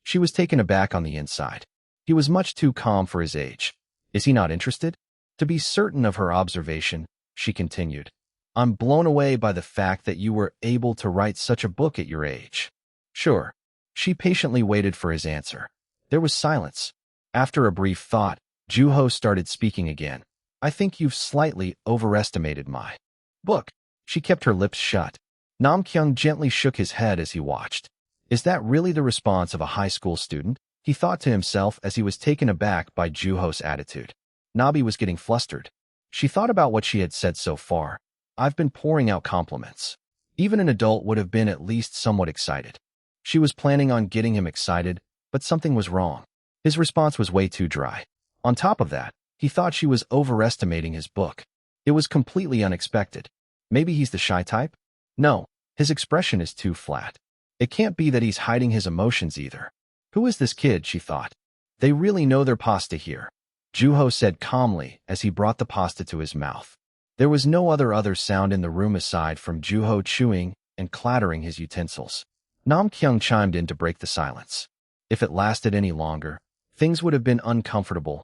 She was taken aback on the inside. He was much too calm for his age. Is he not interested? To be certain of her observation, she continued. I'm blown away by the fact that you were able to write such a book at your age. Sure. She patiently waited for his answer. There was silence. After a brief thought, Juho started speaking again. I think you've slightly overestimated my book. She kept her lips shut. Namkyung gently shook his head as he watched. Is that really the response of a high school student? He thought to himself as he was taken aback by Juho's attitude. Nabi was getting flustered. She thought about what she had said so far. I've been pouring out compliments. Even an adult would have been at least somewhat excited. She was planning on getting him excited, but something was wrong. His response was way too dry. On top of that, he thought she was overestimating his book. It was completely unexpected. Maybe he's the shy type? No, his expression is too flat. It can't be that he's hiding his emotions either. Who is this kid, she thought. They really know their pasta here. Juho said calmly as he brought the pasta to his mouth. There was no other sound in the room aside from Juho chewing and clattering his utensils. Namkyung chimed in to break the silence. If it lasted any longer, things would have been uncomfortable.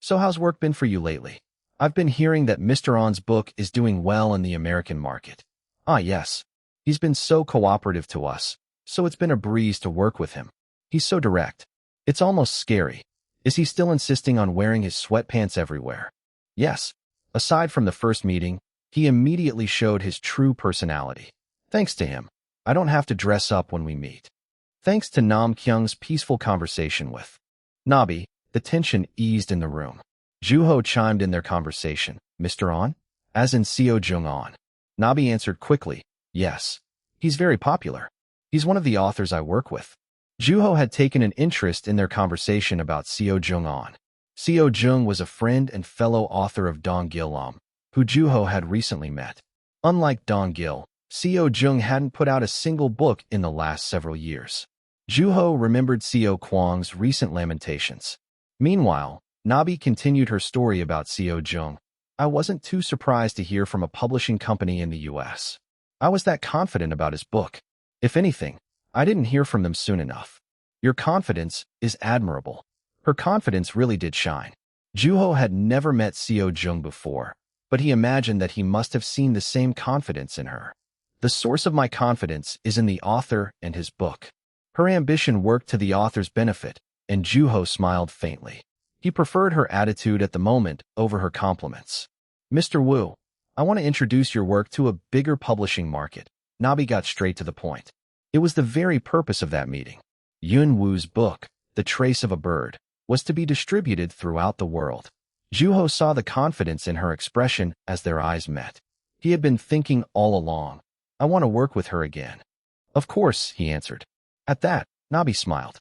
So how's work been for you lately? I've been hearing that Mr. On's book is doing well in the American market. Ah, yes. He's been so cooperative to us, so it's been a breeze to work with him. He's so direct. It's almost scary. Is he still insisting on wearing his sweatpants everywhere? Yes. Aside from the first meeting, he immediately showed his true personality. Thanks to him, I don't have to dress up when we meet. Thanks to Nam Kyung's peaceful conversation with Nabi, the tension eased in the room. Juho chimed in their conversation. Mr. On? As in Seo Jung-on. Nabi answered quickly. Yes. He's very popular. He's one of the authors I work with. Juho had taken an interest in their conversation about Seo Jung-on. Seo Jung was a friend and fellow author of Dong Gil, who Juho had recently met. Unlike Dong Gil, Seo Jung hadn't put out a single book in the last several years. Juho remembered Seo Kwang's recent lamentations. Meanwhile, Nabi continued her story about Seo Jung. I wasn't too surprised to hear from a publishing company in the US. I was that confident about his book. If anything, I didn't hear from them soon enough. Your confidence is admirable. Her confidence really did shine. Juho had never met Seo Jung before, but he imagined that he must have seen the same confidence in her. The source of my confidence is in the author and his book. Her ambition worked to the author's benefit, and Juho smiled faintly. He preferred her attitude at the moment over her compliments. Mr. Wu, I want to introduce your work to a bigger publishing market. Nabi got straight to the point. It was the very purpose of that meeting. Yun Wu's book, The Trace of a Bird, was to be distributed throughout the world. Juho saw the confidence in her expression as their eyes met. He had been thinking all along, I want to work with her again. Of course, he answered. At that, Nabi smiled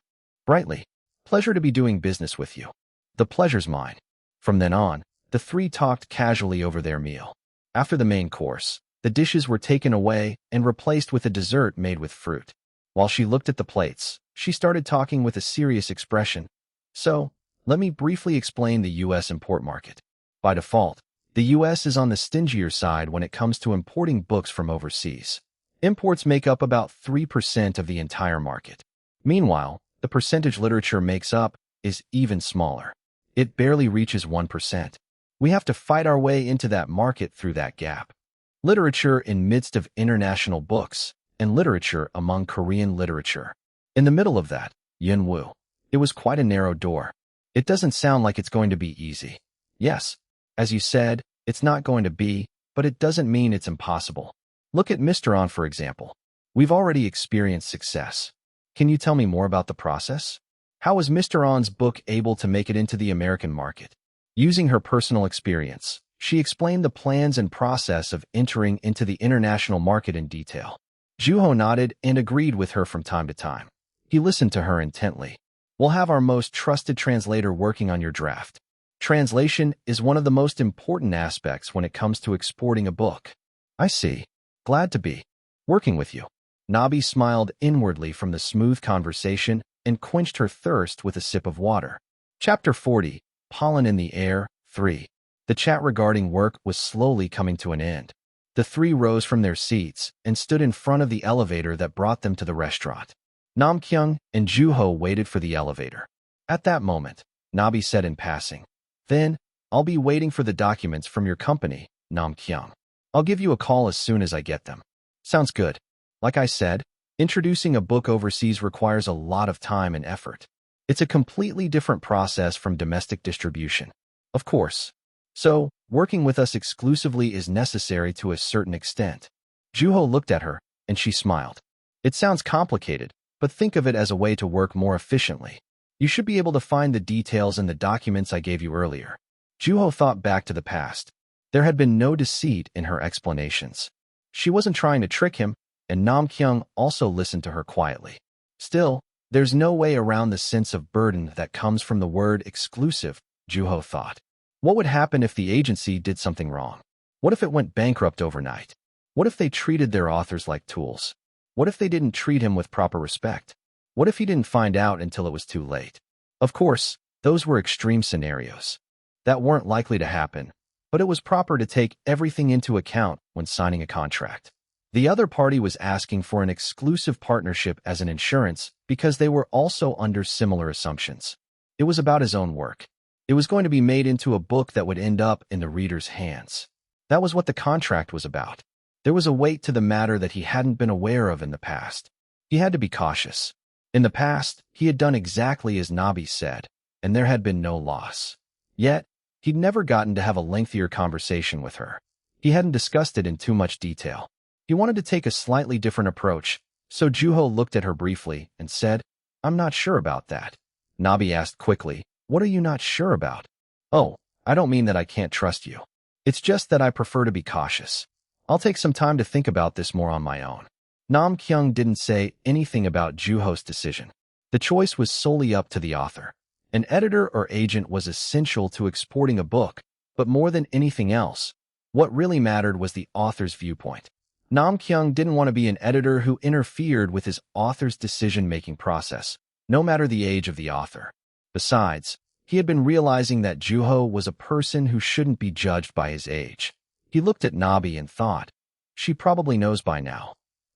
brightly. Pleasure to be doing business with you. The pleasure's mine. From then on, the three talked casually over their meal. After the main course, the dishes were taken away and replaced with a dessert made with fruit. While she looked at the plates, she started talking with a serious expression. So, let me briefly explain the U.S. import market. By default, the U.S. is on the stingier side when it comes to importing books from overseas. Imports make up about 3% of the entire market. Meanwhile, the percentage literature makes up is even smaller. It barely reaches 1%. We have to fight our way into that market through that gap. Literature in midst of international books and literature among Korean literature. In the middle of that, Yunwoo. It was quite a narrow door. It doesn't sound like it's going to be easy. Yes, as you said, it's not going to be, but it doesn't mean it's impossible. Look at Mr. On, for example. We've already experienced success. Can you tell me more about the process? How was Mr. On's book able to make it into the American market? Using her personal experience, she explained the plans and process of entering into the international market in detail. Juho nodded and agreed with her from time to time. He listened to her intently. We'll have our most trusted translator working on your draft. Translation is one of the most important aspects when it comes to exporting a book. I see. Glad to be working with you. Nabi smiled inwardly from the smooth conversation and quenched her thirst with a sip of water. Chapter 40, Pollen in the Air, 3. The chat regarding work was slowly coming to an end. The three rose from their seats and stood in front of the elevator that brought them to the restaurant. Namkyung and Juho waited for the elevator. At that moment, Nabi said in passing, "Then, I'll be waiting for the documents from your company, Namkyung. I'll give you a call as soon as I get them." Sounds good. Like I said, introducing a book overseas requires a lot of time and effort. It's a completely different process from domestic distribution. Of course. So, working with us exclusively is necessary to a certain extent. Juho looked at her, and she smiled. It sounds complicated, but think of it as a way to work more efficiently. You should be able to find the details in the documents I gave you earlier. Juho thought back to the past. There had been no deceit in her explanations. She wasn't trying to trick him, and Namkyung also listened to her quietly. Still, there's no way around the sense of burden that comes from the word exclusive, Juho thought. What would happen if the agency did something wrong? What if it went bankrupt overnight? What if they treated their authors like tools? What if they didn't treat him with proper respect? What if he didn't find out until it was too late? Of course, those were extreme scenarios that weren't likely to happen, but it was proper to take everything into account when signing a contract. The other party was asking for an exclusive partnership as an insurance because they were also under similar assumptions. It was about his own work. It was going to be made into a book that would end up in the reader's hands. That was what the contract was about. There was a weight to the matter that he hadn't been aware of in the past. He had to be cautious. In the past, he had done exactly as Nabi said, and there had been no loss. Yet, he'd never gotten to have a lengthier conversation with her. He hadn't discussed it in too much detail. He wanted to take a slightly different approach, so Juho looked at her briefly and said, "I'm not sure about that." Nabi asked quickly, "What are you not sure about?" "Oh, I don't mean that I can't trust you. It's just that I prefer to be cautious. I'll take some time to think about this more on my own." Nam Kyung didn't say anything about Juho's decision. The choice was solely up to the author. An editor or agent was essential to exporting a book, but more than anything else, what really mattered was the author's viewpoint. Nam Kyung didn't want to be an editor who interfered with his author's decision-making process, no matter the age of the author. Besides, he had been realizing that Juho was a person who shouldn't be judged by his age. He looked at Nabi and thought, she probably knows by now.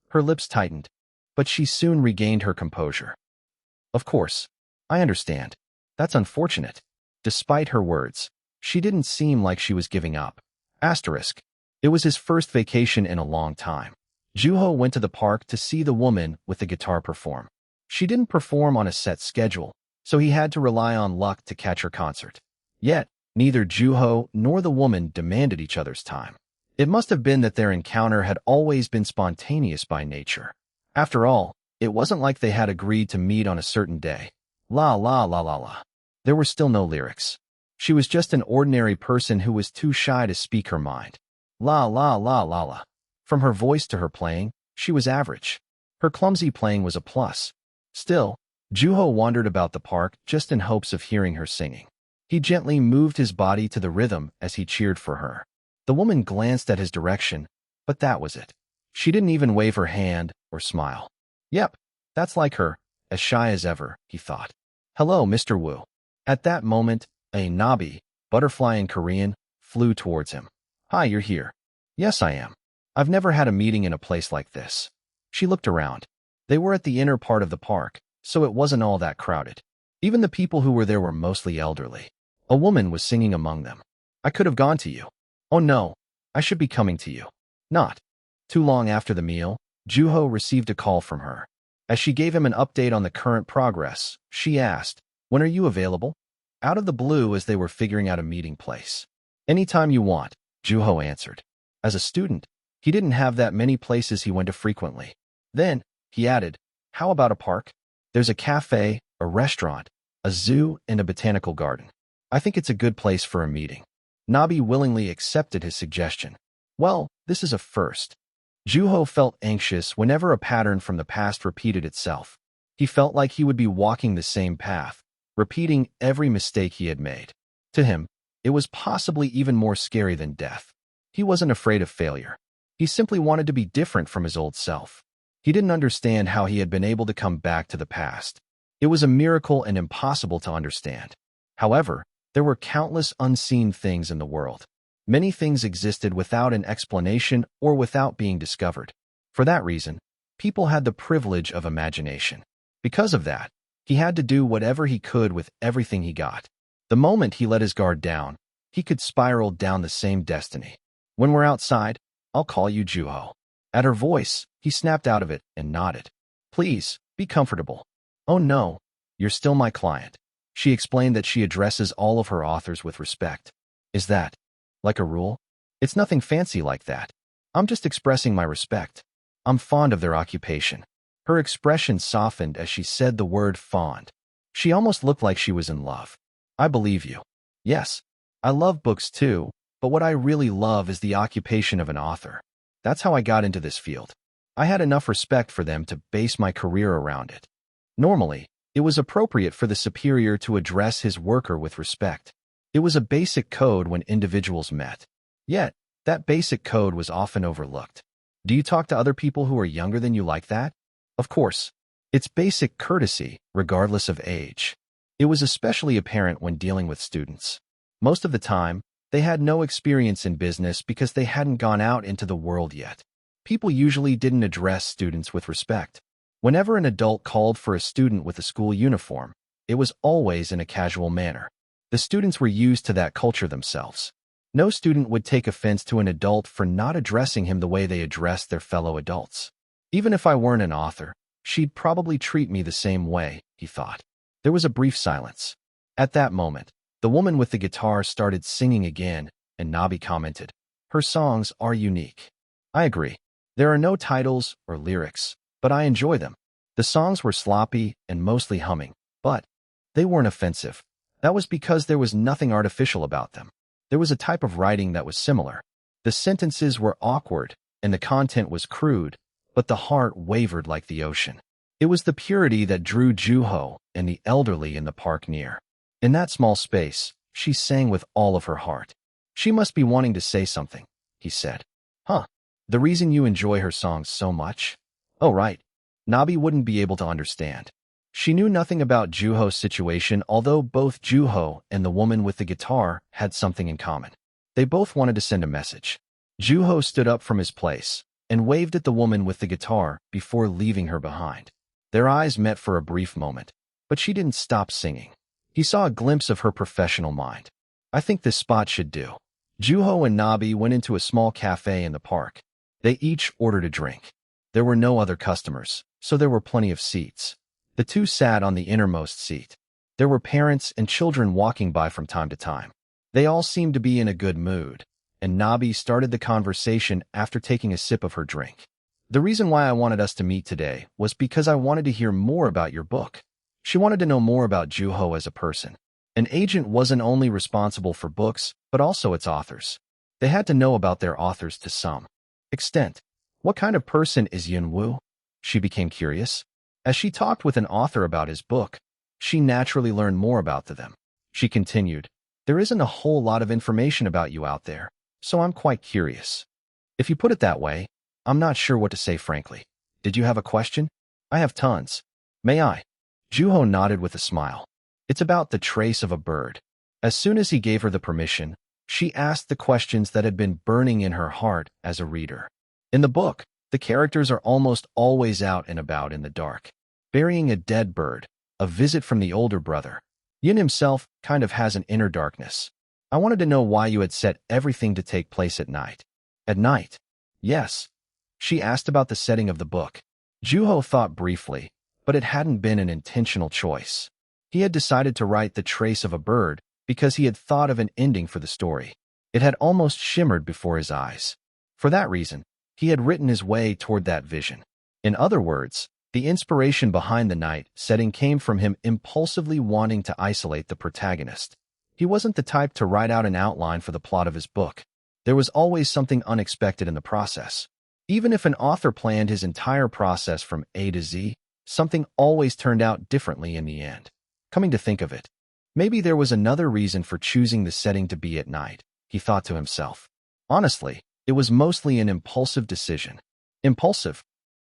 Her lips tightened, but she soon regained her composure. "Of course, I understand. That's unfortunate." Despite her words, she didn't seem like she was giving up. Asterisk. It was his first vacation in a long time. Juho went to the park to see the woman with the guitar perform. She didn't perform on a set schedule, so he had to rely on luck to catch her concert. Yet, neither Juho nor the woman demanded each other's time. It must have been that their encounter had always been spontaneous by nature. After all, it wasn't like they had agreed to meet on a certain day. La la la la la. There were still no lyrics. She was just an ordinary person who was too shy to speak her mind. La la la la la. From her voice to her playing, she was average. Her clumsy playing was a plus. Still, Juho wandered about the park just in hopes of hearing her singing. He gently moved his body to the rhythm as he cheered for her. The woman glanced at his direction, but that was it. She didn't even wave her hand or smile. Yep, that's like her, as shy as ever, he thought. Hello, Mr. Wu. At that moment, a nabi, butterfly in Korean, flew towards him. Hi, you're here. Yes, I am. I've never had a meeting in a place like this. She looked around. They were at the inner part of the park, so it wasn't all that crowded. Even the people who were there were mostly elderly. A woman was singing among them. I could have gone to you. Oh no, I should be coming to you. Not. Too long after the meal, Juho received a call from her. As she gave him an update on the current progress, she asked, "When are you available?" Out of the blue as they were figuring out a meeting place. "Anytime you want," Juho answered. As a student, he didn't have that many places he went to frequently. Then, he added, "How about a park? There's a cafe, a restaurant, a zoo, and a botanical garden. I think it's a good place for a meeting." Nabi willingly accepted his suggestion. Well, this is a first. Juho felt anxious whenever a pattern from the past repeated itself. He felt like he would be walking the same path, repeating every mistake he had made. To him, it was possibly even more scary than death. He wasn't afraid of failure. He simply wanted to be different from his old self. He didn't understand how he had been able to come back to the past. It was a miracle and impossible to understand. However, there were countless unseen things in the world. Many things existed without an explanation or without being discovered. For that reason, people had the privilege of imagination. Because of that, he had to do whatever he could with everything he got. The moment he let his guard down, he could spiral down the same destiny. "When we're outside, I'll call you Juho." At her voice, he snapped out of it and nodded. "Please, be comfortable." "Oh no, you're still my client." She explained that she addresses all of her authors with respect. "Is that like a rule?" "It's nothing fancy like that. I'm just expressing my respect. I'm fond of their occupation." Her expression softened as she said the word fond. She almost looked like she was in love. "I believe you. Yes, I love books too, but what I really love is the occupation of an author. That's how I got into this field. I had enough respect for them to base my career around it." Normally, it was appropriate for the superior to address his worker with respect. It was a basic code when individuals met. Yet, that basic code was often overlooked. Do you talk to other people who are younger than you like that? Of course. It's basic courtesy, regardless of age. It was especially apparent when dealing with students. Most of the time, they had no experience in business because they hadn't gone out into the world yet. People usually didn't address students with respect. Whenever an adult called for a student with a school uniform, it was always in a casual manner. The students were used to that culture themselves. No student would take offense to an adult for not addressing him the way they addressed their fellow adults. Even if I weren't an author, she'd probably treat me the same way, he thought. There was a brief silence. At that moment, the woman with the guitar started singing again, and Nabi commented, "Her songs are unique." "I agree. There are no titles or lyrics, but I enjoy them." The songs were sloppy and mostly humming, but they weren't offensive. That was because there was nothing artificial about them. There was a type of writing that was similar. The sentences were awkward, and the content was crude, but the heart wavered like the ocean. It was the purity that drew Juho and the elderly in the park near. In that small space, she sang with all of her heart. "She must be wanting to say something," he said. "Huh. The reason you enjoy her songs so much?" "Oh, right." Nabi wouldn't be able to understand. She knew nothing about Juho's situation, although both Juho and the woman with the guitar had something in common. They both wanted to send a message. Juho stood up from his place and waved at the woman with the guitar before leaving her behind. Their eyes met for a brief moment, but she didn't stop singing. He saw a glimpse of her professional mind. "I think this spot should do." Juho and Nabi went into a small cafe in the park. They each ordered a drink. There were no other customers, so there were plenty of seats. The two sat on the innermost seat. There were parents and children walking by from time to time. They all seemed to be in a good mood, and Nabi started the conversation after taking a sip of her drink. "The reason why I wanted us to meet today was because I wanted to hear more about your book." She wanted to know more about Juho as a person. An agent wasn't only responsible for books, but also its authors. They had to know about their authors to some extent. What kind of person is Yunwoo? She became curious. As she talked with an author about his book, she naturally learned more about them. She continued, "There isn't a whole lot of information about you out there, so I'm quite curious." "If you put it that way, I'm not sure what to say frankly. Did you have a question?" "I have tons. May I?" Juho nodded with a smile. "It's about the trace of a bird." As soon as he gave her the permission, she asked the questions that had been burning in her heart as a reader. In the book, the characters are almost always out and about in the dark. Burying a dead bird, a visit from the older brother. Yin himself kind of has an inner darkness. "I wanted to know why you had set everything to take place at night." "At night?" "Yes. She asked about the setting of the book. Juho thought briefly, but it hadn't been an intentional choice. He had decided to write The Trace of a Bird because he had thought of an ending for the story. It had almost shimmered before his eyes. For that reason, he had written his way toward that vision. In other words, the inspiration behind the night setting came from him impulsively wanting to isolate the protagonist. He wasn't the type to write out an outline for the plot of his book. There was always something unexpected in the process. Even if an author planned his entire process from A to Z, something always turned out differently in the end. Coming to think of it, maybe there was another reason for choosing the setting to be at night, he thought to himself. Honestly, it was mostly an impulsive decision. Impulsive?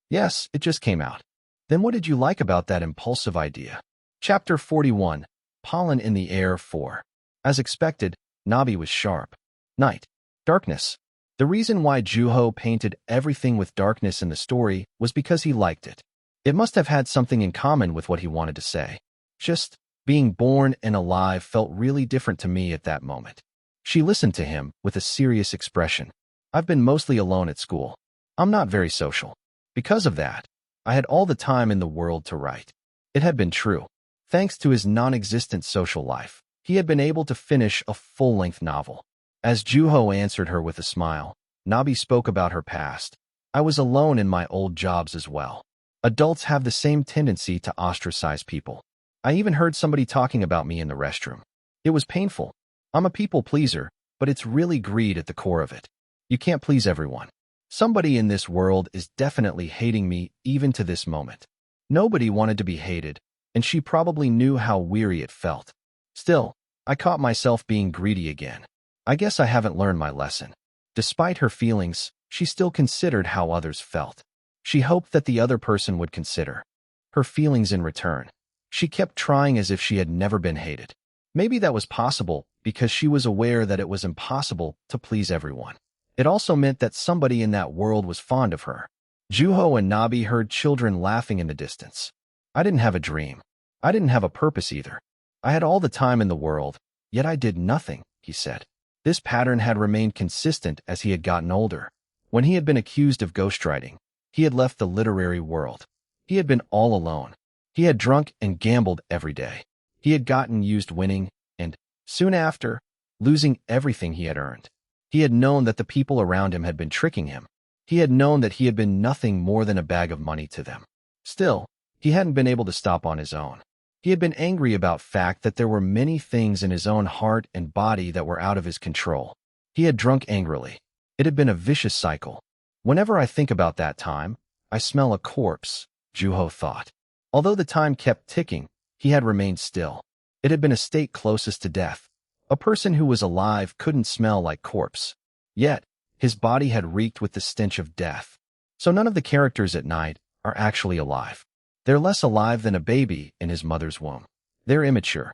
Yes, it just came out. Then what did you like about that impulsive idea? Chapter 41, Pollen in the Air 4. As expected, Nabi was sharp. Night. Darkness. The reason why Juho painted everything with darkness in the story was because he liked it. It must have had something in common with what he wanted to say. Just being born and alive felt really different to me at that moment. She listened to him with a serious expression. I've been mostly alone at school. I'm not very social. Because of that, I had all the time in the world to write. It had been true. Thanks to his non-existent social life, he had been able to finish a full-length novel. As Juho answered her with a smile, Nabi spoke about her past. I was alone in my old jobs as well. Adults have the same tendency to ostracize people. I even heard somebody talking about me in the restroom. It was painful. I'm a people pleaser, but it's really greed at the core of it. You can't please everyone. Somebody in this world is definitely hating me even to this moment. Nobody wanted to be hated, and she probably knew how weary it felt. Still, I caught myself being greedy again. I guess I haven't learned my lesson. Despite her feelings, she still considered how others felt. She hoped that the other person would consider her feelings in return. She kept trying as if she had never been hated. Maybe that was possible because she was aware that it was impossible to please everyone. It also meant that somebody in that world was fond of her. Juho and Nabi heard children laughing in the distance. I didn't have a dream. I didn't have a purpose either. I had all the time in the world, yet I did nothing, he said. This pattern had remained consistent as he had gotten older. When he had been accused of ghostwriting, he had left the literary world. He had been all alone. He had drunk and gambled every day. He had gotten used winning and, soon after, losing everything he had earned. He had known that the people around him had been tricking him. He had known that he had been nothing more than a bag of money to them. Still, he hadn't been able to stop on his own. He had been angry about the fact that there were many things in his own heart and body that were out of his control. He had drunk angrily. It had been a vicious cycle. Whenever I think about that time, I smell a corpse, Juho thought. Although the time kept ticking, he had remained still. It had been a state closest to death. A person who was alive couldn't smell like corpse. Yet, his body had reeked with the stench of death. So none of the characters at night are actually alive. They're less alive than a baby in his mother's womb. They're immature.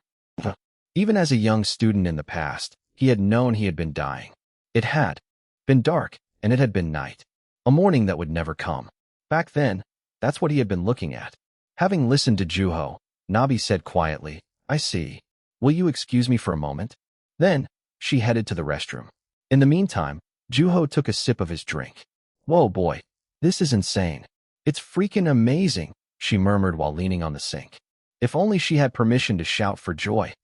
Even as a young student in the past, he had known he had been dying. It had been dark, and it had been night. A morning that would never come. Back then, that's what he had been looking at. Having listened to Juho, Nabi said quietly, I see. Will you excuse me for a moment? Then, she headed to the restroom. In the meantime, Juho took a sip of his drink. Whoa, boy. This is insane. It's freaking amazing, she murmured while leaning on the sink. If only she had permission to shout for joy.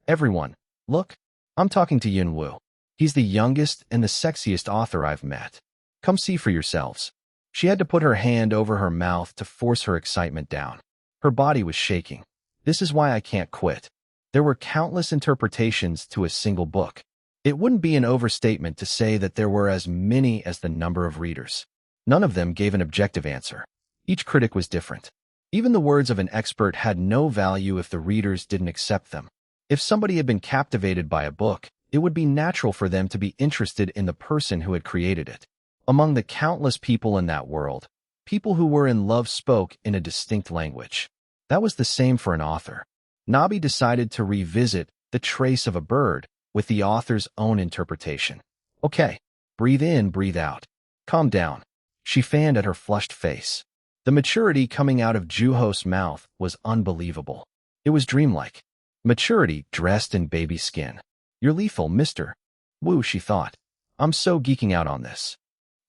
Everyone, look. I'm talking to Yunwoo. He's the youngest and the sexiest author I've met. Come see for yourselves. She had to put her hand over her mouth to force her excitement down. Her body was shaking. This is why I can't quit. There were countless interpretations to a single book. It wouldn't be an overstatement to say that there were as many as the number of readers. None of them gave an objective answer. Each critic was different. Even the words of an expert had no value if the readers didn't accept them. If somebody had been captivated by a book, it would be natural for them to be interested in the person who had created it. Among the countless people in that world, people who were in love spoke in a distinct language. That was the same for an author. Nabi decided to revisit The Trace of a Bird with the author's own interpretation. Okay, breathe in, breathe out. Calm down. She fanned at her flushed face. The maturity coming out of Juho's mouth was unbelievable. It was dreamlike. Maturity dressed in baby skin. You're lethal, mister. Woo, she thought. I'm so geeking out on this.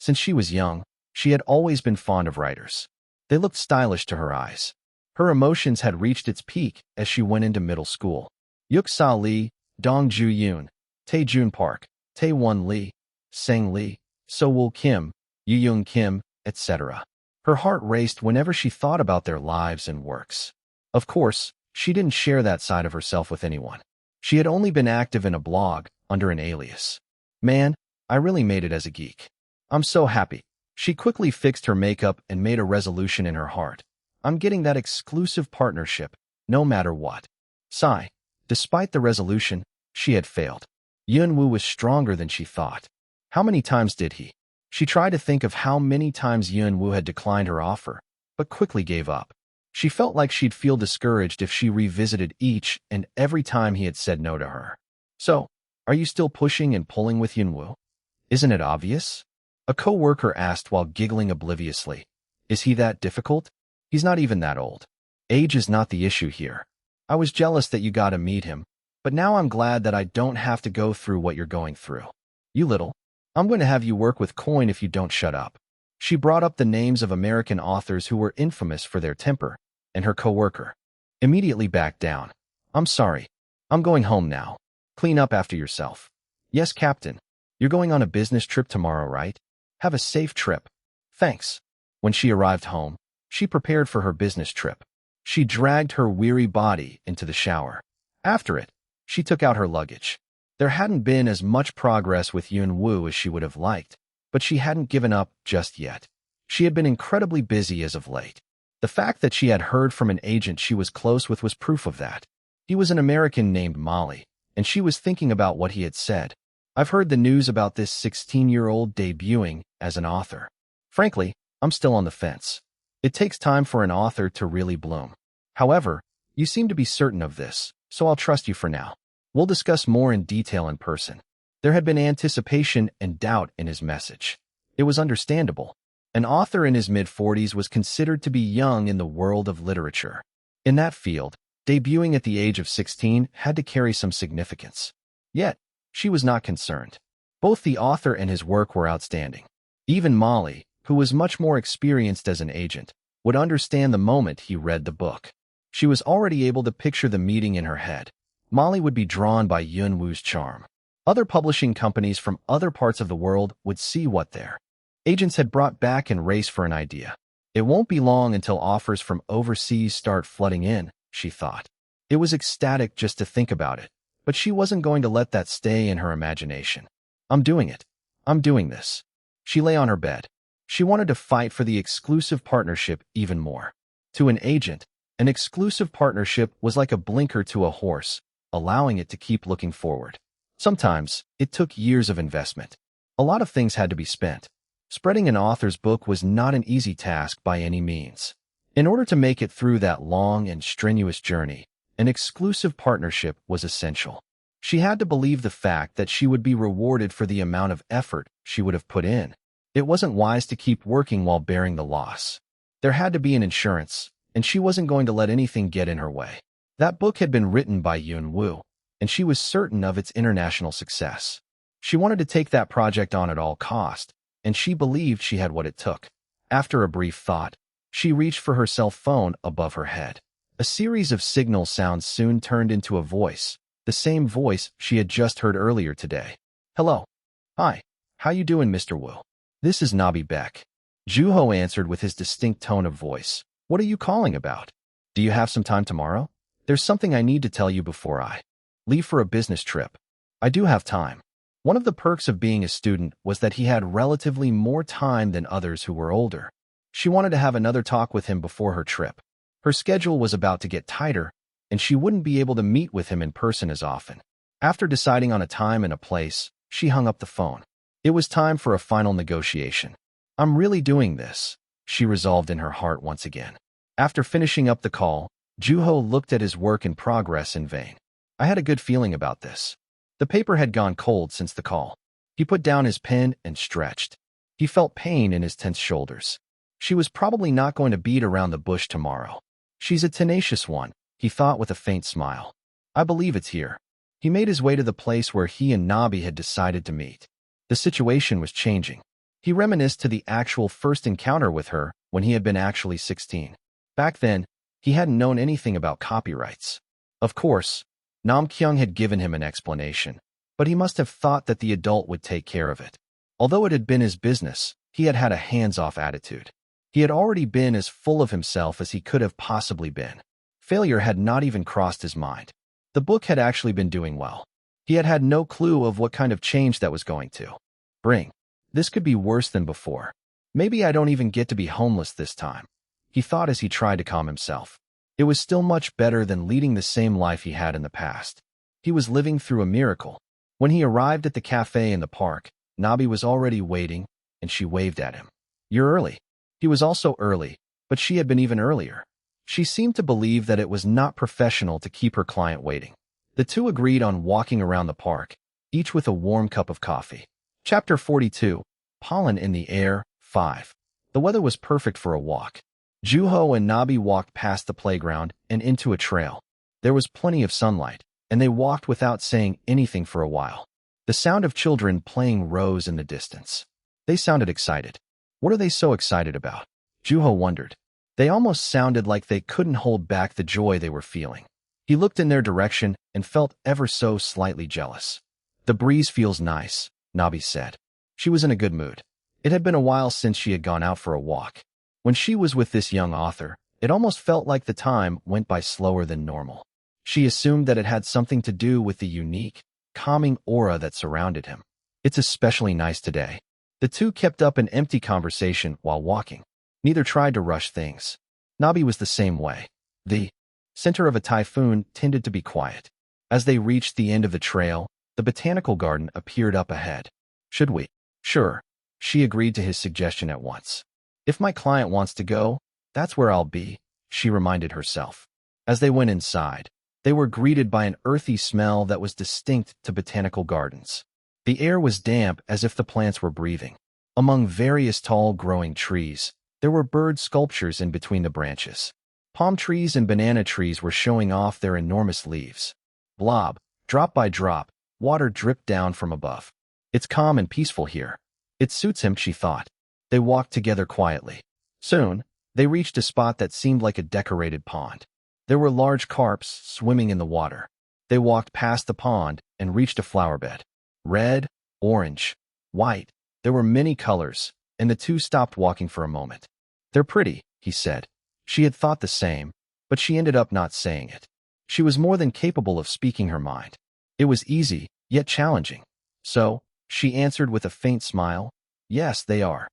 Since she was young, She had always been fond of writers. They looked stylish to her eyes. Her emotions had reached its peak as she went into middle school. Yuk Sa Lee, Dong Ju Yoon, Tae Jun Park, Tae Won Lee, Sang Lee, So Woo Kim, Yoo Young Kim, etc. Her heart raced whenever she thought about their lives and works. Of course, she didn't share that side of herself with anyone. She had only been active in a blog under an alias. Man, I really made it as a geek. I'm so happy. She quickly fixed her makeup and made a resolution in her heart. I'm getting that exclusive partnership, no matter what. Sigh. Despite the resolution, she had failed. Yunwoo was stronger than she thought. How many times did he? She tried to think of how many times Yunwoo had declined her offer, but quickly gave up. She felt like she'd feel discouraged if she revisited each and every time he had said no to her. So, are you still pushing and pulling with Yunwoo? Isn't it obvious? A co-worker asked while giggling obliviously. Is he that difficult? He's not even that old. Age is not the issue here. I was jealous that you got to meet him, but now I'm glad that I don't have to go through what you're going through. You little. I'm going to have you work with coin if you don't shut up. She brought up the names of American authors who were infamous for their temper, and her co-worker immediately backed down. I'm sorry. I'm going home now. Clean up after yourself. Yes, Captain. You're going on a business trip tomorrow, right? Have a safe trip. Thanks. When she arrived home, she prepared for her business trip. She dragged her weary body into the shower. After it, she took out her luggage. There hadn't been as much progress with Yunwoo as she would have liked, but she hadn't given up just yet. She had been incredibly busy as of late. The fact that she had heard from an agent she was close with was proof of that. He was an American named Molly, and she was thinking about what he had said. I've heard the news about this 16-year-old debuting as an author. Frankly, I'm still on the fence. It takes time for an author to really bloom. However, you seem to be certain of this, so I'll trust you for now. We'll discuss more in detail in person. There had been anticipation and doubt in his message. It was understandable. An author in his mid-40s was considered to be young in the world of literature. In that field, debuting at the age of 16 had to carry some significance. Yet, she was not concerned. Both the author and his work were outstanding. Even Molly, who was much more experienced as an agent, would understand the moment he read the book. She was already able to picture the meeting in her head. Molly would be drawn by Yunwoo's charm. Other publishing companies from other parts of the world would see what their agents had brought back and race for an idea. It won't be long until offers from overseas start flooding in, she thought. It was ecstatic just to think about it, but she wasn't going to let that stay in her imagination. I'm doing it. I'm doing this. She lay on her bed. She wanted to fight for the exclusive partnership even more. To an agent, an exclusive partnership was like a blinker to a horse, allowing it to keep looking forward. Sometimes, it took years of investment. A lot of things had to be spent. Spreading an author's book was not an easy task by any means. In order to make it through that long and strenuous journey, an exclusive partnership was essential. She had to believe the fact that she would be rewarded for the amount of effort she would have put in. It wasn't wise to keep working while bearing the loss. There had to be an insurance, and she wasn't going to let anything get in her way. That book had been written by Yunwoo, and she was certain of its international success. She wanted to take that project on at all cost, and she believed she had what it took. After a brief thought, she reached for her cell phone above her head. A series of signal sounds soon turned into a voice, the same voice she had just heard earlier today. Hello. Hi. How you doing, Mr. Woo? This is Nabi Beck. Juho answered with his distinct tone of voice. What are you calling about? Do you have some time tomorrow? There's something I need to tell you before I leave for a business trip. I do have time. One of the perks of being a student was that he had relatively more time than others who were older. She wanted to have another talk with him before her trip. Her schedule was about to get tighter, and she wouldn't be able to meet with him in person as often. After deciding on a time and a place, she hung up the phone. It was time for a final negotiation. I'm really doing this, she resolved in her heart once again. After finishing up the call, Juho looked at his work in progress in vain. I had a good feeling about this. The paper had gone cold since the call. He put down his pen and stretched. He felt pain in his tense shoulders. She was probably not going to beat around the bush tomorrow. She's a tenacious one, he thought with a faint smile. I believe it's here. He made his way to the place where he and Nabi had decided to meet. The situation was changing. He reminisced to the actual first encounter with her when he had been actually 16. Back then, he hadn't known anything about copyrights. Of course, Nam Kyung had given him an explanation, but he must have thought that the adult would take care of it. Although it had been his business, he had had a hands-off attitude. He had already been as full of himself as he could have possibly been. Failure had not even crossed his mind. The book had actually been doing well. He had had no clue of what kind of change that was going to bring. This could be worse than before. Maybe I don't even get to be homeless this time, he thought as he tried to calm himself. It was still much better than leading the same life he had in the past. He was living through a miracle. When he arrived at the cafe in the park, Nabi was already waiting, and she waved at him. "You're early." He was also early, but she had been even earlier. She seemed to believe that it was not professional to keep her client waiting. The two agreed on walking around the park, each with a warm cup of coffee. Chapter 42. Pollen in the Air, 5. The weather was perfect for a walk. Juho and Nabi walked past the playground and into a trail. There was plenty of sunlight, and they walked without saying anything for a while. The sound of children playing rose in the distance. They sounded excited. What are they so excited about? Juho wondered. They almost sounded like they couldn't hold back the joy they were feeling. He looked in their direction and felt ever so slightly jealous. "The breeze feels nice," Nabi said. She was in a good mood. It had been a while since she had gone out for a walk. When she was with this young author, it almost felt like the time went by slower than normal. She assumed that it had something to do with the unique, calming aura that surrounded him. "It's especially nice today." The two kept up an empty conversation while walking. Neither tried to rush things. Nabi was the same way. The center of a typhoon tended to be quiet. As they reached the end of the trail, the botanical garden appeared up ahead. "Should we?" "Sure." She agreed to his suggestion at once. "If my client wants to go, that's where I'll be," she reminded herself. As they went inside, they were greeted by an earthy smell that was distinct to botanical gardens. The air was damp as if the plants were breathing. Among various tall growing trees, there were bird sculptures in between the branches. Palm trees and banana trees were showing off their enormous leaves. Blob, drop by drop, water dripped down from above. "It's calm and peaceful here." It suits him, she thought. They walked together quietly. Soon, they reached a spot that seemed like a decorated pond. There were large carps swimming in the water. They walked past the pond and reached a flower bed. Red, orange, white. There were many colors, and the two stopped walking for a moment. "They're pretty," he said. She had thought the same, but she ended up not saying it. She was more than capable of speaking her mind. It was easy, yet challenging. So, she answered with a faint smile, "Yes, they are."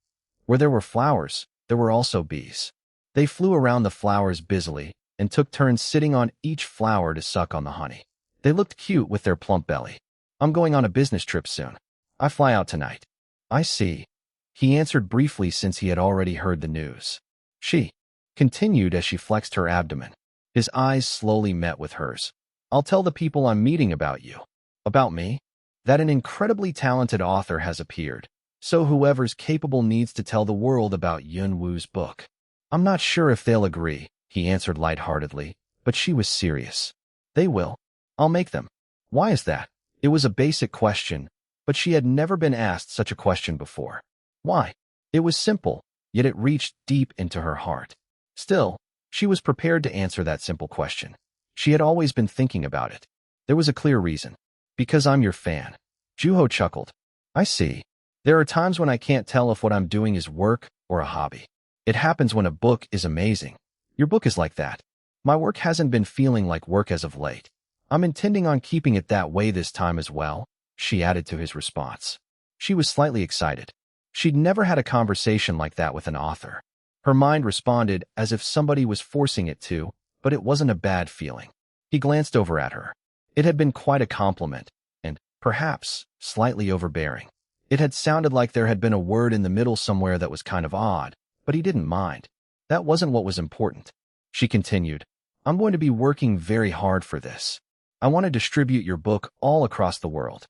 Where there were flowers, there were also bees. They flew around the flowers busily and took turns sitting on each flower to suck on the honey. They looked cute with their plump belly. "I'm going on a business trip soon. I fly out tonight." "I see." He answered briefly since he had already heard the news. She continued as she flexed her abdomen. His eyes slowly met with hers. "I'll tell the people I'm meeting about you." "About me?" "That an incredibly talented author has appeared, so whoever's capable needs to tell the world about Yun Woo's book." "I'm not sure if they'll agree," he answered lightheartedly, but she was serious. "They will. I'll make them." "Why is that?" It was a basic question, but she had never been asked such a question before. Why? It was simple, yet it reached deep into her heart. Still, she was prepared to answer that simple question. She had always been thinking about it. There was a clear reason. "Because I'm your fan." Juho chuckled. "I see. There are times when I can't tell if what I'm doing is work or a hobby. It happens when a book is amazing. Your book is like that. My work hasn't been feeling like work as of late. I'm intending on keeping it that way this time as well," she added to his response. She was slightly excited. She'd never had a conversation like that with an author. Her mind responded as if somebody was forcing it to, but it wasn't a bad feeling. He glanced over at her. It had been quite a compliment, and, perhaps, slightly overbearing. It had sounded like there had been a word in the middle somewhere that was kind of odd, but he didn't mind. That wasn't what was important. She continued, "I'm going to be working very hard for this. I want to distribute your book all across the world."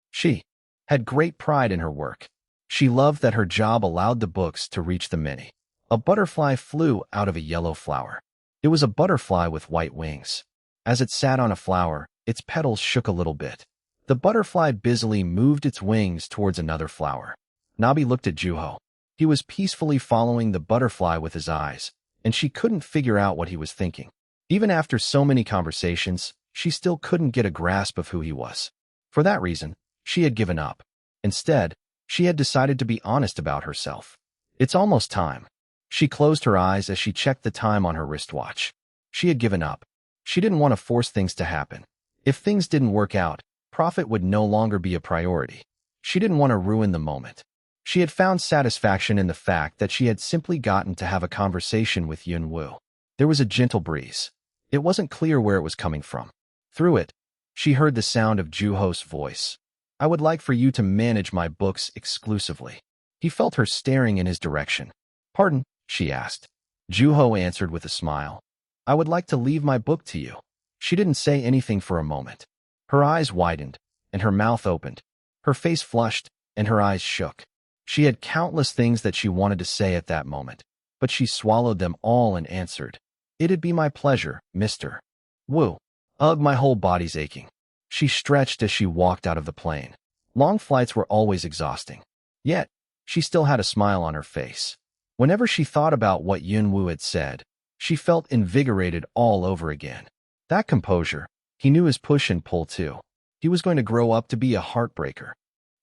She had great pride in her work. She loved that her job allowed the books to reach the many. A butterfly flew out of a yellow flower. It was a butterfly with white wings. As it sat on a flower, its petals shook a little bit. The butterfly busily moved its wings towards another flower. Nabi looked at Juho. He was peacefully following the butterfly with his eyes, and she couldn't figure out what he was thinking. Even after so many conversations, she still couldn't get a grasp of who he was. For that reason, she had given up. Instead, she had decided to be honest about herself. It's almost time. She closed her eyes as she checked the time on her wristwatch. She had given up. She didn't want to force things to happen. If things didn't work out, profit would no longer be a priority. She didn't want to ruin the moment. She had found satisfaction in the fact that she had simply gotten to have a conversation with Yunwoo. There was a gentle breeze. It wasn't clear where it was coming from. Through it, she heard the sound of Juho's voice. I would like for you to manage my books exclusively. He felt her staring in his direction. Pardon? She asked. Juho answered with a smile. I would like to leave my book to you. She didn't say anything for a moment. Her eyes widened, and her mouth opened. Her face flushed, and her eyes shook. She had countless things that she wanted to say at that moment, but she swallowed them all and answered. It'd be my pleasure, Mr. Woo. Ugh, my whole body's aching. She stretched as she walked out of the plane. Long flights were always exhausting. Yet, she still had a smile on her face. Whenever she thought about what Yunwoo had said, she felt invigorated all over again. That composure, he knew his push and pull too. He was going to grow up to be a heartbreaker.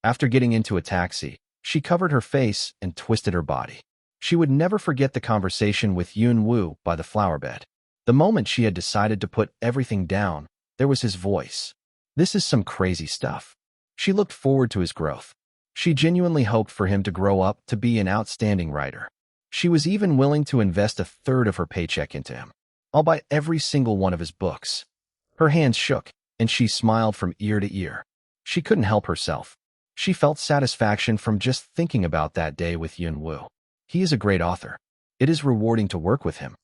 After getting into a taxi, she covered her face and twisted her body. She would never forget the conversation with Yunwoo by the flower bed. The moment she had decided to put everything down, there was his voice. This is some crazy stuff. She looked forward to his growth. She genuinely hoped for him to grow up to be an outstanding writer. She was even willing to invest a third of her paycheck into him. I'll buy every single one of his books. Her hands shook, and she smiled from ear to ear. She couldn't help herself. She felt satisfaction from just thinking about that day with Yunwoo. He is a great author. It is rewarding to work with him.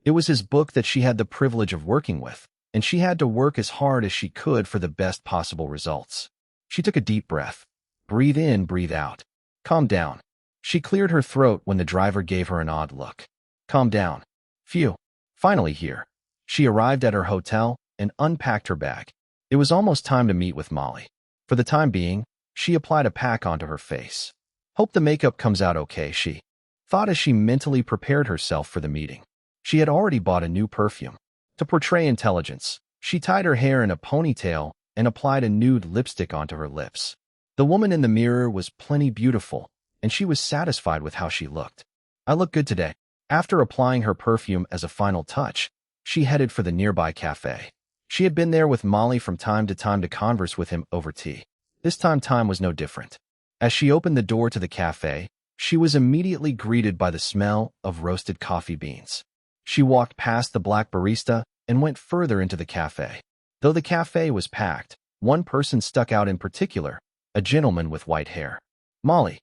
It was his book that she had the privilege of working with, and she had to work as hard as she could for the best possible results. She took a deep breath. Breathe in, breathe out. Calm down. She cleared her throat when the driver gave her an odd look. Calm down. Phew. Finally here. She arrived at her hotel and unpacked her bag. It was almost time to meet with Molly. For the time being, she applied a pack onto her face. Hope the makeup comes out okay, she thought as she mentally prepared herself for the meeting. She had already bought a new perfume. To portray intelligence, she tied her hair in a ponytail and applied a nude lipstick onto her lips. The woman in the mirror was plenty beautiful, and she was satisfied with how she looked. I look good today. After applying her perfume as a final touch, she headed for the nearby cafe. She had been there with Molly from time to converse with him over tea. This time was no different. As she opened the door to the cafe, she was immediately greeted by the smell of roasted coffee beans. She walked past the black barista and went further into the cafe. Though the cafe was packed, one person stuck out in particular, a gentleman with white hair. Molly.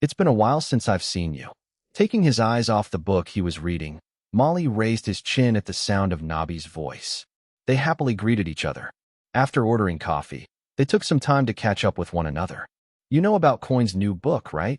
It's been a while since I've seen you. Taking his eyes off the book he was reading, Molly raised his chin at the sound of Nabi's voice. They happily greeted each other. After ordering coffee, they took some time to catch up with one another. You know about Coin's new book, right?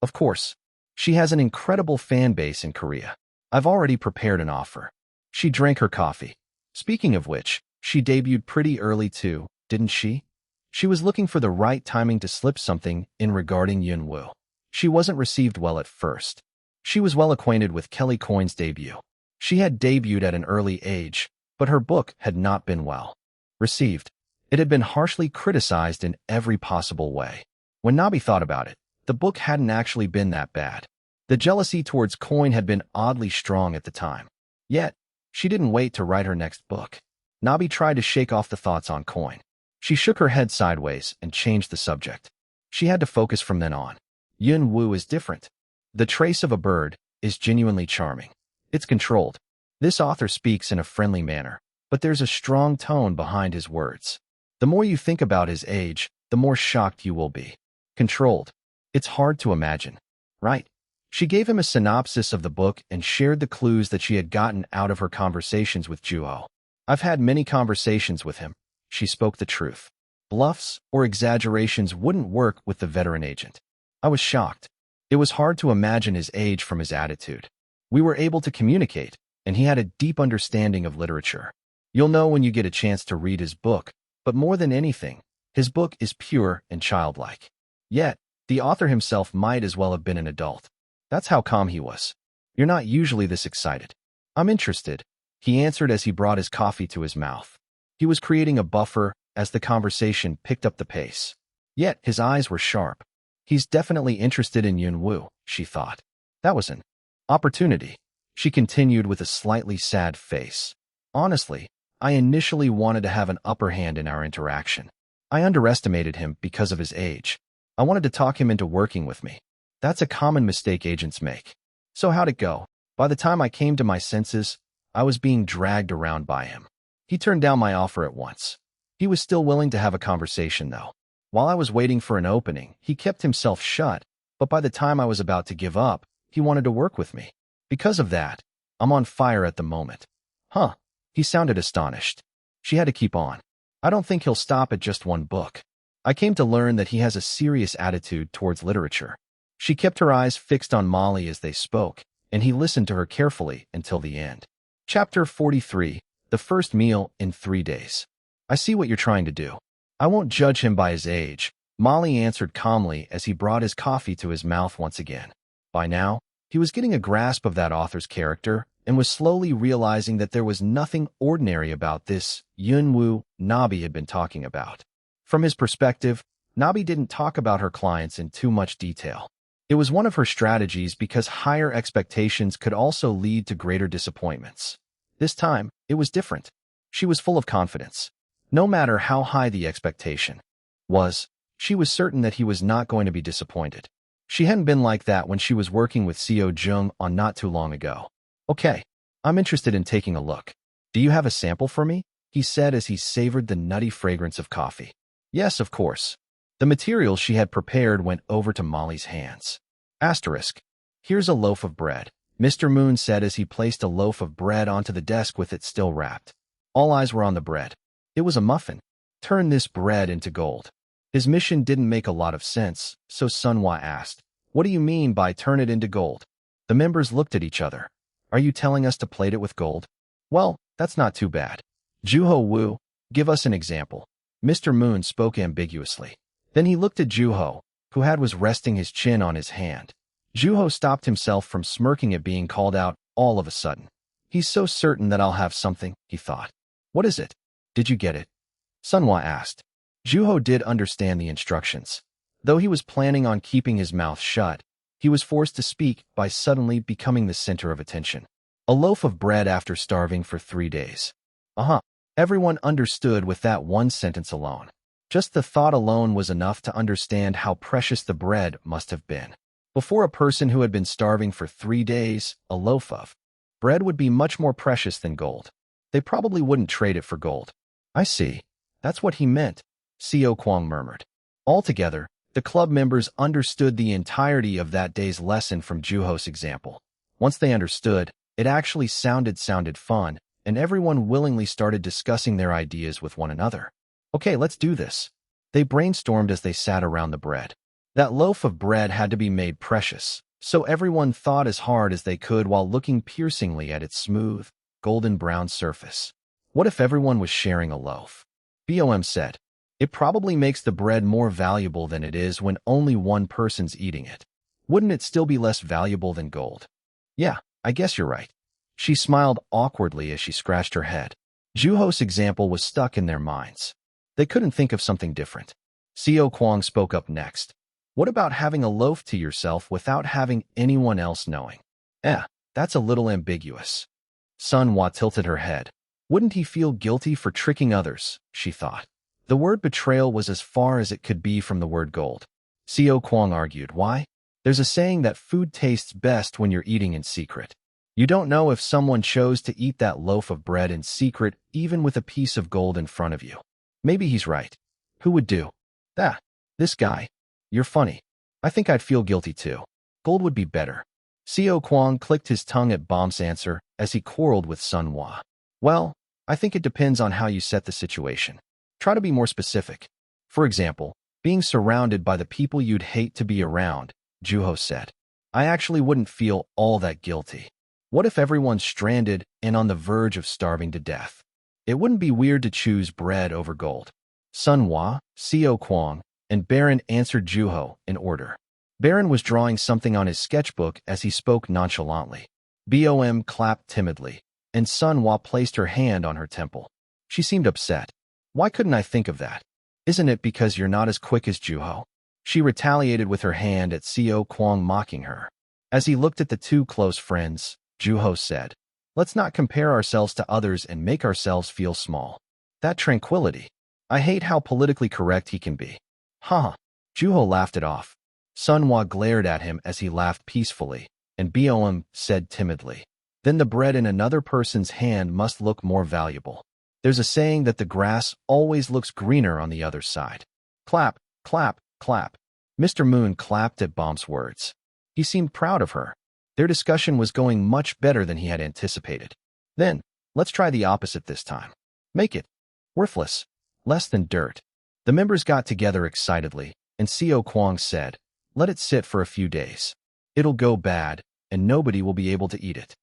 Of course. She has an incredible fan base in Korea. I've already prepared an offer. She drank her coffee. Speaking of which, she debuted pretty early too, didn't she? She was looking for the right timing to slip something in regarding Yunwoo. She wasn't received well at first. She was well acquainted with Kelly Coin's debut. She had debuted at an early age, but her book had not been well received. It had been harshly criticized in every possible way. When Nabi thought about it, the book hadn't actually been that bad. The jealousy towards Coin had been oddly strong at the time. Yet, she didn't wait to write her next book. Nabi tried to shake off the thoughts on Coin. She shook her head sideways and changed the subject. She had to focus from then on. Yunwoo is different. The Trace of a Bird is genuinely charming. It's controlled. This author speaks in a friendly manner, but there's a strong tone behind his words. The more you think about his age, the more shocked you will be. Controlled. It's hard to imagine, right? She gave him a synopsis of the book and shared the clues that she had gotten out of her conversations with Juho. I've had many conversations with him. She spoke the truth. Bluffs or exaggerations wouldn't work with the veteran agent. I was shocked. It was hard to imagine his age from his attitude. We were able to communicate, and he had a deep understanding of literature. You'll know when you get a chance to read his book, but more than anything, his book is pure and childlike. Yet, The author himself might as well have been an adult. That's how calm he was. You're not usually this excited. I'm interested, he answered as he brought his coffee to his mouth. He was creating a buffer as the conversation picked up the pace. Yet his eyes were sharp. He's definitely interested in Yunwu, she thought. That was an opportunity, she continued with a slightly sad face. Honestly, I initially wanted to have an upper hand in our interaction. I underestimated him because of his age. I wanted to talk him into working with me. That's a common mistake agents make. So how'd it go? By the time I came to my senses, I was being dragged around by him. He turned down my offer at once. He was still willing to have a conversation, though. While I was waiting for an opening, he kept himself shut, but by the time I was about to give up, he wanted to work with me. Because of that, I'm on fire at the moment. Huh? He sounded astonished. She had to keep on. I don't think he'll stop at just one book. I came to learn that he has a serious attitude towards literature. She kept her eyes fixed on Molly as they spoke, and he listened to her carefully until the end. Chapter 43, The First Meal in 3 Days. I see what you're trying to do. I won't judge him by his age, Molly answered calmly as he brought his coffee to his mouth once again. By now, he was getting a grasp of that author's character and was slowly realizing that there was nothing ordinary about this Yunwu Nabi had been talking about. From his perspective, Nabi didn't talk about her clients in too much detail. It was one of her strategies because higher expectations could also lead to greater disappointments. This time, it was different. She was full of confidence. No matter how high the expectation was, she was certain that he was not going to be disappointed. She hadn't been like that when she was working with Seo Jung on not too long ago. Okay, I'm interested in taking a look. Do you have a sample for me? He said as he savored the nutty fragrance of coffee. Yes, of course. The materials she had prepared went over to Molly's hands. Asterisk. Here's a loaf of bread, Mr. Moon said as he placed a loaf of bread onto the desk with it still wrapped. All eyes were on the bread. It was a muffin. Turn this bread into gold. His mission didn't make a lot of sense, so Sunhwa asked, What do you mean by turn it into gold? The members looked at each other. Are you telling us to plate it with gold? Well, that's not too bad. Juho Wu, give us an example. Mr. Moon spoke ambiguously. Then he looked at Juho, who was resting his chin on his hand. Juho stopped himself from smirking at being called out all of a sudden. He's so certain that I'll have something, he thought. What is it? Did you get it? Sunhwa asked. Juho did understand the instructions. Though he was planning on keeping his mouth shut, he was forced to speak by suddenly becoming the center of attention. A loaf of bread after starving for 3 days. Everyone understood with that one sentence alone. Just the thought alone was enough to understand how precious the bread must have been. Before a person who had been starving for 3 days, a loaf of bread would be much more precious than gold. They probably wouldn't trade it for gold. I see. That's what he meant, Seo Kwang murmured. Altogether, the club members understood the entirety of that day's lesson from Juho's example. Once they understood, it actually sounded fun, and everyone willingly started discussing their ideas with one another. Okay, let's do this. They brainstormed as they sat around the bread. That loaf of bread had to be made precious, so everyone thought as hard as they could while looking piercingly at its smooth, golden brown surface. What if everyone was sharing a loaf? BOM said. It probably makes the bread more valuable than it is when only one person's eating it. Wouldn't it still be less valuable than gold? Yeah, I guess you're right. She smiled awkwardly as she scratched her head. Juho's example was stuck in their minds. They couldn't think of something different. Seo Kwang spoke up next. What about having a loaf to yourself without having anyone else knowing? That's a little ambiguous. Sunhwa tilted her head. Wouldn't he feel guilty for tricking others, she thought. The word betrayal was as far as it could be from the word gold. Seo Kwang argued, why? There's a saying that food tastes best when you're eating in secret. You don't know if someone chose to eat that loaf of bread in secret even with a piece of gold in front of you. Maybe he's right. Who would do? This guy. You're funny. I think I'd feel guilty too. Gold would be better. Seo Kwang clicked his tongue at Bomb's answer as he quarreled with Sunhwa. Well, I think it depends on how you set the situation. Try to be more specific. For example, being surrounded by the people you'd hate to be around, Juho said. I actually wouldn't feel all that guilty. What if everyone's stranded and on the verge of starving to death? It wouldn't be weird to choose bread over gold. Sunhwa, Seo Kwang, and Baron answered Juho in order. Baron was drawing something on his sketchbook as he spoke nonchalantly. Bom clapped timidly, and Sunhwa placed her hand on her temple. She seemed upset. Why couldn't I think of that? Isn't it because you're not as quick as Juho? She retaliated with her hand at Seo Kwang, mocking her. As he looked at the two close friends, Juho said, "Let's not compare ourselves to others and make ourselves feel small." That tranquility. I hate how politically correct he can be. Haha. Juho laughed it off. Sunhwa glared at him as he laughed peacefully, and Bom said timidly, "Then the bread in another person's hand must look more valuable. There's a saying that the grass always looks greener on the other side." Clap, clap, clap. Mr. Moon clapped at Bom's words. He seemed proud of her. Their discussion was going much better than he had anticipated. Then, let's try the opposite this time. Make it worthless, less than dirt. The members got together excitedly, and Seo Kwang said, "Let it sit for a few days. It'll go bad, and nobody will be able to eat it."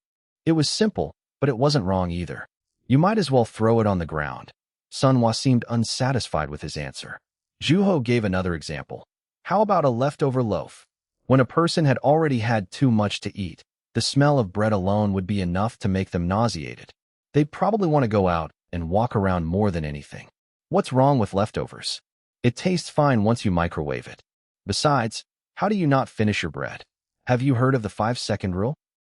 It was simple, but it wasn't wrong either. You might as well throw it on the ground. Sunhwa seemed unsatisfied with his answer. Juho gave another example. How about a leftover loaf? When a person had already had too much to eat, the smell of bread alone would be enough to make them nauseated. They'd probably want to go out and walk around more than anything. What's wrong with leftovers? It tastes fine once you microwave it. Besides, how do you not finish your bread? Have you heard of the 5-second rule?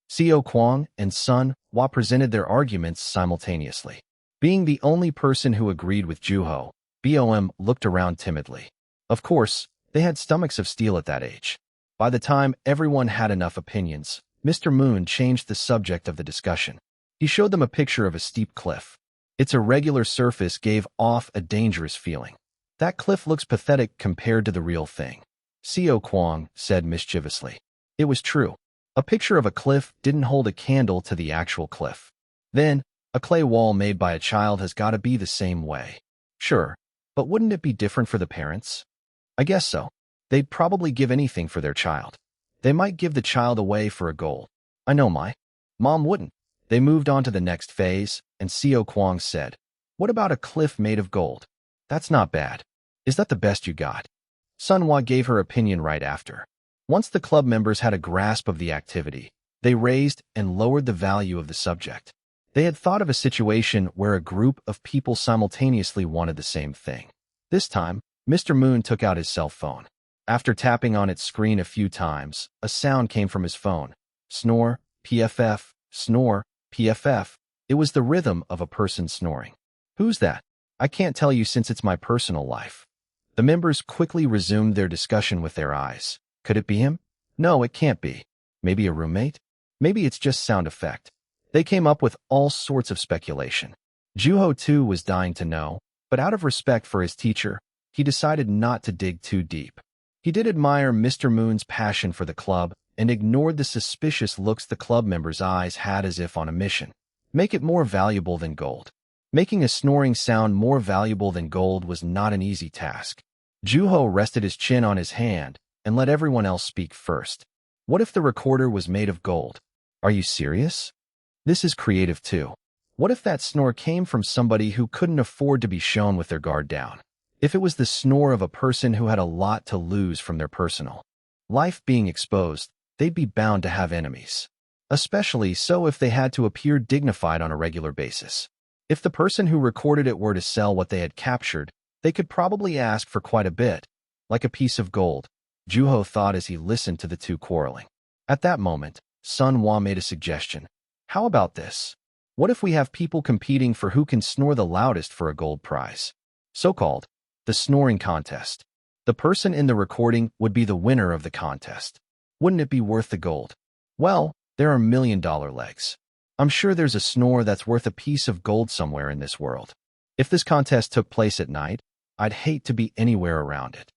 Seo Kwang and Sunhwa presented their arguments simultaneously. Being the only person who agreed with Juho, Bom looked around timidly. Of course, they had stomachs of steel at that age. By the time everyone had enough opinions, Mr. Moon changed the subject of the discussion. He showed them a picture of a steep cliff. Its irregular surface gave off a dangerous feeling. That cliff looks pathetic compared to the real thing, Seo Kwang said mischievously. It was true. A picture of a cliff didn't hold a candle to the actual cliff. Then, a clay wall made by a child has got to be the same way. Sure, but wouldn't it be different for the parents? I guess so. They'd probably give anything for their child. They might give the child away for a gold. I know my mom wouldn't. They moved on to the next phase, and Seo Kwang said, "What about a cliff made of gold? That's not bad. Is that the best you got?" Sunhwa gave her opinion right after. Once the club members had a grasp of the activity, they raised and lowered the value of the subject. They had thought of a situation where a group of people simultaneously wanted the same thing. This time, Mr. Moon took out his cell phone. After tapping on its screen a few times, a sound came from his phone. Snore, PFF, snore, PFF. It was the rhythm of a person snoring. Who's that? I can't tell you since it's my personal life. The members quickly resumed their discussion with their eyes. Could it be him? No, it can't be. Maybe a roommate? Maybe it's just sound effect. They came up with all sorts of speculation. Juho too was dying to know, but out of respect for his teacher, he decided not to dig too deep. He did admire Mr. Moon's passion for the club and ignored the suspicious looks the club members' eyes had as if on a mission. Make it more valuable than gold. Making a snoring sound more valuable than gold was not an easy task. Juho rested his chin on his hand and let everyone else speak first. What if the recorder was made of gold? Are you serious? This is creative too. What if that snore came from somebody who couldn't afford to be shown with their guard down? If it was the snore of a person who had a lot to lose from their personal life being exposed, they'd be bound to have enemies. Especially so if they had to appear dignified on a regular basis. If the person who recorded it were to sell what they had captured, they could probably ask for quite a bit, like a piece of gold, Juho thought as he listened to the two quarreling. At that moment, Sunhwa made a suggestion. How about this? What if we have people competing for who can snore the loudest for a gold prize? So-called the snoring contest. The person in the recording would be the winner of the contest. Wouldn't it be worth the gold? Well, there are million-dollar legs. I'm sure there's a snore that's worth a piece of gold somewhere in this world. If this contest took place at night, I'd hate to be anywhere around it.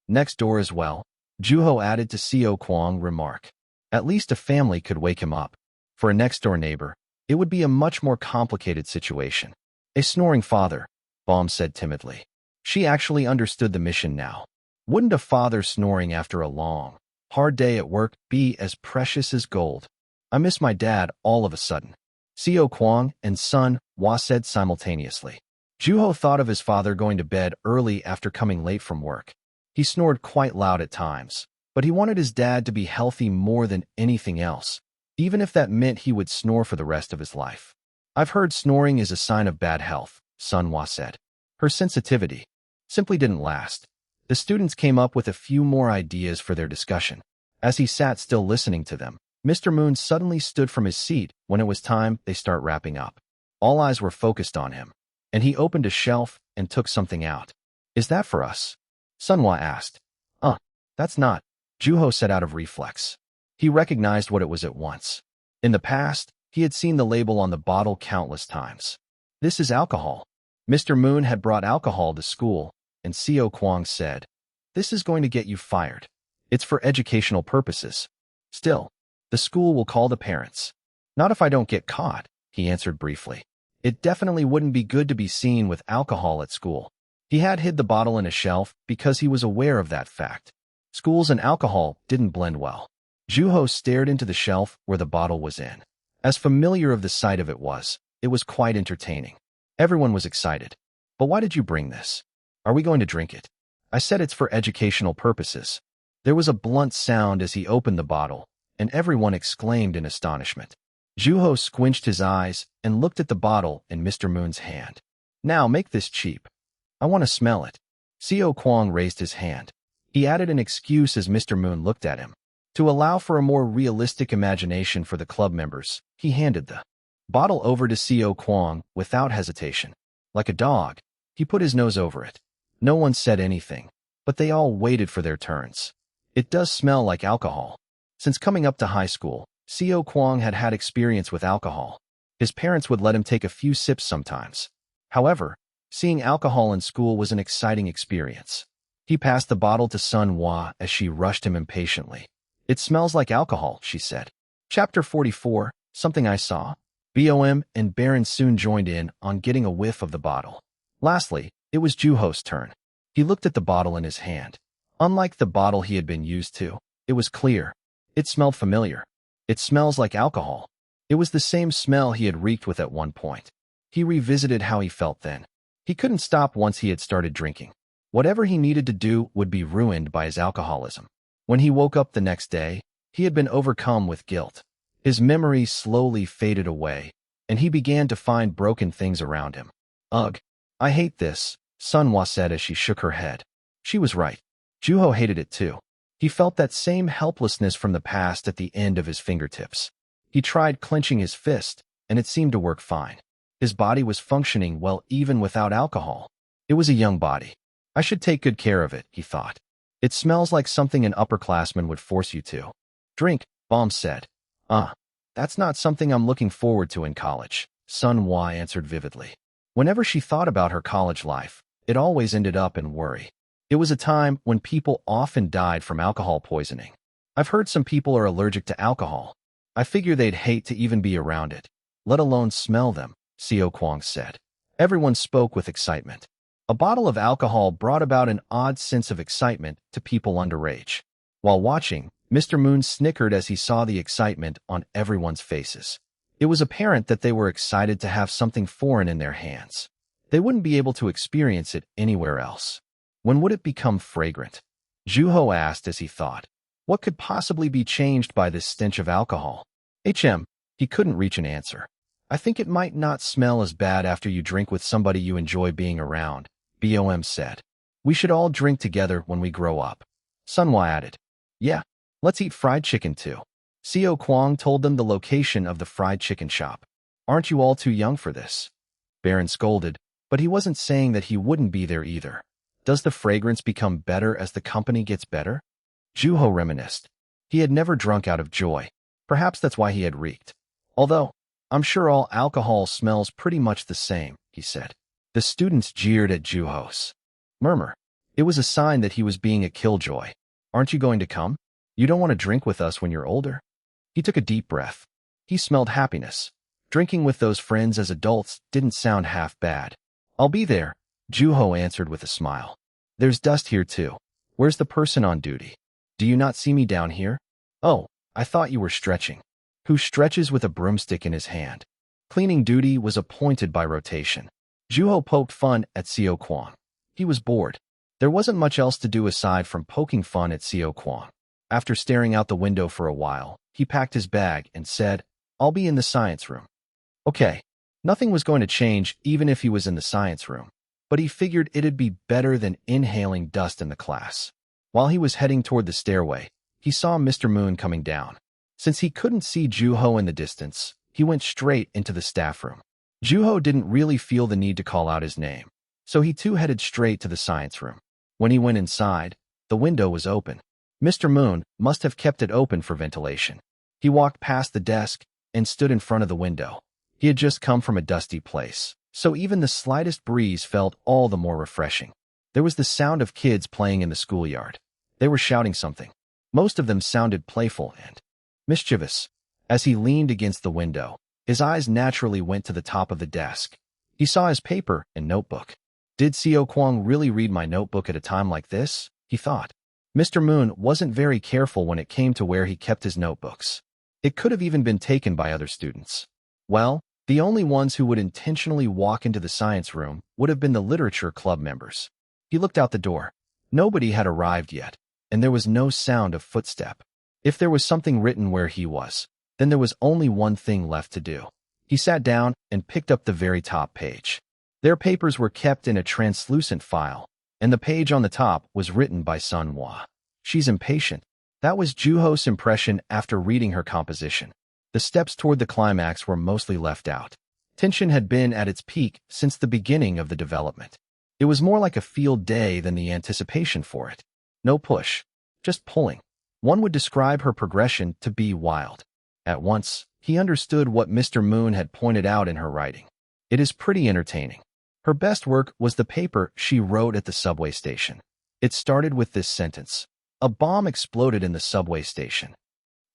Next door as well, Juho added to Seo Kwang's remark. At least a family could wake him up. For a next-door neighbor, it would be a much more complicated situation. A snoring father, Bom said timidly. She actually understood the mission now. Wouldn't a father snoring after a long, hard day at work be as precious as gold? I miss my dad all of a sudden. Seo Kwang and Sunhwa said simultaneously. Juho thought of his father going to bed early after coming late from work. He snored quite loud at times, but he wanted his dad to be healthy more than anything else, even if that meant he would snore for the rest of his life. I've heard snoring is a sign of bad health, Sunhwa said. Her sensitivity simply didn't last. The students came up with a few more ideas for their discussion. As he sat still listening to them, Mr. Moon suddenly stood from his seat when it was time they start wrapping up. All eyes were focused on him, and he opened a shelf and took something out. Is that for us? Sunhwa asked. That's not, Juho said out of reflex. He recognized what it was at once. In the past, he had seen the label on the bottle countless times. This is alcohol. Mr. Moon had brought alcohol to school, and Seo Kwang said, this is going to get you fired. It's for educational purposes. Still, the school will call the parents. Not if I don't get caught, he answered briefly. It definitely wouldn't be good to be seen with alcohol at school. He had hid the bottle in a shelf because he was aware of that fact. Schools and alcohol didn't blend well. Juho stared into the shelf where the bottle was in. As familiar of the sight of it was quite entertaining. Everyone was excited. But why did you bring this? Are we going to drink it? I said it's for educational purposes. There was a blunt sound as he opened the bottle, and everyone exclaimed in astonishment. Juho squinched his eyes and looked at the bottle in Mr. Moon's hand. Now make this cheap. I want to smell it. Seo Kwang raised his hand. He added an excuse as Mr. Moon looked at him. To allow for a more realistic imagination for the club members, he handed the bottle over to Seo Kwang without hesitation. Like a dog, he put his nose over it. No one said anything, but they all waited for their turns. It does smell like alcohol. Since coming up to high school, Seo Kwang had had experience with alcohol. His parents would let him take a few sips sometimes. However, seeing alcohol in school was an exciting experience. He passed the bottle to Sunhwa as she rushed him impatiently. It smells like alcohol, she said. Chapter 44, Something I Saw. BOM and Baron soon joined in on getting a whiff of the bottle. Lastly, it was Juho's turn. He looked at the bottle in his hand. Unlike the bottle he had been used to, it was clear. It smelled familiar. It smells like alcohol. It was the same smell he had reeked with at one point. He revisited how he felt then. He couldn't stop once he had started drinking. Whatever he needed to do would be ruined by his alcoholism. When he woke up the next day, he had been overcome with guilt. His memory slowly faded away, and he began to find broken things around him. Ugh, I hate this, Sunhwa said as she shook her head. She was right. Juho hated it too. He felt that same helplessness from the past at the end of his fingertips. He tried clenching his fist, and it seemed to work fine. His body was functioning well even without alcohol. It was a young body. I should take good care of it, he thought. It smells like something an upperclassman would force you to. Drink, Baum said. That's not something I'm looking forward to in college, Sunhwa answered vividly. Whenever she thought about her college life, it always ended up in worry. It was a time when people often died from alcohol poisoning. I've heard some people are allergic to alcohol. I figure they'd hate to even be around it, let alone smell them, Seo Kwang said. Everyone spoke with excitement. A bottle of alcohol brought about an odd sense of excitement to people underage. While watching, Mr. Moon snickered as he saw the excitement on everyone's faces. It was apparent that they were excited to have something foreign in their hands. They wouldn't be able to experience it anywhere else. When would it become fragrant? Juho asked as he thought. What could possibly be changed by this stench of alcohol? He couldn't reach an answer. I think it might not smell as bad after you drink with somebody you enjoy being around, BOM said. We should all drink together when we grow up. Sunhwa added. Yeah, let's eat fried chicken too. Seo Kwang told them the location of the fried chicken shop. Aren't you all too young for this? Baron scolded, but he wasn't saying that he wouldn't be there either. Does the fragrance become better as the company gets better? Juho reminisced. He had never drunk out of joy. Perhaps that's why he had reeked. Although, I'm sure all alcohol smells pretty much the same, he said. The students jeered at Juho's murmur. It was a sign that he was being a killjoy. Aren't you going to come? You don't want to drink with us when you're older? He took a deep breath. He smelled happiness. Drinking with those friends as adults didn't sound half bad. I'll be there, Juho answered with a smile. There's dust here too. Where's the person on duty? Do you not see me down here? Oh, I thought you were stretching. Who stretches with a broomstick in his hand? Cleaning duty was appointed by rotation. Juho poked fun at Seo Kwang. He was bored. There wasn't much else to do aside from poking fun at Seo Kwang. After staring out the window for a while, he packed his bag and said, "I'll be in the science room." Okay, nothing was going to change even if he was in the science room, but he figured it'd be better than inhaling dust in the class. While he was heading toward the stairway, he saw Mr. Moon coming down. Since he couldn't see Juho in the distance, he went straight into the staff room. Juho didn't really feel the need to call out his name, so he too headed straight to the science room. When he went inside, the window was open. Mr. Moon must have kept it open for ventilation. He walked past the desk and stood in front of the window. He had just come from a dusty place, so even the slightest breeze felt all the more refreshing. There was the sound of kids playing in the schoolyard. They were shouting something. Most of them sounded playful and mischievous. As he leaned against the window, his eyes naturally went to the top of the desk. He saw his paper and notebook. Did Seo Kwang really read my notebook at a time like this? He thought. Mr. Moon wasn't very careful when it came to where he kept his notebooks. It could have even been taken by other students. Well, the only ones who would intentionally walk into the science room would have been the literature club members. He looked out the door. Nobody had arrived yet, and there was no sound of footstep. If there was something written where he was, then there was only one thing left to do. He sat down and picked up the very top page. Their papers were kept in a translucent file, and the page on the top was written by Sun Hwa. She's impatient. That was Juho's impression after reading her composition. The steps toward the climax were mostly left out. Tension had been at its peak since the beginning of the development. It was more like a field day than the anticipation for it. No push, just pulling. One would describe her progression to be wild. At once, he understood what Mr. Moon had pointed out in her writing. It is pretty entertaining. Her best work was the paper she wrote at the subway station. It started with this sentence: "A bomb exploded in the subway station."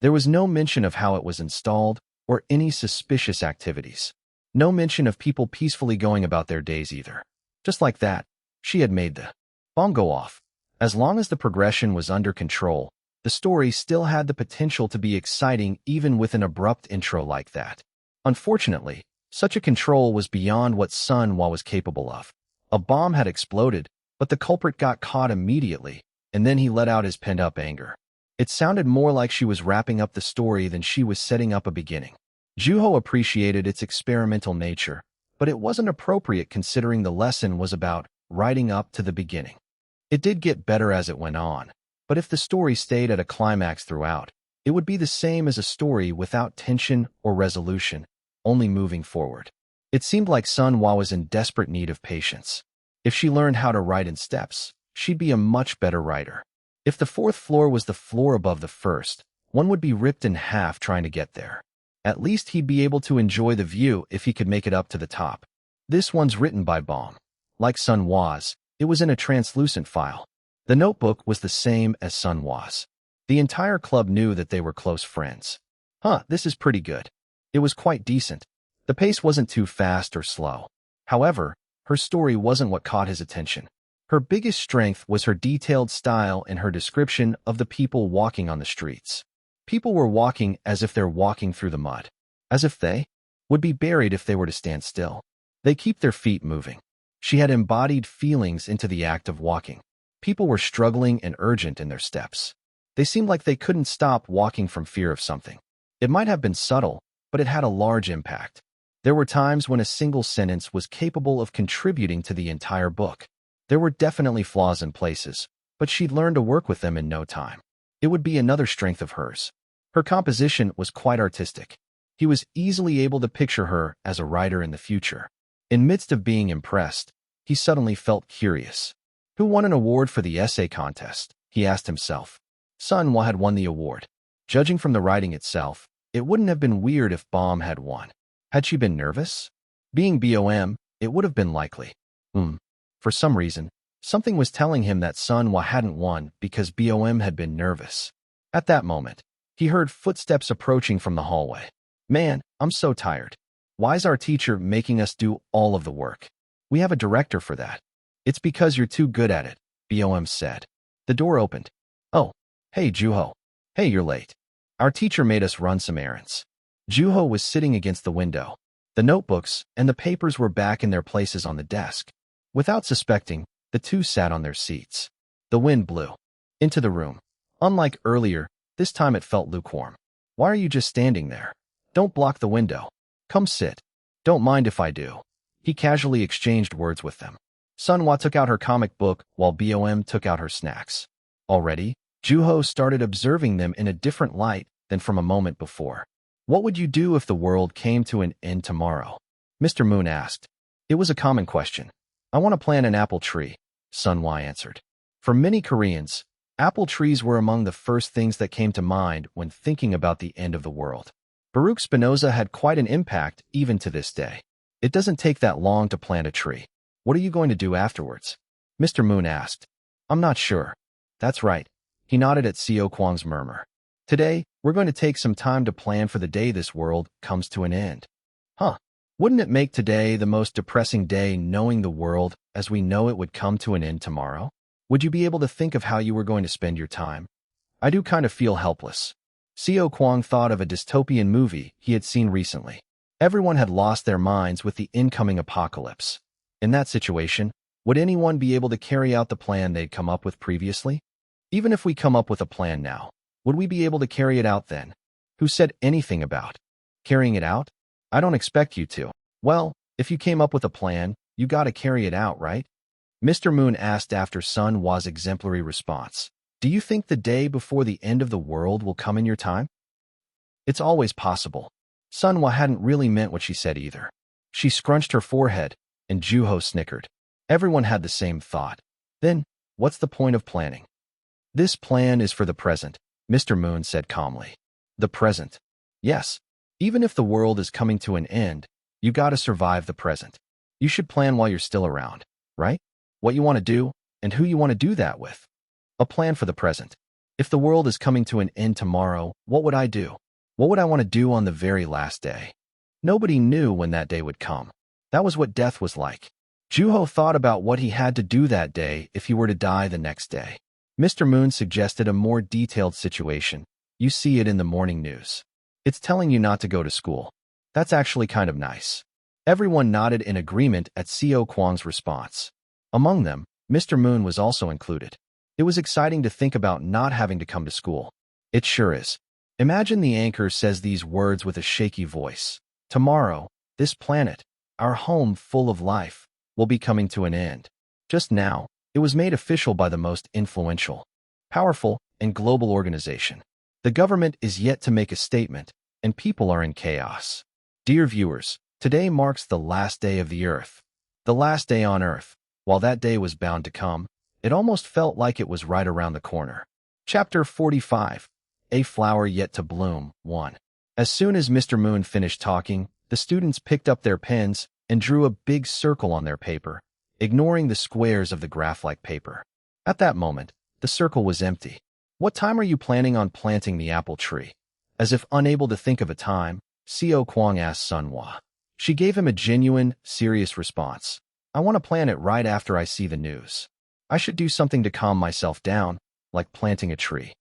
There was no mention of how it was installed or any suspicious activities. No mention of people peacefully going about their days either. Just like that, she had made the bomb go off. As long as the progression was under control, the story still had the potential to be exciting even with an abrupt intro like that. Unfortunately, such a control was beyond what Sun Hwa was capable of. A bomb had exploded, but the culprit got caught immediately, and then he let out his pent-up anger. It sounded more like she was wrapping up the story than she was setting up a beginning. Juho appreciated its experimental nature, but it wasn't appropriate considering the lesson was about writing up to the beginning. It did get better as it went on, but if the story stayed at a climax throughout, it would be the same as a story without tension or resolution, only moving forward. It seemed like Sun Hwa was in desperate need of patience. If she learned how to write in steps, she'd be a much better writer. If the fourth floor was the floor above the first, one would be ripped in half trying to get there. At least he'd be able to enjoy the view if he could make it up to the top. This one's written by Baum. Like Sun Hwa's, it was in a translucent file. The notebook was the same as Sun Hwa's. The entire club knew that they were close friends. This is pretty good. It was quite decent. The pace wasn't too fast or slow. However, her story wasn't what caught his attention. Her biggest strength was her detailed style and her description of the people walking on the streets. People were walking as if they're walking through the mud, as if they would be buried if they were to stand still. They keep their feet moving. She had embodied feelings into the act of walking. People were struggling and urgent in their steps. They seemed like they couldn't stop walking from fear of something. It might have been subtle, but it had a large impact. There were times when a single sentence was capable of contributing to the entire book. There were definitely flaws in places, but she'd learned to work with them in no time. It would be another strength of hers. Her composition was quite artistic. He was easily able to picture her as a writer in the future. In midst of being impressed, he suddenly felt curious. Who won an award for the essay contest? He asked himself. Sun Hwa had won the award. Judging from the writing itself, it wouldn't have been weird if Baum had won. Had she been nervous? Being BOM, it would have been likely. For some reason, something was telling him that Sun Hwa hadn't won because BOM had been nervous. At that moment, he heard footsteps approaching from the hallway. Man, I'm so tired. Why's our teacher making us do all of the work? We have a director for that. It's because you're too good at it, BOM said. The door opened. Oh, hey Juho. Hey, you're late. Our teacher made us run some errands. Juho was sitting against the window. The notebooks and the papers were back in their places on the desk. Without suspecting, The two sat on their seats. The wind blew into the room. Unlike earlier, this time it felt lukewarm. Why are you just standing there? Don't block the window. Come sit. Don't mind if I do. He casually exchanged words with them. Sunhwa took out her comic book while Bom took out her snacks. Already, Juho started observing them in a different light than from a moment before. What would you do if the world came to an end tomorrow? Mr. Moon asked. It was a common question. I want to plant an apple tree, Sunhwa answered. For many Koreans, apple trees were among the first things that came to mind when thinking about the end of the world. Baruch Spinoza had quite an impact even to this day. It doesn't take that long to plant a tree. What are you going to do afterwards? Mr. Moon asked. I'm not sure. That's right. He nodded at Seo Kwang's murmur. Today, we're going to take some time to plan for the day this world comes to an end. Huh. Wouldn't it make today the most depressing day knowing the world as we know it would come to an end tomorrow? Would you be able to think of how you were going to spend your time? I do kind of feel helpless. Seo Kwang thought of a dystopian movie he had seen recently. Everyone had lost their minds with the incoming apocalypse. In that situation, would anyone be able to carry out the plan they'd come up with previously? Even if we come up with a plan now, would we be able to carry it out then? Who said anything about carrying it out? I don't expect you to. Well, if you came up with a plan, you gotta carry it out, right? Mr. Moon asked after Sunhwa's exemplary response. Do you think the day before the end of the world will come in your time? It's always possible. Sunhwa hadn't really meant what she said either. She scrunched her forehead, and Juho snickered. Everyone had the same thought. Then, what's the point of planning? This plan is for the present, Mr. Moon said calmly. The present? Yes. Even if the world is coming to an end, you gotta survive the present. You should plan while you're still around, right? What you want to do, and who you want to do that with. A plan for the present. If the world is coming to an end tomorrow, what would I do? What would I want to do on the very last day? Nobody knew when that day would come. That was what death was like. Juho thought about what he had to do that day if he were to die the next day. Mr. Moon suggested a more detailed situation. You see it in the morning news. It's telling you not to go to school. That's actually kind of nice. Everyone nodded in agreement at Seo Kwang's response. Among them, Mr. Moon was also included. It was exciting to think about not having to come to school. It sure is. Imagine the anchor says these words with a shaky voice. Tomorrow, this planet, our home full of life, will be coming to an end. Just now, it was made official by the most influential, powerful, and global organization. The government is yet to make a statement, and people are in chaos. Dear viewers, today marks the last day of the Earth. The last day on Earth. While that day was bound to come, it almost felt like it was right around the corner. Chapter 45. A Flower Yet to Bloom, 1. As soon as Mr. Moon finished talking, the students picked up their pens and drew a big circle on their paper, ignoring the squares of the graph-like paper. At that moment, the circle was empty. What time are you planning on planting the apple tree? As if unable to think of a time, Seo Kwang asked Sunhwa. She gave him a genuine, serious response. I want to plant it right after I see the news. I should do something to calm myself down, like planting a tree.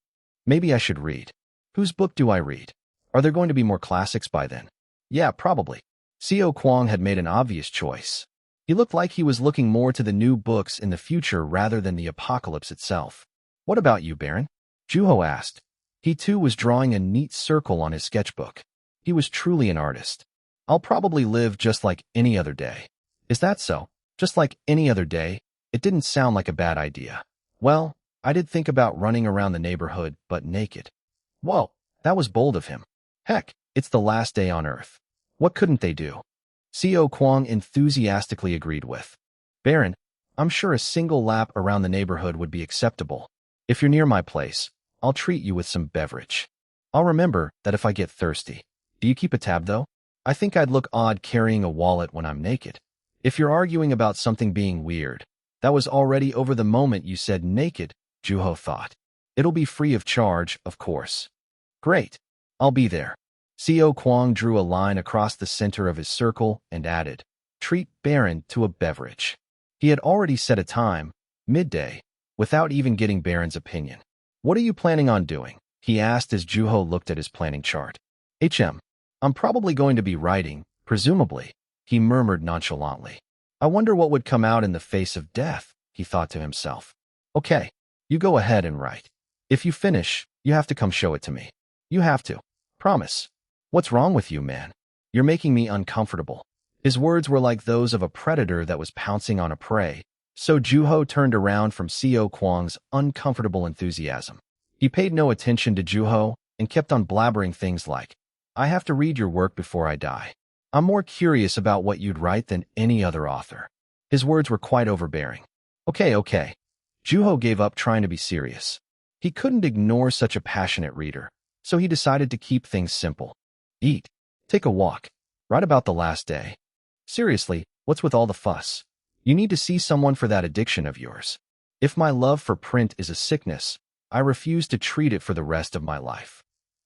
Maybe I should read. Whose book do I read? Are there going to be more classics by then? Yeah, probably. Seo Kwang had made an obvious choice. He looked like he was looking more to the new books in the future rather than the apocalypse itself. What about you, Baron? Juho asked. He too was drawing a neat circle on his sketchbook. He was truly an artist. I'll probably live just like any other day. Is that so? Just like any other day? It didn't sound like a bad idea. Well, I did think about running around the neighborhood, but naked. Whoa, that was bold of him. Heck, it's the last day on Earth. What couldn't they do? Seo Kwang enthusiastically agreed with. Baron, I'm sure a single lap around the neighborhood would be acceptable. If you're near my place, I'll treat you with some beverage. I'll remember that if I get thirsty. Do you keep a tab, though? I think I'd look odd carrying a wallet when I'm naked. If you're arguing about something being weird, that was already over the moment you said naked, Juho thought. It'll be free of charge, of course. Great. I'll be there. Seo Kwang drew a line across the center of his circle and added, treat Baron to a beverage. He had already set a time, midday, without even getting Baron's opinion. What are you planning on doing? He asked as Juho looked at his planning chart. I'm probably going to be writing, presumably, he murmured nonchalantly. I wonder what would come out in the face of death, he he thought to himself. Okay, you go ahead and write. If you finish, you have to come show it to me. You have to. Promise. What's wrong with you, man? You're making me uncomfortable. His words were like those of a predator that was pouncing on a prey, so Juho turned around from Seo Kwang's uncomfortable enthusiasm. He paid no attention to Juho and kept on blabbering things like, I have to read your work before I die. I'm more curious about what you'd write than any other author. His words were quite overbearing. Okay. Juho gave up trying to be serious. He couldn't ignore such a passionate reader, so he decided to keep things simple. Eat. Take a walk. Write about the last day. Seriously, what's with all the fuss? You need to see someone for that addiction of yours. If my love for print is a sickness, I refuse to treat it for the rest of my life.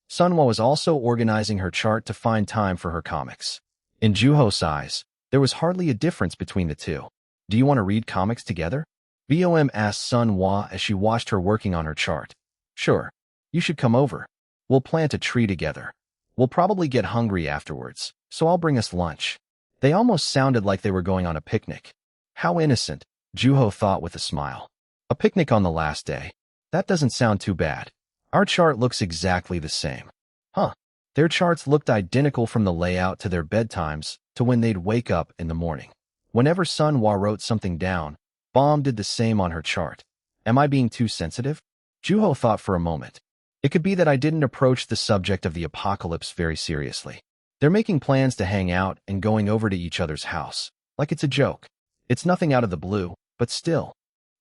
Sunhwa was also organizing her chart to find time for her comics. In Juho's eyes, there was hardly a difference between the two. Do you want to read comics together? Bom asked Sunhwa as she watched her working on her chart. Sure. You should come over. We'll plant a tree together. We'll probably get hungry afterwards, so I'll bring us lunch. They almost sounded like they were going on a picnic. How innocent, Juho thought with a smile. A picnic on the last day. That doesn't sound too bad. Our chart looks exactly the same. Huh. Their charts looked identical from the layout to their bedtimes to when they'd wake up in the morning. Whenever Sunhwa wrote something down, Bom did the same on her chart. Am I being too sensitive? Juho thought for a moment. It could be that I didn't approach the subject of the apocalypse very seriously. They're making plans to hang out and going over to each other's house, like it's a joke. It's nothing out of the blue, but still.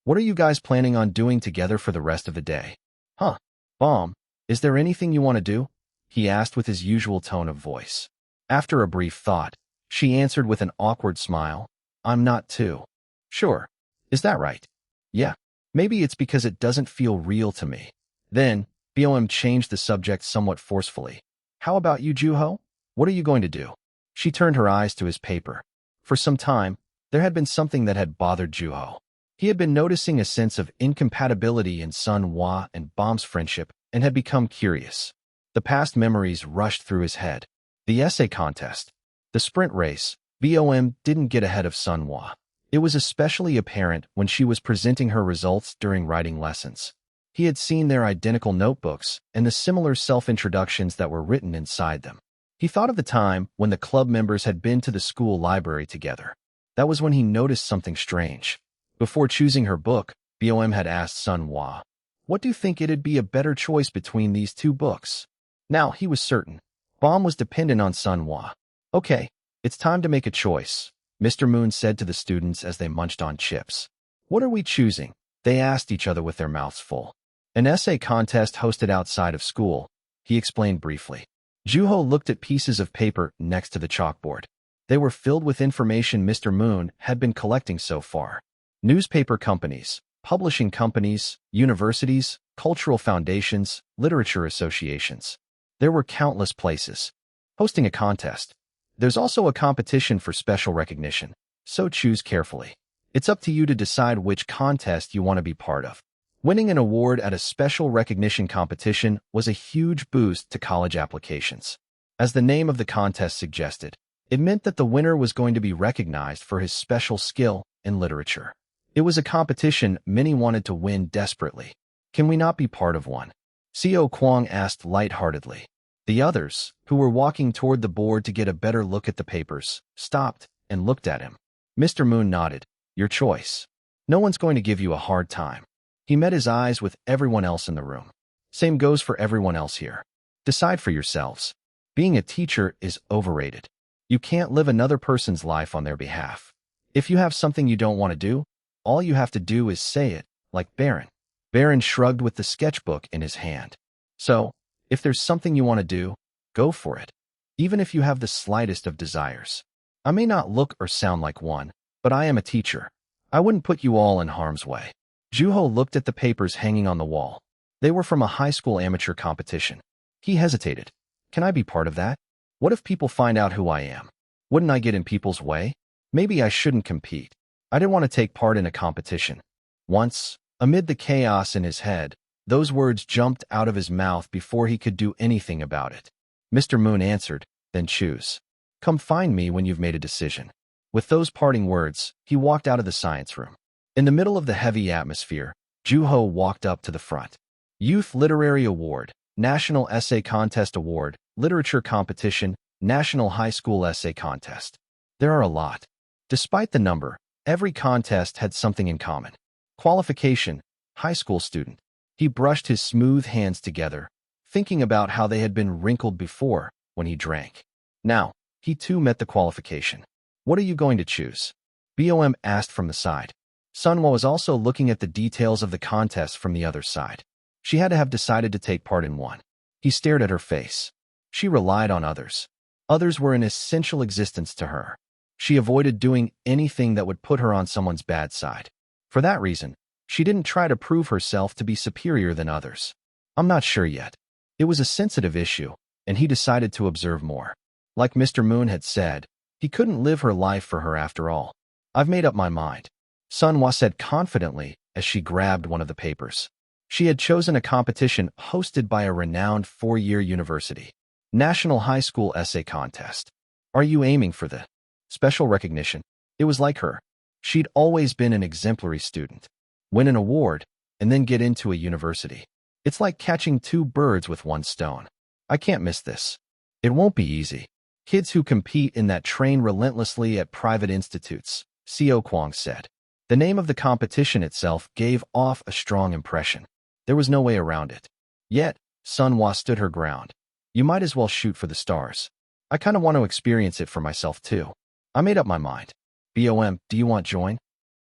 What are you guys planning on doing together for the rest of the day? Huh. Bom, is there anything you want to do? He asked with his usual tone of voice. After a brief thought, she answered with an awkward smile. I'm not too sure. Is that right? Yeah. Maybe it's because it doesn't feel real to me. Then, Bom changed the subject somewhat forcefully. How about you, Juho? What are you going to do? She turned her eyes to his paper. For some time, there had been something that had bothered Juho. He had been noticing a sense of incompatibility in Sunhwa and Bom's friendship and had become curious. The past memories rushed through his head. The essay contest. The sprint race. Bom didn't get ahead of Sunhwa. It was especially apparent when she was presenting her results during writing lessons. He had seen their identical notebooks and the similar self-introductions that were written inside them. He thought of the time when the club members had been to the school library together. That was when he noticed something strange. Before choosing her book, Bom had asked Sunhwa, what do you think it'd be a better choice between these two books? Now, he was certain. Bom was dependent on Sunhwa. Okay, it's time to make a choice, Mr. Moon said to the students as they munched on chips. What are we choosing? They asked each other with their mouths full. An essay contest hosted outside of school, he explained briefly. Juho looked at pieces of paper next to the chalkboard. They were filled with information Mr. Moon had been collecting so far. Newspaper companies, publishing companies, universities, cultural foundations, literature associations. There were countless places hosting a contest. There's also a competition for special recognition, so choose carefully. It's up to you to decide which contest you want to be part of. Winning an award at a special recognition competition was a huge boost to college applications. As the name of the contest suggested, it meant that the winner was going to be recognized for his special skill in literature. It was a competition many wanted to win desperately. Can we not be part of one? Seo Kwang asked lightheartedly. The others, who were walking toward the board to get a better look at the papers, stopped and looked at him. Mr. Moon nodded. Your choice. No one's going to give you a hard time. He met his eyes with everyone else in the room. Same goes for everyone else here. Decide for yourselves. Being a teacher is overrated. You can't live another person's life on their behalf. If you have something you don't want to do, all you have to do is say it, like Baron. Baron shrugged with the sketchbook in his hand. So, if there's something you want to do, go for it. Even if you have the slightest of desires. I may not look or sound like one, but I am a teacher. I wouldn't put you all in harm's way. Juho looked at the papers hanging on the wall. They were from a high school amateur competition. He hesitated. Can I be part of that? What if people find out who I am? Wouldn't I get in people's way? Maybe I shouldn't compete. I didn't want to take part in a competition. Once, amid the chaos in his head, those words jumped out of his mouth before he could do anything about it. Mr. Moon answered, then choose. Come find me when you've made a decision. With those parting words, he walked out of the science room. In the middle of the heavy atmosphere, Juho walked up to the front. Youth Literary Award, National Essay Contest Award, Literature Competition, National High School Essay Contest. There are a lot. Despite the number, every contest had something in common. Qualification, high school student. He brushed his smooth hands together, thinking about how they had been wrinkled before when he drank. Now, he too met the qualification. What are you going to choose? BOM asked from the side. Sunwa was also looking at the details of the contest from the other side. She had to have decided to take part in one. He stared at her face. She relied on others. Others were an essential existence to her. She avoided doing anything that would put her on someone's bad side. For that reason, she didn't try to prove herself to be superior than others. I'm not sure yet. It was a sensitive issue, and he decided to observe more. Like Mr. Moon had said, he couldn't live her life for her after all. I've made up my mind, Sunwa said confidently as she grabbed one of the papers. She had chosen a competition hosted by a renowned 4-year university. National High School Essay Contest. Are you aiming for the special recognition? It was like her. She'd always been an exemplary student. Win an award, and then get into a university. It's like catching 2 birds with 1 stone. I can't miss this. It won't be easy. Kids who compete in that train relentlessly at private institutes, Seo Kwong said. The name of the competition itself gave off a strong impression. There was no way around it. Yet, Sunwa stood her ground. You might as well shoot for the stars. I kind of want to experience it for myself too. I made up my mind. BOM, do you want join?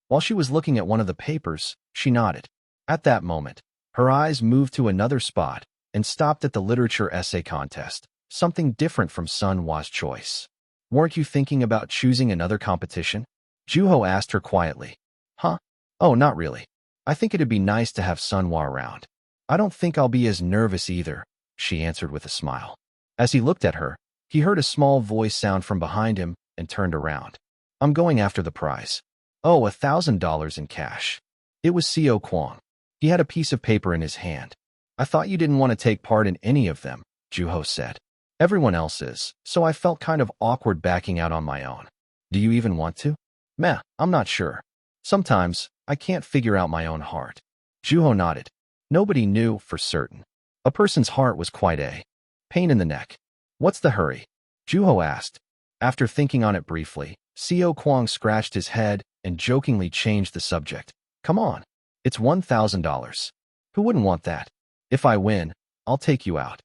While she was looking at one of the papers, she nodded. At that moment, her eyes moved to another spot and stopped at the literature essay contest, something different from Sunwa's choice. Weren't you thinking about choosing another competition? Juho asked her quietly. Huh? Oh, not really. I think it'd be nice to have Sunwa around. I don't think I'll be as nervous either, she answered with a smile. As he looked at her, he heard a small voice sound from behind him and turned around. I'm going after the prize. Oh, $1,000 in cash. It was Seo Kwong. He had a piece of paper in his hand. I thought you didn't want to take part in any of them, Juho said. Everyone else is, so I felt kind of awkward backing out on my own. Do you even want to? Meh, I'm not sure. Sometimes, I can't figure out my own heart. Juho nodded. Nobody knew for certain. A person's heart was quite a pain in the neck. What's the hurry? Juho asked. After thinking on it briefly, Seo Kwong scratched his head and jokingly changed the subject. Come on. It's $1,000. Who wouldn't want that? If I win, I'll take you out.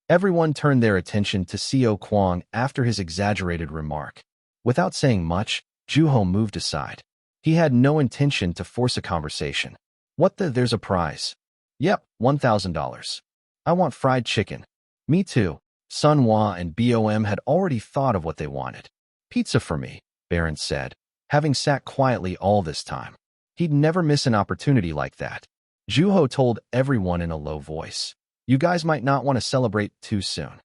Everyone turned their attention to Seo Kwong after his exaggerated remark. Without saying much, Juho moved aside. He had no intention to force a conversation. There's a prize. Yep, $1,000. I want fried chicken. Me too. Sunwa and BOM had already thought of what they wanted. Pizza for me, Baron said, having sat quietly all this time. He'd never miss an opportunity like that. Juho told everyone in a low voice. You guys might not want to celebrate too soon.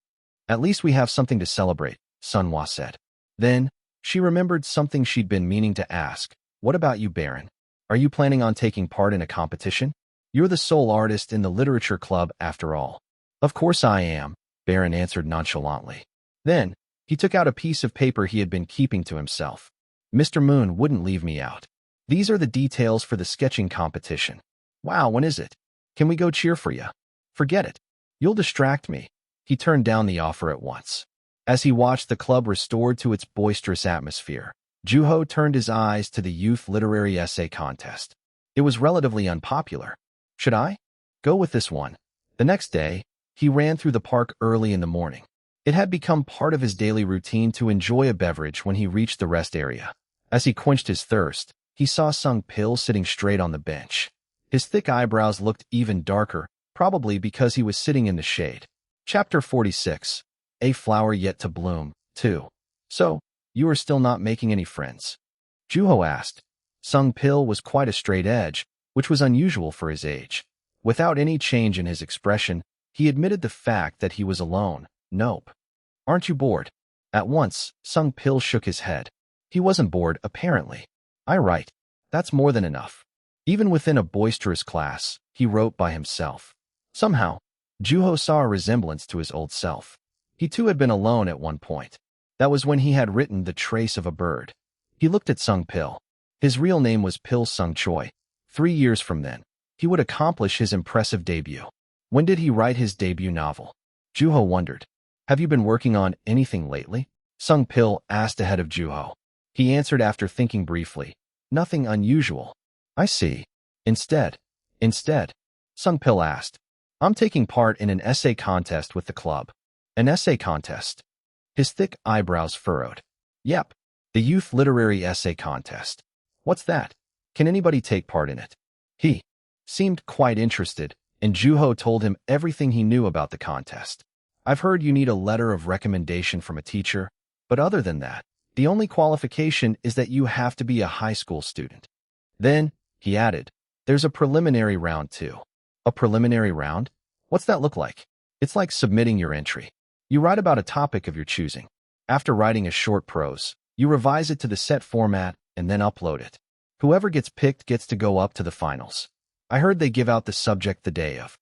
At least we have something to celebrate, Sunwa said. Then, she remembered something she'd been meaning to ask. What about you, Baron? Are you planning on taking part in a competition? You're the sole artist in the literature club after all. Of course I am, Baron answered nonchalantly. Then, he took out a piece of paper he had been keeping to himself. Mr. Moon wouldn't leave me out. These are the details for the sketching competition. Wow, when is it? Can we go cheer for you? Forget it. You'll distract me. He turned down the offer at once. As he watched the club restored to its boisterous atmosphere, Juho turned his eyes to the Youth Literary Essay Contest. It was relatively unpopular. Should I? Go with this one. The next day, he ran through the park early in the morning. It had become part of his daily routine to enjoy a beverage when he reached the rest area. As he quenched his thirst, he saw Sung Pil sitting straight on the bench. His thick eyebrows looked even darker, probably because he was sitting in the shade. Chapter 46. A Flower Yet to Bloom, 2. So, you are still not making any friends? Juho asked. Sung Pil was quite a straight edge, which was unusual for his age. Without any change in his expression, he admitted the fact that he was alone. Nope. Aren't you bored? At once, Sung Pil shook his head. He wasn't bored, apparently. I write. That's more than enough. Even within a boisterous class, he wrote by himself. Somehow, Juho saw a resemblance to his old self. He too had been alone at one point. That was when he had written The Trace of a Bird. He looked at Sung Pil. His real name was Pil Sung Choi. 3 years from then, he would accomplish his impressive debut. When did he write his debut novel? Juho wondered. Have you been working on anything lately? Sung Pil asked ahead of Juho. He answered after thinking briefly. Nothing unusual. I see. Instead, Sung Pil asked. I'm taking part in an essay contest with the club. An essay contest? His thick eyebrows furrowed. Yep, the Youth Literary Essay Contest. What's that? Can anybody take part in it? He seemed quite interested, and Juho told him everything he knew about the contest. I've heard you need a letter of recommendation from a teacher, but other than that, the only qualification is that you have to be a high school student. Then, he added, there's a preliminary round too. A preliminary round? What's that look like? It's like submitting your entry. You write about a topic of your choosing. After writing a short prose, you revise it to the set format and then upload it. Whoever gets picked gets to go up to the finals. I heard they give out the subject the day of.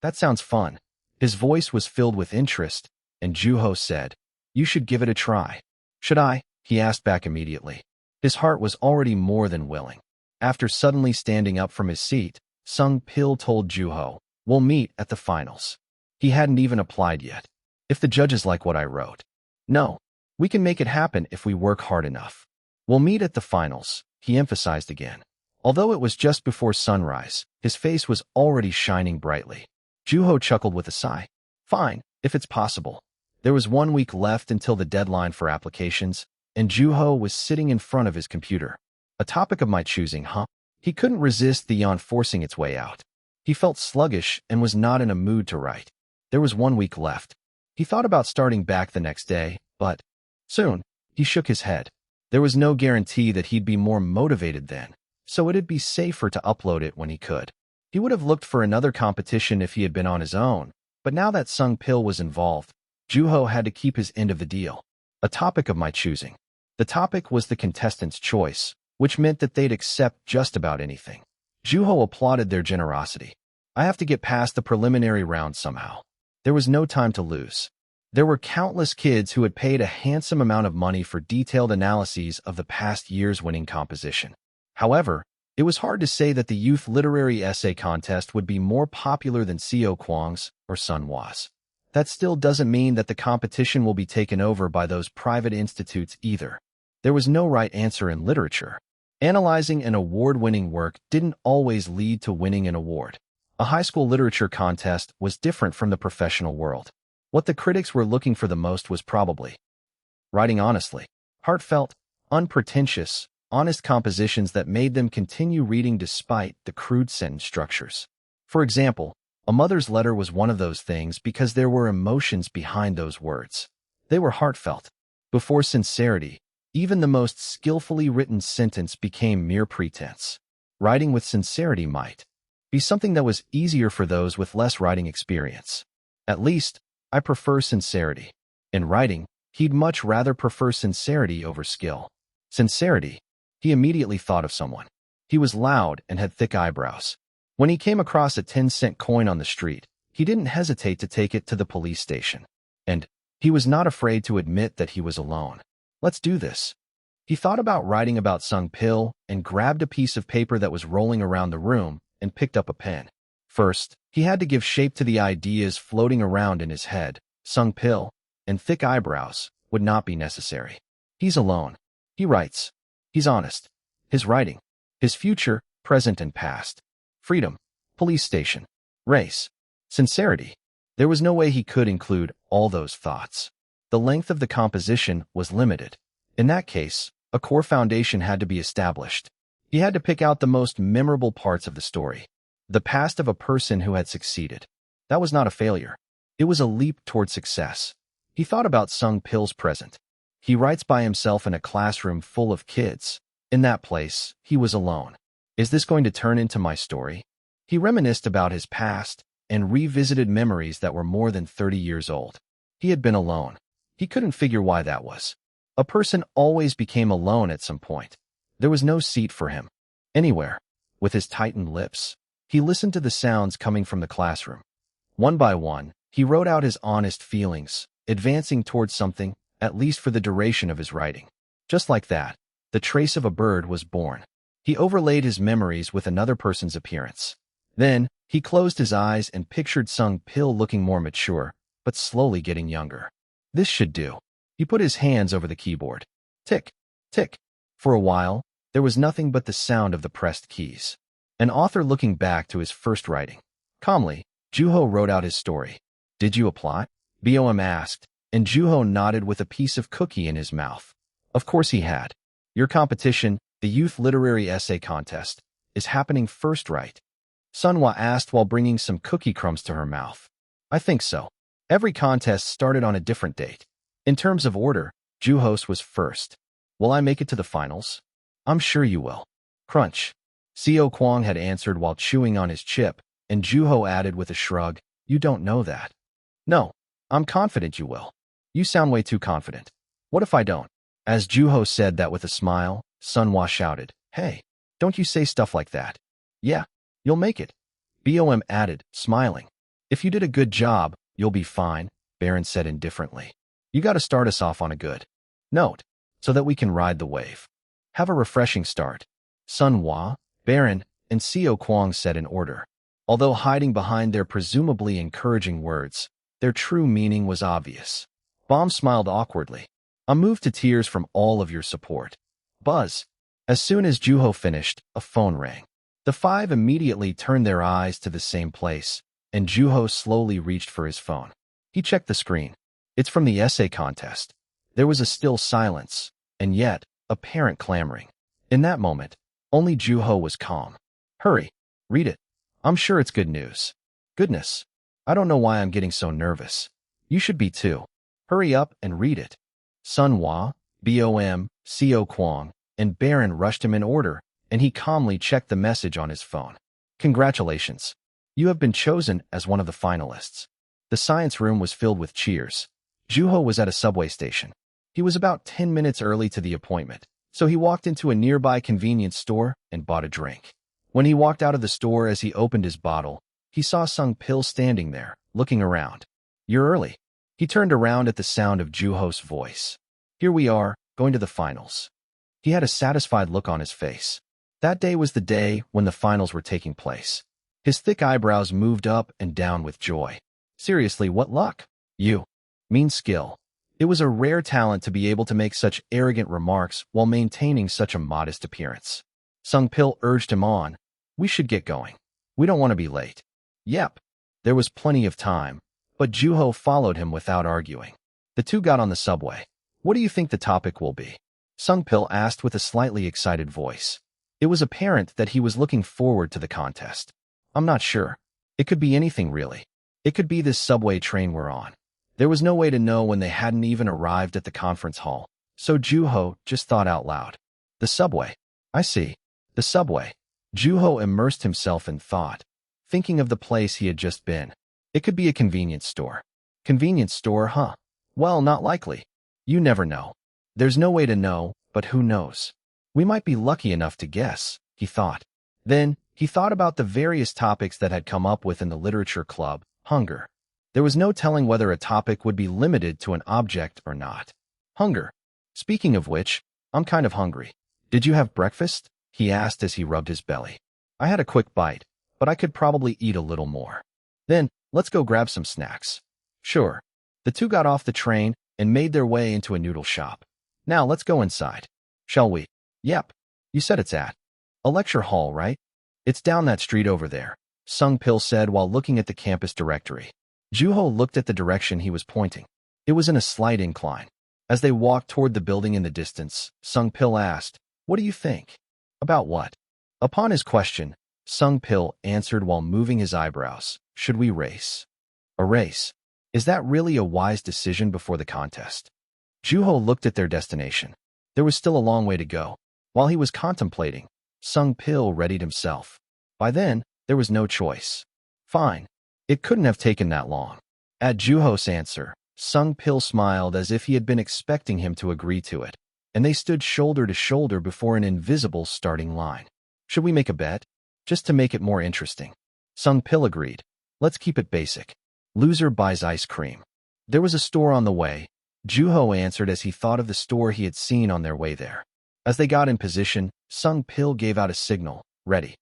That sounds fun. His voice was filled with interest, and Juho said, you should give it a try. Should I? He asked back immediately. His heart was already more than willing. After suddenly standing up from his seat, Sung Pil told Juho, we'll meet at the finals. He hadn't even applied yet. If the judges like what I wrote. No, we can make it happen if we work hard enough. We'll meet at the finals, he emphasized again. Although it was just before sunrise, his face was already shining brightly. Juho chuckled with a sigh. Fine, if it's possible. There was 1 week left until the deadline for applications, and Juho was sitting in front of his computer. A topic of my choosing, huh? He couldn't resist the yawn forcing its way out. He felt sluggish and was not in a mood to write. There was 1 week left. He thought about starting back the next day, but soon, he shook his head. There was no guarantee that he'd be more motivated then, so it'd be safer to upload it when he could. He would have looked for another competition if he had been on his own, but now that Sung Pil was involved, Juho had to keep his end of the deal. A topic of my choosing. The topic was the contestant's choice, which meant that they'd accept just about anything. Juho applauded their generosity. I have to get past the preliminary round somehow. There was no time to lose. There were countless kids who had paid a handsome amount of money for detailed analyses of the past year's winning composition. However, it was hard to say that the Youth Literary Essay Contest would be more popular than Seo Kwang's or Sun Hwa's. That still doesn't mean that the competition will be taken over by those private institutes either. There was no right answer in literature. Analyzing an award-winning work didn't always lead to winning an award. A high school literature contest was different from the professional world. What the critics were looking for the most was probably writing honestly, heartfelt, unpretentious, honest compositions that made them continue reading despite the crude sentence structures. For example, a mother's letter was one of those things because there were emotions behind those words. They were heartfelt. Before sincerity, even the most skillfully written sentence became mere pretense. Writing with sincerity might be something that was easier for those with less writing experience. At least, I prefer sincerity. In writing, he'd much rather prefer sincerity over skill. Sincerity. He immediately thought of someone. He was loud and had thick eyebrows. When he came across a 10-cent coin on the street, he didn't hesitate to take it to the police station. And he was not afraid to admit that he was alone. Let's do this. He thought about writing about Sung Pil and grabbed a piece of paper that was rolling around the room and picked up a pen. First, he had to give shape to the ideas floating around in his head. Sung Pil and thick eyebrows would not be necessary. He's alone. He writes. He's honest. His writing. His future, present and past. Freedom. Police station. Race. Sincerity. There was no way he could include all those thoughts. The length of the composition was limited. In that case, a core foundation had to be established. He had to pick out the most memorable parts of the story. The past of a person who had succeeded. That was not a failure. It was a leap toward success. He thought about Sung Pil's present. He writes by himself in a classroom full of kids. In that place, he was alone. Is this going to turn into my story? He reminisced about his past and revisited memories that were more than 30 years old. He had been alone. He couldn't figure why that was. A person always became alone at some point. There was no seat for him. Anywhere. With his tightened lips, he listened to the sounds coming from the classroom. One by one, he wrote out his honest feelings, advancing towards something, at least for the duration of his writing. Just like that, the trace of a bird was born. He overlaid his memories with another person's appearance. Then, he closed his eyes and pictured Sung Pil looking more mature, but slowly getting younger. This should do. He put his hands over the keyboard. Tick, tick. For a while, there was nothing but the sound of the pressed keys. An author looking back to his first writing. Calmly, Juho wrote out his story. Did you apply? Bom asked, and Juho nodded with a piece of cookie in his mouth. Of course he had. Your competition, the Youth Literary Essay Contest, is happening first, right? Sunhwa asked while bringing some cookie crumbs to her mouth. I think so. Every contest started on a different date. In terms of order, Juho's was first. Will I make it to the finals? I'm sure you will. Crunch. Seo Kwang had answered while chewing on his chip, and Juho added with a shrug, you don't know that. No, I'm confident you will. You sound way too confident. What if I don't? As Juho said that with a smile, Sunhwa shouted, hey, don't you say stuff like that. Yeah, you'll make it. Bom added, smiling. If you did a good job, you'll be fine, Baron said indifferently. You gotta start us off on a good note, so that we can ride the wave. Have a refreshing start. Sunhwa, Baron, and Seo Kwang said in order. Although hiding behind their presumably encouraging words, their true meaning was obvious. Bom smiled awkwardly. I'm moved to tears from all of your support. Buzz. As soon as Juho finished, a phone rang. The five immediately turned their eyes to the same place, and Juho slowly reached for his phone. He checked the screen. It's from the essay contest. There was a still silence, and yet, apparent clamoring. In that moment, only Juho was calm. Hurry, read it. I'm sure it's good news. Goodness, I don't know why I'm getting so nervous. You should be too. Hurry up and read it. Sunhwa, Bom, Seo Kwang, and Baron rushed him in order, and he calmly checked the message on his phone. Congratulations. You have been chosen as one of the finalists. The science room was filled with cheers. Juho was at a subway station. He was about 10 minutes early to the appointment, so he walked into a nearby convenience store and bought a drink. When he walked out of the store as he opened his bottle, he saw Sung Pil standing there, looking around. You're early. He turned around at the sound of Juho's voice. Here we are, going to the finals. He had a satisfied look on his face. That day was the day when the finals were taking place. His thick eyebrows moved up and down with joy. Seriously, what luck? You mean skill. It was a rare talent to be able to make such arrogant remarks while maintaining such a modest appearance. Sung Pil urged him on. We should get going. We don't want to be late. Yep. There was plenty of time, but Juho followed him without arguing. The two got on the subway. What do you think the topic will be? Sung Pil asked with a slightly excited voice. It was apparent that he was looking forward to the contest. I'm not sure. It could be anything really. It could be this subway train we're on. There was no way to know when they hadn't even arrived at the conference hall, so Juho just thought out loud. The subway. I see. The subway. Juho immersed himself in thought, thinking of the place he had just been. It could be a convenience store. Convenience store, huh? Well, not likely. You never know. There's no way to know, but who knows? We might be lucky enough to guess, he thought. Then, he thought about the various topics that had come up within the literature club. Hunger. There was no telling whether a topic would be limited to an object or not. Hunger. Speaking of which, I'm kind of hungry. Did you have breakfast? He asked as he rubbed his belly. I had a quick bite, but I could probably eat a little more. Then, let's go grab some snacks. Sure. The two got off the train and made their way into a noodle shop. Now let's go inside. Shall we? Yep. You said it's at a lecture hall, right? It's down that street over there, Sung Pil said while looking at the campus directory. Juho looked at the direction he was pointing. It was in a slight incline. As they walked toward the building in the distance, Sung Pil asked, What do you think? About what? Upon his question, Sung Pil answered while moving his eyebrows. Should we race? A race? Is that really a wise decision before the contest? Juho looked at their destination. There was still a long way to go. While he was contemplating, Sung Pil readied himself. By then, there was no choice. Fine. It couldn't have taken that long. At Juho's answer, Sung Pil smiled as if he had been expecting him to agree to it, and they stood shoulder to shoulder before an invisible starting line. Should we make a bet? Just to make it more interesting. Sung Pil agreed. Let's keep it basic. Loser buys ice cream. There was a store on the way, Juho answered as he thought of the store he had seen on their way there. As they got in position, Sung Pil gave out a signal, ready.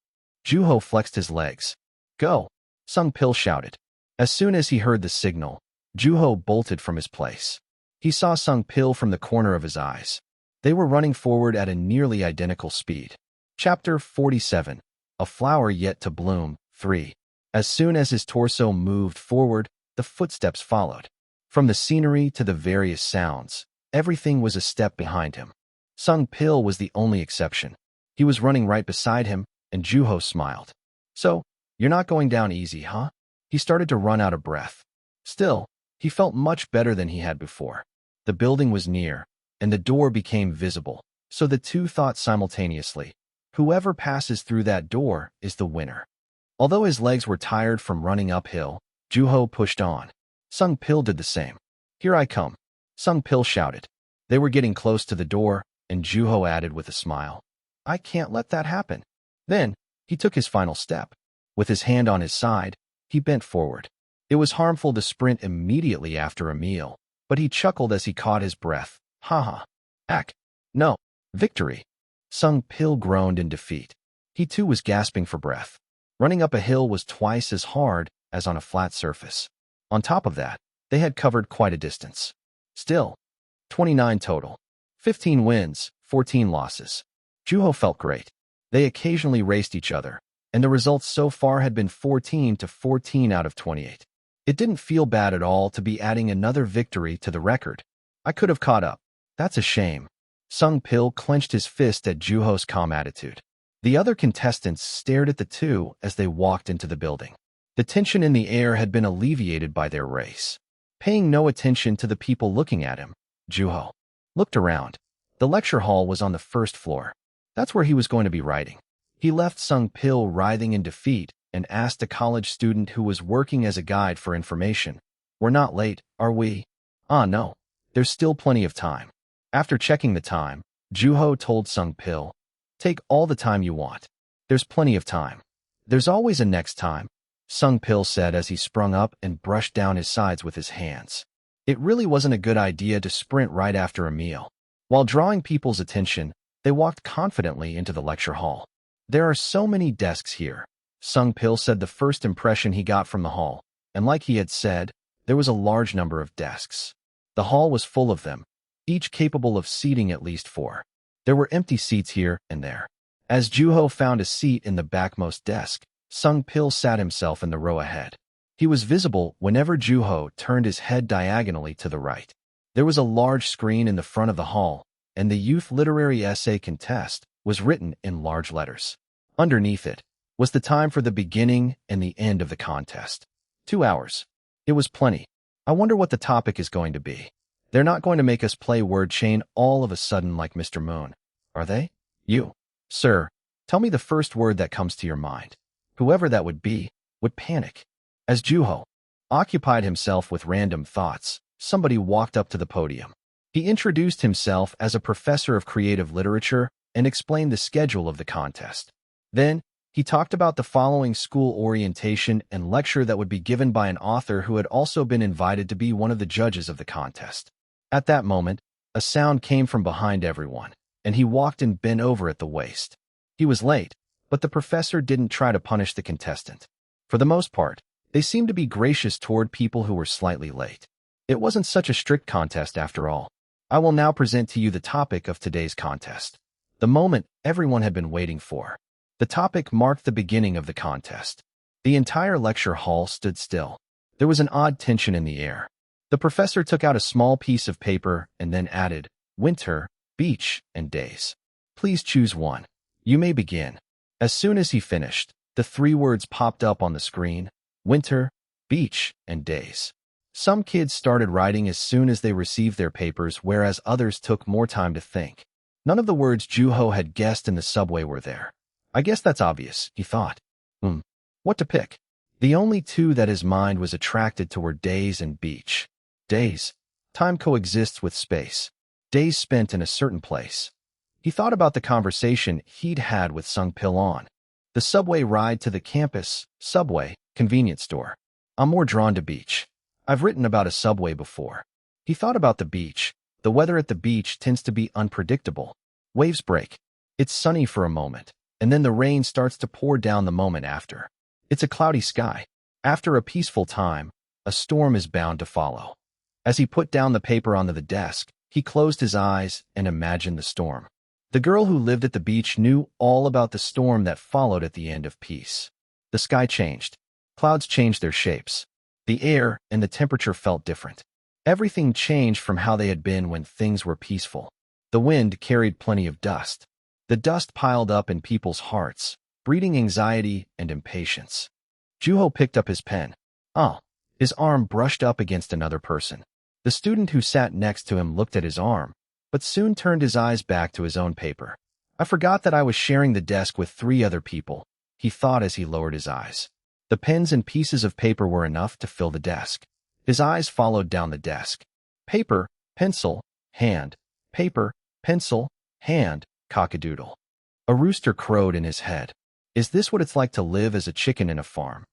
Juho flexed his legs. Go! Sung Pil shouted. As soon as he heard the signal, Juho bolted from his place. He saw Sung Pil from the corner of his eyes. They were running forward at a nearly identical speed. Chapter 47. A Flower Yet to Bloom, 3. As soon as his torso moved forward, the footsteps followed. From the scenery to the various sounds, everything was a step behind him. Sung Pil was the only exception. He was running right beside him, and Juho smiled. So, you're not going down easy, huh? He started to run out of breath. Still, he felt much better than he had before. The building was near, and the door became visible, so the two thought simultaneously, whoever passes through that door is the winner. Although his legs were tired from running uphill, Juho pushed on. Sung Pil did the same. Here I come, Sung Pil shouted. They were getting close to the door, and Juho added with a smile, I can't let that happen. Then, he took his final step. With his hand on his side, he bent forward. It was harmful to sprint immediately after a meal, but he chuckled as he caught his breath. Haha. Ack. No. Victory. Sung Pil groaned in defeat. He too was gasping for breath. Running up a hill was twice as hard as on a flat surface. On top of that, they had covered quite a distance. Still, 29 total. 15 wins, 14 losses. Juho felt great. They occasionally raced each other, and the results so far had been 14 to 14 out of 28. It didn't feel bad at all to be adding another victory to the record. I could have caught up. That's a shame. Sung Pil clenched his fist at Juho's calm attitude. The other contestants stared at the two as they walked into the building. The tension in the air had been alleviated by their race. Paying no attention to the people looking at him, Juho looked around. The lecture hall was on the first floor. That's where he was going to be writing. He left Sung Pil writhing in defeat and asked a college student who was working as a guide for information, We're not late, are we? No. There's still plenty of time. After checking the time, Juho told Sung Pil, Take all the time you want. There's plenty of time. There's always a next time, Sung Pil said as he sprung up and brushed down his sides with his hands. It really wasn't a good idea to sprint right after a meal. While drawing people's attention, they walked confidently into the lecture hall. There are so many desks here, Sung Pil said the first impression he got from the hall, and like he had said, there was a large number of desks. The hall was full of them, each capable of seating at least 4. There were empty seats here and there. As Juho found a seat in the backmost desk, Sung Pil sat himself in the row ahead. He was visible whenever Juho turned his head diagonally to the right. There was a large screen in the front of the hall, and the Youth Literary Essay Contest was written in large letters. Underneath it was the time for the beginning and the end of the contest. 2 hours. It was plenty. I wonder what the topic is going to be. They're not going to make us play word chain all of a sudden like Mr. Moon, are they? You, sir, tell me the first word that comes to your mind. Whoever that would be would panic. As Juho occupied himself with random thoughts, somebody walked up to the podium. He introduced himself as a professor of creative literature and explained the schedule of the contest. Then, he talked about the following school orientation and lecture that would be given by an author who had also been invited to be one of the judges of the contest. At that moment, a sound came from behind everyone, and he walked and bent over at the waist. He was late, but the professor didn't try to punish the contestant. For the most part, they seemed to be gracious toward people who were slightly late. It wasn't such a strict contest after all. I will now present to you the topic of today's contest. The moment everyone had been waiting for. The topic marked the beginning of the contest. The entire lecture hall stood still. There was an odd tension in the air. The professor took out a small piece of paper and then added, Winter, Beach, and Days. Please choose one. You may begin. As soon as he finished, the 3 words popped up on the screen, Winter, Beach, and Days. Some kids started writing as soon as they received their papers, whereas others took more time to think. None of the words Juho had guessed in the subway were there. I guess that's obvious, he thought. What to pick? The only 2 that his mind was attracted to were days and beach. Days. Time coexists with space. Days spent in a certain place. He thought about the conversation he'd had with Sung Pil on the subway ride to the campus, subway, convenience store. I'm more drawn to beach. I've written about a subway before. He thought about the beach. The weather at the beach tends to be unpredictable. Waves break. It's sunny for a moment, and then the rain starts to pour down the moment after. It's a cloudy sky. After a peaceful time, a storm is bound to follow. As he put down the paper onto the desk, he closed his eyes and imagined the storm. The girl who lived at the beach knew all about the storm that followed at the end of peace. The sky changed. Clouds changed their shapes. The air and the temperature felt different. Everything changed from how they had been when things were peaceful. The wind carried plenty of dust. The dust piled up in people's hearts, breeding anxiety and impatience. Juho picked up his pen. His arm brushed up against another person. The student who sat next to him looked at his arm, but soon turned his eyes back to his own paper. I forgot that I was sharing the desk with 3 other people, he thought as he lowered his eyes. The pens and pieces of paper were enough to fill the desk. His eyes followed down the desk. Paper, pencil, hand. Paper, pencil, hand, cockadoodle. A rooster crowed in his head. Is this what it's like to live as a chicken in a farm?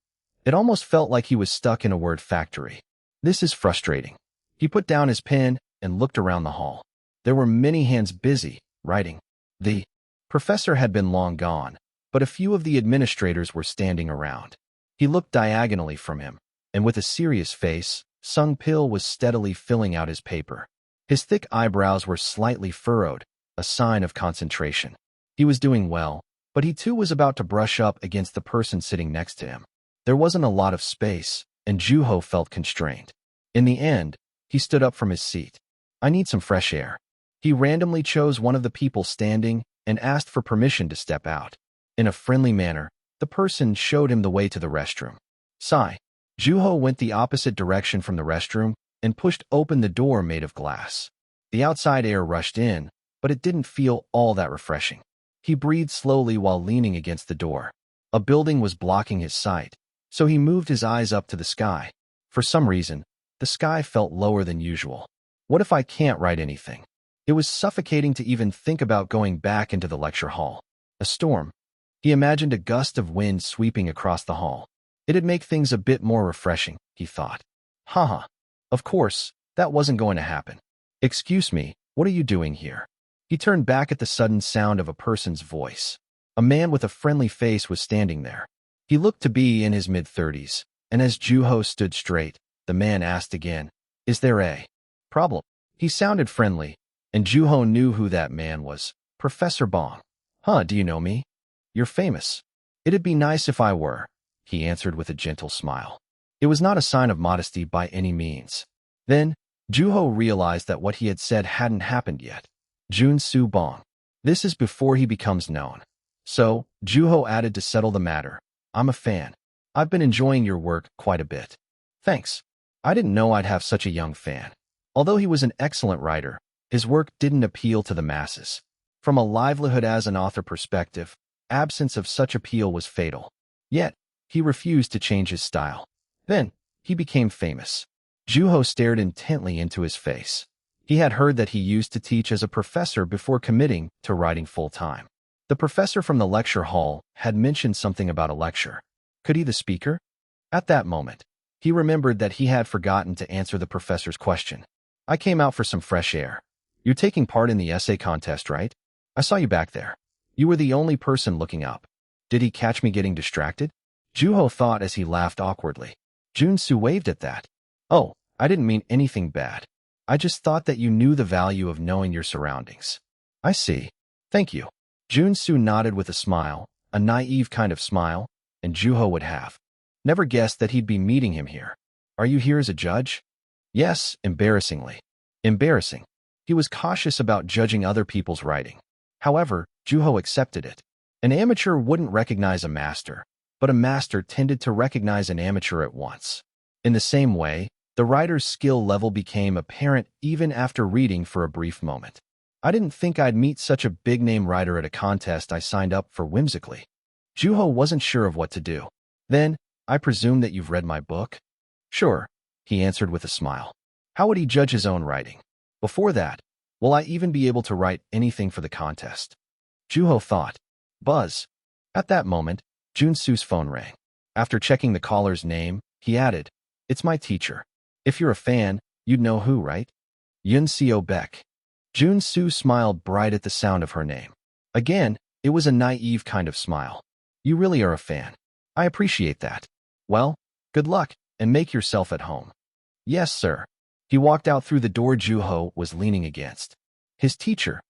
It almost felt like he was stuck in a word factory. This is frustrating. He put down his pen and looked around the hall. There were many hands busy, writing. The professor had been long gone, but a few of the administrators were standing around. He looked diagonally from him, and with a serious face, Sung Pil was steadily filling out his paper. His thick eyebrows were slightly furrowed, a sign of concentration. He was doing well, but he too was about to brush up against the person sitting next to him. There wasn't a lot of space, and Juho felt constrained. In the end, he stood up from his seat. I need some fresh air. He randomly chose one of the people standing and asked for permission to step out. In a friendly manner, the person showed him the way to the restroom. Sigh. Juho went the opposite direction from the restroom and pushed open the door made of glass. The outside air rushed in, but it didn't feel all that refreshing. He breathed slowly while leaning against the door. A building was blocking his sight, so he moved his eyes up to the sky. For some reason, the sky felt lower than usual. What if I can't write anything? It was suffocating to even think about going back into the lecture hall. A storm. He imagined a gust of wind sweeping across the hall. It'd make things a bit more refreshing, he thought. Haha. Of course, that wasn't going to happen. Excuse me, what are you doing here? He turned back at the sudden sound of a person's voice. A man with a friendly face was standing there. He looked to be in his mid-30s, and as Juho stood straight, the man asked again, Is there a problem? He sounded friendly, and Juho knew who that man was. Professor Bong. Do you know me? You're famous. It'd be nice if I were, he answered with a gentle smile. It was not a sign of modesty by any means. Then, Juho realized that what he had said hadn't happened yet. Jun-Soo Bong. This is before he becomes known. So, Juho added to settle the matter. I'm a fan. I've been enjoying your work quite a bit. Thanks. I didn't know I'd have such a young fan. Although he was an excellent writer, his work didn't appeal to the masses. From a livelihood as an author perspective, absence of such appeal was fatal. Yet, he refused to change his style. Then, he became famous. Juho stared intently into his face. He had heard that he used to teach as a professor before committing to writing full-time. The professor from the lecture hall had mentioned something about a lecture. Could he the speaker? At that moment, he remembered that he had forgotten to answer the professor's question. I came out for some fresh air. You're taking part in the essay contest, right? I saw you back there. You were the only person looking up. Did he catch me getting distracted? Juho thought as he laughed awkwardly. Jun-Soo waved at that. Oh, I didn't mean anything bad. I just thought that you knew the value of knowing your surroundings. I see. Thank you. Jun-Soo nodded with a smile, a naive kind of smile, and Juho would have never guessed that he'd be meeting him here. Are you here as a judge? Yes, embarrassingly. Embarrassing. He was cautious about judging other people's writing. However, Juho accepted it. An amateur wouldn't recognize a master, but a master tended to recognize an amateur at once. In the same way, the writer's skill level became apparent even after reading for a brief moment. I didn't think I'd meet such a big-name writer at a contest I signed up for whimsically. Juho wasn't sure of what to do. Then, I presume that you've read my book? Sure, he answered with a smile. How would he judge his own writing? Before that, will I even be able to write anything for the contest? Juho thought. Buzz. At that moment, Jun-Soo's phone rang. After checking the caller's name, he added, It's my teacher. If you're a fan, you'd know who, right? Yun Seo Beck. Jun-soo smiled bright at the sound of her name. Again, it was a naive kind of smile. You really are a fan. I appreciate that. Well, good luck, and make yourself at home. Yes, sir. He walked out through the door Juho was leaning against. His teacher.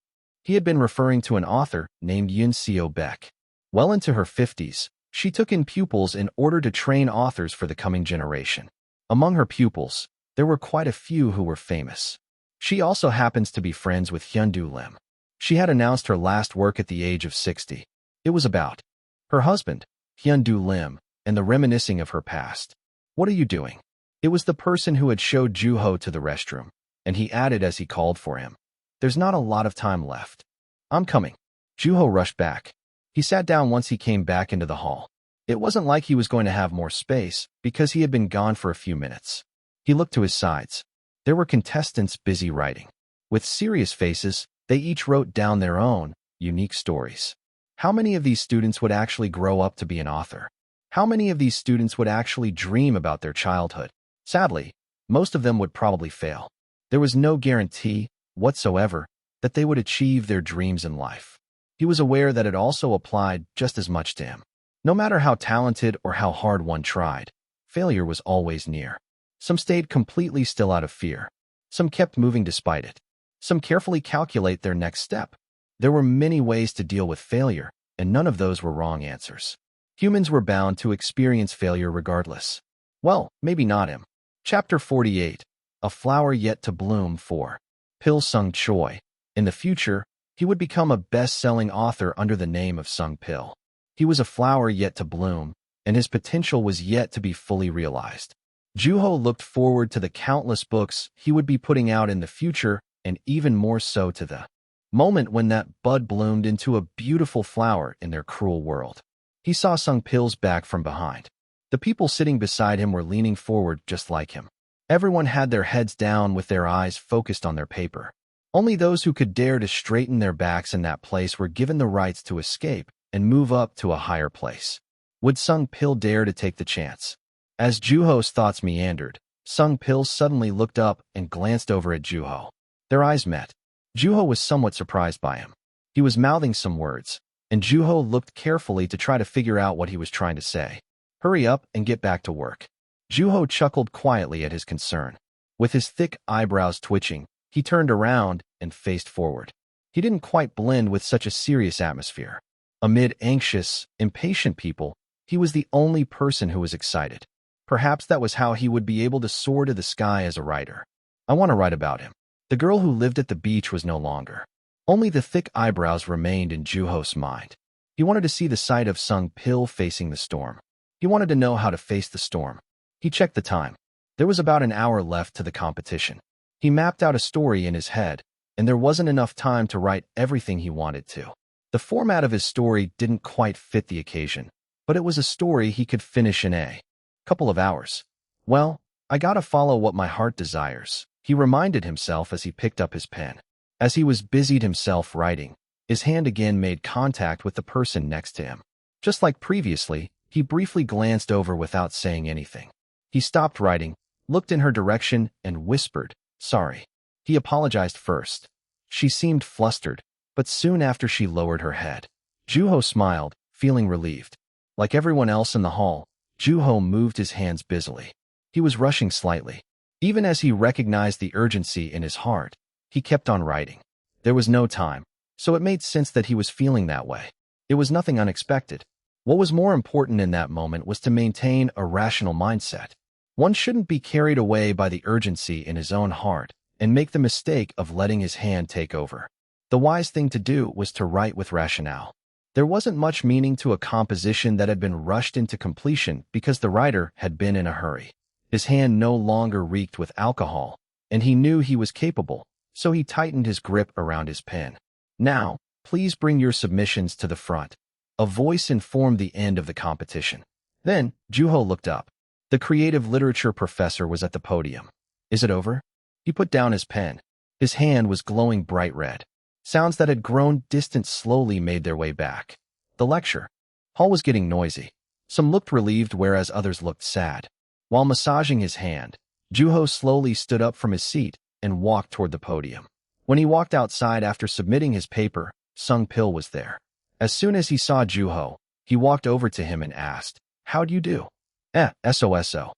He had been referring to an author named Yun-seo Beck. Well into her 50s, she took in pupils in order to train authors for the coming generation. Among her pupils, there were quite a few who were famous. She also happens to be friends with Hyun-do Lim. She had announced her last work at the age of 60. It was about her husband, Hyun-do Lim, and the reminiscing of her past. What are you doing? It was the person who had showed Juho to the restroom, and he added as he called for him. There's not a lot of time left. I'm coming. Juho rushed back. He sat down once he came back into the hall. It wasn't like he was going to have more space, because he had been gone for a few minutes. He looked to his sides. There were contestants busy writing. With serious faces, they each wrote down their own, unique stories. How many of these students would actually grow up to be an author? How many of these students would actually dream about their childhood? Sadly, most of them would probably fail. There was no guarantee, whatsoever, that they would achieve their dreams in life. He was aware that it also applied just as much to him. No matter how talented or how hard one tried, failure was always near. Some stayed completely still out of fear. Some kept moving despite it. Some carefully calculate their next step. There were many ways to deal with failure, and none of those were wrong answers. Humans were bound to experience failure regardless. Well, maybe not him. Chapter 48. A Flower Yet to Bloom 4. Pil Sung Choi. In the future, he would become a best-selling author under the name of Sung Pil. He was a flower yet to bloom, and his potential was yet to be fully realized. Juho looked forward to the countless books he would be putting out in the future, and even more so to the moment when that bud bloomed into a beautiful flower in their cruel world. He saw Sung Pil's back from behind. The people sitting beside him were leaning forward just like him. Everyone had their heads down with their eyes focused on their paper. Only those who could dare to straighten their backs in that place were given the rights to escape and move up to a higher place. Would Sung Pil dare to take the chance? As Juho's thoughts meandered, Sung Pil suddenly looked up and glanced over at Juho. Their eyes met. Juho was somewhat surprised by him. He was mouthing some words, and Juho looked carefully to try to figure out what he was trying to say. Hurry up and get back to work. Juho chuckled quietly at his concern. With his thick eyebrows twitching, he turned around and faced forward. He didn't quite blend with such a serious atmosphere. Amid anxious, impatient people, he was the only person who was excited. Perhaps that was how he would be able to soar to the sky as a writer. I want to write about him. The girl who lived at the beach was no longer. Only the thick eyebrows remained in Juho's mind. He wanted to see the sight of Sung Pil facing the storm. He wanted to know how to face the storm. He checked the time. There was about an hour left to the competition. He mapped out a story in his head, and there wasn't enough time to write everything he wanted to. The format of his story didn't quite fit the occasion, but it was a story he could finish in a couple of hours. Well, I gotta follow what my heart desires, he reminded himself as he picked up his pen. As he was busied himself writing, his hand again made contact with the person next to him. Just like previously, he briefly glanced over without saying anything. He stopped writing, looked in her direction, and whispered, "Sorry." He apologized first. She seemed flustered, but soon after she lowered her head. Juho smiled, feeling relieved. Like everyone else in the hall, Juho moved his hands busily. He was rushing slightly. Even as he recognized the urgency in his heart, he kept on writing. There was no time, so it made sense that he was feeling that way. It was nothing unexpected. What was more important in that moment was to maintain a rational mindset. One shouldn't be carried away by the urgency in his own heart and make the mistake of letting his hand take over. The wise thing to do was to write with rationale. There wasn't much meaning to a composition that had been rushed into completion because the writer had been in a hurry. His hand no longer reeked with alcohol, and he knew he was capable, so he tightened his grip around his pen. Now, please bring your submissions to the front. A voice informed the end of the competition. Then, Juho looked up. The creative literature professor was at the podium. Is it over? He put down his pen. His hand was glowing bright red. Sounds that had grown distant slowly made their way back. The lecture hall was getting noisy. Some looked relieved whereas others looked sad. While massaging his hand, Juho slowly stood up from his seat and walked toward the podium. When he walked outside after submitting his paper, Sung Pil was there. As soon as he saw Juho, he walked over to him and asked, "How'd you do?" SOSO.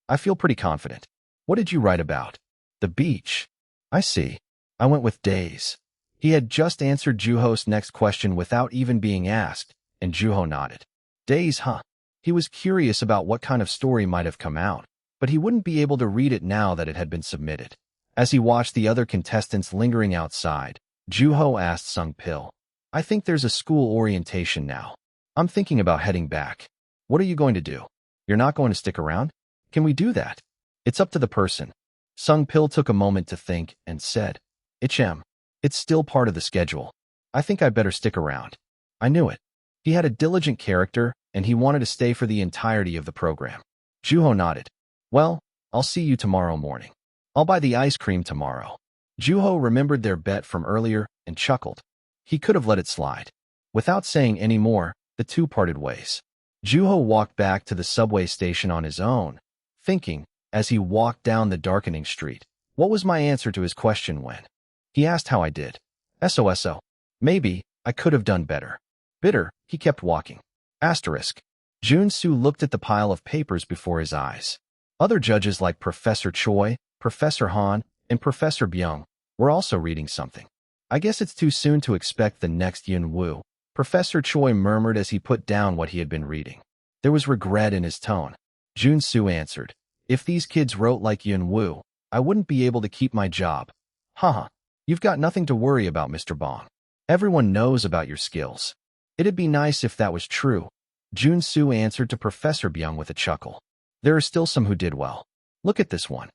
I feel pretty confident. What did you write about? The beach. I see. I went with days. He had just answered Juho's next question without even being asked, and Juho nodded. Days, huh? He was curious about what kind of story might have come out, but he wouldn't be able to read it now that it had been submitted. As he watched the other contestants lingering outside, Juho asked Sung Pil, "I think there's a school orientation now. I'm thinking about heading back. What are you going to do? You're not going to stick around? Can we do that?" "It's up to the person." Sung Pil took a moment to think and said, It's still part of the schedule. I think I'd better stick around." I knew it. He had a diligent character, and he wanted to stay for the entirety of the program. Juho nodded. "Well, I'll see you tomorrow morning. I'll buy the ice cream tomorrow." Juho remembered their bet from earlier and chuckled. He could have let it slide. Without saying any more, the two parted ways. Juho walked back to the subway station on his own, thinking, as he walked down the darkening street, what was my answer to his question when? He asked how I did. SOSO. Maybe I could have done better. Bitter, he kept walking. Asterisk. Jun-soo looked at the pile of papers before his eyes. Other judges like Professor Choi, Professor Han, and Professor Byung were also reading something. "I guess it's too soon to expect the next Yun-woo," Professor Choi murmured as he put down what he had been reading. There was regret in his tone. Jun-soo answered, "If these kids wrote like Yun-woo, I wouldn't be able to keep my job." Haha. "You've got nothing to worry about, Mr. Bong. Everyone knows about your skills." "It'd be nice if that was true," Jun-soo answered to Professor Byung with a chuckle. "There are still some who did well. Look at this one."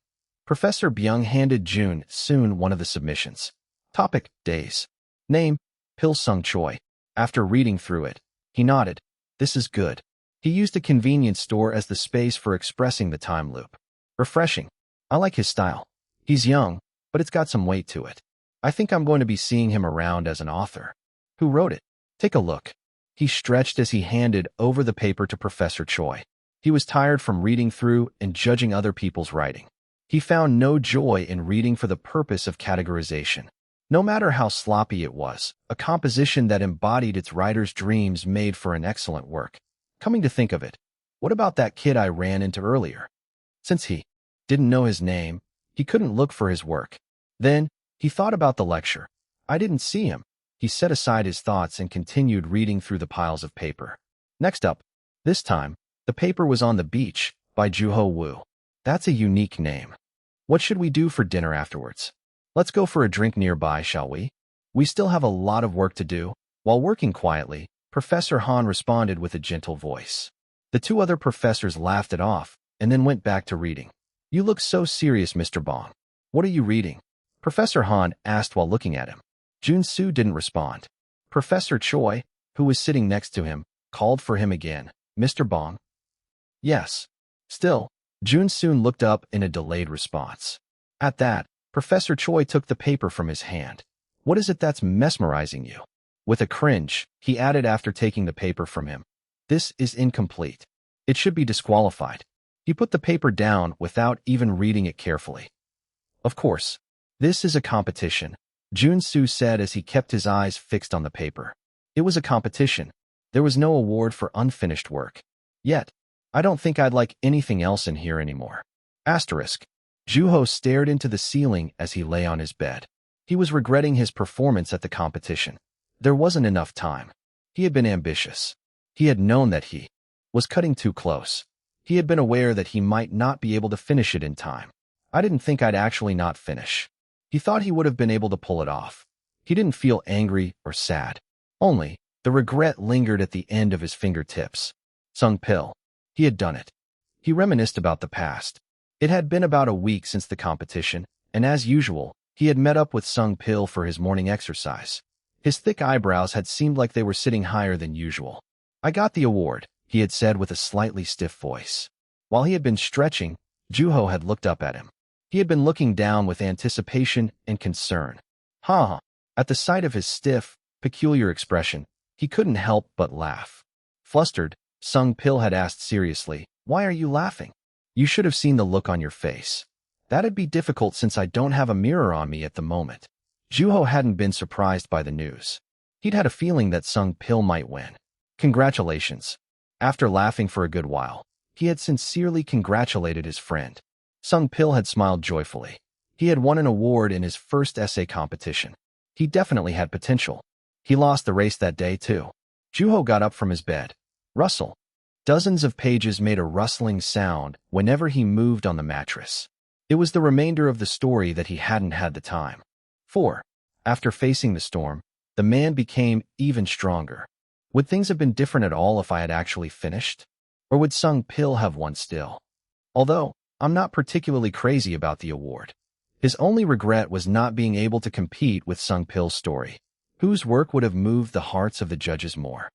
Professor Byung handed Jun-soo one of the submissions. Topic, days. Name, Pil Sung Choi. After reading through it, he nodded. This is good. He used a convenience store as the space for expressing the time loop. Refreshing. I like his style. He's young, but it's got some weight to it. I think I'm going to be seeing him around as an author. Who wrote it? Take a look. He stretched as he handed over the paper to Professor Choi. He was tired from reading through and judging other people's writing. He found no joy in reading for the purpose of categorization. No matter how sloppy it was, a composition that embodied its writer's dreams made for an excellent work. Coming to think of it, what about that kid I ran into earlier? Since he didn't know his name, he couldn't look for his work. Then, he thought about the lecture. I didn't see him. He set aside his thoughts and continued reading through the piles of paper. Next up, this time, the paper was On the Beach by Juho Woo. That's a unique name. What should we do for dinner afterwards? Let's go for a drink nearby, shall we? We still have a lot of work to do. While working quietly, Professor Han responded with a gentle voice. The two other professors laughed it off and then went back to reading. You look so serious, Mr. Bong. What are you reading? Professor Han asked while looking at him. Jun-soo didn't respond. Professor Choi, who was sitting next to him, called for him again. Mr. Bong? Yes. Still, Jun-soo looked up in a delayed response. At that, Professor Choi took the paper from his hand. What is it that's mesmerizing you? With a cringe, he added after taking the paper from him. This is incomplete. It should be disqualified. He put the paper down without even reading it carefully. Of course, this is a competition, Jun-soo said as he kept his eyes fixed on the paper. It was a competition. There was no award for unfinished work. Yet, I don't think I'd like anything else in here anymore. Asterisk. Juho stared into the ceiling as he lay on his bed. He was regretting his performance at the competition. There wasn't enough time. He had been ambitious. He had known that he was cutting too close. He had been aware that he might not be able to finish it in time. I didn't think I'd actually not finish. He thought he would have been able to pull it off. He didn't feel angry or sad. Only, the regret lingered at the end of his fingertips. Sung Pil. He had done it. He reminisced about the past. It had been about a week since the competition, and as usual, he had met up with Sung Pil for his morning exercise. His thick eyebrows had seemed like they were sitting higher than usual. I got the award, he had said with a slightly stiff voice. While he had been stretching, Juho had looked up at him. He had been looking down with anticipation and concern. Ha! At the sight of his stiff, peculiar expression, he couldn't help but laugh. Flustered, Sung Pil had asked seriously, Why are you laughing? You should have seen the look on your face. That'd be difficult since I don't have a mirror on me at the moment. Juho hadn't been surprised by the news. He'd had a feeling that Sung Pil might win. Congratulations. After laughing for a good while, he had sincerely congratulated his friend. Sung Pil had smiled joyfully. He had won an award in his first essay competition. He definitely had potential. He lost the race that day, too. Juho got up from his bed. Rustle. Dozens of pages made a rustling sound whenever he moved on the mattress. It was the remainder of the story that he hadn't had the time. 4. After facing the storm, the man became even stronger. Would things have been different at all if I had actually finished? Or would Sung Pil have won still? Although, I'm not particularly crazy about the award. His only regret was not being able to compete with Sung Pil's story, whose work would have moved the hearts of the judges more.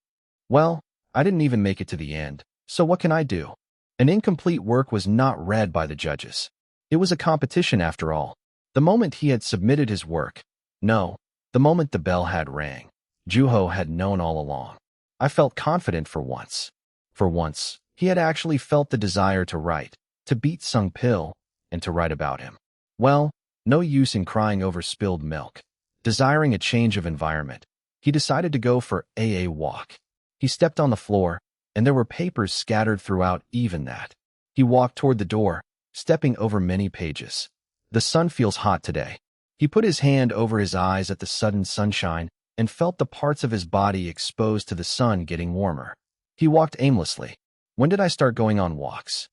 Well, I didn't even make it to the end, so what can I do? An incomplete work was not read by the judges. It was a competition after all. The moment he had submitted his work, no, the moment the bell had rang, Juho had known all along. I felt confident for once. For once, he had actually felt the desire to write, to beat Sung Pil, and to write about him. Well, no use in crying over spilled milk. Desiring a change of environment, he decided to go for a walk. He stepped on the floor, and there were papers scattered throughout even that. He walked toward the door, stepping over many pages. The sun feels hot today. He put his hand over his eyes at the sudden sunshine and felt the parts of his body exposed to the sun getting warmer. He walked aimlessly. When did I start going on walks?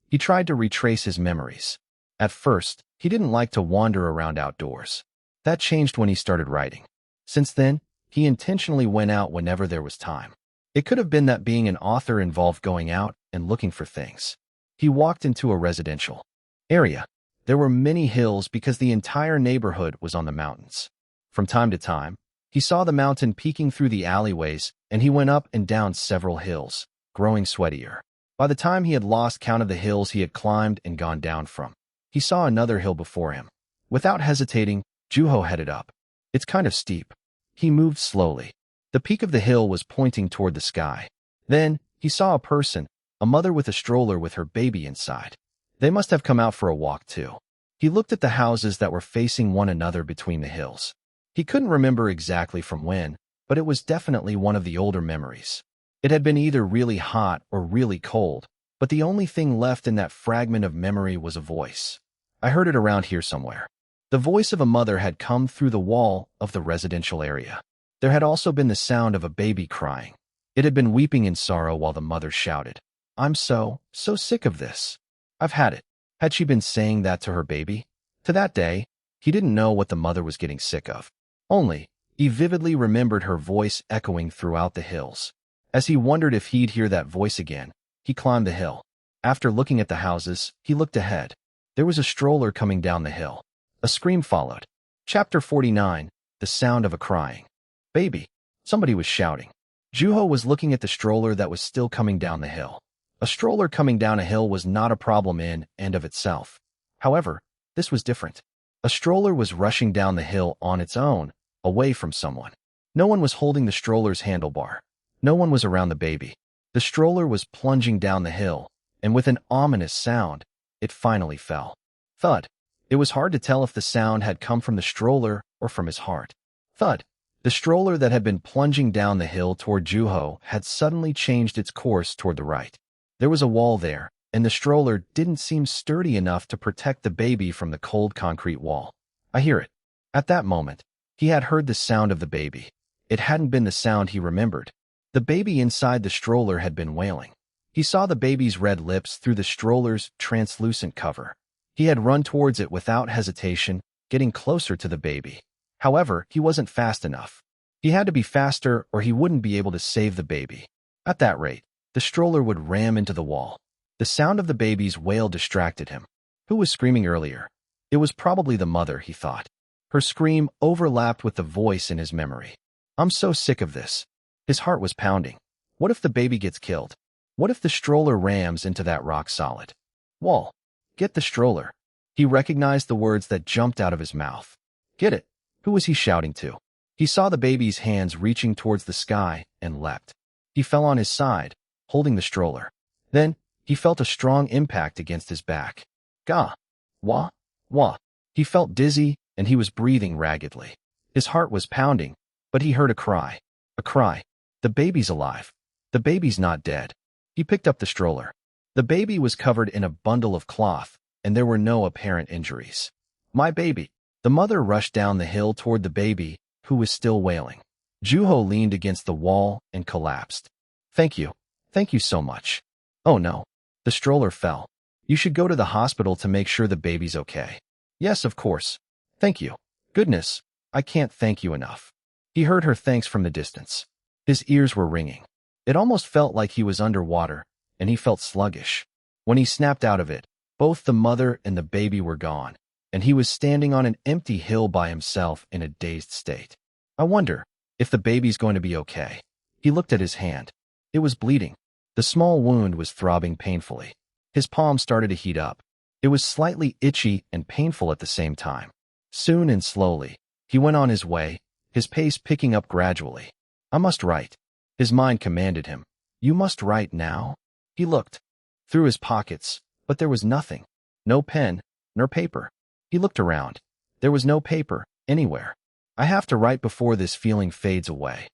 He tried to retrace his memories. At first, he didn't like to wander around outdoors. That changed when he started writing. Since then, he intentionally went out whenever there was time. It could have been that being an author involved going out and looking for things. He walked into a residential area. There were many hills because the entire neighborhood was on the mountains. From time to time, he saw the mountain peeking through the alleyways, and he went up and down several hills, growing sweatier. By the time he had lost count of the hills he had climbed and gone down from, he saw another hill before him. Without hesitating, Juho headed up. It's kind of steep. He moved slowly. The peak of the hill was pointing toward the sky. Then, he saw a person, a mother with a stroller with her baby inside. They must have come out for a walk too. He looked at the houses that were facing one another between the hills. He couldn't remember exactly from when, but it was definitely one of the older memories. It had been either really hot or really cold, but the only thing left in that fragment of memory was a voice. I heard it around here somewhere. The voice of a mother had come through the wall of the residential area. There had also been the sound of a baby crying. It had been weeping in sorrow while the mother shouted, "I'm so sick of this. I've had it." Had she been saying that to her baby? To that day, he didn't know what the mother was getting sick of. Only, he vividly remembered her voice echoing throughout the hills. As he wondered if he'd hear that voice again, he climbed the hill. After looking at the houses, he looked ahead. There was a stroller coming down the hill. A scream followed. Chapter 49, The Sound of a Crying Baby. Somebody was shouting. Juho was looking at the stroller that was still coming down the hill. A stroller coming down a hill was not a problem in and of itself. However, this was different. A stroller was rushing down the hill on its own, away from someone. No one was holding the stroller's handlebar. No one was around the baby. The stroller was plunging down the hill, and with an ominous sound, it finally fell. Thud. It was hard to tell if the sound had come from the stroller or from his heart. Thud. The stroller that had been plunging down the hill toward Juho had suddenly changed its course toward the right. There was a wall there, and the stroller didn't seem sturdy enough to protect the baby from the cold concrete wall. I hear it. At that moment, he had heard the sound of the baby. It hadn't been the sound he remembered. The baby inside the stroller had been wailing. He saw the baby's red lips through the stroller's translucent cover. He had run towards it without hesitation, getting closer to the baby. However, he wasn't fast enough. He had to be faster or he wouldn't be able to save the baby. At that rate, the stroller would ram into the wall. The sound of the baby's wail distracted him. Who was screaming earlier? It was probably the mother, he thought. Her scream overlapped with the voice in his memory. I'm so sick of this. His heart was pounding. What if the baby gets killed? What if the stroller rams into that rock-solid wall? Get the stroller. He recognized the words that jumped out of his mouth. Get it. Who was he shouting to? He saw the baby's hands reaching towards the sky and leapt. He fell on his side, holding the stroller. Then, he felt a strong impact against his back. Gah! Wah! Wah! He felt dizzy, and he was breathing raggedly. His heart was pounding, but he heard a cry. A cry. The baby's alive. The baby's not dead. He picked up the stroller. The baby was covered in a bundle of cloth, and there were no apparent injuries. My baby. The mother rushed down the hill toward the baby, who was still wailing. Juho leaned against the wall and collapsed. Thank you. Thank you so much. Oh no. The stroller fell. You should go to the hospital to make sure the baby's okay. Yes, of course. Thank you. Goodness, I can't thank you enough. He heard her thanks from the distance. His ears were ringing. It almost felt like he was underwater, and he felt sluggish. When he snapped out of it, both the mother and the baby were gone, and he was standing on an empty hill by himself in a dazed state. I wonder if the baby's going to be okay. He looked at his hand. It was bleeding. The small wound was throbbing painfully. His palm started to heat up. It was slightly itchy and painful at the same time. Soon and slowly, he went on his way, his pace picking up gradually. I must write. His mind commanded him. You must write now? He looked through his pockets, but there was nothing. No pen, nor paper. He looked around. There was no paper, anywhere. I have to write before this feeling fades away.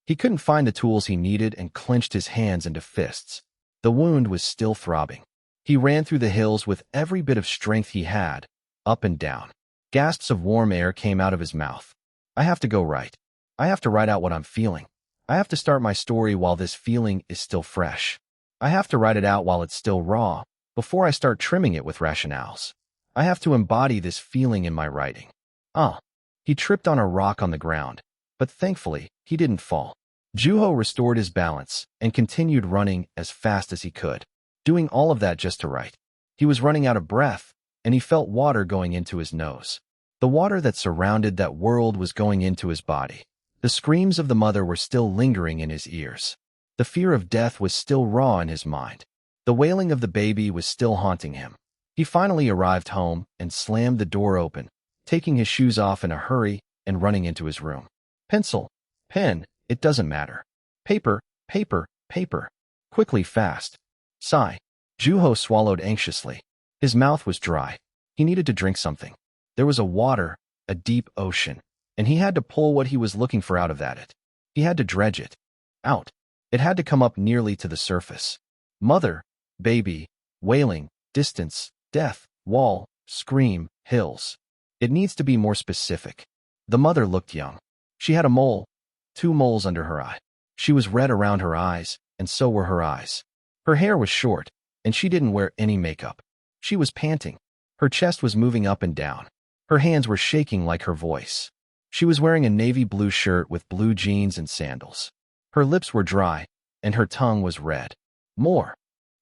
He couldn't find the tools he needed and clenched his hands into fists. The wound was still throbbing. He ran through the hills with every bit of strength he had, up and down. Gasps of warm air came out of his mouth. I have to go write. I have to write out what I'm feeling. I have to start my story while this feeling is still fresh. I have to write it out while it's still raw, before I start trimming it with rationales. I have to embody this feeling in my writing. He tripped on a rock on the ground, but thankfully, he didn't fall. Juho restored his balance and continued running as fast as he could, doing all of that just to write. He was running out of breath, and he felt water going into his nose. The water that surrounded that world was going into his body. The screams of the mother were still lingering in his ears. The fear of death was still raw in his mind. The wailing of the baby was still haunting him. He finally arrived home and slammed the door open, taking his shoes off in a hurry and running into his room. Pencil, pen, it doesn't matter. Paper, paper, paper. Quickly, fast. Sigh. Juho swallowed anxiously. His mouth was dry. He needed to drink something. There was a water, a deep ocean, and he had to pull what he was looking for out of that. He had to dredge it out. It had to come up nearly to the surface. Mother, baby, wailing, distance, death, wall, scream, hills. It needs to be more specific. The mother looked young. She had a mole, 2 moles under her eye. She was red around her eyes, and so were her eyes. Her hair was short, and she didn't wear any makeup. She was panting. Her chest was moving up and down. Her hands were shaking like her voice. She was wearing a navy blue shirt with blue jeans and sandals. Her lips were dry, and her tongue was red. More.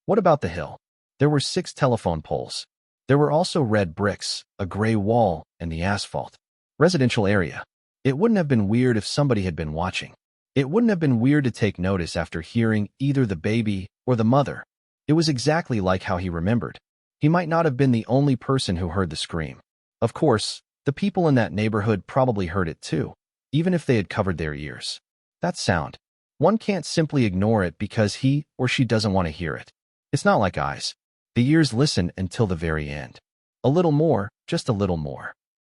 What about the hill? There were 6 telephone poles. There were also red bricks, a gray wall, and the asphalt. Residential area. It wouldn't have been weird if somebody had been watching. It wouldn't have been weird to take notice after hearing either the baby or the mother. It was exactly like how he remembered. He might not have been the only person who heard the scream. Of course, the people in that neighborhood probably heard it too, even if they had covered their ears. That sound. One can't simply ignore it because he or she doesn't want to hear it. It's not like eyes. The ears listen until the very end. A little more, just a little more.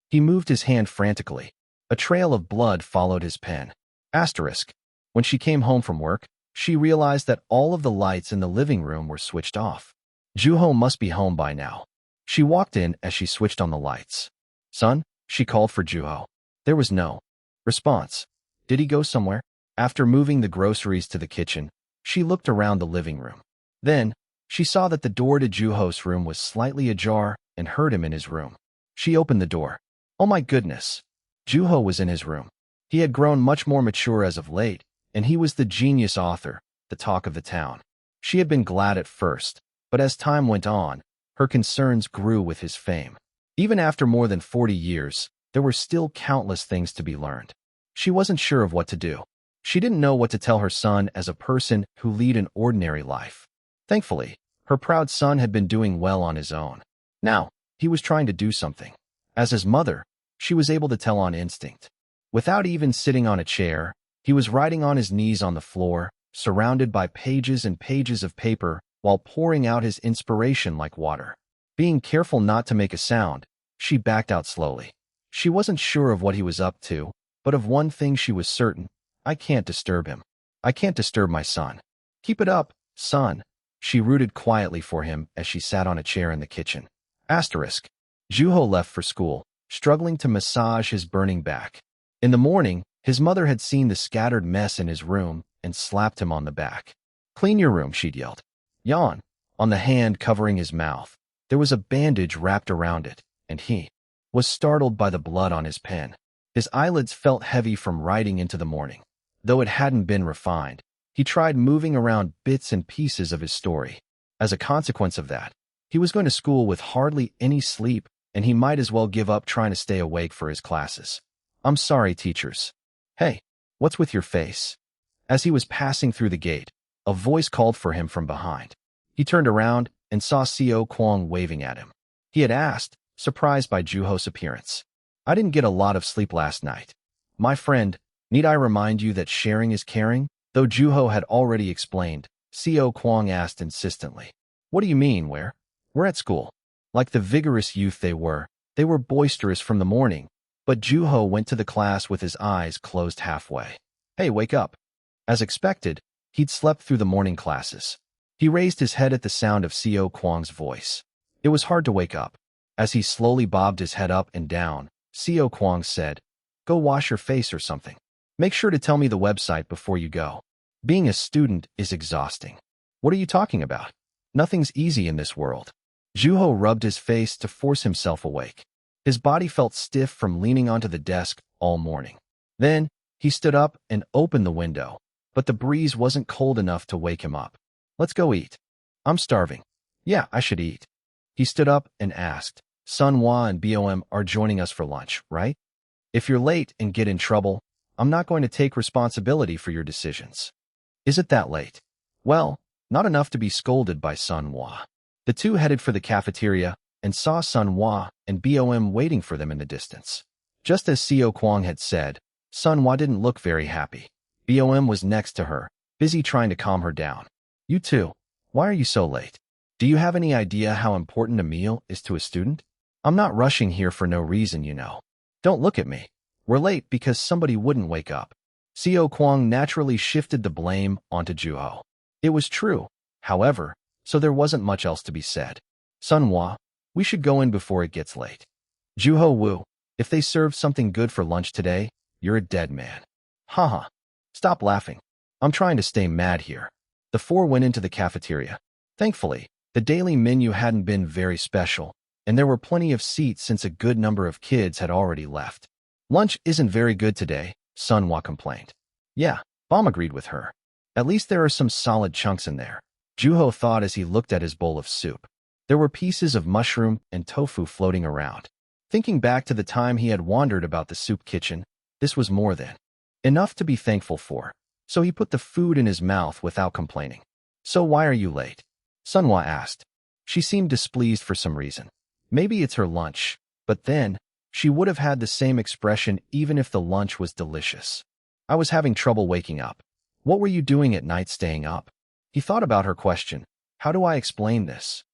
He moved his hand frantically. A trail of blood followed his pen. Asterisk. When she came home from work, she realized that all of the lights in the living room were switched off. Juho must be home by now. She walked in as she switched on the lights. Son, she called for Juho. There was no response. Did he go somewhere? After moving the groceries to the kitchen, she looked around the living room. Then, she saw that the door to Juho's room was slightly ajar and heard him in his room. She opened the door. Oh my goodness. Juho was in his room. He had grown much more mature as of late, and he was the genius author, the talk of the town. She had been glad at first, but as time went on, her concerns grew with his fame. Even after more than 40 years, there were still countless things to be learned. She wasn't sure of what to do. She didn't know what to tell her son as a person who led an ordinary life. Thankfully, her proud son had been doing well on his own. Now, he was trying to do something. As his mother, she was able to tell on instinct. Without even sitting on a chair, he was writing on his knees on the floor, surrounded by pages and pages of paper, while pouring out his inspiration like water. Being careful not to make a sound, she backed out slowly. She wasn't sure of what he was up to, But of one thing she was certain: I can't disturb him. I can't disturb my son. Keep it up, son. She rooted quietly for him as she sat on a chair in the kitchen. Asterisk. Juho left for school, struggling to massage his burning back. In the morning, his mother had seen the scattered mess in his room and slapped him on the back. Clean your room, she'd yelled. Yawn. On the hand covering his mouth, there was a bandage wrapped around it, and he was startled by the blood on his pen. His eyelids felt heavy from writing into the morning. Though it hadn't been refined, he tried moving around bits and pieces of his story. As a consequence of that, he was going to school with hardly any sleep, and he might as well give up trying to stay awake for his classes. I'm sorry, teachers. Hey, what's with your face? As he was passing through the gate, a voice called for him from behind. He turned around and saw Seo Kwong waving at him. He had asked, surprised by Juho's appearance. I didn't get a lot of sleep last night. My friend, need I remind you that sharing is caring? Though Juho had already explained, Seo Kwong asked insistently. What do you mean, where? We're at school. Like the vigorous youth they were boisterous from the morning, but Juho went to the class with his eyes closed halfway. Hey, wake up. As expected, he'd slept through the morning classes. He raised his head at the sound of Seo Kwong's voice. It was hard to wake up. As he slowly bobbed his head up and down, Seo Kwong said, Go wash your face or something. Make sure to tell me the website before you go. Being a student is exhausting. What are you talking about? Nothing's easy in this world. Juho rubbed his face to force himself awake. His body felt stiff from leaning onto the desk all morning. Then, he stood up and opened the window, but the breeze wasn't cold enough to wake him up. Let's go eat. I'm starving. Yeah, I should eat. He stood up and asked, Sunhwa and BOM are joining us for lunch, right? If you're late and get in trouble, I'm not going to take responsibility for your decisions. Is it that late? Well, not enough to be scolded by Sunhwa. The two headed for the cafeteria and saw Sunhwa and BOM waiting for them in the distance. Just as Seo Kwong had said, Sunhwa didn't look very happy. BOM was next to her, busy trying to calm her down. You two, why are you so late? Do you have any idea how important a meal is to a student? I'm not rushing here for no reason, you know. Don't look at me. We're late because somebody wouldn't wake up. Seo Kwong naturally shifted the blame onto Juho. It was true, however, so there wasn't much else to be said. Sunhwa, we should go in before it gets late. Juho Woo, if they served something good for lunch today, you're a dead man. Haha. Stop laughing. I'm trying to stay mad here. The four went into the cafeteria. Thankfully, the daily menu hadn't been very special, and there were plenty of seats since a good number of kids had already left. Lunch isn't very good today, Sunhwa complained. Yeah, Bom agreed with her. At least there are some solid chunks in there, Juho thought as he looked at his bowl of soup. There were pieces of mushroom and tofu floating around. Thinking back to the time he had wandered about the soup kitchen, this was more than enough to be thankful for, so he put the food in his mouth without complaining. So why are you late? Sunhwa asked. She seemed displeased for some reason. Maybe it's her lunch, but then, she would have had the same expression even if the lunch was delicious. I was having trouble waking up. What were you doing at night staying up? He thought about her question. How do I explain this?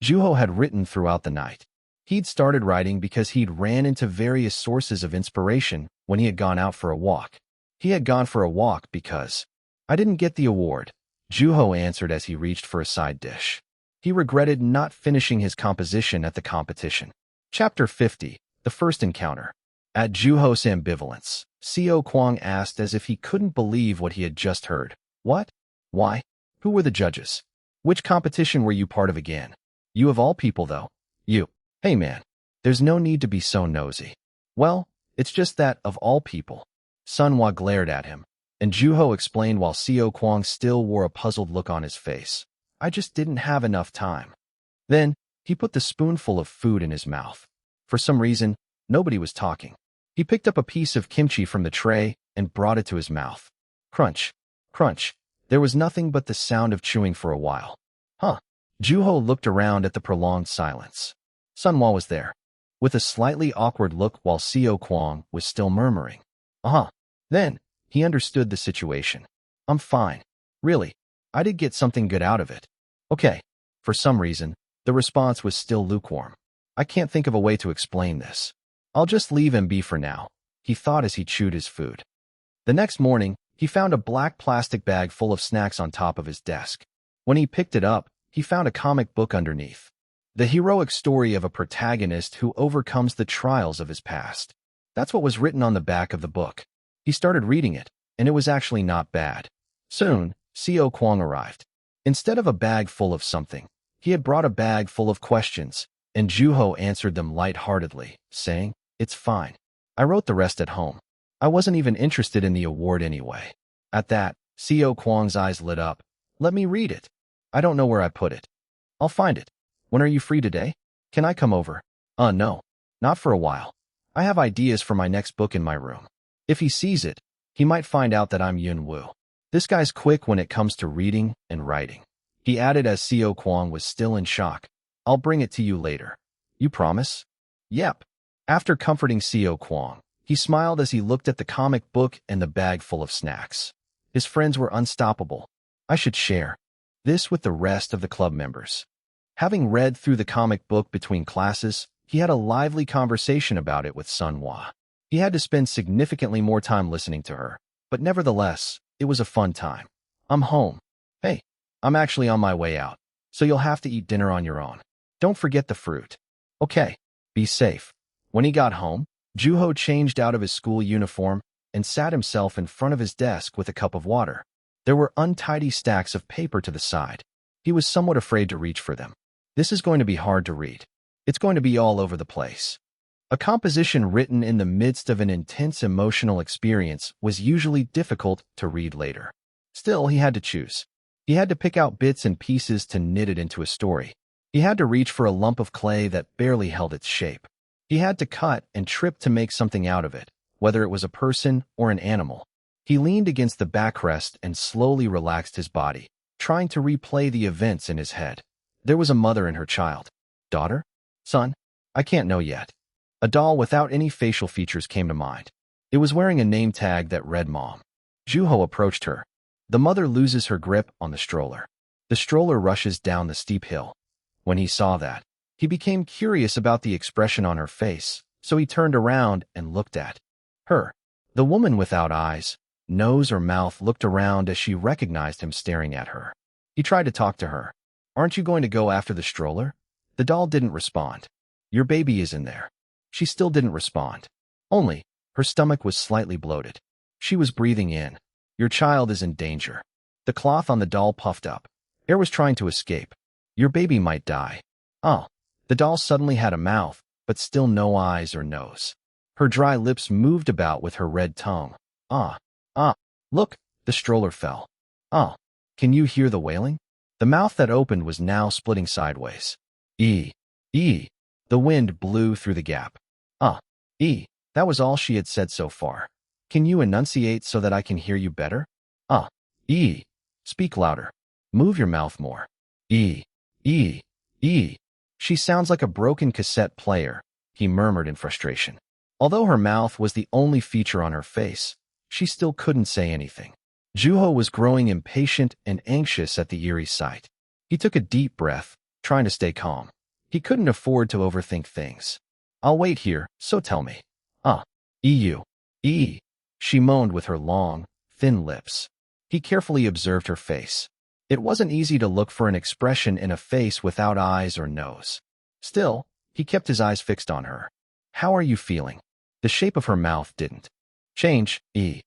Juho had written throughout the night. He'd started writing because he'd ran into various sources of inspiration when he had gone out for a walk. He had gone for a walk because I didn't get the award, Juho answered as he reached for a side dish. He regretted not finishing his composition at the competition. Chapter 50, The First Encounter. At Juho's ambivalence, Seo Kwong asked as if he couldn't believe what he had just heard. What? Why? Who were the judges? Which competition were you part of again? You of all people, though. You. Hey man, there's no need to be so nosy. Well, it's just that, of all people. Sunhwa glared at him, and Juho explained while Seo Kwong still wore a puzzled look on his face. I just didn't have enough time. Then, he put the spoonful of food in his mouth. For some reason, nobody was talking. He picked up a piece of kimchi from the tray and brought it to his mouth. Crunch. Crunch. There was nothing but the sound of chewing for a while. Huh. Juho looked around at the prolonged silence. Sunhwa was there, with a slightly awkward look while Seo Kwong was still murmuring. Uh-huh. Then, he understood the situation. I'm fine. Really, I did get something good out of it. Okay. For some reason, the response was still lukewarm. I can't think of a way to explain this. I'll just leave and be for now. he thought as he chewed his food. The next morning, he found a black plastic bag full of snacks on top of his desk. When he picked it up, he found a comic book underneath. The heroic story of a protagonist who overcomes the trials of his past. That's what was written on the back of the book. He started reading it, and it was actually not bad. Soon, Co. Kwong arrived. Instead of a bag full of something, he had brought a bag full of questions, and Juho answered them lightheartedly, saying, "It's fine. I wrote the rest at home. I wasn't even interested in the award anyway." At that, Co. Kwong's eyes lit up. "Let me read it. I don't know where I put it. I'll find it. When are you free today? Can I come over?" No. Not for a while. I have ideas for my next book in my room." If he sees it, he might find out that I'm Yun Woo. This guy's quick when it comes to reading and writing. He added as Co. Kwong was still in shock. "I'll bring it to you later. You promise?" "Yep." After comforting Co. Kwong, he smiled as he looked at the comic book and the bag full of snacks. His friends were unstoppable. I should share this with the rest of the club members. Having read through the comic book between classes, he had a lively conversation about it with Sun Hwa. He had to spend significantly more time listening to her, but nevertheless, it was a fun time. "I'm home. Hey, I'm actually on my way out, so you'll have to eat dinner on your own. Don't forget the fruit." "Okay, be safe." When he got home, Juho changed out of his school uniform and sat himself in front of his desk with a cup of water. There were untidy stacks of paper to the side. He was somewhat afraid to reach for them. This is going to be hard to read. It's going to be all over the place. A composition written in the midst of an intense emotional experience was usually difficult to read later. Still, he had to choose. He had to pick out bits and pieces to knit it into a story. He had to reach for a lump of clay that barely held its shape. He had to cut and trip to make something out of it, whether it was a person or an animal. He leaned against the backrest and slowly relaxed his body, trying to replay the events in his head. There was a mother and her child. Daughter? Son? I can't know yet. A doll without any facial features came to mind. It was wearing a name tag that read Mom. Juho approached her. The mother loses her grip on the stroller. The stroller rushes down the steep hill. When he saw that, he became curious about the expression on her face, so he turned around and looked at her. The woman without eyes, nose or mouth looked around as she recognized him staring at her. He tried to talk to her. "Aren't you going to go after the stroller?" The doll didn't respond. "Your baby is in there." She still didn't respond. Only, her stomach was slightly bloated. She was breathing in. "Your child is in danger." The cloth on the doll puffed up. Air was trying to escape. "Your baby might die." "Oh." The doll suddenly had a mouth, but still no eyes or nose. Her dry lips moved about with her red tongue. Ah. Look, the stroller fell." "Oh." "Can you hear the wailing?" The mouth that opened was now splitting sideways. "E. The wind blew through the gap. "E." That was all she had said so far. "Can you enunciate so that I can hear you better?" "E." "Speak louder. Move your mouth more." "E. She sounds like a broken cassette player," he murmured in frustration. Although her mouth was the only feature on her face, she still couldn't say anything. Juho was growing impatient and anxious at the eerie sight. He took a deep breath, trying to stay calm. He couldn't afford to overthink things. "I'll wait here, so tell me." E. She moaned with her long, thin lips. He carefully observed her face. It wasn't easy to look for an expression in a face without eyes or nose. Still, he kept his eyes fixed on her. "How are you feeling?" The shape of her mouth didn't change. E.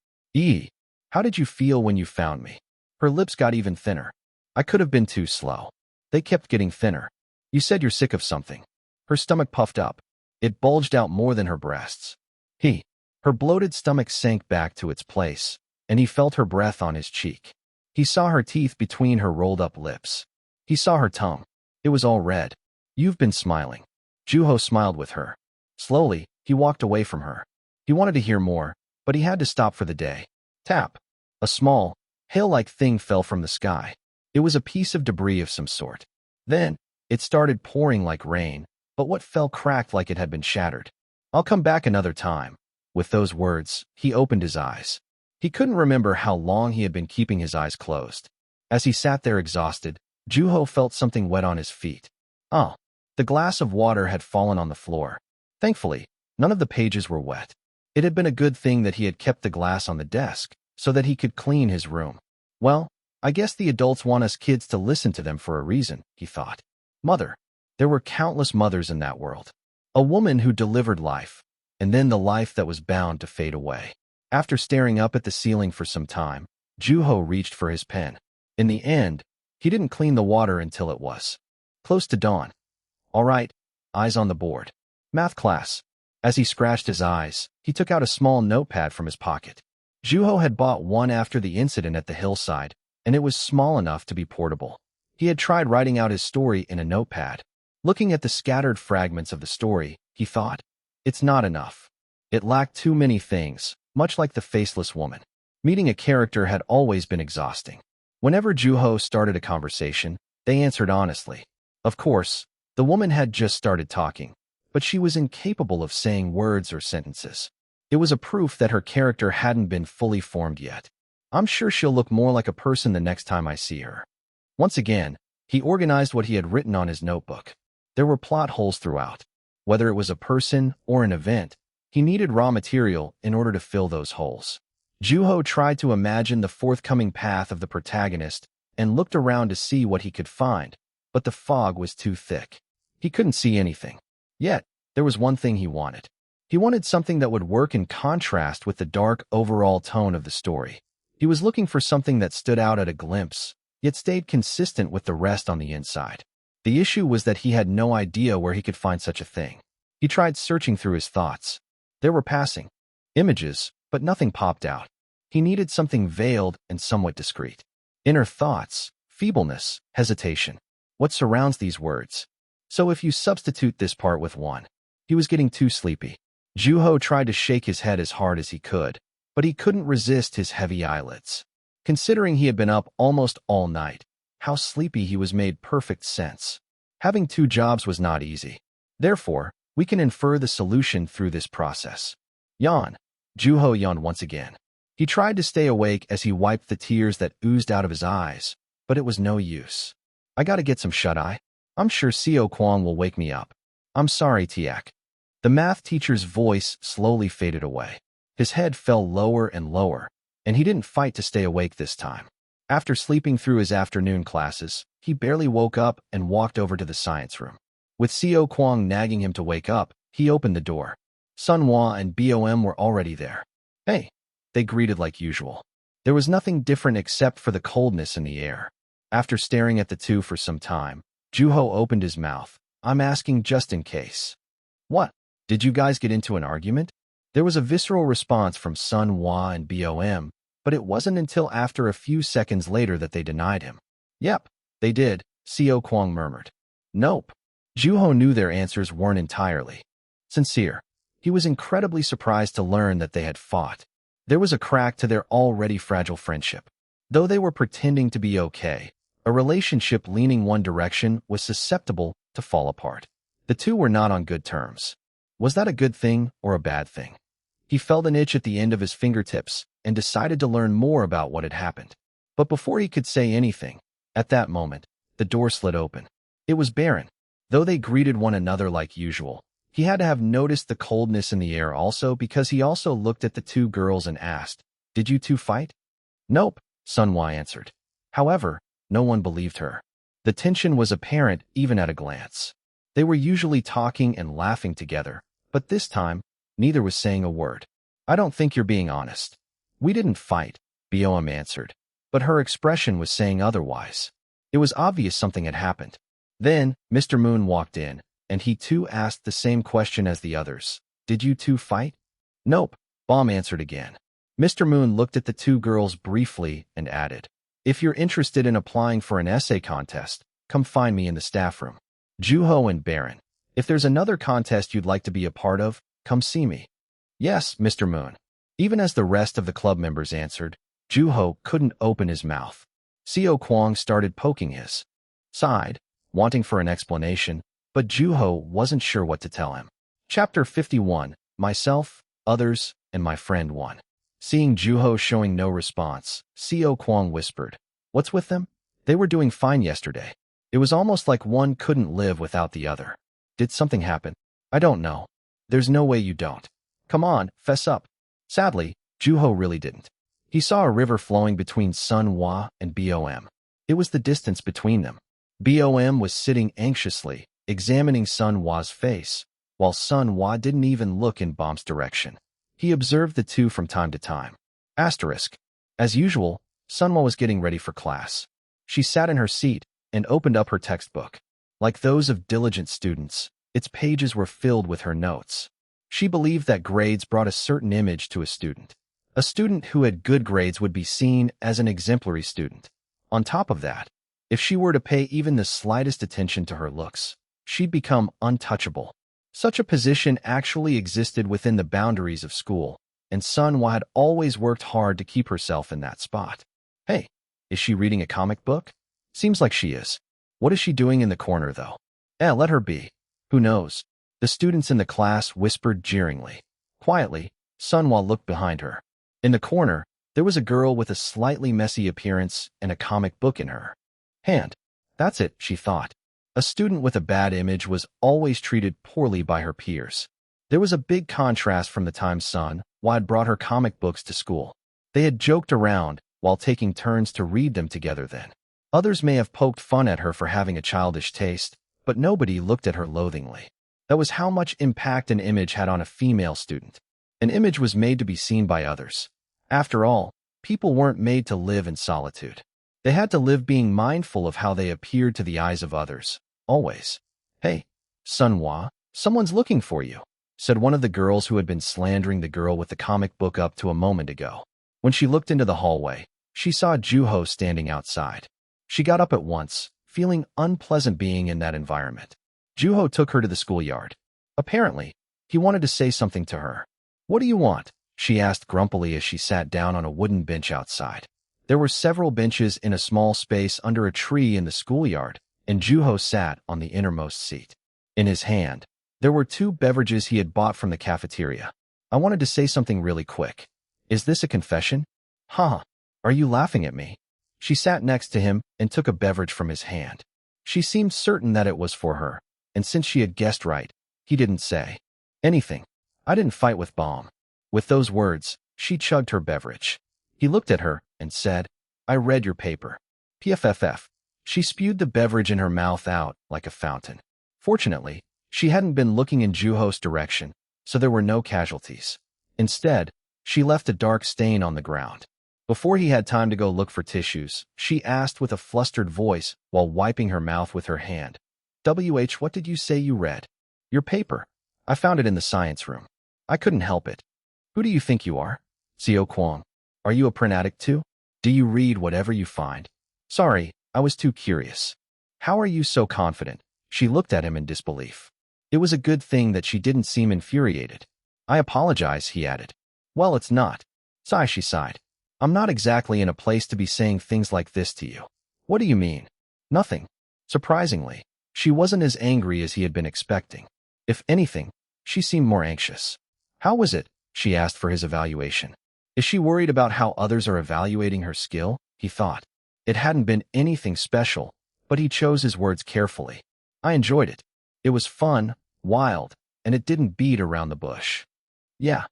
How did you feel when you found me?" Her lips got even thinner. "I could have been too slow. They kept getting thinner. You said you're sick of something." Her stomach puffed up. It bulged out more than her breasts. Her bloated stomach sank back to its place, and he felt her breath on his cheek. He saw her teeth between her rolled-up lips. He saw her tongue. It was all red. "You've been smiling." Juho smiled with her. Slowly, he walked away from her. He wanted to hear more, but he had to stop for the day. Tap. A small, hail-like thing fell from the sky. It was a piece of debris of some sort. Then, it started pouring like rain, but what fell cracked like it had been shattered. "I'll come back another time." With those words, he opened his eyes. He couldn't remember how long he had been keeping his eyes closed. As he sat there exhausted, Juho felt something wet on his feet. The glass of water had fallen on the floor. Thankfully, none of the pages were wet. It had been a good thing that he had kept the glass on the desk, so that he could clean his room. Well, I guess the adults want us kids to listen to them for a reason, he thought. Mother. There were countless mothers in that world. A woman who delivered life, and then the life that was bound to fade away. After staring up at the ceiling for some time, Juho reached for his pen. In the end, he didn't clean the water until it was close to dawn. All right, eyes on the board. Math class. As he scratched his eyes, he took out a small notepad from his pocket. Juho had bought one after the incident at the hillside, and it was small enough to be portable. He had tried writing out his story in a notepad. Looking at the scattered fragments of the story, he thought, it's not enough. It lacked too many things, much like the faceless woman. Meeting a character had always been exhausting. Whenever Juho started a conversation, they answered honestly. Of course, the woman had just started talking, but she was incapable of saying words or sentences. It was a proof that her character hadn't been fully formed yet. I'm sure she'll look more like a person the next time I see her. Once again, he organized what he had written on his notebook. There were plot holes throughout. Whether it was a person or an event, he needed raw material in order to fill those holes. Juho tried to imagine the forthcoming path of the protagonist and looked around to see what he could find, but the fog was too thick. He couldn't see anything. Yet, there was one thing he wanted. He wanted something that would work in contrast with the dark overall tone of the story. He was looking for something that stood out at a glimpse, yet stayed consistent with the rest on the inside. The issue was that he had no idea where he could find such a thing. He tried searching through his thoughts. There were passing images, but nothing popped out. He needed something veiled and somewhat discreet. Inner thoughts, feebleness, hesitation. What surrounds these words? So if you substitute this part with one. He was getting too sleepy. Juho tried to shake his head as hard as he could, but he couldn't resist his heavy eyelids. Considering he had been up almost all night, how sleepy he was made perfect sense. Having two jobs was not easy. Therefore, we can infer the solution through this process. Yawn. Juho yawned once again. He tried to stay awake as he wiped the tears that oozed out of his eyes, but it was no use. I gotta get some shut-eye. I'm sure Seo Kwang will wake me up. I'm sorry, Tiak. The math teacher's voice slowly faded away. His head fell lower and lower, and he didn't fight to stay awake this time. After sleeping through his afternoon classes, he barely woke up and walked over to the science room. With Seo Kwang nagging him to wake up, he opened the door. Sunhwa and BOM were already there. Hey, they greeted like usual. There was nothing different except for the coldness in the air. After staring at the two for some time, Juho opened his mouth. I'm asking just in case. What? Did you guys get into an argument? There was a visceral response from Sunhwa and BOM, but it wasn't until after a few seconds later that they denied him. Yep, they did, Seo Kwang murmured. Nope. Juho knew their answers weren't entirely sincere. He was incredibly surprised to learn that they had fought. There was a crack to their already fragile friendship. Though they were pretending to be okay, a relationship leaning one direction was susceptible to fall apart. The two were not on good terms. Was that a good thing or a bad thing? He felt an itch at the end of his fingertips and decided to learn more about what had happened. But before he could say anything, at that moment, the door slid open. It was Baron. Though they greeted one another like usual, he had to have noticed the coldness in the air also because he also looked at the two girls and asked, Did you two fight? Nope, Sunhwa answered. However, no one believed her. The tension was apparent even at a glance. They were usually talking and laughing together, but this time, neither was saying a word. I don't think you're being honest. We didn't fight, BOM answered, but her expression was saying otherwise. It was obvious something had happened. Then, Mr. Moon walked in, and he too asked the same question as the others. Did you two fight? Nope, BOM answered again. Mr. Moon looked at the two girls briefly and added, If you're interested in applying for an essay contest, come find me in the staff room. Juho and Baron, if there's another contest you'd like to be a part of, come see me. Yes, Mr. Moon. Even as the rest of the club members answered, Juho couldn't open his mouth. Seo Kwang started poking his side, wanting for an explanation, but Juho wasn't sure what to tell him. Chapter 51, Myself, Others, and My Friend 1. Seeing Juho showing no response, Seo Kwang whispered, What's with them? They were doing fine yesterday. It was almost like one couldn't live without the other. Did something happen? I don't know. There's no way you don't. Come on, fess up. Sadly, Juho really didn't. He saw a river flowing between Sun Hua and Bom. It was the distance between them. Bom was sitting anxiously, examining Sun Hua's face, while Sun Hua didn't even look in Bom's direction. He observed the two from time to time. Asterisk. As usual, Sun Hua was getting ready for class. She sat in her seat and opened up her textbook. Like those of diligent students, its pages were filled with her notes. She believed that grades brought a certain image to a student. A student who had good grades would be seen as an exemplary student. On top of that, if she were to pay even the slightest attention to her looks, she'd become untouchable. Such a position actually existed within the boundaries of school, and Sun Hua had always worked hard to keep herself in that spot. Hey, is she reading a comic book? Seems like she is. What is she doing in the corner, though? Let her be. Who knows? The students in the class whispered jeeringly. Quietly, Sun Hua looked behind her. In the corner, there was a girl with a slightly messy appearance and a comic book in her hand. That's it, she thought. A student with a bad image was always treated poorly by her peers. There was a big contrast from the time Sun Hua had brought her comic books to school. They had joked around while taking turns to read them together then. Others may have poked fun at her for having a childish taste, but nobody looked at her loathingly. That was how much impact an image had on a female student. An image was made to be seen by others. After all, people weren't made to live in solitude. They had to live being mindful of how they appeared to the eyes of others, always. Hey, Sun Hua, someone's looking for you, said one of the girls who had been slandering the girl with the comic book up to a moment ago. When she looked into the hallway, she saw Juho standing outside. She got up at once, feeling unpleasant being in that environment. Juho took her to the schoolyard. Apparently, he wanted to say something to her. What do you want? She asked grumpily as she sat down on a wooden bench outside. There were several benches in a small space under a tree in the schoolyard, and Juho sat on the innermost seat. In his hand, there were 2 beverages he had bought from the cafeteria. I wanted to say something really quick. Is this a confession? Huh? Are you laughing at me? She sat next to him and took a beverage from his hand. She seemed certain that it was for her, and since she had guessed right, he didn't say anything. I didn't fight with Bomb. With those words, she chugged her beverage. He looked at her and said, I read your paper. PFFF. She spewed the beverage in her mouth out like a fountain. Fortunately, she hadn't been looking in Juho's direction, so there were no casualties. Instead, she left a dark stain on the ground. Before he had time to go look for tissues, she asked with a flustered voice while wiping her mouth with her hand. What did you say you read? Your paper. I found it in the science room. I couldn't help it. Who do you think you are? Xiao Kwang. Are you a print addict too? Do you read whatever you find? Sorry, I was too curious. How are you so confident? She looked at him in disbelief. It was a good thing that she didn't seem infuriated. I apologize, he added. Well, it's not. Sigh, she sighed. I'm not exactly in a place to be saying things like this to you. What do you mean? Nothing. Surprisingly, she wasn't as angry as he had been expecting. If anything, she seemed more anxious. How was it? She asked for his evaluation. Is she worried about how others are evaluating her skill? He thought. It hadn't been anything special, but he chose his words carefully. I enjoyed it. It was fun, wild, and it didn't beat around the bush. Yeah.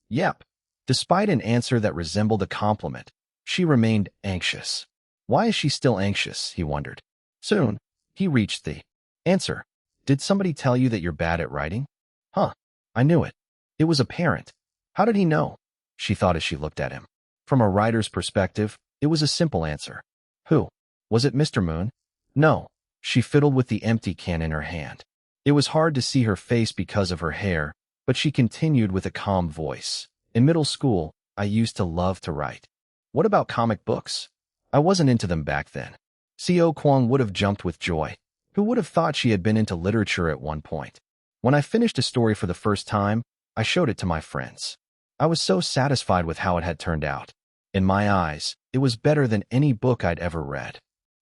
Yep. Despite an answer that resembled a compliment, she remained anxious. Why is she still anxious? He wondered. Soon, he reached the answer. Did somebody tell you that you're bad at writing? Huh. I knew it. It was apparent. How did he know? She thought as she looked at him. From a writer's perspective, it was a simple answer. Who? Was it Mr. Moon? No. She fiddled with the empty can in her hand. It was hard to see her face because of her hair, but she continued with a calm voice. In middle school, I used to love to write. What about comic books? I wasn't into them back then. Xiao Kwang would have jumped with joy. Who would have thought she had been into literature at one point? When I finished a story for the first time, I showed it to my friends. I was so satisfied with how it had turned out. In my eyes, it was better than any book I'd ever read.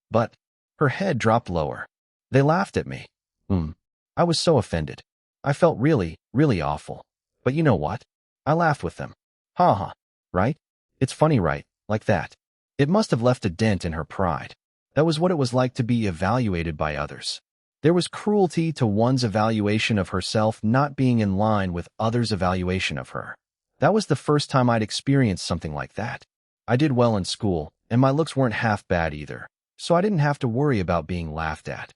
But her head dropped lower. They laughed at me. I was so offended. I felt really, really awful. But you know what? I laughed with them. Ha ha. Right? It's funny, right? Like that. It must have left a dent in her pride. That was what it was like to be evaluated by others. There was cruelty to one's evaluation of herself not being in line with others' evaluation of her. That was the first time I'd experienced something like that. I did well in school, and my looks weren't half bad either, so I didn't have to worry about being laughed at.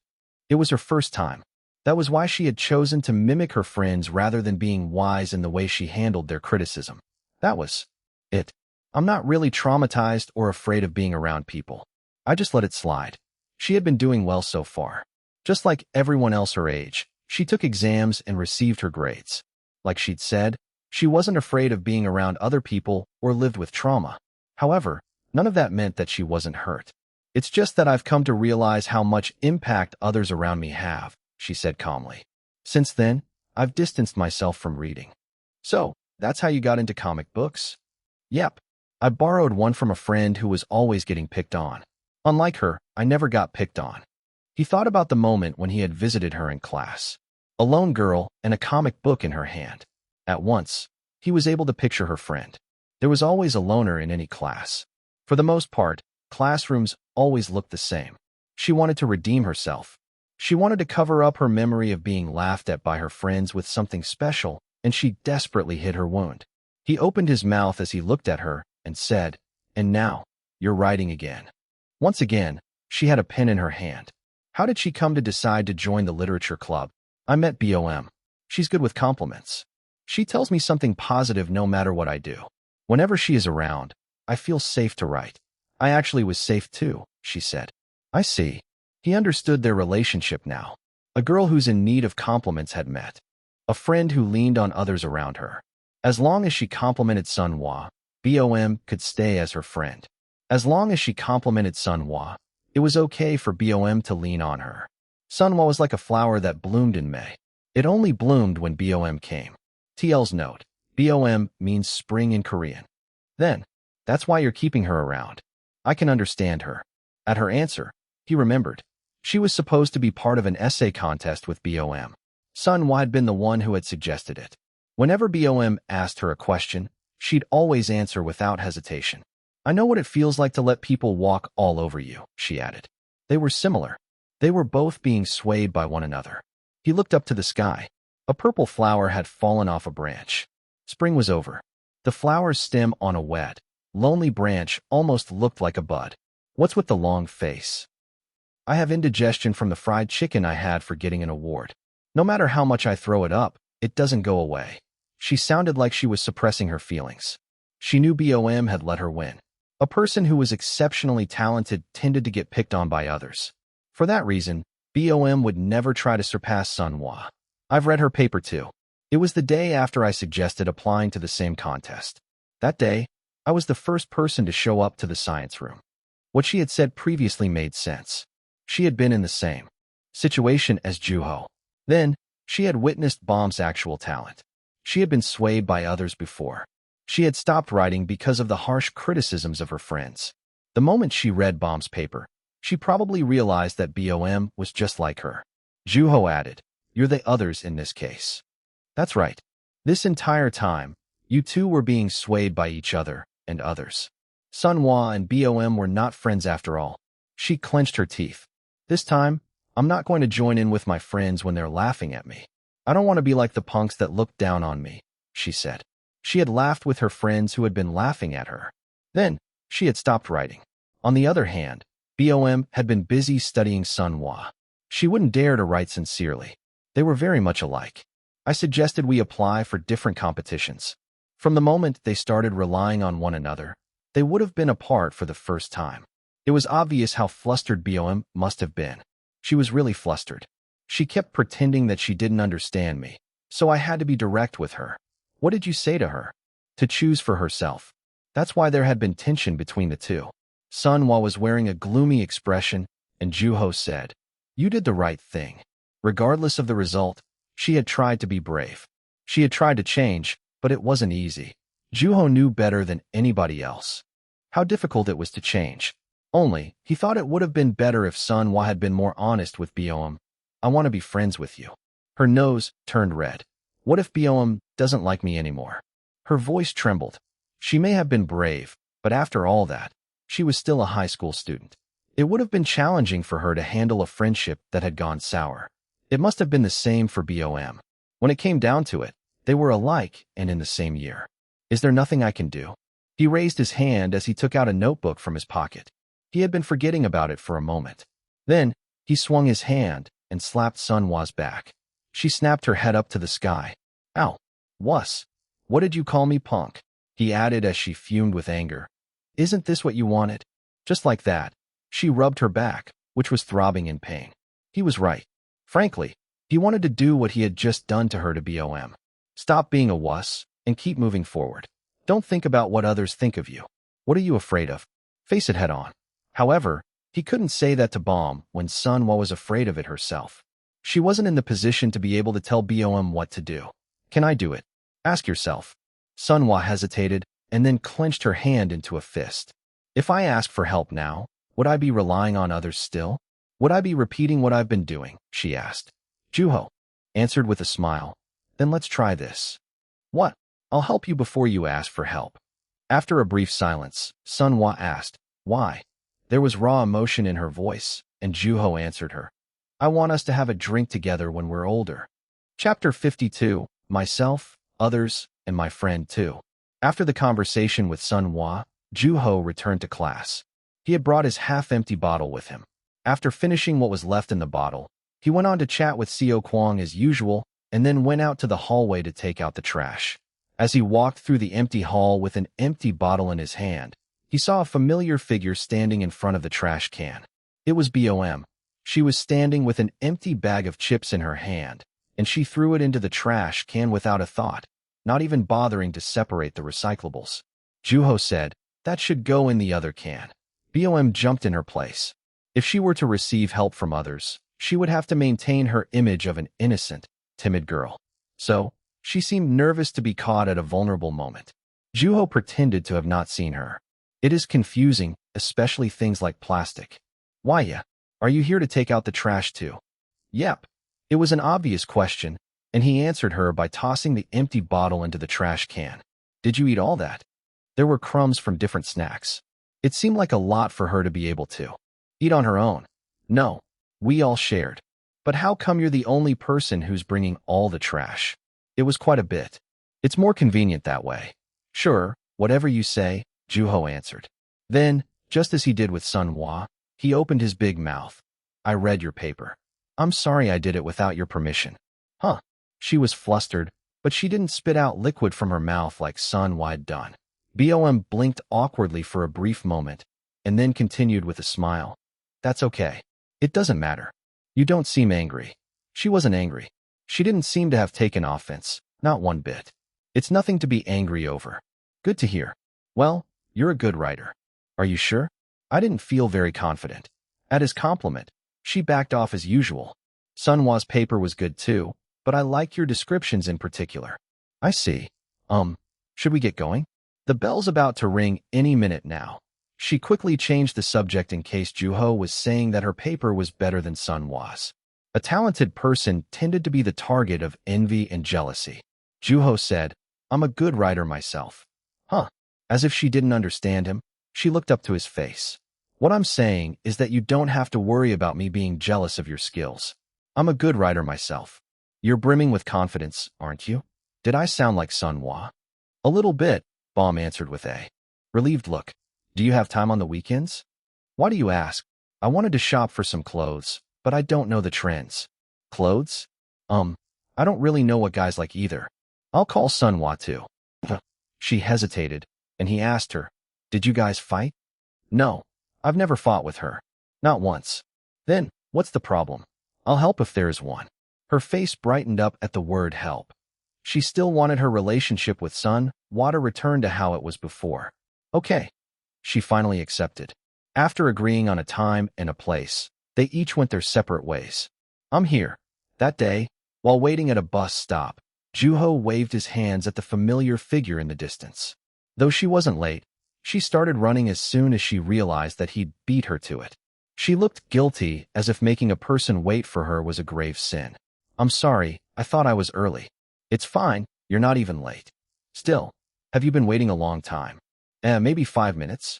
It was her first time. That was why she had chosen to mimic her friends rather than being wise in the way she handled their criticism. That was it. I'm not really traumatized or afraid of being around people. I just let it slide. She had been doing well so far. Just like everyone else her age, she took exams and received her grades. Like she'd said, she wasn't afraid of being around other people or lived with trauma. However, none of that meant that she wasn't hurt. It's just that I've come to realize how much impact others around me have, she said calmly. Since then, I've distanced myself from reading. So, that's how you got into comic books? Yep. I borrowed one from a friend who was always getting picked on. Unlike her, I never got picked on. He thought about the moment when he had visited her in class. A lone girl and a comic book in her hand. At once, he was able to picture her friend. There was always a loner in any class. For the most part, classrooms always looked the same. She wanted to redeem herself. She wanted to cover up her memory of being laughed at by her friends with something special, and she desperately hid her wound. He opened his mouth as he looked at her and said, "And now, you're writing again." Once again, she had a pen in her hand. How did she come to decide to join the literature club? I met BOM. She's good with compliments. She tells me something positive no matter what I do. Whenever she is around, I feel safe to write. I actually was safe too, she said. I see. He understood their relationship now. A girl who's in need of compliments had met. A friend who leaned on others around her. As long as she complimented Sunhwa, BOM could stay as her friend. As long as she complimented Sunhwa, it was okay for BOM to lean on her. Sunhwa was like a flower that bloomed in May. It only bloomed when BOM came. TL's note, BOM means spring in Korean. Then, that's why you're keeping her around. I can understand her. At her answer, he remembered. She was supposed to be part of an essay contest with BOM. Sunhwa had been the one who had suggested it. Whenever BOM asked her a question, she'd always answer without hesitation. I know what it feels like to let people walk all over you, she added. They were similar. They were both being swayed by one another. He looked up to the sky. A purple flower had fallen off a branch. Spring was over. The flower's stem on a wet, lonely branch almost looked like a bud. What's with the long face? I have indigestion from the fried chicken I had for getting an award. No matter how much I throw it up, it doesn't go away. She sounded like she was suppressing her feelings. She knew BOM had let her win. A person who was exceptionally talented tended to get picked on by others. For that reason, BOM would never try to surpass Sunhwa. I've read her paper too. It was the day after I suggested applying to the same contest. That day, I was the first person to show up to the science room. What she had said previously made sense. She had been in the same situation as Juho. Then, she had witnessed Bom's actual talent. She had been swayed by others before. She had stopped writing because of the harsh criticisms of her friends. The moment she read Bom's paper, she probably realized that BOM was just like her. Juho added, "You're the others in this case." That's right. This entire time, you two were being swayed by each other and others. Sunhwa and BOM were not friends after all. She clenched her teeth. This time, I'm not going to join in with my friends when they're laughing at me. I don't want to be like the punks that looked down on me, she said. She had laughed with her friends who had been laughing at her. Then, she had stopped writing. On the other hand, BOM had been busy studying Sunhwa. She wouldn't dare to write sincerely. They were very much alike. I suggested we apply for different competitions. From the moment they started relying on one another, they would have been apart for the first time. It was obvious how flustered BOM must have been. She was really flustered. She kept pretending that she didn't understand me, so I had to be direct with her. What did you say to her? To choose for herself. That's why there had been tension between the two. Sunhwa was wearing a gloomy expression, and Juho said, "You did the right thing." Regardless of the result, she had tried to be brave. She had tried to change, but it wasn't easy. Juho knew better than anybody else how difficult it was to change. Only, he thought it would have been better if Sunhwa had been more honest with BOM. "I want to be friends with you." Her nose turned red. What if BOM doesn't like me anymore? Her voice trembled. She may have been brave, but after all that, she was still a high school student. It would have been challenging for her to handle a friendship that had gone sour. It must have been the same for BOM. When it came down to it, they were alike and in the same year. Is there nothing I can do? He raised his hand as he took out a notebook from his pocket. He had been forgetting about it for a moment. Then, he swung his hand and slapped Sunhwa's back. She snapped her head up to the sky. Ow. Wuss. What did you call me, punk? He added as she fumed with anger. Isn't this what you wanted? Just like that. She rubbed her back, which was throbbing in pain. He was right. Frankly, he wanted to do what he had just done to her to BOM. Stop being a wuss and keep moving forward. Don't think about what others think of you. What are you afraid of? Face it head on. However, he couldn't say that to BOM when Sunhwa was afraid of it herself. She wasn't in the position to be able to tell BOM what to do. Can I do it? Ask yourself. Sunhwa hesitated and then clenched her hand into a fist. If I ask for help now, would I be relying on others still? Would I be repeating what I've been doing? She asked. Juho answered with a smile. Then let's try this. What? I'll help you before you ask for help. After a brief silence, Sunhwa asked, why? There was raw emotion in her voice, and Juho answered her. I want us to have a drink together when we're older. Chapter 52, Myself, Others, and My Friend Too. After the conversation with Sunhwa, Juho returned to class. He had brought his half-empty bottle with him. After finishing what was left in the bottle, he went on to chat with Seo Kwang as usual, and then went out to the hallway to take out the trash. As he walked through the empty hall with an empty bottle in his hand, he saw a familiar figure standing in front of the trash can. It was BOM. She was standing with an empty bag of chips in her hand, and she threw it into the trash can without a thought, not even bothering to separate the recyclables. Juho said, that should go in the other can. BOM jumped in her place. If she were to receive help from others, she would have to maintain her image of an innocent, timid girl. So, she seemed nervous to be caught at a vulnerable moment. Juho pretended to have not seen her. It is confusing, especially things like plastic. Why ya? Are you here to take out the trash too? Yep. It was an obvious question, and he answered her by tossing the empty bottle into the trash can. Did you eat all that? There were crumbs from different snacks. It seemed like a lot for her to be able to eat on her own. No, we all shared. But how come you're the only person who's bringing all the trash? It was quite a bit. It's more convenient that way. Sure, whatever you say, Juho answered. Then, just as he did with Sunhwa, he opened his big mouth. I read your paper. I'm sorry I did it without your permission. Huh. She was flustered, but she didn't spit out liquid from her mouth like Sunhwa had done. BOM blinked awkwardly for a brief moment, and then continued with a smile. That's okay. It doesn't matter. You don't seem angry. She wasn't angry. She didn't seem to have taken offense, not one bit. It's nothing to be angry over. Good to hear. Well, you're a good writer. Are you sure? I didn't feel very confident. At his compliment, she backed off as usual. Sunhwa's paper was good too, but I like your descriptions in particular. I see. Should we get going? The bell's about to ring any minute now. She quickly changed the subject in case Juho was saying that her paper was better than Sunhwa's. A talented person tended to be the target of envy and jealousy. Juho said, I'm a good writer myself. Huh. As if she didn't understand him, she looked up to his face. What I'm saying is that you don't have to worry about me being jealous of your skills. I'm a good writer myself. You're brimming with confidence, aren't you? Did I sound like Sunhwa? A little bit, BOM answered with a relieved look. Do you have time on the weekends? Why do you ask? I wanted to shop for some clothes, but I don't know the trends. Clothes? I don't really know what guys like either. I'll call Sunhwa too. She hesitated, and he asked her, did you guys fight? No, I've never fought with her. Not once. Then, what's the problem? I'll help if there is one. Her face brightened up at the word help. She still wanted her relationship with Sunhwa to return to how it was before. Okay. She finally accepted. After agreeing on a time and a place, they each went their separate ways. I'm here. That day, while waiting at a bus stop, Juho waved his hands at the familiar figure in the distance. Though she wasn't late, she started running as soon as she realized that he'd beat her to it. She looked guilty, as if making a person wait for her was a grave sin. I'm sorry, I thought I was early. It's fine, you're not even late. Still, have you been waiting a long time? Maybe 5 minutes?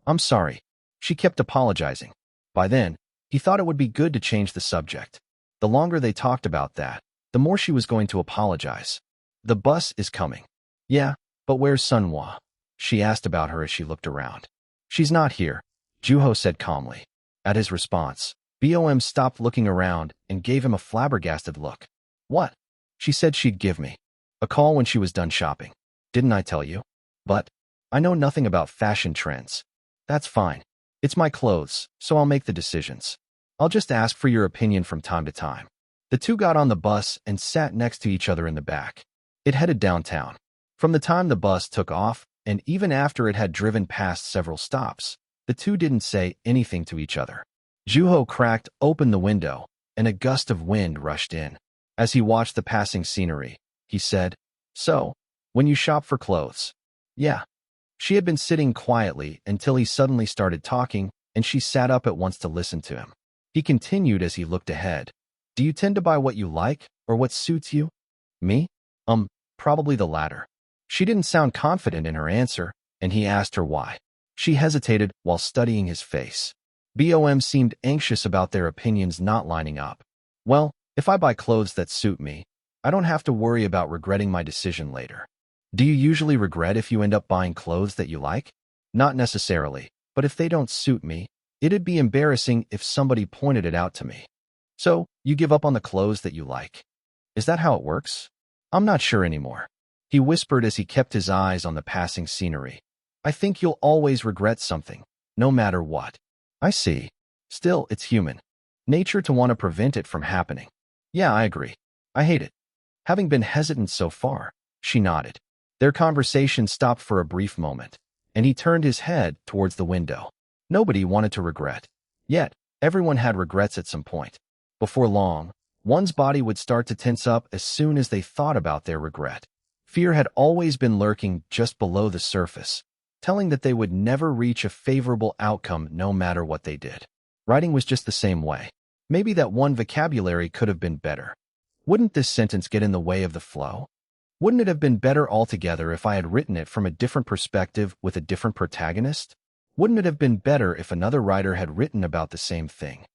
I'm sorry. She kept apologizing. By then, he thought it would be good to change the subject. The longer they talked about that, the more she was going to apologize. The bus is coming. Yeah, but where's Sunhwa? She asked about her as she looked around. She's not here, Juho said calmly. At his response, BOM stopped looking around and gave him a flabbergasted look. What? She said she'd give me a call when she was done shopping. Didn't I tell you? But I know nothing about fashion trends. That's fine. It's my clothes, so I'll make the decisions. I'll just ask for your opinion from time to time. The two got on the bus and sat next to each other in the back. It headed downtown. From the time the bus took off, and even after it had driven past several stops, the two didn't say anything to each other. Juho cracked open the window, and a gust of wind rushed in. As he watched the passing scenery, he said, So, when you shop for clothes? Yeah. She had been sitting quietly until he suddenly started talking, and she sat up at once to listen to him. He continued as he looked ahead. Do you tend to buy what you like, or what suits you? Me? Probably the latter. She didn't sound confident in her answer, and he asked her why. She hesitated while studying his face. BOM seemed anxious about their opinions not lining up. Well, if I buy clothes that suit me, I don't have to worry about regretting my decision later. Do you usually regret if you end up buying clothes that you like? Not necessarily, but if they don't suit me, it'd be embarrassing if somebody pointed it out to me. So, you give up on the clothes that you like. Is that how it works? I'm not sure anymore. He whispered as he kept his eyes on the passing scenery. I think you'll always regret something, no matter what. I see. Still, it's human nature to want to prevent it from happening. Yeah, I agree. I hate it. Having been hesitant so far, she nodded. Their conversation stopped for a brief moment, and he turned his head towards the window. Nobody wanted to regret. Yet, everyone had regrets at some point. Before long, one's body would start to tense up as soon as they thought about their regret. Fear had always been lurking just below the surface, telling that they would never reach a favorable outcome no matter what they did. Writing was just the same way. Maybe that one vocabulary could have been better. Wouldn't this sentence get in the way of the flow? Wouldn't it have been better altogether if I had written it from a different perspective with a different protagonist? Wouldn't it have been better if another writer had written about the same thing?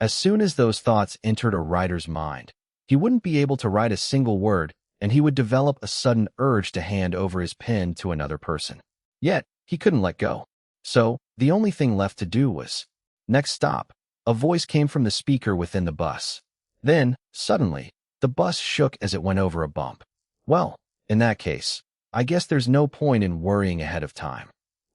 As soon as those thoughts entered a writer's mind, he wouldn't be able to write a single word, and he would develop a sudden urge to hand over his pen to another person. Yet, he couldn't let go. So, the only thing left to do was, next stop. A voice came from the speaker within the bus. Then, suddenly, the bus shook as it went over a bump. Well, in that case, I guess there's no point in worrying ahead of time.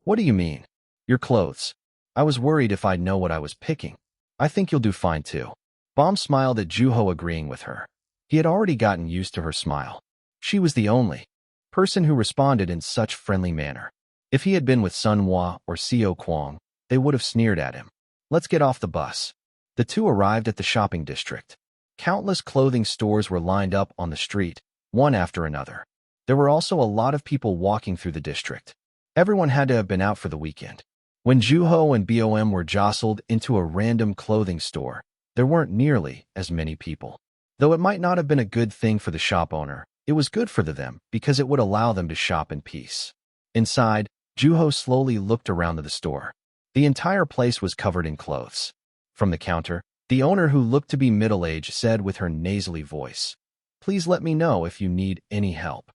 What do you mean? Your clothes. I was worried if I'd know what I was picking. I think you'll do fine too. Bom smiled at Juho, agreeing with her. He had already gotten used to her smile. She was the only person who responded in such friendly manner. If he had been with Sunhwa or Seo Kwong, they would have sneered at him. Let's get off the bus. The two arrived at the shopping district. Countless clothing stores were lined up on the street, one after another. There were also a lot of people walking through the district. Everyone had to have been out for the weekend. When Juho and BOM were jostled into a random clothing store, there weren't nearly as many people. Though it might not have been a good thing for the shop owner, it was good for them because it would allow them to shop in peace. Inside, Juho slowly looked around the store. The entire place was covered in clothes. From the counter, the owner, who looked to be middle-aged, said with her nasally voice, "Please let me know if you need any help."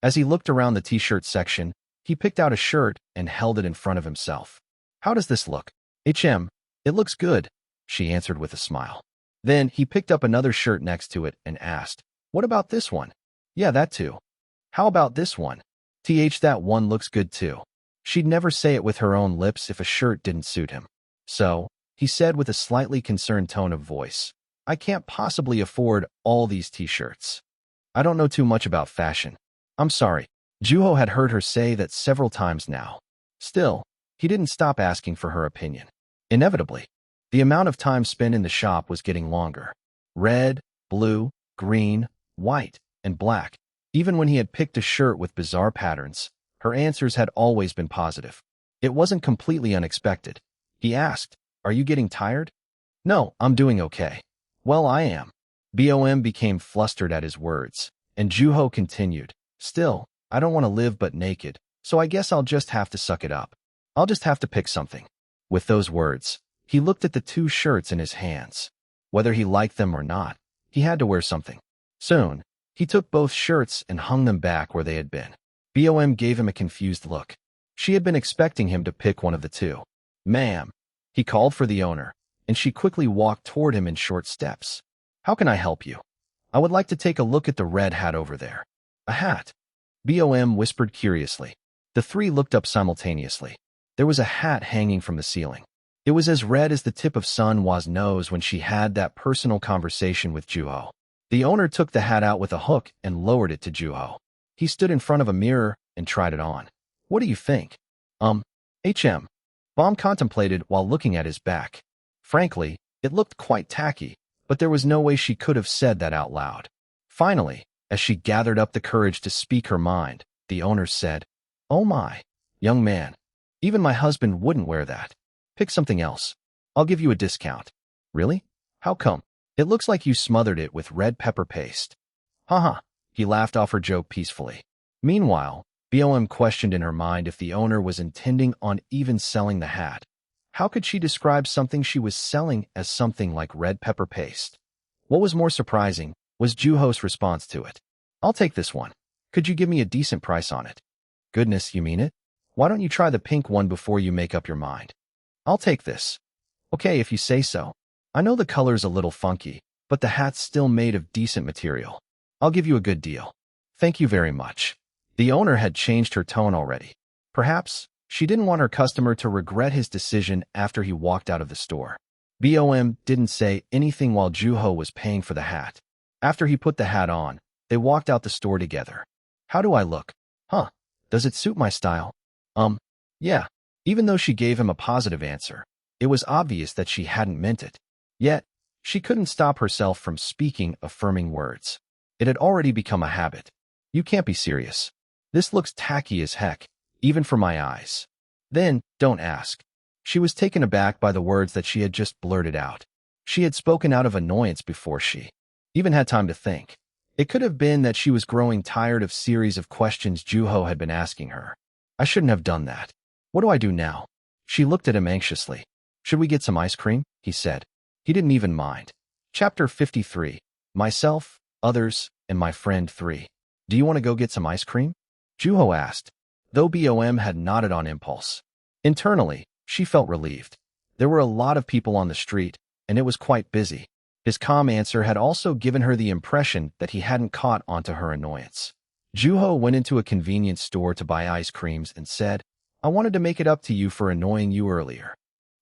As he looked around the t-shirt section, he picked out a shirt and held it in front of himself. How does this look? It looks good, she answered with a smile. Then he picked up another shirt next to it and asked, What about this one? Yeah, that too. How about this one? That one looks good too. She'd never say it with her own lips if a shirt didn't suit him. So, he said with a slightly concerned tone of voice, I can't possibly afford all these t-shirts. I don't know too much about fashion. I'm sorry. Juho had heard her say that several times now. Still, he didn't stop asking for her opinion. Inevitably, the amount of time spent in the shop was getting longer. Red, blue, green, white, and black. Even when he had picked a shirt with bizarre patterns, her answers had always been positive. It wasn't completely unexpected. He asked, Are you getting tired? No, I'm doing okay. Well, I am. BOM became flustered at his words, and Juho continued, Still, I don't want to live but naked, so I guess I'll just have to suck it up. I'll just have to pick something. With those words, he looked at the two shirts in his hands. Whether he liked them or not, He had to wear something. Soon, he took both shirts and hung them back where they had been. BOM gave him a confused look. She had been expecting him to pick one of the two. Ma'am. He called for the owner, and she quickly walked toward him in short steps. How can I help you? I would like to take a look at the red hat over there. A hat? BOM whispered curiously. The three looked up simultaneously. There was a hat hanging from the ceiling. It was as red as the tip of Sun Wa's nose when she had that personal conversation with Juho. The owner took the hat out with a hook and lowered it to Juho. He stood in front of a mirror and tried it on. What do you think? HM. Bomb contemplated while looking at his back. Frankly, it looked quite tacky, but there was no way she could have said that out loud. Finally, as she gathered up the courage to speak her mind, the owner said, Oh my, young man, even my husband wouldn't wear that. Pick something else. I'll give you a discount. Really? How come? It looks like you smothered it with red pepper paste. Haha, he laughed off her joke peacefully. Meanwhile, BOM questioned in her mind if the owner was intending on even selling the hat. How could she describe something she was selling as something like red pepper paste? What was more surprising was Juho's response to it. I'll take this one. Could you give me a decent price on it? Goodness, you mean it? Why don't you try the pink one before you make up your mind? I'll take this. Okay, if you say so. I know the color's a little funky, but the hat's still made of decent material. I'll give you a good deal. Thank you very much. The owner had changed her tone already. Perhaps she didn't want her customer to regret his decision after he walked out of the store. BOM didn't say anything while Juho was paying for the hat. After he put the hat on, they walked out the store together. How do I look? Huh? Does it suit my style? Yeah. Even though she gave him a positive answer, it was obvious that she hadn't meant it. Yet, she couldn't stop herself from speaking affirming words. It had already become a habit. You can't be serious. This looks tacky as heck, even for my eyes. Then, don't ask. She was taken aback by the words that she had just blurted out. She had spoken out of annoyance before she even had time to think. It could have been that she was growing tired of series of questions Juho had been asking her. I shouldn't have done that. What do I do now? She looked at him anxiously. Should we get some ice cream? He said. He didn't even mind. Chapter 53. Myself, Others, and My Friend 3. Do you want to go get some ice cream? Juho asked, though BOM had nodded on impulse. Internally, she felt relieved. There were a lot of people on the street, and it was quite busy. His calm answer had also given her the impression that he hadn't caught onto her annoyance. Juho went into a convenience store to buy ice creams and said, I wanted to make it up to you for annoying you earlier.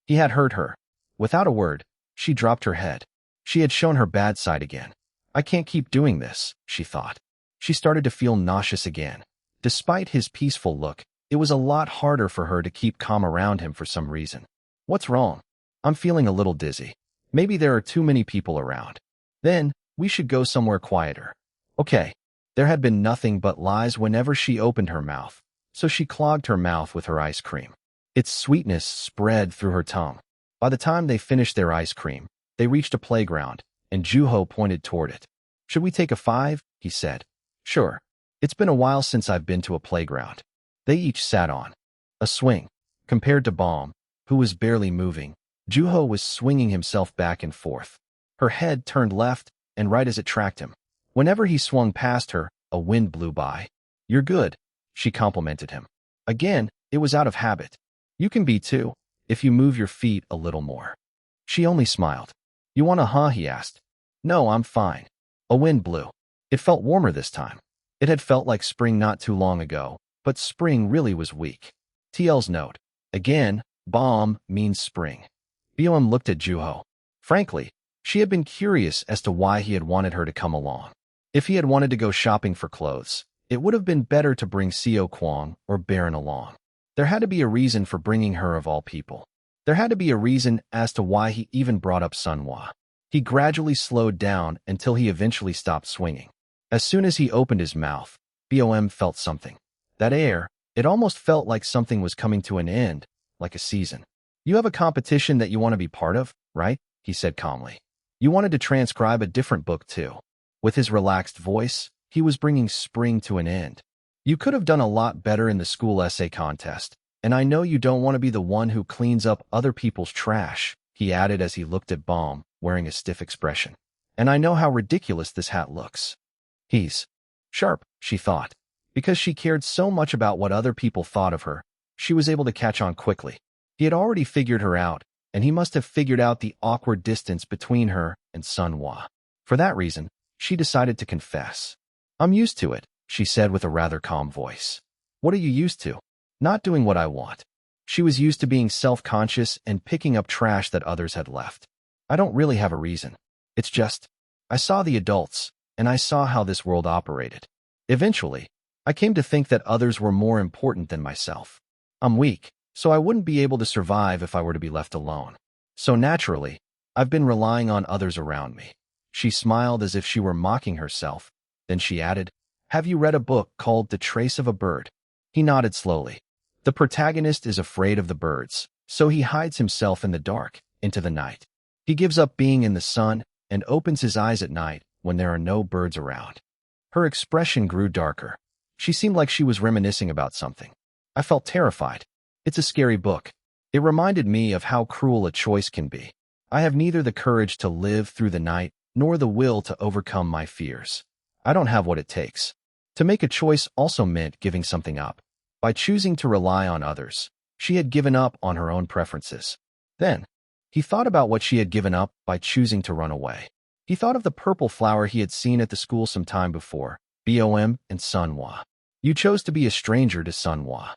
He had heard her. Without a word, she dropped her head. She had shown her bad side again. I can't keep doing this, she thought. She started to feel nauseous again. Despite his peaceful look, it was a lot harder for her to keep calm around him for some reason. What's wrong? I'm feeling a little dizzy. Maybe there are too many people around. Then, we should go somewhere quieter. Okay. There had been nothing but lies whenever she opened her mouth, so she clogged her mouth with her ice cream. Its sweetness spread through her tongue. By the time they finished their ice cream, they reached a playground, and Juho pointed toward it. Should we take a 5? He said. Sure. It's been a while since I've been to a playground. They each sat on a swing. Compared to Baum, who was barely moving, Juho was swinging himself back and forth. Her head turned left and right as it tracked him. Whenever he swung past her, a wind blew by. You're good, she complimented him. Again, it was out of habit. You can be too, if you move your feet a little more. She only smiled. You want a he asked. No, I'm fine. A wind blew. It felt warmer this time. It had felt like spring not too long ago, but spring really was weak. TL's note. Again, Baum means spring. BOM looked at Juho. Frankly, she had been curious as to why he had wanted her to come along. If he had wanted to go shopping for clothes, it would have been better to bring Seo Kwang or Baron along. There had to be a reason for bringing her of all people. There had to be a reason as to why he even brought up Sun Wa. He gradually slowed down until he eventually stopped swinging. As soon as he opened his mouth, BOM felt something. That air, it almost felt like something was coming to an end, like a season. You have a competition that you want to be part of, right? He said calmly. You wanted to transcribe a different book too. With his relaxed voice, he was bringing spring to an end. You could have done a lot better in the school essay contest, and I know you don't want to be the one who cleans up other people's trash, he added as he looked at Baum, wearing a stiff expression. and I know how ridiculous this hat looks. He's sharp, she thought. Because she cared so much about what other people thought of her, she was able to catch on quickly. He had already figured her out, and he must have figured out the awkward distance between her and Sun Hua. For that reason, she decided to confess. I'm used to it, she said with a rather calm voice. What are you used to? Not doing what I want. She was used to being self-conscious and picking up trash that others had left. I don't really have a reason. It's just, I saw the adults, and I saw how this world operated. Eventually, I came to think that others were more important than myself. I'm weak, so I wouldn't be able to survive if I were to be left alone. So naturally, I've been relying on others around me. She smiled as if she were mocking herself. Then she added, have you read a book called The Trace of a Bird? He nodded slowly. The protagonist is afraid of the birds, so he hides himself in the dark, into the night. He gives up being in the sun and opens his eyes at night when there are no birds around. Her expression grew darker. She seemed like she was reminiscing about something. I felt terrified. It's a scary book. It reminded me of how cruel a choice can be. I have neither the courage to live through the night nor the will to overcome my fears. I don't have what it takes. To make a choice also meant giving something up. By choosing to rely on others, she had given up on her own preferences. Then, he thought about what she had given up by choosing to run away. He thought of the purple flower he had seen at the school some time before, Bom and Sun Hua. You chose to be a stranger to Sun Hua.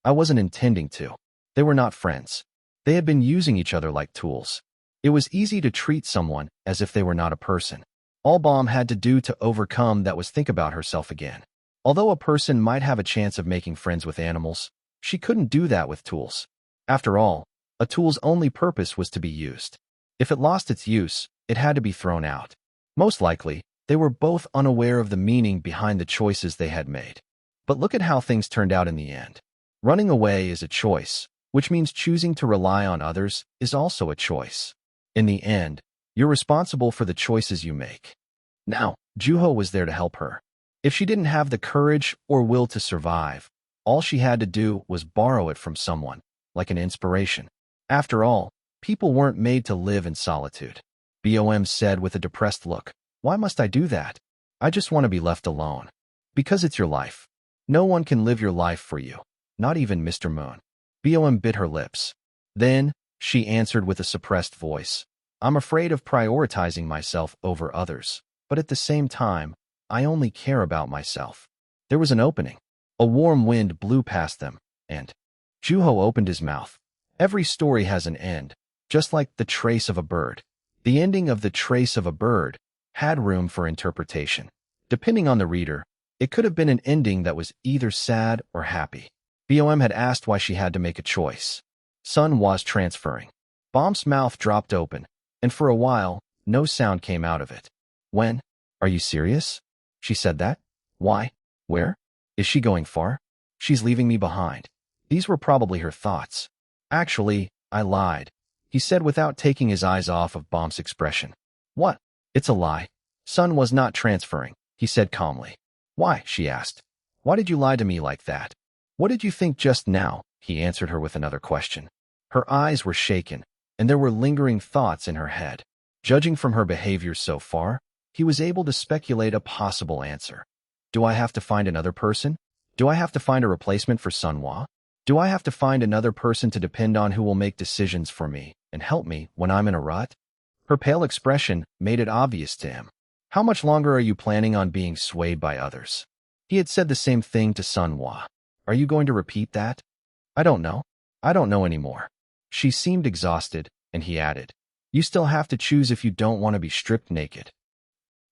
I wasn't intending to. They were not friends. They had been using each other like tools. It was easy to treat someone as if they were not a person. All Bom had to do to overcome that was think about herself again. Although a person might have a chance of making friends with animals, she couldn't do that with tools. After all, a tool's only purpose was to be used. If it lost its use, it had to be thrown out. Most likely, they were both unaware of the meaning behind the choices they had made. But look at how things turned out in the end. Running away is a choice, which means choosing to rely on others is also a choice. In the end, you're responsible for the choices you make. Now, Juho was there to help her. If she didn't have the courage or will to survive, all she had to do was borrow it from someone, like an inspiration. After all, people weren't made to live in solitude. Bom said with a depressed look, why must I do that? I just want to be left alone. Because it's your life. No one can live your life for you, not even Mr. Moon. Bom bit her lips. Then, she answered with a suppressed voice, I'm afraid of prioritizing myself over others, but at the same time, I only care about myself. There was an opening. A warm wind blew past them, and Juho opened his mouth. Every story has an end, just like The Trace of a Bird. The ending of The Trace of a Bird had room for interpretation. Depending on the reader, it could have been an ending that was either sad or happy. Bom had asked why she had to make a choice. Sun was transferring. Bom's mouth dropped open, and for a while, no sound came out of it. When? Are you serious? She said that. Why? Where? Is she going far? She's leaving me behind. These were probably her thoughts. Actually, I lied, he said without taking his eyes off of Bom's expression. What? It's a lie. Sun was not transferring, he said calmly. Why? She asked. Why did you lie to me like that? What did you think just now? He answered her with another question. Her eyes were shaken, and there were lingering thoughts in her head. Judging from her behavior so far, he was able to speculate a possible answer. Do I have to find another person? Do I have to find a replacement for Sun Hua? Do I have to find another person to depend on who will make decisions for me and help me when I'm in a rut? Her pale expression made it obvious to him. How much longer are you planning on being swayed by others? He had said the same thing to Sun Hua. Are you going to repeat that? I don't know. I don't know anymore. She seemed exhausted, and he added, You still have to choose if you don't want to be stripped naked.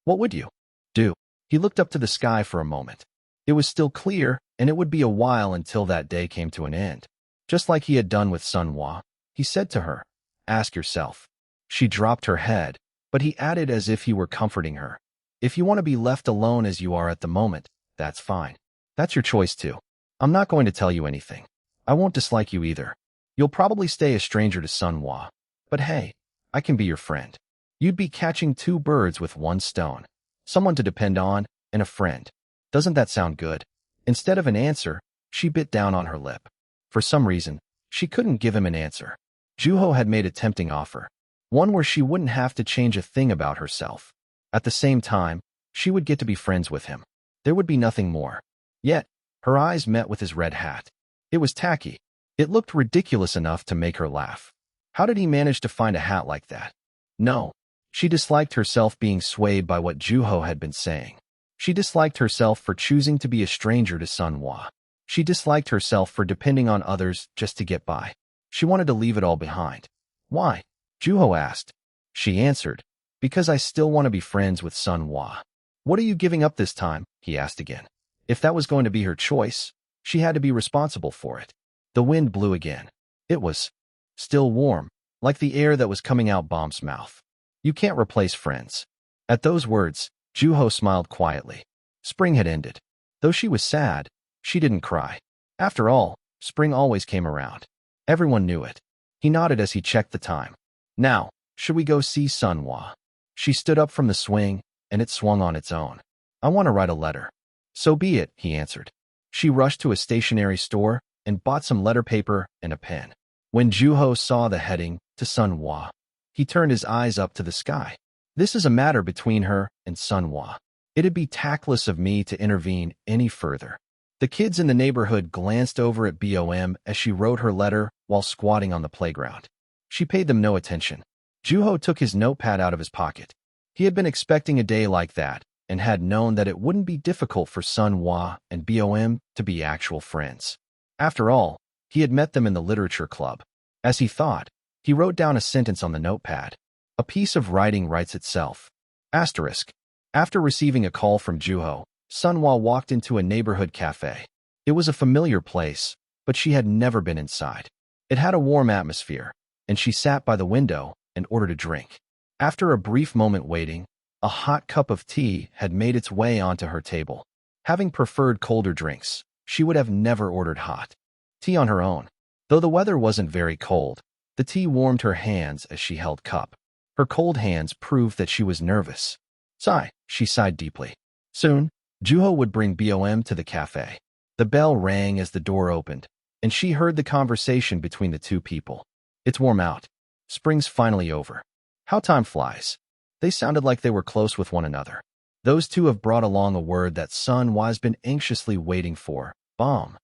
What would you do? He looked up to the sky for a moment. It was still clear, and it would be a while until that day came to an end. Just like he had done with Sun Hua, he said to her, Ask yourself. She dropped her head, but he added as if he were comforting her. If you want to be left alone as you are at the moment, that's fine. That's your choice too. I'm not going to tell you anything. I won't dislike you either. You'll probably stay a stranger to Sun Hua. But hey, I can be your friend. You'd be catching two birds with one stone. Someone to depend on, and a friend. Doesn't that sound good? Instead of an answer, she bit down on her lip. For some reason, she couldn't give him an answer. Juho had made a tempting offer. One where she wouldn't have to change a thing about herself. At the same time, she would get to be friends with him. There would be nothing more. Yet, her eyes met with his red hat. It was tacky. It looked ridiculous enough to make her laugh. How did he manage to find a hat like that? No. She disliked herself being swayed by what Juho had been saying. She disliked herself for choosing to be a stranger to Sunhwa. She disliked herself for depending on others just to get by. She wanted to leave it all behind. Why? Juho asked. She answered, because I still want to be friends with Sunhwa. What are you giving up this time? He asked again. If that was going to be her choice, she had to be responsible for it. The wind blew again. It was still warm, like the air that was coming out Bomb's mouth. You can't replace friends. At those words, Juho smiled quietly. Spring had ended. Though she was sad, she didn't cry. After all, spring always came around. Everyone knew it. He nodded as he checked the time. Now, should we go see Sunhwa? She stood up from the swing, and it swung on its own. I want to write a letter. So be it, he answered. She rushed to a stationery store and bought some letter paper and a pen. When Juho saw the heading, to Sunhwa, he turned his eyes up to the sky. This is a matter between her and Sunhwa. It'd be tactless of me to intervene any further. The kids in the neighborhood glanced over at Bom as she wrote her letter while squatting on the playground. She paid them no attention. Juho took his notepad out of his pocket. He had been expecting a day like that and had known that it wouldn't be difficult for Sunhwa and Bom to be actual friends. After all, he had met them in the literature club. As he thought, he wrote down a sentence on the notepad. A piece of writing writes itself. Asterisk. After receiving a call from Juho, Sunhwa walked into a neighborhood cafe. It was a familiar place, but she had never been inside. It had a warm atmosphere, and she sat by the window and ordered a drink. After a brief moment waiting, a hot cup of tea had made its way onto her table. Having preferred colder drinks, she would have never ordered hot tea on her own. Though the weather wasn't very cold, the tea warmed her hands as she held cup. Her cold hands proved that she was nervous. Sigh, she sighed deeply. Soon, Juho would bring Bom to the cafe. The bell rang as the door opened, and she heard the conversation between the two people. It's warm out. Spring's finally over. How time flies. They sounded like they were close with one another. Those two have brought along a word that Sunhwa's been anxiously waiting for. Bom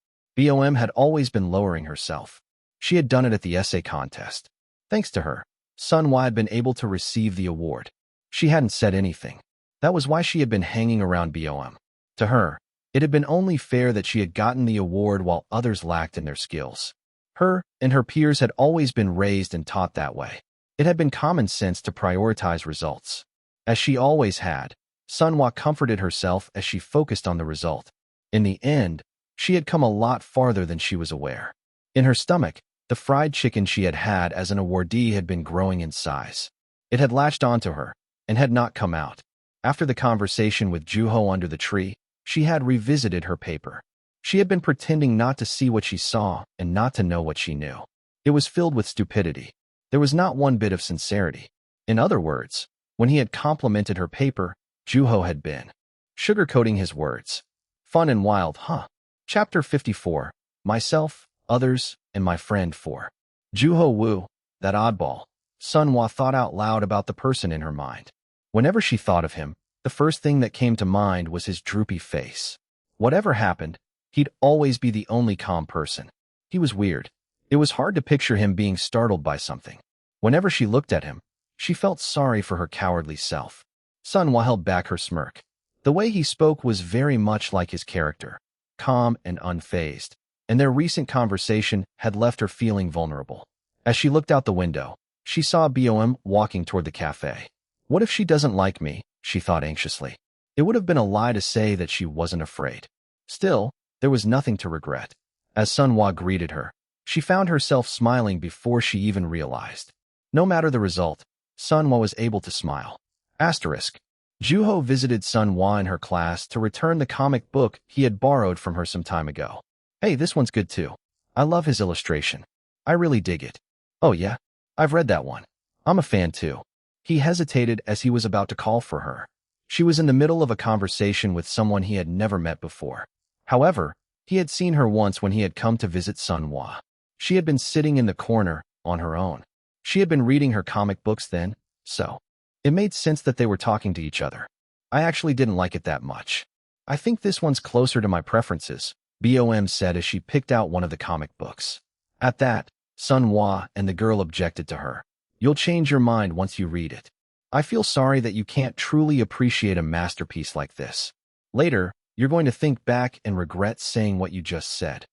had always been lowering herself. She had done it at the essay contest. Thanks to her, Sunhwa had been able to receive the award. She hadn't said anything. That was why she had been hanging around Bom. To her, it had been only fair that she had gotten the award while others lacked in their skills. Her and her peers had always been raised and taught that way. It had been common sense to prioritize results. As she always had, Sunhwa comforted herself as she focused on the result. In the end, she had come a lot farther than she was aware. In her stomach, the fried chicken she had had as an awardee had been growing in size. It had latched onto her and had not come out. After the conversation with Juho under the tree, she had revisited her paper. She had been pretending not to see what she saw and not to know what she knew. It was filled with stupidity. There was not one bit of sincerity. In other words, when he had complimented her paper, Juho had been sugarcoating his words. Fun and wild, huh? Chapter 54. Myself, Others, and My Friend 4. Juho Woo, that oddball. Sunhwa thought out loud about the person in her mind. Whenever she thought of him, the first thing that came to mind was his droopy face. Whatever happened, he'd always be the only calm person. He was weird. It was hard to picture him being startled by something. Whenever she looked at him, she felt sorry for her cowardly self. Sunhwa held back her smirk. The way he spoke was very much like his character, calm and unfazed, and their recent conversation had left her feeling vulnerable. As she looked out the window, she saw Bom walking toward the cafe. What if she doesn't like me? She thought anxiously. It would have been a lie to say that she wasn't afraid. Still, there was nothing to regret. As Sunhwa greeted her, she found herself smiling before she even realized. No matter the result, Sunhwa was able to smile. Asterisk. Juho visited Sunhwa in her class to return the comic book he had borrowed from her some time ago. Hey, this one's good too. I love his illustration. I really dig it. Oh yeah? I've read that one. I'm a fan too. He hesitated as he was about to call for her. She was in the middle of a conversation with someone he had never met before. However, he had seen her once when he had come to visit Sunhwa. She had been sitting in the corner, on her own. She had been reading her comic books then, so It made sense that they were talking to each other. I actually didn't like it that much. I think this one's closer to my preferences, Bom said as she picked out one of the comic books. At that, Sun Hua and the girl objected to her. You'll change your mind once you read it. I feel sorry that you can't truly appreciate a masterpiece like this. Later, you're going to think back and regret saying what you just said.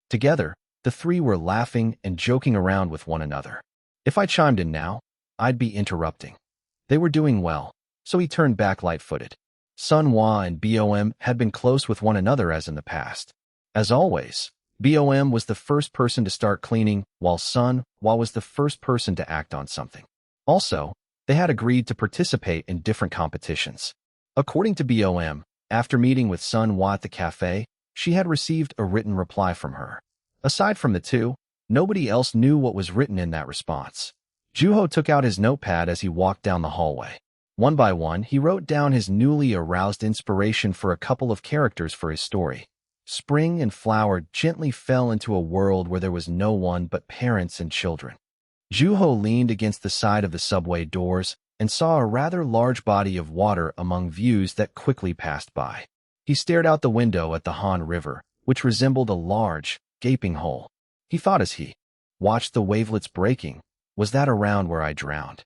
Together, the three were laughing and joking around with one another. If I chimed in now, I'd be interrupting. They were doing well, so he turned back light-footed. Sun Hua and Bom had been close with one another as in the past. As always, Bom was the first person to start cleaning, while Sun Hua was the first person to act on something. Also, they had agreed to participate in different competitions. According to Bom, after meeting with Sun Hua at the cafe, she had received a written reply from her. Aside from the two, nobody else knew what was written in that response. Juho took out his notepad as he walked down the hallway. One by one, he wrote down his newly aroused inspiration for a couple of characters for his story. Spring and Flower gently fell into a world where there was no one but parents and children. Juho leaned against the side of the subway doors and saw a rather large body of water among views that quickly passed by. He stared out the window at the Han River, which resembled a large, gaping hole. He thought as he watched the wavelets breaking, was that around where I drowned?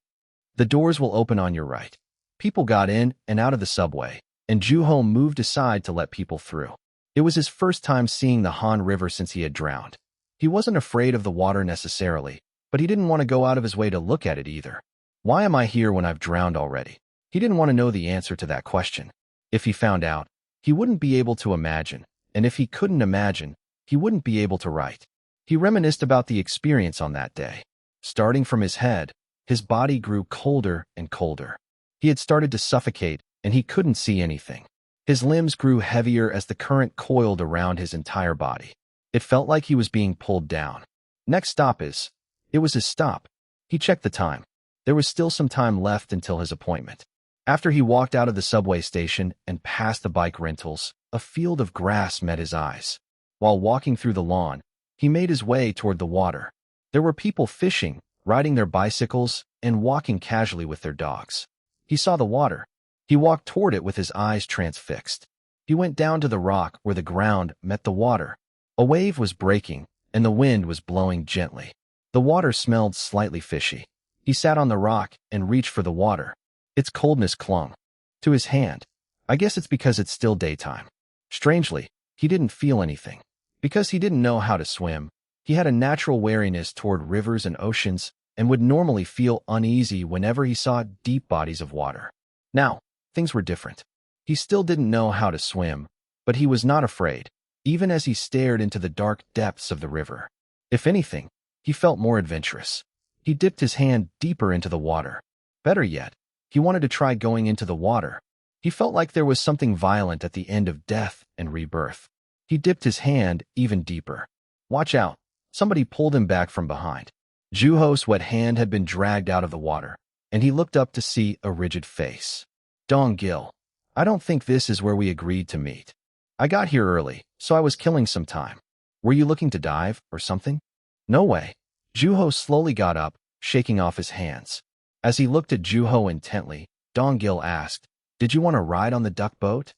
The doors will open on your right. People got in and out of the subway, and Juho moved aside to let people through. It was his first time seeing the Han River since he had drowned. He wasn't afraid of the water necessarily, but he didn't want to go out of his way to look at it either. Why am I here when I've drowned already? He didn't want to know the answer to that question. If he found out, he wouldn't be able to imagine, and if he couldn't imagine, he wouldn't be able to write. He reminisced about the experience on that day. Starting from his head, his body grew colder and colder. He had started to suffocate, and he couldn't see anything. His limbs grew heavier as the current coiled around his entire body. It felt like he was being pulled down. Next stop is... It was his stop. He checked the time. There was still some time left until his appointment. After he walked out of the subway station and past the bike rentals, a field of grass met his eyes. While walking through the lawn, he made his way toward the water. There were people fishing, riding their bicycles, and walking casually with their dogs. He saw the water. He walked toward it with his eyes transfixed. He went down to the rock where the ground met the water. A wave was breaking, and the wind was blowing gently. The water smelled slightly fishy. He sat on the rock and reached for the water. Its coldness clung to his hand. I guess it's because it's still daytime. Strangely, he didn't feel anything. Because he didn't know how to swim, he had a natural wariness toward rivers and oceans and would normally feel uneasy whenever he saw deep bodies of water. Now, things were different. He still didn't know how to swim, but he was not afraid, even as he stared into the dark depths of the river. If anything, he felt more adventurous. He dipped his hand deeper into the water. Better yet, he wanted to try going into the water. He felt like there was something violent at the end of death and rebirth. He dipped his hand even deeper. Watch out. Somebody pulled him back from behind. Juho's wet hand had been dragged out of the water, and he looked up to see a rigid face. Dong Gil, I don't think this is where we agreed to meet. I got here early, so I was killing some time. Were you looking to dive or something? No way. Juho slowly got up, shaking off his hands. As he looked at Juho intently, Dong Gil asked, Did you want to ride on the duck boat?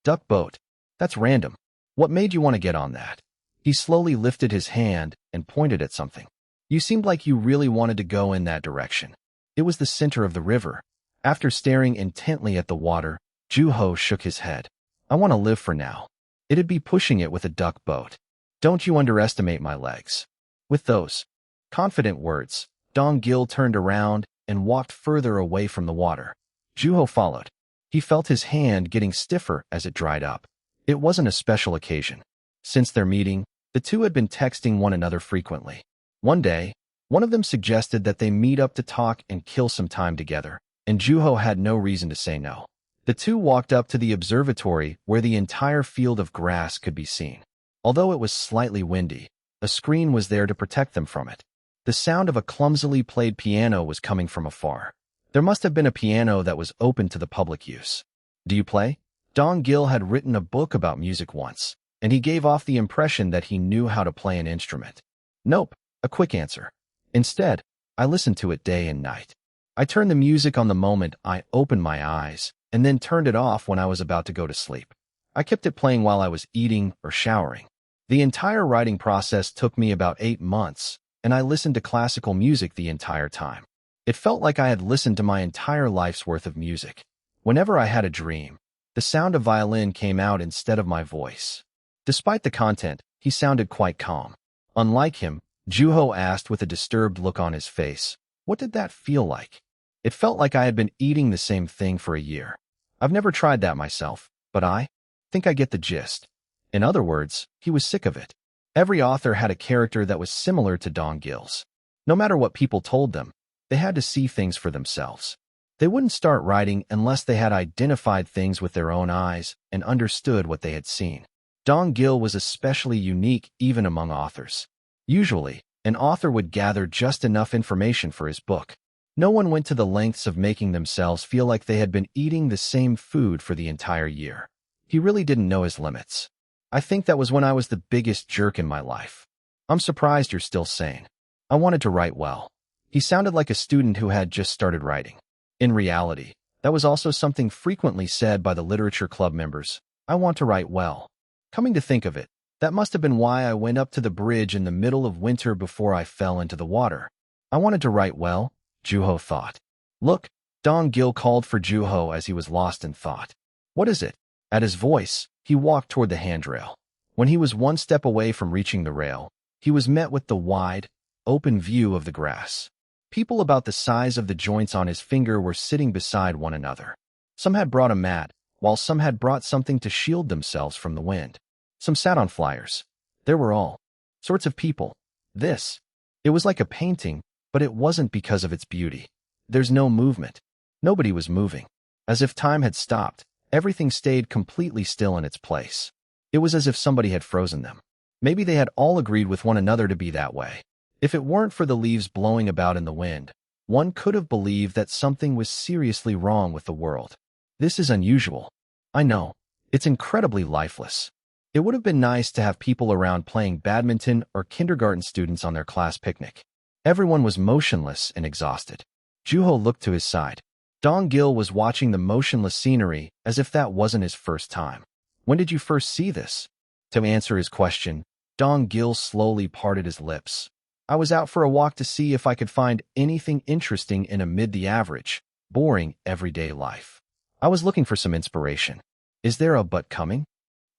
Duck boat? That's random. What made you want to get on that? He slowly lifted his hand and pointed at something. You seemed like you really wanted to go in that direction. It was the center of the river. After staring intently at the water, Juho shook his head. I want to live for now. It'd be pushing it with a duck boat. Don't you underestimate my legs. With those confident words, Dong Gil turned around and walked further away from the water. Juho followed. He felt his hand getting stiffer as it dried up. It wasn't a special occasion. Since their meeting, the two had been texting one another frequently. One day, one of them suggested that they meet up to talk and kill some time together, and Juho had no reason to say no. The two walked up to the observatory where the entire field of grass could be seen. Although it was slightly windy, a screen was there to protect them from it. The sound of a clumsily played piano was coming from afar. There must have been a piano that was open to the public use. Do you play? Dong Gil had written a book about music once, and he gave off the impression that he knew how to play an instrument. Nope, a quick answer. Instead, I listen to it day and night. I turned the music on the moment I opened my eyes, and then turned it off when I was about to go to sleep. I kept it playing while I was eating or showering. The entire writing process took me about 8 months, and I listened to classical music the entire time. It felt like I had listened to my entire life's worth of music. Whenever I had a dream, the sound of violin came out instead of my voice. Despite the content, he sounded quite calm. Unlike him, Juho asked with a disturbed look on his face, "What did that feel like?" It felt like I had been eating the same thing for a year. I've never tried that myself, but I think I get the gist. In other words, he was sick of it. Every author had a character that was similar to Don Gill's. No matter what people told them, they had to see things for themselves. They wouldn't start writing unless they had identified things with their own eyes and understood what they had seen. Don Gill was especially unique even among authors. Usually, an author would gather just enough information for his book. No one went to the lengths of making themselves feel like they had been eating the same food for the entire year. He really didn't know his limits. I think that was when I was the biggest jerk in my life. I'm surprised you're still sane. I wanted to write well. He sounded like a student who had just started writing. In reality, that was also something frequently said by the literature club members. I want to write well. Coming to think of it, that must have been why I went up to the bridge in the middle of winter before I fell into the water. I wanted to write well, Juho thought. Look, Don Gill called for Juho as he was lost in thought. What is it? At his voice, he walked toward the handrail. When he was one step away from reaching the rail, he was met with the wide, open view of the grass. People about the size of the joints on his finger were sitting beside one another. Some had brought a mat, while some had brought something to shield themselves from the wind. Some sat on flyers. There were all sorts of people. It was like a painting, but it wasn't because of its beauty. There's no movement. Nobody was moving. As if time had stopped, everything stayed completely still in its place. It was as if somebody had frozen them. Maybe they had all agreed with one another to be that way. If it weren't for the leaves blowing about in the wind, one could have believed that something was seriously wrong with the world. This is unusual. I know. It's incredibly lifeless. It would have been nice to have people around playing badminton or kindergarten students on their class picnic. Everyone was motionless and exhausted. Juho looked to his side. Don Gill was watching the motionless scenery as if that wasn't his first time. When did you first see this? To answer his question, Don Gill slowly parted his lips. I was out for a walk to see if I could find anything interesting in amid the average, boring, everyday life. I was looking for some inspiration. Is there a but coming?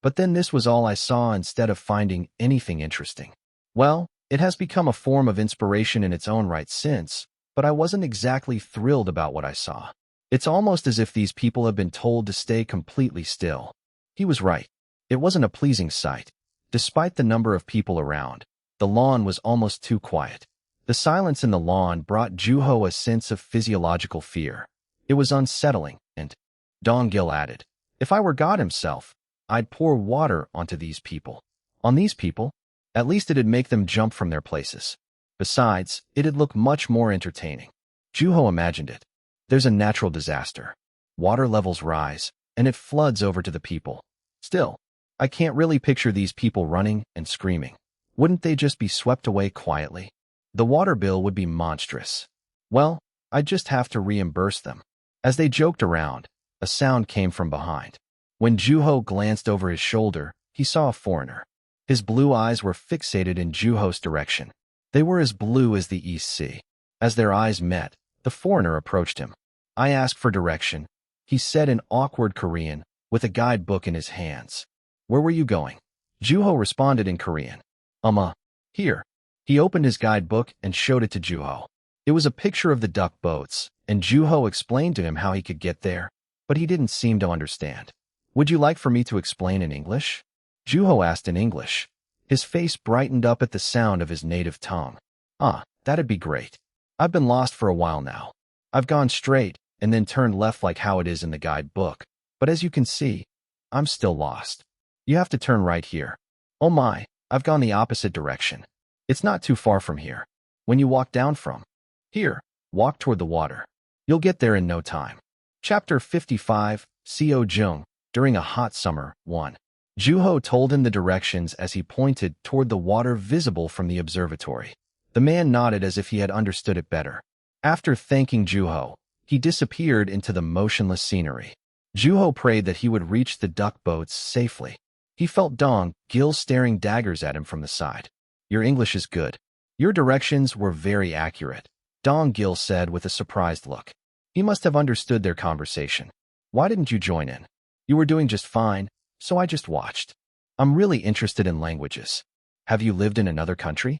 But then this was all I saw instead of finding anything interesting. Well, it has become a form of inspiration in its own right since, but I wasn't exactly thrilled about what I saw. It's almost as if these people have been told to stay completely still. He was right. It wasn't a pleasing sight. Despite the number of people around, the lawn was almost too quiet. The silence in the lawn brought Juho a sense of physiological fear. It was unsettling, and Don Gill added, if I were God himself, I'd pour water onto these people. On these people? At least it'd make them jump from their places. Besides, it'd look much more entertaining. Juho imagined it. There's a natural disaster. Water levels rise, and it floods over to the people. Still, I can't really picture these people running and screaming. Wouldn't they just be swept away quietly? The water bill would be monstrous. Well, I'd just have to reimburse them. As they joked around, a sound came from behind. When Juho glanced over his shoulder, he saw a foreigner. His blue eyes were fixated in Juho's direction. They were as blue as the East Sea. As their eyes met, the foreigner approached him. I asked for direction, he said in awkward Korean, with a guidebook in his hands. Where were you going? Juho responded in Korean. Here. He opened his guidebook and showed it to Juho. It was a picture of the duck boats, and Juho explained to him how he could get there, but he didn't seem to understand. Would you like for me to explain in English? Juho asked in English. His face brightened up at the sound of his native tongue. That'd be great. I've been lost for a while now. I've gone straight and then turned left like how it is in the guidebook, but as you can see, I'm still lost. You have to turn right here. Oh my, I've gone the opposite direction. It's not too far from here. When you walk down from here, walk toward the water. You'll get there in no time. Chapter 55, Seo Jung. During a hot summer, 1. Juho told him the directions as he pointed toward the water visible from the observatory. The man nodded as if he had understood it better. After thanking Juho, he disappeared into the motionless scenery. Juho prayed that he would reach the duck boats safely. He felt Dong Gil staring daggers at him from the side. Your English is good. Your directions were very accurate, Dong Gil said with a surprised look. He must have understood their conversation. Why didn't you join in? You were doing just fine, so I just watched. I'm really interested in languages. Have you lived in another country?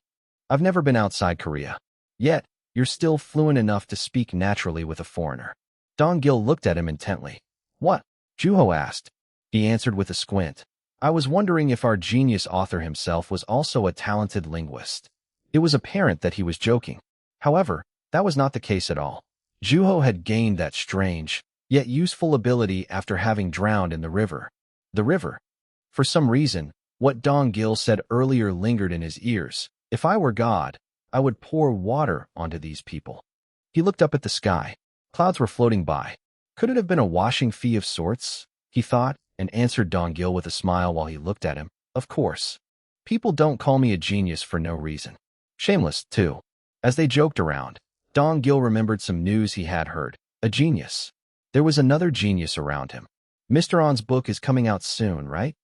I've never been outside Korea. Yet, you're still fluent enough to speak naturally with a foreigner. Dong Gil looked at him intently. What? Juho asked. He answered with a squint. I was wondering if our genius author himself was also a talented linguist. It was apparent that he was joking. However, that was not the case at all. Juho had gained that strange, yet useful ability after having drowned in the river. The river. For some reason, what Dong Gil said earlier lingered in his ears. If I were God, I would pour water onto these people. He looked up at the sky. Clouds were floating by. Could it have been a washing fee of sorts? He thought, and answered Dong Gil with a smile while he looked at him. Of course. People don't call me a genius for no reason. Shameless, too. As they joked around, Dong Gil remembered some news he had heard. A genius. There was another genius around him. Mr. On's book is coming out soon, right?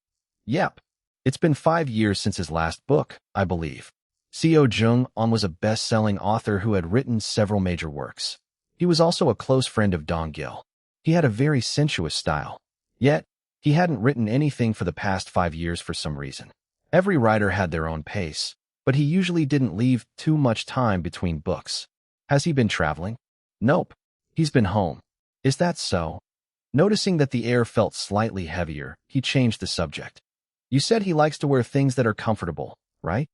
Yep. It's been 5 years since his last book, I believe. Seo Jung-on was a best-selling author who had written several major works. He was also a close friend of Dong Gil. He had a very sensuous style. Yet, he hadn't written anything for the past 5 years for some reason. Every writer had their own pace, but he usually didn't leave too much time between books. Has he been traveling? Nope. He's been home. Is that so? Noticing that the air felt slightly heavier, he changed the subject. You said he likes to wear things that are comfortable, right?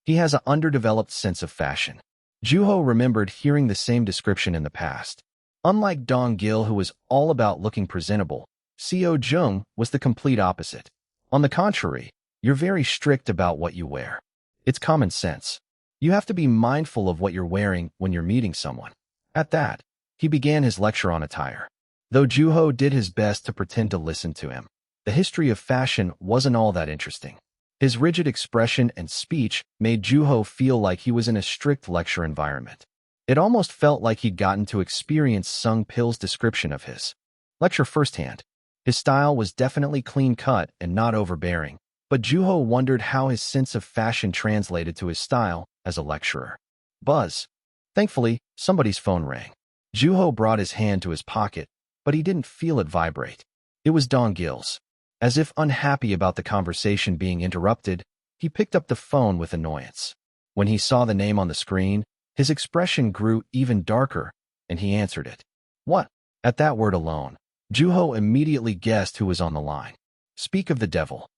He has an underdeveloped sense of fashion. Juho remembered hearing the same description in the past. Unlike Dong Gil, who was all about looking presentable, Seo Jung was the complete opposite. On the contrary, you're very strict about what you wear. It's common sense. You have to be mindful of what you're wearing when you're meeting someone. At that, he began his lecture on attire. Though Juho did his best to pretend to listen to him, the history of fashion wasn't all that interesting. His rigid expression and speech made Juho feel like he was in a strict lecture environment. It almost felt like he'd gotten to experience Sung Pil's description of his lecture firsthand. His style was definitely clean-cut and not overbearing, but Juho wondered how his sense of fashion translated to his style as a lecturer. Buzz. Thankfully, somebody's phone rang. Juho brought his hand to his pocket, but he didn't feel it vibrate. It was Dong Gil's. As if unhappy about the conversation being interrupted, he picked up the phone with annoyance. When he saw the name on the screen, his expression grew even darker, and he answered it. What? At that word alone, Juho immediately guessed who was on the line. Speak of the devil.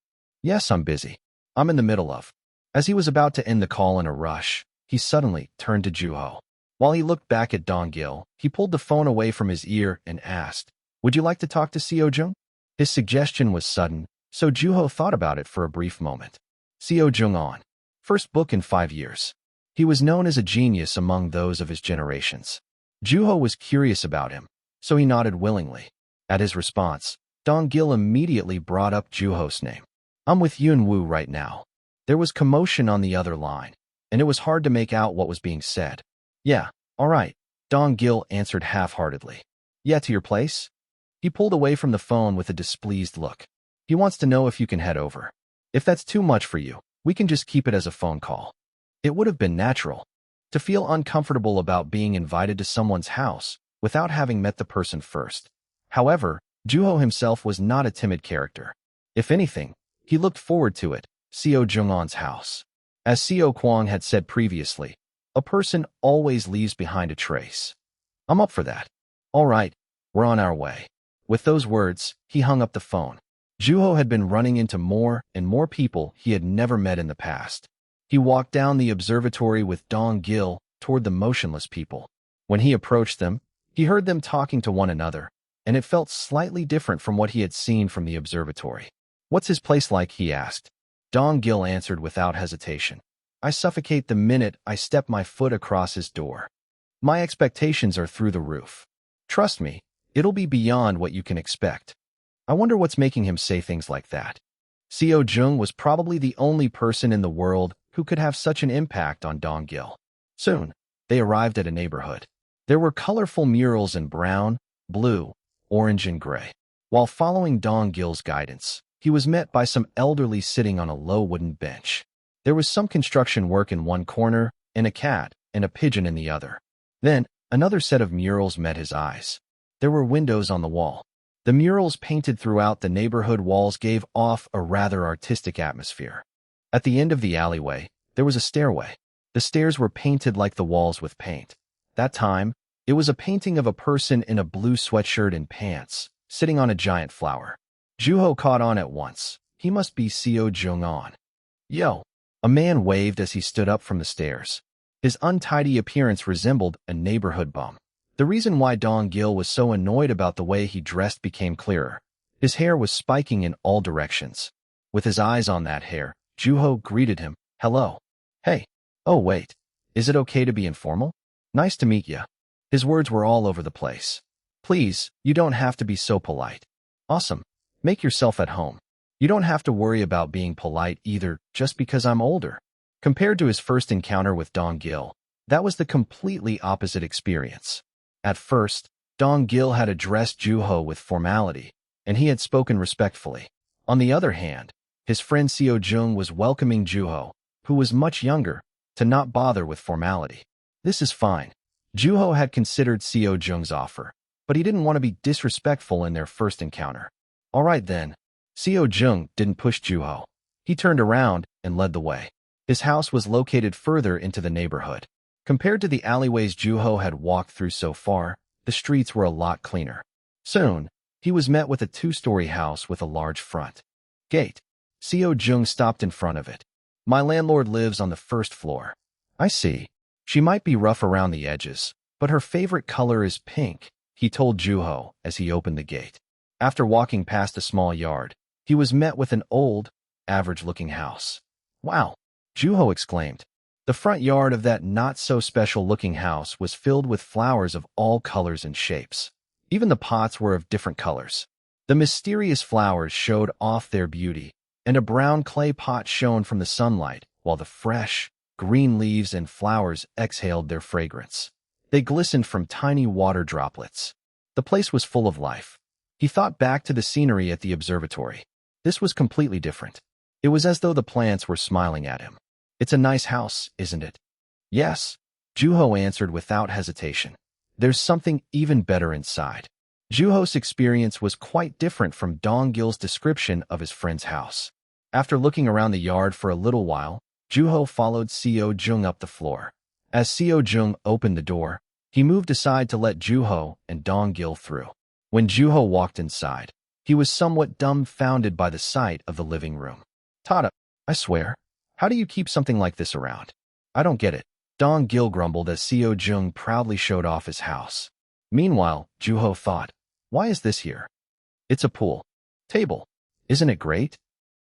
Yes, I'm busy. I'm in the middle of. As he was about to end the call in a rush, he suddenly turned to Juho. While he looked back at Dong Gil, he pulled the phone away from his ear and asked, Would you like to talk to Seo Jung? His suggestion was sudden, so Juho thought about it for a brief moment. Seo Jung-on. First book in 5 years. He was known as a genius among those of his generations. Juho was curious about him, so he nodded willingly. At his response, Dong Gil immediately brought up Juho's name. I'm with Yun Woo right now. There was commotion on the other line, and it was hard to make out what was being said. Yeah, all right, Dong Gil answered half-heartedly. Yeah, to your place? He pulled away from the phone with a displeased look. He wants to know if you can head over. If that's too much for you, we can just keep it as a phone call. It would have been natural to feel uncomfortable about being invited to someone's house without having met the person first. However, Juho himself was not a timid character. If anything, he looked forward to it, Seo Jung-on's house. As Seo Kwang had said previously, a person always leaves behind a trace. I'm up for that. All right, we're on our way. With those words, he hung up the phone. Juho had been running into more and more people he had never met in the past. He walked down the observatory with Dong Gil toward the motionless people. When he approached them, he heard them talking to one another, and it felt slightly different from what he had seen from the observatory. What's his place like? He asked. Dong Gil answered without hesitation. I suffocate the minute I step my foot across his door. My expectations are through the roof. Trust me, it'll be beyond what you can expect. I wonder what's making him say things like that. Seo Jung was probably the only person in the world who could have such an impact on Dong Gil. Soon, they arrived at a neighborhood. There were colorful murals in brown, blue, orange, and gray. While following Dong Gil's guidance, he was met by some elderly sitting on a low wooden bench. There was some construction work in one corner, and a cat and a pigeon in the other. Then, another set of murals met his eyes. There were windows on the wall. The murals painted throughout the neighborhood walls gave off a rather artistic atmosphere. At the end of the alleyway, there was a stairway. The stairs were painted like the walls with paint. That time, it was a painting of a person in a blue sweatshirt and pants, sitting on a giant flower. Juho caught on at once. He must be Seo Jung-on. Yo! A man waved as he stood up from the stairs. His untidy appearance resembled a neighborhood bum. The reason why Dong Gil was so annoyed about the way he dressed became clearer. His hair was spiking in all directions. With his eyes on that hair, Juho greeted him. Hello. Hey. Oh wait. Is it okay to be informal? Nice to meet ya. His words were all over the place. Please, you don't have to be so polite. Awesome. Make yourself at home. You don't have to worry about being polite either, just because I'm older. Compared to his first encounter with Dong Gil, that was the completely opposite experience. At first, Dong Gil had addressed Juho with formality, and he had spoken respectfully. On the other hand, his friend Seo Jung was welcoming Juho, who was much younger, to not bother with formality. This is fine. Juho had considered Seo Jung's offer, but he didn't want to be disrespectful in their first encounter. All right then. Seo Jung didn't push Juho. He turned around and led the way. His house was located further into the neighborhood. Compared to the alleyways Juho had walked through so far, the streets were a lot cleaner. Soon, he was met with a two-story house with a large front gate. Seo Jung stopped in front of it. My landlord lives on the first floor. I see. She might be rough around the edges, but her favorite color is pink, he told Juho as he opened the gate. After walking past a small yard, he was met with an old, average-looking house. Wow! Juho exclaimed. The front yard of that not-so-special-looking house was filled with flowers of all colors and shapes. Even the pots were of different colors. The mysterious flowers showed off their beauty, and a brown clay pot shone from the sunlight, while the fresh, green leaves and flowers exhaled their fragrance. They glistened from tiny water droplets. The place was full of life. He thought back to the scenery at the observatory. This was completely different. It was as though the plants were smiling at him. It's a nice house, isn't it? Yes, Juho answered without hesitation. There's something even better inside. Juho's experience was quite different from Dong Gil's description of his friend's house. After looking around the yard for a little while, Juho followed Seo Jung up the floor. As Seo Jung opened the door, he moved aside to let Juho and Dong Gil through. When Juho walked inside, he was somewhat dumbfounded by the sight of the living room. Tada, I swear. How do you keep something like this around? I don't get it. Dong Gil grumbled as Seo Jung proudly showed off his house. Meanwhile, Juho thought, why is this here? It's a pool table. Isn't it great?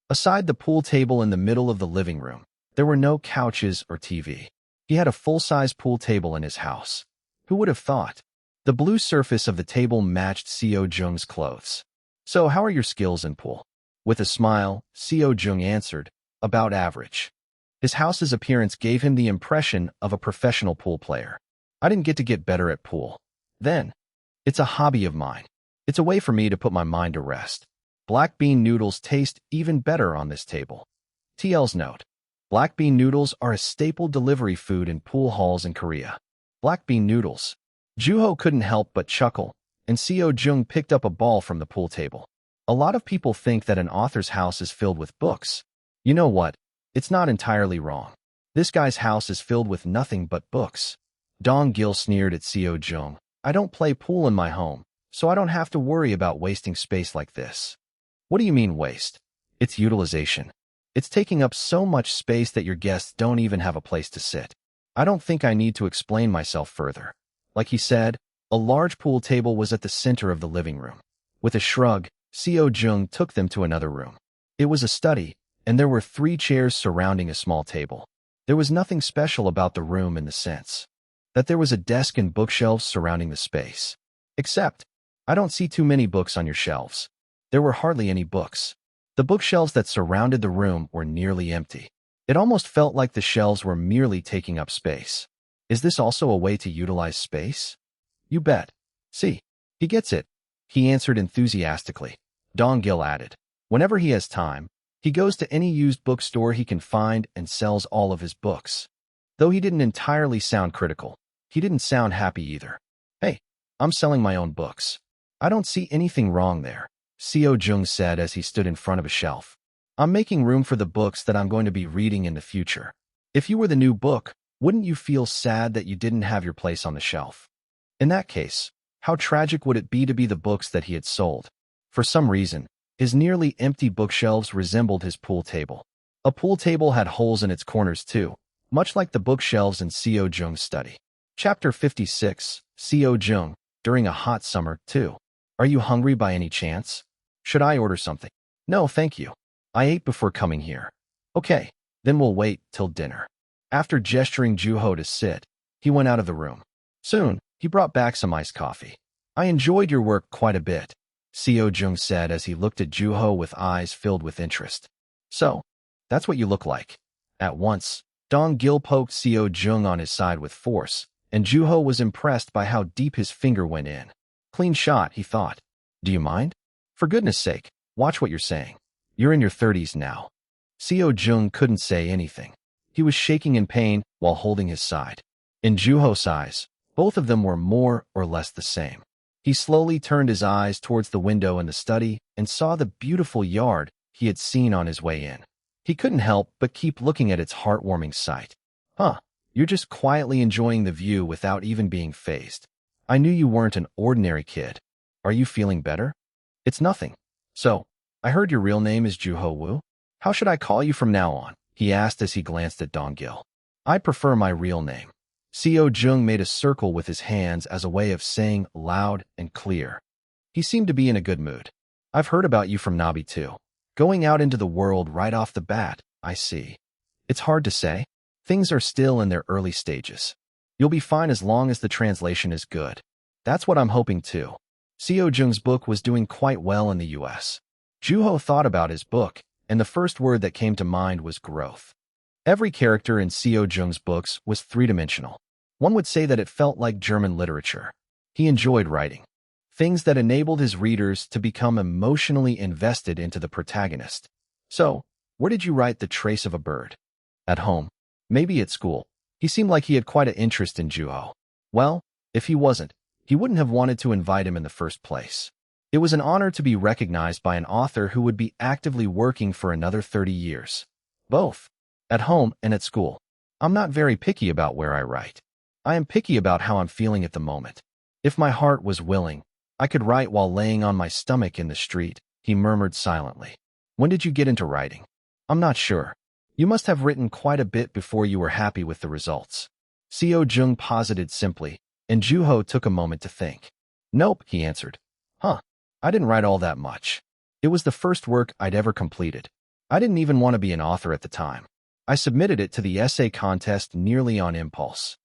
Aside the pool table in the middle of the living room, there were no couches or TV. He had a full-size pool table in his house. Who would have thought? The blue surface of the table matched Seo Jung's clothes. So how are your skills in pool? With a smile, Seo Jung answered, about average. His house's appearance gave him the impression of a professional pool player. I didn't get better at pool. Then, it's a hobby of mine. It's a way for me to put my mind to rest. Black bean noodles taste even better on this table. TL's note. Black bean noodles are a staple delivery food in pool halls in Korea. Black bean noodles. Juho couldn't help but chuckle, and Seo Jung picked up a ball from the pool table. A lot of people think that an author's house is filled with books. You know what? It's not entirely wrong. This guy's house is filled with nothing but books. Dong Gil sneered at Seo Jung. I don't play pool in my home, so I don't have to worry about wasting space like this. What do you mean waste? It's utilization. It's taking up so much space that your guests don't even have a place to sit. I don't think I need to explain myself further. Like he said, a large pool table was at the center of the living room. With a shrug, Seo Jung took them to another room. It was a study, and there were 3 chairs surrounding a small table. There was nothing special about the room in the sense that there was a desk and bookshelves surrounding the space. Except, I don't see too many books on your shelves. There were hardly any books. The bookshelves that surrounded the room were nearly empty. It almost felt like the shelves were merely taking up space. Is this also a way to utilize space? You bet. See, he gets it, he answered enthusiastically. Dong-gil added. Whenever he has time, he goes to any used bookstore he can find and sells all of his books. Though he didn't entirely sound critical, he didn't sound happy either. Hey, I'm selling my own books. I don't see anything wrong there, Seo-jung said as he stood in front of a shelf. I'm making room for the books that I'm going to be reading in the future. If you were the new book, wouldn't you feel sad that you didn't have your place on the shelf? In that case, how tragic would it be to be the books that he had sold? For some reason, his nearly empty bookshelves resembled his pool table. A pool table had holes in its corners too, much like the bookshelves in Seo-jung's study. Chapter 56, Seo-jung, during a hot summer, too. Are you hungry by any chance? Should I order something? No, thank you. I ate before coming here. Okay, then we'll wait till dinner. After gesturing Juho to sit, he went out of the room. Soon, he brought back some iced coffee. I enjoyed your work quite a bit, Seo-jung said as he looked at Juho with eyes filled with interest. So, that's what you look like. At once, Dong-gil poked Seo-jung on his side with force, and Juho was impressed by how deep his finger went in. Clean shot, he thought. Do you mind? For goodness sake, watch what you're saying. You're in your 30s now. Seo-jung couldn't say anything. He was shaking in pain while holding his side. In Juho's eyes, both of them were more or less the same. He slowly turned his eyes towards the window in the study and saw the beautiful yard he had seen on his way in. He couldn't help but keep looking at its heartwarming sight. Huh, you're just quietly enjoying the view without even being fazed. I knew you weren't an ordinary kid. Are you feeling better? It's nothing. So, I heard your real name is Juho Woo? How should I call you from now on? He asked as he glanced at Dong-gil. I prefer my real name. Seo-jung made a circle with his hands as a way of saying loud and clear. He seemed to be in a good mood. I've heard about you from Nabi too. Going out into the world right off the bat, I see. It's hard to say. Things are still in their early stages. You'll be fine as long as the translation is good. That's what I'm hoping too. Seo-jung's book was doing quite well in the US. Juho thought about his book, and the first word that came to mind was growth. Every character in Seo-jung's books was three-dimensional. One would say that it felt like German literature. He enjoyed writing. Things that enabled his readers to become emotionally invested into the protagonist. So, where did you write The Trace of a Bird? At home. Maybe at school. He seemed like he had quite an interest in Juho. Well, if he wasn't, he wouldn't have wanted to invite him in the first place. It was an honor to be recognized by an author who would be actively working for another 30 years. Both. At home and at school. I'm not very picky about where I write. I am picky about how I'm feeling at the moment. If my heart was willing, I could write while laying on my stomach in the street, he murmured silently. When did you get into writing? I'm not sure. You must have written quite a bit before you were happy with the results. Seo-jung posited simply, and Juho took a moment to think. Nope, he answered. Huh, I didn't write all that much. It was the first work I'd ever completed. I didn't even want to be an author at the time. I submitted it to the essay contest nearly on impulse.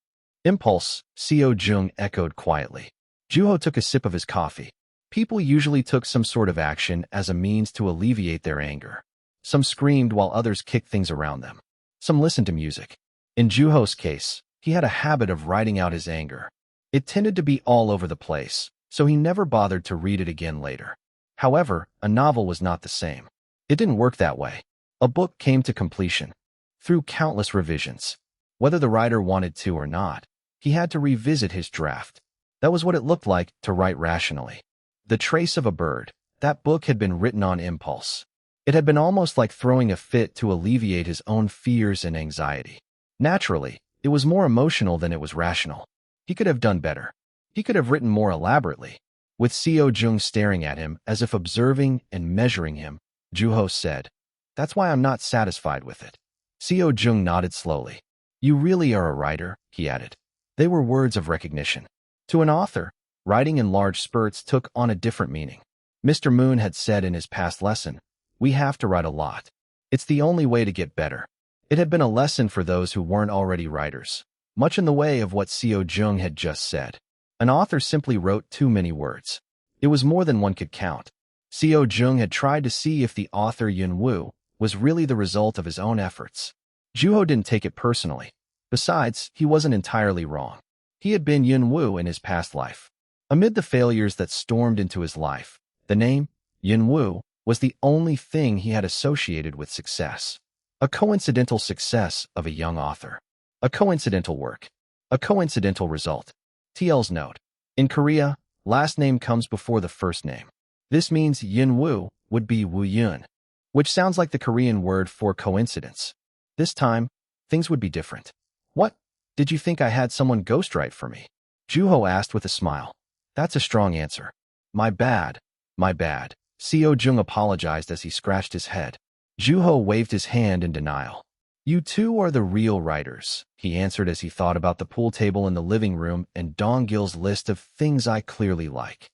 Impulse, Seo-jung echoed quietly. Juho took a sip of his coffee. People usually took some sort of action as a means to alleviate their anger. Some screamed while others kicked things around them. Some listened to music. In Juho's case, he had a habit of writing out his anger. It tended to be all over the place, so he never bothered to read it again later. However, a novel was not the same. It didn't work that way. A book came to completion through countless revisions. Whether the writer wanted to or not, he had to revisit his draft. That was what it looked like to write rationally. The Trace of a Bird, that book had been written on impulse. It had been almost like throwing a fit to alleviate his own fears and anxiety. Naturally, it was more emotional than it was rational. He could have done better. He could have written more elaborately. With Seo-jung staring at him as if observing and measuring him, Juho said, That's why I'm not satisfied with it. Seo-jung nodded slowly. You really are a writer, he added. They were words of recognition. To an author, writing in large spurts took on a different meaning. Mr. Moon had said in his past lesson, We have to write a lot. It's the only way to get better. It had been a lesson for those who weren't already writers, much in the way of what Seo-jung had just said. An author simply wrote too many words. It was more than one could count. Seo-jung had tried to see if the author Yun-woo was really the result of his own efforts. Juho didn't take it personally. Besides, he wasn't entirely wrong. He had been Yun-woo in his past life. Amid the failures that stormed into his life, the name, Yunwu, was the only thing he had associated with success. A coincidental success of a young author. A coincidental work. A coincidental result. TL's note. In Korea, last name comes before the first name. This means Yunwu would be Wu Yun, which sounds like the Korean word for coincidence. This time, things would be different. What? Did you think I had someone ghostwrite for me? Juho asked with a smile. That's a strong answer. My bad. My bad. Seo Jung apologized as he scratched his head. Juho waved his hand in denial. You two are the real writers, he answered as he thought about the pool table in the living room and Dong-gil's list of things I clearly like.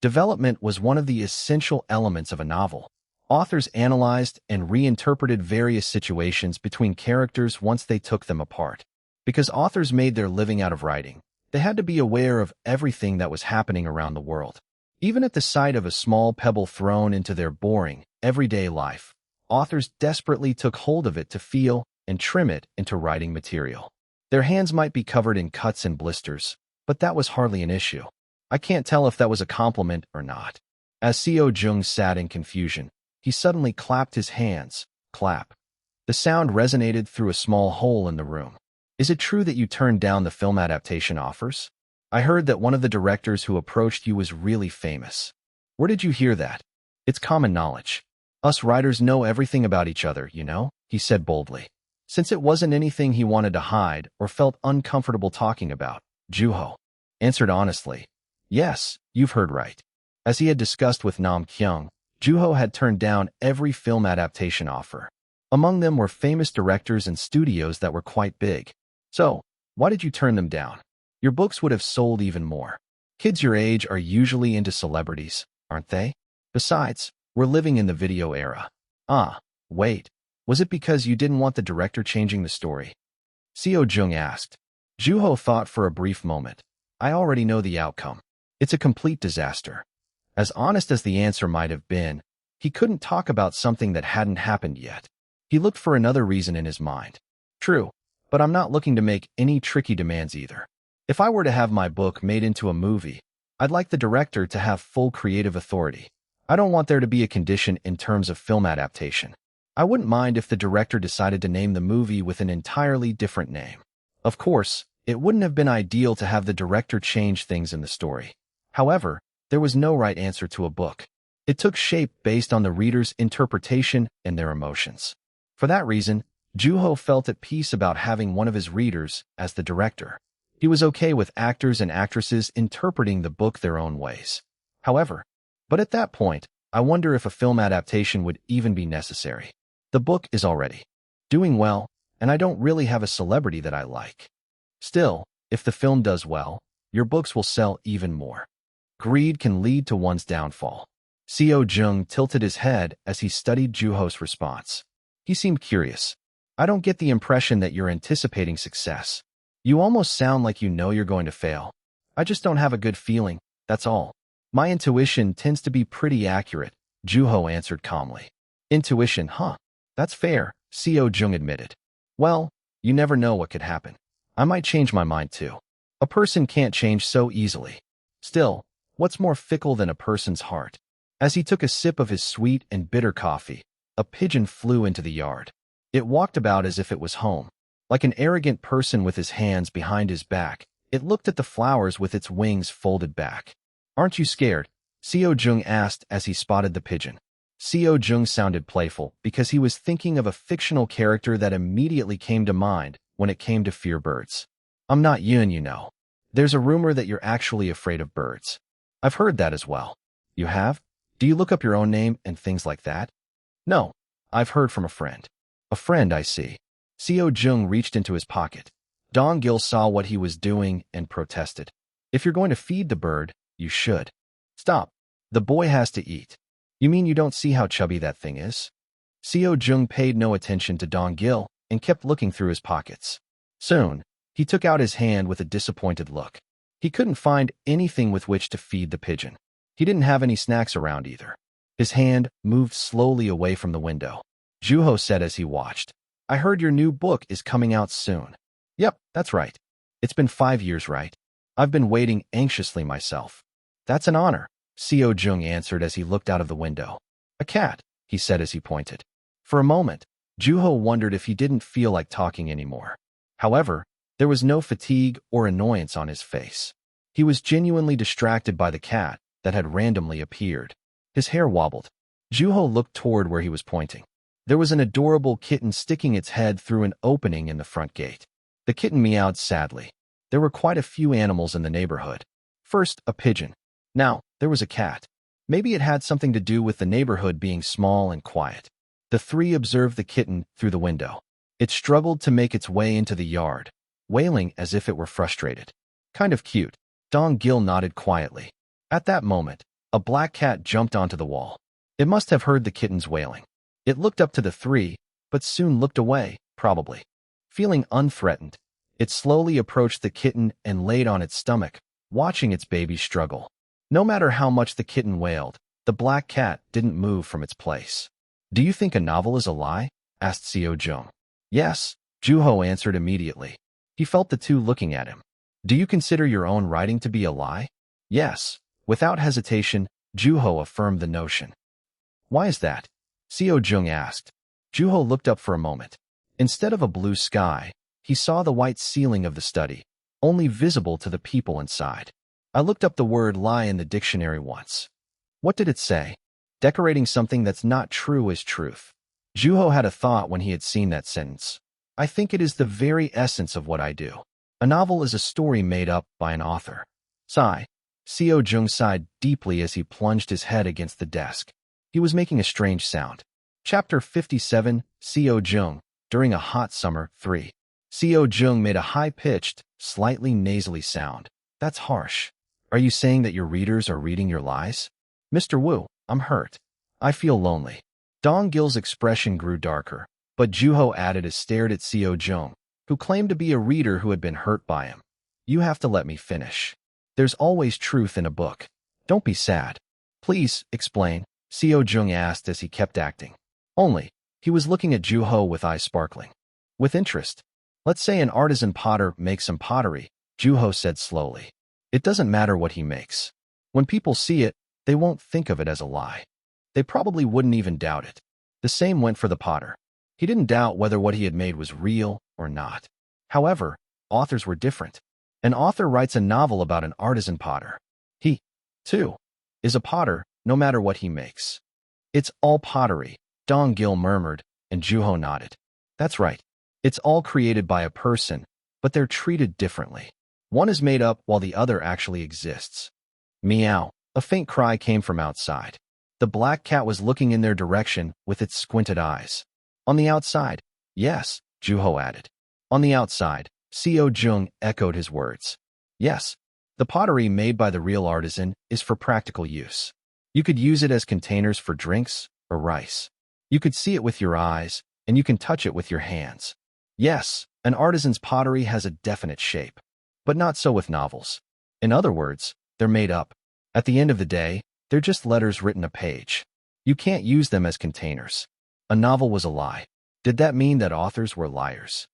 Development was one of the essential elements of a novel. Authors analyzed and reinterpreted various situations between characters once they took them apart. Because authors made their living out of writing, they had to be aware of everything that was happening around the world. Even at the sight of a small pebble thrown into their boring, everyday life, authors desperately took hold of it to feel and trim it into writing material. Their hands might be covered in cuts and blisters, but that was hardly an issue. I can't tell if that was a compliment or not. As Seo Jung sat in confusion, he suddenly clapped his hands. Clap. The sound resonated through a small hole in the room. Is it true that you turned down the film adaptation offers? I heard that one of the directors who approached you was really famous. Where did you hear that? It's common knowledge. Us writers know everything about each other, you know, he said boldly. Since it wasn't anything he wanted to hide or felt uncomfortable talking about, Juho answered honestly. Yes, you've heard right. As he had discussed with Nam Kyung, Juho had turned down every film adaptation offer. Among them were famous directors and studios that were quite big. So, why did you turn them down? Your books would have sold even more. Kids your age are usually into celebrities, aren't they? Besides, we're living in the video era. Ah, wait. Was it because you didn't want the director changing the story? Seo Jung asked. Juho thought for a brief moment. I already know the outcome. It's a complete disaster. As honest as the answer might have been, he couldn't talk about something that hadn't happened yet. He looked for another reason in his mind. True, but I'm not looking to make any tricky demands either. If I were to have my book made into a movie, I'd like the director to have full creative authority. I don't want there to be a condition in terms of film adaptation. I wouldn't mind if the director decided to name the movie with an entirely different name. Of course, it wouldn't have been ideal to have the director change things in the story. However, there was no right answer to a book. It took shape based on the reader's interpretation and their emotions. For that reason, Juho felt at peace about having one of his readers as the director. He was okay with actors and actresses interpreting the book their own ways. However, but at that point, I wonder if a film adaptation would even be necessary. The book is already doing well, and I don't really have a celebrity that I like. Still, if the film does well, your books will sell even more. Greed can lead to one's downfall. Seo Jung tilted his head as he studied Juho's response. He seemed curious. I don't get the impression that you're anticipating success. You almost sound like you know you're going to fail. I just don't have a good feeling, that's all. My intuition tends to be pretty accurate, Juho answered calmly. Intuition, huh? That's fair, Seo Jung admitted. Well, you never know what could happen. I might change my mind too. A person can't change so easily. Still, what's more fickle than a person's heart? As he took a sip of his sweet and bitter coffee, a pigeon flew into the yard. It walked about as if it was home. Like an arrogant person with his hands behind his back, it looked at the flowers with its wings folded back. Aren't you scared? Seo Jung asked as he spotted the pigeon. Seo Jung sounded playful because he was thinking of a fictional character that immediately came to mind when it came to fear birds. I'm not Yun, you know. There's a rumor that you're actually afraid of birds. I've heard that as well. You have? Do you look up your own name and things like that? No, I've heard from a friend. A friend, I see. Seo Jung reached into his pocket. Dong-gil saw what he was doing and protested. If you're going to feed the bird, you should. Stop. The boy has to eat. You mean you don't see how chubby that thing is? Seo Jung paid no attention to Dong-gil and kept looking through his pockets. Soon, he took out his hand with a disappointed look. He couldn't find anything with which to feed the pigeon. He didn't have any snacks around either. His hand moved slowly away from the window. Juho said as he watched, I heard your new book is coming out soon. Yep, that's right. It's been 5 years, right? I've been waiting anxiously myself. That's an honor, Seo Jung answered as he looked out of the window. A cat, he said as he pointed. For a moment, Juho wondered if he didn't feel like talking anymore. However, there was no fatigue or annoyance on his face. He was genuinely distracted by the cat that had randomly appeared. His hair wobbled. Juho looked toward where he was pointing. There was an adorable kitten sticking its head through an opening in the front gate. The kitten meowed sadly. There were quite a few animals in the neighborhood. First, a pigeon. Now, there was a cat. Maybe it had something to do with the neighborhood being small and quiet. The three observed the kitten through the window. It struggled to make its way into the yard, wailing as if it were frustrated. Kind of cute. Dong Gil nodded quietly. At that moment, a black cat jumped onto the wall. It must have heard the kitten's wailing. It looked up to the three, but soon looked away, probably. Feeling unthreatened, it slowly approached the kitten and laid on its stomach, watching its baby struggle. No matter how much the kitten wailed, the black cat didn't move from its place. Do you think a novel is a lie? Asked Seo Jung. Yes, Juho answered immediately. He felt the two looking at him. Do you consider your own writing to be a lie? Yes. Without hesitation, Juho affirmed the notion. Why is that? Seo Jung asked. Juho looked up for a moment. Instead of a blue sky, he saw the white ceiling of the study, only visible to the people inside. I looked up the word lie in the dictionary once. What did it say? Decorating something that's not true is truth. Juho had a thought when he had seen that sentence. I think it is the very essence of what I do. A novel is a story made up by an author. Sigh. Seo Jung sighed deeply as he plunged his head against the desk. He was making a strange sound. Chapter 57, Seo Jung, During a Hot Summer, 3. Seo Jung made a high-pitched, slightly nasally sound. That's harsh. Are you saying that your readers are reading your lies? Mr. Wu, I'm hurt. I feel lonely. Dong Gil's expression grew darker, but Juho added as stared at Seo Jung, who claimed to be a reader who had been hurt by him. You have to let me finish. There's always truth in a book. Don't be sad. Please, explain, Seo Jung asked as he kept acting. Only, he was looking at Juho with eyes sparkling. With interest. Let's say an artisan potter makes some pottery, Juho said slowly. It doesn't matter what he makes. When people see it, they won't think of it as a lie. They probably wouldn't even doubt it. The same went for the potter. He didn't doubt whether what he had made was real or not. However, authors were different. An author writes a novel about an artisan potter. He, too, is a potter no matter what he makes. It's all pottery, Dong Gil murmured, and Juho nodded. That's right. It's all created by a person, but they're treated differently. One is made up while the other actually exists. Meow. A faint cry came from outside. The black cat was looking in their direction with its squinted eyes. On the outside. Yes, Juho added. On the outside, Seo Jung echoed his words. Yes, the pottery made by the real artisan is for practical use. You could use it as containers for drinks or rice. You could see it with your eyes, and you can touch it with your hands. Yes, an artisan's pottery has a definite shape. But not so with novels. In other words, they're made up. At the end of the day, they're just letters written a page. You can't use them as containers. A novel was a lie. Did that mean that authors were liars?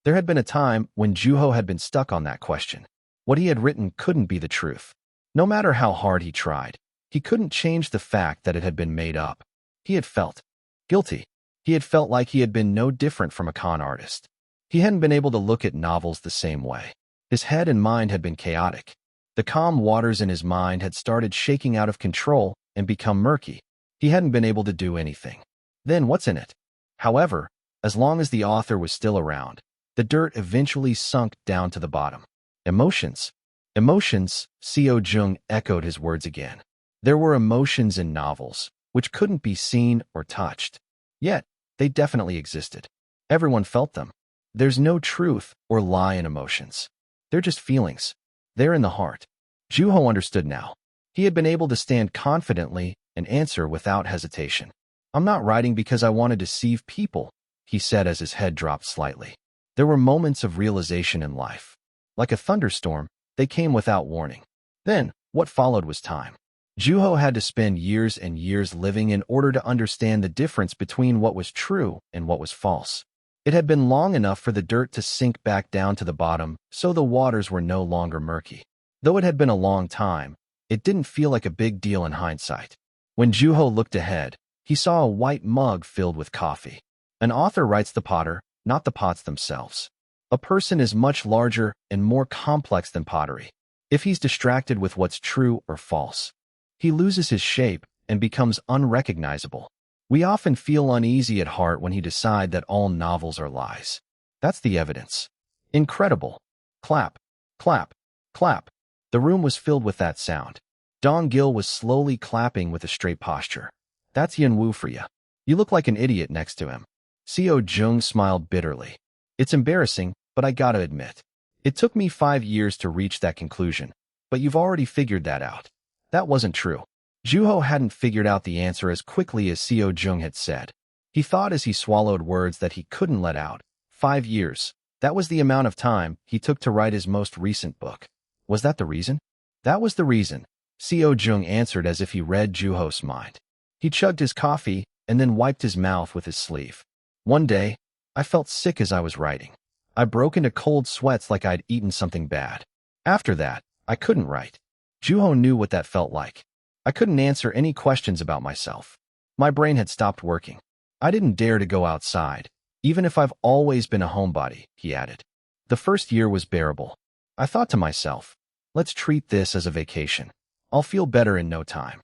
There had been a time when Juho had been stuck on that question. What he had written couldn't be the truth. No matter how hard he tried, he couldn't change the fact that it had been made up. He had felt guilty. He had felt like he had been no different from a con artist. He hadn't been able to look at novels the same way. His head and mind had been chaotic. The calm waters in his mind had started shaking out of control and become murky. He hadn't been able to do anything. Then what's in it? However, as long as the author was still around, the dirt eventually sunk down to the bottom. Emotions. Emotions, Seo Jung echoed his words again. There were emotions in novels, which couldn't be seen or touched. Yet, they definitely existed. Everyone felt them. There's no truth or lie in emotions. They're just feelings. They're in the heart. Juho understood now. He had been able to stand confidently and answer without hesitation. I'm not writing because I want to deceive people, he said as his head dropped slightly. There were moments of realization in life. Like a thunderstorm, they came without warning. Then, what followed was time. Juho had to spend years and years living in order to understand the difference between what was true and what was false. It had been long enough for the dirt to sink back down to the bottom, so the waters were no longer murky. Though it had been a long time, It didn't feel like a big deal in hindsight. When Juho looked ahead, he saw a white mug filled with coffee. An author writes the potter, not the pots themselves. A person is much larger and more complex than pottery. If he's distracted with what's true or false, he loses his shape and becomes unrecognizable. We often feel uneasy at heart when he decide that all novels are lies. That's the evidence. Incredible. Clap, clap, clap. The room was filled with that sound. Dong Gil was slowly clapping with a straight posture. That's Yin Wu for you. You look like an idiot next to him. Seo Jung smiled bitterly. It's embarrassing, but I gotta admit. It took me 5 years to reach that conclusion, but you've already figured that out. That wasn't true. Juho hadn't figured out the answer as quickly as Seo Jung had said. He thought as he swallowed words that he couldn't let out. 5 years. That was the amount of time he took to write his most recent book. Was that the reason? That was the reason, Seo Jung answered as if he read Juho's mind. He chugged his coffee and then wiped his mouth with his sleeve. One day, I felt sick as I was writing. I broke into cold sweats like I'd eaten something bad. After that, I couldn't write. Juho knew what that felt like. I couldn't answer any questions about myself. My brain had stopped working. I didn't dare to go outside, even if I've always been a homebody, he added. The first year was bearable. I thought to myself, let's treat this as a vacation. I'll feel better in no time.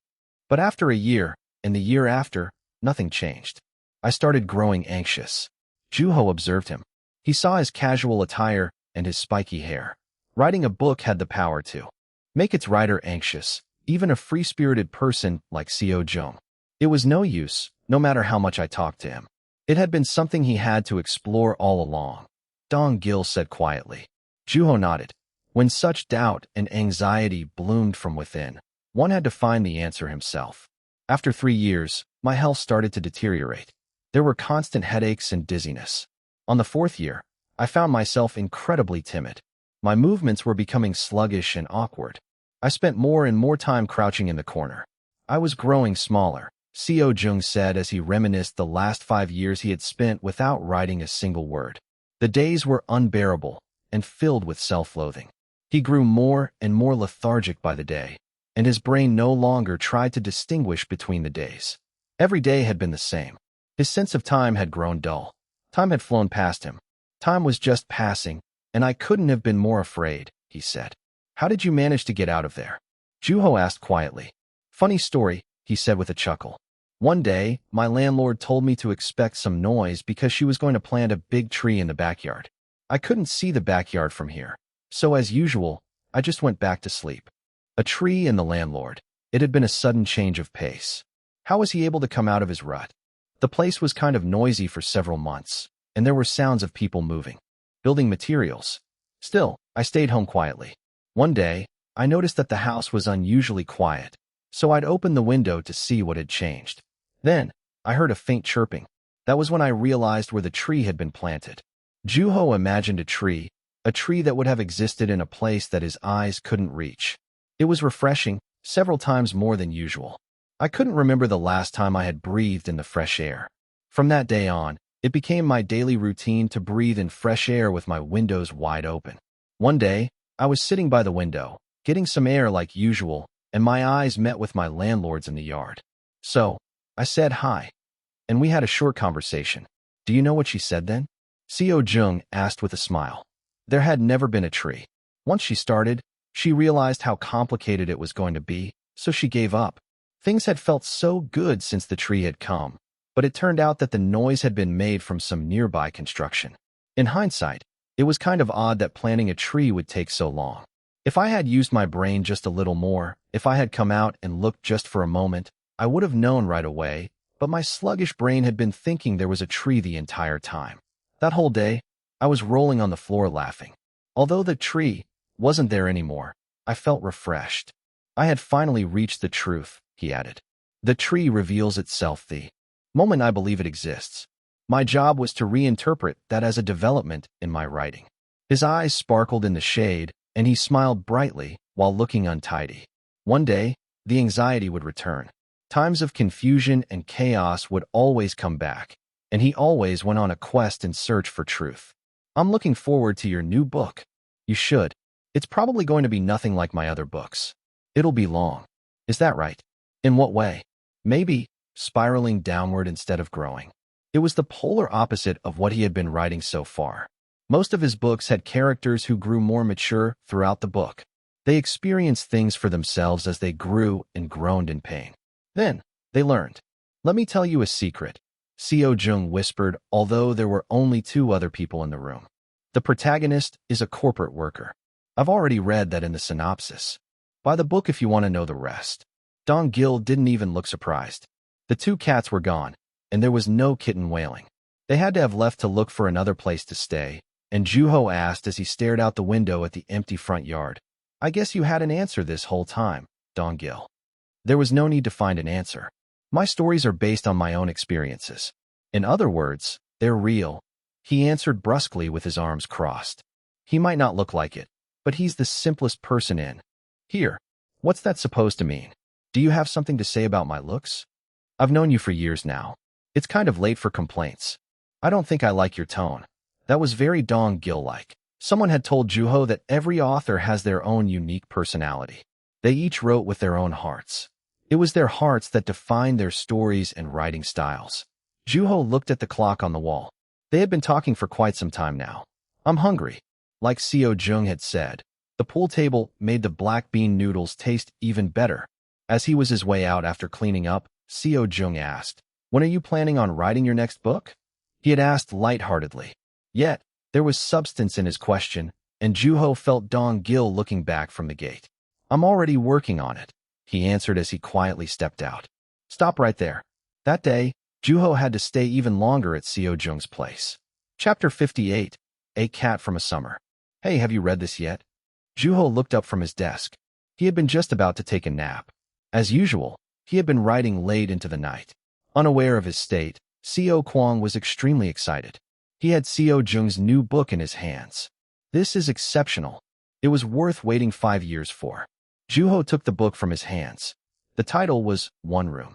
But after a year, and the year after, nothing changed. I started growing anxious. Juho observed him. He saw his casual attire and his spiky hair. Writing a book had the power to make its writer anxious, even a free-spirited person like Seo Jung. It was no use, no matter how much I talked to him. It had been something he had to explore all along. Dong Gil said quietly. Juho nodded. When such doubt and anxiety bloomed from within, one had to find the answer himself. After 3 years, my health started to deteriorate. There were constant headaches and dizziness. On the 4th year, I found myself incredibly timid. My movements were becoming sluggish and awkward. I spent more and more time crouching in the corner. I was growing smaller, Seo Jung said as he reminisced the last 5 years he had spent without writing a single word. The days were unbearable and filled with self-loathing. He grew more and more lethargic by the day, and his brain no longer tried to distinguish between the days. Every day had been the same. His sense of time had grown dull. Time had flown past him. Time was just passing, and I couldn't have been more afraid, he said. How did you manage to get out of there? Juho asked quietly. Funny story, he said with a chuckle. One day, my landlord told me to expect some noise because she was going to plant a big tree in the backyard. I couldn't see the backyard from here, so as usual, I just went back to sleep. A tree and the landlord. It had been a sudden change of pace. How was he able to come out of his rut? The place was kind of noisy for several months, and there were sounds of people moving, building materials. Still, I stayed home quietly. One day, I noticed that the house was unusually quiet, so I'd opened the window to see what had changed. Then, I heard a faint chirping. That was when I realized where the tree had been planted. Juho imagined a tree that would have existed in a place that his eyes couldn't reach. It was refreshing, several times more than usual. I couldn't remember the last time I had breathed in the fresh air. From that day on, it became my daily routine to breathe in fresh air with my windows wide open. One day, I was sitting by the window, getting some air like usual, and my eyes met with my landlord's in the yard. So, I said hi, and we had a short conversation. Do you know what she said then? Seo Jung asked with a smile. There had never been a tree. Once she started, she realized how complicated it was going to be, so she gave up. Things had felt so good since the tree had come, but it turned out that the noise had been made from some nearby construction. In hindsight, it was kind of odd that planting a tree would take so long. If I had used my brain just a little more, if I had come out and looked just for a moment, I would have known right away, but my sluggish brain had been thinking there was a tree the entire time. That whole day, I was rolling on the floor laughing. Although the tree wasn't there anymore, I felt refreshed. I had finally reached the truth, he added. The tree reveals itself the moment I believe it exists. My job was to reinterpret that as a development in my writing. His eyes sparkled in the shade, and he smiled brightly while looking untidy. One day, the anxiety would return. Times of confusion and chaos would always come back, and he always went on a quest in search for truth. I'm looking forward to your new book. You should. It's probably going to be nothing like my other books. It'll be long. Is that right? In what way? Maybe spiraling downward instead of growing. It was the polar opposite of what he had been writing so far. Most of his books had characters who grew more mature throughout the book. They experienced things for themselves as they grew and groaned in pain. Then, they learned. Let me tell you a secret, Seo Jung whispered, although there were only two other people in the room. The protagonist is a corporate worker. I've already read that in the synopsis. Buy the book if you want to know the rest. Dong Gil didn't even look surprised. The two cats were gone, and there was no kitten wailing. They had to have left to look for another place to stay, and Juho asked as he stared out the window at the empty front yard. I guess you had an answer this whole time, Dong Gil. There was no need to find an answer. My stories are based on my own experiences. In other words, they're real, he answered brusquely with his arms crossed. He might not look like it, but he's the simplest person in. Here, what's that supposed to mean? Do you have something to say about my looks? I've known you for years now. It's kind of late for complaints. I don't think I like your tone. That was very Dong Gil-like. Someone had told Juho that every author has their own unique personality. They each wrote with their own hearts. It was their hearts that defined their stories and writing styles. Juho looked at the clock on the wall. They had been talking for quite some time now. I'm hungry. Like Seo Jung had said, the pool table made the black bean noodles taste even better. As he was his way out after cleaning up, Seo Jung asked, when are you planning on writing your next book? He had asked lightheartedly. Yet, there was substance in his question, and Juho felt Dong Gil looking back from the gate. I'm already working on it, he answered as he quietly stepped out. Stop right there. That day, Juho had to stay even longer at Seo Jung's place. Chapter 58, A Cat from a Summer. Hey, have you read this yet? Juho looked up from his desk. He had been just about to take a nap. As usual, he had been writing late into the night. Unaware of his state, Seo Kwang was extremely excited. He had Seo Jung's new book in his hands. This is exceptional. It was worth waiting 5 years for. Juho took the book from his hands. The title was One Room.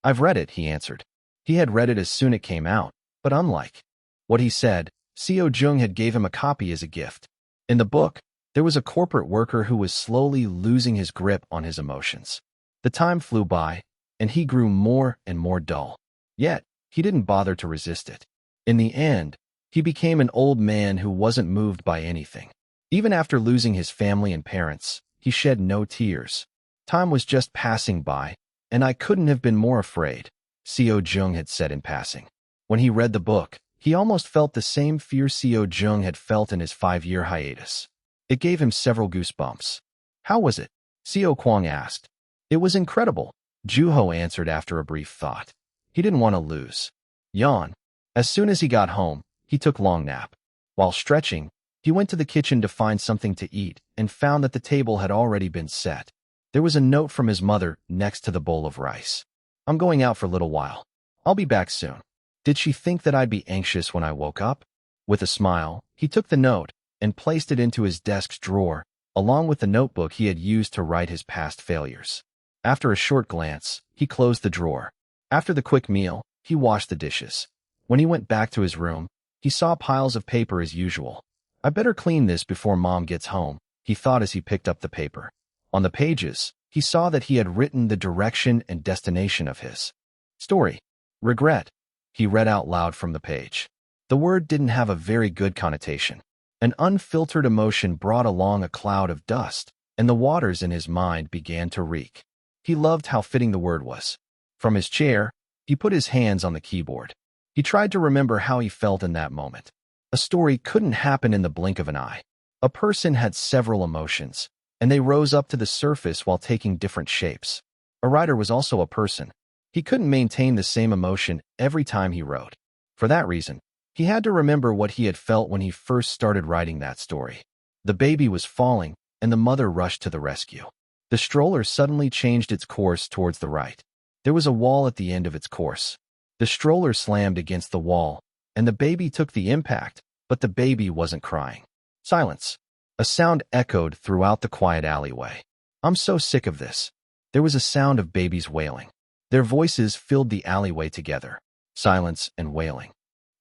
I've read it, he answered. He had read it as soon as it came out, but unlike what he said, Seo Jung had gave him a copy as a gift. In the book, there was a corporate worker who was slowly losing his grip on his emotions. The time flew by, and he grew more and more dull. Yet, he didn't bother to resist it. In the end, he became an old man who wasn't moved by anything. Even after losing his family and parents, he shed no tears. Time was just passing by, and I couldn't have been more afraid, Seo Jung had said in passing. When he read the book, he almost felt the same fear Seo Jung had felt in his 5-year hiatus. It gave him several goosebumps. How was it? Seo Kwang asked. It was incredible, Juho answered after a brief thought. He didn't want to lose. Yawn. As soon as he got home, he took long nap. While stretching, he went to the kitchen to find something to eat and found that the table had already been set. There was a note from his mother next to the bowl of rice. I'm going out for a little while. I'll be back soon. Did she think that I'd be anxious when I woke up? With a smile, he took the note and placed it into his desk's drawer, along with the notebook he had used to write his past failures. After a short glance, he closed the drawer. After the quick meal, he washed the dishes. When he went back to his room, he saw piles of paper as usual. I better clean this before Mom gets home, he thought as he picked up the paper. On the pages, he saw that he had written the direction and destination of his story. Regret, he read out loud from the page. The word didn't have a very good connotation. An unfiltered emotion brought along a cloud of dust, and the waters in his mind began to reek. He loved how fitting the word was. From his chair, he put his hands on the keyboard. He tried to remember how he felt in that moment. A story couldn't happen in the blink of an eye. A person had several emotions, and they rose up to the surface while taking different shapes. A writer was also a person. He couldn't maintain the same emotion every time he wrote. For that reason, he had to remember what he had felt when he first started writing that story. The baby was falling, and the mother rushed to the rescue. The stroller suddenly changed its course towards the right. There was a wall at the end of its course. The stroller slammed against the wall, and the baby took the impact, but the baby wasn't crying. Silence. A sound echoed throughout the quiet alleyway. I'm so sick of this. There was a sound of babies wailing. Their voices filled the alleyway together. Silence and wailing.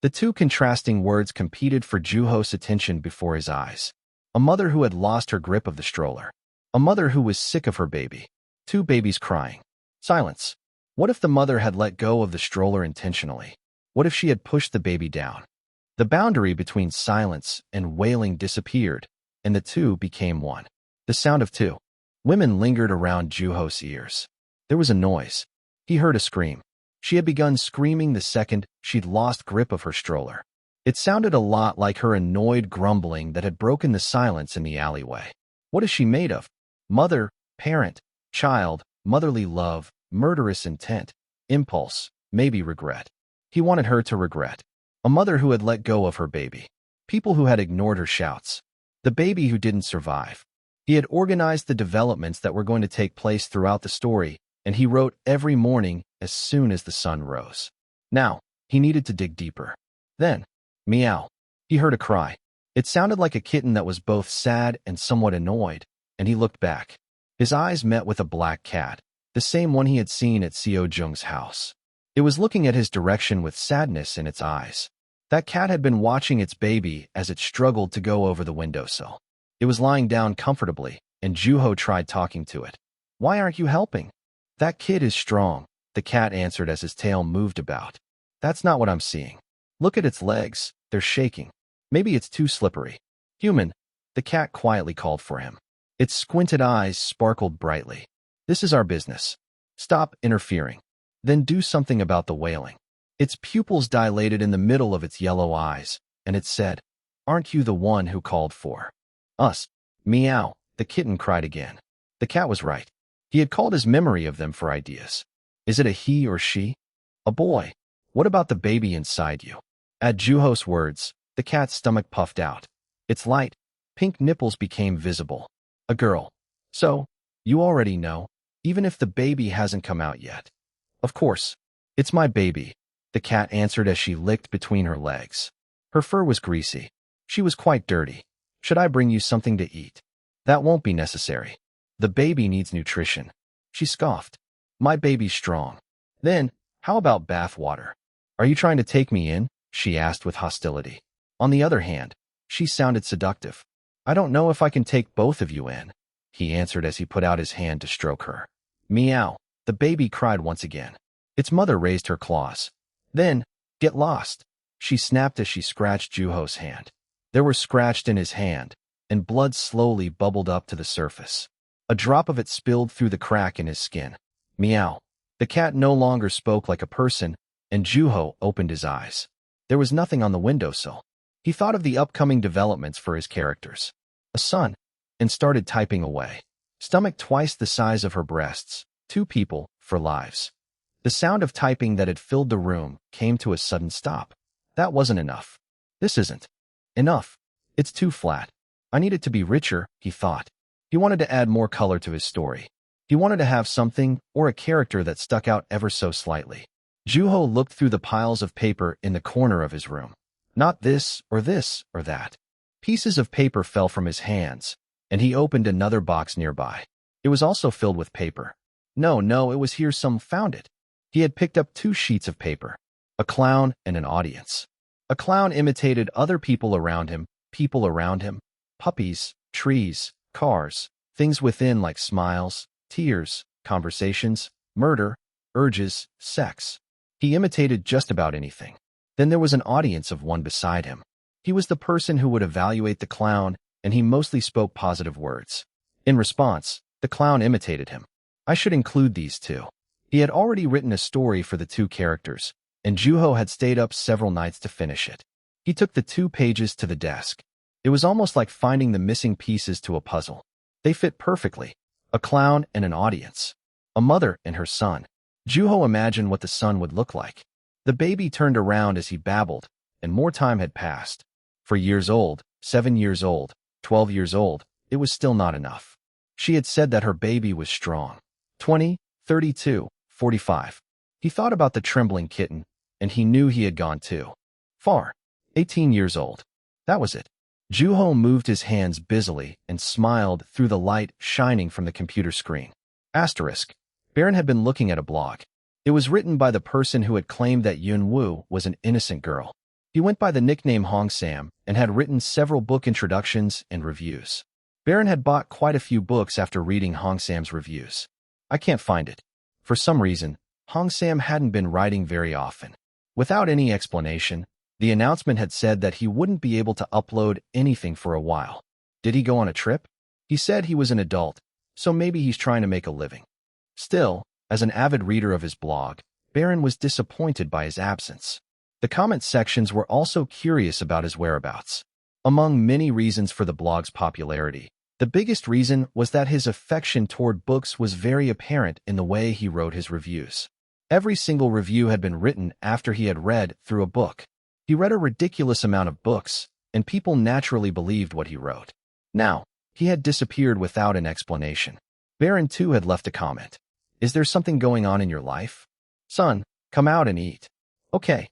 The two contrasting words competed for Juho's attention before his eyes. A mother who had lost her grip of the stroller. A mother who was sick of her baby. Two babies crying. Silence. What if the mother had let go of the stroller intentionally? What if she had pushed the baby down? The boundary between silence and wailing disappeared, and the two became one. The sound of two. Women lingered around Juho's ears. There was a noise. He heard a scream. She had begun screaming the second she'd lost grip of her stroller. It sounded a lot like her annoyed grumbling that had broken the silence in the alleyway. What is she made of? Mother, parent, child, motherly love, murderous intent, impulse, maybe regret. He wanted her to regret. A mother who had let go of her baby. People who had ignored her shouts. The baby who didn't survive. He had organized the developments that were going to take place throughout the story, and he wrote every morning as soon as the sun rose. Now, he needed to dig deeper. Then, meow. He heard a cry. It sounded like a kitten that was both sad and somewhat annoyed, and he looked back. His eyes met with a black cat, the same one he had seen at Seo Jung's house. It was looking at his direction with sadness in its eyes. That cat had been watching its baby as it struggled to go over the windowsill. It was lying down comfortably, and Juho tried talking to it. "Why aren't you helping?" "That kid is strong," the cat answered as his tail moved about. "That's not what I'm seeing. Look at its legs, they're shaking. Maybe it's too slippery." "Human," the cat quietly called for him. Its squinted eyes sparkled brightly. "This is our business. Stop interfering. Then do something about the wailing." Its pupils dilated in the middle of its yellow eyes, and it said, "Aren't you the one who called for us?" "Meow," the kitten cried again. The cat was right. He had called his memory of them for ideas. Is it a he or she? A boy? What about the baby inside you? At Juho's words, the cat's stomach puffed out. Its light, pink nipples became visible. A girl. "So, you already know, even if the baby hasn't come out yet." "Of course. It's my baby," the cat answered as she licked between her legs. Her fur was greasy. She was quite dirty. "Should I bring you something to eat?" "That won't be necessary. The baby needs nutrition." She scoffed. "My baby's strong." "Then, how about bath water?" "Are you trying to take me in?" she asked with hostility. On the other hand, she sounded seductive. "I don't know if I can take both of you in," he answered as he put out his hand to stroke her. "Meow," the baby cried once again. Its mother raised her claws. "Then, get lost," she snapped as she scratched Juho's hand. There were scratched in his hand, and blood slowly bubbled up to the surface. A drop of it spilled through the crack in his skin. Meow. The cat no longer spoke like a person, and Juho opened his eyes. There was nothing on the windowsill. He thought of the upcoming developments for his characters. A son, and started typing away. Stomach twice the size of her breasts. 2 people, for lives. The sound of typing that had filled the room came to a sudden stop. That wasn't enough. This isn't enough. It's too flat. I need it to be richer, he thought. He wanted to add more color to his story. He wanted to have something or a character that stuck out ever so slightly. Juho looked through the piles of paper in the corner of his room. Not this or that. Pieces of paper fell from his hands, and he opened another box nearby. It was also filled with paper. No, it was here some found it. He had picked up 2 sheets of paper. A clown and an audience. A clown imitated other people around him, puppies, trees, cars, things within like smiles, tears, conversations, murder, urges, sex. He imitated just about anything. Then there was an audience of one beside him. He was the person who would evaluate the clown, and he mostly spoke positive words. In response, the clown imitated him. I should include these 2. He had already written a story for the 2 characters, and Juho had stayed up several nights to finish it. He took the 2 pages to the desk. It was almost like finding the missing pieces to a puzzle. They fit perfectly. A clown and an audience. A mother and her son. Juho imagined what the son would look like. The baby turned around as he babbled, and more time had passed. For years old, 7 years old, 12 years old, it was still not enough. She had said that her baby was strong. 20, 32, 45. He thought about the trembling kitten, and he knew he had gone too far. 18 years old. That was it. Juho moved his hands busily and smiled through the light shining from the computer screen. Asterisk. Baron had been looking at a blog. It was written by the person who had claimed that Yun Woo was an innocent girl. He went by the nickname Hong Sam and had written several book introductions and reviews. Baron had bought quite a few books after reading Hong Sam's reviews. I can't find it. For some reason, Hong Sam hadn't been writing very often. Without any explanation, the announcement had said that he wouldn't be able to upload anything for a while. Did he go on a trip? He said he was an adult, so maybe he's trying to make a living. Still, as an avid reader of his blog, Baron was disappointed by his absence. The comment sections were also curious about his whereabouts. Among many reasons for the blog's popularity, the biggest reason was that his affection toward books was very apparent in the way he wrote his reviews. Every single review had been written after he had read through a book. He read a ridiculous amount of books, and people naturally believed what he wrote. Now, he had disappeared without an explanation. Baron too had left a comment. Is there something going on in your life? Son, come out and eat. Okay,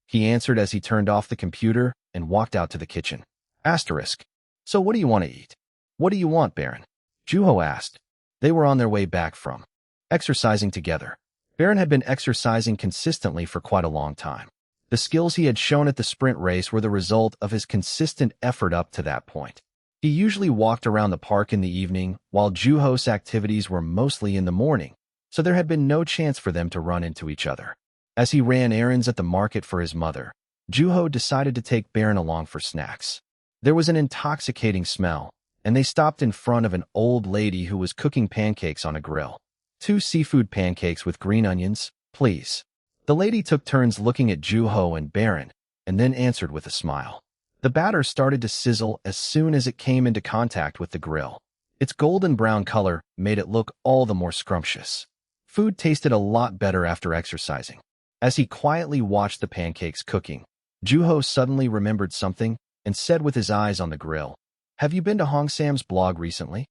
he answered as he turned off the computer and walked out to the kitchen. Asterisk. So what do you want to eat? What do you want, Baron? Juho asked. They were on their way back from exercising together. Baron had been exercising consistently for quite a long time. The skills he had shown at the sprint race were the result of his consistent effort up to that point. He usually walked around the park in the evening, while Juho's activities were mostly in the morning, so there had been no chance for them to run into each other. As he ran errands at the market for his mother, Juho decided to take Baron along for snacks. There was an intoxicating smell, and they stopped in front of an old lady who was cooking pancakes on a grill. 2 seafood pancakes with green onions, please. The lady took turns looking at Juho and Baron, and then answered with a smile. The batter started to sizzle as soon as it came into contact with the grill. Its golden brown color made it look all the more scrumptious. Food tasted a lot better after exercising. As he quietly watched the pancakes cooking, Juho suddenly remembered something and said with his eyes on the grill, Have you been to Hong Sam's blog recently?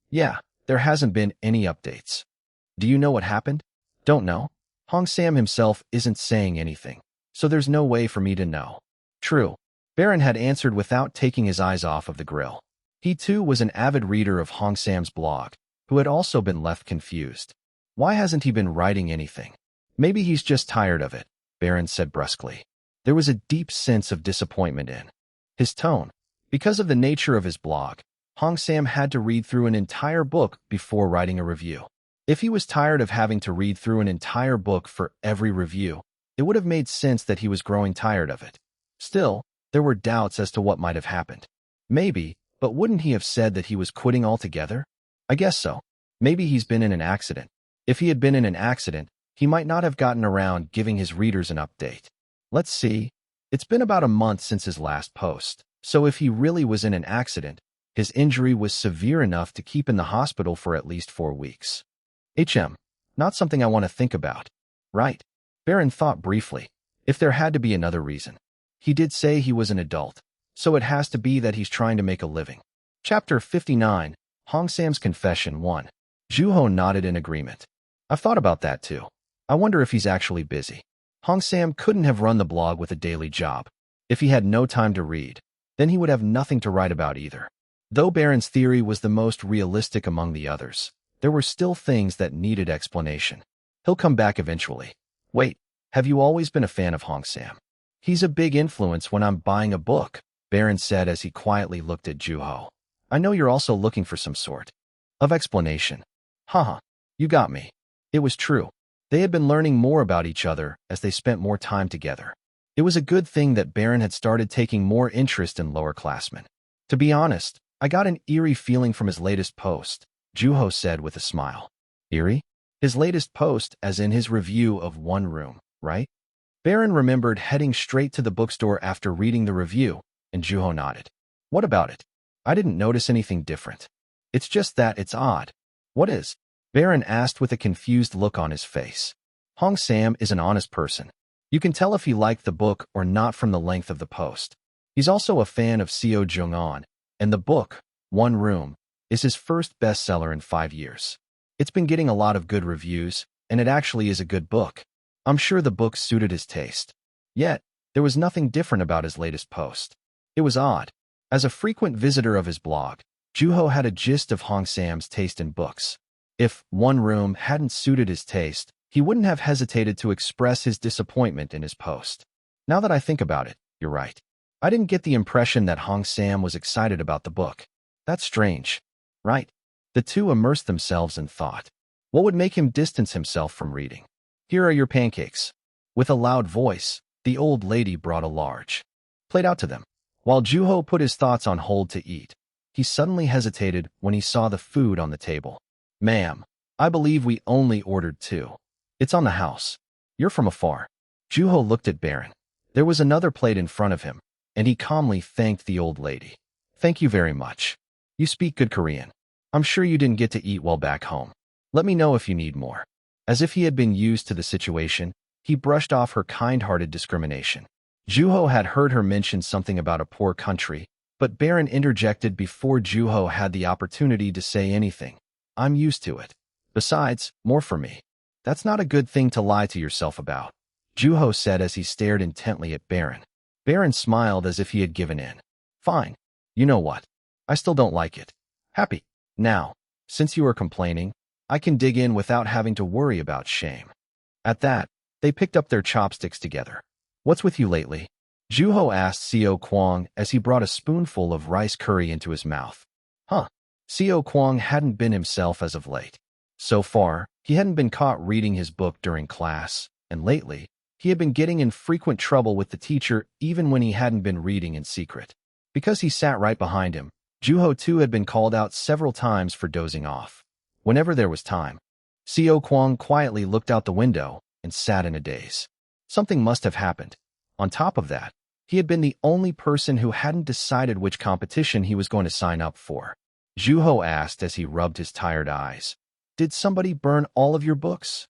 Yeah, there hasn't been any updates. Do you know what happened? Don't know. Hong Sam himself isn't saying anything, so there's no way for me to know. True. Baron had answered without taking his eyes off of the grill. He too was an avid reader of Hong Sam's blog, who had also been left confused. Why hasn't he been writing anything? Maybe he's just tired of it, Baron said brusquely. There was a deep sense of disappointment in his tone. Because of the nature of his blog, Hong Sam had to read through an entire book before writing a review. If he was tired of having to read through an entire book for every review, it would have made sense that he was growing tired of it. Still, there were doubts as to what might have happened. Maybe, but wouldn't he have said that he was quitting altogether? I guess so. Maybe he's been in an accident. If he had been in an accident, he might not have gotten around giving his readers an update. Let's see. It's been about a month since his last post, so if he really was in an accident, his injury was severe enough to keep in the hospital for at least 4 weeks. Not something I want to think about. Right. Baron thought briefly. If there had to be another reason. He did say he was an adult, so it has to be that he's trying to make a living. Chapter 59, Hong Sam's Confession 1. Juho nodded in agreement. I've thought about that too. I wonder if he's actually busy. Hong Sam couldn't have run the blog with a daily job. If he had no time to read, then he would have nothing to write about either. Though Baron's theory was the most realistic among the others, there were still things that needed explanation. He'll come back eventually. Wait, have you always been a fan of Hong Sam? He's a big influence when I'm buying a book, Baron said as he quietly looked at Juho. I know you're also looking for some sort of explanation. Haha, you got me. It was true. They had been learning more about each other as they spent more time together. It was a good thing that Baron had started taking more interest in lower-classmen. To be honest, I got an eerie feeling from his latest post, Juho said with a smile. Eerie? His latest post, as in his review of One Room, right? Baron remembered heading straight to the bookstore after reading the review, and Juho nodded. What about it? I didn't notice anything different. It's just that it's odd. What is? Baron asked with a confused look on his face. Hong Sam is an honest person. You can tell if he liked the book or not from the length of the post. He's also a fan of Seo Jung-on, and the book, One Room, is his first bestseller in 5 years. It's been getting a lot of good reviews, and it actually is a good book. I'm sure the book suited his taste. Yet, there was nothing different about his latest post. It was odd. As a frequent visitor of his blog, Juho had a gist of Hong Sam's taste in books. If One Room hadn't suited his taste, he wouldn't have hesitated to express his disappointment in his post. Now that I think about it, you're right. I didn't get the impression that Hong Sam was excited about the book. That's strange, right? The two immersed themselves in thought. What would make him distance himself from reading? Here are your pancakes. With a loud voice, the old lady brought a large plate out to them. While Juho put his thoughts on hold to eat, he suddenly hesitated when he saw the food on the table. Ma'am, I believe we only ordered 2. It's on the house. You're from afar. Juho looked at Baron. There was another plate in front of him, and he calmly thanked the old lady. Thank you very much. You speak good Korean. I'm sure you didn't get to eat well back home. Let me know if you need more. As if he had been used to the situation, he brushed off her kind-hearted discrimination. Juho had heard her mention something about a poor country, but Baron interjected before Juho had the opportunity to say anything. I'm used to it. Besides, more for me. That's not a good thing to lie to yourself about, Juho said as he stared intently at Baron. Baron smiled as if he had given in. Fine. You know what? I still don't like it. Happy. Now, since you are complaining, I can dig in without having to worry about shame. At that, they picked up their chopsticks together. What's with you lately? Juho asked Seo Kwang as he brought a spoonful of rice curry into his mouth. Huh. Seo Kwang hadn't been himself as of late. So far, he hadn't been caught reading his book during class, and lately, he had been getting in frequent trouble with the teacher even when he hadn't been reading in secret. Because he sat right behind him, Juho too had been called out several times for dozing off. Whenever there was time, Seo Kwang quietly looked out the window and sat in a daze. Something must have happened. On top of that, he had been the only person who hadn't decided which competition he was going to sign up for. Juho asked as he rubbed his tired eyes. Did somebody burn all of your books?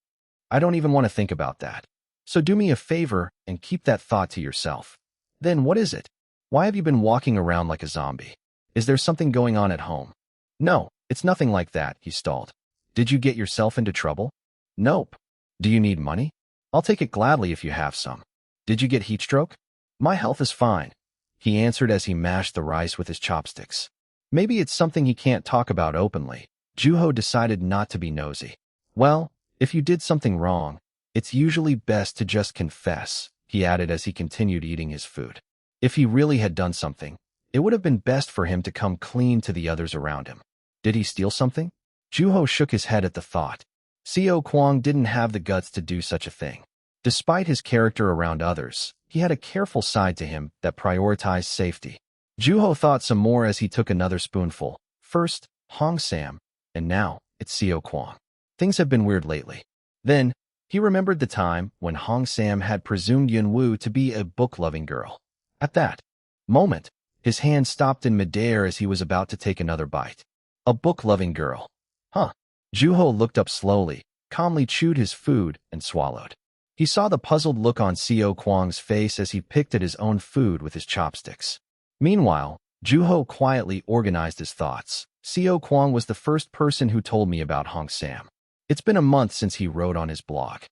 I don't even want to think about that. So do me a favor and keep that thought to yourself. Then what is it? Why have you been walking around like a zombie? Is there something going on at home? No, it's nothing like that, he stalled. Did you get yourself into trouble? Nope. Do you need money? I'll take it gladly if you have some. Did you get heat stroke? My health is fine, he answered as he mashed the rice with his chopsticks. Maybe it's something he can't talk about openly. Juho decided not to be nosy. Well, if you did something wrong, it's usually best to just confess, he added as he continued eating his food. If he really had done something, it would have been best for him to come clean to the others around him. Did he steal something? Juho shook his head at the thought. Seo Kwang didn't have the guts to do such a thing. Despite his character around others, he had a careful side to him that prioritized safety. Juho thought some more as he took another spoonful. First, Hong Sam, and now, it's Seo Kwang. Things have been weird lately. Then, he remembered the time when Hong Sam had presumed Yunwoo to be a book-loving girl. At that moment, his hand stopped in midair as he was about to take another bite. A book-loving girl. Huh. Juho looked up slowly, calmly chewed his food, and swallowed. He saw the puzzled look on Seo Kwang's face as he picked at his own food with his chopsticks. Meanwhile, Juho quietly organized his thoughts. Seo Kwang was the first person who told me about Hong Sam. It's been a month since he wrote on his blog.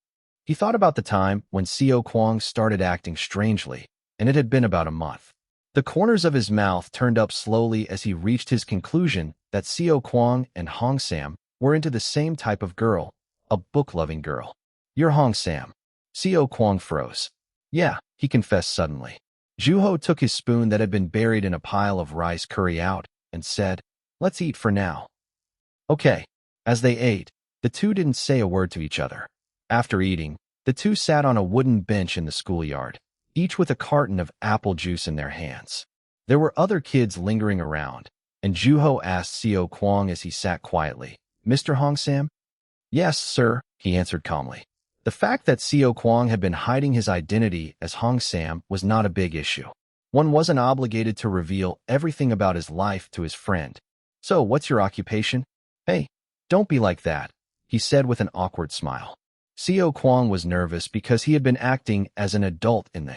He thought about the time when Seo Kwang started acting strangely, and it had been about a month. The corners of his mouth turned up slowly as he reached his conclusion that Seo Kwang and Hong Sam were into the same type of girl, a book-loving girl. You're Hong Sam. Seo Kwang froze. Yeah, he confessed suddenly. Juho took his spoon that had been buried in a pile of rice curry out and said, Let's eat for now. Okay. As they ate, the two didn't say a word to each other. After eating, the two sat on a wooden bench in the schoolyard, each with a carton of apple juice in their hands. There were other kids lingering around, and Juho asked Seo Kwang as he sat quietly, Mr. Hong Sam? Yes, sir, he answered calmly. The fact that Seo Kwang had been hiding his identity as Hong Sam was not a big issue. One wasn't obligated to reveal everything about his life to his friend. So, what's your occupation? Hey, don't be like that, he said with an awkward smile. Seo Kwang was nervous because he had been acting as an adult in the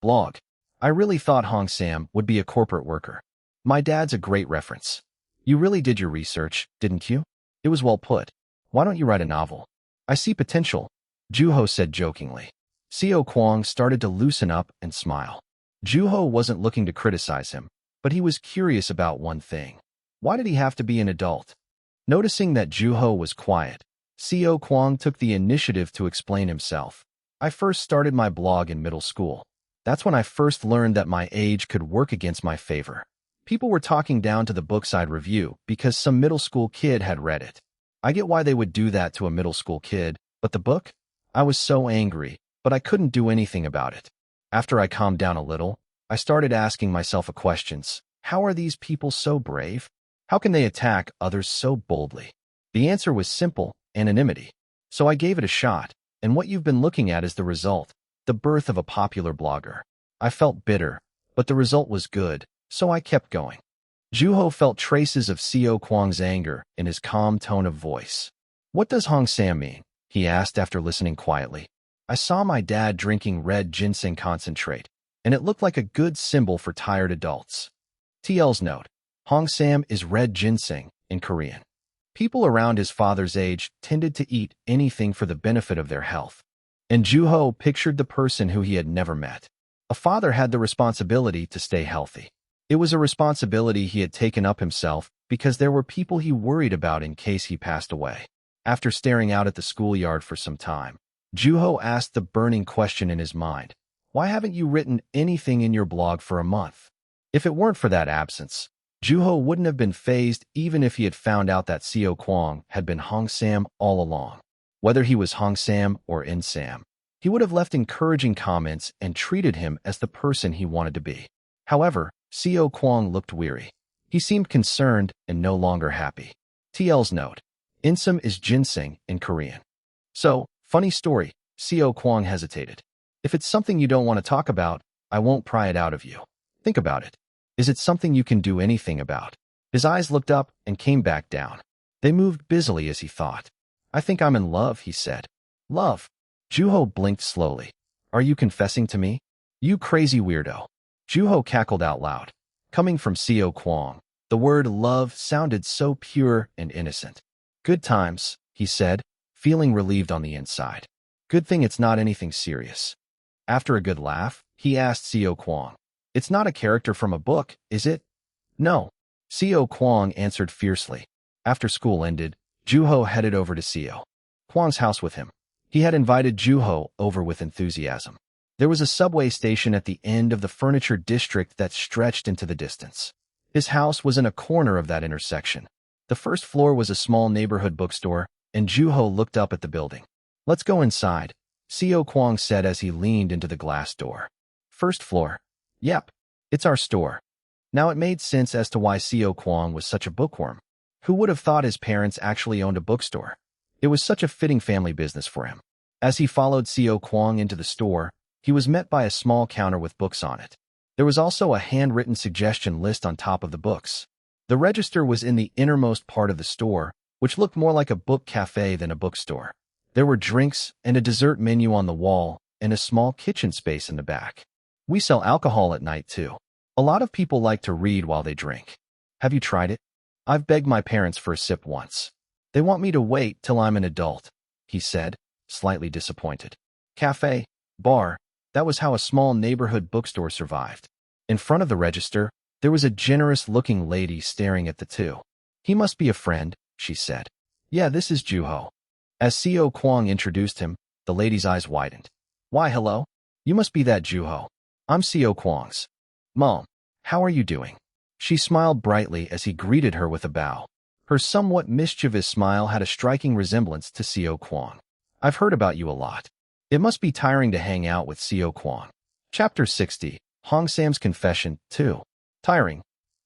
blog. I really thought Hong Sam would be a corporate worker. My dad's a great reference. You really did your research, didn't you? It was well put. Why don't you write a novel? I see potential, Juho said jokingly. Seo Kwang started to loosen up and smile. Juho wasn't looking to criticize him, but he was curious about one thing. Why did he have to be an adult? Noticing that Juho was quiet, Seo Kwang took the initiative to explain himself. I first started my blog in middle school. That's when I first learned that my age could work against my favor. People were talking down to the Bookside review because some middle school kid had read it. I get why they would do that to a middle school kid, but the book? I was so angry, but I couldn't do anything about it. After I calmed down a little, I started asking myself questions. How are these people so brave? How can they attack others so boldly? The answer was simple: anonymity. So I gave it a shot, and what you've been looking at is the result, the birth of a popular blogger. I felt bitter, but the result was good, so I kept going. Juho felt traces of Seo Kwang's anger in his calm tone of voice. What does Hong Sam mean? He asked after listening quietly. I saw my dad drinking red ginseng concentrate, and it looked like a good symbol for tired adults. TL's note: Hong Sam is red ginseng in Korean. People around his father's age tended to eat anything for the benefit of their health. And Juho pictured the person who he had never met. A father had the responsibility to stay healthy. It was a responsibility he had taken up himself because there were people he worried about in case he passed away. After staring out at the schoolyard for some time, Juho asked the burning question in his mind. Why haven't you written anything in your blog for a month? If it weren't for that absence, Juho wouldn't have been fazed even if he had found out that Seo Kwang had been Hong Sam all along. Whether he was Hong Sam or In Sam, he would have left encouraging comments and treated him as the person he wanted to be. However, Seo Kwang looked weary. He seemed concerned and no longer happy. TL's note: Insam is ginseng in Korean. So, funny story, Seo Kwang hesitated. If it's something you don't want to talk about, I won't pry it out of you. Think about it. Is it something you can do anything about? His eyes looked up and came back down. They moved busily as he thought. I think I'm in love, he said. Love? Juho blinked slowly. Are you confessing to me? You crazy weirdo. Juho cackled out loud. Coming from Seo Kwang, the word love sounded so pure and innocent. Good times, he said, feeling relieved on the inside. Good thing it's not anything serious. After a good laugh, he asked Seo Kwang. It's not a character from a book, is it? No. Seo Kwang answered fiercely. After school ended, Juho headed over to Seo Kwang's house with him. He had invited Juho over with enthusiasm. There was a subway station at the end of the furniture district that stretched into the distance. His house was in a corner of that intersection. The first floor was a small neighborhood bookstore, and Juho looked up at the building. Let's go inside, Seo Kwang said as he leaned into the glass door. First floor. Yep, it's our store. Now it made sense as to why Seo Kwang was such a bookworm. Who would have thought his parents actually owned a bookstore? It was such a fitting family business for him. As he followed Seo Kwang into the store, he was met by a small counter with books on it. There was also a handwritten suggestion list on top of the books. The register was in the innermost part of the store, which looked more like a book cafe than a bookstore. There were drinks and a dessert menu on the wall and a small kitchen space in the back. We sell alcohol at night too. A lot of people like to read while they drink. Have you tried it? I've begged my parents for a sip once. They want me to wait till I'm an adult, he said, slightly disappointed. Cafe, bar, that was how a small neighborhood bookstore survived. In front of the register, there was a generous-looking lady staring at the two. He must be a friend, she said. Yeah, this is Juho. As Seo Kwang introduced him, the lady's eyes widened. Why, hello? You must be that Juho. I'm Seo Kwang's mom. How are you doing? She smiled brightly as he greeted her with a bow. Her somewhat mischievous smile had a striking resemblance to Seo Kwang. I've heard about you a lot. It must be tiring to hang out with Seo Kwang. Chapter 60, Hong Sam's Confession, 2. Tiring.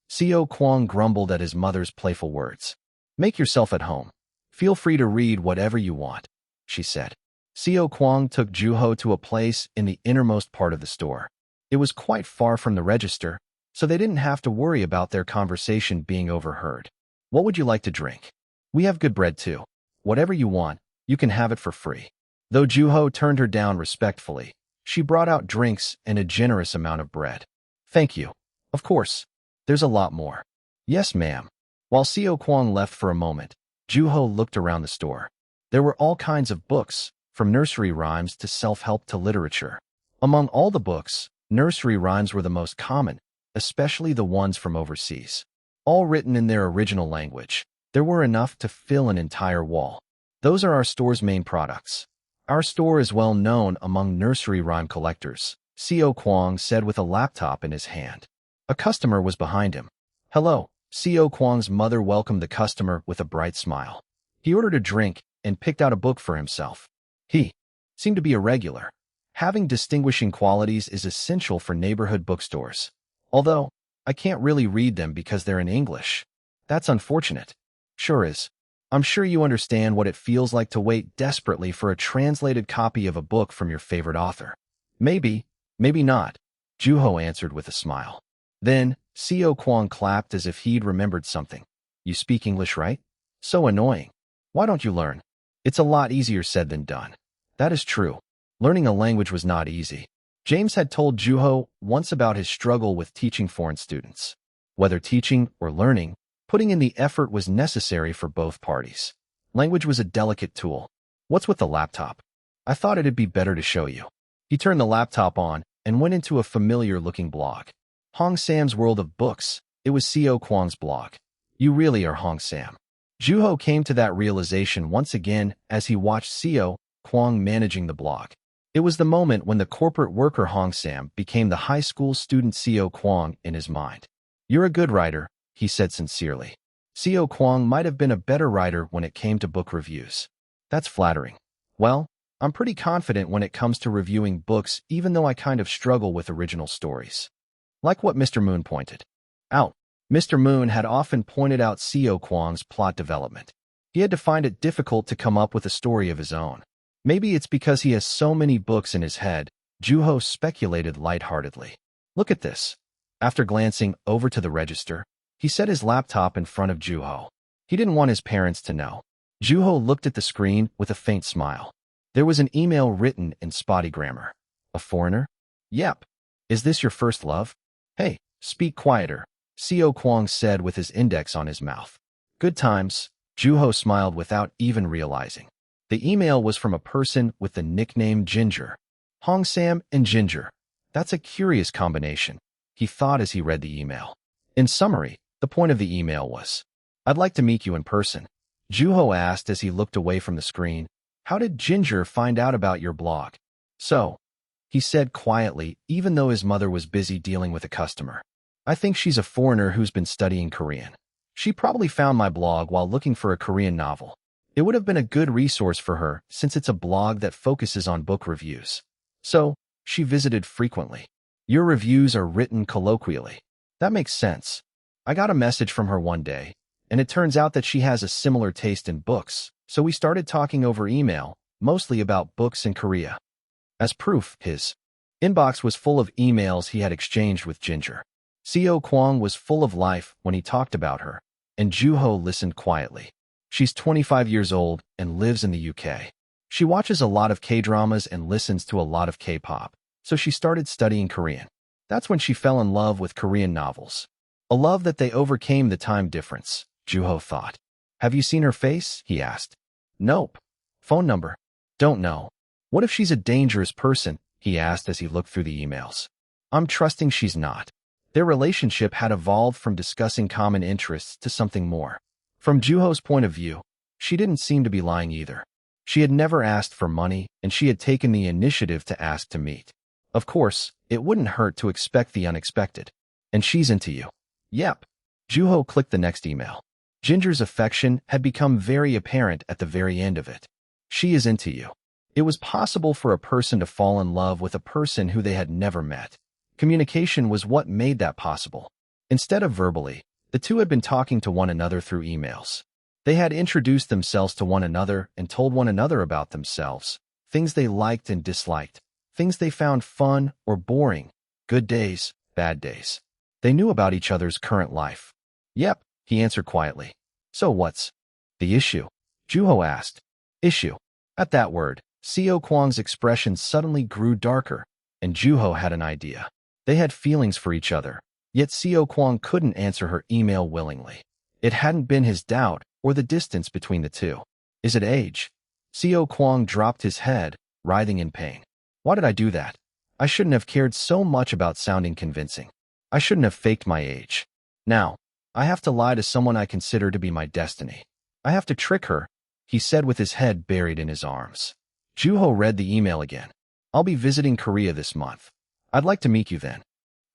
Seo Kwang grumbled at his mother's playful words. Make yourself at home. Feel free to read whatever you want, she said. Seo Kwang took Juho to a place in the innermost part of the store. It was quite far from the register, so they didn't have to worry about their conversation being overheard. What would you like to drink? We have good bread too. Whatever you want, you can have it for free. Though Juho turned her down respectfully, she brought out drinks and a generous amount of bread. Thank you. Of course. There's a lot more. Yes, ma'am. While Seo Kwang left for a moment, Juho looked around the store. There were all kinds of books, from nursery rhymes to self-help to literature. Among all the books, nursery rhymes were the most common, especially the ones from overseas. All written in their original language, there were enough to fill an entire wall. Those are our store's main products. Our store is well known among nursery rhyme collectors, Seo Kwang said with a laptop in his hand. A customer was behind him. Hello. CEO Kwang's mother welcomed the customer with a bright smile. He ordered a drink and picked out a book for himself. He seemed to be a regular. Having distinguishing qualities is essential for neighborhood bookstores. Although, I can't really read them because they're in English. That's unfortunate. Sure is. I'm sure you understand what it feels like to wait desperately for a translated copy of a book from your favorite author. Maybe, maybe not, Juho answered with a smile. Then, CEO Kwang clapped as if he'd remembered something. You speak English, right? So annoying. Why don't you learn? It's a lot easier said than done. That is true. Learning a language was not easy. James had told Juho once about his struggle with teaching foreign students. Whether teaching or learning, putting in the effort was necessary for both parties. Language was a delicate tool. What's with the laptop? I thought it'd be better to show you. He turned the laptop on and went into a familiar-looking blog. Hong Sam's World of Books. It was CEO Kwang's blog. You really are Hong Sam. Juho came to that realization once again as he watched CEO Kwang managing the blog. It was the moment when the corporate worker Hong Sam became the high school student CEO Kwang in his mind. You're a good writer, he said sincerely. CEO Kwang might have been a better writer when it came to book reviews. That's flattering. Well, I'm pretty confident when it comes to reviewing books, even though I kind of struggle with original stories. Like what Mr. Moon pointed out. Mr. Moon had often pointed out CEO Kwang's plot development. He had to find it difficult to come up with a story of his own. Maybe it's because he has so many books in his head, Juho speculated lightheartedly. Look at this. After glancing over to the register, he set his laptop in front of Juho. He didn't want his parents to know. Juho looked at the screen with a faint smile. There was an email written in spotty grammar. A foreigner? Yep. Is this your first love? Hey, speak quieter, CEO Kwang said with his index on his mouth. Good times, Juho smiled without even realizing. The email was from a person with the nickname Ginger. Hong Sam and Ginger. That's a curious combination, he thought as he read the email. In summary, the point of the email was, I'd like to meet you in person. Juho asked as he looked away from the screen. How did Ginger find out about your blog? So, he said quietly, even though his mother was busy dealing with a customer. I think she's a foreigner who's been studying Korean. She probably found my blog while looking for a Korean novel. It would have been a good resource for her since it's a blog that focuses on book reviews. So, she visited frequently. Your reviews are written colloquially. That makes sense. I got a message from her one day, and it turns out that she has a similar taste in books, so we started talking over email, mostly about books in Korea. As proof, his inbox was full of emails he had exchanged with Ginger. CEO Kwang was full of life when he talked about her, and Juho listened quietly. She's 25 years old and lives in the UK. She watches a lot of K-dramas and listens to a lot of K-pop, so she started studying Korean. That's when she fell in love with Korean novels. A love that they overcame the time difference, Juho thought. Have you seen her face? He asked. Nope. Phone number? Don't know. What if she's a dangerous person? He asked as he looked through the emails. I'm trusting she's not. Their relationship had evolved from discussing common interests to something more. From Juho's point of view, she didn't seem to be lying either. She had never asked for money, and she had taken the initiative to ask to meet. Of course, it wouldn't hurt to expect the unexpected. And she's into you. Yep. Juho clicked the next email. Ginger's affection had become very apparent at the very end of it. She is into you. It was possible for a person to fall in love with a person who they had never met. Communication was what made that possible. Instead of verbally, the two had been talking to one another through emails. They had introduced themselves to one another and told one another about themselves, things they liked and disliked, things they found fun or boring, good days, bad days. They knew about each other's current life. Yep, he answered quietly. So what's the issue? Juho asked. Issue. At that word, CEO Kwang's expression suddenly grew darker, and Juho had an idea. They had feelings for each other, yet CEO Kwang couldn't answer her email willingly. It hadn't been his doubt or the distance between the two. Is it age? CEO Kwang dropped his head, writhing in pain. Why did I do that? I shouldn't have cared so much about sounding convincing. I shouldn't have faked my age. Now, I have to lie to someone I consider to be my destiny. I have to trick her, he said with his head buried in his arms. Juho read the email again. I'll be visiting Korea this month. I'd like to meet you then.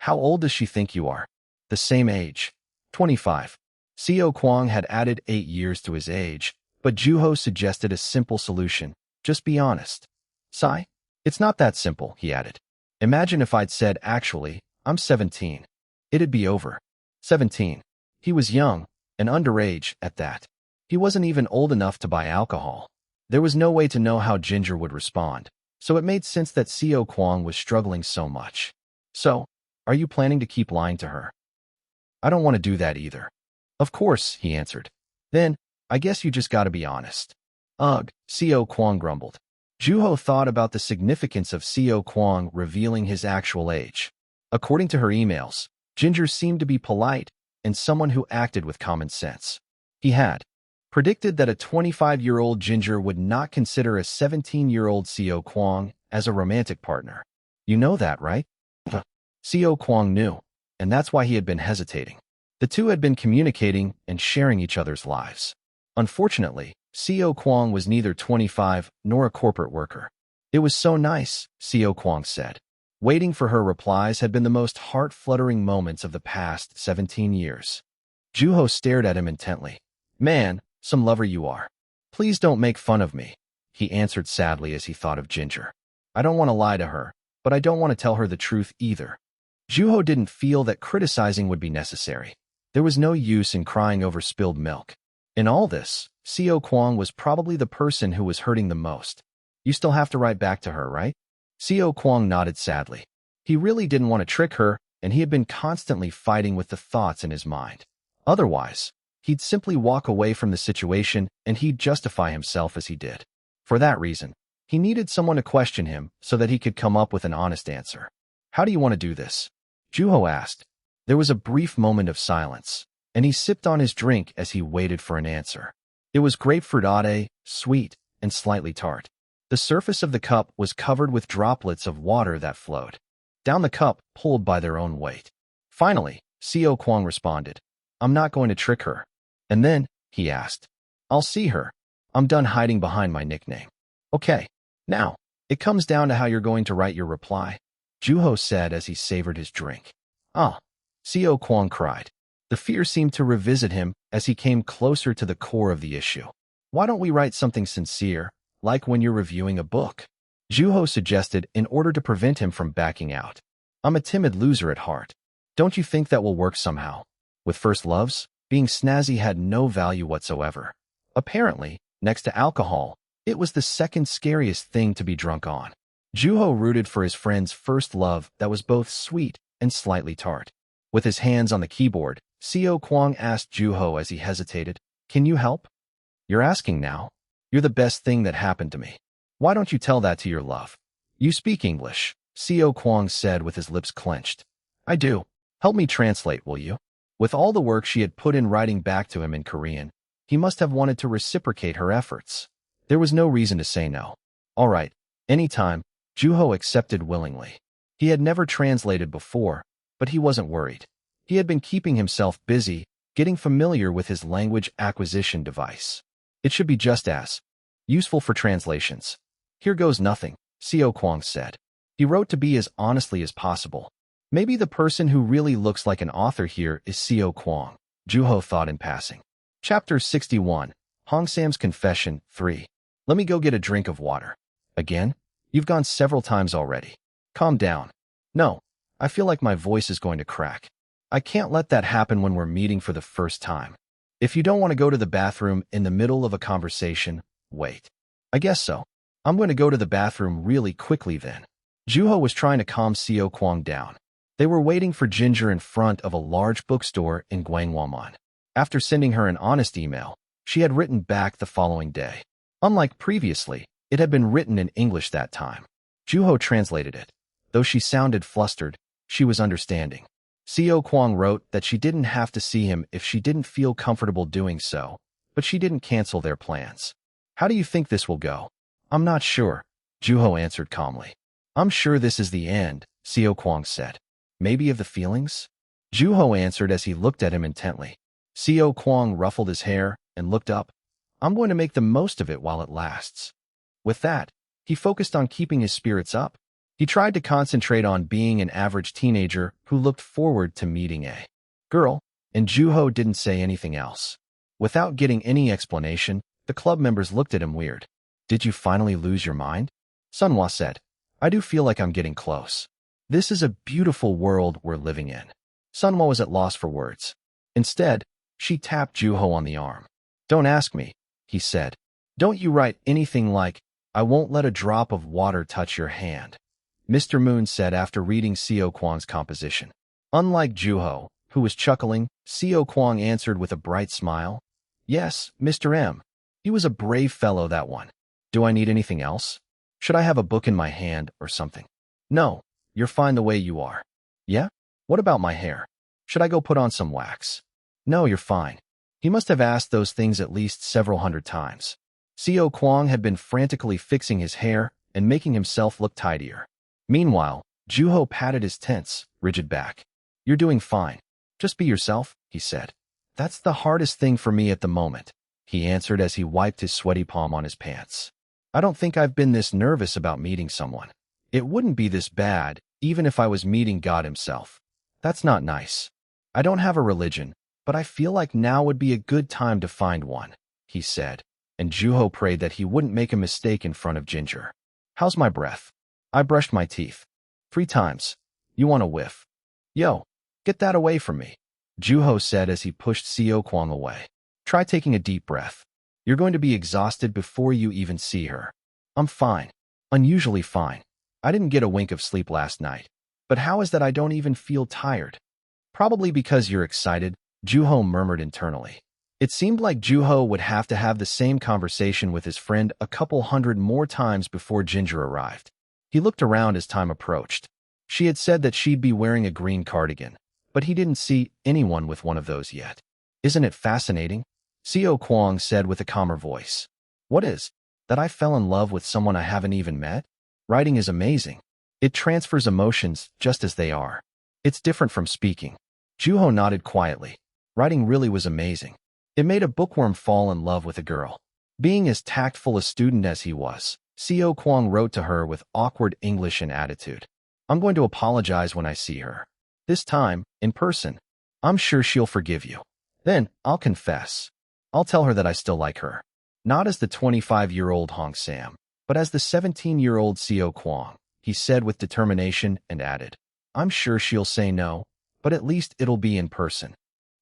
How old does she think you are? The same age. 25. Seo Kwang had added 8 years to his age, but Juho suggested a simple solution. Just be honest. Sigh? It's not that simple, he added. Imagine if I'd said, actually, I'm 17. It'd be over. 17. He was young, and underage at that. He wasn't even old enough to buy alcohol. There was no way to know how Ginger would respond, so it made sense that Seo Kwang was struggling so much. So, are you planning to keep lying to her? I don't want to do that either. Of course, he answered. Then, I guess you just gotta be honest. Ugh, Seo Kwang grumbled. Juho thought about the significance of Seo Kwang revealing his actual age. According to her emails, Ginger seemed to be polite and someone who acted with common sense. He had predicted that a 25-year-old Ginger would not consider a 17-year-old Seo Kwang as a romantic partner. You know that, right? Seo Kwang knew, and that's why he had been hesitating. The two had been communicating and sharing each other's lives. Unfortunately, Seo Kwang was neither 25 nor a corporate worker. It was so nice, Seo Kwang said. Waiting for her replies had been the most heart-fluttering moments of the past 17 years. Juho stared at him intently. Man, some lover you are. Please don't make fun of me, he answered sadly as he thought of Ginger. I don't want to lie to her, but I don't want to tell her the truth either. Juho didn't feel that criticizing would be necessary. There was no use in crying over spilled milk. In all this, Seo Kwang was probably the person who was hurting the most. You still have to write back to her, right? Seo Kwang nodded sadly. He really didn't want to trick her, and he had been constantly fighting with the thoughts in his mind. Otherwise, he'd simply walk away from the situation and he'd justify himself as he did. For that reason, he needed someone to question him so that he could come up with an honest answer. How do you want to do this? Juho asked. There was a brief moment of silence, and he sipped on his drink as he waited for an answer. It was grapefruit ade, sweet, and slightly tart. The surface of the cup was covered with droplets of water that flowed down the cup, pulled by their own weight. Finally, Seo Kwang responded, I'm not going to trick her. And then, he asked, I'll see her. I'm done hiding behind my nickname. Okay, now, it comes down to how you're going to write your reply, Juho said as he savored his drink. Ah, Seo Kwang cried. The fear seemed to revisit him as he came closer to the core of the issue. Why don't we write something sincere, like when you're reviewing a book? Juho suggested in order to prevent him from backing out. I'm a timid loser at heart. Don't you think that will work somehow? With first loves, being snazzy had no value whatsoever. Apparently, next to alcohol, it was the second scariest thing to be drunk on. Juho rooted for his friend's first love that was both sweet and slightly tart. With his hands on the keyboard, Seo Kwang asked Juho as he hesitated, Can you help? You're asking now. You're the best thing that happened to me. Why don't you tell that to your love? You speak English, Seo Kwang said with his lips clenched. I do. Help me translate, will you? With all the work she had put in writing back to him in Korean, he must have wanted to reciprocate her efforts. There was no reason to say no. All right, anytime, Juho accepted willingly. He had never translated before, but he wasn't worried. He had been keeping himself busy, getting familiar with his language acquisition device. It should be just as useful for translations. Here goes nothing, Seo Kwang said. He wrote to be as honestly as possible. Maybe the person who really looks like an author here is Seo Kwang, Juho thought in passing. Chapter 61, Hong Sam's Confession, 3. Let me go get a drink of water. Again? You've gone several times already. Calm down. No, I feel like my voice is going to crack. I can't let that happen when we're meeting for the first time. If you don't want to go to the bathroom in the middle of a conversation, wait. I guess so. I'm going to go to the bathroom really quickly then. Juho was trying to calm Seo Kwang down. They were waiting for Ginger in front of a large bookstore in Gwanghwamun. After sending her an honest email, she had written back the following day. Unlike previously, it had been written in English that time. Juho translated it. Though she sounded flustered, she was understanding. Seo Kwang wrote that she didn't have to see him if she didn't feel comfortable doing so, but she didn't cancel their plans. How do you think this will go? I'm not sure, Juho answered calmly. I'm sure this is the end, Seo Kwang said. Maybe of the feelings? Juho answered as he looked at him intently. Seo Kwang ruffled his hair and looked up. I'm going to make the most of it while it lasts. With that, he focused on keeping his spirits up. He tried to concentrate on being an average teenager who looked forward to meeting a girl. and Juho didn't say anything else. Without getting any explanation, the club members looked at him weird. Did you finally lose your mind? Sunhwa said. I do feel like I'm getting close. This is a beautiful world we're living in. Sunhwa was at loss for words. Instead, she tapped Juho on the arm. Don't ask me, he said. Don't you write anything like, I won't let a drop of water touch your hand, Mr. Moon said after reading Seo Kwang's composition. Unlike Juho, who was chuckling, Seo Kwang answered with a bright smile. Yes, Mr. M. He was a brave fellow, that one. Do I need anything else? Should I have a book in my hand or something? No, you're fine the way you are. Yeah? What about my hair? Should I go put on some wax? No, you're fine. He must have asked those things at least several hundred times. Seo Kwang had been frantically fixing his hair and making himself look tidier. Meanwhile, Juho patted his tense, rigid back. You're doing fine. Just be yourself, he said. That's the hardest thing for me at the moment, he answered as he wiped his sweaty palm on his pants. I don't think I've been this nervous about meeting someone. It wouldn't be this bad, even if I was meeting God himself. That's not nice. I don't have a religion, but I feel like now would be a good time to find one, he said, and Juho prayed that he wouldn't make a mistake in front of Ginger. How's my breath? I brushed my teeth 3 times. You want a whiff? Yo, get that away from me, Juho said as he pushed Seo Kwang away. Try taking a deep breath. You're going to be exhausted before you even see her. I'm fine. Unusually fine. I didn't get a wink of sleep last night. But how is that I don't even feel tired? Probably because you're excited, Juho murmured internally. It seemed like Juho would have to have the same conversation with his friend a couple hundred more times before Ginger arrived. He looked around as time approached. She had said that she'd be wearing a green cardigan, but he didn't see anyone with one of those yet. Isn't it fascinating? Seo Kwang said with a calmer voice. What is? That I fell in love with someone I haven't even met? Writing is amazing. It transfers emotions just as they are. It's different from speaking. Juho nodded quietly. Writing really was amazing. It made a bookworm fall in love with a girl. Being as tactful a student as he was, Seo Kwang wrote to her with awkward English and attitude. I'm going to apologize when I see her. This time, in person. I'm sure she'll forgive you. Then, I'll confess. I'll tell her that I still like her. Not as the 25-year-old Hong Sam, but as the 17-year-old Seo Kwang, he said with determination and added, I'm sure she'll say no, but at least it'll be in person.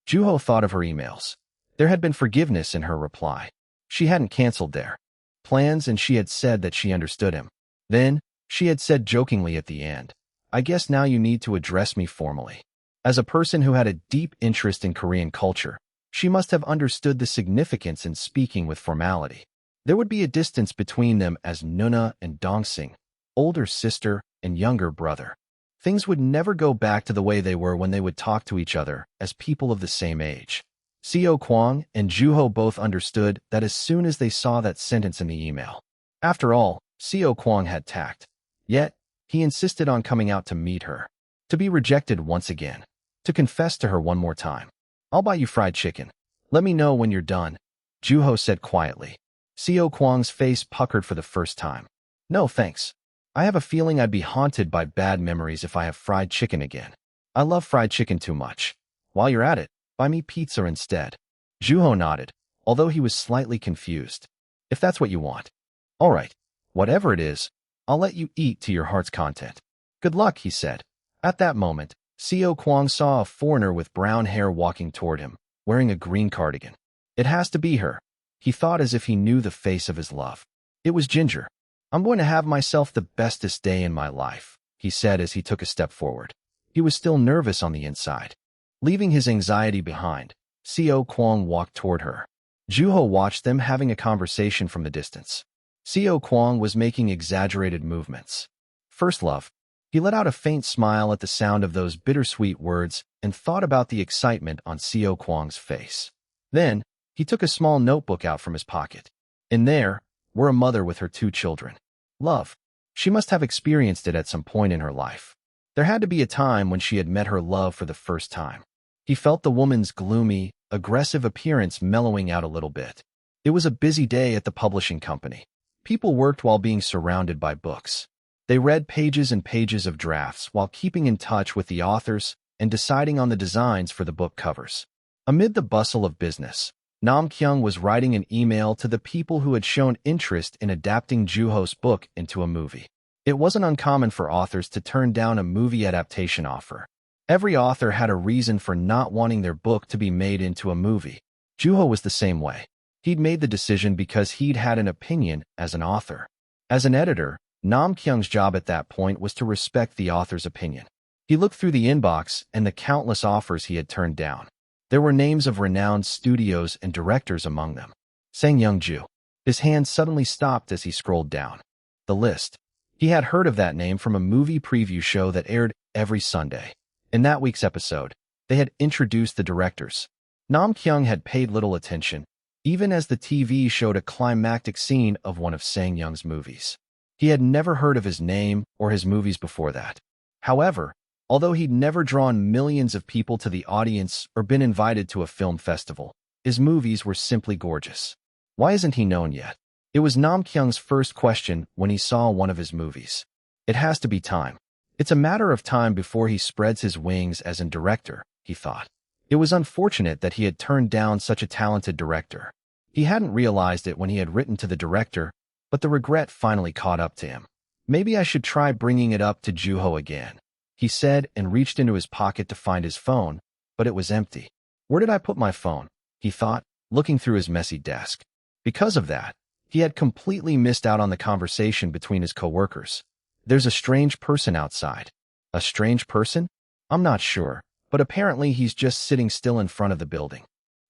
Juho thought of her emails. There had been forgiveness in her reply. She hadn't canceled their plans and she had said that she understood him. Then, she had said jokingly at the end, I guess now you need to address me formally. As a person who had a deep interest in Korean culture, she must have understood the significance in speaking with formality. There would be a distance between them as Nuna and Dongsing, older sister and younger brother. Things would never go back to the way they were when they would talk to each other as people of the same age. Seo Kwang and Juho both understood that as soon as they saw that sentence in the email. After all, Seo Kwang had tact. Yet, he insisted on coming out to meet her. To be rejected once again. To confess to her one more time. I'll buy you fried chicken. Let me know when you're done, Juho said quietly. Seo Kwang's face puckered for the first time. No thanks. I have a feeling I'd be haunted by bad memories if I have fried chicken again. I love fried chicken too much. While you're at it, buy me pizza instead. Juho nodded, although he was slightly confused. If that's what you want. All right. Whatever it is, I'll let you eat to your heart's content. Good luck, he said. At that moment, Seo Kwang saw a foreigner with brown hair walking toward him, wearing a green cardigan. It has to be her, he thought as if he knew the face of his love. It was Ginger. I'm going to have myself the bestest day in my life, he said as he took a step forward. He was still nervous on the inside. Leaving his anxiety behind, Seo Kwang walked toward her. Juho watched them having a conversation from the distance. Seo Kwang was making exaggerated movements. First love. He let out a faint smile at the sound of those bittersweet words and thought about the excitement on Seo Kwang's face. Then, he took a small notebook out from his pocket. In there were a mother with her 2 children. Love. She must have experienced it at some point in her life. There had to be a time when she had met her love for the first time. He felt the woman's gloomy, aggressive appearance mellowing out a little bit. It was a busy day at the publishing company. People worked while being surrounded by books. They read pages and pages of drafts while keeping in touch with the authors and deciding on the designs for the book covers. Amid the bustle of business, Nam Kyung was writing an email to the people who had shown interest in adapting Juho's book into a movie. It wasn't uncommon for authors to turn down a movie adaptation offer. Every author had a reason for not wanting their book to be made into a movie. Juho was the same way. He'd made the decision because he'd had an opinion as an author. As an editor, Nam Kyung's job at that point was to respect the author's opinion. He looked through the inbox and the countless offers he had turned down. There were names of renowned studios and directors among them. Sang Young-ju. His hand suddenly stopped as he scrolled down the list. He had heard of that name from a movie preview show that aired every Sunday. In that week's episode, they had introduced the directors. Nam Kyung had paid little attention, even as the TV showed a climactic scene of one of Sang Young's movies. He had never heard of his name or his movies before that. However, although he'd never drawn millions of people to the audience or been invited to a film festival, his movies were simply gorgeous. Why isn't he known yet? It was Nam Kyung's first question when he saw one of his movies. It has to be time. It's a matter of time before he spreads his wings as a director, he thought. It was unfortunate that he had turned down such a talented director. He hadn't realized it when he had written to the director, but the regret finally caught up to him. Maybe I should try bringing it up to Juho again, he said and reached into his pocket to find his phone, but it was empty. Where did I put my phone? He thought, looking through his messy desk. Because of that, he had completely missed out on the conversation between his coworkers. There's a strange person outside. A strange person? I'm not sure, but apparently he's just sitting still in front of the building.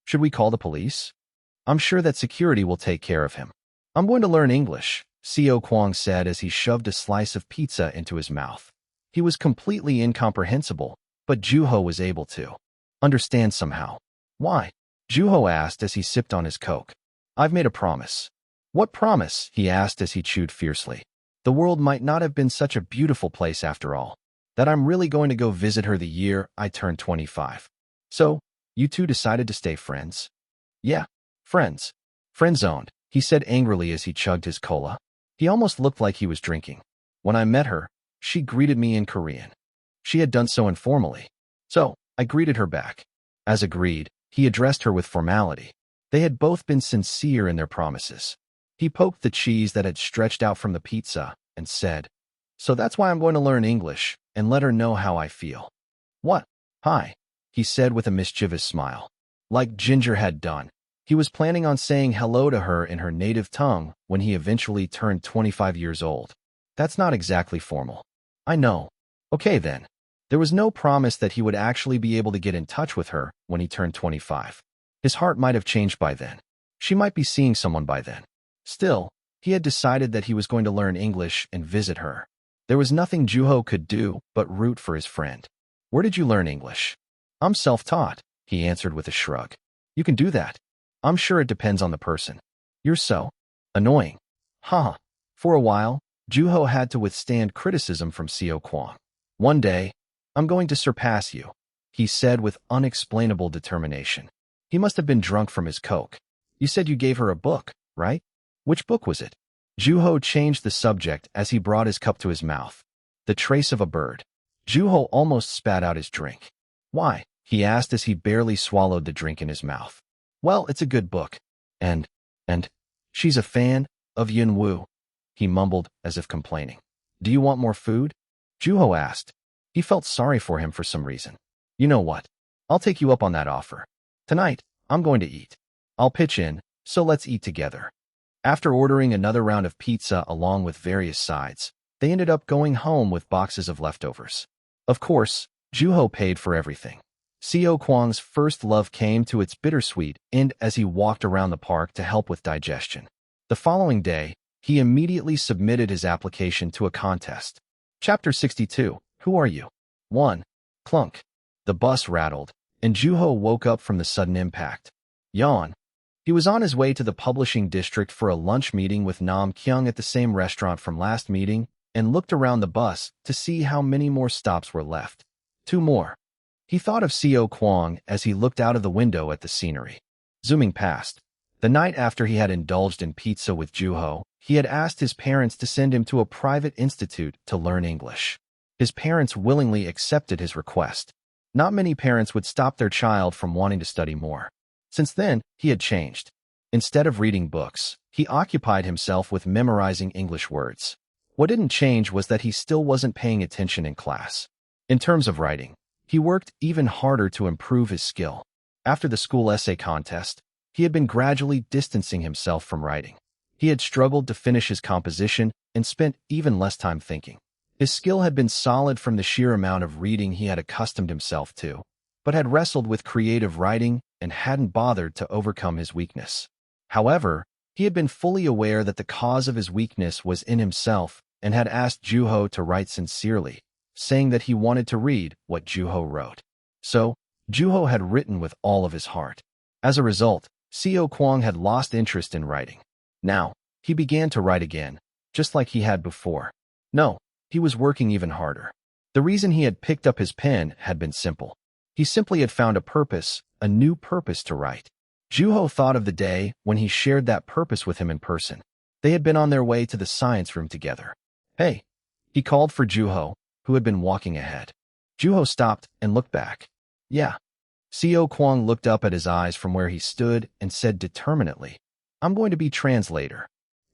Should we call the police? I'm sure that security will take care of him. I'm going to learn English, Seo Kwang said as he shoved a slice of pizza into his mouth. He was completely incomprehensible, but Juho was able to understand somehow. Why? Juho asked as he sipped on his Coke. I've made a promise. What promise? He asked as he chewed fiercely. The world might not have been such a beautiful place after all. That I'm really going to go visit her the year I turn 25. So, you two decided to stay friends? Yeah, friends. Friend-zoned, he said angrily as he chugged his cola. He almost looked like he was drinking. When I met her, she greeted me in Korean. She had done so informally. So, I greeted her back. As agreed, he addressed her with formality. They had both been sincere in their promises. He poked the cheese that had stretched out from the pizza and said, So that's why I'm going to learn English and let her know how I feel. What? Hi, he said with a mischievous smile. Like Ginger had done, he was planning on saying hello to her in her native tongue when he eventually turned 25 years old. That's not exactly formal. I know. Okay then. There was no promise that he would actually be able to get in touch with her when he turned 25. His heart might have changed by then. She might be seeing someone by then. Still, he had decided that he was going to learn English and visit her. There was nothing Juho could do but root for his friend. Where did you learn English? I'm self-taught, he answered with a shrug. You can do that. I'm sure it depends on the person. You're so annoying. Haha. For a while, Juho had to withstand criticism from Seo Kwang. One day, I'm going to surpass you, he said with unexplainable determination. He must have been drunk from his Coke. You said you gave her a book, right? Which book was it? Juho changed the subject as he brought his cup to his mouth. The Trace of a Bird. Juho almost spat out his drink. Why? He asked as he barely swallowed the drink in his mouth. Well, it's a good book. And she's a fan of Yunwoo, he mumbled as if complaining. Do you want more food? Juho asked. He felt sorry for him for some reason. You know what? I'll take you up on that offer. Tonight, I'm going to eat. I'll pitch in, so let's eat together. After ordering another round of pizza along with various sides, they ended up going home with boxes of leftovers. Of course, Juho paid for everything. Seo Kwang's first love came to its bittersweet end as he walked around the park to help with digestion. The following day, he immediately submitted his application to a contest. Chapter 62. Who are you? 1. Clunk. The bus rattled, and Juho woke up from the sudden impact. Yawn. He was on his way to the publishing district for a lunch meeting with Nam Kyung at the same restaurant from last meeting and looked around the bus to see how many more stops were left. 2 more. He thought of Seo Kwang as he looked out of the window at the scenery. Zooming past, the night after he had indulged in pizza with Juho, he had asked his parents to send him to a private institute to learn English. His parents willingly accepted his request. Not many parents would stop their child from wanting to study more. Since then, he had changed. Instead of reading books, he occupied himself with memorizing English words. What didn't change was that he still wasn't paying attention in class. In terms of writing, he worked even harder to improve his skill. After the school essay contest, he had been gradually distancing himself from writing. He had struggled to finish his composition and spent even less time thinking. His skill had been solid from the sheer amount of reading he had accustomed himself to, but had wrestled with creative writing and hadn't bothered to overcome his weakness. However, he had been fully aware that the cause of his weakness was in himself and had asked Juho to write sincerely, saying that he wanted to read what Juho wrote. So, Juho had written with all of his heart. As a result, Seo Kwang had lost interest in writing. Now, he began to write again, just like he had before. No, he was working even harder. The reason he had picked up his pen had been simple. He simply had found a purpose, a new purpose to write. Juho thought of the day when he shared that purpose with him in person. They had been on their way to the science room together. Hey, he called for Juho, who had been walking ahead. Juho stopped and looked back. Yeah. Seo Kwang looked up at his eyes from where he stood and said determinedly, I'm going to be translator.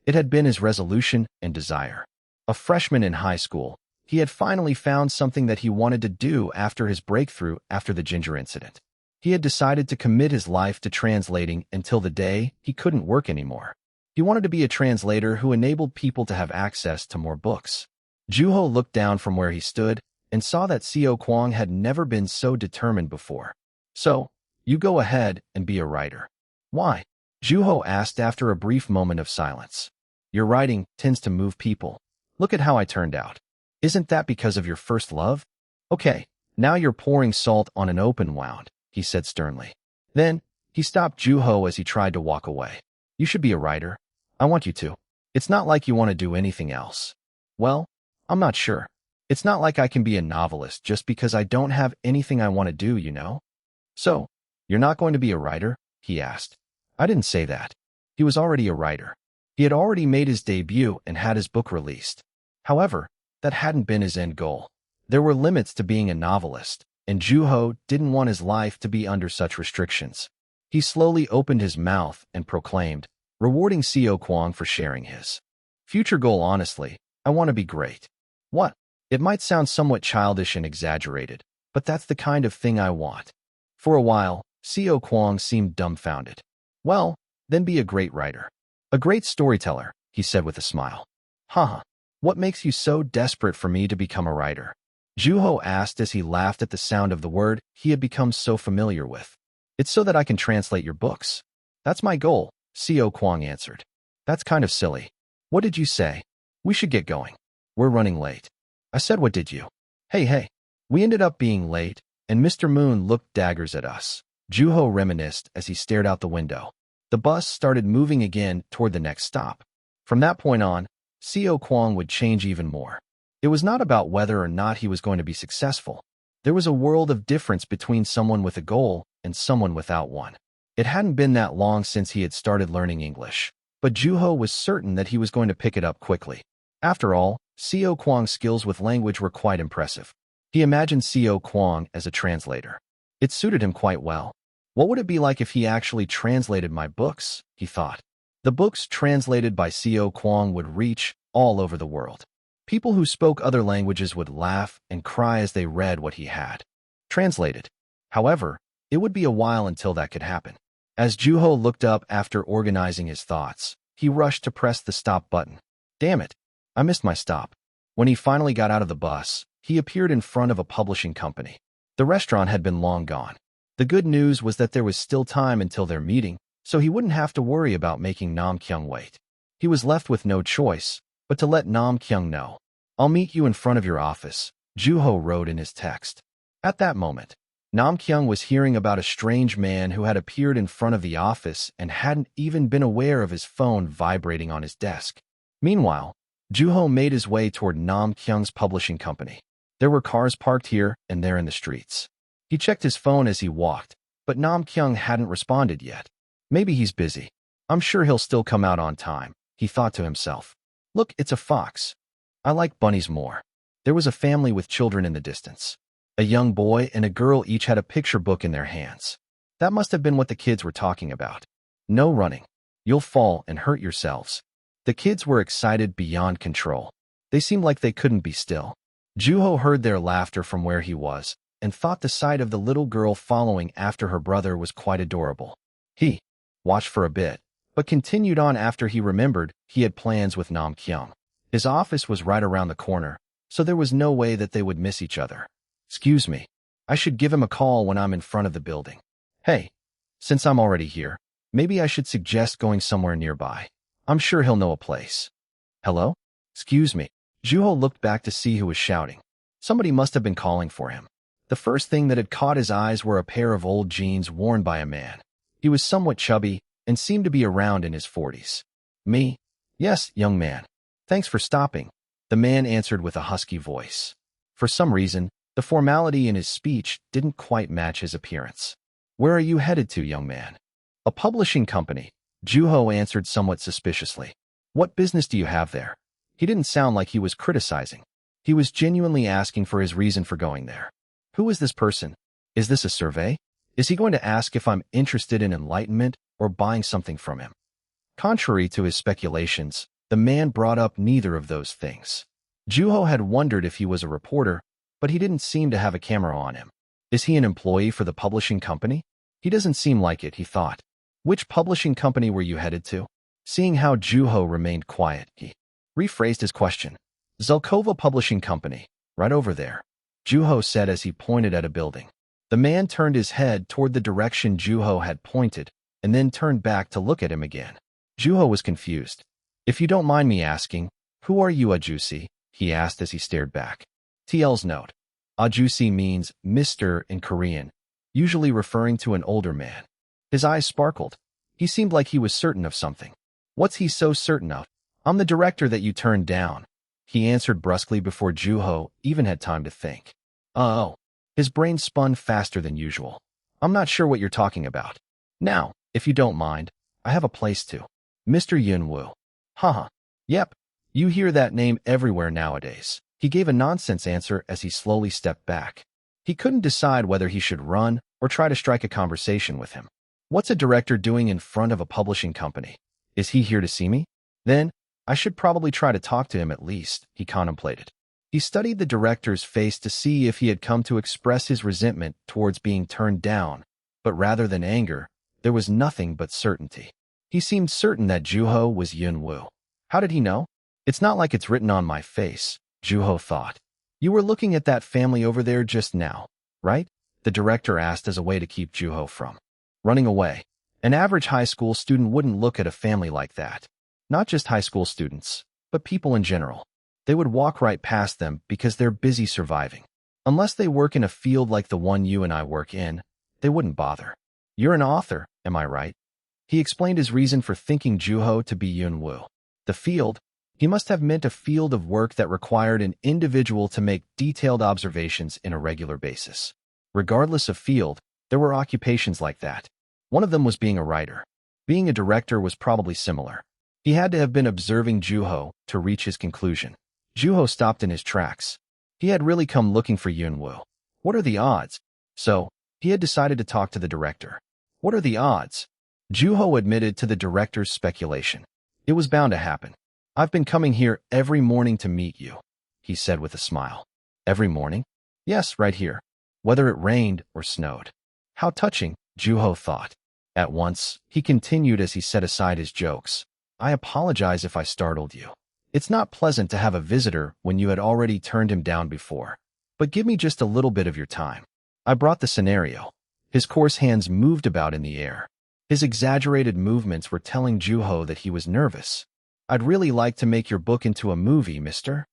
It had been his resolution and desire. A freshman in high school, he had finally found something that he wanted to do after his breakthrough after the ginger incident. He had decided to commit his life to translating until the day he couldn't work anymore. He wanted to be a translator who enabled people to have access to more books. Juho looked down from where he stood and saw that Seo Kwang had never been so determined before. So, you go ahead and be a writer. Why? Juho asked after a brief moment of silence. Your writing tends to move people. Look at how I turned out. Isn't that because of your first love? Okay, now you're pouring salt on an open wound, he said sternly. Then, he stopped Juho as he tried to walk away. You should be a writer. I want you to. It's not like you want to do anything else. Well, I'm not sure. It's not like I can be a novelist just because I don't have anything I want to do, you know? So, you're not going to be a writer? He asked. I didn't say that. He was already a writer. He had already made his debut and had his book released. However, that hadn't been his end goal. There were limits to being a novelist, and Juho didn't want his life to be under such restrictions. He slowly opened his mouth and proclaimed, rewarding Seo Kwang for sharing his future goal honestly, I want to be great. What? It might sound somewhat childish and exaggerated, but that's the kind of thing I want. For a while, Seo Kwang seemed dumbfounded. Well, then be a great writer. A great storyteller, he said with a smile. Haha, what makes you so desperate for me to become a writer? Juho asked as he laughed at the sound of the word he had become so familiar with. It's so that I can translate your books. That's my goal, Seo Kwang answered. That's kind of silly. What did you say? We should get going. We're running late. I said, what did you? Hey. We ended up being late, and Mr. Moon looked daggers at us. Juho reminisced as he stared out the window. The bus started moving again toward the next stop. From that point on, Seo Kwang would change even more. It was not about whether or not he was going to be successful. There was a world of difference between someone with a goal and someone without one. It hadn't been that long since he had started learning English, but Juho was certain that he was going to pick it up quickly. After all, Seo Kwang's skills with language were quite impressive. He imagined Seo Kwang as a translator. It suited him quite well. What would it be like if he actually translated my books? He thought. The books translated by Seo Kwang would reach all over the world. People who spoke other languages would laugh and cry as they read what he had translated. However, it would be a while until that could happen. As Juho looked up after organizing his thoughts, he rushed to press the stop button. Damn it, I missed my stop. When he finally got out of the bus, he appeared in front of a publishing company. The restaurant had been long gone. The good news was that there was still time until their meeting, so he wouldn't have to worry about making Nam Kyung wait. He was left with no choice but to let Nam Kyung know. I'll meet you in front of your office, Juho wrote in his text. At that moment, Nam Kyung was hearing about a strange man who had appeared in front of the office and hadn't even been aware of his phone vibrating on his desk. Meanwhile, Juho made his way toward Nam Kyung's publishing company. There were cars parked here and there in the streets. He checked his phone as he walked, but Nam Kyung hadn't responded yet. Maybe he's busy. I'm sure he'll still come out on time, he thought to himself. Look, it's a fox. I like bunnies more. There was a family with children in the distance. A young boy and a girl each had a picture book in their hands. That must have been what the kids were talking about. No running. You'll fall and hurt yourselves. The kids were excited beyond control. They seemed like they couldn't be still. Juho heard their laughter from where he was and thought the sight of the little girl following after her brother was quite adorable. He watched for a bit, but continued on after he remembered he had plans with Nam Kyung. His office was right around the corner, so there was no way that they would miss each other. Excuse me, I should give him a call when I'm in front of the building. Hey, since I'm already here, maybe I should suggest going somewhere nearby. I'm sure he'll know a place. Hello? Excuse me. Juho looked back to see who was shouting. Somebody must have been calling for him. The first thing that had caught his eyes were a pair of old jeans worn by a man. He was somewhat chubby and seemed to be around in his 40s. Me? Yes, young man. Thanks for stopping, the man answered with a husky voice. For some reason, the formality in his speech didn't quite match his appearance. Where are you headed to, young man? A publishing company, Juho answered somewhat suspiciously. What business do you have there? He didn't sound like he was criticizing. He was genuinely asking for his reason for going there. Who is this person? Is this a survey? Is he going to ask if I'm interested in enlightenment or buying something from him? Contrary to his speculations, the man brought up neither of those things. Juho had wondered if he was a reporter, but he didn't seem to have a camera on him. Is he an employee for the publishing company? He doesn't seem like it, he thought. Which publishing company were you headed to? Seeing how Juho remained quiet, he rephrased his question. Zelkova Publishing Company, right over there, Juho said as he pointed at a building. The man turned his head toward the direction Juho had pointed and then turned back to look at him again. Juho was confused. If you don't mind me asking, who are you, Ajusi? He asked as he stared back. TL's note. Ajusi means Mr. in Korean, usually referring to an older man. His eyes sparkled. He seemed like he was certain of something. What's he so certain of? I'm the director that you turned down, he answered brusquely before Juho even had time to think. Oh. His brain spun faster than usual. I'm not sure what you're talking about. Now, if you don't mind, I have a place to. Mr. Yunwoo. Haha. Yep. You hear that name everywhere nowadays. He gave a nonsense answer as he slowly stepped back. He couldn't decide whether he should run or try to strike a conversation with him. What's a director doing in front of a publishing company? Is he here to see me? Then, I should probably try to talk to him at least, he contemplated. He studied the director's face to see if he had come to express his resentment towards being turned down, but rather than anger, there was nothing but certainty. He seemed certain that Juho was Yunwoo. How did he know? It's not like it's written on my face, Juho thought. You were looking at that family over there just now, right? The director asked as a way to keep Juho from running away. An average high school student wouldn't look at a family like that. Not just high school students, but people in general. They would walk right past them because they're busy surviving. Unless they work in a field like the one you and I work in, they wouldn't bother. You're an author, am I right? He explained his reason for thinking Juho to be Yunwoo. The field? He must have meant a field of work that required an individual to make detailed observations in a regular basis. Regardless of field, there were occupations like that. One of them was being a writer. Being a director was probably similar. He had to have been observing Juho to reach his conclusion. Juho stopped in his tracks. He had really come looking for Yunwoo. What are the odds? So, he had decided to talk to the director. What are the odds? Juho admitted to the director's speculation. It was bound to happen. I've been coming here every morning to meet you, he said with a smile. Every morning? Yes, right here. Whether it rained or snowed. How touching, Juho thought. At once, he continued as he set aside his jokes. I apologize if I startled you. It's not pleasant to have a visitor when you had already turned him down before. But give me just a little bit of your time. I brought the scenario. His coarse hands moved about in the air. His exaggerated movements were telling Juho that he was nervous. I'd really like to make your book into a movie, Mr.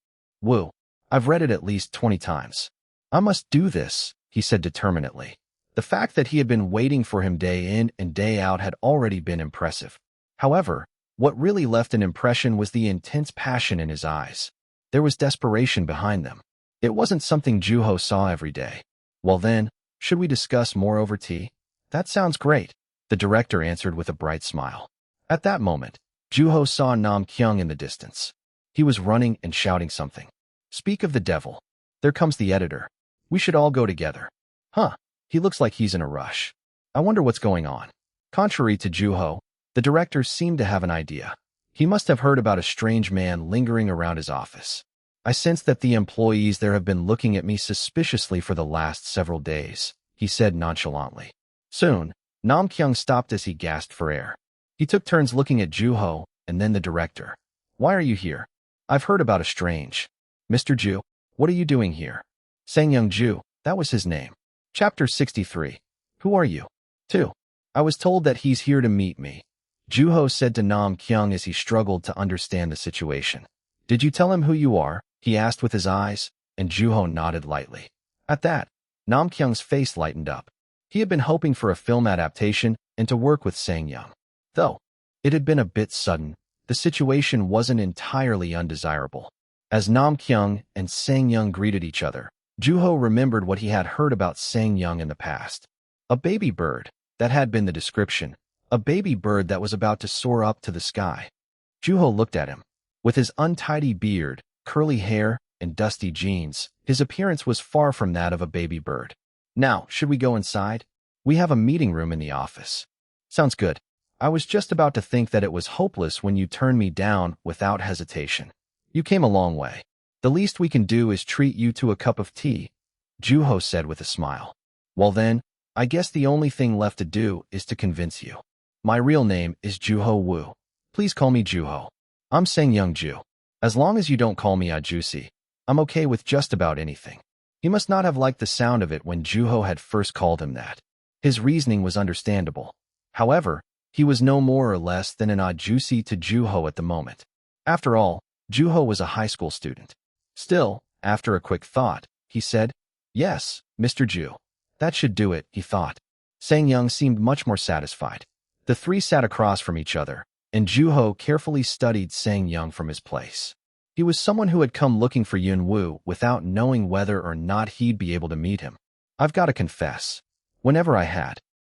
Woo. I've read it at least 20 times. I must do this, he said determinedly. The fact that he had been waiting for him day in and day out had already been impressive. However, what really left an impression was the intense passion in his eyes. There was desperation behind them. It wasn't something Juho saw every day. Well then, should we discuss more over tea? That sounds great, the director answered with a bright smile. At that moment, Juho saw Nam Kyung in the distance. He was running and shouting something. Speak of the devil. There comes the editor. We should all go together. Huh, he looks like he's in a rush. I wonder what's going on. Contrary to Juho, the director seemed to have an idea. He must have heard about a strange man lingering around his office. I sense that the employees there have been looking at me suspiciously for the last several days, he said nonchalantly. Soon, Nam Kyung stopped as he gasped for air. He took turns looking at Juho and then the director. Why are you here? I've heard about a strange. Mr. Ju, what are you doing here? Sang-young Ju, that was his name. Chapter 63. Who are you? 2. I was told that he's here to meet me, Juho said to Nam Kyung as he struggled to understand the situation. Did you tell him who you are? He asked with his eyes, and Juho nodded lightly. At that, Nam Kyung's face lightened up. He had been hoping for a film adaptation and to work with Sang-young. Though it had been a bit sudden, the situation wasn't entirely undesirable. As Nam Kyung and Sang-young greeted each other, Juho remembered what he had heard about Sang-young in the past. A baby bird, that had been the description. A baby bird that was about to soar up to the sky. Juho looked at him. With his untidy beard, curly hair, and dusty jeans, his appearance was far from that of a baby bird. Now, should we go inside? We have a meeting room in the office. Sounds good. I was just about to think that it was hopeless when you turned me down without hesitation. You came a long way. The least we can do is treat you to a cup of tea, Juho said with a smile. Well then, I guess the only thing left to do is to convince you. My real name is Juho Woo. Please call me Juho. I'm Sang-young Ju. As long as you don't call me Ajusi, I'm okay with just about anything. He must not have liked the sound of it when Juho had first called him that. His reasoning was understandable. However, he was no more or less than an Ajusi to Juho at the moment. After all, Juho was a high school student. Still, after a quick thought, he said, Yes, Mr. Ju. That should do it, he thought. Sang-young seemed much more satisfied. The three sat across from each other, and Juho carefully studied Sang-young from his place. He was someone who had come looking for Yun-woo without knowing whether or not he'd be able to meet him. I've got to confess, whenever I had